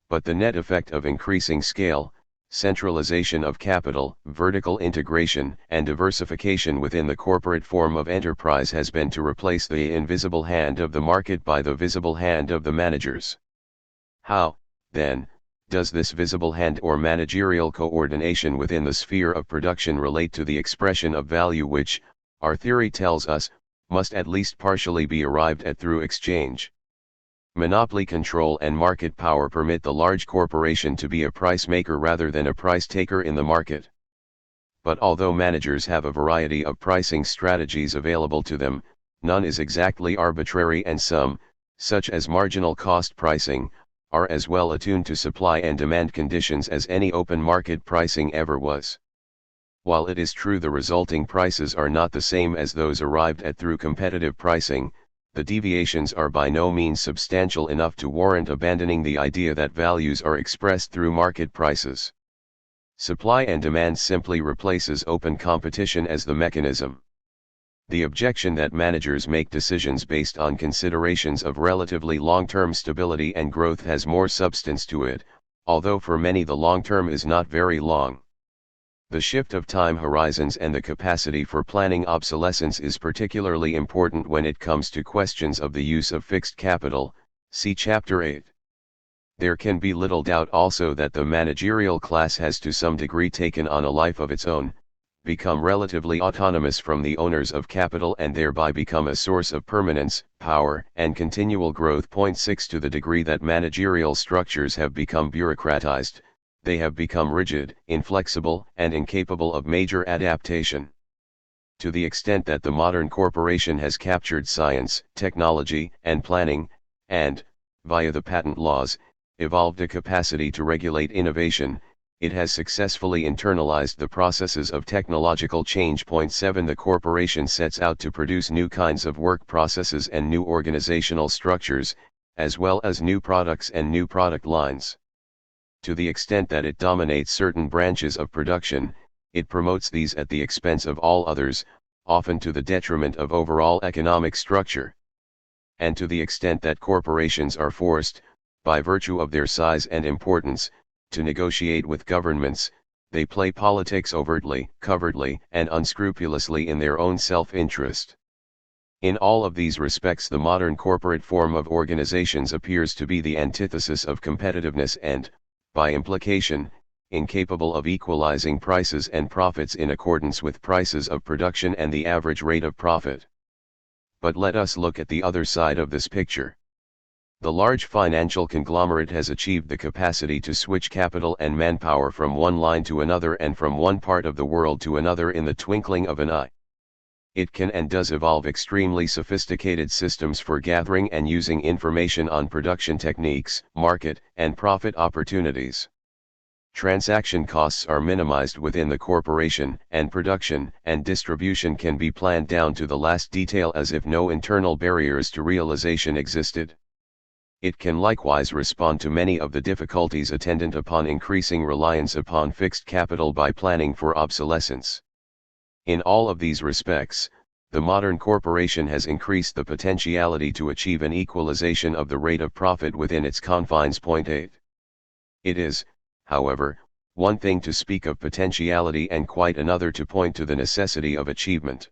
Speaker 1: But the net effect of increasing scale, centralization of capital, vertical integration, and diversification within the corporate form of enterprise has been to replace the invisible hand of the market by the visible hand of the managers. How, then, does this visible hand or managerial coordination within the sphere of production relate to the expression of value which, our theory tells us, must at least partially be arrived at through exchange? Monopoly control and market power permit the large corporation to be a price maker rather than a price taker in the market. But although managers have a variety of pricing strategies available to them, none is exactly arbitrary, and some, such as marginal cost pricing, are as well attuned to supply and demand conditions as any open market pricing ever was. While it is true the resulting prices are not the same as those arrived at through competitive pricing, the deviations are by no means substantial enough to warrant abandoning the idea that values are expressed through market prices. Supply and demand simply replaces open competition as the mechanism. The objection that managers make decisions based on considerations of relatively long-term stability and growth has more substance to it, although for many the long term is not very long. The shift of time horizons and the capacity for planning obsolescence is particularly important when it comes to questions of the use of fixed capital, see Chapter 8. There can be little doubt also that the managerial class has to some degree taken on a life of its own, become relatively autonomous from the owners of capital, and thereby become a source of permanence, power, and continual growth. 6 To the degree that managerial structures have become bureaucratized, they have become rigid, inflexible, and incapable of major adaptation. To the extent that the modern corporation has captured science, technology, and planning, and, via the patent laws, evolved a capacity to regulate innovation, it has successfully internalized the processes of technological change. 7 The corporation sets out to produce new kinds of work processes and new organizational structures, as well as new products and new product lines. To the extent that it dominates certain branches of production, it promotes these at the expense of all others, often to the detriment of overall economic structure. And to the extent that corporations are forced, by virtue of their size and importance, to negotiate with governments, they play politics overtly, covertly, and unscrupulously in their own self-interest. In all of these respects, the modern corporate form of organizations appears to be the antithesis of competitiveness and, by implication, incapable of equalizing prices and profits in accordance with prices of production and the average rate of profit. But let us look at the other side of this picture. The large financial conglomerate has achieved the capacity to switch capital and manpower from one line to another and from one part of the world to another in the twinkling of an eye. It can and does evolve extremely sophisticated systems for gathering and using information on production techniques, market, and profit opportunities. Transaction costs are minimized within the corporation, and production and distribution can be planned down to the last detail as if no internal barriers to realization existed. It can likewise respond to many of the difficulties attendant upon increasing reliance upon fixed capital by planning for obsolescence. In all of these respects, the modern corporation has increased the potentiality to achieve an equalization of the rate of profit within its confines. 8. It is, however, one thing to speak of potentiality and quite another to point to the necessity of achievement.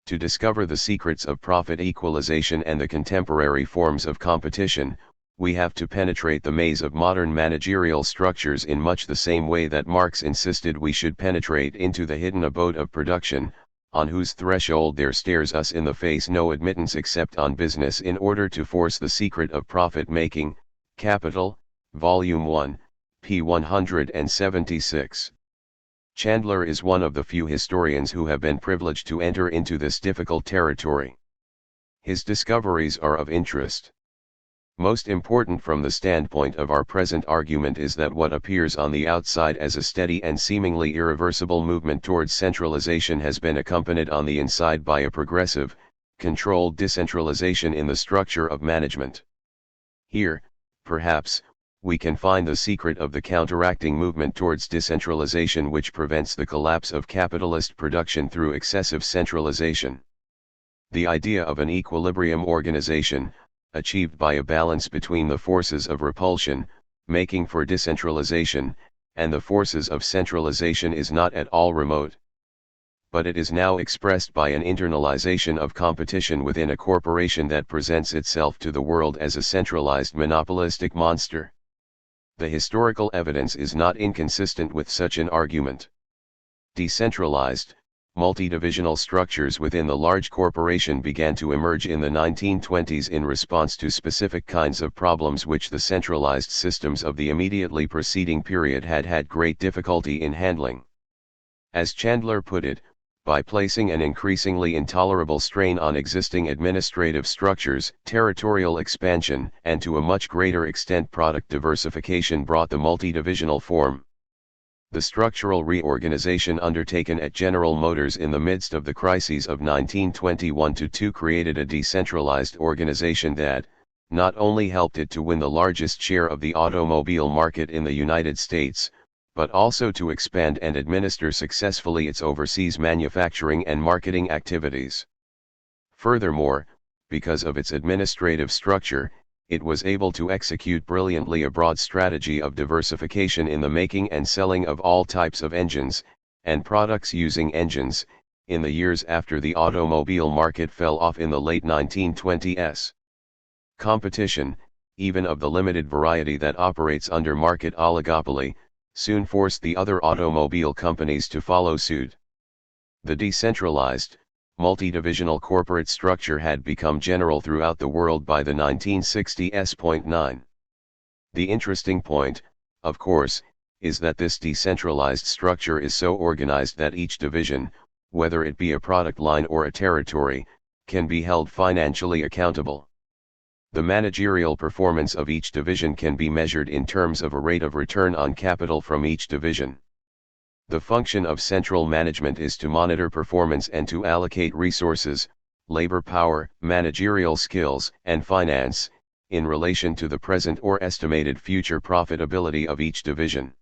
Speaker 1: To discover the secrets of profit equalization and the contemporary forms of competition, we have to penetrate the maze of modern managerial structures in much the same way that Marx insisted we should penetrate into the hidden abode of production, on whose threshold there stares us in the face no admittance except on business, in order to force the secret of profit-making. Capital, Volume 1, p. 176. Chandler is one of the few historians who have been privileged to enter into this difficult territory. His discoveries are of interest. Most important from the standpoint of our present argument is that what appears on the outside as a steady and seemingly irreversible movement towards centralization has been accompanied on the inside by a progressive, controlled decentralization in the structure of management. Here, perhaps, we can find the secret of the counteracting movement towards decentralization which prevents the collapse of capitalist production through excessive centralization. The idea of an equilibrium organization, achieved by a balance between the forces of repulsion, making for decentralization, and the forces of centralization is not at all remote. But it is now expressed by an internalization of competition within a corporation that presents itself to the world as a centralized monopolistic monster. The historical evidence is not inconsistent with such an argument. Decentralized, multi-divisional structures within the large corporation began to emerge in the 1920s in response to specific kinds of problems which the centralized systems of the immediately preceding period had had great difficulty in handling. As Chandler put it, by placing an increasingly intolerable strain on existing administrative structures, territorial expansion, and to a much greater extent product diversification brought the multi-divisional form. The structural reorganization undertaken at General Motors in the midst of the crises of 1921-2 created a decentralized organization that, not only helped it to win the largest share of the automobile market in the United States, but also to expand and administer successfully its overseas manufacturing and marketing activities. Furthermore, because of its administrative structure, it was able to execute brilliantly a broad strategy of diversification in the making and selling of all types of engines, and products using engines, in the years after the automobile market fell off in the late 1920s. Competition, even of the limited variety that operates under market oligopoly, soon forced the other automobile companies to follow suit. The decentralized, multi-divisional corporate structure had become general throughout the world by the 1960s. 9. The interesting point, of course, is that this decentralized structure is so organized that each division, whether it be a product line or a territory, can be held financially accountable. The managerial performance of each division can be measured in terms of a rate of return on capital from each division. The function of central management is to monitor performance and to allocate resources, labor power, managerial skills, and finance, in relation to the present or estimated future profitability of each division.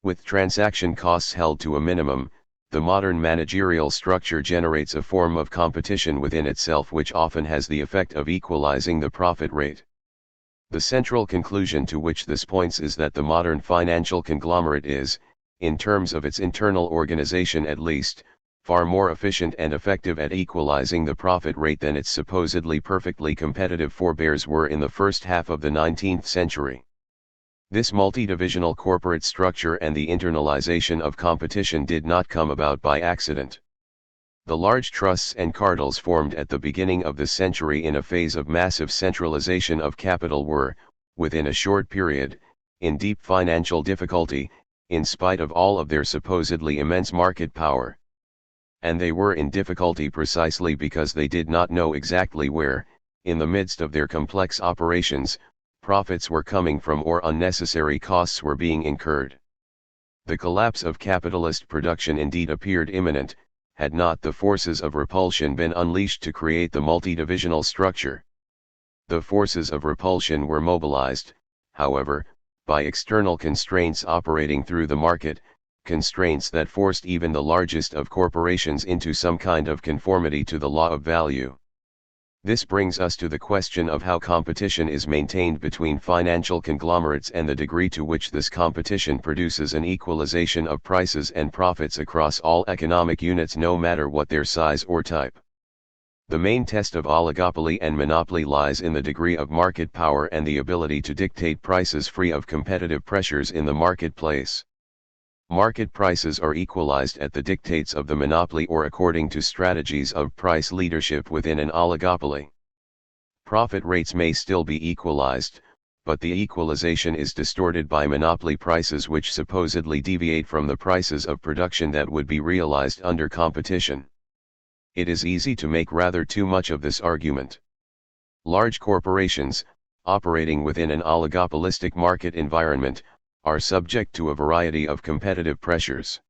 Speaker 1: With transaction costs held to a minimum, the modern managerial structure generates a form of competition within itself which often has the effect of equalizing the profit rate. The central conclusion to which this points is that the modern financial conglomerate is, in terms of its internal organization at least, far more efficient and effective at equalizing the profit rate than its supposedly perfectly competitive forebears were in the first half of the 19th century. This multi-divisional corporate structure and the internalization of competition did not come about by accident. The large trusts and cartels formed at the beginning of the century in a phase of massive centralization of capital were, within a short period, in deep financial difficulty, in spite of all of their supposedly immense market power. And they were in difficulty precisely because they did not know exactly where, in the midst of their complex operations, profits were coming from or unnecessary costs were being incurred. The collapse of capitalist production indeed appeared imminent, had not the forces of repulsion been unleashed to create the multi-divisional structure. The forces of repulsion were mobilized, however, by external constraints operating through the market, constraints that forced even the largest of corporations into some kind of conformity to the law of value. This brings us to the question of how competition is maintained between financial conglomerates and the degree to which this competition produces an equalization of prices and profits across all economic units no matter what their size or type. The main test of oligopoly and monopoly lies in the degree of market power and the ability to dictate prices free of competitive pressures in the marketplace. Market prices are equalized at the dictates of the monopoly or according to strategies of price leadership within an oligopoly. Profit rates may still be equalized, but the equalization is distorted by monopoly prices which supposedly deviate from the prices of production that would be realized under competition. It is easy to make rather too much of this argument. Large corporations, operating within an oligopolistic market environment, are subject to a variety of competitive pressures.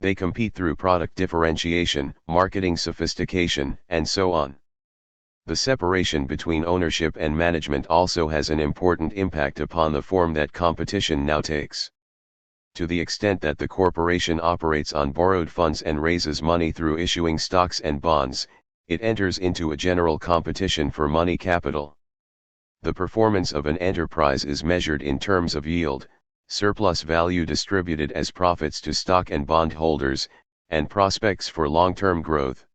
Speaker 1: They compete through product differentiation, marketing sophistication, and so on. The separation between ownership and management also has an important impact upon the form that competition now takes. To the extent that the corporation operates on borrowed funds and raises money through issuing stocks and bonds, it enters into a general competition for money capital. The performance of an enterprise is measured in terms of yield, surplus value distributed as profits to stock and bond holders, and prospects for long-term growth.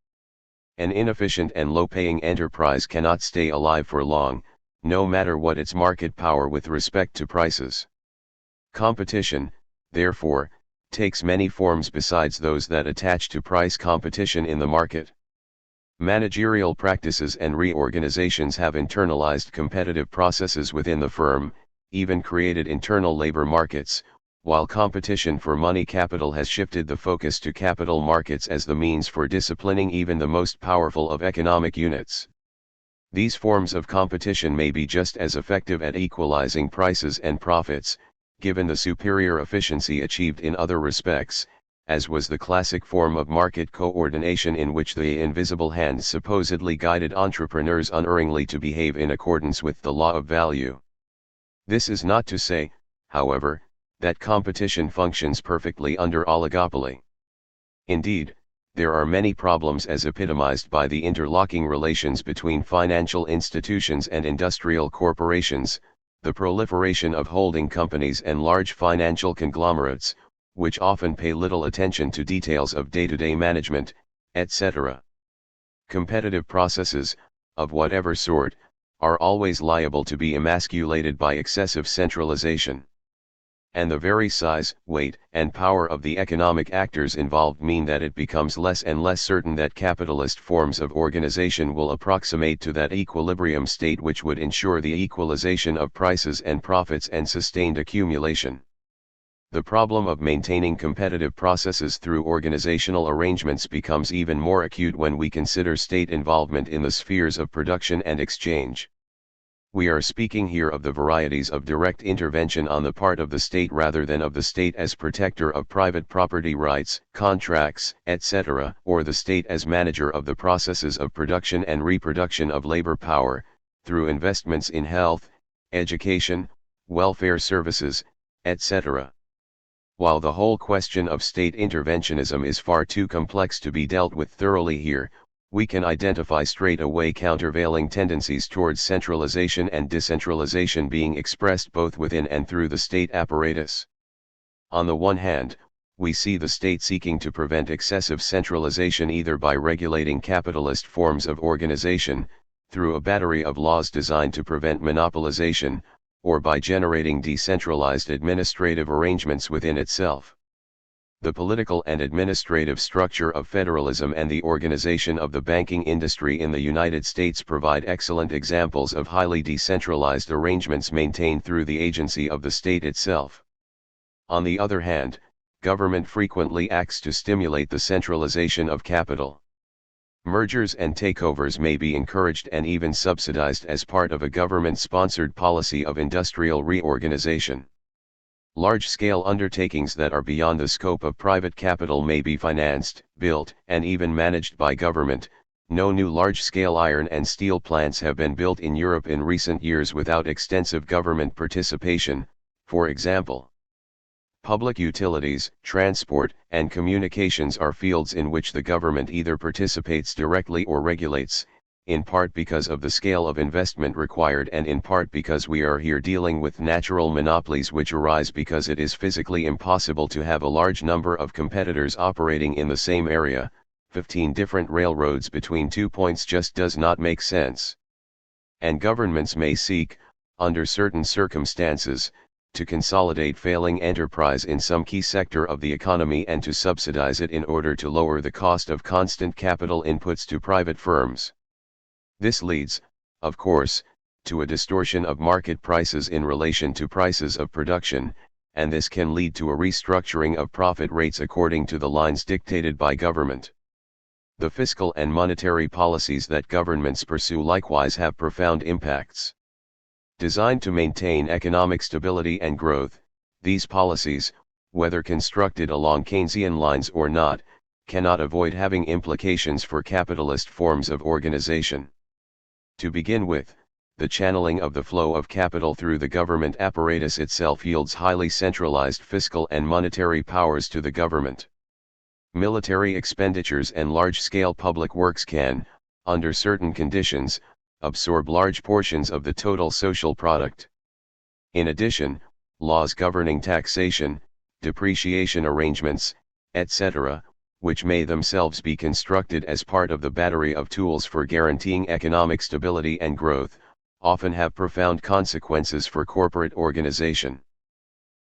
Speaker 1: An inefficient and low-paying enterprise cannot stay alive for long, no matter what its market power with respect to prices. Competition, therefore, takes many forms besides those that attach to price competition in the market. Managerial practices and reorganizations have internalized competitive processes within the firm, even created internal labor markets, while competition for money capital has shifted the focus to capital markets as the means for disciplining even the most powerful of economic units. These forms of competition may be just as effective at equalizing prices and profits, given the superior efficiency achieved in other respects, as was the classic form of market coordination in which the invisible hand supposedly guided entrepreneurs unerringly to behave in accordance with the law of value. This is not to say, however, that competition functions perfectly under oligopoly. Indeed, there are many problems as epitomized by the interlocking relations between financial institutions and industrial corporations, the proliferation of holding companies and large financial conglomerates, which often pay little attention to details of day-to-day management, etc. Competitive processes, of whatever sort, are always liable to be emasculated by excessive centralization. And the very size, weight, and power of the economic actors involved mean that it becomes less and less certain that capitalist forms of organization will approximate to that equilibrium state which would ensure the equalization of prices and profits and sustained accumulation. The problem of maintaining competitive processes through organizational arrangements becomes even more acute when we consider state involvement in the spheres of production and exchange. We are speaking here of the varieties of direct intervention on the part of the state rather than of the state as protector of private property rights, contracts, etc., or the state as manager of the processes of production and reproduction of labor power, through investments in health, education, welfare services, etc. While the whole question of state interventionism is far too complex to be dealt with thoroughly here, we can identify straight away countervailing tendencies towards centralization and decentralization being expressed both within and through the state apparatus. On the one hand, we see the state seeking to prevent excessive centralization either by regulating capitalist forms of organization, through a battery of laws designed to prevent monopolization, or by generating decentralized administrative arrangements within itself. The political and administrative structure of federalism and the organization of the banking industry in the United States provide excellent examples of highly decentralized arrangements maintained through the agency of the state itself. On the other hand, government frequently acts to stimulate the centralization of capital. Mergers and takeovers may be encouraged and even subsidized as part of a government-sponsored policy of industrial reorganization. Large-scale undertakings that are beyond the scope of private capital may be financed, built, and even managed by government. No new large-scale iron and steel plants have been built in Europe in recent years without extensive government participation, for example. Public utilities, transport, and communications are fields in which the government either participates directly or regulates, in part because of the scale of investment required and in part because we are here dealing with natural monopolies which arise because it is physically impossible to have a large number of competitors operating in the same area. 15 different railroads between 2 points just does not make sense. And governments may seek, under certain circumstances, to consolidate failing enterprise in some key sector of the economy and to subsidize it in order to lower the cost of constant capital inputs to private firms. This leads, of course, to a distortion of market prices in relation to prices of production, and this can lead to a restructuring of profit rates according to the lines dictated by government. The fiscal and monetary policies that governments pursue likewise have profound impacts. Designed to maintain economic stability and growth, these policies, whether constructed along Keynesian lines or not, cannot avoid having implications for capitalist forms of organization. To begin with, the channeling of the flow of capital through the government apparatus itself yields highly centralized fiscal and monetary powers to the government. Military expenditures and large-scale public works can, under certain conditions, absorb large portions of the total social product. In addition, laws governing taxation, depreciation arrangements, etc., which may themselves be constructed as part of the battery of tools for guaranteeing economic stability and growth, often have profound consequences for corporate organization.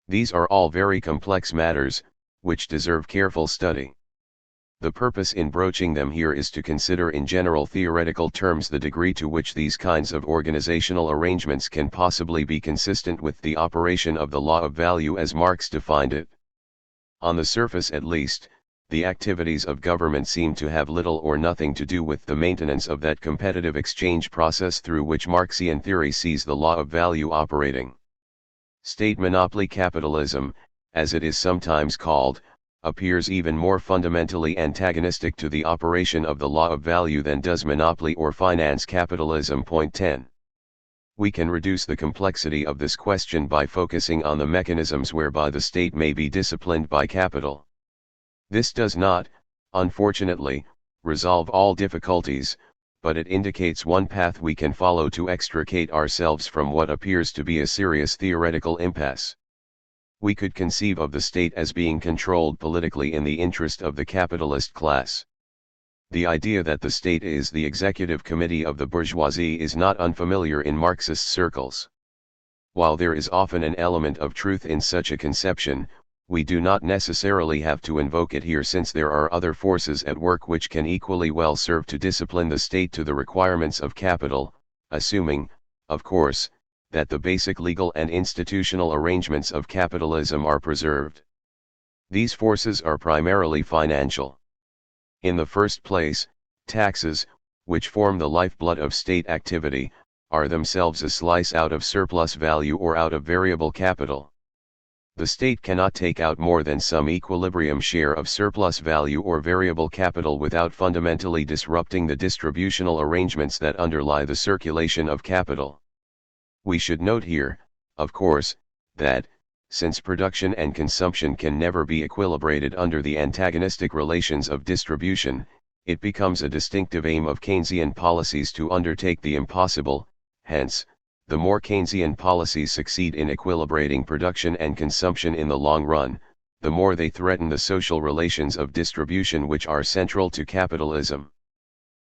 Speaker 1: These are all very complex matters, which deserve careful study. The purpose in broaching them here is to consider in general theoretical terms the degree to which these kinds of organizational arrangements can possibly be consistent with the operation of the law of value as Marx defined it. On the surface at least, the activities of government seem to have little or nothing to do with the maintenance of that competitive exchange process through which Marxian theory sees the law of value operating. State monopoly capitalism, as it is sometimes called, appears even more fundamentally antagonistic to the operation of the law of value than does monopoly or finance capitalism. Point 10. We can reduce the complexity of this question by focusing on the mechanisms whereby the state may be disciplined by capital. This does not, unfortunately, resolve all difficulties, but it indicates one path we can follow to extricate ourselves from what appears to be a serious theoretical impasse. We could conceive of the state as being controlled politically in the interest of the capitalist class. The idea that the state is the executive committee of the bourgeoisie is not unfamiliar in Marxist circles. While there is often an element of truth in such a conception, we do not necessarily have to invoke it here, since there are other forces at work which can equally well serve to discipline the state to the requirements of capital, assuming, of course, that the basic legal and institutional arrangements of capitalism are preserved. These forces are primarily financial. In the first place, taxes, which form the lifeblood of state activity, are themselves a slice out of surplus value or out of variable capital. The state cannot take out more than some equilibrium share of surplus value or variable capital without fundamentally disrupting the distributional arrangements that underlie the circulation of capital. We should note here, of course, that, since production and consumption can never be equilibrated under the antagonistic relations of distribution, it becomes a distinctive aim of Keynesian policies to undertake the impossible. Hence, the more Keynesian policies succeed in equilibrating production and consumption in the long run, the more they threaten the social relations of distribution which are central to capitalism.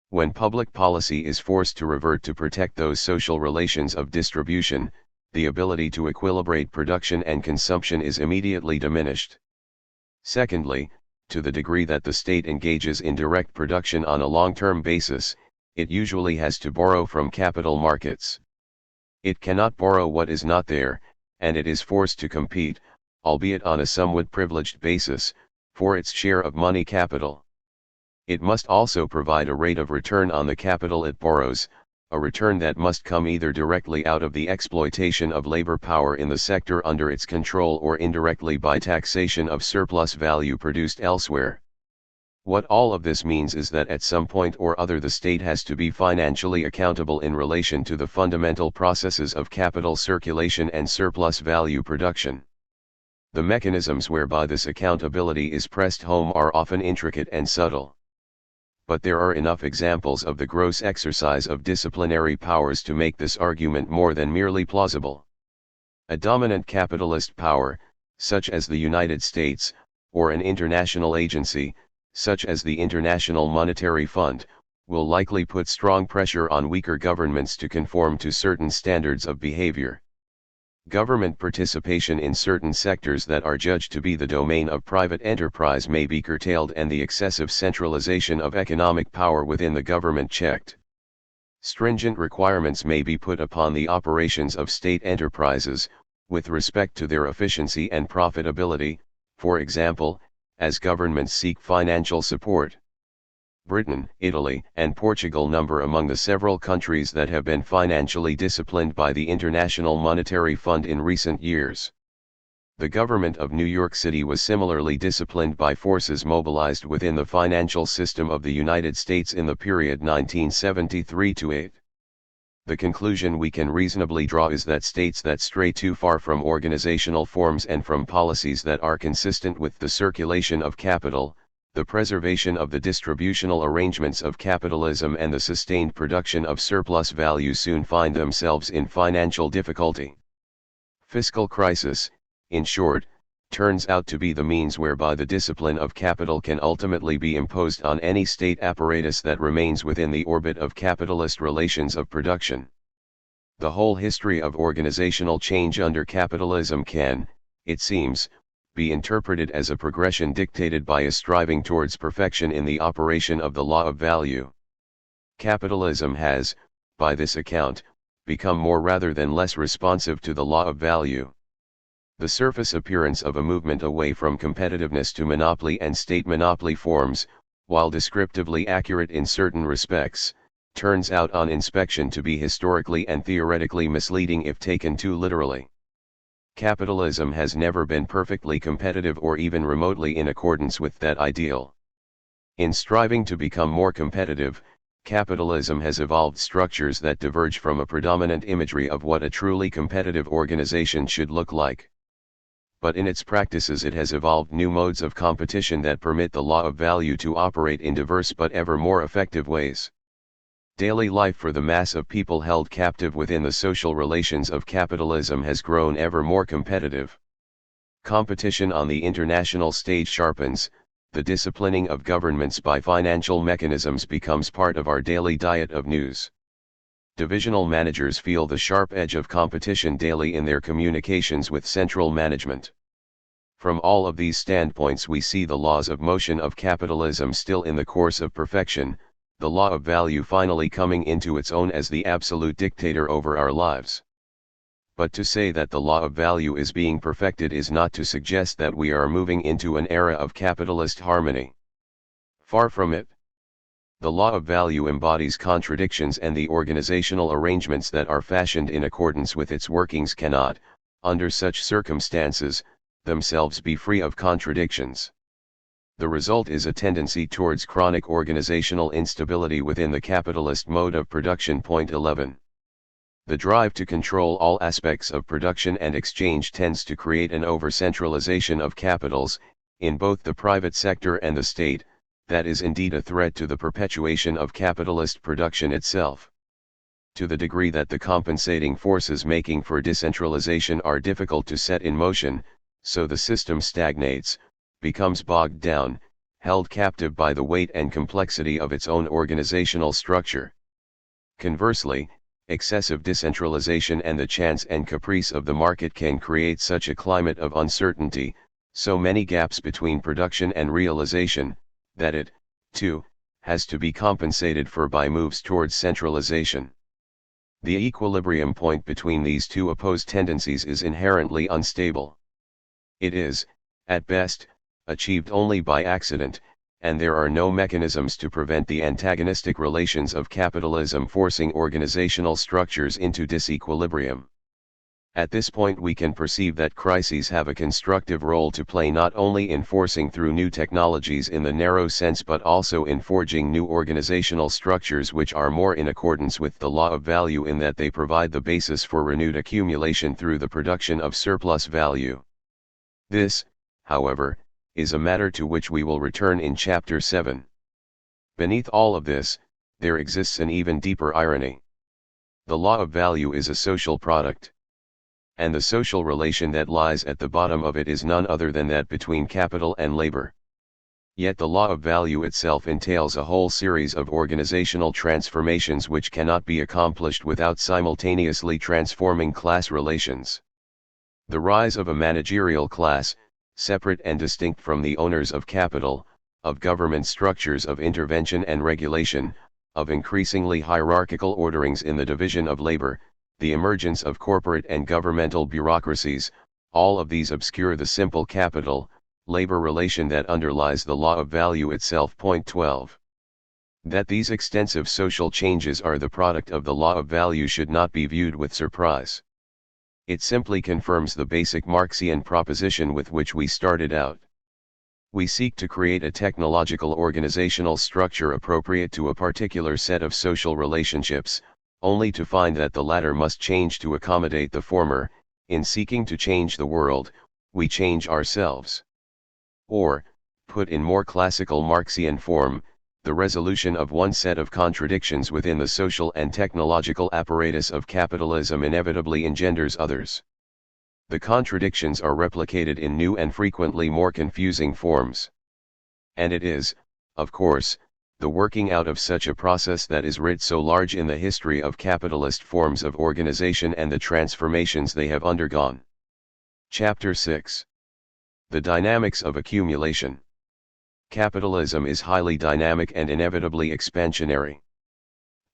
Speaker 1: When public policy is forced to revert to protect those social relations of distribution, the ability to equilibrate production and consumption is immediately diminished. Secondly, to the degree that the state engages in direct production on a long-term basis, it usually has to borrow from capital markets. It cannot borrow what is not there, and it is forced to compete, albeit on a somewhat privileged basis, for its share of money capital. It must also provide a rate of return on the capital it borrows, a return that must come either directly out of the exploitation of labor power in the sector under its control or indirectly by taxation of surplus value produced elsewhere. What all of this means is that at some point or other the state has to be financially accountable in relation to the fundamental processes of capital circulation and surplus value production. The mechanisms whereby this accountability is pressed home are often intricate and subtle. But there are enough examples of the gross exercise of disciplinary powers to make this argument more than merely plausible. A dominant capitalist power, such as the United States, or an international agency, such as the International Monetary Fund, will likely put strong pressure on weaker governments to conform to certain standards of behavior. Government participation in certain sectors that are judged to be the domain of private enterprise may be curtailed and the excessive centralization of economic power within the government checked. Stringent requirements may be put upon the operations of state enterprises, with respect to their efficiency and profitability, for example, as governments seek financial support. Britain, Italy, and Portugal number among the several countries that have been financially disciplined by the International Monetary Fund in recent years. The government of New York City was similarly disciplined by forces mobilized within the financial system of the United States in the period 1973-8. The conclusion we can reasonably draw is that states that stray too far from organizational forms and from policies that are consistent with the circulation of capital, the preservation of the distributional arrangements of capitalism and the sustained production of surplus value soon find themselves in financial difficulty. Fiscal crisis, in short, turns out to be the means whereby the discipline of capital can ultimately be imposed on any state apparatus that remains within the orbit of capitalist relations of production. The whole history of organizational change under capitalism can, it seems, be interpreted as a progression dictated by a striving towards perfection in the operation of the law of value. Capitalism has, by this account, become more rather than less responsive to the law of value. The surface appearance of a movement away from competitiveness to monopoly and state monopoly forms, while descriptively accurate in certain respects, turns out on inspection to be historically and theoretically misleading if taken too literally. Capitalism has never been perfectly competitive or even remotely in accordance with that ideal. In striving to become more competitive, capitalism has evolved structures that diverge from a predominant imagery of what a truly competitive organization should look like. But in its practices it has evolved new modes of competition that permit the law of value to operate in diverse but ever more effective ways. Daily life for the mass of people held captive within the social relations of capitalism has grown ever more competitive. Competition on the international stage sharpens, the disciplining of governments by financial mechanisms becomes part of our daily diet of news. Divisional managers feel the sharp edge of competition daily in their communications with central management. From all of these standpoints we see the laws of motion of capitalism still in the course of perfection, the law of value finally coming into its own as the absolute dictator over our lives. But to say that the law of value is being perfected is not to suggest that we are moving into an era of capitalist harmony. Far from it. The law of value embodies contradictions, and the organizational arrangements that are fashioned in accordance with its workings cannot, under such circumstances, themselves be free of contradictions. The result is a tendency towards chronic organizational instability within the capitalist mode of production. Point 11. The drive to control all aspects of production and exchange tends to create an over-centralization of capitals, in both the private sector and the state, that is indeed a threat to the perpetuation of capitalist production itself. To the degree that the compensating forces making for decentralization are difficult to set in motion, so the system stagnates, becomes bogged down, held captive by the weight and complexity of its own organizational structure. Conversely, excessive decentralization and the chance and caprice of the market can create such a climate of uncertainty, so many gaps between production and realization, that it, too, has to be compensated for by moves towards centralization. The equilibrium point between these two opposed tendencies is inherently unstable. It is, at best, achieved only by accident, and there are no mechanisms to prevent the antagonistic relations of capitalism forcing organizational structures into disequilibrium. At this point we can perceive that crises have a constructive role to play, not only in forcing through new technologies in the narrow sense but also in forging new organizational structures which are more in accordance with the law of value in that they provide the basis for renewed accumulation through the production of surplus value. This, however, is a matter to which we will return in Chapter 7. Beneath all of this, there exists an even deeper irony. The law of value is a social product. And the social relation that lies at the bottom of it is none other than that between capital and labor. Yet the law of value itself entails a whole series of organizational transformations which cannot be accomplished without simultaneously transforming class relations. The rise of a managerial class, separate and distinct from the owners of capital, of government structures of intervention and regulation, of increasingly hierarchical orderings in the division of labor, the emergence of corporate and governmental bureaucracies, all of these obscure the simple capital-labor relation that underlies the law of value itself. Point 12. That these extensive social changes are the product of the law of value should not be viewed with surprise. It simply confirms the basic Marxian proposition with which we started out. We seek to create a technological organizational structure appropriate to a particular set of social relationships, only to find that the latter must change to accommodate the former. In seeking to change the world, we change ourselves. Or, put in more classical Marxian form, the resolution of one set of contradictions within the social and technological apparatus of capitalism inevitably engenders others. The contradictions are replicated in new and frequently more confusing forms. And it is, of course, the working out of such a process that is writ so large in the history of capitalist forms of organization and the transformations they have undergone. Chapter 6. The dynamics of accumulation. Capitalism is highly dynamic and inevitably expansionary.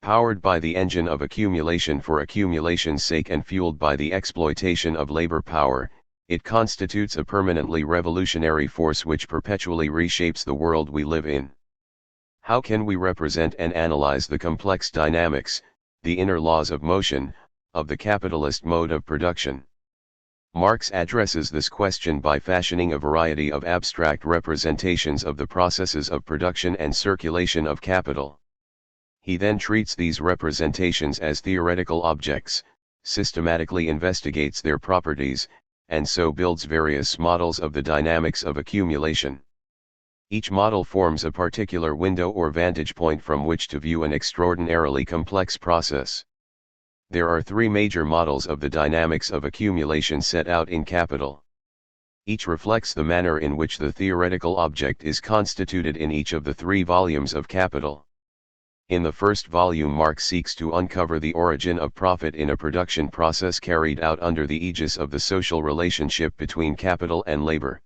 Speaker 1: Powered by the engine of accumulation for accumulation's sake and fueled by the exploitation of labor power, it constitutes a permanently revolutionary force which perpetually reshapes the world we live in. How can we represent and analyze the complex dynamics, the inner laws of motion, of the capitalist mode of production? Marx addresses this question by fashioning a variety of abstract representations of the processes of production and circulation of capital. He then treats these representations as theoretical objects, systematically investigates their properties, and so builds various models of the dynamics of accumulation. Each model forms a particular window or vantage point from which to view an extraordinarily complex process. There are three major models of the dynamics of accumulation set out in Capital. Each reflects the manner in which the theoretical object is constituted in each of the three volumes of Capital. In the first volume, Marx seeks to uncover the origin of profit in a production process carried out under the aegis of the social relationship between capital and labor.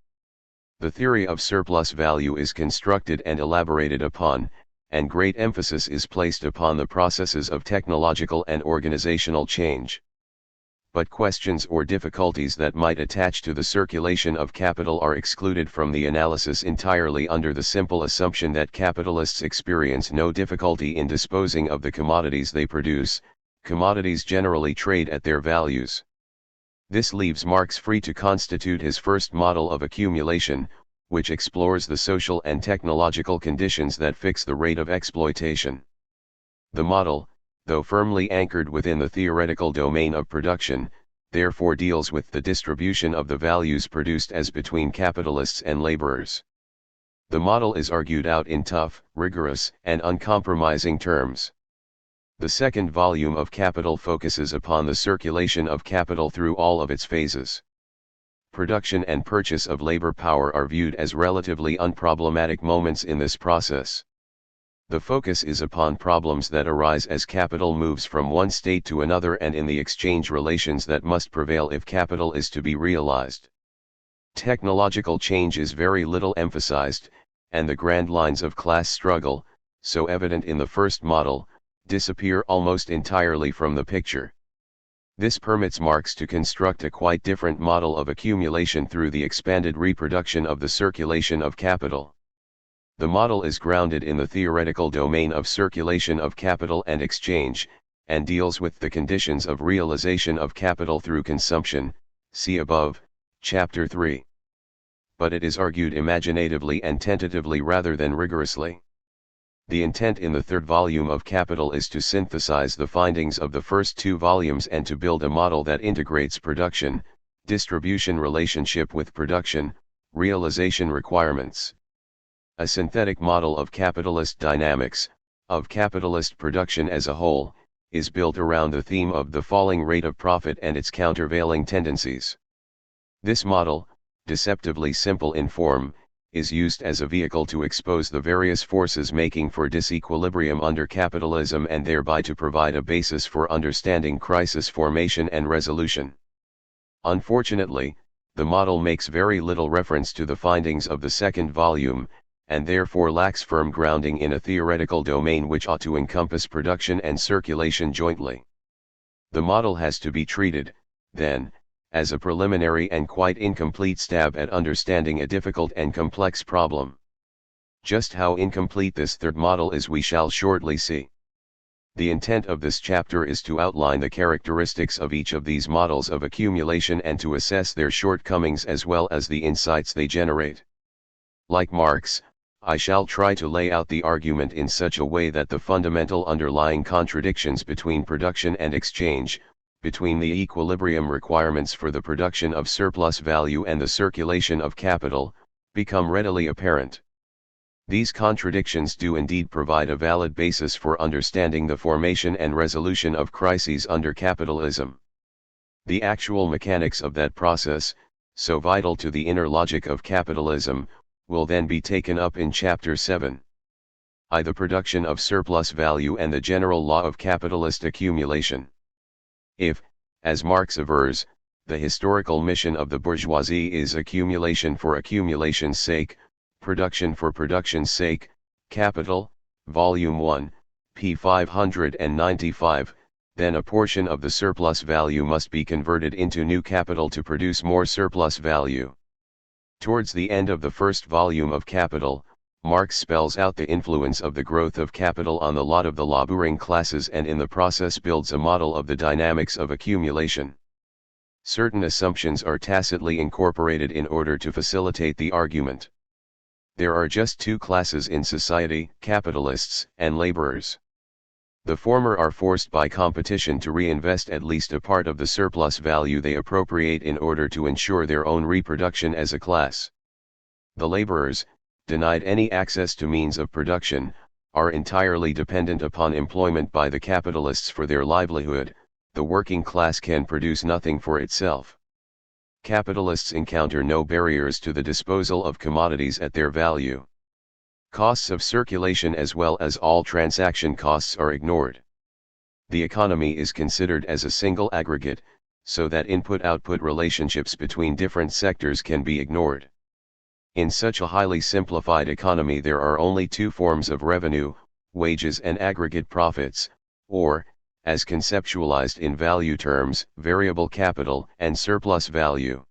Speaker 1: The theory of surplus value is constructed and elaborated upon, and great emphasis is placed upon the processes of technological and organizational change. But questions or difficulties that might attach to the circulation of capital are excluded from the analysis entirely under the simple assumption that capitalists experience no difficulty in disposing of the commodities they produce. Commodities generally trade at their values. This leaves Marx free to constitute his first model of accumulation, which explores the social and technological conditions that fix the rate of exploitation. The model, though firmly anchored within the theoretical domain of production, therefore deals with the distribution of the values produced as between capitalists and laborers. The model is argued out in tough, rigorous, and uncompromising terms. The second volume of Capital focuses upon the circulation of capital through all of its phases. Production and purchase of labor power are viewed as relatively unproblematic moments in this process. The focus is upon problems that arise as capital moves from one state to another and in the exchange relations that must prevail if capital is to be realized. Technological change is very little emphasized, and the grand lines of class struggle, so evident in the first model, disappear almost entirely from the picture. This permits Marx to construct a quite different model of accumulation through the expanded reproduction of the circulation of capital. The model is grounded in the theoretical domain of circulation of capital and exchange, and deals with the conditions of realization of capital through consumption, see above, Chapter 3. But it is argued imaginatively and tentatively rather than rigorously. The intent in the third volume of Capital is to synthesize the findings of the first two volumes and to build a model that integrates production, distribution relationship with production, realization requirements. A synthetic model of capitalist dynamics, of capitalist production as a whole, is built around the theme of the falling rate of profit and its countervailing tendencies. This model, deceptively simple in form, is used as a vehicle to expose the various forces making for disequilibrium under capitalism and thereby to provide a basis for understanding crisis formation and resolution. Unfortunately, the model makes very little reference to the findings of the second volume, and therefore lacks firm grounding in a theoretical domain which ought to encompass production and circulation jointly. The model has to be treated, then, as a preliminary and quite incomplete stab at understanding a difficult and complex problem. Just how incomplete this third model is we shall shortly see. The intent of this chapter is to outline the characteristics of each of these models of accumulation and to assess their shortcomings as well as the insights they generate. Like Marx, I shall try to lay out the argument in such a way that the fundamental underlying contradictions between production and exchange, between the equilibrium requirements for the production of surplus value and the circulation of capital, become readily apparent. These contradictions do indeed provide a valid basis for understanding the formation and resolution of crises under capitalism. The actual mechanics of that process, so vital to the inner logic of capitalism, will then be taken up in Chapter 7. I. The production of surplus value and the general law of capitalist accumulation. If, as Marx avers, The historical mission of the bourgeoisie is accumulation for accumulation's sake, production for production's sake. Capital, Volume 1, p. 595, then a portion of the surplus value must be converted into new capital to produce more surplus value. Towards the end of the first volume of Capital, Marx spells out the influence of the growth of capital on the lot of the laboring classes and in the process builds a model of the dynamics of accumulation. Certain assumptions are tacitly incorporated in order to facilitate the argument. There are just two classes in society, capitalists and laborers. The former are forced by competition to reinvest at least a part of the surplus value they appropriate in order to ensure their own reproduction as a class. The laborers, denied any access to means of production, are entirely dependent upon employment by the capitalists for their livelihood. The working class can produce nothing for itself. Capitalists encounter no barriers to the disposal of commodities at their value. Costs of circulation as well as all transaction costs are ignored. The economy is considered as a single aggregate, so that input-output relationships between different sectors can be ignored. In such a highly simplified economy there are only two forms of revenue, wages and aggregate profits, or, as conceptualized in value terms, variable capital and surplus value.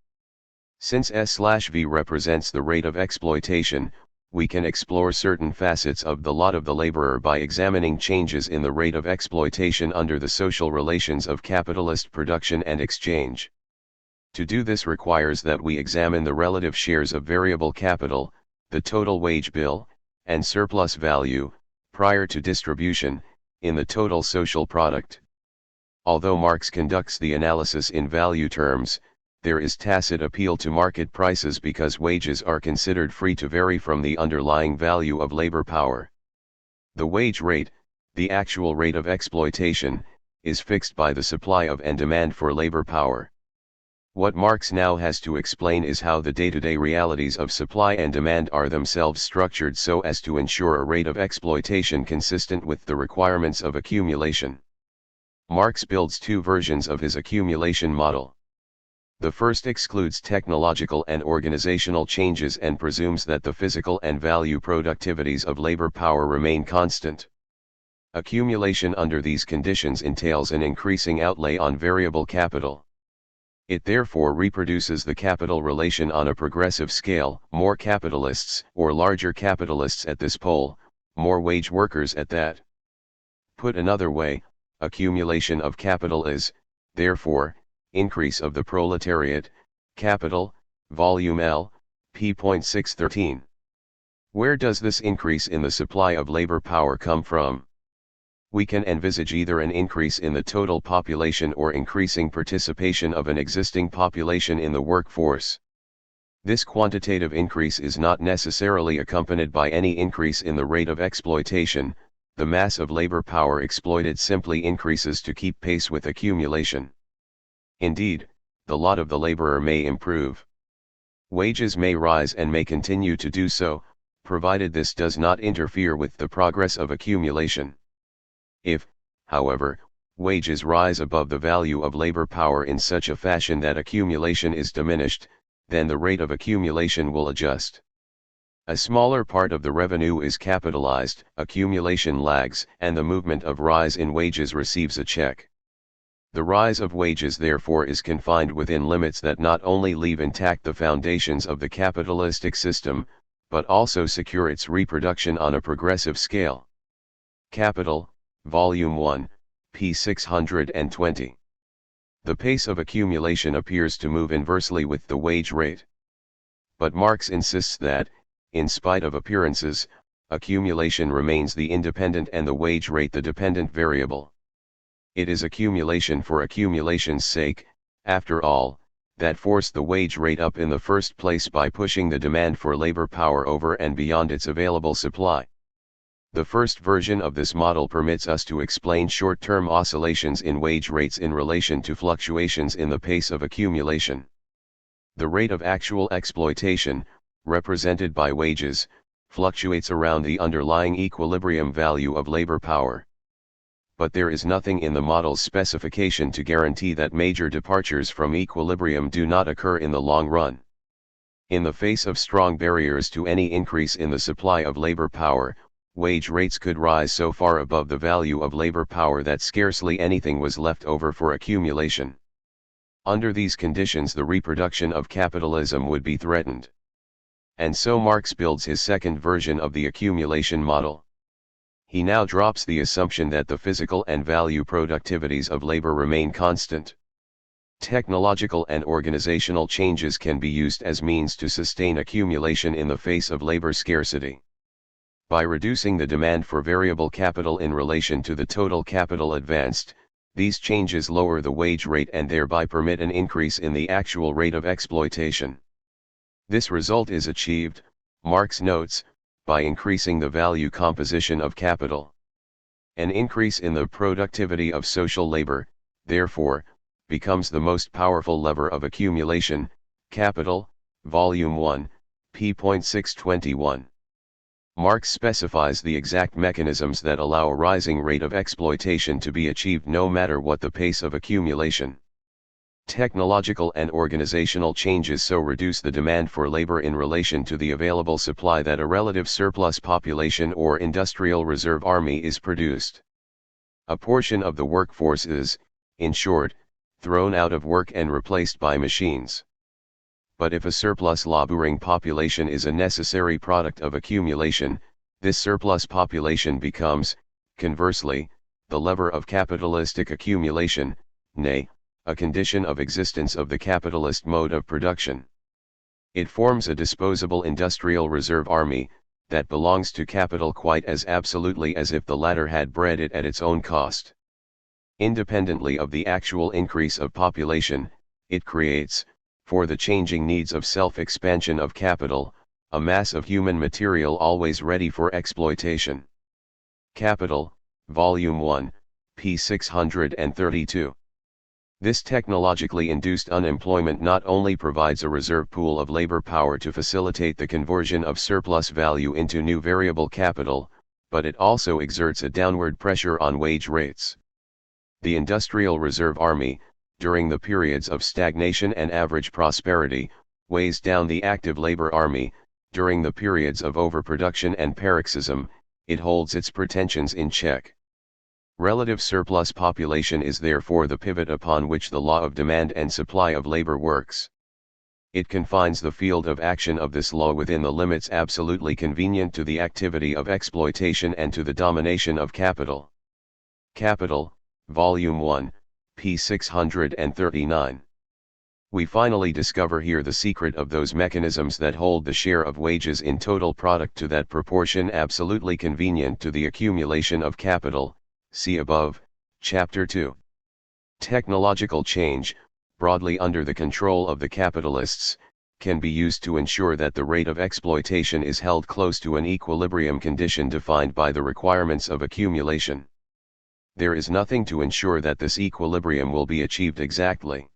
Speaker 1: Since S/V represents the rate of exploitation, we can explore certain facets of the lot of the laborer by examining changes in the rate of exploitation under the social relations of capitalist production and exchange. To do this requires that we examine the relative shares of variable capital, the total wage bill, and surplus value, prior to distribution, in the total social product. Although Marx conducts the analysis in value terms, there is tacit appeal to market prices because wages are considered free to vary from the underlying value of labor power. The wage rate, the actual rate of exploitation, is fixed by the supply of and demand for labor power. What Marx now has to explain is how the day-to-day realities of supply and demand are themselves structured so as to ensure a rate of exploitation consistent with the requirements of accumulation. Marx builds two versions of his accumulation model. The first excludes technological and organizational changes and presumes that the physical and value productivities of labor power remain constant. Accumulation under these conditions entails an increasing outlay on variable capital. It therefore reproduces the capital relation on a progressive scale, more capitalists or larger capitalists at this pole, more wage workers at that. Put another way, accumulation of capital is, therefore, increase of the proletariat, capital, volume L, p. 613. Where does this increase in the supply of labor power come from? We can envisage either an increase in the total population or increasing participation of an existing population in the workforce. This quantitative increase is not necessarily accompanied by any increase in the rate of exploitation. The mass of labor power exploited simply increases to keep pace with accumulation. Indeed, the lot of the laborer may improve. Wages may rise and may continue to do so, provided this does not interfere with the progress of accumulation. If, however, wages rise above the value of labor power in such a fashion that accumulation is diminished, then the rate of accumulation will adjust. A smaller part of the revenue is capitalized, accumulation lags, and the movement of rise in wages receives a check. The rise of wages therefore is confined within limits that not only leave intact the foundations of the capitalistic system, but also secure its reproduction on a progressive scale. Capital, Volume 1, p. 620. The pace of accumulation appears to move inversely with the wage rate. But Marx insists that, in spite of appearances, accumulation remains the independent and the wage rate the dependent variable. It is accumulation for accumulation's sake, after all, that forced the wage rate up in the first place by pushing the demand for labor power over and beyond its available supply. The first version of this model permits us to explain short-term oscillations in wage rates in relation to fluctuations in the pace of accumulation. The rate of actual exploitation, represented by wages, fluctuates around the underlying equilibrium value of labor power. but there is nothing in the model's specification to guarantee that major departures from equilibrium do not occur in the long run. In the face of strong barriers to any increase in the supply of labor power, wage rates could rise so far above the value of labor power that scarcely anything was left over for accumulation. Under these conditions, the reproduction of capitalism would be threatened. And so Marx builds his second version of the accumulation model. He now drops the assumption that the physical and value productivities of labor remain constant. Technological and organizational changes can be used as means to sustain accumulation in the face of labor scarcity. By reducing the demand for variable capital in relation to the total capital advanced, these changes lower the wage rate and thereby permit an increase in the actual rate of exploitation. This result is achieved, Marx notes, by increasing the value composition of capital. An increase in the productivity of social labor, therefore, becomes the most powerful lever of accumulation. Capital, Volume 1, p. 621. Marx specifies the exact mechanisms that allow a rising rate of exploitation to be achieved no matter what the pace of accumulation. Technological and organizational changes so reduce the demand for labor in relation to the available supply that a relative surplus population or industrial reserve army is produced. A portion of the workforce is, in short, thrown out of work and replaced by machines. But if a surplus laboring population is a necessary product of accumulation, this surplus population becomes, conversely, the lever of capitalistic accumulation, nay, a condition of existence of the capitalist mode of production. It forms a disposable industrial reserve army, that belongs to capital quite as absolutely as if the latter had bred it at its own cost. Independently of the actual increase of population, it creates, for the changing needs of self-expansion of capital, a mass of human material always ready for exploitation. Capital, Volume 1, p. 632. This technologically induced unemployment not only provides a reserve pool of labor power to facilitate the conversion of surplus value into new variable capital, but it also exerts a downward pressure on wage rates. The industrial reserve army, during the periods of stagnation and average prosperity, weighs down the active labor army. During the periods of overproduction and paroxysm, it holds its pretensions in check. Relative surplus population is therefore the pivot upon which the law of demand and supply of labor works. It confines the field of action of this law within the limits absolutely convenient to the activity of exploitation and to the domination of capital. Capital, Volume 1, p. 639. We finally discover here the secret of those mechanisms that hold the share of wages in total product to that proportion absolutely convenient to the accumulation of capital. See above, Chapter 2. Technological change, broadly under the control of the capitalists, can be used to ensure that the rate of exploitation is held close to an equilibrium condition defined by the requirements of accumulation. There is nothing to ensure that this equilibrium will be achieved exactly.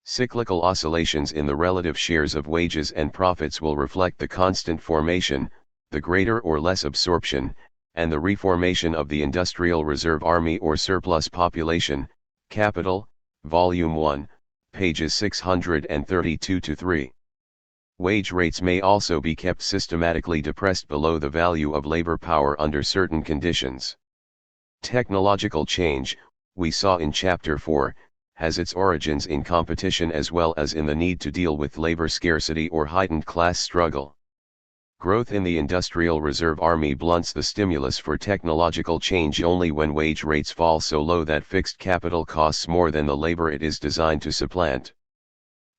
Speaker 1: Cyclical oscillations in the relative shares of wages and profits will reflect the constant formation, the greater or less absorption, and the reformation of the industrial reserve army or surplus population. Capital, Volume 1, pages 632-3. Wage rates may also be kept systematically depressed below the value of labor power under certain conditions. Technological change, we saw in Chapter 4, has its origins in competition as well as in the need to deal with labor scarcity or heightened class struggle. Growth in the industrial reserve army blunts the stimulus for technological change only when wage rates fall so low that fixed capital costs more than the labor it is designed to supplant.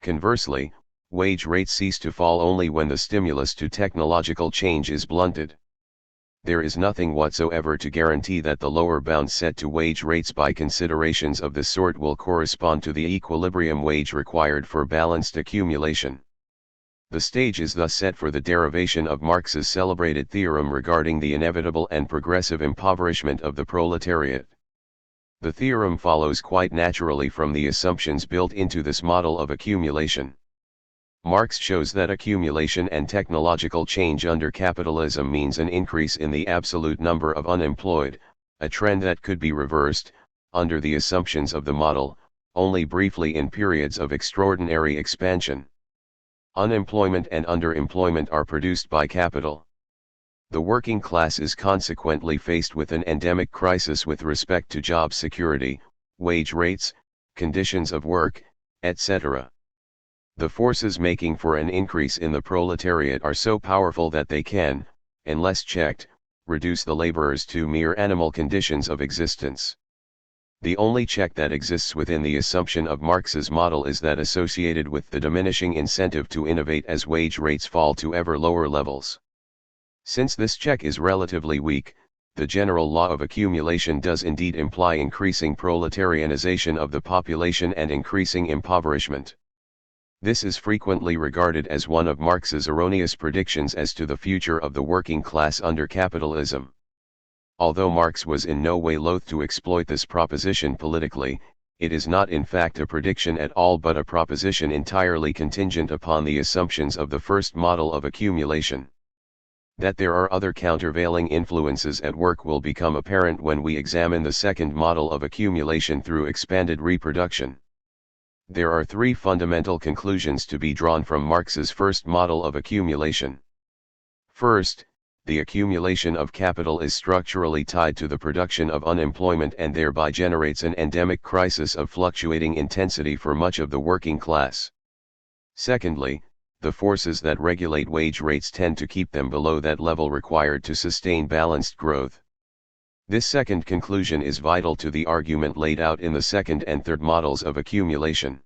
Speaker 1: Conversely, wage rates cease to fall only when the stimulus to technological change is blunted. There is nothing whatsoever to guarantee that the lower bound set to wage rates by considerations of this sort will correspond to the equilibrium wage required for balanced accumulation. The stage is thus set for the derivation of Marx's celebrated theorem regarding the inevitable and progressive impoverishment of the proletariat. The theorem follows quite naturally from the assumptions built into this model of accumulation. Marx shows that accumulation and technological change under capitalism means an increase in the absolute number of unemployed, a trend that could be reversed, under the assumptions of the model, only briefly in periods of extraordinary expansion. Unemployment and underemployment are produced by capital. The working class is consequently faced with an endemic crisis with respect to job security, wage rates, conditions of work, etc. The forces making for an increase in the proletariat are so powerful that they can, unless checked, reduce the laborers to mere animal conditions of existence. The only check that exists within the assumption of Marx's model is that associated with the diminishing incentive to innovate as wage rates fall to ever lower levels. Since this check is relatively weak, the general law of accumulation does indeed imply increasing proletarianization of the population and increasing impoverishment. This is frequently regarded as one of Marx's erroneous predictions as to the future of the working class under capitalism. Although Marx was in no way loath to exploit this proposition politically, it is not in fact a prediction at all but a proposition entirely contingent upon the assumptions of the first model of accumulation. That there are other countervailing influences at work will become apparent when we examine the second model of accumulation through expanded reproduction. There are three fundamental conclusions to be drawn from Marx's first model of accumulation. First, the accumulation of capital is structurally tied to the production of unemployment and thereby generates an endemic crisis of fluctuating intensity for much of the working class. Secondly, the forces that regulate wage rates tend to keep them below that level required to sustain balanced growth. This second conclusion is vital to the argument laid out in the second and third models of accumulation.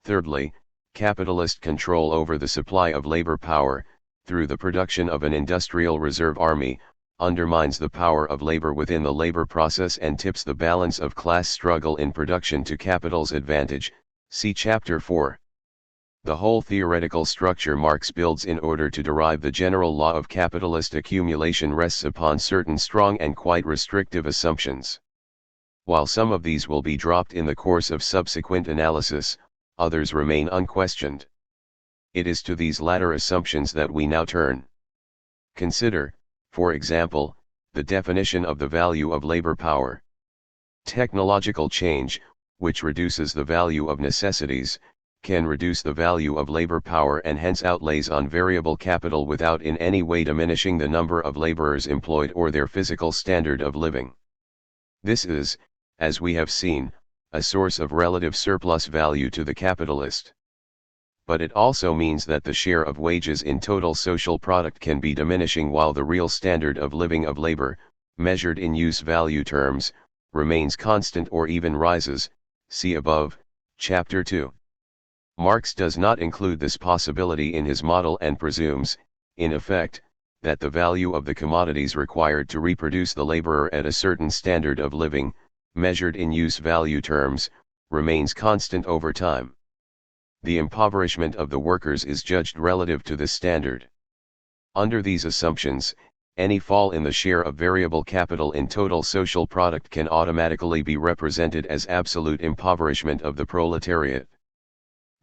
Speaker 1: Thirdly, capitalist control over the supply of labor power, through the production of an industrial reserve army, undermines the power of labor within the labor process and tips the balance of class struggle in production to capital's advantage, see Chapter 4. The whole theoretical structure Marx builds in order to derive the general law of capitalist accumulation rests upon certain strong and quite restrictive assumptions. While some of these will be dropped in the course of subsequent analysis, others remain unquestioned. It is to these latter assumptions that we now turn. Consider, for example, the definition of the value of labor power. Technological change, which reduces the value of necessities, can reduce the value of labor power and hence outlays on variable capital without in any way diminishing the number of laborers employed or their physical standard of living. This is, as we have seen, a source of relative surplus value to the capitalist. But it also means that the share of wages in total social product can be diminishing while the real standard of living of labor, measured in use value terms, remains constant or even rises, see above, Chapter 2. Marx does not include this possibility in his model and presumes, in effect, that the value of the commodities required to reproduce the laborer at a certain standard of living, measured in use value terms, remains constant over time. The impoverishment of the workers is judged relative to this standard. Under these assumptions, any fall in the share of variable capital in total social product can automatically be represented as absolute impoverishment of the proletariat.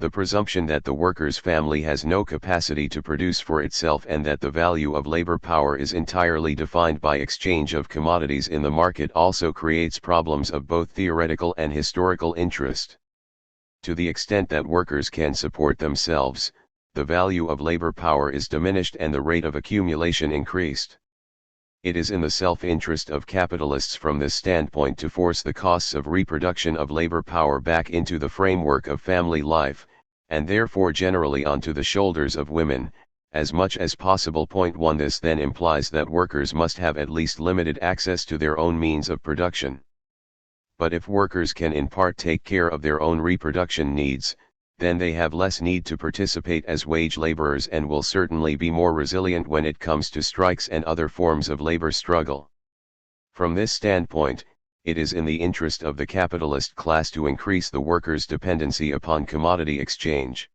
Speaker 1: The presumption that the worker's family has no capacity to produce for itself and that the value of labor power is entirely defined by exchange of commodities in the market also creates problems of both theoretical and historical interest. To the extent that workers can support themselves, the value of labor power is diminished and the rate of accumulation increased. It is in the self-interest of capitalists from this standpoint to force the costs of reproduction of labor power back into the framework of family life, and therefore generally onto the shoulders of women, as much as possible. 1 This then implies that workers must have at least limited access to their own means of production. But if workers can in part take care of their own reproduction needs, then they have less need to participate as wage laborers and will certainly be more resilient when it comes to strikes and other forms of labor struggle. From this standpoint, it is in the interest of the capitalist class to increase the workers' dependency upon commodity exchange.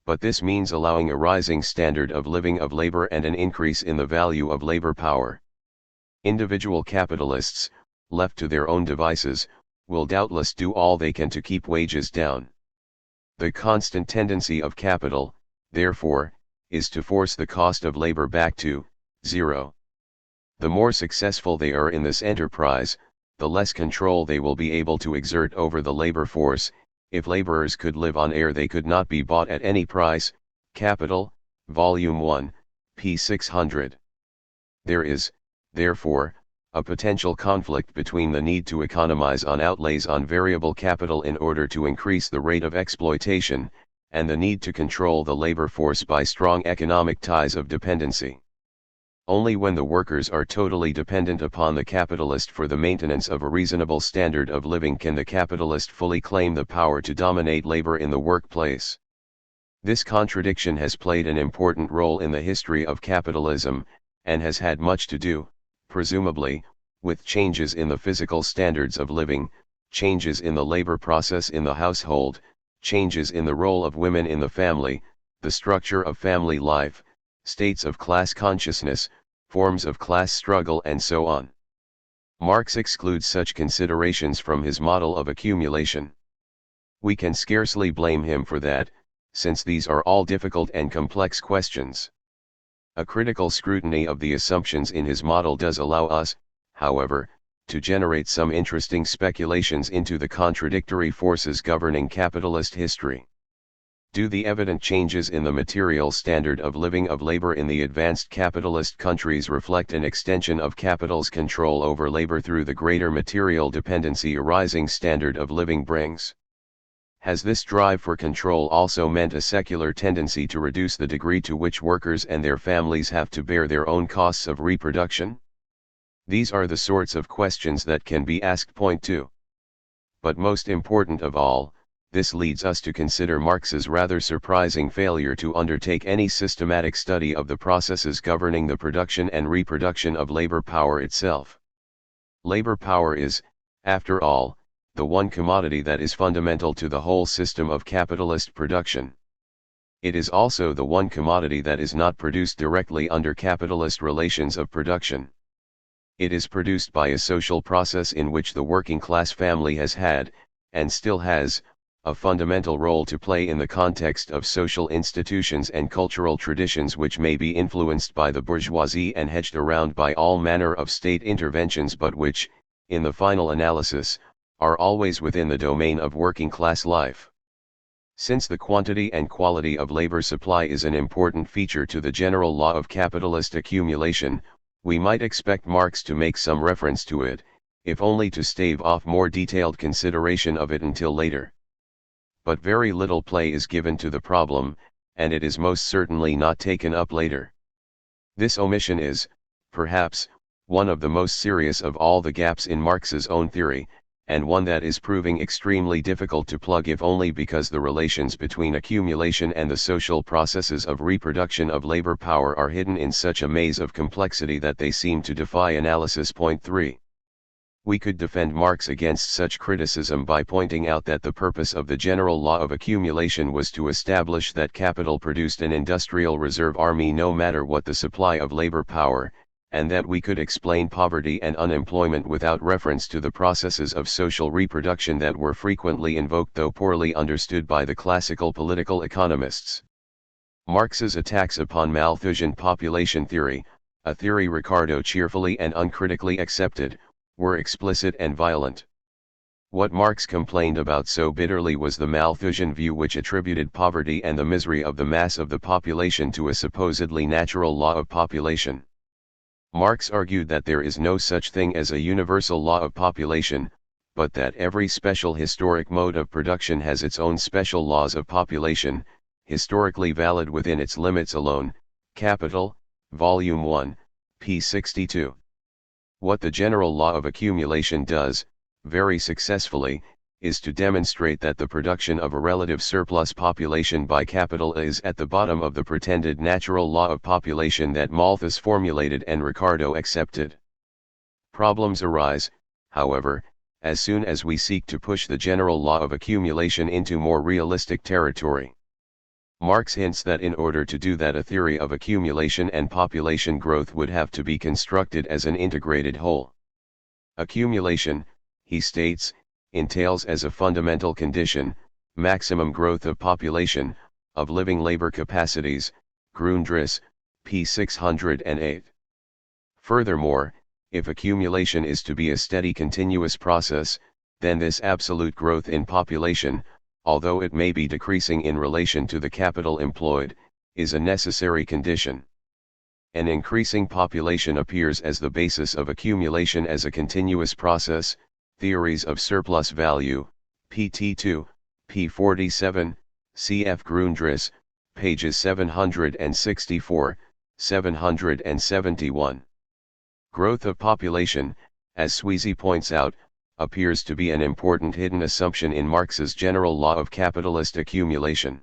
Speaker 1: But this means allowing a rising standard of living of labor and an increase in the value of labor power. Individual capitalists, left to their own devices, will doubtless do all they can to keep wages down. The constant tendency of capital, therefore, is to force the cost of labor back to zero. The more successful they are in this enterprise, the less control they will be able to exert over the labor force. If laborers could live on air, they could not be bought at any price. Capital, Volume 1, p. 600. There is, therefore, a potential conflict between the need to economize on outlays on variable capital in order to increase the rate of exploitation, and the need to control the labor force by strong economic ties of dependency. Only when the workers are totally dependent upon the capitalist for the maintenance of a reasonable standard of living can the capitalist fully claim the power to dominate labor in the workplace. This contradiction has played an important role in the history of capitalism, and has had much to do, presumably, with changes in the physical standards of living, changes in the labor process in the household, changes in the role of women in the family, the structure of family life, states of class consciousness, forms of class struggle, and so on. Marx excludes such considerations from his model of accumulation. We can scarcely blame him for that, since these are all difficult and complex questions. A critical scrutiny of the assumptions in his model does allow us, however, to generate some interesting speculations into the contradictory forces governing capitalist history. Do the evident changes in the material standard of living of labor in the advanced capitalist countries reflect an extension of capital's control over labor through the greater material dependency a rising standard of living brings? Has this drive for control also meant a secular tendency to reduce the degree to which workers and their families have to bear their own costs of reproduction? These are the sorts of questions that can be asked. Point 2. But most important of all, this leads us to consider Marx's rather surprising failure to undertake any systematic study of the processes governing the production and reproduction of labor power itself. Labor power is, after all, the one commodity that is fundamental to the whole system of capitalist production. It is also the one commodity that is not produced directly under capitalist relations of production. It is produced by a social process in which the working class family has had, and still has, a fundamental role to play in the context of social institutions and cultural traditions which may be influenced by the bourgeoisie and hedged around by all manner of state interventions, but which, in the final analysis, are always within the domain of working class life. Since the quantity and quality of labor supply is an important feature to the general law of capitalist accumulation, we might expect Marx to make some reference to it, if only to stave off more detailed consideration of it until later. But very little play is given to the problem, and it is most certainly not taken up later. This omission is, perhaps, one of the most serious of all the gaps in Marx's own theory, and one that is proving extremely difficult to plug, if only because the relations between accumulation and the social processes of reproduction of labor power are hidden in such a maze of complexity that they seem to defy analysis. Point 3. We could defend Marx against such criticism by pointing out that the purpose of the general law of accumulation was to establish that capital produced an industrial reserve army no matter what the supply of labor power, and that we could explain poverty and unemployment without reference to the processes of social reproduction that were frequently invoked though poorly understood by the classical political economists. Marx's attacks upon Malthusian population theory, a theory Ricardo cheerfully and uncritically accepted, were explicit and violent. What Marx complained about so bitterly was the Malthusian view which attributed poverty and the misery of the mass of the population to a supposedly natural law of population. Marx argued that there is no such thing as a universal law of population, but that every special historic mode of production has its own special laws of population, historically valid within its limits alone. Capital, Volume 1, p. 62. What the general law of accumulation does, very successfully, is to demonstrate that the production of a relative surplus population by capital is at the bottom of the pretended natural law of population that Malthus formulated and Ricardo accepted. Problems arise, however, as soon as we seek to push the general law of accumulation into more realistic territory. Marx hints that in order to do that a theory of accumulation and population growth would have to be constructed as an integrated whole. Accumulation, he states, entails as a fundamental condition, maximum growth of population, of living labor capacities, Grundriss, p. 608. Furthermore, if accumulation is to be a steady continuous process, then this absolute growth in population, although it may be decreasing in relation to the capital employed, is a necessary condition. An increasing population appears as the basis of accumulation as a continuous process. Theories of Surplus Value, pt2, p47, cf. Grundrisse, pages 764, 771. Growth of population, as Sweezy points out, appears to be an important hidden assumption in Marx's general law of capitalist accumulation.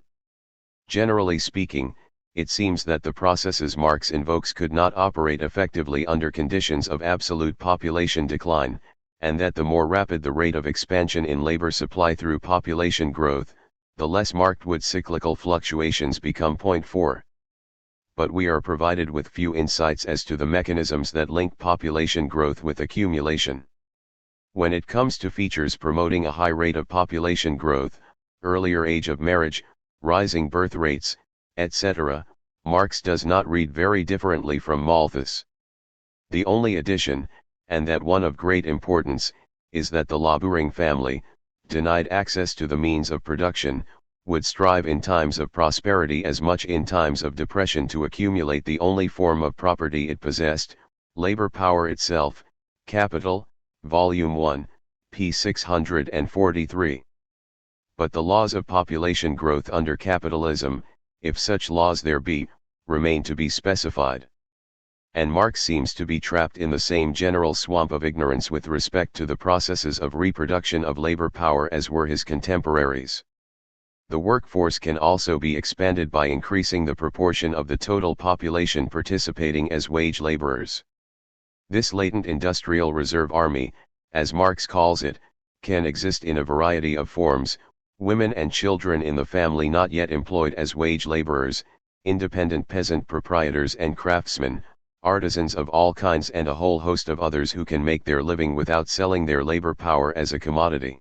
Speaker 1: Generally speaking, it seems that the processes Marx invokes could not operate effectively under conditions of absolute population decline, and that the more rapid the rate of expansion in labor supply through population growth, the less marked would cyclical fluctuations become. 4. But we are provided with few insights as to the mechanisms that link population growth with accumulation. When it comes to features promoting a high rate of population growth, earlier age of marriage, rising birth rates, etc., Marx does not read very differently from Malthus. The only addition, and that one of great importance, is that the laboring family, denied access to the means of production, would strive in times of prosperity as much in times of depression to accumulate the only form of property it possessed, labor power itself, Capital, Volume 1, p. 643. But the laws of population growth under capitalism, if such laws there be, remain to be specified. And Marx seems to be trapped in the same general swamp of ignorance with respect to the processes of reproduction of labor power as were his contemporaries. The workforce can also be expanded by increasing the proportion of the total population participating as wage laborers. This latent industrial reserve army, as Marx calls it, can exist in a variety of forms: women and children in the family not yet employed as wage laborers, independent peasant proprietors and craftsmen, artisans of all kinds, and a whole host of others who can make their living without selling their labor power as a commodity.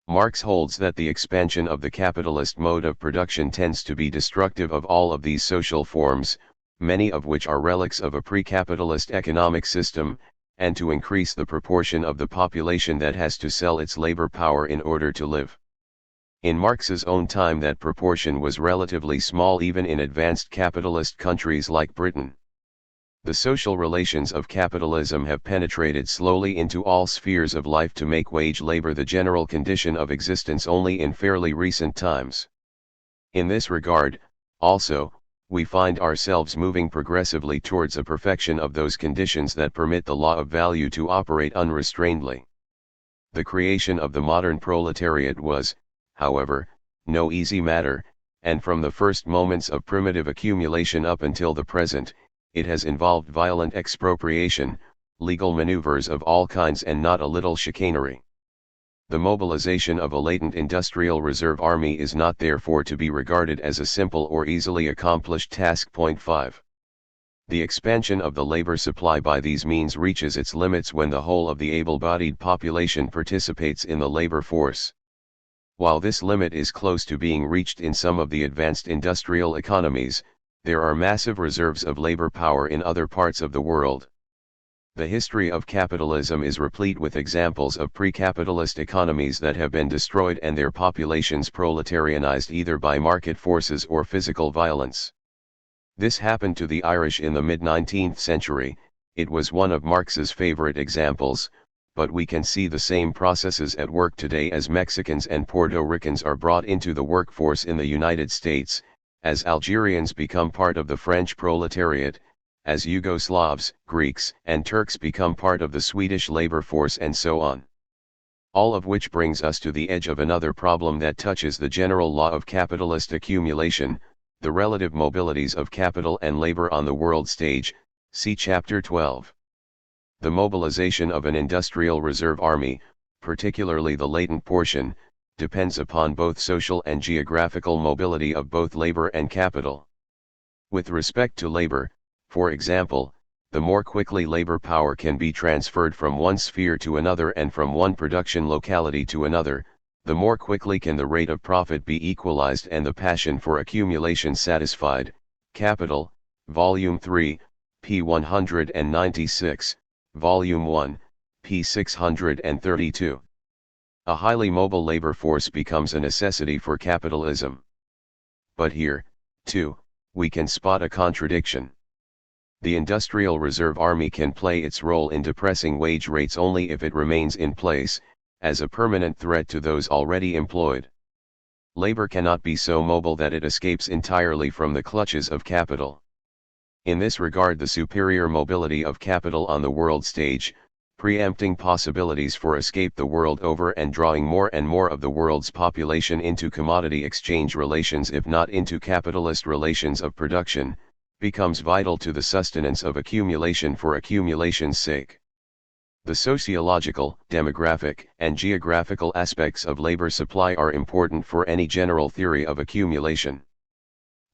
Speaker 1: Marx holds that the expansion of the capitalist mode of production tends to be destructive of all of these social forms, many of which are relics of a pre-capitalist economic system, and to increase the proportion of the population that has to sell its labor power in order to live. In Marx's own time that proportion was relatively small even in advanced capitalist countries like Britain. The social relations of capitalism have penetrated slowly into all spheres of life to make wage labor the general condition of existence only in fairly recent times. In this regard, also, we find ourselves moving progressively towards a perfection of those conditions that permit the law of value to operate unrestrainedly. The creation of the modern proletariat was, however, no easy matter, and from the first moments of primitive accumulation up until the present, it has involved violent expropriation, legal maneuvers of all kinds, and not a little chicanery. The mobilization of a latent industrial reserve army is not therefore to be regarded as a simple or easily accomplished task. 5. The expansion of the labor supply by these means reaches its limits when the whole of the able-bodied population participates in the labor force. While this limit is close to being reached in some of the advanced industrial economies, there are massive reserves of labor power in other parts of the world. The history of capitalism is replete with examples of pre-capitalist economies that have been destroyed and their populations proletarianized either by market forces or physical violence. This happened to the Irish in the mid-19th century. It was one of Marx's favorite examples, but we can see the same processes at work today as Mexicans and Puerto Ricans are brought into the workforce in the United States, as Algerians become part of the French proletariat, as Yugoslavs, Greeks, and Turks become part of the Swedish labor force, and so on. All of which brings us to the edge of another problem that touches the general law of capitalist accumulation, the relative mobilities of capital and labor on the world stage, see Chapter 12. The mobilization of an industrial reserve army, particularly the latent portion, depends upon both social and geographical mobility of both labor and capital. With respect to labor, for example, the more quickly labor power can be transferred from one sphere to another and from one production locality to another, the more quickly can the rate of profit be equalized and the passion for accumulation satisfied. Capital, Volume 3, p. 196, Volume 1, p. 632. A highly mobile labor force becomes a necessity for capitalism. But here, too, we can spot a contradiction. The Industrial Reserve Army can play its role in depressing wage rates only if it remains in place, as a permanent threat to those already employed. Labor cannot be so mobile that it escapes entirely from the clutches of capital. In this regard, the superior mobility of capital on the world stage, preempting possibilities for escape the world over and drawing more and more of the world's population into commodity exchange relations if not into capitalist relations of production, becomes vital to the sustenance of accumulation for accumulation's sake. The sociological, demographic, and geographical aspects of labor supply are important for any general theory of accumulation.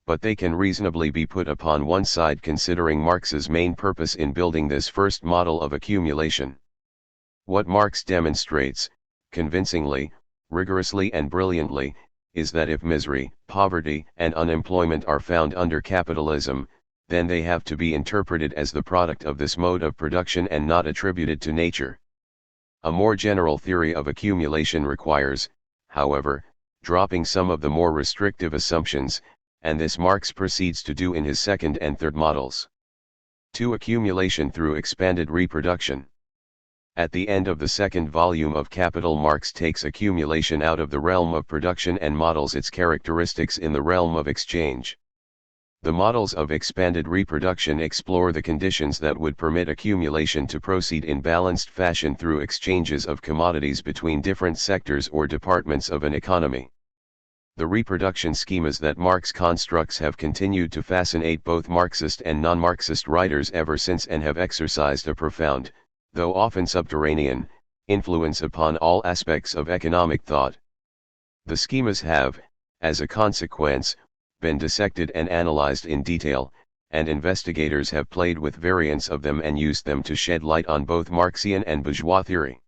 Speaker 1: But they can reasonably be put upon one side considering Marx's main purpose in building this first model of accumulation. What Marx demonstrates, convincingly, rigorously and brilliantly, is that if misery, poverty, and unemployment are found under capitalism, then they have to be interpreted as the product of this mode of production and not attributed to nature. A more general theory of accumulation requires, however, dropping some of the more restrictive assumptions, and this Marx proceeds to do in his second and third models. 2. Accumulation through expanded reproduction. At the end of the second volume of Capital, Marx takes accumulation out of the realm of production and models its characteristics in the realm of exchange. The models of expanded reproduction explore the conditions that would permit accumulation to proceed in balanced fashion through exchanges of commodities between different sectors or departments of an economy. The reproduction schemas that Marx constructs have continued to fascinate both Marxist and non-Marxist writers ever since and have exercised a profound, though often subterranean, influence upon all aspects of economic thought. The schemas have, as a consequence, been dissected and analyzed in detail, and investigators have played with variants of them and used them to shed light on both Marxian and bourgeois theory.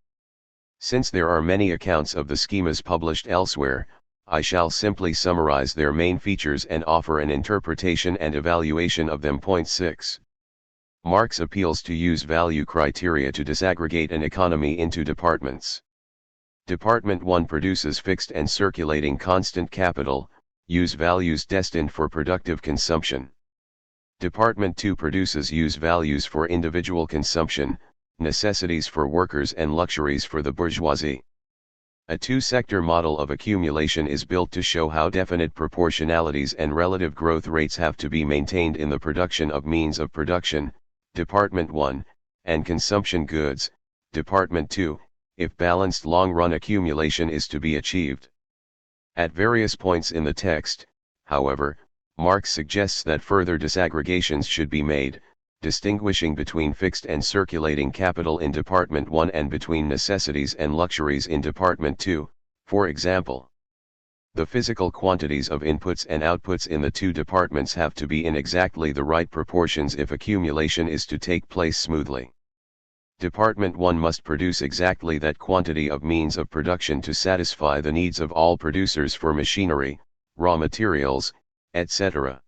Speaker 1: Since there are many accounts of the schemas published elsewhere, I shall simply summarize their main features and offer an interpretation and evaluation of them. 6. Marx appeals to use-value criteria to disaggregate an economy into departments. Department 1 produces fixed and circulating constant capital, use-values destined for productive consumption. Department 2 produces use-values for individual consumption, necessities for workers and luxuries for the bourgeoisie. A two-sector model of accumulation is built to show how definite proportionalities and relative growth rates have to be maintained in the production of means of production, Department 1, and consumption goods, Department 2, if balanced long-run accumulation is to be achieved. At various points in the text, however, Marx suggests that further disaggregations should be made, distinguishing between fixed and circulating capital in Department 1 and between necessities and luxuries in Department 2, for example. The physical quantities of inputs and outputs in the two departments have to be in exactly the right proportions if accumulation is to take place smoothly. Department 1 must produce exactly that quantity of means of production to satisfy the needs of all producers for machinery, raw materials, etc.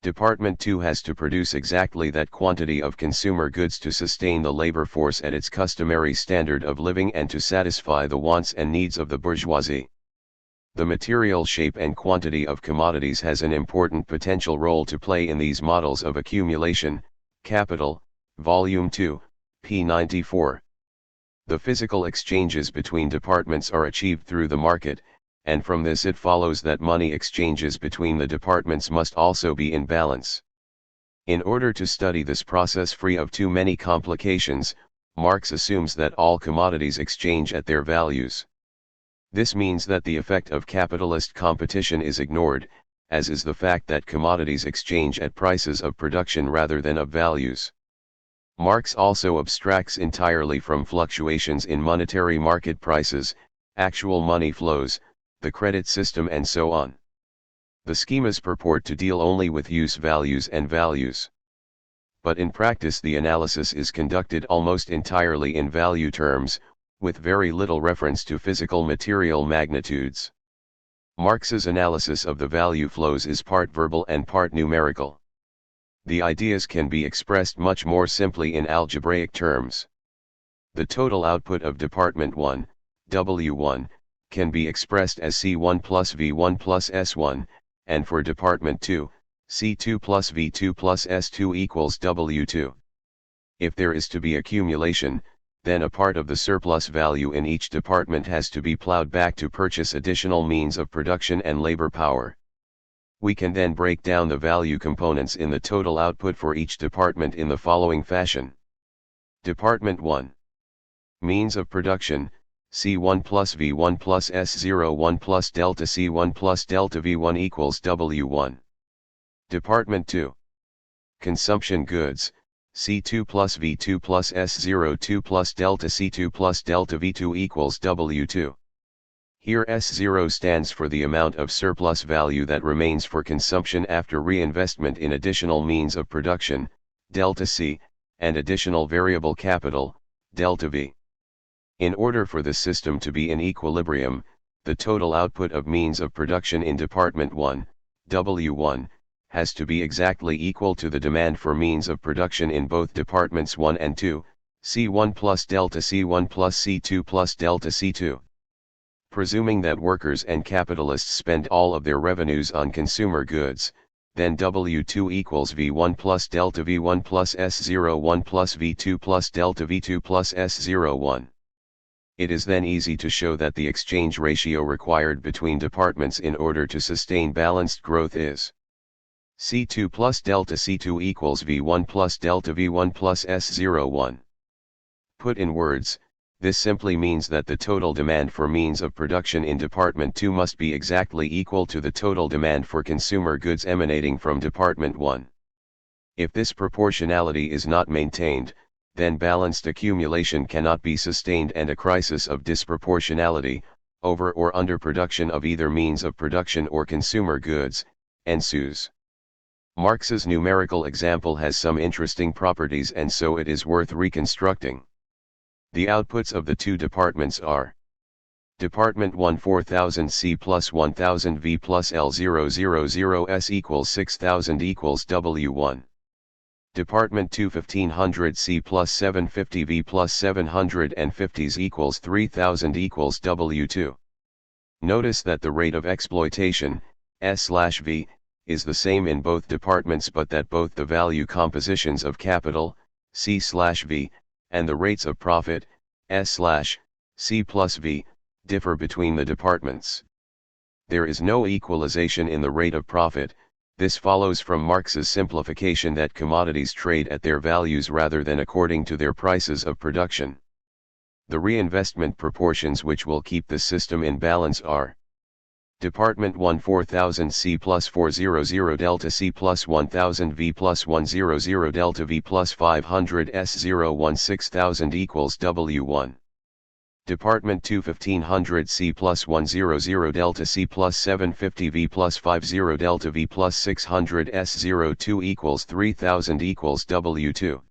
Speaker 1: Department 2 has to produce exactly that quantity of consumer goods to sustain the labor force at its customary standard of living and to satisfy the wants and needs of the bourgeoisie. The material shape and quantity of commodities has an important potential role to play in these models of accumulation. Capital, Volume 2, p. 94. The physical exchanges between departments are achieved through the market, and from this it follows that money exchanges between the departments must also be in balance. In order to study this process free of too many complications, Marx assumes that all commodities exchange at their values. This means that the effect of capitalist competition is ignored, as is the fact that commodities exchange at prices of production rather than of values. Marx also abstracts entirely from fluctuations in monetary market prices, actual money flows, the credit system and so on. The schemas purport to deal only with use values and values. But in practice the analysis is conducted almost entirely in value terms, with very little reference to physical material magnitudes. Marx's analysis of the value flows is part verbal and part numerical. The ideas can be expressed much more simply in algebraic terms. The total output of Department 1, W1, can be expressed as C1 plus V1 plus S1, and for Department 2, C2 plus V2 plus S2 equals W2. If there is to be accumulation, then a part of the surplus value in each department has to be plowed back to purchase additional means of production and labor power. We can then break down the value components in the total output for each department in the following fashion. Department 1. Means of production, C1 plus V1 plus S01 plus delta C1 plus delta V1 equals W1. Department 2. Consumption goods, C2 plus V2 plus S02 plus delta C2 plus delta V2 equals W2. Here S0 stands for the amount of surplus value that remains for consumption after reinvestment in additional means of production, delta C, and additional variable capital, delta V. In order for the system to be in equilibrium, the total output of means of production in Department 1, W1, has to be exactly equal to the demand for means of production in both Departments 1 and 2, C1 plus delta C1 plus C2 plus delta C2. Presuming that workers and capitalists spend all of their revenues on consumer goods, then W2 equals V1 plus delta V1 plus S01 plus V2 plus delta V2 plus S01. It is then easy to show that the exchange ratio required between departments in order to sustain balanced growth is C2 plus delta C2 equals V1 plus delta V1 plus S01. Put in words, this simply means that the total demand for means of production in Department 2 must be exactly equal to the total demand for consumer goods emanating from Department 1. If this proportionality is not maintained, then balanced accumulation cannot be sustained and a crisis of disproportionality, over or underproduction of either means of production or consumer goods, ensues. Marx's numerical example has some interesting properties and so it is worth reconstructing. The outputs of the two departments are: Department 1 4000 C plus 1000 V plus L000 S equals 6000 equals W1. Department 2 1500 C plus 750 V plus 750s equals 3000 equals W2. Notice that the rate of exploitation, S/V, is the same in both departments but that both the value compositions of capital, C/V, and the rates of profit, S/C plus V, differ between the departments. There is no equalization in the rate of profit. This follows from Marx's simplification that commodities trade at their values rather than according to their prices of production. The reinvestment proportions which will keep the system in balance are: Department 1 4000 C plus 400 delta C plus 1000 V plus 100 delta V plus 500 S01 6000 equals W1. Department 2 1500 C plus 100 delta C plus 750 V plus 50 delta V plus 600 S02 equals 3000 equals W2.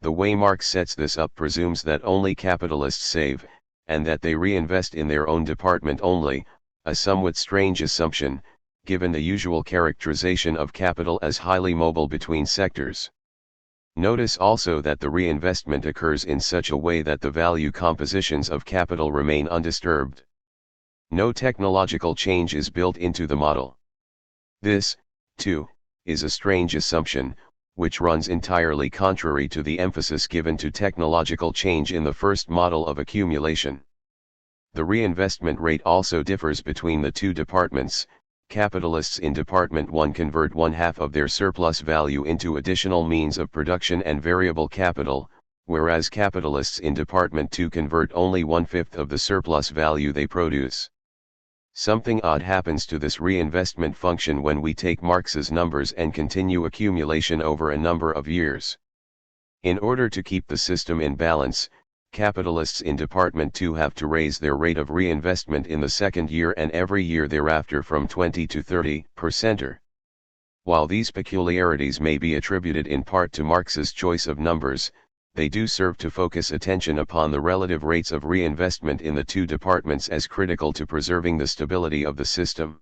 Speaker 1: The way Marx sets this up presumes that only capitalists save, and that they reinvest in their own department only, a somewhat strange assumption, given the usual characterization of capital as highly mobile between sectors. Notice also that the reinvestment occurs in such a way that the value compositions of capital remain undisturbed. No technological change is built into the model. This, too, is a strange assumption, which runs entirely contrary to the emphasis given to technological change in the first model of accumulation. The reinvestment rate also differs between the two departments. Capitalists in Department 1 convert 1/2 of their surplus value into additional means of production and variable capital, whereas capitalists in Department 2 convert only 1/5 of the surplus value they produce. Something odd happens to this reinvestment function when we take Marx's numbers and continue accumulation over a number of years. In order to keep the system in balance, capitalists in Department 2 have to raise their rate of reinvestment in the second year and every year thereafter from 20 to 30%. While these peculiarities may be attributed in part to Marx's choice of numbers, they do serve to focus attention upon the relative rates of reinvestment in the two departments as critical to preserving the stability of the system.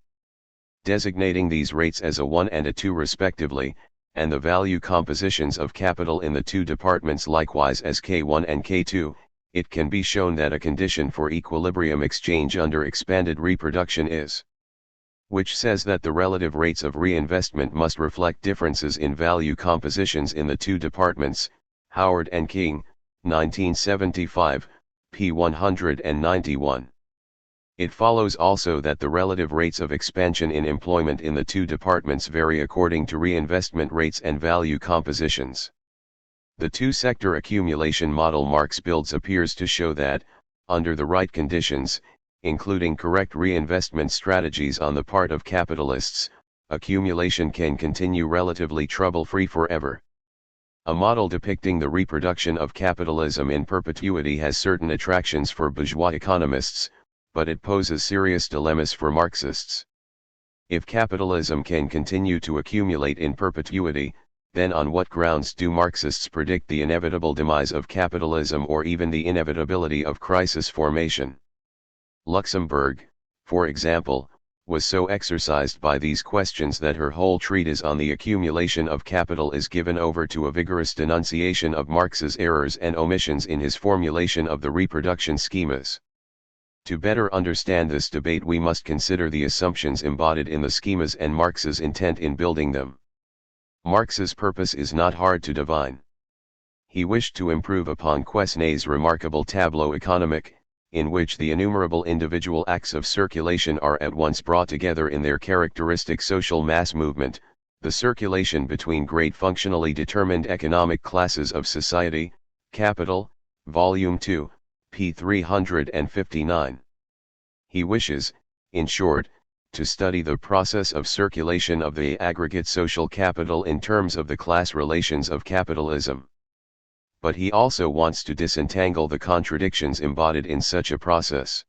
Speaker 1: Designating these rates as a 1 and a 2 respectively, and the value compositions of capital in the two departments likewise as K1 and K2, it can be shown that a condition for equilibrium exchange under expanded reproduction is, which says that the relative rates of reinvestment must reflect differences in value compositions in the two departments. Howard and King, 1975, p. 191. It follows also that the relative rates of expansion in employment in the two departments vary according to reinvestment rates and value compositions. The two-sector accumulation model Marx builds appears to show that, under the right conditions, including correct reinvestment strategies on the part of capitalists, accumulation can continue relatively trouble-free forever. A model depicting the reproduction of capitalism in perpetuity has certain attractions for bourgeois economists, but it poses serious dilemmas for Marxists. If capitalism can continue to accumulate in perpetuity, then on what grounds do Marxists predict the inevitable demise of capitalism or even the inevitability of crisis formation? Luxemburg, for example, was so exercised by these questions that her whole treatise on the accumulation of capital is given over to a vigorous denunciation of Marx's errors and omissions in his formulation of the reproduction schemas. To better understand this debate we must consider the assumptions embodied in the schemas and Marx's intent in building them. Marx's purpose is not hard to divine. He wished to improve upon Quesnay's remarkable tableau économique, in which the innumerable individual acts of circulation are at once brought together in their characteristic social mass movement, the circulation between great functionally determined economic classes of society, Capital, Volume 2, p. 359. He wishes, in short, to study the process of circulation of the aggregate social capital in terms of the class relations of capitalism. But he also wants to disentangle the contradictions embodied in such a process.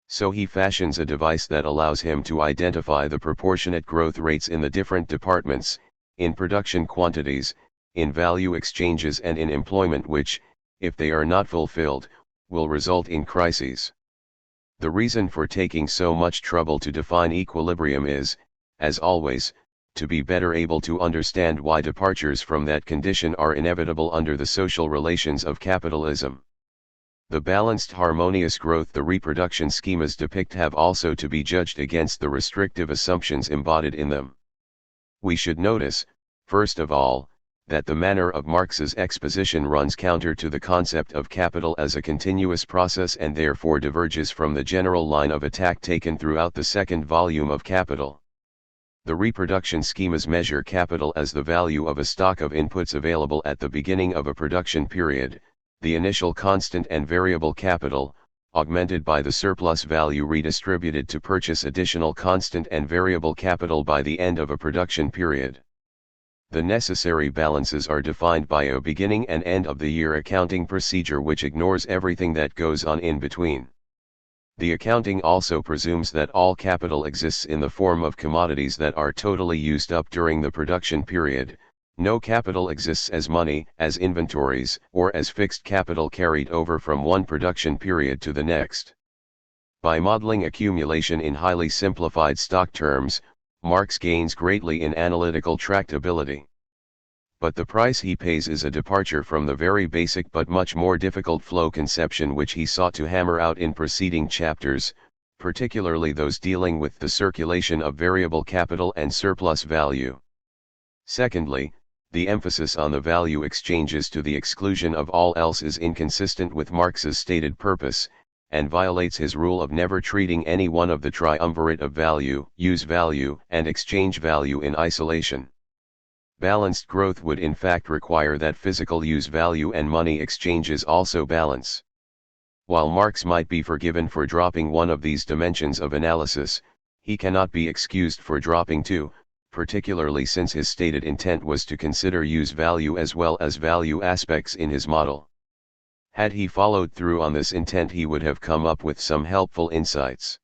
Speaker 1: So he fashions a device that allows him to identify the proportionate growth rates in the different departments, in production quantities, in value exchanges and in employment which, if they are not fulfilled, will result in crises. The reason for taking so much trouble to define equilibrium is, as always, to be better able to understand why departures from that condition are inevitable under the social relations of capitalism. The balanced harmonious growth the reproduction schemas depict have also to be judged against the restrictive assumptions embodied in them. We should notice, first of all, that the manner of Marx's exposition runs counter to the concept of capital as a continuous process and therefore diverges from the general line of attack taken throughout the second volume of Capital. The reproduction schemas measure capital as the value of a stock of inputs available at the beginning of a production period, the initial constant and variable capital, augmented by the surplus value redistributed to purchase additional constant and variable capital by the end of a production period. The necessary balances are defined by a beginning and end of the year accounting procedure which ignores everything that goes on in between. The accounting also presumes that all capital exists in the form of commodities that are totally used up during the production period. No capital exists as money, as inventories, or as fixed capital carried over from one production period to the next. By modeling accumulation in highly simplified stock terms, Marx gains greatly in analytical tractability. But the price he pays is a departure from the very basic but much more difficult flow conception which he sought to hammer out in preceding chapters, particularly those dealing with the circulation of variable capital and surplus value. Secondly, the emphasis on the value exchanges to the exclusion of all else is inconsistent with Marx's stated purpose, and violates his rule of never treating any one of the triumvirate of value, use value, and exchange value in isolation. Balanced growth would in fact require that physical use value and money exchanges also balance. While Marx might be forgiven for dropping one of these dimensions of analysis, he cannot be excused for dropping two, particularly since his stated intent was to consider use value as well as value aspects in his model. Had he followed through on this intent he would have come up with some helpful insights.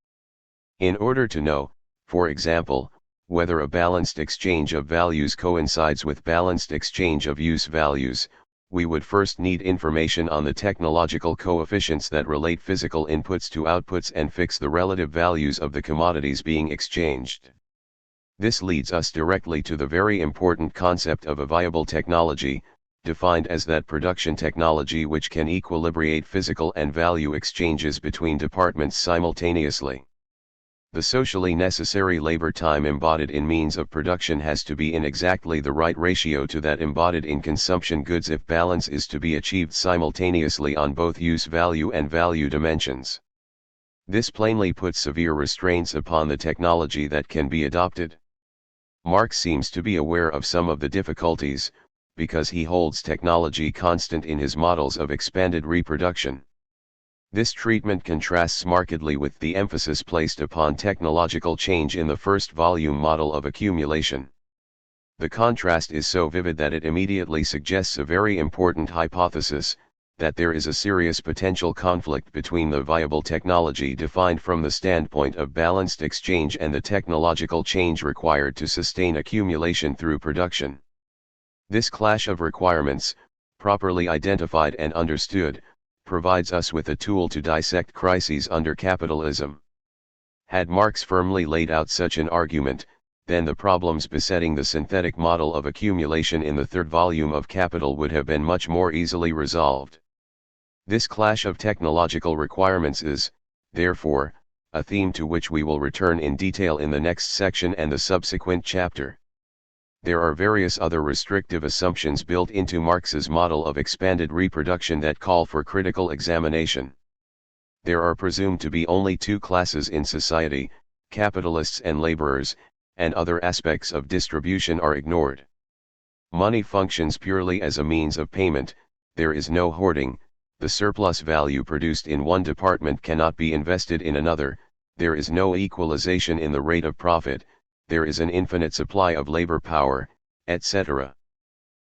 Speaker 1: In order to know, for example, whether a balanced exchange of values coincides with balanced exchange of use values, we would first need information on the technological coefficients that relate physical inputs to outputs and fix the relative values of the commodities being exchanged. This leads us directly to the very important concept of a viable technology, defined as that production technology which can equilibrate physical and value exchanges between departments simultaneously. The socially necessary labor time embodied in means of production has to be in exactly the right ratio to that embodied in consumption goods if balance is to be achieved simultaneously on both use value and value dimensions. This plainly puts severe restraints upon the technology that can be adopted. Marx seems to be aware of some of the difficulties, because he holds technology constant in his models of expanded reproduction. This treatment contrasts markedly with the emphasis placed upon technological change in the first volume model of accumulation. The contrast is so vivid that it immediately suggests a very important hypothesis, that there is a serious potential conflict between the viable technology defined from the standpoint of balanced exchange and the technological change required to sustain accumulation through production. This clash of requirements, properly identified and understood, provides us with a tool to dissect crises under capitalism. Had Marx firmly laid out such an argument, then the problems besetting the synthetic model of accumulation in the third volume of Capital would have been much more easily resolved. This clash of technological requirements is, therefore, a theme to which we will return in detail in the next section and the subsequent chapter. There are various other restrictive assumptions built into Marx's model of expanded reproduction that call for critical examination. There are presumed to be only two classes in society, capitalists and laborers, and other aspects of distribution are ignored. Money functions purely as a means of payment, there is no hoarding, the surplus value produced in one department cannot be invested in another, there is no equalization in the rate of profit, there is an infinite supply of labor power, etc.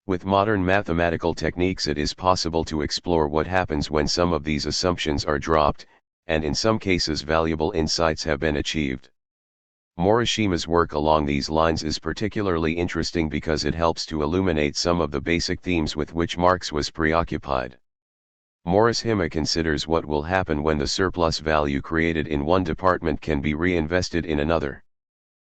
Speaker 1: With modern mathematical techniques it is possible to explore what happens when some of these assumptions are dropped, and in some cases valuable insights have been achieved. Morishima's work along these lines is particularly interesting because it helps to illuminate some of the basic themes with which Marx was preoccupied. Morishima considers what will happen when the surplus value created in one department can be reinvested in another.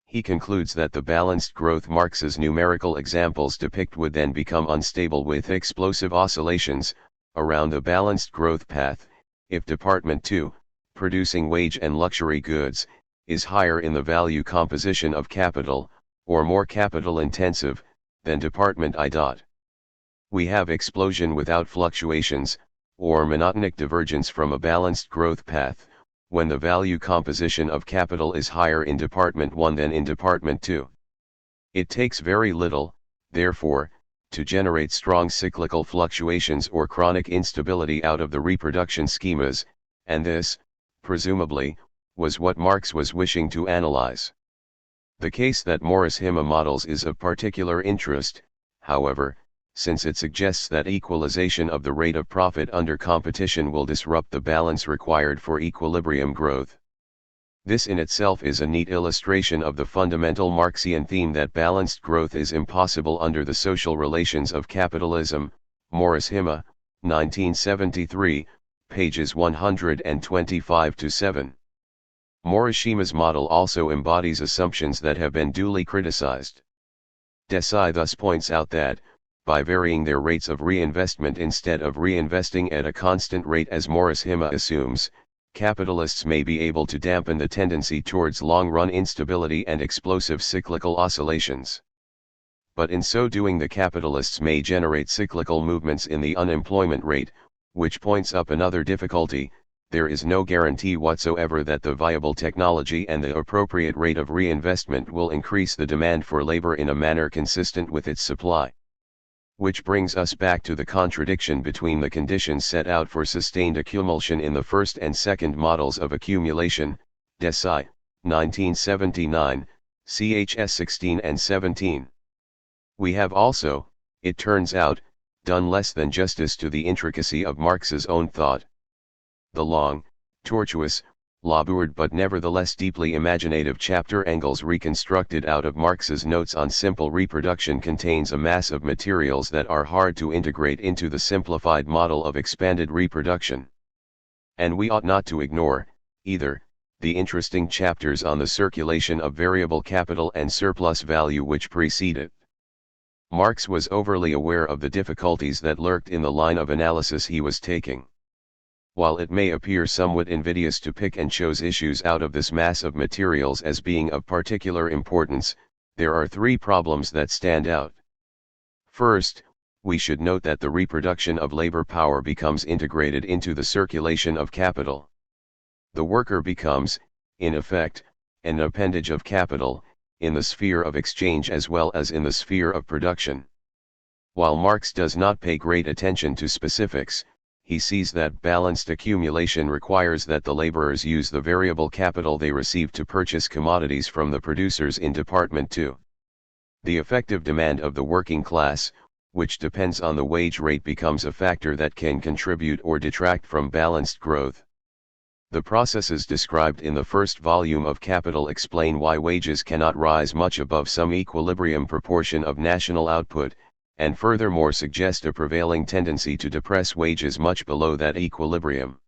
Speaker 1: He concludes that the balanced growth Marx's numerical examples depict would then become unstable with explosive oscillations, around a balanced growth path, if Department 2, producing wage and luxury goods, is higher in the value composition of capital, or more capital intensive, than Department I. We have explosion without fluctuations, or monotonic divergence from a balanced growth path, when the value composition of capital is higher in Department 1 than in Department 2. It takes very little, therefore, to generate strong cyclical fluctuations or chronic instability out of the reproduction schemas, and this, presumably, was what Marx was wishing to analyze. The case that Morishima models is of particular interest, however, since it suggests that equalization of the rate of profit under competition will disrupt the balance required for equilibrium growth. This in itself is a neat illustration of the fundamental Marxian theme that balanced growth is impossible under the social relations of capitalism. Morishima, 1973, pages 125-7. Morishima's model also embodies assumptions that have been duly criticized. Desai thus points out that, by varying their rates of reinvestment instead of reinvesting at a constant rate as Morishima assumes, capitalists may be able to dampen the tendency towards long-run instability and explosive cyclical oscillations. But in so doing the capitalists may generate cyclical movements in the unemployment rate, which points up another difficulty. There is no guarantee whatsoever that the viable technology and the appropriate rate of reinvestment will increase the demand for labor in a manner consistent with its supply. Which brings us back to the contradiction between the conditions set out for sustained accumulation in the first and second models of accumulation, Desai, 1979, chs 16 and 17. We have also, it turns out, done less than justice to the intricacy of Marx's own thought. The long, tortuous, labored but nevertheless deeply imaginative chapter Engels reconstructed out of Marx's notes on simple reproduction contains a mass of materials that are hard to integrate into the simplified model of expanded reproduction. And we ought not to ignore, either, the interesting chapters on the circulation of variable capital and surplus value which precede it. Marx was overly aware of the difficulties that lurked in the line of analysis he was taking. While it may appear somewhat invidious to pick and choose issues out of this mass of materials as being of particular importance, there are three problems that stand out. First, we should note that the reproduction of labor power becomes integrated into the circulation of capital. The worker becomes, in effect, an appendage of capital, in the sphere of exchange as well as in the sphere of production. While Marx does not pay great attention to specifics, he sees that balanced accumulation requires that the laborers use the variable capital they receive to purchase commodities from the producers in Department 2. The effective demand of the working class, which depends on the wage rate, becomes a factor that can contribute or detract from balanced growth. The processes described in the first volume of Capital explain why wages cannot rise much above some equilibrium proportion of national output, and furthermore suggest a prevailing tendency to depress wages much below that equilibrium.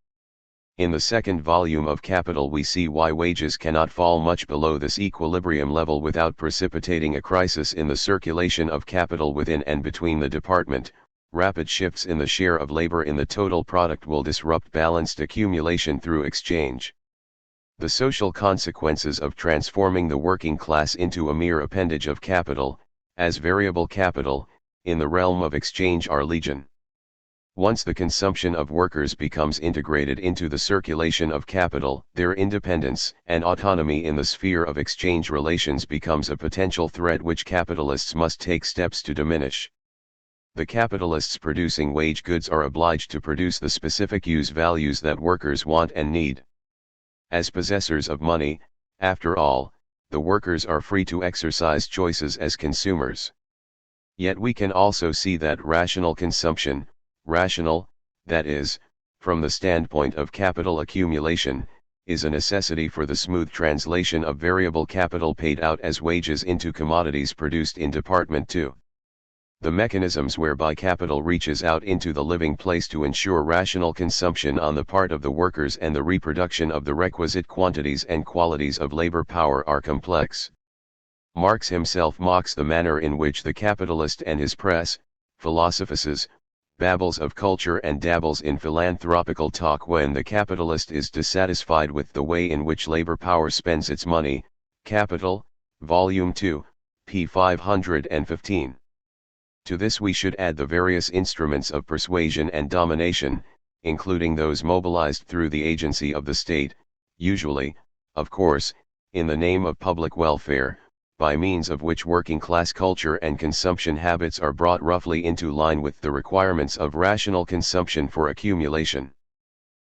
Speaker 1: In the second volume of Capital we see why wages cannot fall much below this equilibrium level without precipitating a crisis in the circulation of capital within and between the department. Rapid shifts in the share of labor in the total product will disrupt balanced accumulation through exchange. The social consequences of transforming the working class into a mere appendage of capital, as variable capital, in the realm of exchange are legion. Once the consumption of workers becomes integrated into the circulation of capital, their independence and autonomy in the sphere of exchange relations becomes a potential threat which capitalists must take steps to diminish. The capitalists producing wage goods are obliged to produce the specific use values that workers want and need. As possessors of money, after all, the workers are free to exercise choices as consumers. Yet we can also see that rational consumption, rational, that is, from the standpoint of capital accumulation, is a necessity for the smooth translation of variable capital paid out as wages into commodities produced in Department 2. The mechanisms whereby capital reaches out into the living place to ensure rational consumption on the part of the workers and the reproduction of the requisite quantities and qualities of labor power are complex. Marx himself mocks the manner in which the capitalist and his press, philosophizes, babbles of culture and dabbles in philanthropical talk when the capitalist is dissatisfied with the way in which labor power spends its money. Capital, Volume 2, p. 515. To this we should add the various instruments of persuasion and domination, including those mobilized through the agency of the state, usually, of course, in the name of public welfare, by means of which working-class culture and consumption habits are brought roughly into line with the requirements of rational consumption for accumulation.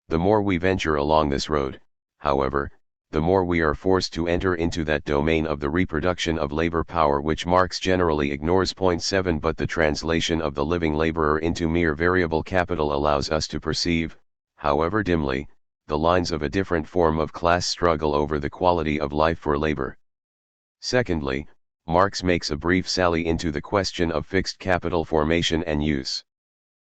Speaker 1: The more we venture along this road, however, the more we are forced to enter into that domain of the reproduction of labor power which Marx generally ignores. 7 But the translation of the living laborer into mere variable capital allows us to perceive, however dimly, the lines of a different form of class struggle over the quality of life for labor. Secondly, Marx makes a brief sally into the question of fixed capital formation and use.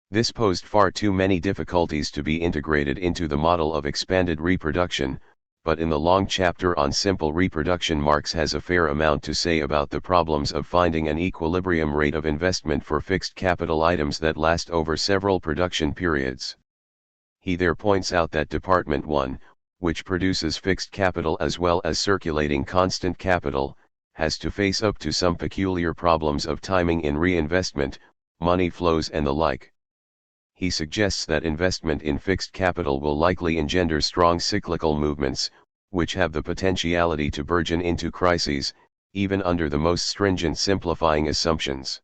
Speaker 1: This posed far too many difficulties to be integrated into the model of expanded reproduction, but in the long chapter on simple reproduction Marx has a fair amount to say about the problems of finding an equilibrium rate of investment for fixed capital items that last over several production periods. He there points out that Department 1, which produces fixed capital as well as circulating constant capital, has to face up to some peculiar problems of timing in reinvestment, money flows and the like. He suggests that investment in fixed capital will likely engender strong cyclical movements, which have the potentiality to burgeon into crises, even under the most stringent simplifying assumptions.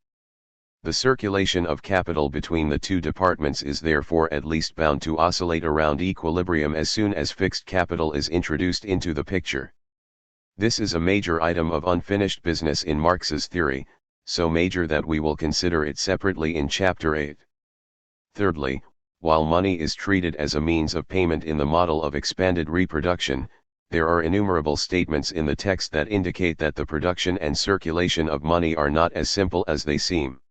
Speaker 1: The circulation of capital between the two departments is therefore at least bound to oscillate around equilibrium as soon as fixed capital is introduced into the picture. This is a major item of unfinished business in Marx's theory, so major that we will consider it separately in Chapter 8. Thirdly, while money is treated as a means of payment in the model of expanded reproduction, there are innumerable statements in the text that indicate that the production and circulation of money are not as simple as they seem.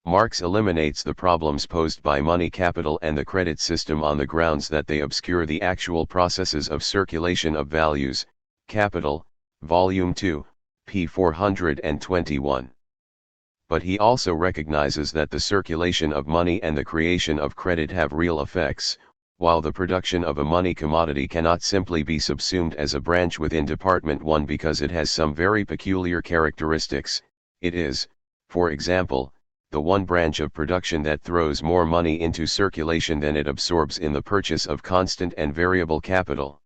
Speaker 1: Marx eliminates the problems posed by money capital and the credit system on the grounds that they obscure the actual processes of circulation of values, capital, Volume 2, p. 421. But he also recognizes that the circulation of money and the creation of credit have real effects, while the production of a money commodity cannot simply be subsumed as a branch within Department 1 because it has some very peculiar characteristics. It is, for example, the one branch of production that throws more money into circulation than it absorbs in the purchase of constant and variable capital.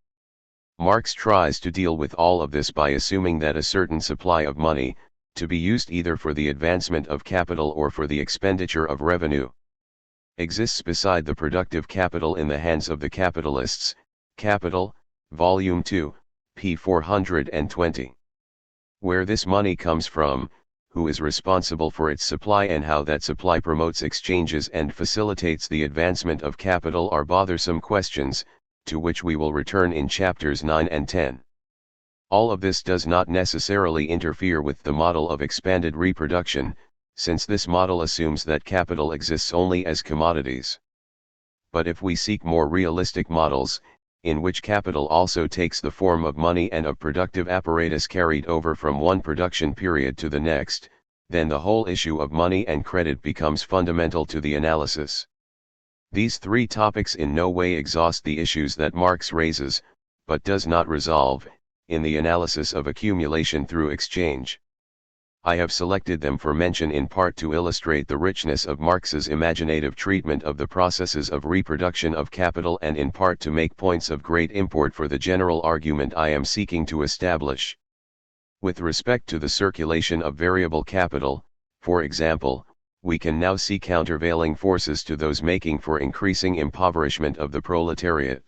Speaker 1: Marx tries to deal with all of this by assuming that a certain supply of money, to be used either for the advancement of capital or for the expenditure of revenue, exists beside the productive capital in the hands of the capitalists, Capital, Volume 2, p. 420. Where this money comes from, who is responsible for its supply and how that supply promotes exchanges and facilitates the advancement of capital are bothersome questions, to which we will return in chapters 9 and 10. All of this does not necessarily interfere with the model of expanded reproduction, since this model assumes that capital exists only as commodities. But if we seek more realistic models, in which capital also takes the form of money and of productive apparatus carried over from one production period to the next, then the whole issue of money and credit becomes fundamental to the analysis. These three topics in no way exhaust the issues that Marx raises, but does not resolve, in the analysis of accumulation through exchange. I have selected them for mention in part to illustrate the richness of Marx's imaginative treatment of the processes of reproduction of capital and in part to make points of great import for the general argument I am seeking to establish. With respect to the circulation of variable capital, for example, we can now see countervailing forces to those making for increasing impoverishment of the proletariat.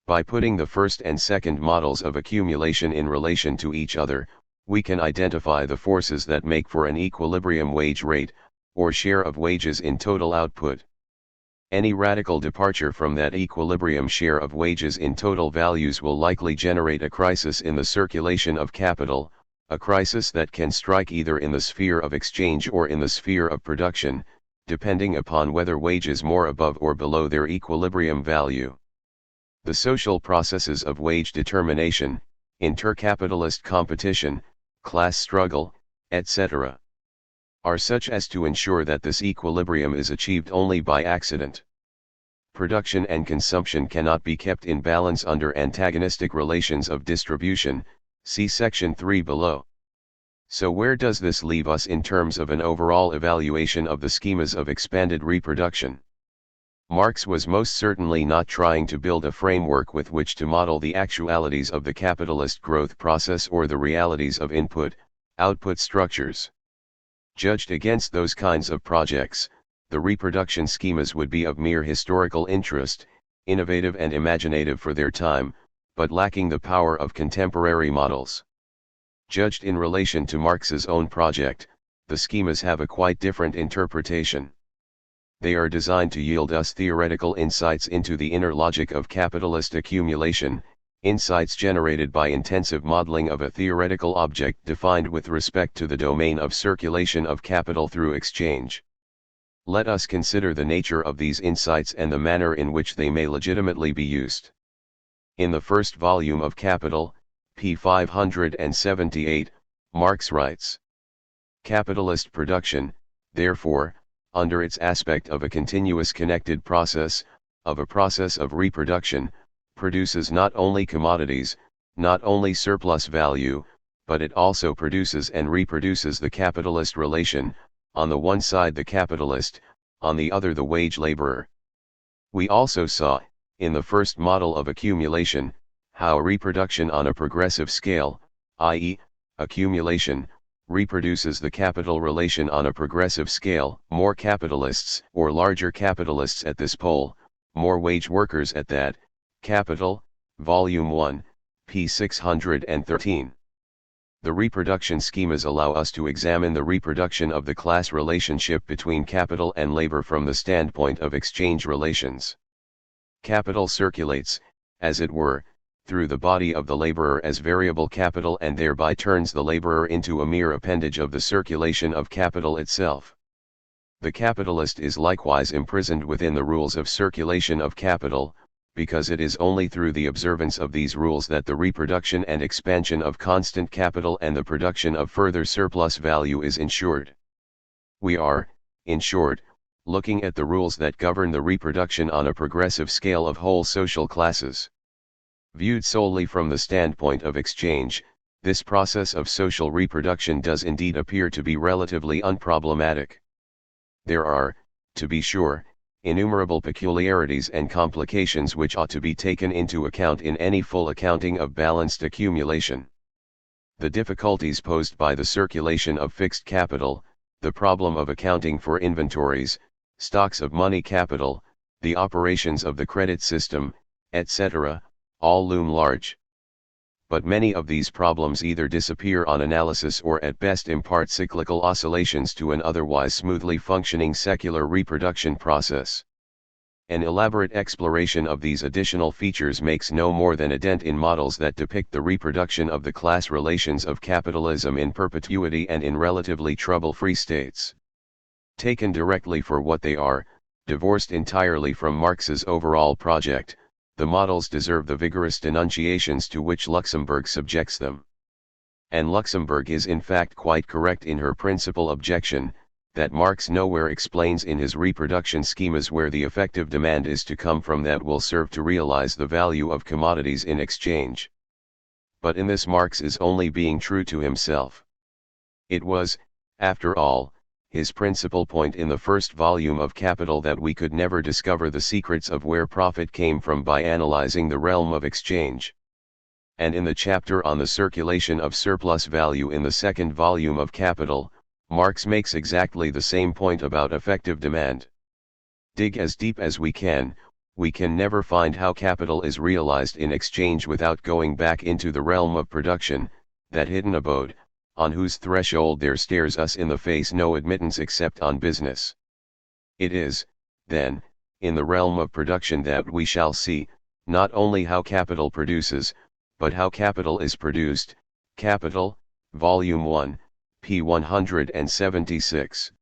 Speaker 1: By putting the first and second models of accumulation in relation to each other, we can identify the forces that make for an equilibrium wage rate, or share of wages in total output. Any radical departure from that equilibrium share of wages in total values will likely generate a crisis in the circulation of capital, a crisis that can strike either in the sphere of exchange or in the sphere of production, depending upon whether wages more above or below their equilibrium value. The social processes of wage determination, intercapitalist competition, class struggle, etc., are such as to ensure that this equilibrium is achieved only by accident. Production and consumption cannot be kept in balance under antagonistic relations of distribution, see section 3 below. So where does this leave us in terms of an overall evaluation of the schemas of expanded reproduction? Marx was most certainly not trying to build a framework with which to model the actualities of the capitalist growth process or the realities of input-output structures. Judged against those kinds of projects, the reproduction schemas would be of mere historical interest, innovative and imaginative for their time, but lacking the power of contemporary models. Judged in relation to Marx's own project, the schemas have a quite different interpretation. They are designed to yield us theoretical insights into the inner logic of capitalist accumulation, insights generated by intensive modeling of a theoretical object defined with respect to the domain of circulation of capital through exchange. Let us consider the nature of these insights and the manner in which they may legitimately be used. In the first volume of Capital, p. 578, Marx writes, "Capitalist production, therefore, under its aspect of a continuous connected process, of a process of reproduction, produces not only commodities, not only surplus value, but it also produces and reproduces the capitalist relation, on the one side the capitalist, on the other the wage laborer." We also saw, in the first model of accumulation, how reproduction on a progressive scale, i.e., accumulation, reproduces the capital relation on a progressive scale, more capitalists or larger capitalists at this pole, more wage workers at that, Capital, Volume 1, p. 613. The reproduction schemas allow us to examine the reproduction of the class relationship between capital and labor from the standpoint of exchange relations. Capital circulates, as it were, through the body of the laborer as variable capital and thereby turns the laborer into a mere appendage of the circulation of capital itself. The capitalist is likewise imprisoned within the rules of circulation of capital, because it is only through the observance of these rules that the reproduction and expansion of constant capital and the production of further surplus value is ensured. We are, in short, looking at the rules that govern the reproduction on a progressive scale of whole social classes. Viewed solely from the standpoint of exchange, this process of social reproduction does indeed appear to be relatively unproblematic. There are, to be sure, innumerable peculiarities and complications which ought to be taken into account in any full accounting of balanced accumulation. The difficulties posed by the circulation of fixed capital, the problem of accounting for inventories, stocks of money capital, the operations of the credit system, etc., all loom large. But many of these problems either disappear on analysis or at best impart cyclical oscillations to an otherwise smoothly functioning secular reproduction process. An elaborate exploration of these additional features makes no more than a dent in models that depict the reproduction of the class relations of capitalism in perpetuity and in relatively trouble-free states. Taken directly for what they are, divorced entirely from Marx's overall project, the models deserve the vigorous denunciations to which Luxemburg subjects them. And Luxemburg is in fact quite correct in her principal objection, that Marx nowhere explains in his reproduction schemas where the effective demand is to come from that will serve to realize the value of commodities in exchange. But in this Marx is only being true to himself. It was, after all, his principal point in the first volume of Capital that we could never discover the secrets of where profit came from by analyzing the realm of exchange. And in the chapter on the circulation of surplus value in the second volume of Capital, Marx makes exactly the same point about effective demand. Dig as deep as we can never find how capital is realized in exchange without going back into the realm of production, that hidden abode, on whose threshold there stares us in the face no admittance except on business. It is, then, in the realm of production that we shall see, not only how capital produces, but how capital is produced. Capital, Volume 1, p. 176.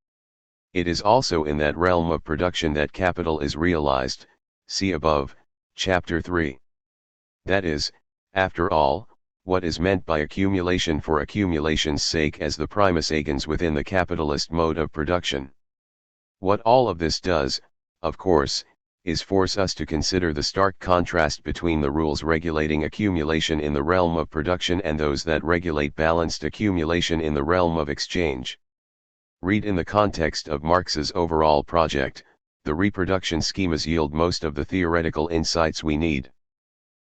Speaker 1: It is also in that realm of production that capital is realized, see above, Chapter 3. That is, after all, what is meant by accumulation for accumulation's sake as the primus agens within the capitalist mode of production. What all of this does, of course, is force us to consider the stark contrast between the rules regulating accumulation in the realm of production and those that regulate balanced accumulation in the realm of exchange. Read in the context of Marx's overall project, the reproduction schemas yield most of the theoretical insights we need.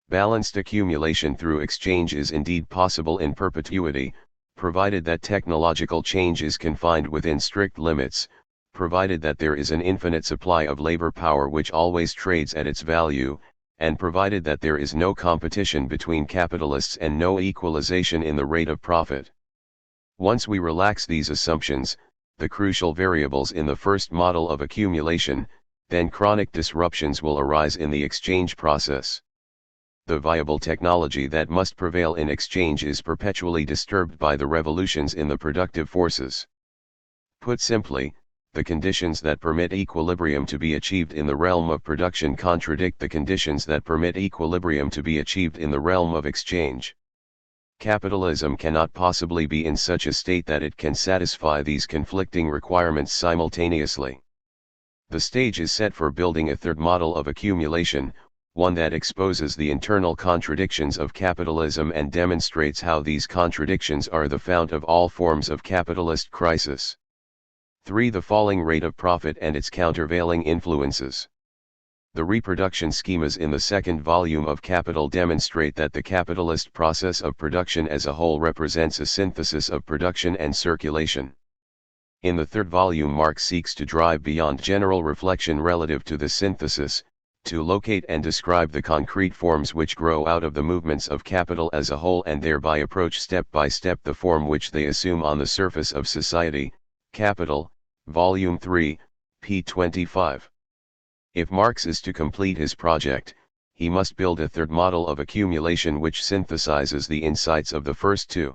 Speaker 1: Balanced accumulation through exchange is indeed possible in perpetuity, provided that technological change is confined within strict limits, provided that there is an infinite supply of labor power which always trades at its value, and provided that there is no competition between capitalists and no equalization in the rate of profit. Once we relax these assumptions, the crucial variables in the first model of accumulation, then chronic disruptions will arise in the exchange process. The viable technology that must prevail in exchange is perpetually disturbed by the revolutions in the productive forces. Put simply, the conditions that permit equilibrium to be achieved in the realm of production contradict the conditions that permit equilibrium to be achieved in the realm of exchange. Capitalism cannot possibly be in such a state that it can satisfy these conflicting requirements simultaneously. The stage is set for building a third model of accumulation, one that exposes the internal contradictions of capitalism and demonstrates how these contradictions are the fount of all forms of capitalist crisis. 3. The falling rate of profit and its countervailing influences. The reproduction schemas in the second volume of Capital demonstrate that the capitalist process of production as a whole represents a synthesis of production and circulation. In the third volume, Marx seeks to drive beyond general reflection relative to the synthesis, to locate and describe the concrete forms which grow out of the movements of capital as a whole and thereby approach step by step the form which they assume on the surface of society. Capital, Volume 3, p. 25. If Marx is to complete his project, he must build a third model of accumulation which synthesizes the insights of the first two.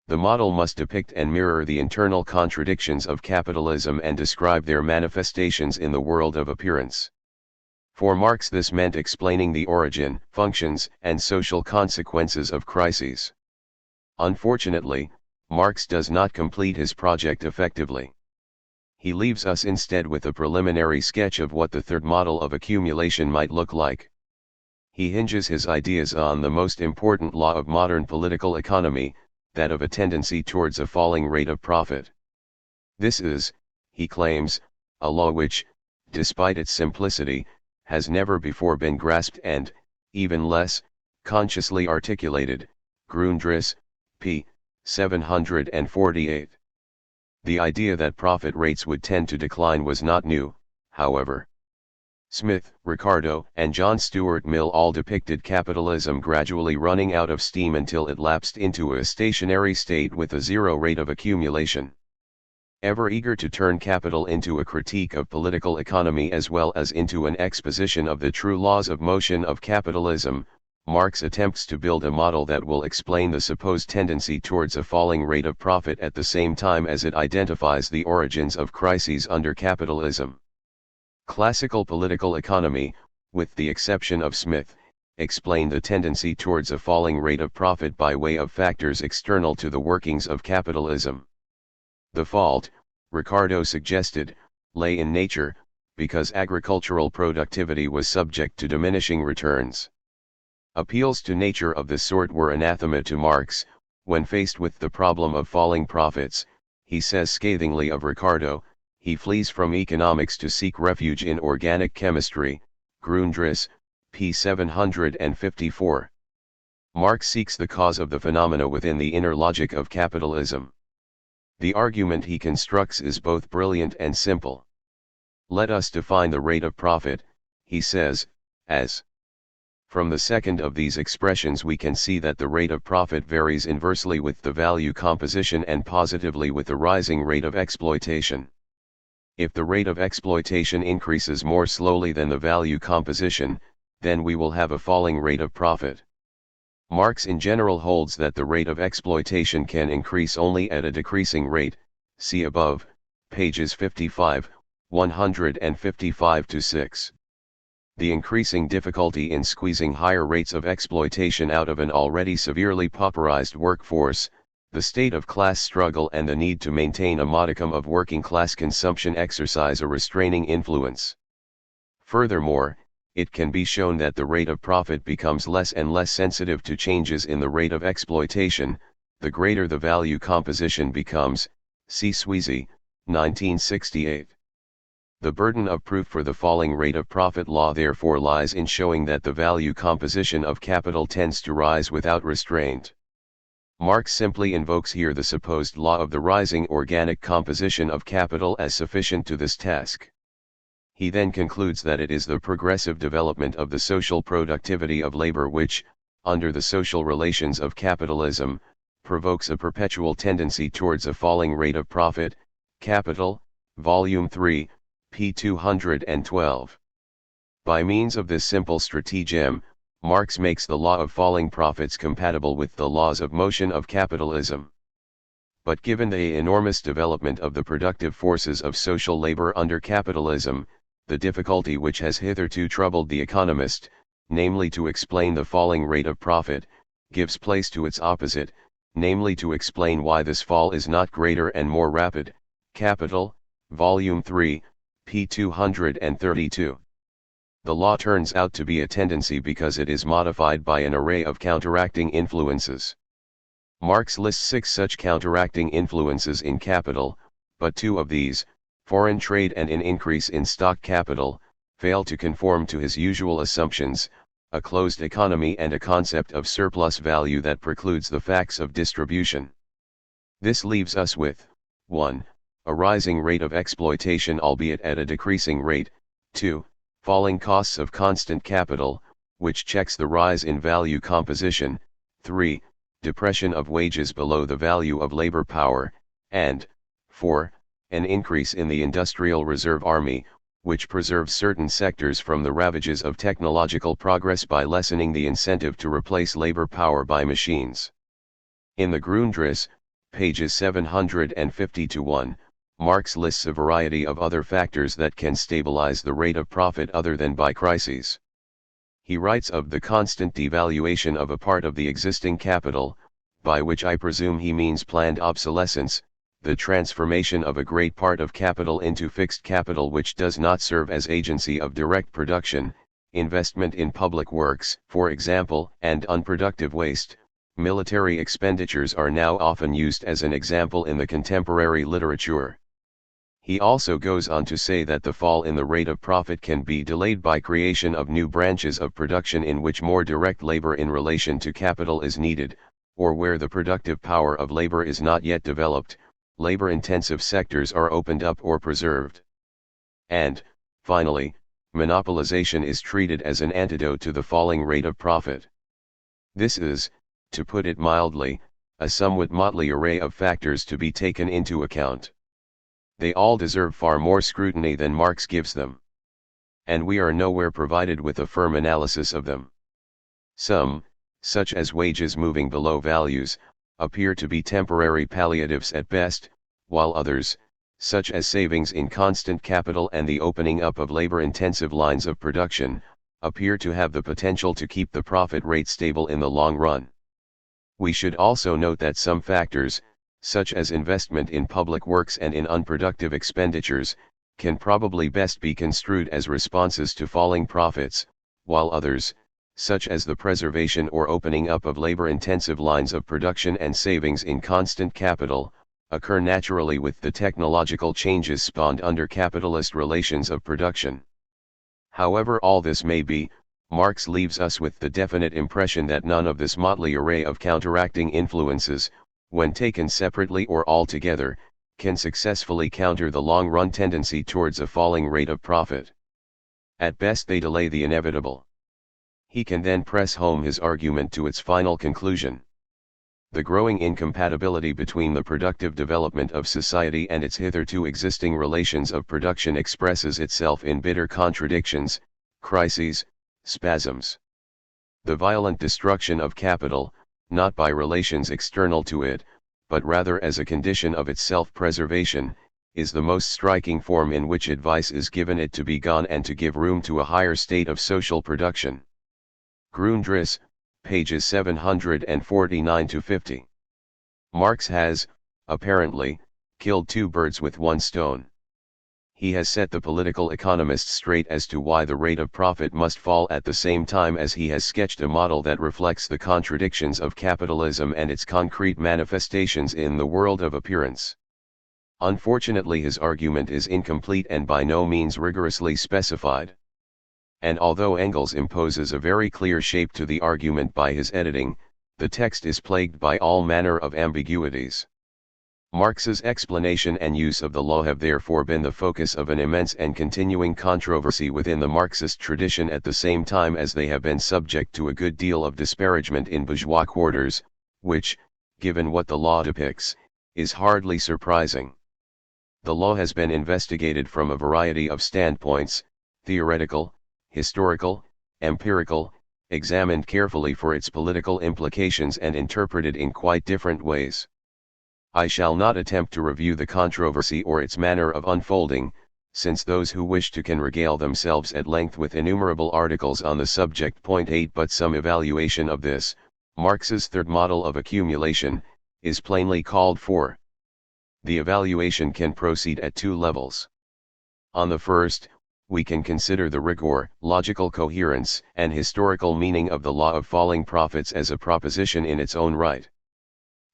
Speaker 1: The model must depict and mirror the internal contradictions of capitalism and describe their manifestations in the world of appearance. For Marx, this meant explaining the origin, functions, and social consequences of crises. Unfortunately, Marx does not complete his project effectively. He leaves us instead with a preliminary sketch of what the third model of accumulation might look like. He hinges his ideas on the most important law of modern political economy, that of a tendency towards a falling rate of profit. This is, he claims, a law which, despite its simplicity, has never before been grasped and, even less, consciously articulated. Grundriss, p. 748. The idea that profit rates would tend to decline was not new, however. Smith, Ricardo, and John Stuart Mill all depicted capitalism gradually running out of steam until it lapsed into a stationary state with a zero rate of accumulation. Ever eager to turn capital into a critique of political economy as well as into an exposition of the true laws of motion of capitalism, Marx attempts to build a model that will explain the supposed tendency towards a falling rate of profit at the same time as it identifies the origins of crises under capitalism. Classical political economy, with the exception of Smith, explained the tendency towards a falling rate of profit by way of factors external to the workings of capitalism. The fault, Ricardo suggested, lay in nature, because agricultural productivity was subject to diminishing returns. Appeals to nature of this sort were anathema to Marx. When faced with the problem of falling profits, he says scathingly of Ricardo, he flees from economics to seek refuge in organic chemistry. Grundriss, p. 754. Marx seeks the cause of the phenomena within the inner logic of capitalism. The argument he constructs is both brilliant and simple. Let us define the rate of profit, he says, as. From the second of these expressions we can see that the rate of profit varies inversely with the value composition and positively with the rising rate of exploitation. If the rate of exploitation increases more slowly than the value composition, then we will have a falling rate of profit. Marx in general holds that the rate of exploitation can increase only at a decreasing rate, see above, pages 55, 155-6. The increasing difficulty in squeezing higher rates of exploitation out of an already severely pauperized workforce, the state of class struggle and the need to maintain a modicum of working-class consumption exercise a restraining influence. Furthermore, it can be shown that the rate of profit becomes less and less sensitive to changes in the rate of exploitation, the greater the value composition becomes, see Sweezy, 1968. The burden of proof for the falling rate of profit law therefore lies in showing that the value composition of capital tends to rise without restraint. Marx simply invokes here the supposed law of the rising organic composition of capital as sufficient to this task. He then concludes that it is the progressive development of the social productivity of labor which, under the social relations of capitalism, provokes a perpetual tendency towards a falling rate of profit. Capital, Volume 3, p. 212. By means of this simple stratagem, Marx makes the law of falling profits compatible with the laws of motion of capitalism. But given the enormous development of the productive forces of social labor under capitalism, the difficulty which has hitherto troubled the economist, namely to explain the falling rate of profit, gives place to its opposite, namely to explain why this fall is not greater and more rapid. Capital, Volume 3, p. 232. The law turns out to be a tendency because it is modified by an array of counteracting influences. Marx lists 6 such counteracting influences in Capital, but 2 of these, foreign trade and an increase in stock capital, fail to conform to his usual assumptions, a closed economy and a concept of surplus value that precludes the facts of distribution. This leaves us with 1. A rising rate of exploitation albeit at a decreasing rate, 2. Falling costs of constant capital, which checks the rise in value composition, 3. Depression of wages below the value of labor power, and 4. An increase in the industrial reserve army, which preserves certain sectors from the ravages of technological progress by lessening the incentive to replace labor power by machines. In the Grundriss, pages 750-1, Marx lists a variety of other factors that can stabilize the rate of profit other than by crises. He writes of the constant devaluation of a part of the existing capital, by which I presume he means planned obsolescence, the transformation of a great part of capital into fixed capital which does not serve as agency of direct production, investment in public works, for example, and unproductive waste. Military expenditures are now often used as an example in the contemporary literature. He also goes on to say that the fall in the rate of profit can be delayed by creation of new branches of production in which more direct labor in relation to capital is needed, or where the productive power of labor is not yet developed, labor-intensive sectors are opened up or preserved. And, finally, monopolization is treated as an antidote to the falling rate of profit. This is, to put it mildly, a somewhat motley array of factors to be taken into account. They all deserve far more scrutiny than Marx gives them. And we are nowhere provided with a firm analysis of them. Some, such as wages moving below values, appear to be temporary palliatives at best, while others, such as savings in constant capital and the opening up of labor-intensive lines of production, appear to have the potential to keep the profit rate stable in the long run. We should also note that some factors, such as investment in public works and in unproductive expenditures, can probably best be construed as responses to falling profits, while others, such as the preservation or opening up of labor-intensive lines of production and savings in constant capital, occur naturally with the technological changes spawned under capitalist relations of production. However all this may be, Marx leaves us with the definite impression that none of this motley array of counteracting influences, when taken separately or all together, can successfully counter the long-run tendency towards a falling rate of profit. At best they delay the inevitable. He can then press home his argument to its final conclusion. The growing incompatibility between the productive development of society and its hitherto existing relations of production expresses itself in bitter contradictions, crises, spasms. The violent destruction of capital, not by relations external to it, but rather as a condition of its self-preservation, is the most striking form in which advice is given it to be gone and to give room to a higher state of social production. Grundriss, pages 749-50. Marx has, apparently, killed two birds with one stone. He has set the political economists straight as to why the rate of profit must fall at the same time as he has sketched a model that reflects the contradictions of capitalism and its concrete manifestations in the world of appearance. Unfortunately, his argument is incomplete and by no means rigorously specified. And although Engels imposes a very clear shape to the argument by his editing, the text is plagued by all manner of ambiguities. Marx's explanation and use of the law have therefore been the focus of an immense and continuing controversy within the Marxist tradition at the same time as they have been subject to a good deal of disparagement in bourgeois quarters, which, given what the law depicts, is hardly surprising. The law has been investigated from a variety of standpoints, theoretical, historical, empirical, examined carefully for its political implications and interpreted in quite different ways. I shall not attempt to review the controversy or its manner of unfolding, since those who wish to can regale themselves at length with innumerable articles on the subject. 8 But some evaluation of this, Marx's third model of accumulation, is plainly called for. The evaluation can proceed at two levels. On the first, we can consider the rigor, logical coherence, and historical meaning of the law of falling profits as a proposition in its own right.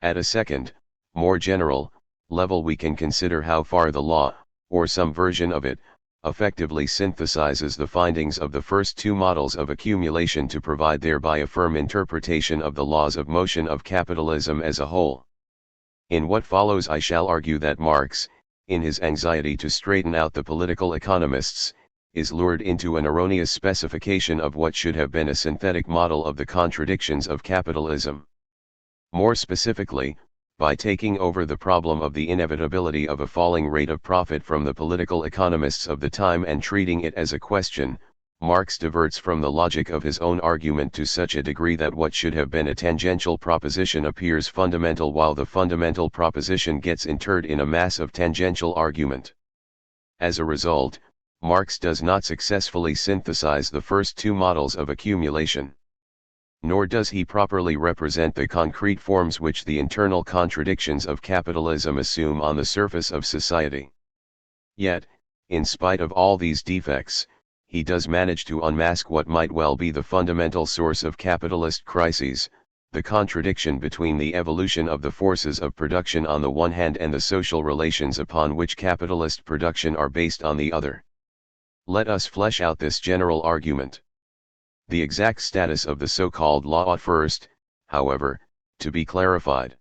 Speaker 1: At a second, more general, level we can consider how far the law, or some version of it, effectively synthesizes the findings of the first two models of accumulation to provide thereby a firm interpretation of the laws of motion of capitalism as a whole. In what follows I shall argue that Marx, in his anxiety to straighten out the political economists, is lured into an erroneous specification of what should have been a synthetic model of the contradictions of capitalism. More specifically, by taking over the problem of the inevitability of a falling rate of profit from the political economists of the time and treating it as a question, Marx diverts from the logic of his own argument to such a degree that what should have been a tangential proposition appears fundamental, while the fundamental proposition gets interred in a mass of tangential argument. As a result, Marx does not successfully synthesize the first two models of accumulation. Nor does he properly represent the concrete forms which the internal contradictions of capitalism assume on the surface of society. Yet, in spite of all these defects, he does manage to unmask what might well be the fundamental source of capitalist crises, the contradiction between the evolution of the forces of production on the one hand and the social relations upon which capitalist production are based on the other. Let us flesh out this general argument. The exact status of the so-called law ought first, however, to be clarified.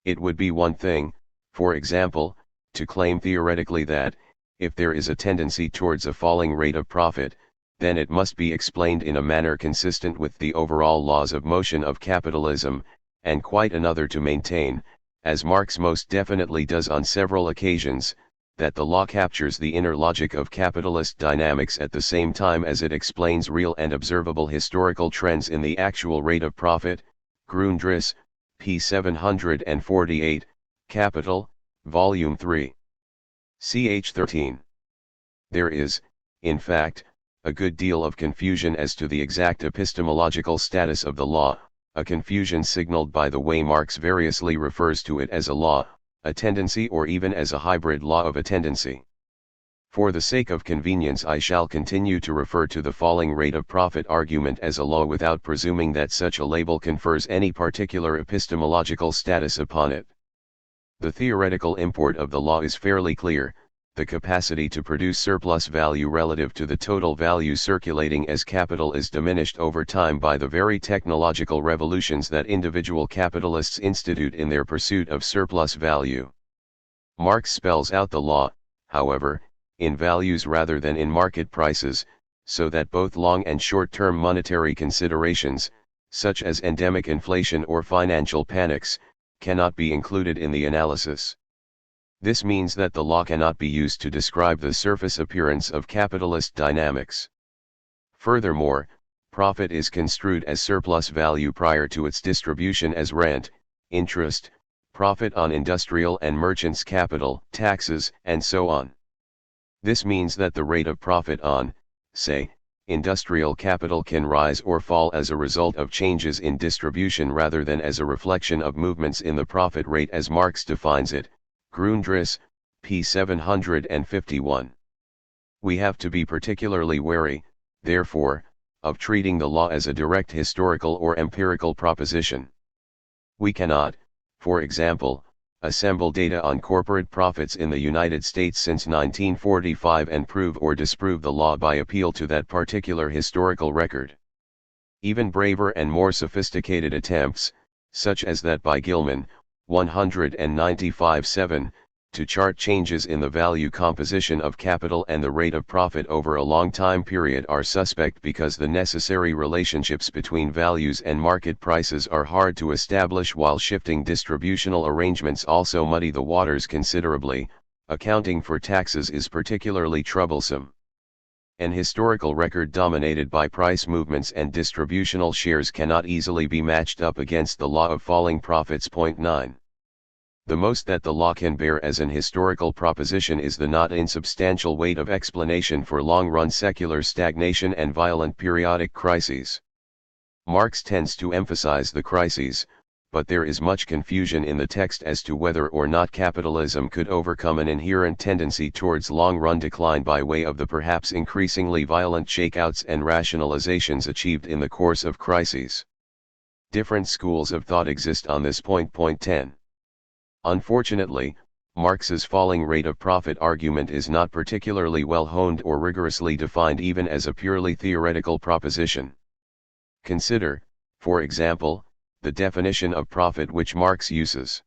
Speaker 1: It would be one thing, for example, to claim theoretically that, if there is a tendency towards a falling rate of profit, then it must be explained in a manner consistent with the overall laws of motion of capitalism, and quite another to maintain, as Marx most definitely does on several occasions, that the law captures the inner logic of capitalist dynamics at the same time as it explains real and observable historical trends in the actual rate of profit. Grundriss, p. 748, Capital, Volume 3. Ch. 13. There is, in fact, a good deal of confusion as to the exact epistemological status of the law, a confusion signaled by the way Marx variously refers to it as a law, a tendency, or even as a hybrid law of a tendency. For the sake of convenience I shall continue to refer to the falling rate of profit argument as a law without presuming that such a label confers any particular epistemological status upon it. The theoretical import of the law is fairly clear: the capacity to produce surplus value relative to the total value circulating as capital is diminished over time by the very technological revolutions that individual capitalists institute in their pursuit of surplus value. Marx spells out the law, however, in values rather than in market prices, so that both long and short-term monetary considerations, such as endemic inflation or financial panics, cannot be included in the analysis. This means that the law cannot be used to describe the surface appearance of capitalist dynamics. Furthermore, profit is construed as surplus value prior to its distribution as rent, interest, profit on industrial and merchants' capital, taxes, and so on. This means that the rate of profit on, say, industrial capital can rise or fall as a result of changes in distribution rather than as a reflection of movements in the profit rate as Marx defines it. Grundriss, p. 751. We have to be particularly wary, therefore, of treating the law as a direct historical or empirical proposition. We cannot, for example, assemble data on corporate profits in the United States since 1945 and prove or disprove the law by appeal to that particular historical record. Even braver and more sophisticated attempts, such as that by Gilman, 195-7, to chart changes in the value composition of capital and the rate of profit over a long time period are suspect because the necessary relationships between values and market prices are hard to establish, while shifting distributional arrangements also muddy the waters considerably. Accounting for taxes is particularly troublesome. An historical record dominated by price movements and distributional shares cannot easily be matched up against the law of falling profits. 9. The most that the law can bear as an historical proposition is the not insubstantial weight of explanation for long-run secular stagnation and violent periodic crises. Marx tends to emphasize the crises, but there is much confusion in the text as to whether or not capitalism could overcome an inherent tendency towards long-run decline by way of the perhaps increasingly violent shakeouts and rationalizations achieved in the course of crises. Different schools of thought exist on this point. 10. Unfortunately, Marx's falling rate of profit argument is not particularly well honed or rigorously defined even as a purely theoretical proposition. Consider, for example, the definition of profit which Marx uses.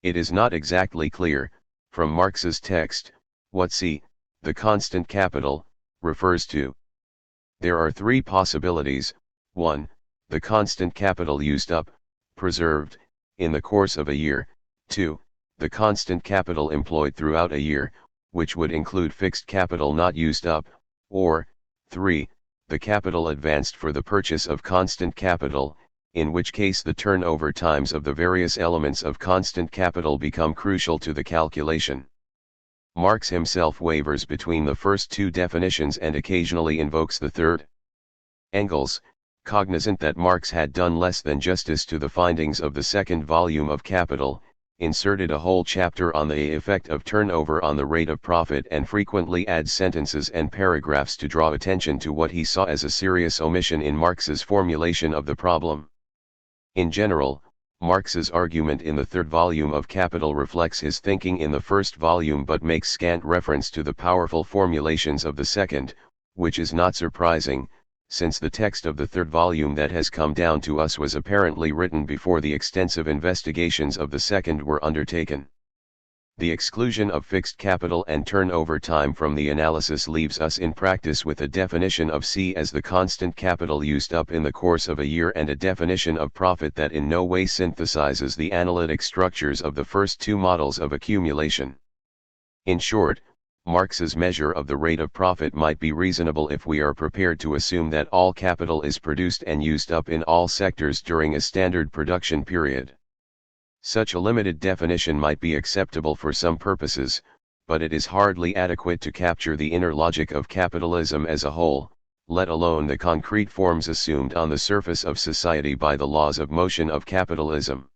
Speaker 1: It is not exactly clear, from Marx's text, what the constant capital, refers to. There are three possibilities: 1. The constant capital used up, preserved, in the course of a year; 2. The constant capital employed throughout a year, which would include fixed capital not used up; or, 3. The capital advanced for the purchase of constant capital, in which case the turnover times of the various elements of constant capital become crucial to the calculation. Marx himself wavers between the first two definitions and occasionally invokes the third. Engels, cognizant that Marx had done less than justice to the findings of the second volume of Capital, inserted a whole chapter on the effect of turnover on the rate of profit and frequently adds sentences and paragraphs to draw attention to what he saw as a serious omission in Marx's formulation of the problem. In general, Marx's argument in the third volume of Capital reflects his thinking in the first volume but makes scant reference to the powerful formulations of the second, which is not surprising, since the text of the third volume that has come down to us was apparently written before the extensive investigations of the second were undertaken. The exclusion of fixed capital and turnover time from the analysis leaves us in practice with a definition of C as the constant capital used up in the course of a year and a definition of profit that in no way synthesizes the analytic structures of the first two models of accumulation. In short, Marx's measure of the rate of profit might be reasonable if we are prepared to assume that all capital is produced and used up in all sectors during a standard production period. Such a limited definition might be acceptable for some purposes, but it is hardly adequate to capture the inner logic of capitalism as a whole, let alone the concrete forms assumed on the surface of society by the laws of motion of capitalism.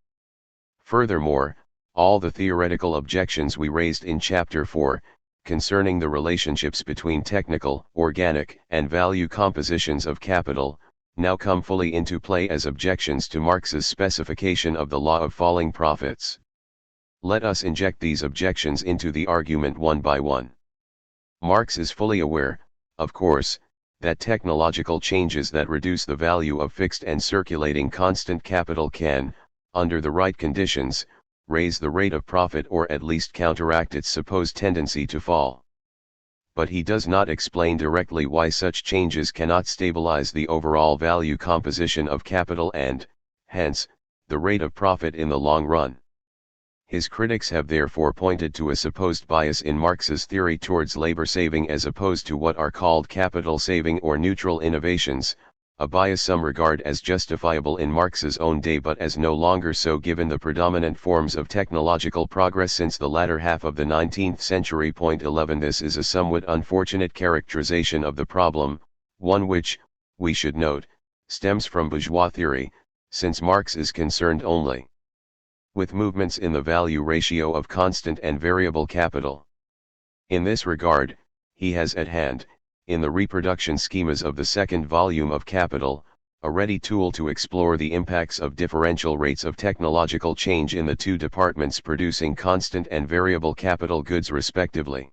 Speaker 1: Furthermore, all the theoretical objections we raised in Chapter 4, concerning the relationships between technical, organic, and value compositions of capital, now come fully into play as objections to Marx's specification of the law of falling profits. Let us inject these objections into the argument one by one. Marx is fully aware, of course, that technological changes that reduce the value of fixed and circulating constant capital can, under the right conditions, raise the rate of profit or at least counteract its supposed tendency to fall. But he does not explain directly why such changes cannot stabilize the overall value composition of capital and, hence, the rate of profit in the long run. His critics have therefore pointed to a supposed bias in Marx's theory towards labor saving as opposed to what are called capital saving or neutral innovations, a bias some regard as justifiable in Marx's own day but as no longer so given the predominant forms of technological progress since the latter half of the 19th century. 11 This is a somewhat unfortunate characterization of the problem, one which, we should note, stems from bourgeois theory, since Marx is concerned only with movements in the value ratio of constant and variable capital. In this regard, he has at hand, in the reproduction schemas of the second volume of Capital, a ready tool to explore the impacts of differential rates of technological change in the two departments producing constant and variable capital goods respectively.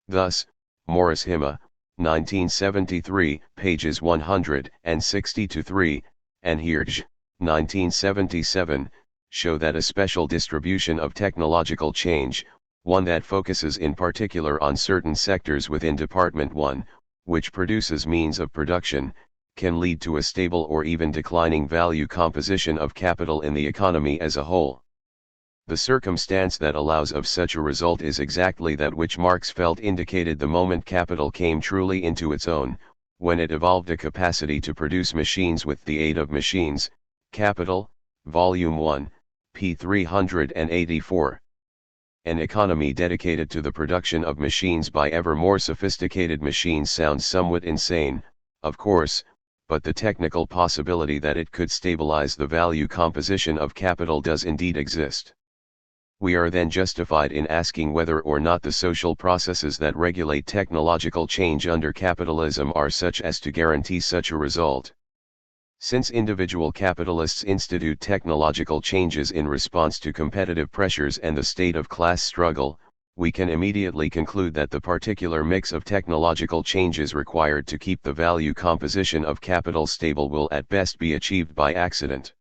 Speaker 1: Thus, Morris Hima, 1973, pages 160-3, and Hirsch, 1977, show that a special distribution of technological change, one that focuses in particular on certain sectors within Department 1, which produces means of production, can lead to a stable or even declining value composition of capital in the economy as a whole. The circumstance that allows of such a result is exactly that which Marx felt indicated the moment capital came truly into its own, when it evolved a capacity to produce machines with the aid of machines. Capital, Volume 1, p. 384. An economy dedicated to the production of machines by ever more sophisticated machines sounds somewhat insane, of course, but the technical possibility that it could stabilize the value composition of capital does indeed exist. We are then justified in asking whether or not the social processes that regulate technological change under capitalism are such as to guarantee such a result. Since individual capitalists institute technological changes in response to competitive pressures and the state of class struggle, we can immediately conclude that the particular mix of technological changes required to keep the value composition of capital stable will at best be achieved by accident.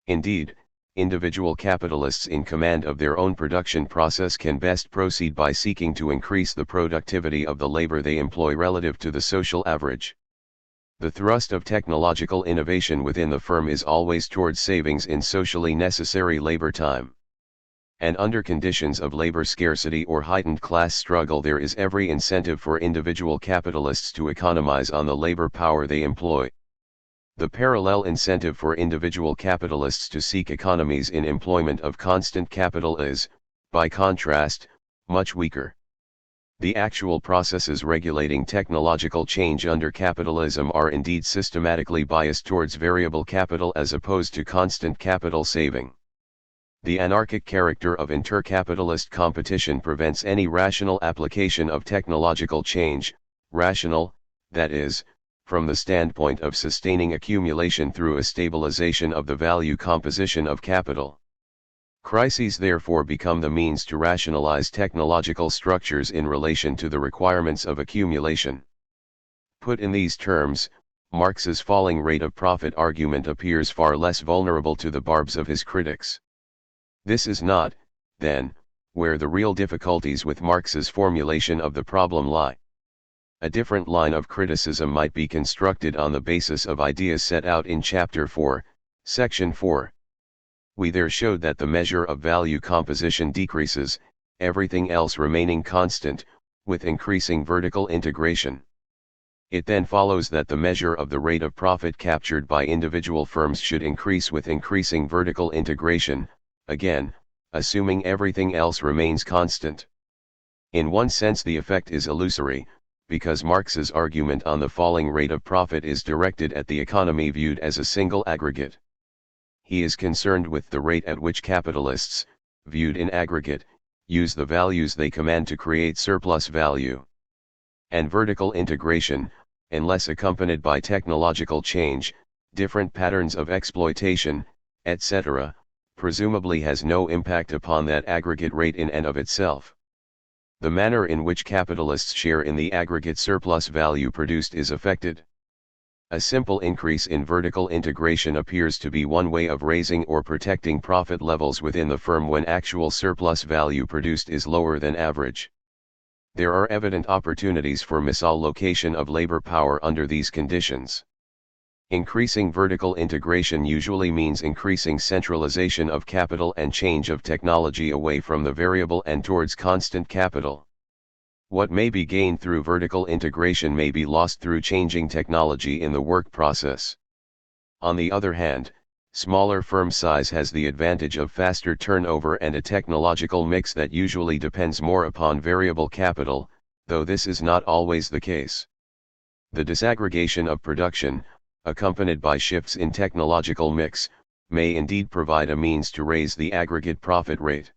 Speaker 1: Indeed, individual capitalists in command of their own production process can best proceed by seeking to increase the productivity of the labor they employ relative to the social average. The thrust of technological innovation within the firm is always towards savings in socially necessary labor time. And under conditions of labor scarcity or heightened class struggle, there is every incentive for individual capitalists to economize on the labor power they employ. The parallel incentive for individual capitalists to seek economies in employment of constant capital is, by contrast, much weaker. The actual processes regulating technological change under capitalism are indeed systematically biased towards variable capital as opposed to constant capital saving. The anarchic character of intercapitalist competition prevents any rational application of technological change, rational, that is, from the standpoint of sustaining accumulation through a stabilization of the value composition of capital. Crises therefore become the means to rationalize technological structures in relation to the requirements of accumulation. Put in these terms, Marx's falling rate of profit argument appears far less vulnerable to the barbs of his critics. This is not, then, where the real difficulties with Marx's formulation of the problem lie. A different line of criticism might be constructed on the basis of ideas set out in Chapter 4, Section 4. We there showed that the measure of value composition decreases, everything else remaining constant, with increasing vertical integration. It then follows that the measure of the rate of profit captured by individual firms should increase with increasing vertical integration, again, assuming everything else remains constant. In one sense the effect is illusory, because Marx's argument on the falling rate of profit is directed at the economy viewed as a single aggregate. He is concerned with the rate at which capitalists, viewed in aggregate, use the values they command to create surplus value. And vertical integration, unless accompanied by technological change, different patterns of exploitation, etc., presumably has no impact upon that aggregate rate in and of itself. The manner in which capitalists share in the aggregate surplus value produced is affected. A simple increase in vertical integration appears to be one way of raising or protecting profit levels within the firm when actual surplus value produced is lower than average. There are evident opportunities for misallocation of labor power under these conditions. Increasing vertical integration usually means increasing centralization of capital and change of technology away from the variable and towards constant capital. What may be gained through vertical integration may be lost through changing technology in the work process. On the other hand, smaller firm size has the advantage of faster turnover and a technological mix that usually depends more upon variable capital, though this is not always the case. The disaggregation of production, accompanied by shifts in technological mix, may indeed provide a means to raise the aggregate profit rate.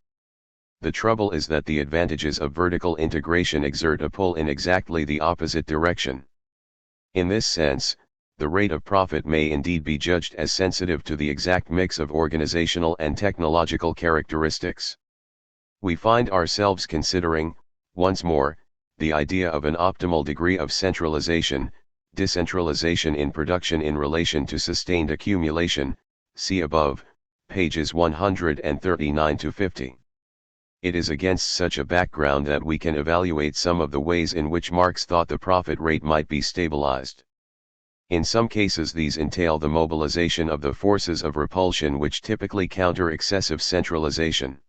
Speaker 1: The trouble is that the advantages of vertical integration exert a pull in exactly the opposite direction. In this sense, the rate of profit may indeed be judged as sensitive to the exact mix of organizational and technological characteristics. We find ourselves considering, once more, the idea of an optimal degree of centralization, decentralization in production in relation to sustained accumulation, see above, pages 139 to 50. It is against such a background that we can evaluate some of the ways in which Marx thought the profit rate might be stabilized. In some cases these entail the mobilization of the forces of repulsion which typically counter excessive centralization.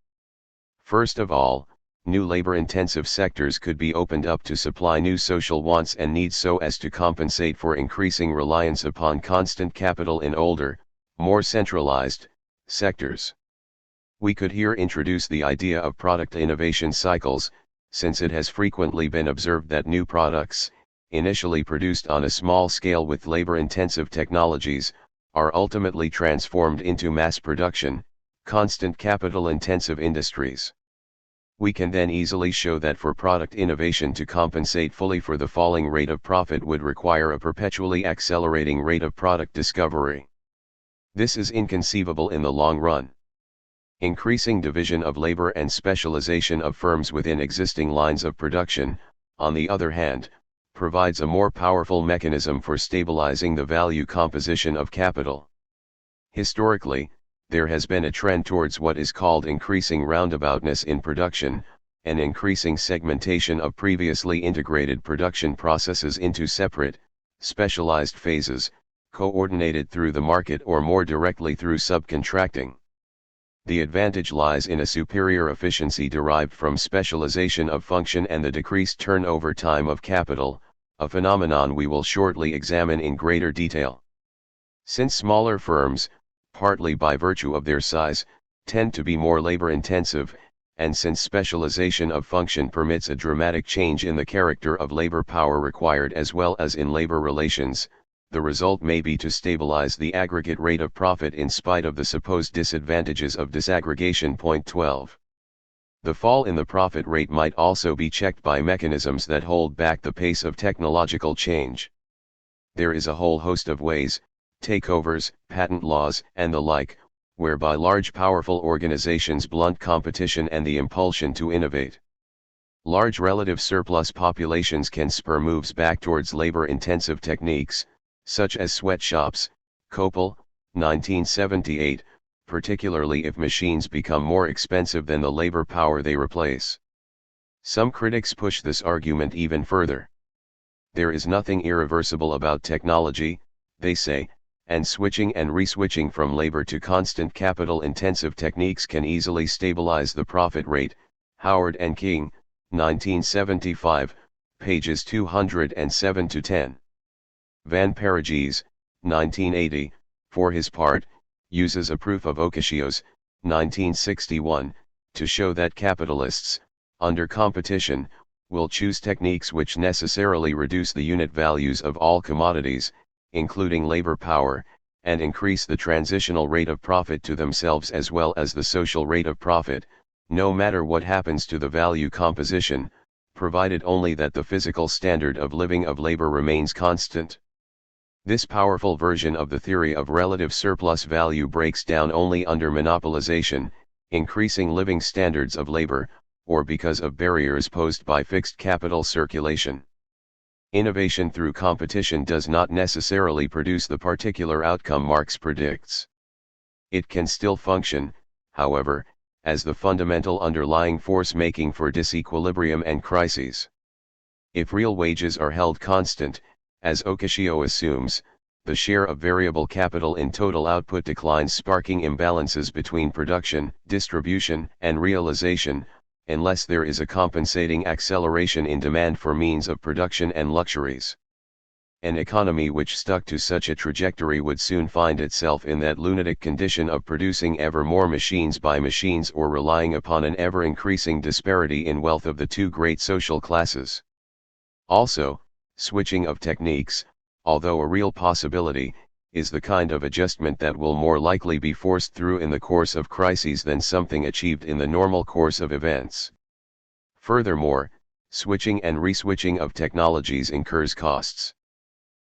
Speaker 1: First of all, new labor-intensive sectors could be opened up to supply new social wants and needs so as to compensate for increasing reliance upon constant capital in older, more centralized, sectors. We could here introduce the idea of product innovation cycles, since it has frequently been observed that new products, initially produced on a small scale with labor-intensive technologies, are ultimately transformed into mass production, constant capital-intensive industries. We can then easily show that for product innovation to compensate fully for the falling rate of profit would require a perpetually accelerating rate of product discovery. This is inconceivable in the long run. Increasing division of labor and specialization of firms within existing lines of production, on the other hand, provides a more powerful mechanism for stabilizing the value composition of capital. Historically, there has been a trend towards what is called increasing roundaboutness in production, an increasing segmentation of previously integrated production processes into separate, specialized phases, coordinated through the market or more directly through subcontracting. The advantage lies in a superior efficiency derived from specialization of function and the decreased turnover time of capital, a phenomenon we will shortly examine in greater detail. Since smaller firms, partly by virtue of their size, tend to be more labor-intensive, and since specialization of function permits a dramatic change in the character of labor power required as well as in labor relations, the result may be to stabilize the aggregate rate of profit in spite of the supposed disadvantages of disaggregation. Point 12. The fall in the profit rate might also be checked by mechanisms that hold back the pace of technological change. There is a whole host of ways, takeovers, patent laws, and the like, whereby large powerful organizations blunt competition and the impulsion to innovate. Large relative surplus populations can spur moves back towards labor-intensive techniques, such as sweatshops, Copel, 1978, particularly if machines become more expensive than the labor power they replace. Some critics push this argument even further. There is nothing irreversible about technology, they say, and switching and reswitching from labor to constant capital-intensive techniques can easily stabilize the profit rate. Howard and King, 1975, pages 207-10. Van Parages, 1980, for his part, uses a proof of Okashio's, 1961, to show that capitalists, under competition, will choose techniques which necessarily reduce the unit values of all commodities, including labor power, and increase the transitional rate of profit to themselves as well as the social rate of profit, no matter what happens to the value composition, provided only that the physical standard of living of labor remains constant. This powerful version of the theory of relative surplus value breaks down only under monopolization, increasing living standards of labor, or because of barriers posed by fixed capital circulation. Innovation through competition does not necessarily produce the particular outcome Marx predicts. It can still function, however, as the fundamental underlying force making for disequilibrium and crises. If real wages are held constant, as Okashio assumes, the share of variable capital in total output declines, sparking imbalances between production, distribution, and realization, unless there is a compensating acceleration in demand for means of production and luxuries. An economy which stuck to such a trajectory would soon find itself in that lunatic condition of producing ever more machines by machines or relying upon an ever-increasing disparity in wealth of the two great social classes. Also, switching of techniques, although a real possibility, is the kind of adjustment that will more likely be forced through in the course of crises than something achieved in the normal course of events. Furthermore, switching and reswitching of technologies incurs costs.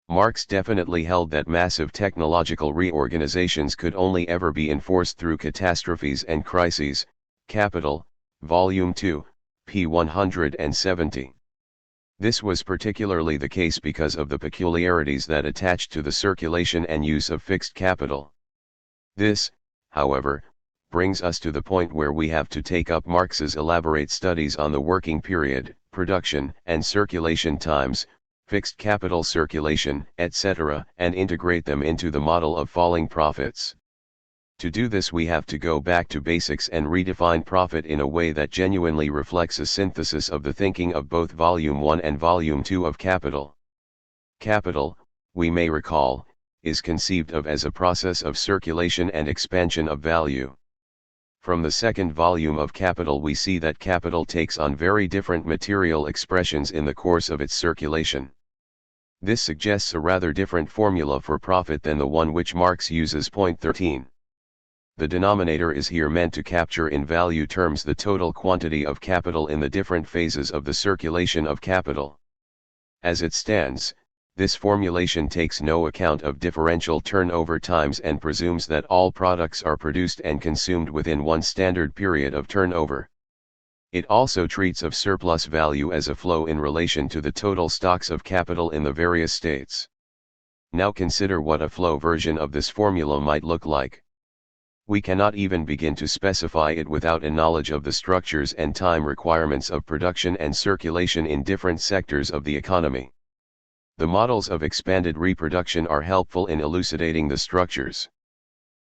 Speaker 1: Marx definitely held that massive technological reorganizations could only ever be enforced through catastrophes and crises. Capital, Volume 2, p. 170. This was particularly the case because of the peculiarities that attached to the circulation and use of fixed capital. This, however, brings us to the point where we have to take up Marx's elaborate studies on the working period, production and circulation times, fixed capital circulation, etc., and integrate them into the model of falling profits. To do this we have to go back to basics and redefine profit in a way that genuinely reflects a synthesis of the thinking of both Volume 1 and Volume 2 of Capital. Capital, we may recall, is conceived of as a process of circulation and expansion of value. From the second volume of Capital we see that capital takes on very different material expressions in the course of its circulation. This suggests a rather different formula for profit than the one which Marx uses. Point 13. The denominator is here meant to capture in value terms the total quantity of capital in the different phases of the circulation of capital. As it stands, this formulation takes no account of differential turnover times and presumes that all products are produced and consumed within one standard period of turnover. It also treats of surplus value as a flow in relation to the total stocks of capital in the various states. Now consider what a flow version of this formula might look like. We cannot even begin to specify it without a knowledge of the structures and time requirements of production and circulation in different sectors of the economy. The models of expanded reproduction are helpful in elucidating the structures.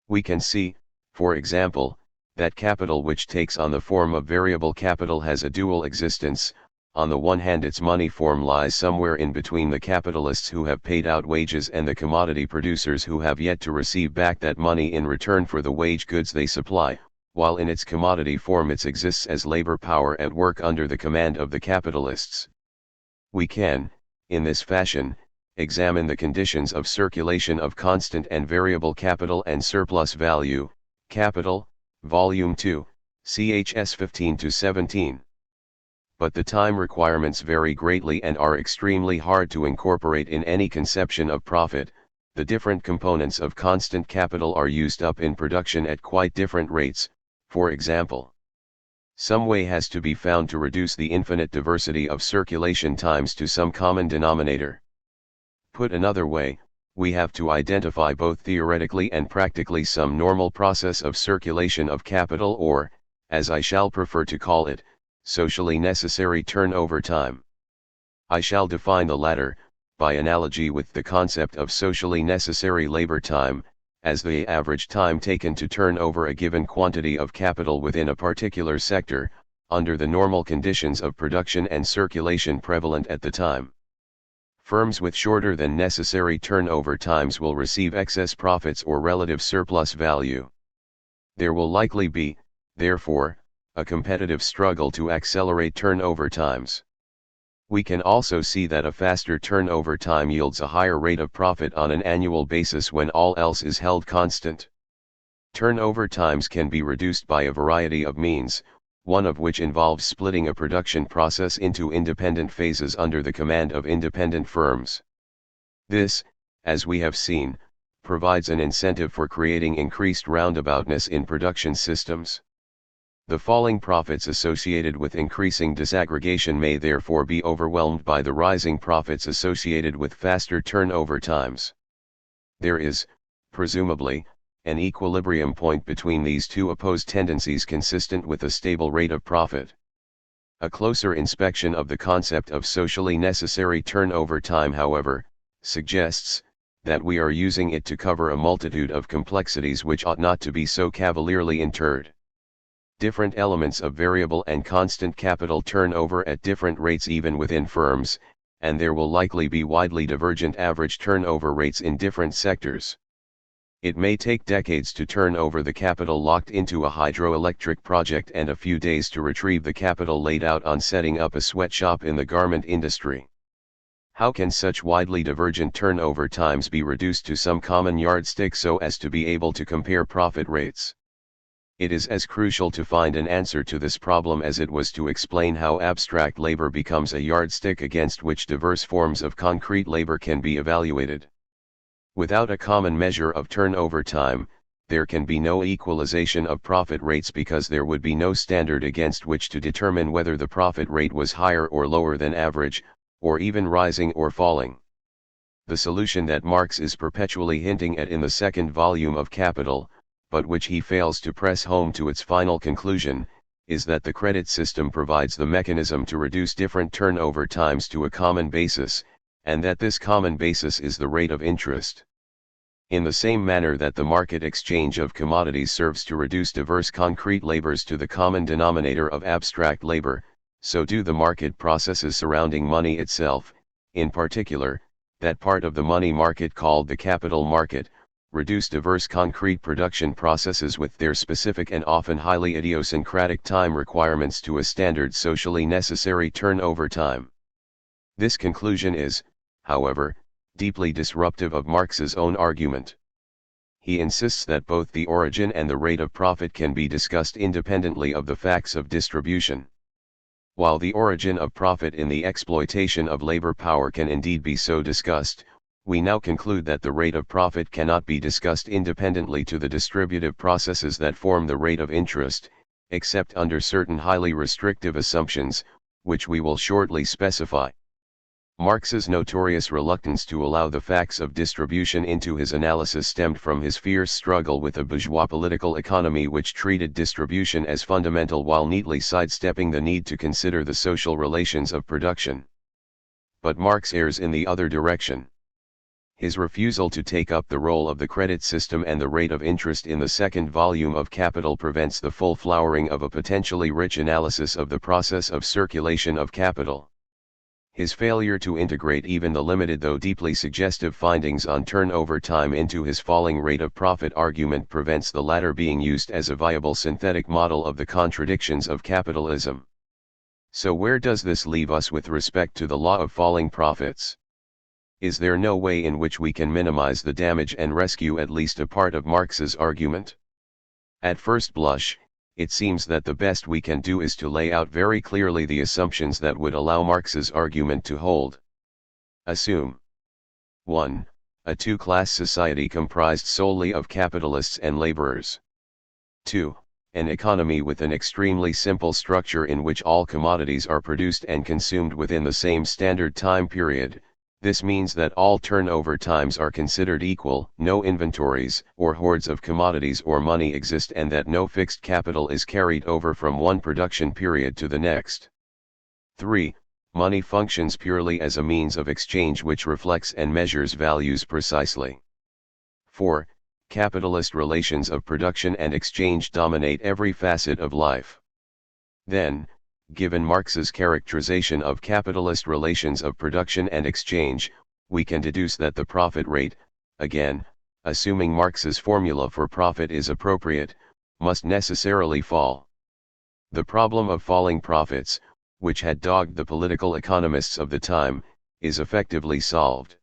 Speaker 1: We can see, for example, that capital which takes on the form of variable capital has a dual existence. On the one hand, its money form lies somewhere in between the capitalists who have paid out wages and the commodity producers who have yet to receive back that money in return for the wage goods they supply, while in its commodity form it exists as labor power at work under the command of the capitalists. We can, in this fashion, examine the conditions of circulation of constant and variable capital and surplus value, Capital, Volume 2, CHS 15-17. But the time requirements vary greatly and are extremely hard to incorporate in any conception of profit. The different components of constant capital are used up in production at quite different rates. For example, some way has to be found to reduce the infinite diversity of circulation times to some common denominator. Put another way, we have to identify both theoretically and practically some normal process of circulation of capital, or, as I shall prefer to call it, socially necessary turnover time. I shall define the latter, by analogy with the concept of socially necessary labor time, as the average time taken to turn over a given quantity of capital within a particular sector, under the normal conditions of production and circulation prevalent at the time. Firms with shorter than necessary turnover times will receive excess profits or relative surplus value. There will likely be, therefore, a competitive struggle to accelerate turnover times. We can also see that a faster turnover time yields a higher rate of profit on an annual basis when all else is held constant. Turnover times can be reduced by a variety of means, one of which involves splitting a production process into independent phases under the command of independent firms. This, as we have seen, provides an incentive for creating increased roundaboutness in production systems. The falling profits associated with increasing disaggregation may therefore be overwhelmed by the rising profits associated with faster turnover times. There is, presumably, an equilibrium point between these two opposed tendencies consistent with a stable rate of profit. A closer inspection of the concept of socially necessary turnover time, however, suggests that we are using it to cover a multitude of complexities which ought not to be so cavalierly interred. Different elements of variable and constant capital turn over at different rates even within firms, and there will likely be widely divergent average turnover rates in different sectors. It may take decades to turn over the capital locked into a hydroelectric project and a few days to retrieve the capital laid out on setting up a sweatshop in the garment industry. How can such widely divergent turnover times be reduced to some common yardstick so as to be able to compare profit rates? It is as crucial to find an answer to this problem as it was to explain how abstract labor becomes a yardstick against which diverse forms of concrete labor can be evaluated. Without a common measure of turnover time, there can be no equalization of profit rates because there would be no standard against which to determine whether the profit rate was higher or lower than average, or even rising or falling. The solution that Marx is perpetually hinting at in the second volume of Capital, but which he fails to press home to its final conclusion, is that the credit system provides the mechanism to reduce different turnover times to a common basis, and that this common basis is the rate of interest. In the same manner that the market exchange of commodities serves to reduce diverse concrete labors to the common denominator of abstract labor, so do the market processes surrounding money itself, in particular, that part of the money market called the capital market, reduce diverse concrete production processes with their specific and often highly idiosyncratic time requirements to a standard socially necessary turnover time. This conclusion is, however, deeply disruptive of Marx's own argument. He insists that both the origin and the rate of profit can be discussed independently of the facts of distribution. While the origin of profit in the exploitation of labor power can indeed be so discussed, we now conclude that the rate of profit cannot be discussed independently to the distributive processes that form the rate of interest, except under certain highly restrictive assumptions, which we will shortly specify. Marx's notorious reluctance to allow the facts of distribution into his analysis stemmed from his fierce struggle with a bourgeois political economy which treated distribution as fundamental while neatly sidestepping the need to consider the social relations of production. But Marx errs in the other direction. His refusal to take up the role of the credit system and the rate of interest in the second volume of Capital prevents the full flowering of a potentially rich analysis of the process of circulation of capital. His failure to integrate even the limited though deeply suggestive findings on turnover time into his falling rate of profit argument prevents the latter being used as a viable synthetic model of the contradictions of capitalism. So where does this leave us with respect to the law of falling profits? Is there no way in which we can minimize the damage and rescue at least a part of Marx's argument? At first blush, it seems that the best we can do is to lay out very clearly the assumptions that would allow Marx's argument to hold. Assume 1. A two-class society comprised solely of capitalists and laborers. 2. An economy with an extremely simple structure in which all commodities are produced and consumed within the same standard time period. This means that all turnover times are considered equal, no inventories or hoards of commodities or money exist, and that no fixed capital is carried over from one production period to the next. 3. Money functions purely as a means of exchange which reflects and measures values precisely. 4. Capitalist relations of production and exchange dominate every facet of life. Then, given Marx's characterization of capitalist relations of production and exchange, we can deduce that the profit rate, again, assuming Marx's formula for profit is appropriate, must necessarily fall. The problem of falling profits, which had dogged the political economists of the time, is effectively solved.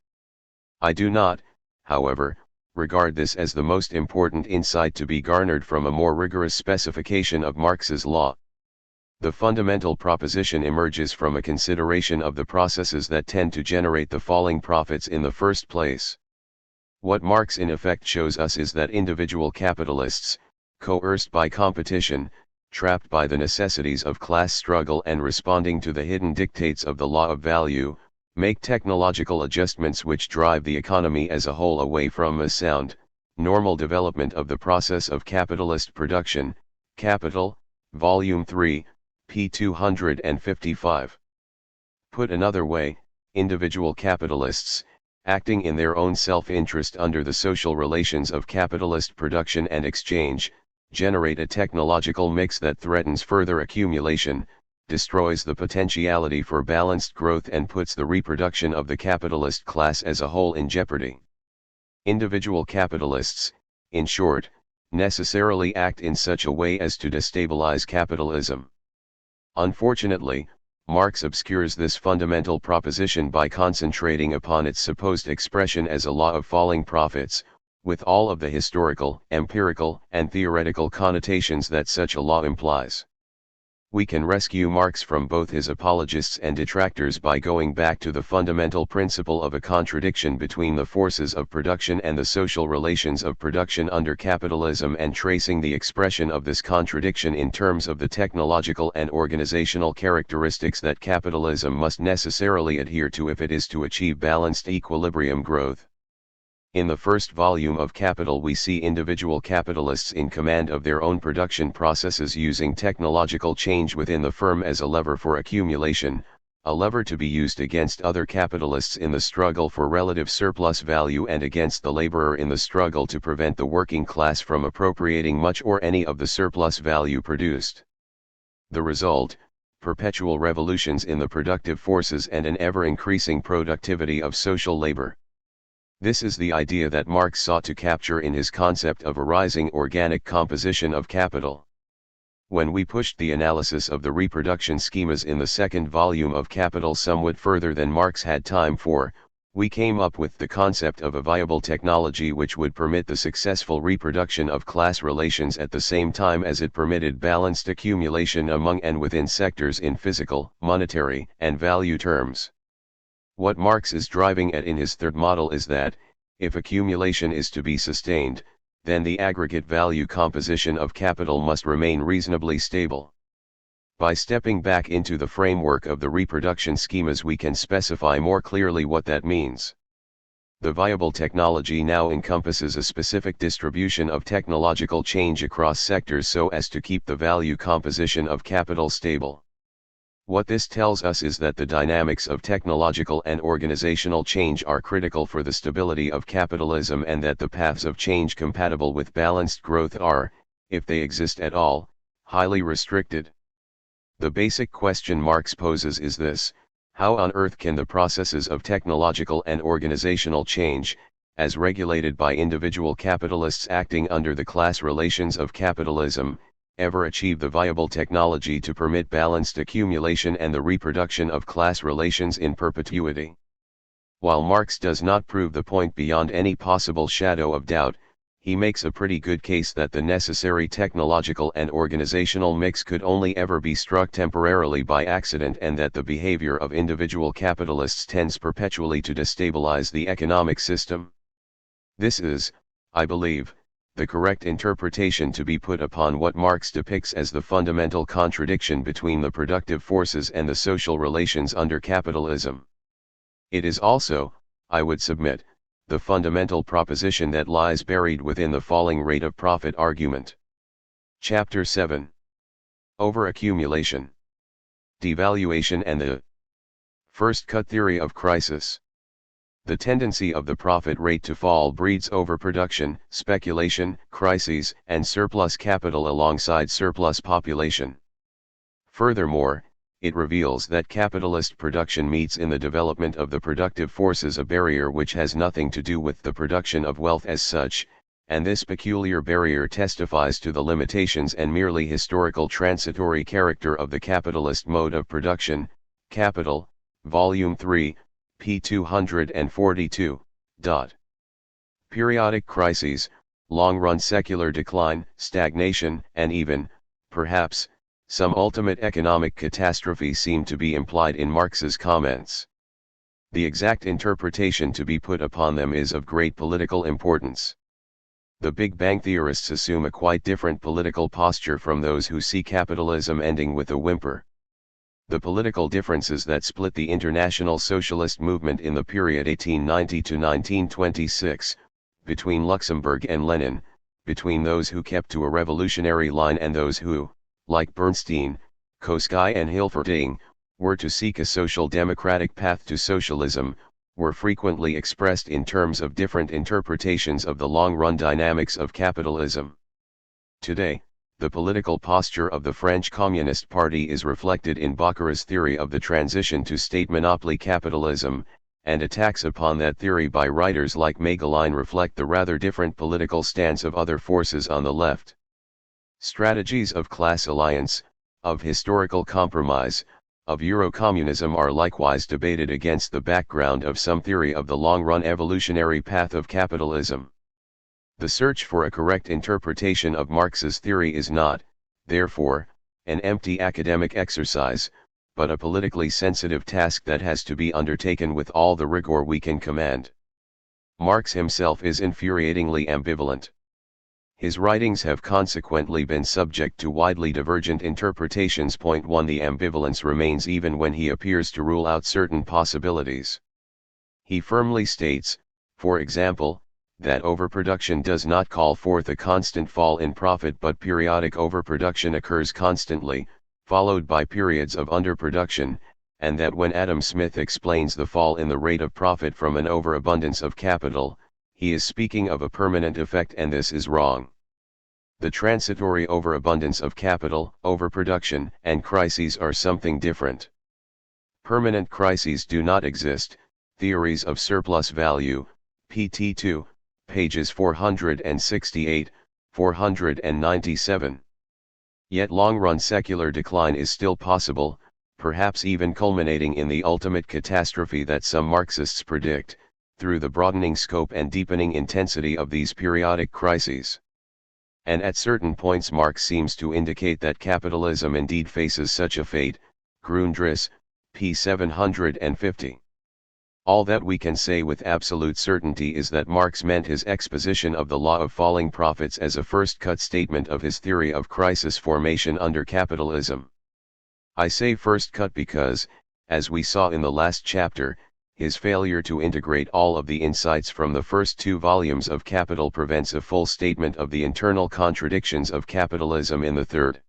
Speaker 1: I do not, however, regard this as the most important insight to be garnered from a more rigorous specification of Marx's law. The fundamental proposition emerges from a consideration of the processes that tend to generate the falling profits in the first place. What Marx in effect shows us is that individual capitalists, coerced by competition, trapped by the necessities of class struggle and responding to the hidden dictates of the law of value, make technological adjustments which drive the economy as a whole away from a sound, normal development of the process of capitalist production. Capital, Volume 3, p. 255. Put another way, individual capitalists, acting in their own self-interest under the social relations of capitalist production and exchange, generate a technological mix that threatens further accumulation, destroys the potentiality for balanced growth, and puts the reproduction of the capitalist class as a whole in jeopardy. Individual capitalists, in short, necessarily act in such a way as to destabilize capitalism. Unfortunately, Marx obscures this fundamental proposition by concentrating upon its supposed expression as a law of falling profits, with all of the historical, empirical, and theoretical connotations that such a law implies. We can rescue Marx from both his apologists and detractors by going back to the fundamental principle of a contradiction between the forces of production and the social relations of production under capitalism, and tracing the expression of this contradiction in terms of the technological and organizational characteristics that capitalism must necessarily adhere to if it is to achieve balanced equilibrium growth. In the first volume of Capital we see individual capitalists in command of their own production processes, using technological change within the firm as a lever for accumulation, a lever to be used against other capitalists in the struggle for relative surplus value and against the laborer in the struggle to prevent the working class from appropriating much or any of the surplus value produced. The result: perpetual revolutions in the productive forces and an ever-increasing productivity of social labor. This is the idea that Marx sought to capture in his concept of a rising organic composition of capital. When we pushed the analysis of the reproduction schemas in the second volume of Capital somewhat further than Marx had time for, we came up with the concept of a viable technology which would permit the successful reproduction of class relations at the same time as it permitted balanced accumulation among and within sectors in physical, monetary, and value terms. What Marx is driving at in his third model is that, if accumulation is to be sustained, then the aggregate value composition of capital must remain reasonably stable. By stepping back into the framework of the reproduction schemas we can specify more clearly what that means. The viable technology now encompasses a specific distribution of technological change across sectors so as to keep the value composition of capital stable. What this tells us is that the dynamics of technological and organizational change are critical for the stability of capitalism, and that the paths of change compatible with balanced growth are, if they exist at all, highly restricted. The basic question Marx poses is this: how on earth can the processes of technological and organizational change, as regulated by individual capitalists acting under the class relations of capitalism, ever achieve the viable technology to permit balanced accumulation and the reproduction of class relations in perpetuity? While Marx does not prove the point beyond any possible shadow of doubt, he makes a pretty good case that the necessary technological and organizational mix could only ever be struck temporarily by accident, and that the behavior of individual capitalists tends perpetually to destabilize the economic system. This is, I believe, the correct interpretation to be put upon what Marx depicts as the fundamental contradiction between the productive forces and the social relations under capitalism. It is also, I would submit, the fundamental proposition that lies buried within the falling rate of profit argument. Chapter 7. Overaccumulation, Devaluation and the First Cut Theory of Crisis. The tendency of the profit rate to fall breeds overproduction, speculation, crises, and surplus capital alongside surplus population. Furthermore, it reveals that capitalist production meets in the development of the productive forces a barrier which has nothing to do with the production of wealth as such, and this peculiar barrier testifies to the limitations and merely historical transitory character of the capitalist mode of production. Capital, Volume 3, p. 242. Periodic crises, long-run secular decline, stagnation, and even, perhaps, some ultimate economic catastrophe seem to be implied in Marx's comments. The exact interpretation to be put upon them is of great political importance. The Big Bang theorists assume a quite different political posture from those who see capitalism ending with a whimper. The political differences that split the international socialist movement in the period 1890 to 1926, between Luxemburg and Lenin, between those who kept to a revolutionary line and those who, like Bernstein, Koski and Hilferding, were to seek a social democratic path to socialism, were frequently expressed in terms of different interpretations of the long-run dynamics of capitalism. Today, the political posture of the French Communist Party is reflected in Bocquerat's theory of the transition to state monopoly capitalism, and attacks upon that theory by writers like Mageline reflect the rather different political stance of other forces on the left. Strategies of class alliance, of historical compromise, of Eurocommunism are likewise debated against the background of some theory of the long-run evolutionary path of capitalism. The search for a correct interpretation of Marx's theory is not, therefore, an empty academic exercise, but a politically sensitive task that has to be undertaken with all the rigor we can command. Marx himself is infuriatingly ambivalent. His writings have consequently been subject to widely divergent interpretations. 1. The ambivalence remains even when he appears to rule out certain possibilities. He firmly states, for example, that overproduction does not call forth a constant fall in profit, but periodic overproduction occurs constantly, followed by periods of underproduction, and that when Adam Smith explains the fall in the rate of profit from an overabundance of capital, he is speaking of a permanent effect, and this is wrong. The transitory overabundance of capital, overproduction, and crises are something different. Permanent crises do not exist. Theories of Surplus Value, pt. 2, pages 468, 497. Yet long-run secular decline is still possible, perhaps even culminating in the ultimate catastrophe that some Marxists predict, through the broadening scope and deepening intensity of these periodic crises. And at certain points Marx seems to indicate that capitalism indeed faces such a fate. Grundriss, p. 750. All that we can say with absolute certainty is that Marx meant his exposition of the law of falling profits as a first-cut statement of his theory of crisis formation under capitalism. I say first-cut because, as we saw in the last chapter, his failure to integrate all of the insights from the first 2 volumes of Capital prevents a full statement of the internal contradictions of capitalism in the third.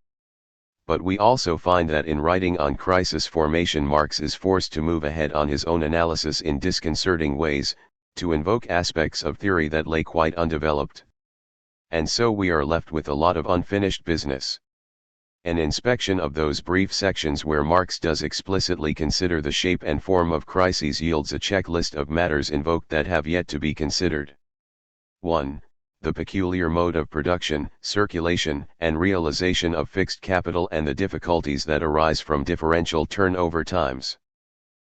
Speaker 1: But we also find that in writing on crisis formation, Marx is forced to move ahead on his own analysis in disconcerting ways, to invoke aspects of theory that lay quite undeveloped. And so we are left with a lot of unfinished business. An inspection of those brief sections where Marx does explicitly consider the shape and form of crises yields a checklist of matters invoked that have yet to be considered. 1. The peculiar mode of production, circulation, and realization of fixed capital and the difficulties that arise from differential turnover times.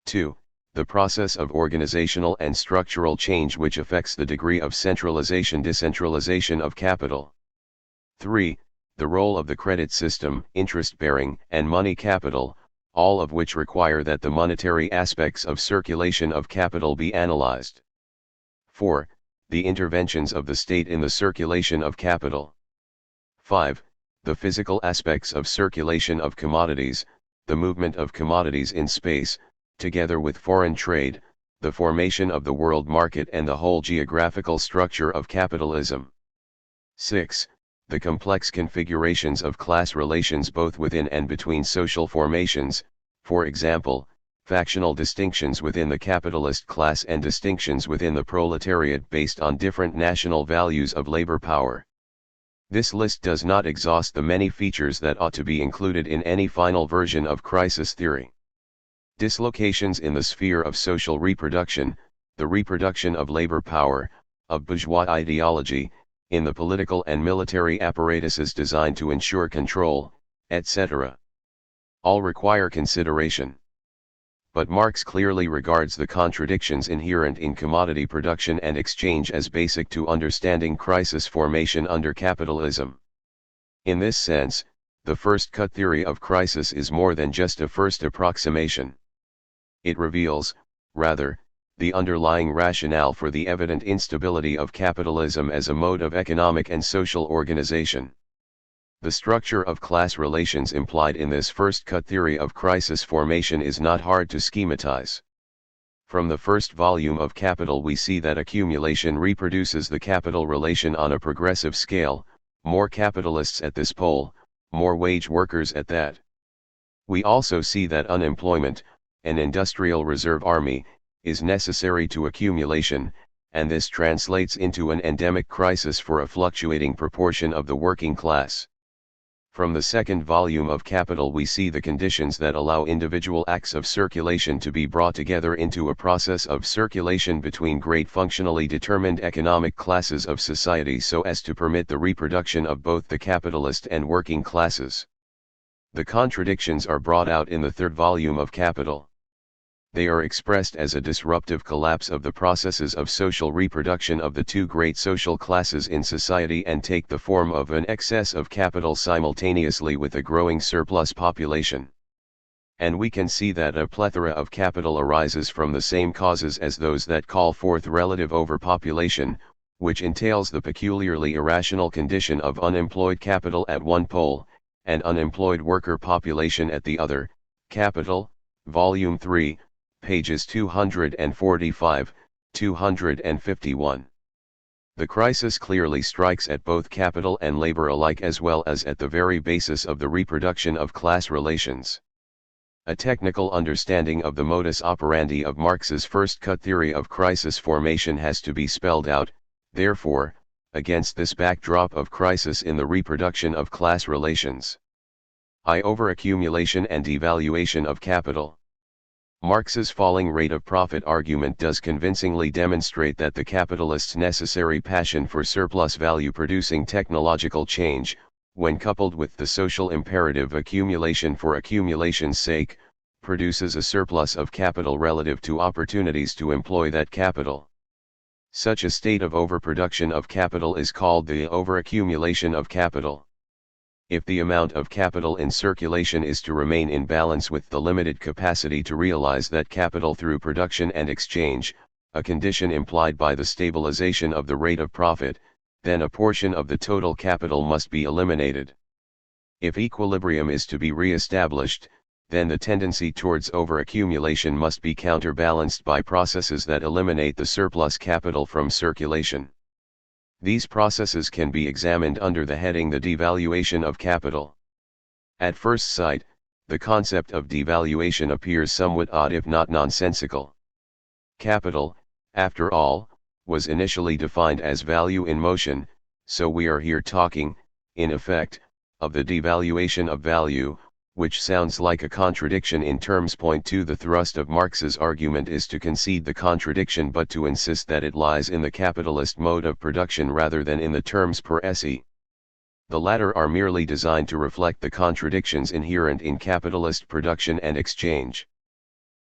Speaker 1: 2. The process of organizational and structural change which affects the degree of centralization-decentralization of capital. 3. The role of the credit system, interest-bearing, and money capital, all of which require that the monetary aspects of circulation of capital be analyzed. 4. The interventions of the state in the circulation of capital. 5. The physical aspects of circulation of commodities, the movement of commodities in space, together with foreign trade, the formation of the world market and the whole geographical structure of capitalism. 6. The complex configurations of class relations both within and between social formations, for example, factional distinctions within the capitalist class and distinctions within the proletariat based on different national values of labor power. This list does not exhaust the many features that ought to be included in any final version of crisis theory. Dislocations in the sphere of social reproduction, the reproduction of labor power, of bourgeois ideology, in the political and military apparatuses designed to ensure control, etc. All require consideration. But Marx clearly regards the contradictions inherent in commodity production and exchange as basic to understanding crisis formation under capitalism. In this sense, the first cut theory of crisis is more than just a first approximation. It reveals, rather, the underlying rationale for the evident instability of capitalism as a mode of economic and social organization. The structure of class relations implied in this first cut theory of crisis formation is not hard to schematize. From the first volume of Capital we see that accumulation reproduces the capital relation on a progressive scale, more capitalists at this pole, more wage workers at that. We also see that unemployment, an industrial reserve army, is necessary to accumulation, and this translates into an endemic crisis for a fluctuating proportion of the working class. From the second volume of Capital we see the conditions that allow individual acts of circulation to be brought together into a process of circulation between great functionally determined economic classes of society so as to permit the reproduction of both the capitalist and working classes. The contradictions are brought out in the third volume of Capital. They are expressed as a disruptive collapse of the processes of social reproduction of the two great social classes in society and take the form of an excess of capital simultaneously with a growing surplus population. And we can see that a plethora of capital arises from the same causes as those that call forth relative overpopulation, which entails the peculiarly irrational condition of unemployed capital at one pole, and unemployed worker population at the other. Capital, Volume 3, pages 245, 251. The crisis clearly strikes at both capital and labor alike as well as at the very basis of the reproduction of class relations. A technical understanding of the modus operandi of Marx's first cut theory of crisis formation has to be spelled out, therefore, against this backdrop of crisis in the reproduction of class relations. I. Overaccumulation and devaluation of capital. Marx's falling rate of profit argument does convincingly demonstrate that the capitalist's necessary passion for surplus value-producing technological change, when coupled with the social imperative accumulation for accumulation's sake, produces a surplus of capital relative to opportunities to employ that capital. Such a state of overproduction of capital is called the overaccumulation of capital. If the amount of capital in circulation is to remain in balance with the limited capacity to realize that capital through production and exchange, a condition implied by the stabilization of the rate of profit, then a portion of the total capital must be eliminated. If equilibrium is to be re-established, then the tendency towards overaccumulation must be counterbalanced by processes that eliminate the surplus capital from circulation. These processes can be examined under the heading the devaluation of capital. At first sight, the concept of devaluation appears somewhat odd if not nonsensical. Capital, after all, was initially defined as value in motion, so we are here talking, in effect, of the devaluation of value, which sounds like a contradiction in terms. Point 2. The thrust of Marx's argument is to concede the contradiction but to insist that it lies in the capitalist mode of production rather than in the terms per se. The latter are merely designed to reflect the contradictions inherent in capitalist production and exchange.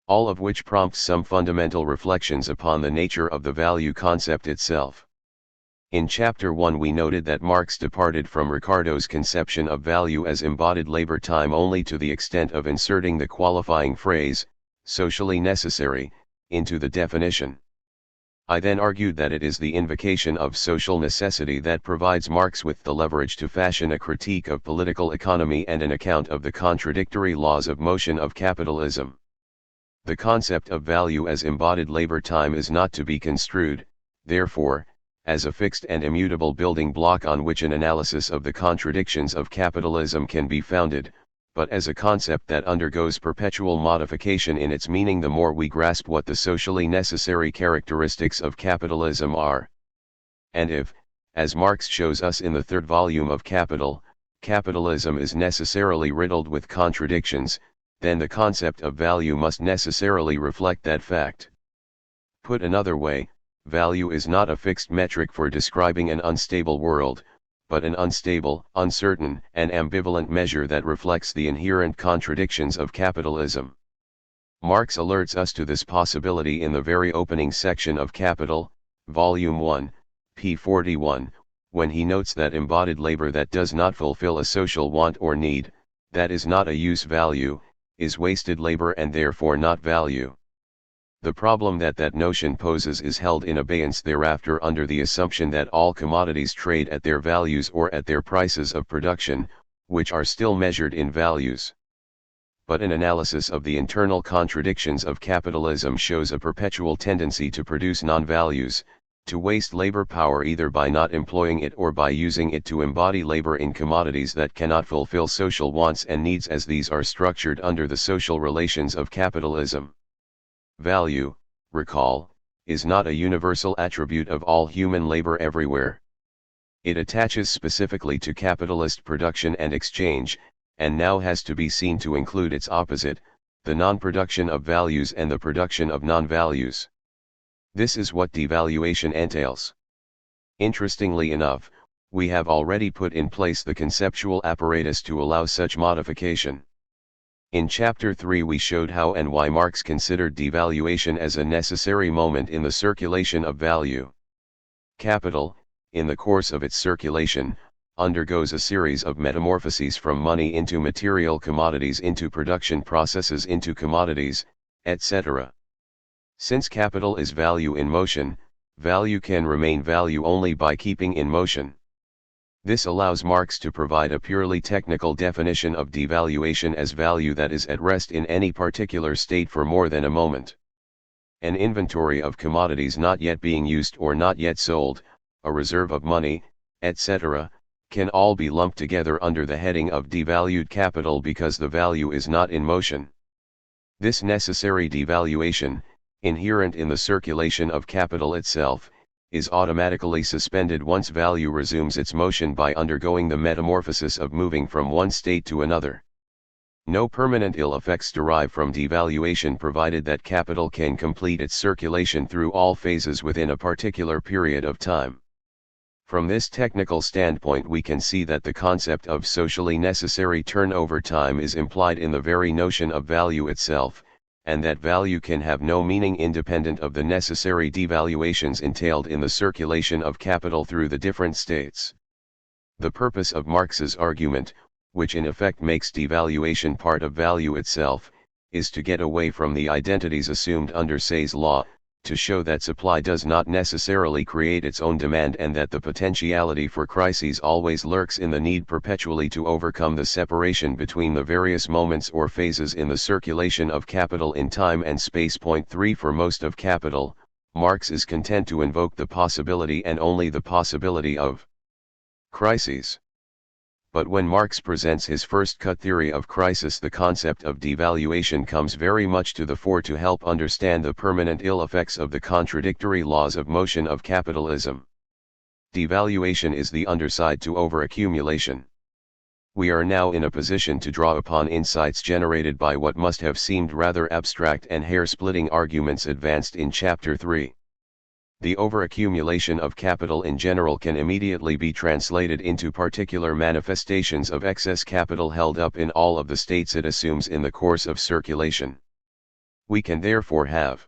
Speaker 1: All of which prompts some fundamental reflections upon the nature of the value concept itself. In Chapter 1 we noted that Marx departed from Ricardo's conception of value as embodied labor time only to the extent of inserting the qualifying phrase, socially necessary, into the definition. I then argued that it is the invocation of social necessity that provides Marx with the leverage to fashion a critique of political economy and an account of the contradictory laws of motion of capitalism. The concept of value as embodied labor time is not to be construed, therefore, as a fixed and immutable building block on which an analysis of the contradictions of capitalism can be founded, but as a concept that undergoes perpetual modification in its meaning the more we grasp what the socially necessary characteristics of capitalism are. And if, as Marx shows us in the third volume of Capital, capitalism is necessarily riddled with contradictions, then the concept of value must necessarily reflect that fact. Put another way, value is not a fixed metric for describing an unstable world, but an unstable, uncertain, and ambivalent measure that reflects the inherent contradictions of capitalism. Marx alerts us to this possibility in the very opening section of Capital, Volume 1, p. 41, when he notes that embodied labor that does not fulfill a social want or need, that is not a use value, is wasted labor and therefore not value. The problem that notion poses is held in abeyance thereafter under the assumption that all commodities trade at their values or at their prices of production, which are still measured in values. But an analysis of the internal contradictions of capitalism shows a perpetual tendency to produce non-values, to waste labor power either by not employing it or by using it to embody labor in commodities that cannot fulfill social wants and needs as these are structured under the social relations of capitalism. Value, recall, is not a universal attribute of all human labor everywhere. It attaches specifically to capitalist production and exchange, and now has to be seen to include its opposite, the non-production of values and the production of non-values. This is what devaluation entails. Interestingly enough, we have already put in place the conceptual apparatus to allow such modification. In Chapter 3 we showed how and why Marx considered devaluation as a necessary moment in the circulation of value. Capital, in the course of its circulation, undergoes a series of metamorphoses from money into material commodities into production processes into commodities, etc. Since capital is value in motion, value can remain value only by keeping in motion. This allows Marx to provide a purely technical definition of devaluation as value that is at rest in any particular state for more than a moment. An inventory of commodities not yet being used or not yet sold, a reserve of money, etc., can all be lumped together under the heading of devalued capital because the value is not in motion. This necessary devaluation, inherent in the circulation of capital itself, is automatically suspended once value resumes its motion by undergoing the metamorphosis of moving from one state to another. No permanent ill effects derive from devaluation provided that capital can complete its circulation through all phases within a particular period of time. From this technical standpoint we can see that the concept of socially necessary turnover time is implied in the very notion of value itself, and that value can have no meaning independent of the necessary devaluations entailed in the circulation of capital through the different states. The purpose of Marx's argument, which in effect makes devaluation part of value itself, is to get away from the identities assumed under Say's law, to show that supply does not necessarily create its own demand and that the potentiality for crises always lurks in the need perpetually to overcome the separation between the various moments or phases in the circulation of capital in time and space. Point 3 For most of capital, Marx is content to invoke the possibility and only the possibility of crises. But when Marx presents his first cut theory of crisis, the concept of devaluation comes very much to the fore to help understand the permanent ill effects of the contradictory laws of motion of capitalism. Devaluation is the underside to overaccumulation. We are now in a position to draw upon insights generated by what must have seemed rather abstract and hair-splitting arguments advanced in Chapter 3. The overaccumulation of capital in general can immediately be translated into particular manifestations of excess capital held up in all of the states it assumes in the course of circulation. We can therefore have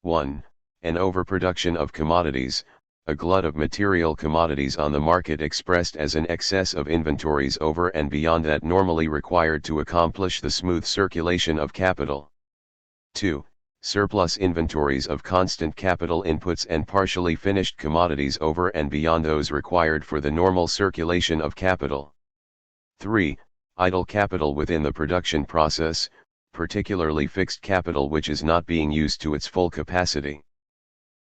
Speaker 1: 1. An overproduction of commodities, a glut of material commodities on the market expressed as an excess of inventories over and beyond that normally required to accomplish the smooth circulation of capital. 2. Surplus inventories of constant capital inputs and partially finished commodities over and beyond those required for the normal circulation of capital. 3. Idle capital within the production process, particularly fixed capital which is not being used to its full capacity.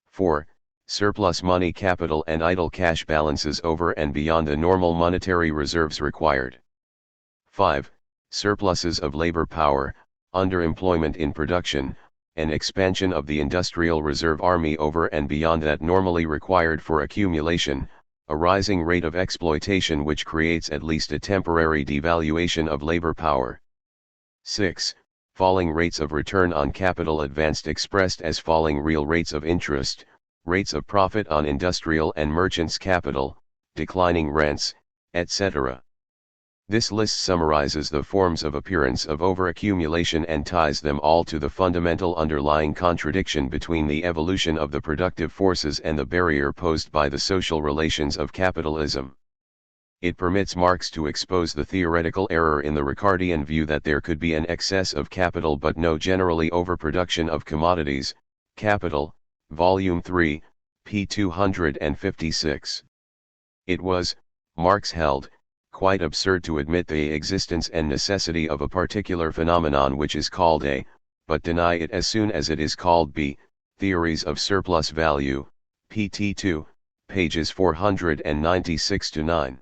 Speaker 1: 4. Surplus money capital and idle cash balances over and beyond the normal monetary reserves required. 5. Surpluses of labor power, underemployment in production, and expansion of the industrial reserve army over and beyond that normally required for accumulation, a rising rate of exploitation which creates at least a temporary devaluation of labor power. 6. Falling rates of return on capital advanced expressed as falling real rates of interest, rates of profit on industrial and merchants' capital, declining rents, etc. This list summarizes the forms of appearance of overaccumulation and ties them all to the fundamental underlying contradiction between the evolution of the productive forces and the barrier posed by the social relations of capitalism. It permits Marx to expose the theoretical error in the Ricardian view that there could be an excess of capital but no generally overproduction of commodities, Capital, Volume 3, p. 256. It was, Marx held, quite absurd to admit the existence and necessity of a particular phenomenon which is called A, but deny it as soon as it is called B. Theories of Surplus Value, pt. 2, pages 496-9.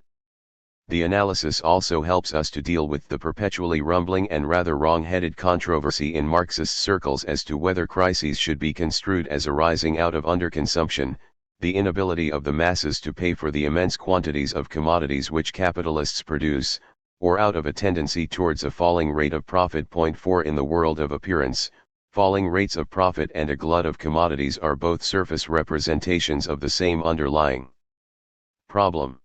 Speaker 1: The analysis also helps us to deal with the perpetually rumbling and rather wrong-headed controversy in Marxist circles as to whether crises should be construed as arising out of underconsumption, the inability of the masses to pay for the immense quantities of commodities which capitalists produce, or out of a tendency towards a falling rate of profit. 4 In the world of appearance, falling rates of profit and a glut of commodities are both surface representations of the same underlying problem.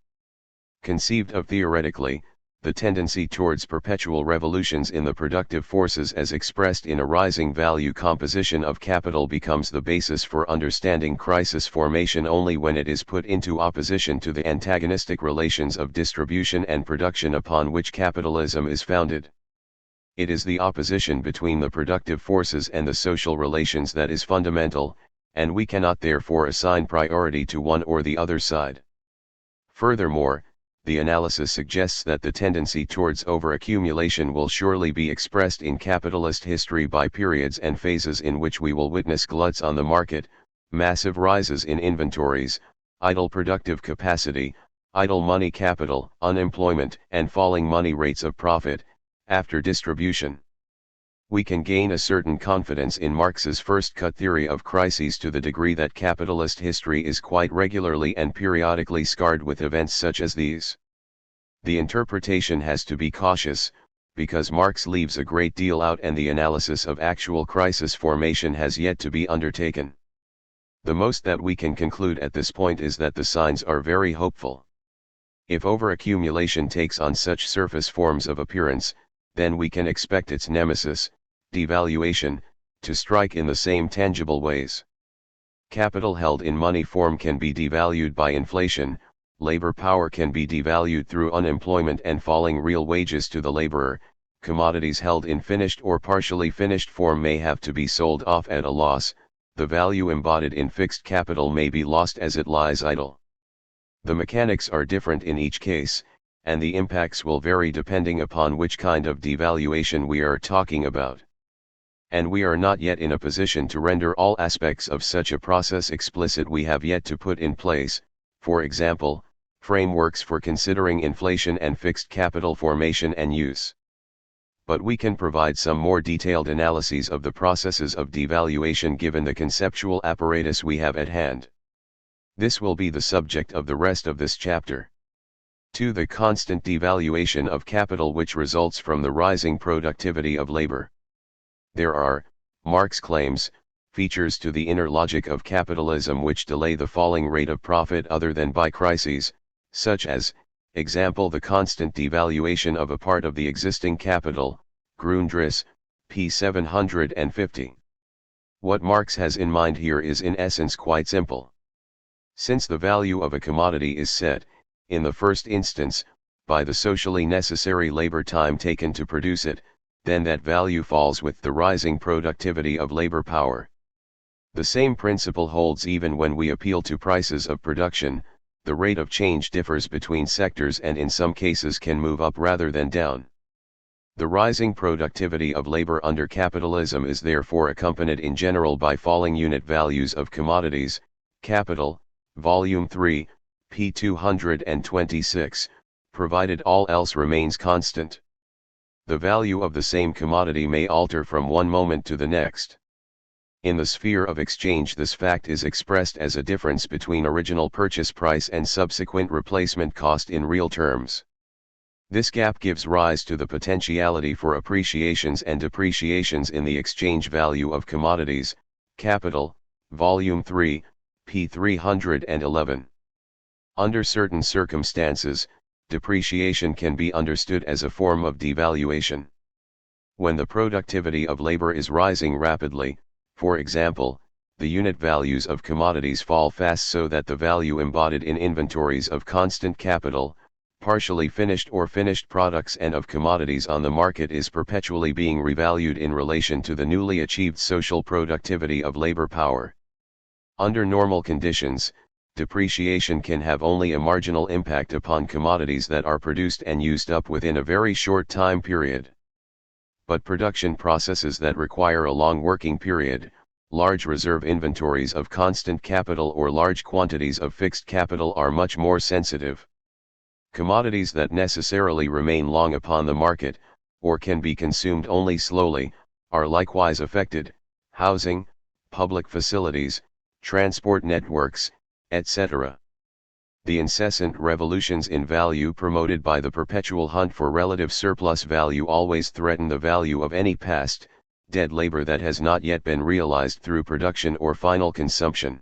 Speaker 1: Conceived of theoretically, the tendency towards perpetual revolutions in the productive forces as expressed in a rising value composition of capital becomes the basis for understanding crisis formation only when it is put into opposition to the antagonistic relations of distribution and production upon which capitalism is founded. It is the opposition between the productive forces and the social relations that is fundamental, and we cannot therefore assign priority to one or the other side. Furthermore, the analysis suggests that the tendency towards overaccumulation will surely be expressed in capitalist history by periods and phases in which we will witness gluts on the market, massive rises in inventories, idle productive capacity, idle money capital, unemployment, and falling money rates of profit, after distribution. We can gain a certain confidence in Marx's first cut theory of crises to the degree that capitalist history is quite regularly and periodically scarred with events such as these. The interpretation has to be cautious, because Marx leaves a great deal out and the analysis of actual crisis formation has yet to be undertaken. The most that we can conclude at this point is that the signs are very hopeful. If overaccumulation takes on such surface forms of appearance, then we can expect its nemesis, devaluation, to strike in the same tangible ways. Capital held in money form can be devalued by inflation, labor power can be devalued through unemployment and falling real wages to the laborer, commodities held in finished or partially finished form may have to be sold off at a loss, the value embodied in fixed capital may be lost as it lies idle. The mechanics are different in each case, and the impacts will vary depending upon which kind of devaluation we are talking about. And we are not yet in a position to render all aspects of such a process explicit. We have yet to put in place, for example, frameworks for considering inflation and fixed capital formation and use. But we can provide some more detailed analyses of the processes of devaluation given the conceptual apparatus we have at hand. This will be the subject of the rest of this chapter. 2. The constant devaluation of capital which results from the rising productivity of labor. There are, Marx claims, features to the inner logic of capitalism which delay the falling rate of profit other than by crises, such as, example, the constant devaluation of a part of the existing capital, Grundriss, p. 750. What Marx has in mind here is in essence quite simple. Since the value of a commodity is set, in the first instance, by the socially necessary labor time taken to produce it, then that value falls with the rising productivity of labor power. The same principle holds even when we appeal to prices of production. The rate of change differs between sectors and in some cases can move up rather than down. The rising productivity of labor under capitalism is therefore accompanied in general by falling unit values of commodities. Capital, Volume 3, p. 226, provided all else remains constant. The value of the same commodity may alter from one moment to the next. In the sphere of exchange, this fact is expressed as a difference between original purchase price and subsequent replacement cost in real terms. This gap gives rise to the potentiality for appreciations and depreciations in the exchange value of commodities. Capital, Volume 3, p. 311. Under certain circumstances, depreciation can be understood as a form of devaluation. When the productivity of labor is rising rapidly, for example, the unit values of commodities fall fast so that the value embodied in inventories of constant capital, partially finished or finished products and of commodities on the market is perpetually being revalued in relation to the newly achieved social productivity of labor power. Under normal conditions, depreciation can have only a marginal impact upon commodities that are produced and used up within a very short time period. But production processes that require a long working period, large reserve inventories of constant capital or large quantities of fixed capital are much more sensitive. Commodities that necessarily remain long upon the market, or can be consumed only slowly, are likewise affected. Housing, public facilities, transport networks, etc. The incessant revolutions in value promoted by the perpetual hunt for relative surplus value always threaten the value of any past, dead labor that has not yet been realized through production or final consumption.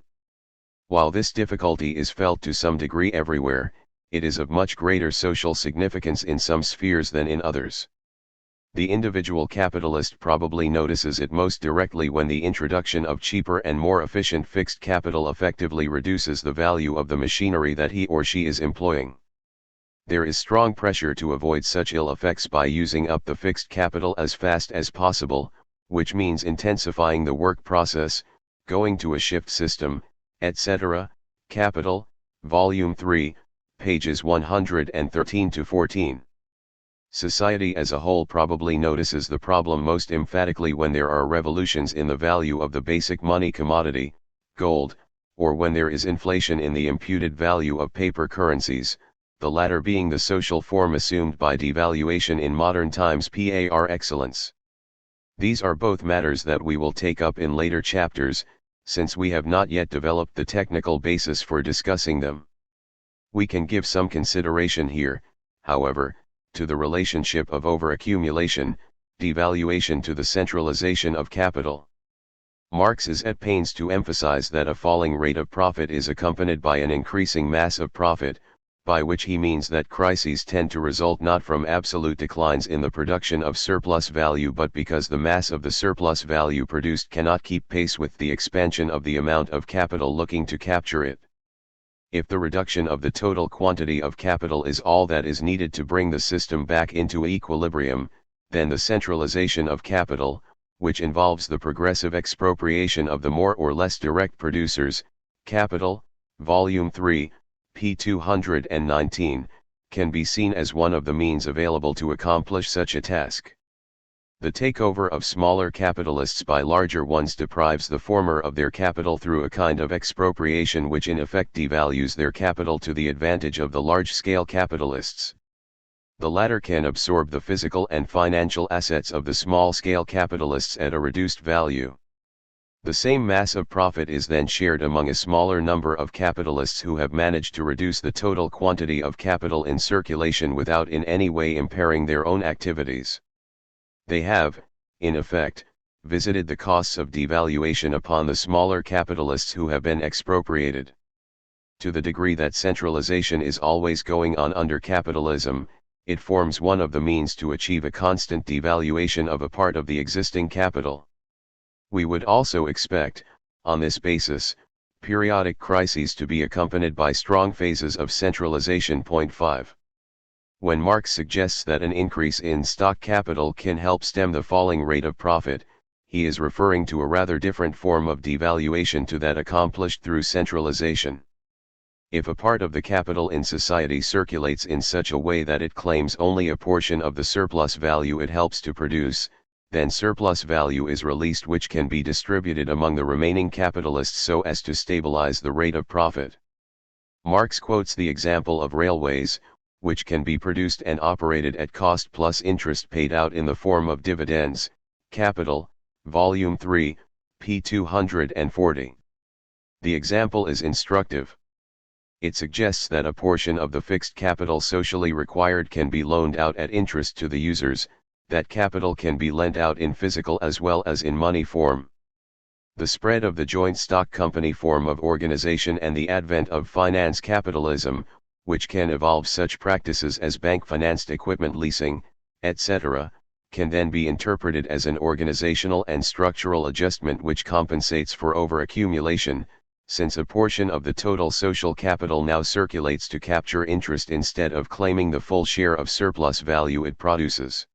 Speaker 1: While this difficulty is felt to some degree everywhere, it is of much greater social significance in some spheres than in others. The individual capitalist probably notices it most directly when the introduction of cheaper and more efficient fixed capital effectively reduces the value of the machinery that he or she is employing. There is strong pressure to avoid such ill effects by using up the fixed capital as fast as possible, which means intensifying the work process, going to a shift system, etc. Capital, Volume 3, pages 113 to 14. Society as a whole probably notices the problem most emphatically when there are revolutions in the value of the basic money commodity, gold, or when there is inflation in the imputed value of paper currencies, the latter being the social form assumed by devaluation in modern times par excellence. These are both matters that we will take up in later chapters, since we have not yet developed the technical basis for discussing them. We can give some consideration here, however, to the relationship of overaccumulation, devaluation to the centralization of capital. Marx is at pains to emphasize that a falling rate of profit is accompanied by an increasing mass of profit, by which he means that crises tend to result not from absolute declines in the production of surplus value but because the mass of the surplus value produced cannot keep pace with the expansion of the amount of capital looking to capture it. If the reduction of the total quantity of capital is all that is needed to bring the system back into equilibrium, then the centralization of capital, which involves the progressive expropriation of the more or less direct producers, Capital, Volume 3, p. 219, can be seen as one of the means available to accomplish such a task. The takeover of smaller capitalists by larger ones deprives the former of their capital through a kind of expropriation which in effect devalues their capital to the advantage of the large-scale capitalists. The latter can absorb the physical and financial assets of the small-scale capitalists at a reduced value. The same mass of profit is then shared among a smaller number of capitalists who have managed to reduce the total quantity of capital in circulation without in any way impairing their own activities. They have, in effect, visited the costs of devaluation upon the smaller capitalists who have been expropriated. To the degree that centralization is always going on under capitalism, it forms one of the means to achieve a constant devaluation of a part of the existing capital. We would also expect, on this basis, periodic crises to be accompanied by strong phases of centralization. 5. When Marx suggests that an increase in stock capital can help stem the falling rate of profit, he is referring to a rather different form of devaluation to that accomplished through centralization. If a part of the capital in society circulates in such a way that it claims only a portion of the surplus value it helps to produce, then surplus value is released which can be distributed among the remaining capitalists so as to stabilize the rate of profit. Marx quotes the example of railways, which can be produced and operated at cost plus interest paid out in the form of dividends, Capital, Volume 3, p. 240. The example is instructive. It suggests that a portion of the fixed capital socially required can be loaned out at interest to the users, that capital can be lent out in physical as well as in money form. The spread of the joint stock company form of organization and the advent of finance capitalism, which can evolve such practices as bank-financed equipment leasing, etc., can then be interpreted as an organizational and structural adjustment which compensates for overaccumulation, since a portion of the total social capital now circulates to capture interest instead of claiming the full share of surplus value it produces.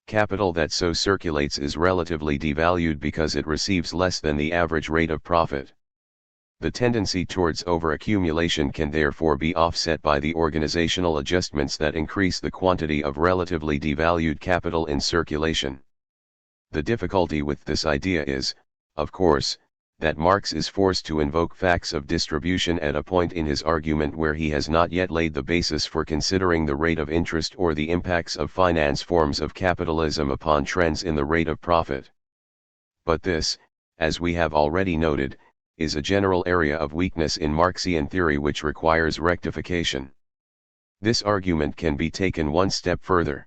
Speaker 1: Capital that so circulates is relatively devalued because it receives less than the average rate of profit. The tendency towards overaccumulation can therefore be offset by the organizational adjustments that increase the quantity of relatively devalued capital in circulation. The difficulty with this idea is, of course, that Marx is forced to invoke facts of distribution at a point in his argument where he has not yet laid the basis for considering the rate of interest or the impacts of finance forms of capitalism upon trends in the rate of profit. But this, as we have already noted, is a general area of weakness in Marxian theory which requires rectification. This argument can be taken one step further.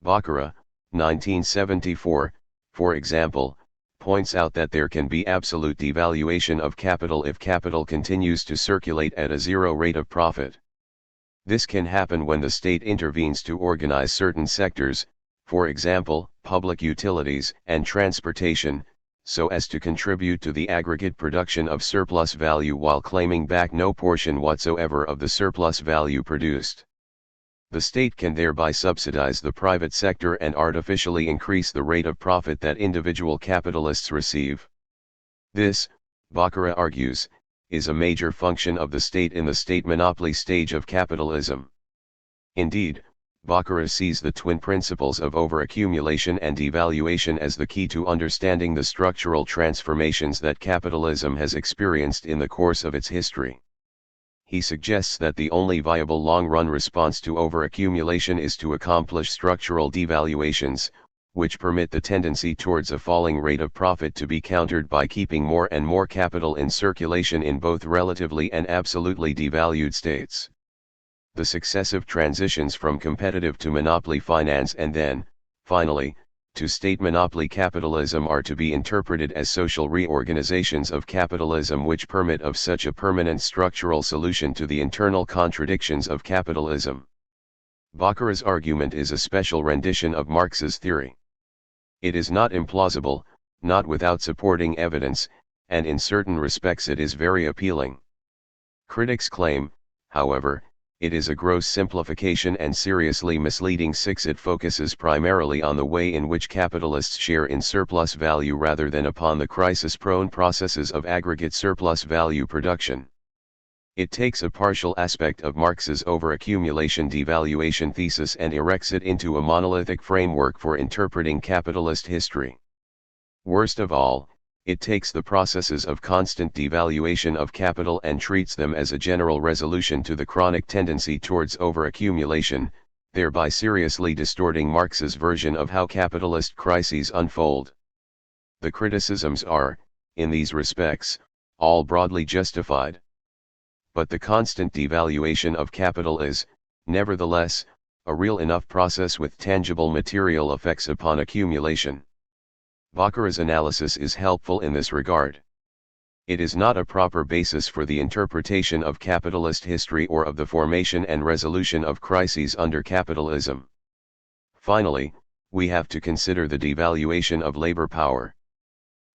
Speaker 1: Baccarat, 1974, for example, points out that there can be absolute devaluation of capital if capital continues to circulate at a zero rate of profit. This can happen when the state intervenes to organize certain sectors, for example, public utilities and transportation, so as to contribute to the aggregate production of surplus value while claiming back no portion whatsoever of the surplus value produced. The state can thereby subsidize the private sector and artificially increase the rate of profit that individual capitalists receive. This, Baccarat argues, is a major function of the state in the state monopoly stage of capitalism. Indeed, Baccarat sees the twin principles of overaccumulation and devaluation as the key to understanding the structural transformations that capitalism has experienced in the course of its history. He suggests that the only viable long-run response to overaccumulation is to accomplish structural devaluations, which permit the tendency towards a falling rate of profit to be countered by keeping more and more capital in circulation in both relatively and absolutely devalued states. The successive transitions from competitive to monopoly finance and then, finally, to state monopoly capitalism are to be interpreted as social reorganizations of capitalism which permit of such a permanent structural solution to the internal contradictions of capitalism. Baccarat's argument is a special rendition of Marx's theory. It is not implausible, not without supporting evidence, and in certain respects it is very appealing. Critics claim, however, it is a gross simplification and seriously misleading. 6. It focuses primarily on the way in which capitalists share in surplus value rather than upon the crisis-prone processes of aggregate surplus value production. It takes a partial aspect of Marx's overaccumulation devaluation thesis and erects it into a monolithic framework for interpreting capitalist history. Worst of all, it takes the processes of constant devaluation of capital and treats them as a general resolution to the chronic tendency towards overaccumulation, thereby seriously distorting Marx's version of how capitalist crises unfold. The criticisms are, in these respects, all broadly justified. But the constant devaluation of capital is, nevertheless, a real enough process with tangible material effects upon accumulation. Baccarat's analysis is helpful in this regard. It is not a proper basis for the interpretation of capitalist history or of the formation and resolution of crises under capitalism. Finally, we have to consider the devaluation of labor power.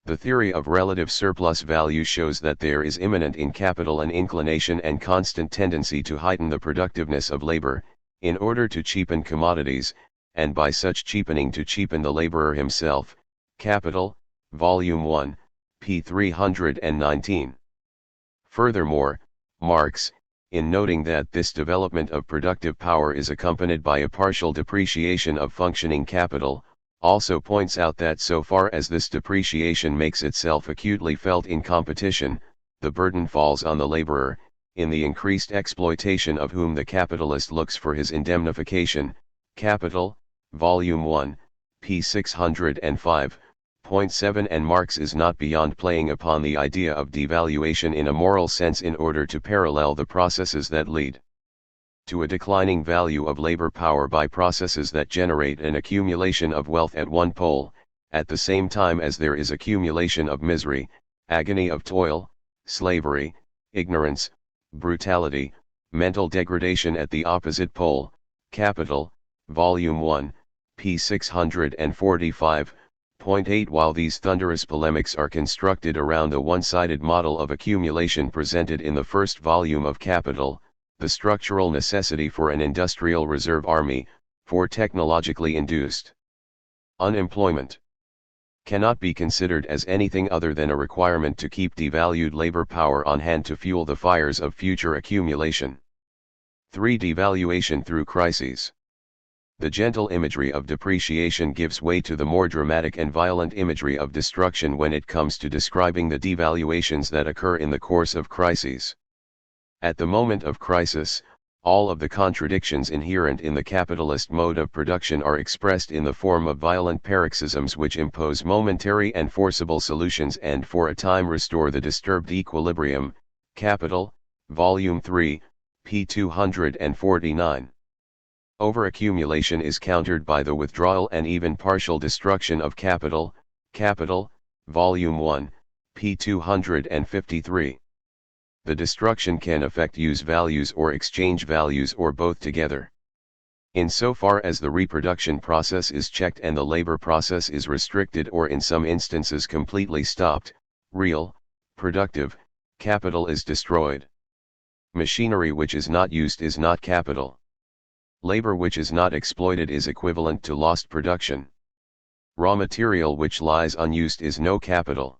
Speaker 1: The theory of relative surplus value shows that there is immanent in capital an inclination and constant tendency to heighten the productiveness of labor, in order to cheapen commodities, and by such cheapening to cheapen the laborer himself. Capital, Volume 1, p. 319. Furthermore, Marx, in noting that this development of productive power is accompanied by a partial depreciation of functioning capital, also points out that so far as this depreciation makes itself acutely felt in competition, the burden falls on the laborer, in the increased exploitation of whom the capitalist looks for his indemnification. Capital, Volume 1, p. 605. 7. And Marx is not beyond playing upon the idea of devaluation in a moral sense in order to parallel the processes that lead to a declining value of labor power by processes that generate an accumulation of wealth at one pole, at the same time as there is accumulation of misery, agony of toil, slavery, ignorance, brutality, mental degradation at the opposite pole. Capital, Volume 1, p. 645. 8. While these thunderous polemics are constructed around a one-sided model of accumulation presented in the first volume of Capital, the structural necessity for an industrial reserve army, for technologically induced unemployment, cannot be considered as anything other than a requirement to keep devalued labor power on hand to fuel the fires of future accumulation. 3. Devaluation through crises. The gentle imagery of depreciation gives way to the more dramatic and violent imagery of destruction when it comes to describing the devaluations that occur in the course of crises. At the moment of crisis, all of the contradictions inherent in the capitalist mode of production are expressed in the form of violent paroxysms which impose momentary and forcible solutions and for a time restore the disturbed equilibrium. Capital, Volume 3, p. 249. Overaccumulation is countered by the withdrawal and even partial destruction of capital. Capital, Volume 1, p. 253. The destruction can affect use values or exchange values or both together. Insofar as the reproduction process is checked and the labor process is restricted or in some instances completely stopped, real, productive, capital is destroyed. Machinery which is not used is not capital. Labor which is not exploited is equivalent to lost production. Raw material which lies unused is no capital.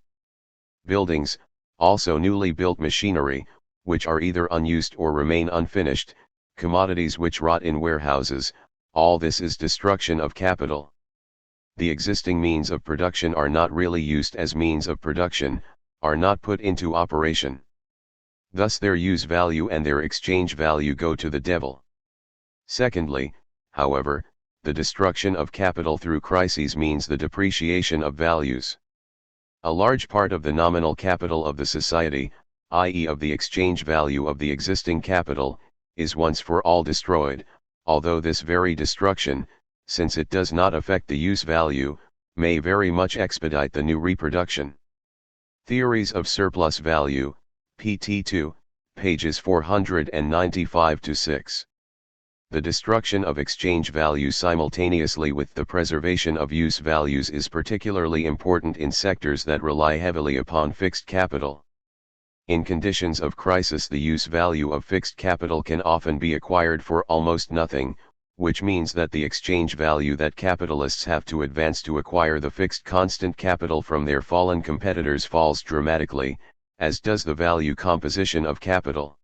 Speaker 1: Buildings, also newly built machinery, which are either unused or remain unfinished, commodities which rot in warehouses, all this is destruction of capital. The existing means of production are not really used as means of production, are not put into operation. Thus their use value and their exchange value go to the devil. Secondly, however, the destruction of capital through crises means the depreciation of values. A large part of the nominal capital of the society, i.e. of the exchange value of the existing capital, is once for all destroyed, although this very destruction, since it does not affect the use value, may very much expedite the new reproduction. Theories of Surplus Value, pt. 2, pages 495-6. The destruction of exchange value simultaneously with the preservation of use values is particularly important in sectors that rely heavily upon fixed capital. In conditions of crisis, the use value of fixed capital can often be acquired for almost nothing, which means that the exchange value that capitalists have to advance to acquire the fixed constant capital from their fallen competitors falls dramatically, as does the value composition of capital.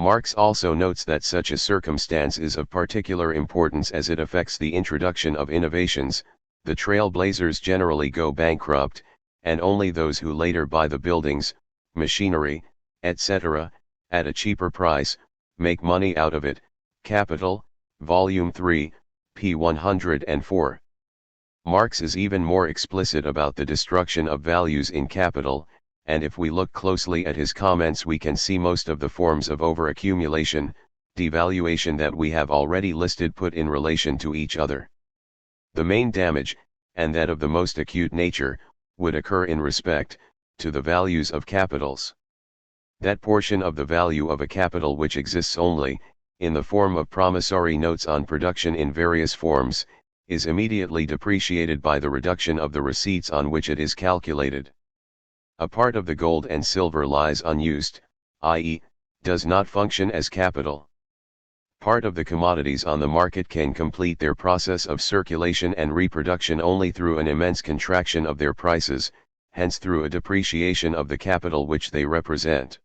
Speaker 1: Marx also notes that such a circumstance is of particular importance as it affects the introduction of innovations. The trailblazers generally go bankrupt, and only those who later buy the buildings, machinery, etc., at a cheaper price, make money out of it. Capital, Volume 3, p. 104. Marx is even more explicit about the destruction of values in capital, and if we look closely at his comments we can see most of the forms of overaccumulation, devaluation that we have already listed put in relation to each other. The main damage, and that of the most acute nature, would occur in respect to the values of capitals. That portion of the value of a capital which exists only, in the form of promissory notes on production in various forms, is immediately depreciated by the reduction of the receipts on which it is calculated. A part of the gold and silver lies unused, i.e., does not function as capital. Part of the commodities on the market can complete their process of circulation and reproduction only through an immense contraction of their prices, hence through a depreciation of the capital which they represent.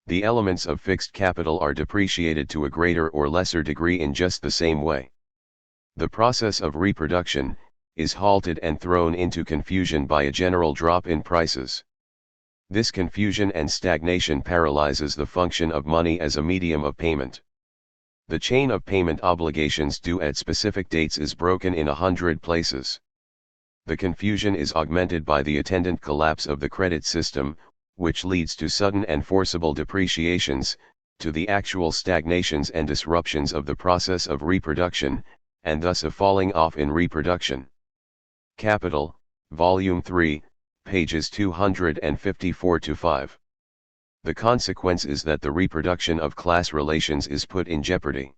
Speaker 1: The elements of fixed capital are depreciated to a greater or lesser degree in just the same way. The process of reproduction is halted and thrown into confusion by a general drop in prices. This confusion and stagnation paralyzes the function of money as a medium of payment. The chain of payment obligations due at specific dates is broken in 100 places. The confusion is augmented by the attendant collapse of the credit system, which leads to sudden and forcible depreciations, to the actual stagnations and disruptions of the process of reproduction, and thus a falling off in reproduction. Capital, Volume 3, pages 254-5. The consequence is that the reproduction of class relations is put in jeopardy.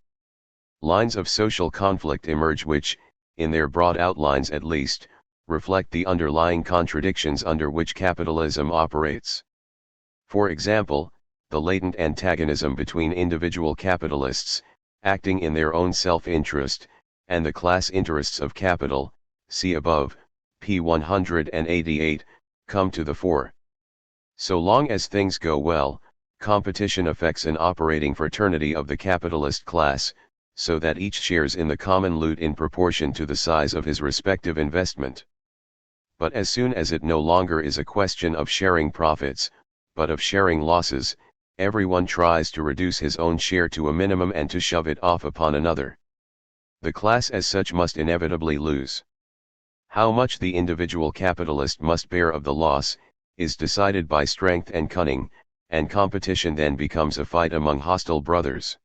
Speaker 1: Lines of social conflict emerge which, in their broad outlines at least, reflect the underlying contradictions under which capitalism operates. For example, the latent antagonism between individual capitalists, acting in their own self-interest, and the class interests of capital, see above, p. 188, come to the fore. So long as things go well, competition affects an operating fraternity of the capitalist class, so that each shares in the common loot in proportion to the size of his respective investment. But as soon as it no longer is a question of sharing profits, but of sharing losses, everyone tries to reduce his own share to a minimum and to shove it off upon another. The class as such must inevitably lose. How much the individual capitalist must bear of the loss, is decided by strength and cunning, and competition then becomes a fight among hostile brothers.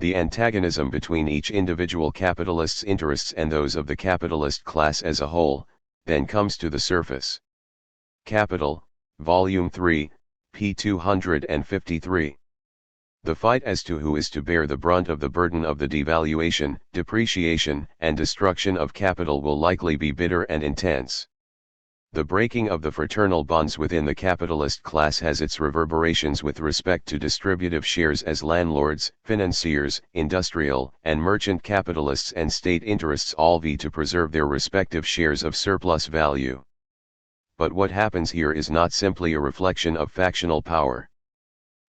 Speaker 1: The antagonism between each individual capitalist's interests and those of the capitalist class as a whole, then comes to the surface. Capital, Volume 3, p. 253. The fight as to who is to bear the brunt of the burden of the devaluation, depreciation, and destruction of capital will likely be bitter and intense. The breaking of the fraternal bonds within the capitalist class has its reverberations with respect to distributive shares as landlords, financiers, industrial and merchant capitalists and state interests all vie to preserve their respective shares of surplus value. But what happens here is not simply a reflection of factional power.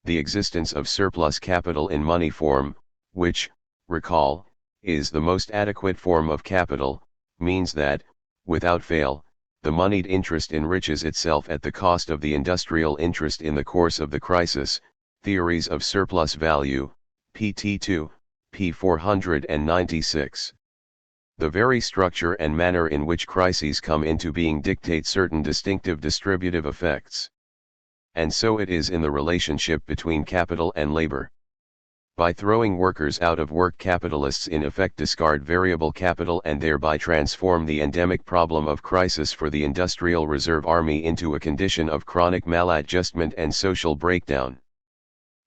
Speaker 1: The existence of surplus capital in money form, which, recall, is the most adequate form of capital, means that, without fail, the moneyed interest enriches itself at the cost of the industrial interest in the course of the crisis. Theories of Surplus Value, pt. 2, p. 496. The very structure and manner in which crises come into being dictate certain distinctive distributive effects. And so it is in the relationship between capital and labor. By throwing workers out of work, capitalists in effect discard variable capital and thereby transform the endemic problem of crisis for the industrial reserve army into a condition of chronic maladjustment and social breakdown.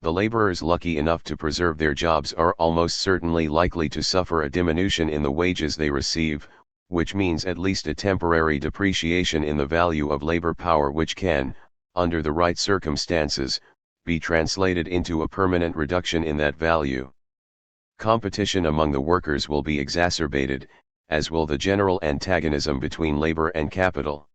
Speaker 1: The laborers lucky enough to preserve their jobs are almost certainly likely to suffer a diminution in the wages they receive, which means at least a temporary depreciation in the value of labor power which can, under the right circumstances, be translated into a permanent reduction in that value. Competition among the workers will be exacerbated, as will the general antagonism between labor and capital.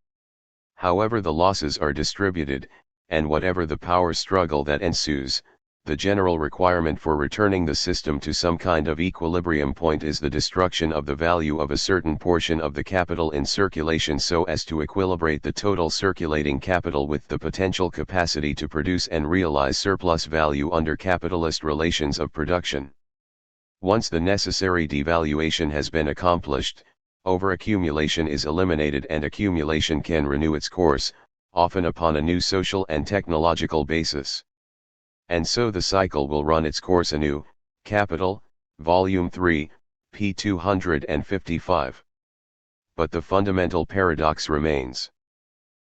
Speaker 1: However the losses are distributed, and whatever the power struggle that ensues, The general requirement for returning the system to some kind of equilibrium point is the destruction of the value of a certain portion of the capital in circulation so as to equilibrate the total circulating capital with the potential capacity to produce and realize surplus value under capitalist relations of production. Once the necessary devaluation has been accomplished, overaccumulation is eliminated and accumulation can renew its course, often upon a new social and technological basis. And so the cycle will run its course anew. Capital, Volume 3, p. 255. But the fundamental paradox remains.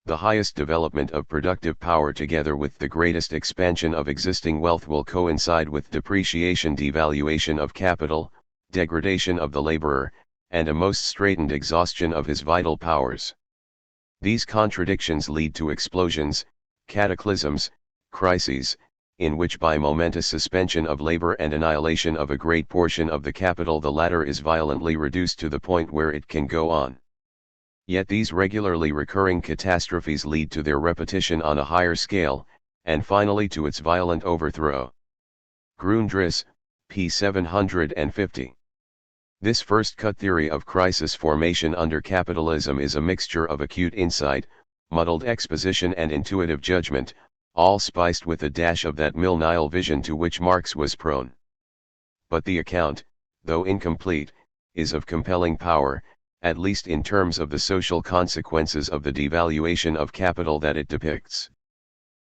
Speaker 1: The highest development of productive power together with the greatest expansion of existing wealth will coincide with depreciation, devaluation of capital, degradation of the laborer, and a most straitened exhaustion of his vital powers. These contradictions lead to explosions, cataclysms, crises, in which by momentous suspension of labor and annihilation of a great portion of the capital the latter is violently reduced to the point where it can go on. Yet these regularly recurring catastrophes lead to their repetition on a higher scale, and finally to its violent overthrow. Grundriss, p. 750. This first-cut theory of crisis formation under capitalism is a mixture of acute insight, muddled exposition and intuitive judgment, all spiced with a dash of that Milnile vision to which Marx was prone. But the account, though incomplete, is of compelling power, at least in terms of the social consequences of the devaluation of capital that it depicts.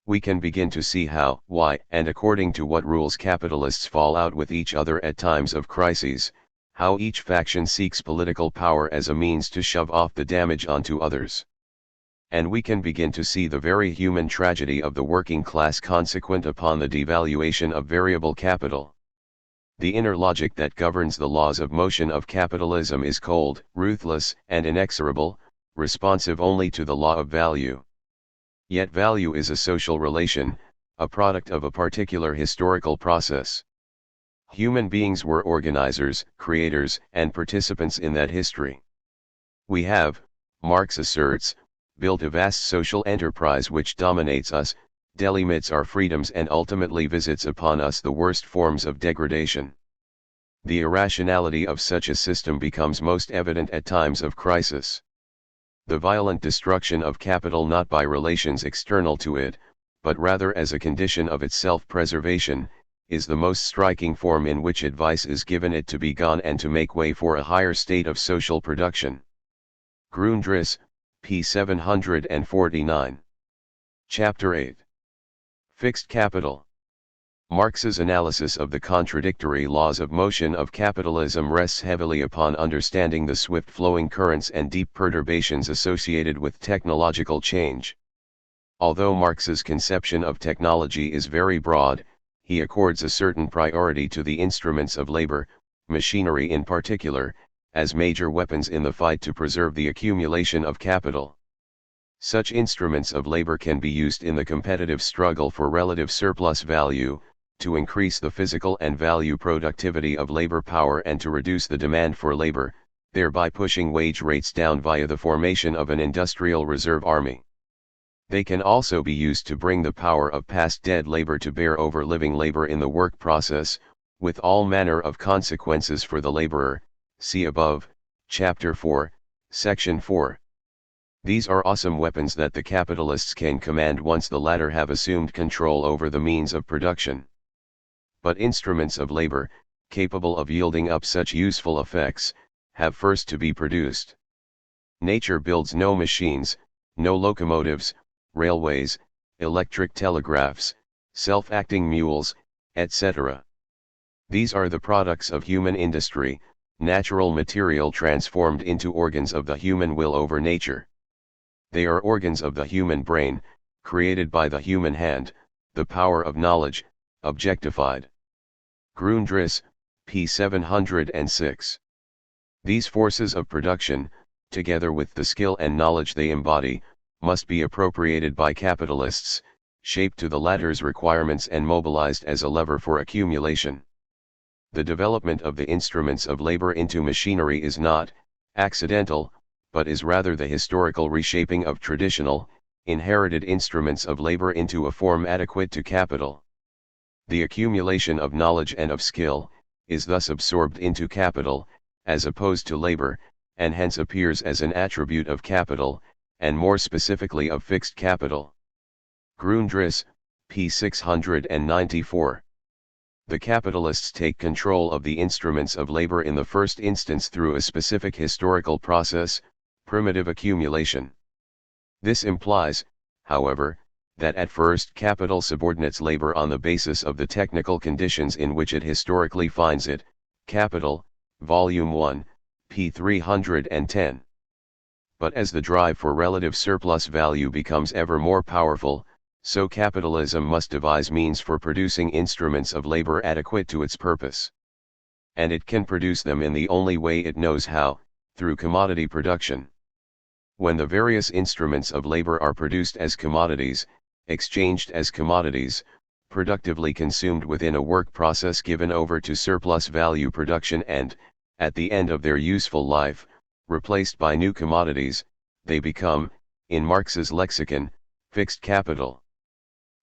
Speaker 1: We can begin to see how, why, and according to what rules capitalists fall out with each other at times of crises, how each faction seeks political power as a means to shove off the damage onto others. And we can begin to see the very human tragedy of the working class consequent upon the devaluation of variable capital. The inner logic that governs the laws of motion of capitalism is cold, ruthless, and inexorable, responsive only to the law of value. Yet value is a social relation, a product of a particular historical process. Human beings were organizers, creators, and participants in that history. We have, Marx asserts, built a vast social enterprise which dominates us, delimits our freedoms and ultimately visits upon us the worst forms of degradation. The irrationality of such a system becomes most evident at times of crisis. The violent destruction of capital not by relations external to it, but rather as a condition of its self-preservation, is the most striking form in which advice is given it to be gone and to make way for a higher state of social production. Grundriss, p. 749. Chapter 8. Fixed Capital. Marx's analysis of the contradictory laws of motion of capitalism rests heavily upon understanding the swift-flowing currents and deep perturbations associated with technological change. Although Marx's conception of technology is very broad, he accords a certain priority to the instruments of labor, machinery in particular, as major weapons in the fight to preserve the accumulation of capital. Such instruments of labor can be used in the competitive struggle for relative surplus value, to increase the physical and value productivity of labor power and to reduce the demand for labor, thereby pushing wage rates down via the formation of an industrial reserve army. They can also be used to bring the power of past dead labor to bear over living labor in the work process, with all manner of consequences for the laborer, see above, Chapter 4, Section 4. These are awesome weapons that the capitalists can command once the latter have assumed control over the means of production. But instruments of labor, capable of yielding up such useful effects, have first to be produced. Nature builds no machines, no locomotives, railways, electric telegraphs, self-acting mules, etc. These are the products of human industry, natural material transformed into organs of the human will over nature. They are organs of the human brain, created by the human hand, the power of knowledge, objectified. Grundriss, p. 706. These forces of production, together with the skill and knowledge they embody, must be appropriated by capitalists, shaped to the latter's requirements and mobilized as a lever for accumulation. The development of the instruments of labor into machinery is not accidental, but is rather the historical reshaping of traditional, inherited instruments of labor into a form adequate to capital. The accumulation of knowledge and of skill is thus absorbed into capital, as opposed to labor, and hence appears as an attribute of capital, and more specifically of fixed capital. Grundriss, p. 694. The capitalists take control of the instruments of labor in the first instance through a specific historical process, primitive accumulation. This implies, however, that at first capital subordinates labor on the basis of the technical conditions in which it historically finds it. Capital, Volume 1, p. 310. But as the drive for relative surplus value becomes ever more powerful, so capitalism must devise means for producing instruments of labor adequate to its purpose. And it can produce them in the only way it knows how, through commodity production. When the various instruments of labor are produced as commodities, exchanged as commodities, productively consumed within a work process given over to surplus value production and, at the end of their useful life, replaced by new commodities, they become, in Marx's lexicon, fixed capital.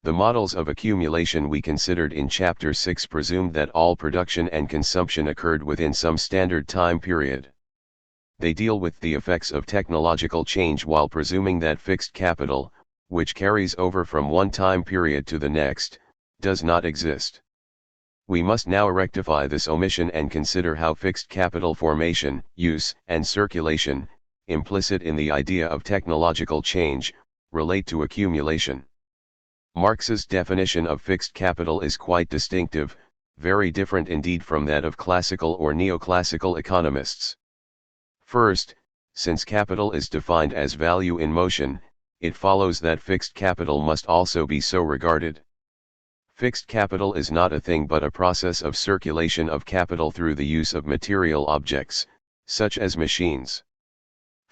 Speaker 1: The models of accumulation we considered in Chapter 6 presumed that all production and consumption occurred within some standard time period. They deal with the effects of technological change while presuming that fixed capital, which carries over from one time period to the next, does not exist. We must now rectify this omission and consider how fixed capital formation, use, and circulation, implicit in the idea of technological change, relate to accumulation. Marx's definition of fixed capital is quite distinctive, very different indeed from that of classical or neoclassical economists. First, since capital is defined as value in motion, it follows that fixed capital must also be so regarded. Fixed capital is not a thing but a process of circulation of capital through the use of material objects, such as machines.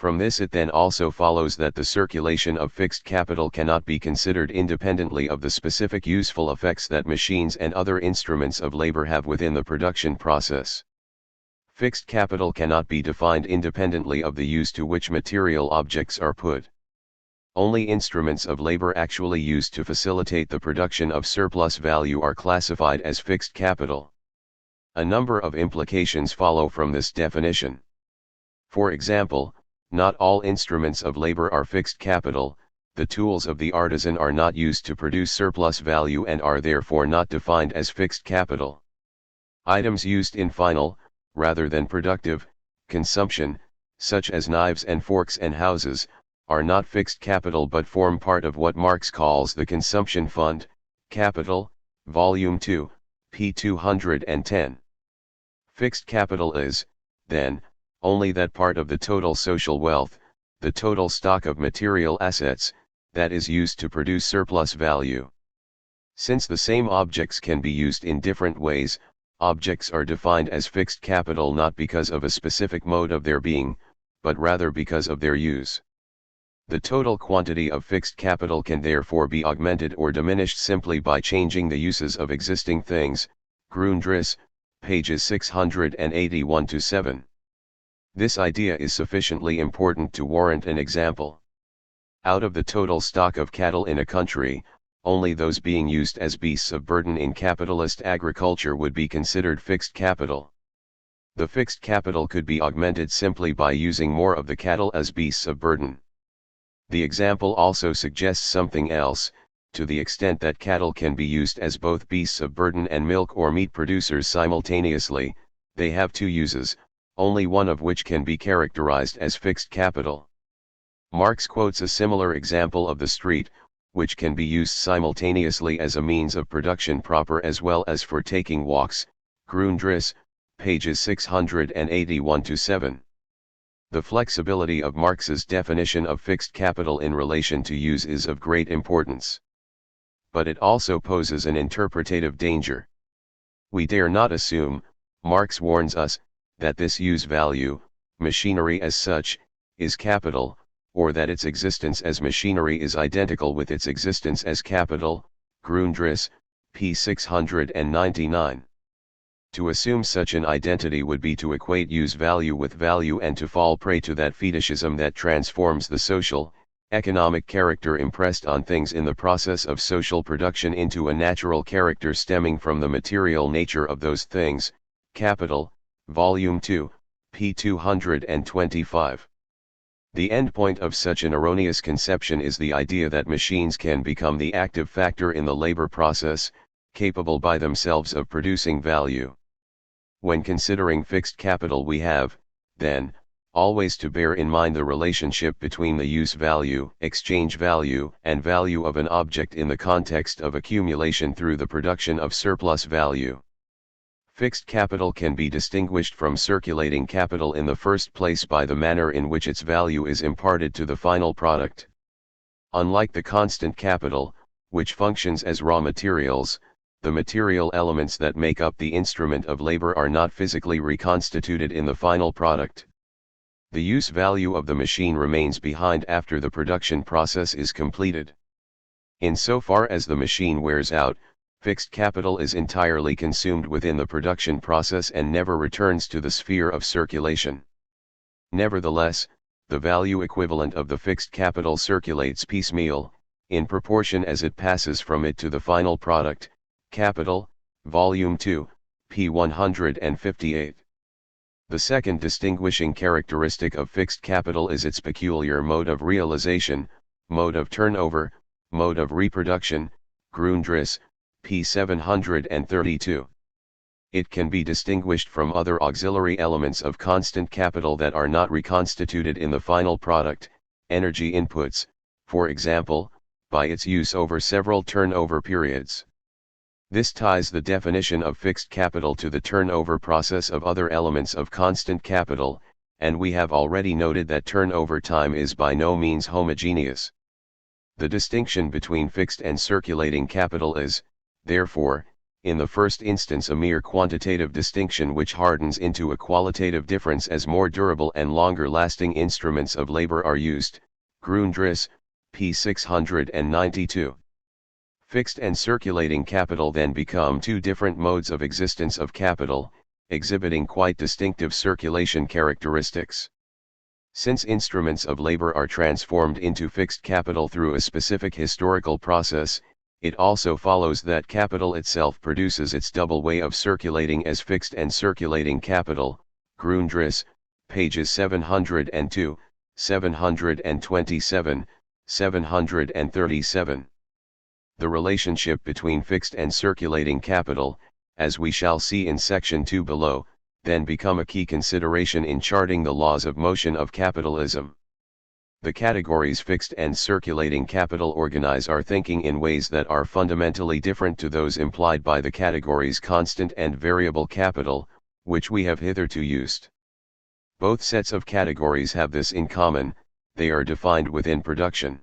Speaker 1: From this it then also follows that the circulation of fixed capital cannot be considered independently of the specific useful effects that machines and other instruments of labor have within the production process. Fixed capital cannot be defined independently of the use to which material objects are put. Only instruments of labor actually used to facilitate the production of surplus value are classified as fixed capital. A number of implications follow from this definition. For example, not all instruments of labor are fixed capital. The tools of the artisan are not used to produce surplus value and are therefore not defined as fixed capital. Items used in final, rather than productive, consumption, such as knives and forks and houses, are not fixed capital but form part of what Marx calls the consumption fund. Capital, Volume 2, p. 210. Fixed capital is, then, only that part of the total social wealth, the total stock of material assets, that is used to produce surplus value. Since the same objects can be used in different ways, objects are defined as fixed capital not because of a specific mode of their being, but rather because of their use. The total quantity of fixed capital can therefore be augmented or diminished simply by changing the uses of existing things. Grundriss, pages 681-7. This idea is sufficiently important to warrant an example. Out of the total stock of cattle in a country, only those being used as beasts of burden in capitalist agriculture would be considered fixed capital. The fixed capital could be augmented simply by using more of the cattle as beasts of burden. The example also suggests something else. To the extent that cattle can be used as both beasts of burden and milk or meat producers simultaneously, they have two uses, only one of which can be characterized as fixed capital. Marx quotes a similar example of the street, which can be used simultaneously as a means of production proper as well as for taking walks. Grundriss, pages 681-7. The flexibility of Marx's definition of fixed capital in relation to use is of great importance. But it also poses an interpretative danger. We dare not assume, Marx warns us, that this use value, machinery as such, is capital, or that its existence as machinery is identical with its existence as capital. Grundriss, p. 699. To assume such an identity would be to equate use value with value and to fall prey to that fetishism that transforms the social, economic character impressed on things in the process of social production into a natural character stemming from the material nature of those things, Capital, Volume 2, p. 225. The endpoint of such an erroneous conception is the idea that machines can become the active factor in the labor process, capable by themselves of producing value. When considering fixed capital we have, then, always to bear in mind the relationship between the use value, exchange value, and value of an object in the context of accumulation through the production of surplus value. Fixed capital can be distinguished from circulating capital in the first place by the manner in which its value is imparted to the final product. Unlike the constant capital, which functions as raw materials, the material elements that make up the instrument of labor are not physically reconstituted in the final product. The use value of the machine remains behind after the production process is completed. Insofar as the machine wears out, fixed capital is entirely consumed within the production process and never returns to the sphere of circulation. Nevertheless, the value equivalent of the fixed capital circulates piecemeal, in proportion as it passes from it to the final product, Capital, Volume 2, p. 158. The second distinguishing characteristic of fixed capital is its peculiar mode of realization, mode of turnover, mode of reproduction, Grundriss, p. 732. It can be distinguished from other auxiliary elements of constant capital that are not reconstituted in the final product, energy inputs, for example, by its use over several turnover periods. This ties the definition of fixed capital to the turnover process of other elements of constant capital, and we have already noted that turnover time is by no means homogeneous. The distinction between fixed and circulating capital is, therefore, in the first instance a mere quantitative distinction which hardens into a qualitative difference as more durable and longer-lasting instruments of labor are used, Grundriss, p. 692. Fixed and circulating capital then become two different modes of existence of capital, exhibiting quite distinctive circulation characteristics. Since instruments of labor are transformed into fixed capital through a specific historical process, it also follows that capital itself produces its double way of circulating as fixed and circulating capital, Grundriss, pages 702, 727, 737. The relationship between fixed and circulating capital, as we shall see in section 2 below, then become a key consideration in charting the laws of motion of capitalism. The categories fixed and circulating capital organize our thinking in ways that are fundamentally different to those implied by the categories constant and variable capital, which we have hitherto used. Both sets of categories have this in common: they are defined within production.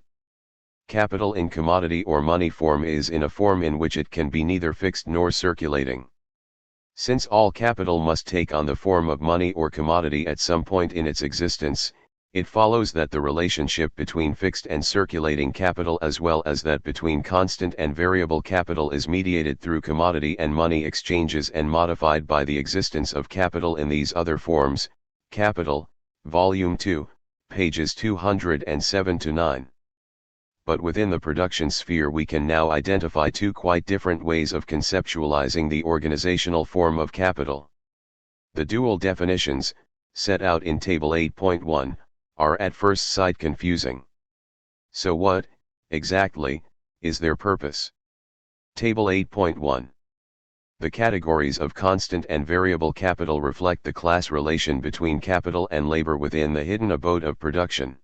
Speaker 1: Capital in commodity or money form is in a form in which it can be neither fixed nor circulating. Since all capital must take on the form of money or commodity at some point in its existence, it follows that the relationship between fixed and circulating capital as well as that between constant and variable capital is mediated through commodity and money exchanges and modified by the existence of capital in these other forms, Capital, Volume 2, pages 207-9. But within the production sphere we can now identify two quite different ways of conceptualizing the organizational form of capital. The dual definitions, set out in Table 8.1, are at first sight confusing. So what, exactly, is their purpose? Table 8.1. The categories of constant and variable capital reflect the class relation between capital and labor within the hidden abode of production.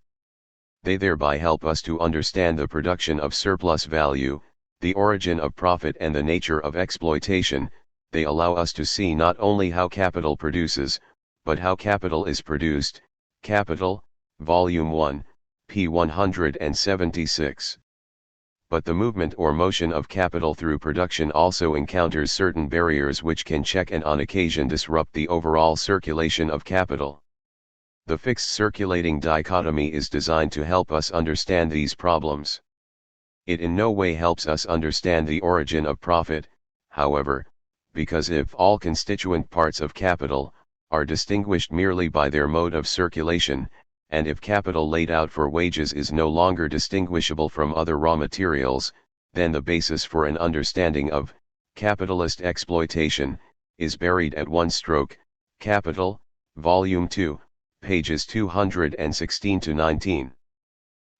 Speaker 1: They thereby help us to understand the production of surplus value, the origin of profit and the nature of exploitation. They allow us to see not only how capital produces, but how capital is produced. Capital, Volume 1, p. 176. But the movement or motion of capital through production also encounters certain barriers which can check and on occasion disrupt the overall circulation of capital. The fixed circulating dichotomy is designed to help us understand these problems. It in no way helps us understand the origin of profit, however, because if all constituent parts of capital are distinguished merely by their mode of circulation, and if capital laid out for wages is no longer distinguishable from other raw materials, then the basis for an understanding of capitalist exploitation is buried at one stroke. Capital, Volume 2, pages 216 to 19.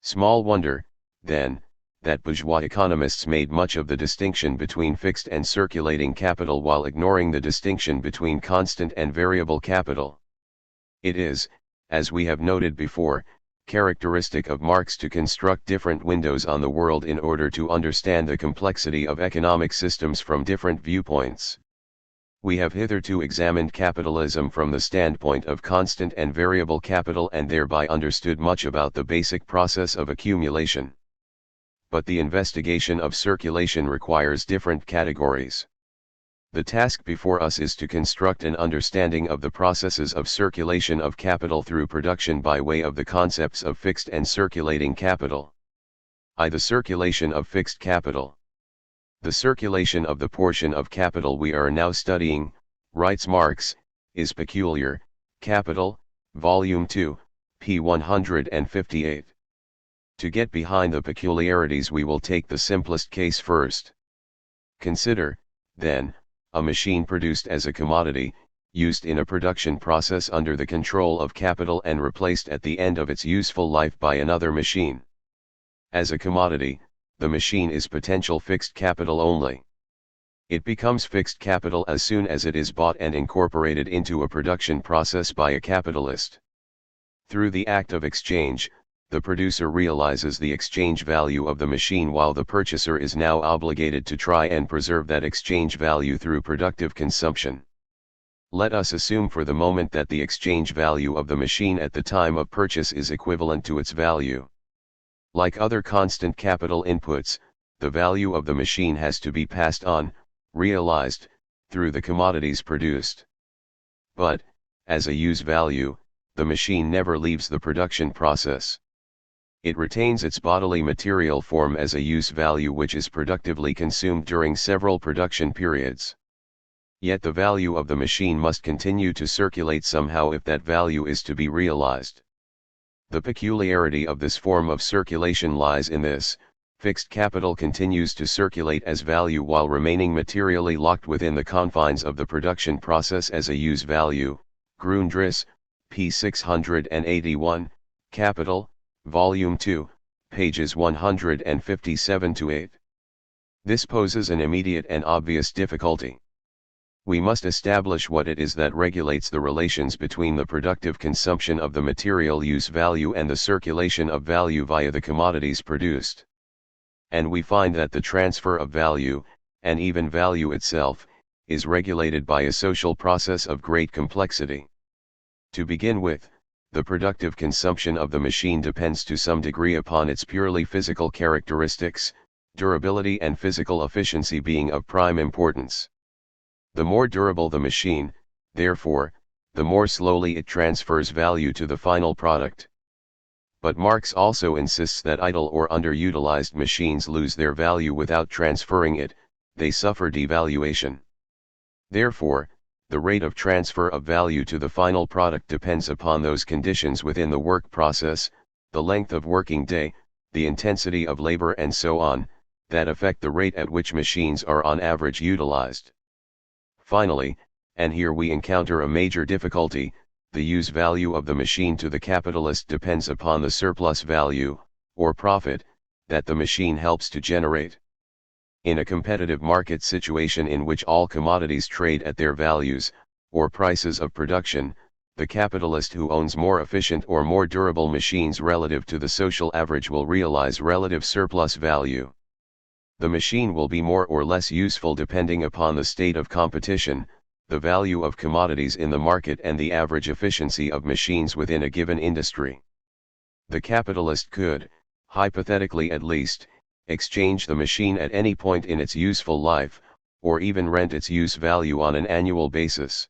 Speaker 1: Small wonder, then, that bourgeois economists made much of the distinction between fixed and circulating capital while ignoring the distinction between constant and variable capital. It is, as we have noted before, characteristic of Marx to construct different windows on the world in order to understand the complexity of economic systems from different viewpoints. We have hitherto examined capitalism from the standpoint of constant and variable capital and thereby understood much about the basic process of accumulation. But the investigation of circulation requires different categories. The task before us is to construct an understanding of the processes of circulation of capital through production by way of the concepts of fixed and circulating capital. The circulation of fixed capital. The circulation of the portion of capital we are now studying, writes Marx, is peculiar. Capital, Volume 2, p. 158. To get behind the peculiarities we will take the simplest case first. Consider, then, a machine produced as a commodity, used in a production process under the control of capital and replaced at the end of its useful life by another machine. As a commodity, the machine is potential fixed capital only. It becomes fixed capital as soon as it is bought and incorporated into a production process by a capitalist. Through the act of exchange, the producer realizes the exchange value of the machine while the purchaser is now obligated to try and preserve that exchange value through productive consumption. Let us assume for the moment that the exchange value of the machine at the time of purchase is equivalent to its value. Like other constant capital inputs, the value of the machine has to be passed on, realized, through the commodities produced. But, as a use value, the machine never leaves the production process. It retains its bodily material form as a use value which is productively consumed during several production periods. Yet the value of the machine must continue to circulate somehow if that value is to be realized. The peculiarity of this form of circulation lies in this: fixed capital continues to circulate as value while remaining materially locked within the confines of the production process as a use value. Grundriss, p. 681, Capital, Volume 2, pages 157 to 8. This poses an immediate and obvious difficulty. We must establish what it is that regulates the relations between the productive consumption of the material use value and the circulation of value via the commodities produced. And we find that the transfer of value, and even value itself, is regulated by a social process of great complexity. To begin with, the productive consumption of the machine depends to some degree upon its purely physical characteristics, durability and physical efficiency being of prime importance. The more durable the machine, therefore, the more slowly it transfers value to the final product. But Marx also insists that idle or underutilized machines lose their value without transferring it, they suffer devaluation. Therefore, the rate of transfer of value to the final product depends upon those conditions within the work process, the length of working day, the intensity of labor and so on, that affect the rate at which machines are on average utilized. Finally, and here we encounter a major difficulty, the use value of the machine to the capitalist depends upon the surplus value, or profit, that the machine helps to generate. In a competitive market situation in which all commodities trade at their values, or prices of production, the capitalist who owns more efficient or more durable machines relative to the social average will realize relative surplus value. The machine will be more or less useful depending upon the state of competition, the value of commodities in the market and the average efficiency of machines within a given industry. The capitalist could, hypothetically at least, exchange the machine at any point in its useful life, or even rent its use value on an annual basis.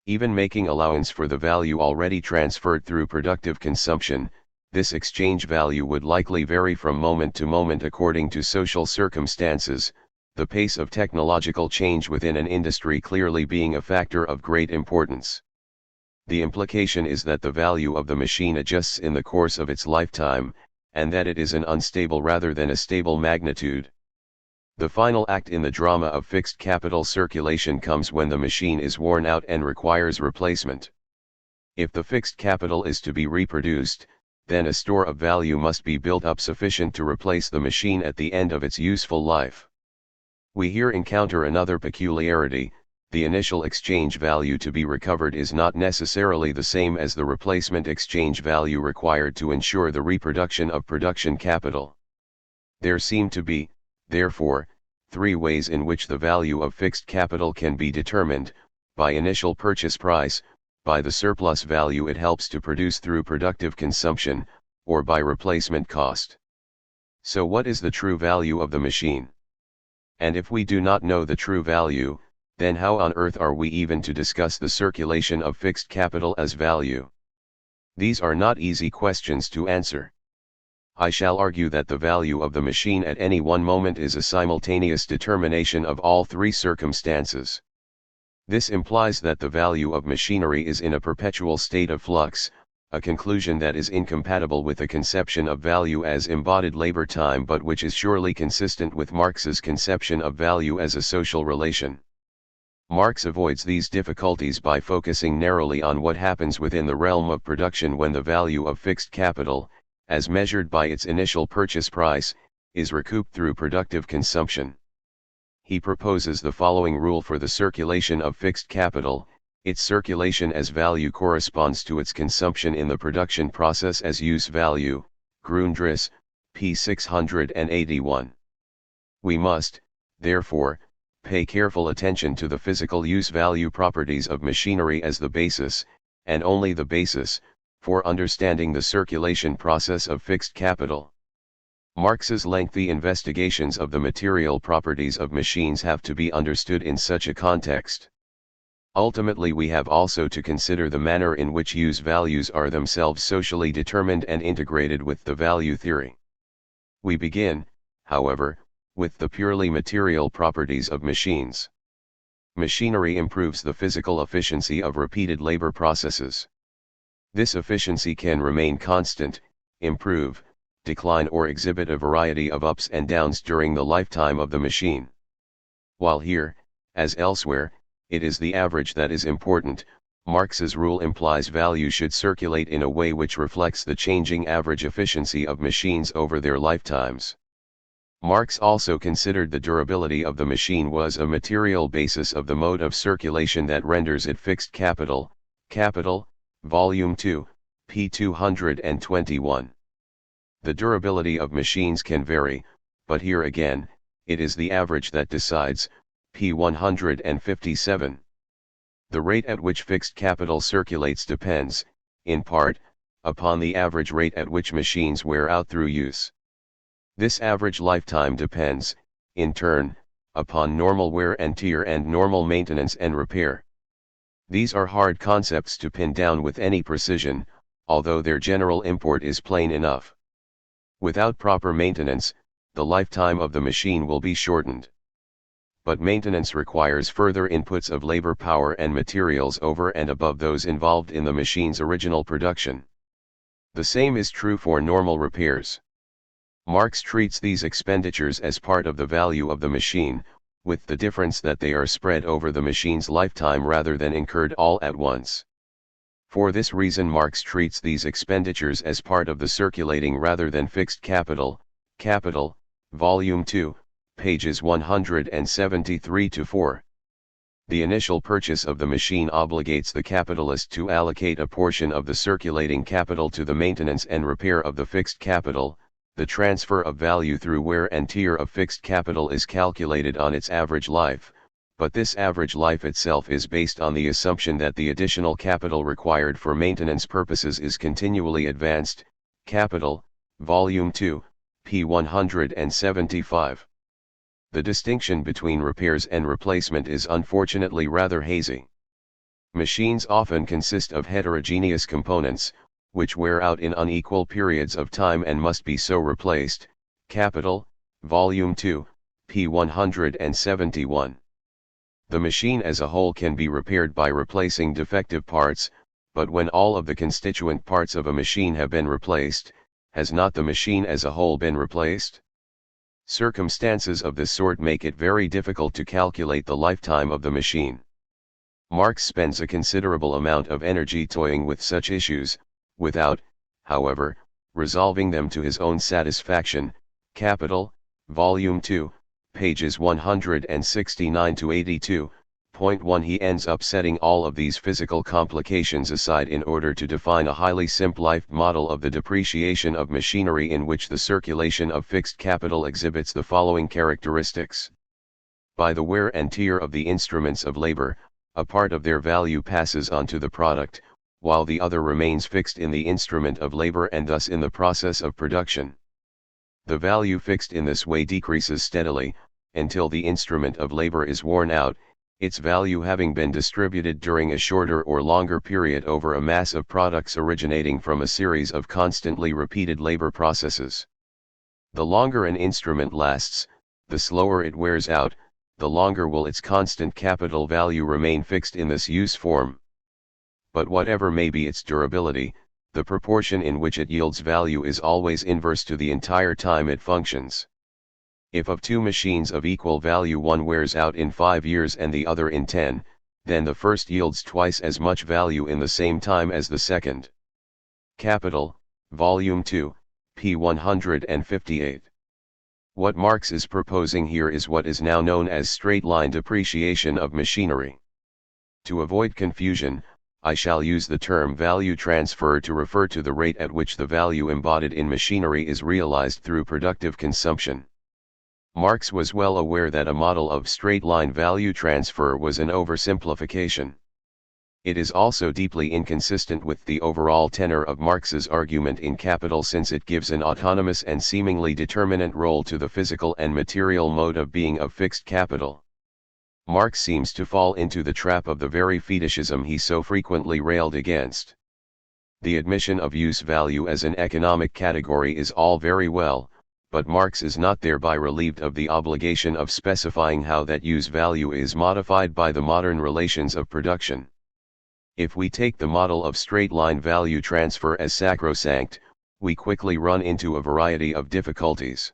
Speaker 1: Even making allowance for the value already transferred through productive consumption, this exchange value would likely vary from moment to moment according to social circumstances, the pace of technological change within an industry clearly being a factor of great importance. The implication is that the value of the machine adjusts in the course of its lifetime, and that it is an unstable rather than a stable magnitude. The final act in the drama of fixed capital circulation comes when the machine is worn out and requires replacement. If the fixed capital is to be reproduced, then a store of value must be built up sufficient to replace the machine at the end of its useful life. We here encounter another peculiarity: the initial exchange value to be recovered is not necessarily the same as the replacement exchange value required to ensure the reproduction of production capital. There seem to be, therefore, three ways in which the value of fixed capital can be determined: by initial purchase price, by the surplus value it helps to produce through productive consumption, or by replacement cost. So what is the true value of the machine? And if we do not know the true value, then how on earth are we even to discuss the circulation of fixed capital as value? These are not easy questions to answer. I shall argue that the value of the machine at any one moment is a simultaneous determination of all three circumstances. This implies that the value of machinery is in a perpetual state of flux, a conclusion that is incompatible with the conception of value as embodied labor time, but which is surely consistent with Marx's conception of value as a social relation. Marx avoids these difficulties by focusing narrowly on what happens within the realm of production when the value of fixed capital, as measured by its initial purchase price, is recouped through productive consumption. He proposes the following rule for the circulation of fixed capital: its circulation as value corresponds to its consumption in the production process as use value. Grundriss, p. 681. We must, therefore, pay careful attention to the physical use value properties of machinery as the basis, and only the basis, for understanding the circulation process of fixed capital. Marx's lengthy investigations of the material properties of machines have to be understood in such a context. Ultimately, we have also to consider the manner in which use values are themselves socially determined and integrated with the value theory. We begin, however, with the purely material properties of machines. Machinery improves the physical efficiency of repeated labor processes. This efficiency can remain constant, improve, decline, or exhibit a variety of ups and downs during the lifetime of the machine. While here, as elsewhere, it is the average that is important, Marx's rule implies value should circulate in a way which reflects the changing average efficiency of machines over their lifetimes. Marx also considered the durability of the machine was a material basis of the mode of circulation that renders it fixed capital. Capital, Volume 2, p. 221. The durability of machines can vary, but here again, it is the average that decides. p. 157. The rate at which fixed capital circulates depends, in part, upon the average rate at which machines wear out through use. This average lifetime depends, in turn, upon normal wear and tear and normal maintenance and repair. These are hard concepts to pin down with any precision, although their general import is plain enough. Without proper maintenance, the lifetime of the machine will be shortened. But maintenance requires further inputs of labor power and materials over and above those involved in the machine's original production. The same is true for normal repairs. Marx treats these expenditures as part of the value of the machine, with the difference that they are spread over the machine's lifetime rather than incurred all at once. For this reason, Marx treats these expenditures as part of the circulating rather than fixed capital. Capital, Volume 2, pages 173-4. The initial purchase of the machine obligates the capitalist to allocate a portion of the circulating capital to the maintenance and repair of the fixed capital. The transfer of value through wear and tear of fixed capital is calculated on its average life, but this average life itself is based on the assumption that the additional capital required for maintenance purposes is continually advanced. Capital, Volume 2, p. 175. The distinction between repairs and replacement is unfortunately rather hazy. Machines often consist of heterogeneous components, which wear out in unequal periods of time and must be so replaced. Capital, Volume 2, p. 171. The machine as a whole can be repaired by replacing defective parts, but when all of the constituent parts of a machine have been replaced, has not the machine as a whole been replaced? Circumstances of this sort make it very difficult to calculate the lifetime of the machine. Marx spends a considerable amount of energy toying with such issues, without, however, resolving them to his own satisfaction. Capital, Volume 2, pages 169 to 82. Point 1. He ends up setting all of these physical complications aside in order to define a highly simplified model of the depreciation of machinery in which the circulation of fixed capital exhibits the following characteristics. By the wear and tear of the instruments of labor, a part of their value passes on to the product, while the other remains fixed in the instrument of labor and thus in the process of production. The value fixed in this way decreases steadily, until the instrument of labor is worn out, its value having been distributed during a shorter or longer period over a mass of products originating from a series of constantly repeated labor processes. The longer an instrument lasts, the slower it wears out, the longer will its constant capital value remain fixed in this use form. But whatever may be its durability, the proportion in which it yields value is always inverse to the entire time it functions. If of two machines of equal value one wears out in 5 years and the other in 10, then the first yields twice as much value in the same time as the second. Capital, Volume 2, p. 158. What Marx is proposing here is what is now known as straight-line depreciation of machinery. To avoid confusion, I shall use the term value transfer to refer to the rate at which the value embodied in machinery is realized through productive consumption. Marx was well aware that a model of straight-line value transfer was an oversimplification. It is also deeply inconsistent with the overall tenor of Marx's argument in Capital, since it gives an autonomous and seemingly determinate role to the physical and material mode of being of fixed capital. Marx seems to fall into the trap of the very fetishism he so frequently railed against. The admission of use value as an economic category is all very well, but Marx is not thereby relieved of the obligation of specifying how that use value is modified by the modern relations of production. If we take the model of straight-line value transfer as sacrosanct, we quickly run into a variety of difficulties.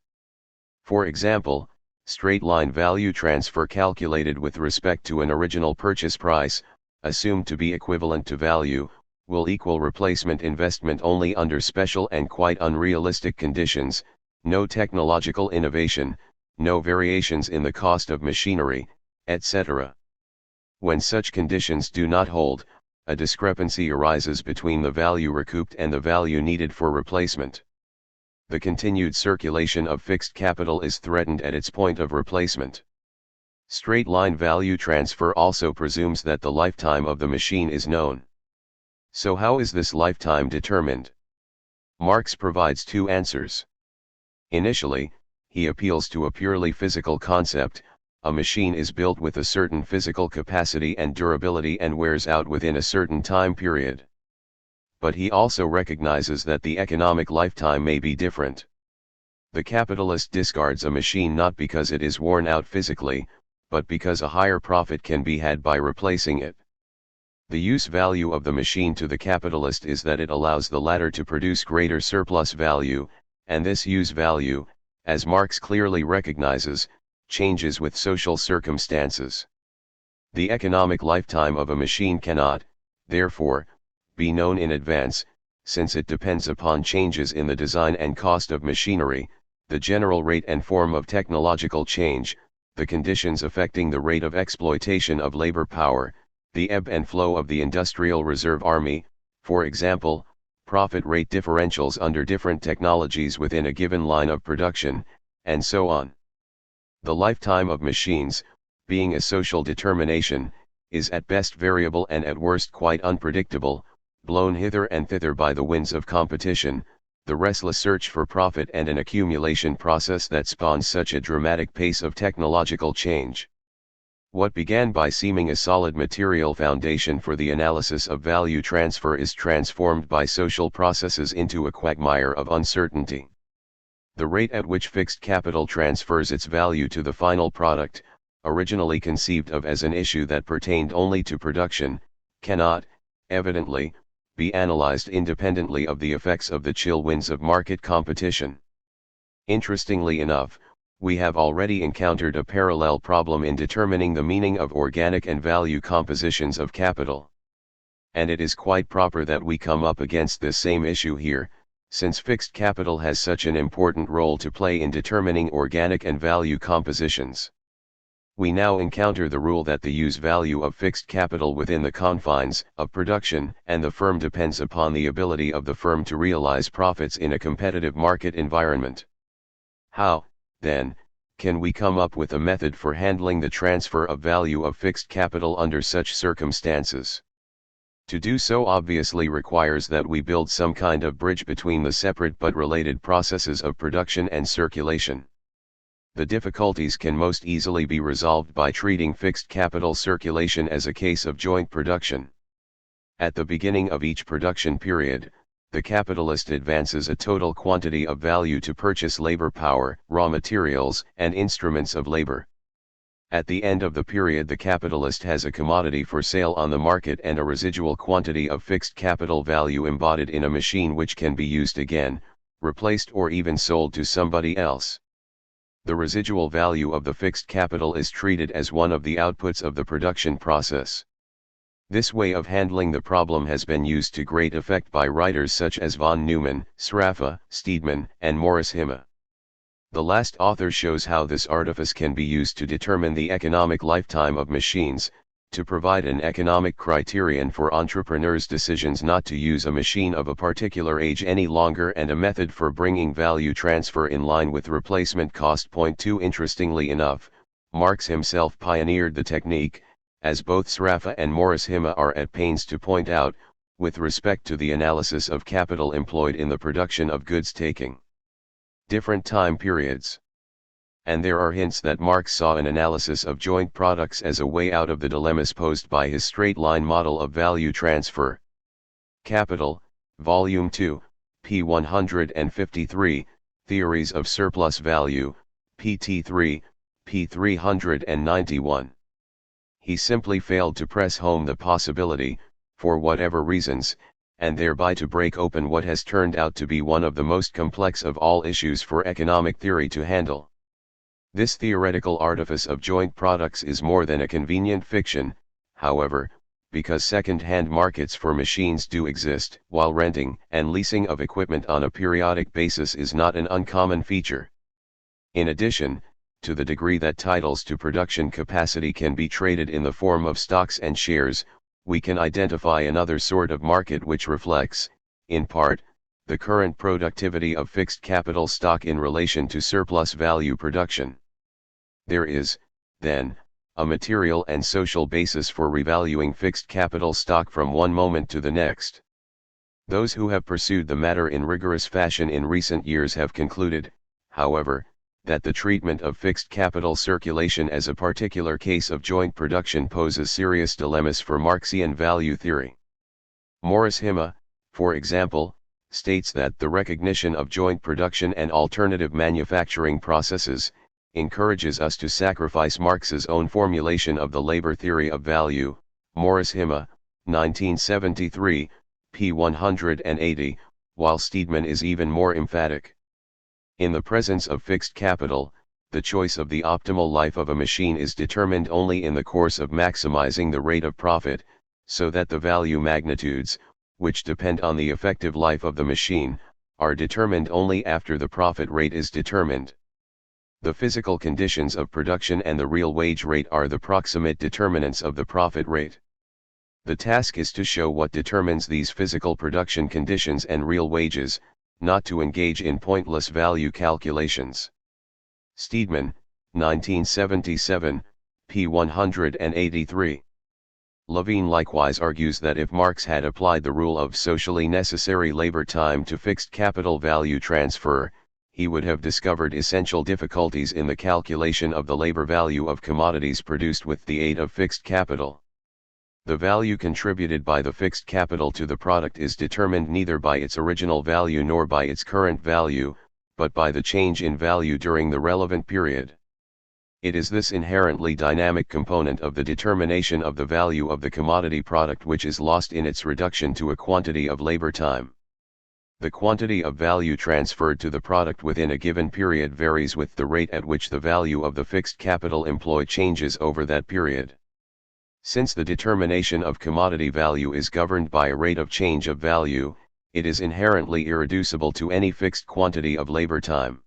Speaker 1: For example, straight-line value transfer calculated with respect to an original purchase price, assumed to be equivalent to value, will equal replacement investment only under special and quite unrealistic conditions: no technological innovation, no variations in the cost of machinery, etc. When such conditions do not hold, a discrepancy arises between the value recouped and the value needed for replacement. The continued circulation of fixed capital is threatened at its point of replacement. Straight-line value transfer also presumes that the lifetime of the machine is known. So how is this lifetime determined? Marx provides two answers. Initially, he appeals to a purely physical concept: a machine is built with a certain physical capacity and durability and wears out within a certain time period. But he also recognizes that the economic lifetime may be different. The capitalist discards a machine not because it is worn out physically, but because a higher profit can be had by replacing it. The use value of the machine to the capitalist is that it allows the latter to produce greater surplus value, and this use value, as Marx clearly recognizes, changes with social circumstances. The economic lifetime of a machine cannot, therefore, be known in advance, since it depends upon changes in the design and cost of machinery, the general rate and form of technological change, the conditions affecting the rate of exploitation of labor power, the ebb and flow of the industrial reserve army, for example, profit rate differentials under different technologies within a given line of production, and so on. The lifetime of machines, being a social determination, is at best variable and at worst quite unpredictable, blown hither and thither by the winds of competition, the restless search for profit, and an accumulation process that spawns such a dramatic pace of technological change. What began by seeming a solid material foundation for the analysis of value transfer is transformed by social processes into a quagmire of uncertainty. The rate at which fixed capital transfers its value to the final product, originally conceived of as an issue that pertained only to production, cannot, evidently, be analyzed independently of the effects of the chill winds of market competition. Interestingly enough, we have already encountered a parallel problem in determining the meaning of organic and value compositions of capital. And it is quite proper that we come up against this same issue here, since fixed capital has such an important role to play in determining organic and value compositions. We now encounter the rule that the use value of fixed capital within the confines of production and the firm depends upon the ability of the firm to realize profits in a competitive market environment. How, then, can we come up with a method for handling the transfer of value of fixed capital under such circumstances? To do so obviously requires that we build some kind of bridge between the separate but related processes of production and circulation. The difficulties can most easily be resolved by treating fixed capital circulation as a case of joint production. At the beginning of each production period, the capitalist advances a total quantity of value to purchase labor power, raw materials, and instruments of labor. At the end of the period, the capitalist has a commodity for sale on the market and a residual quantity of fixed capital value embodied in a machine which can be used again, replaced, or even sold to somebody else. The residual value of the fixed capital is treated as one of the outputs of the production process. This way of handling the problem has been used to great effect by writers such as von Neumann, Sraffa, Steedman, and Morris Hima. The last author shows how this artifice can be used to determine the economic lifetime of machines, to provide an economic criterion for entrepreneurs' decisions not to use a machine of a particular age any longer, and a method for bringing value transfer in line with replacement cost. Point 2. Interestingly enough, Marx himself pioneered the technique, as both Sraffa and Morris Hima are at pains to point out, with respect to the analysis of capital employed in the production of goods taking different time periods. And there are hints that Marx saw an analysis of joint products as a way out of the dilemmas posed by his straight-line model of value transfer. Capital, Volume 2, p. 153, Theories of Surplus Value, pt 3, p. 391. He simply failed to press home the possibility, for whatever reasons, and thereby to break open what has turned out to be one of the most complex of all issues for economic theory to handle. This theoretical artifice of joint products is more than a convenient fiction, however, because second-hand markets for machines do exist, while renting and leasing of equipment on a periodic basis is not an uncommon feature. In addition, to the degree that titles to production capacity can be traded in the form of stocks and shares, we can identify another sort of market which reflects, in part, the current productivity of fixed capital stock in relation to surplus value production. There is, then, a material and social basis for revaluing fixed capital stock from one moment to the next. Those who have pursued the matter in rigorous fashion in recent years have concluded, however, that the treatment of fixed capital circulation as a particular case of joint production poses serious dilemmas for Marxian value theory. Morris Hima, for example, states that the recognition of joint production and alternative manufacturing processes encourages us to sacrifice Marx's own formulation of the labor theory of value. Morris Hima, 1973, p. 180, while Steedman is even more emphatic. In the presence of fixed capital, the choice of the optimal life of a machine is determined only in the course of maximizing the rate of profit, so that the value magnitudes, which depend on the effective life of the machine, are determined only after the profit rate is determined. The physical conditions of production and the real wage rate are the proximate determinants of the profit rate. The task is to show what determines these physical production conditions and real wages, not to engage in pointless value calculations. Steedman, 1977, p. 183. Levine likewise argues that if Marx had applied the rule of socially necessary labor time to fixed capital value transfer, he would have discovered essential difficulties in the calculation of the labor value of commodities produced with the aid of fixed capital. The value contributed by the fixed capital to the product is determined neither by its original value nor by its current value, but by the change in value during the relevant period. It is this inherently dynamic component of the determination of the value of the commodity product which is lost in its reduction to a quantity of labor time. The quantity of value transferred to the product within a given period varies with the rate at which the value of the fixed capital employed changes over that period. Since the determination of commodity value is governed by a rate of change of value, it is inherently irreducible to any fixed quantity of labor time.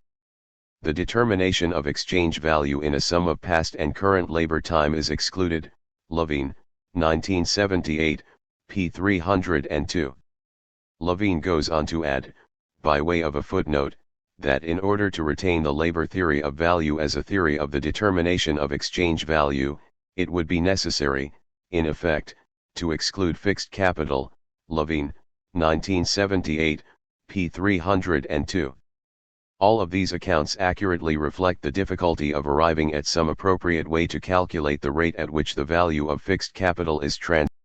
Speaker 1: The determination of exchange value in a sum of past and current labor time is excluded. Levine, 1978, p. 302. Levine goes on to add, by way of a footnote, that in order to retain the labor theory of value as a theory of the determination of exchange value, it would be necessary, in effect, to exclude fixed capital. Levine, 1978, p. 302. All of these accounts accurately reflect the difficulty of arriving at some appropriate way to calculate the rate at which the value of fixed capital is transferred.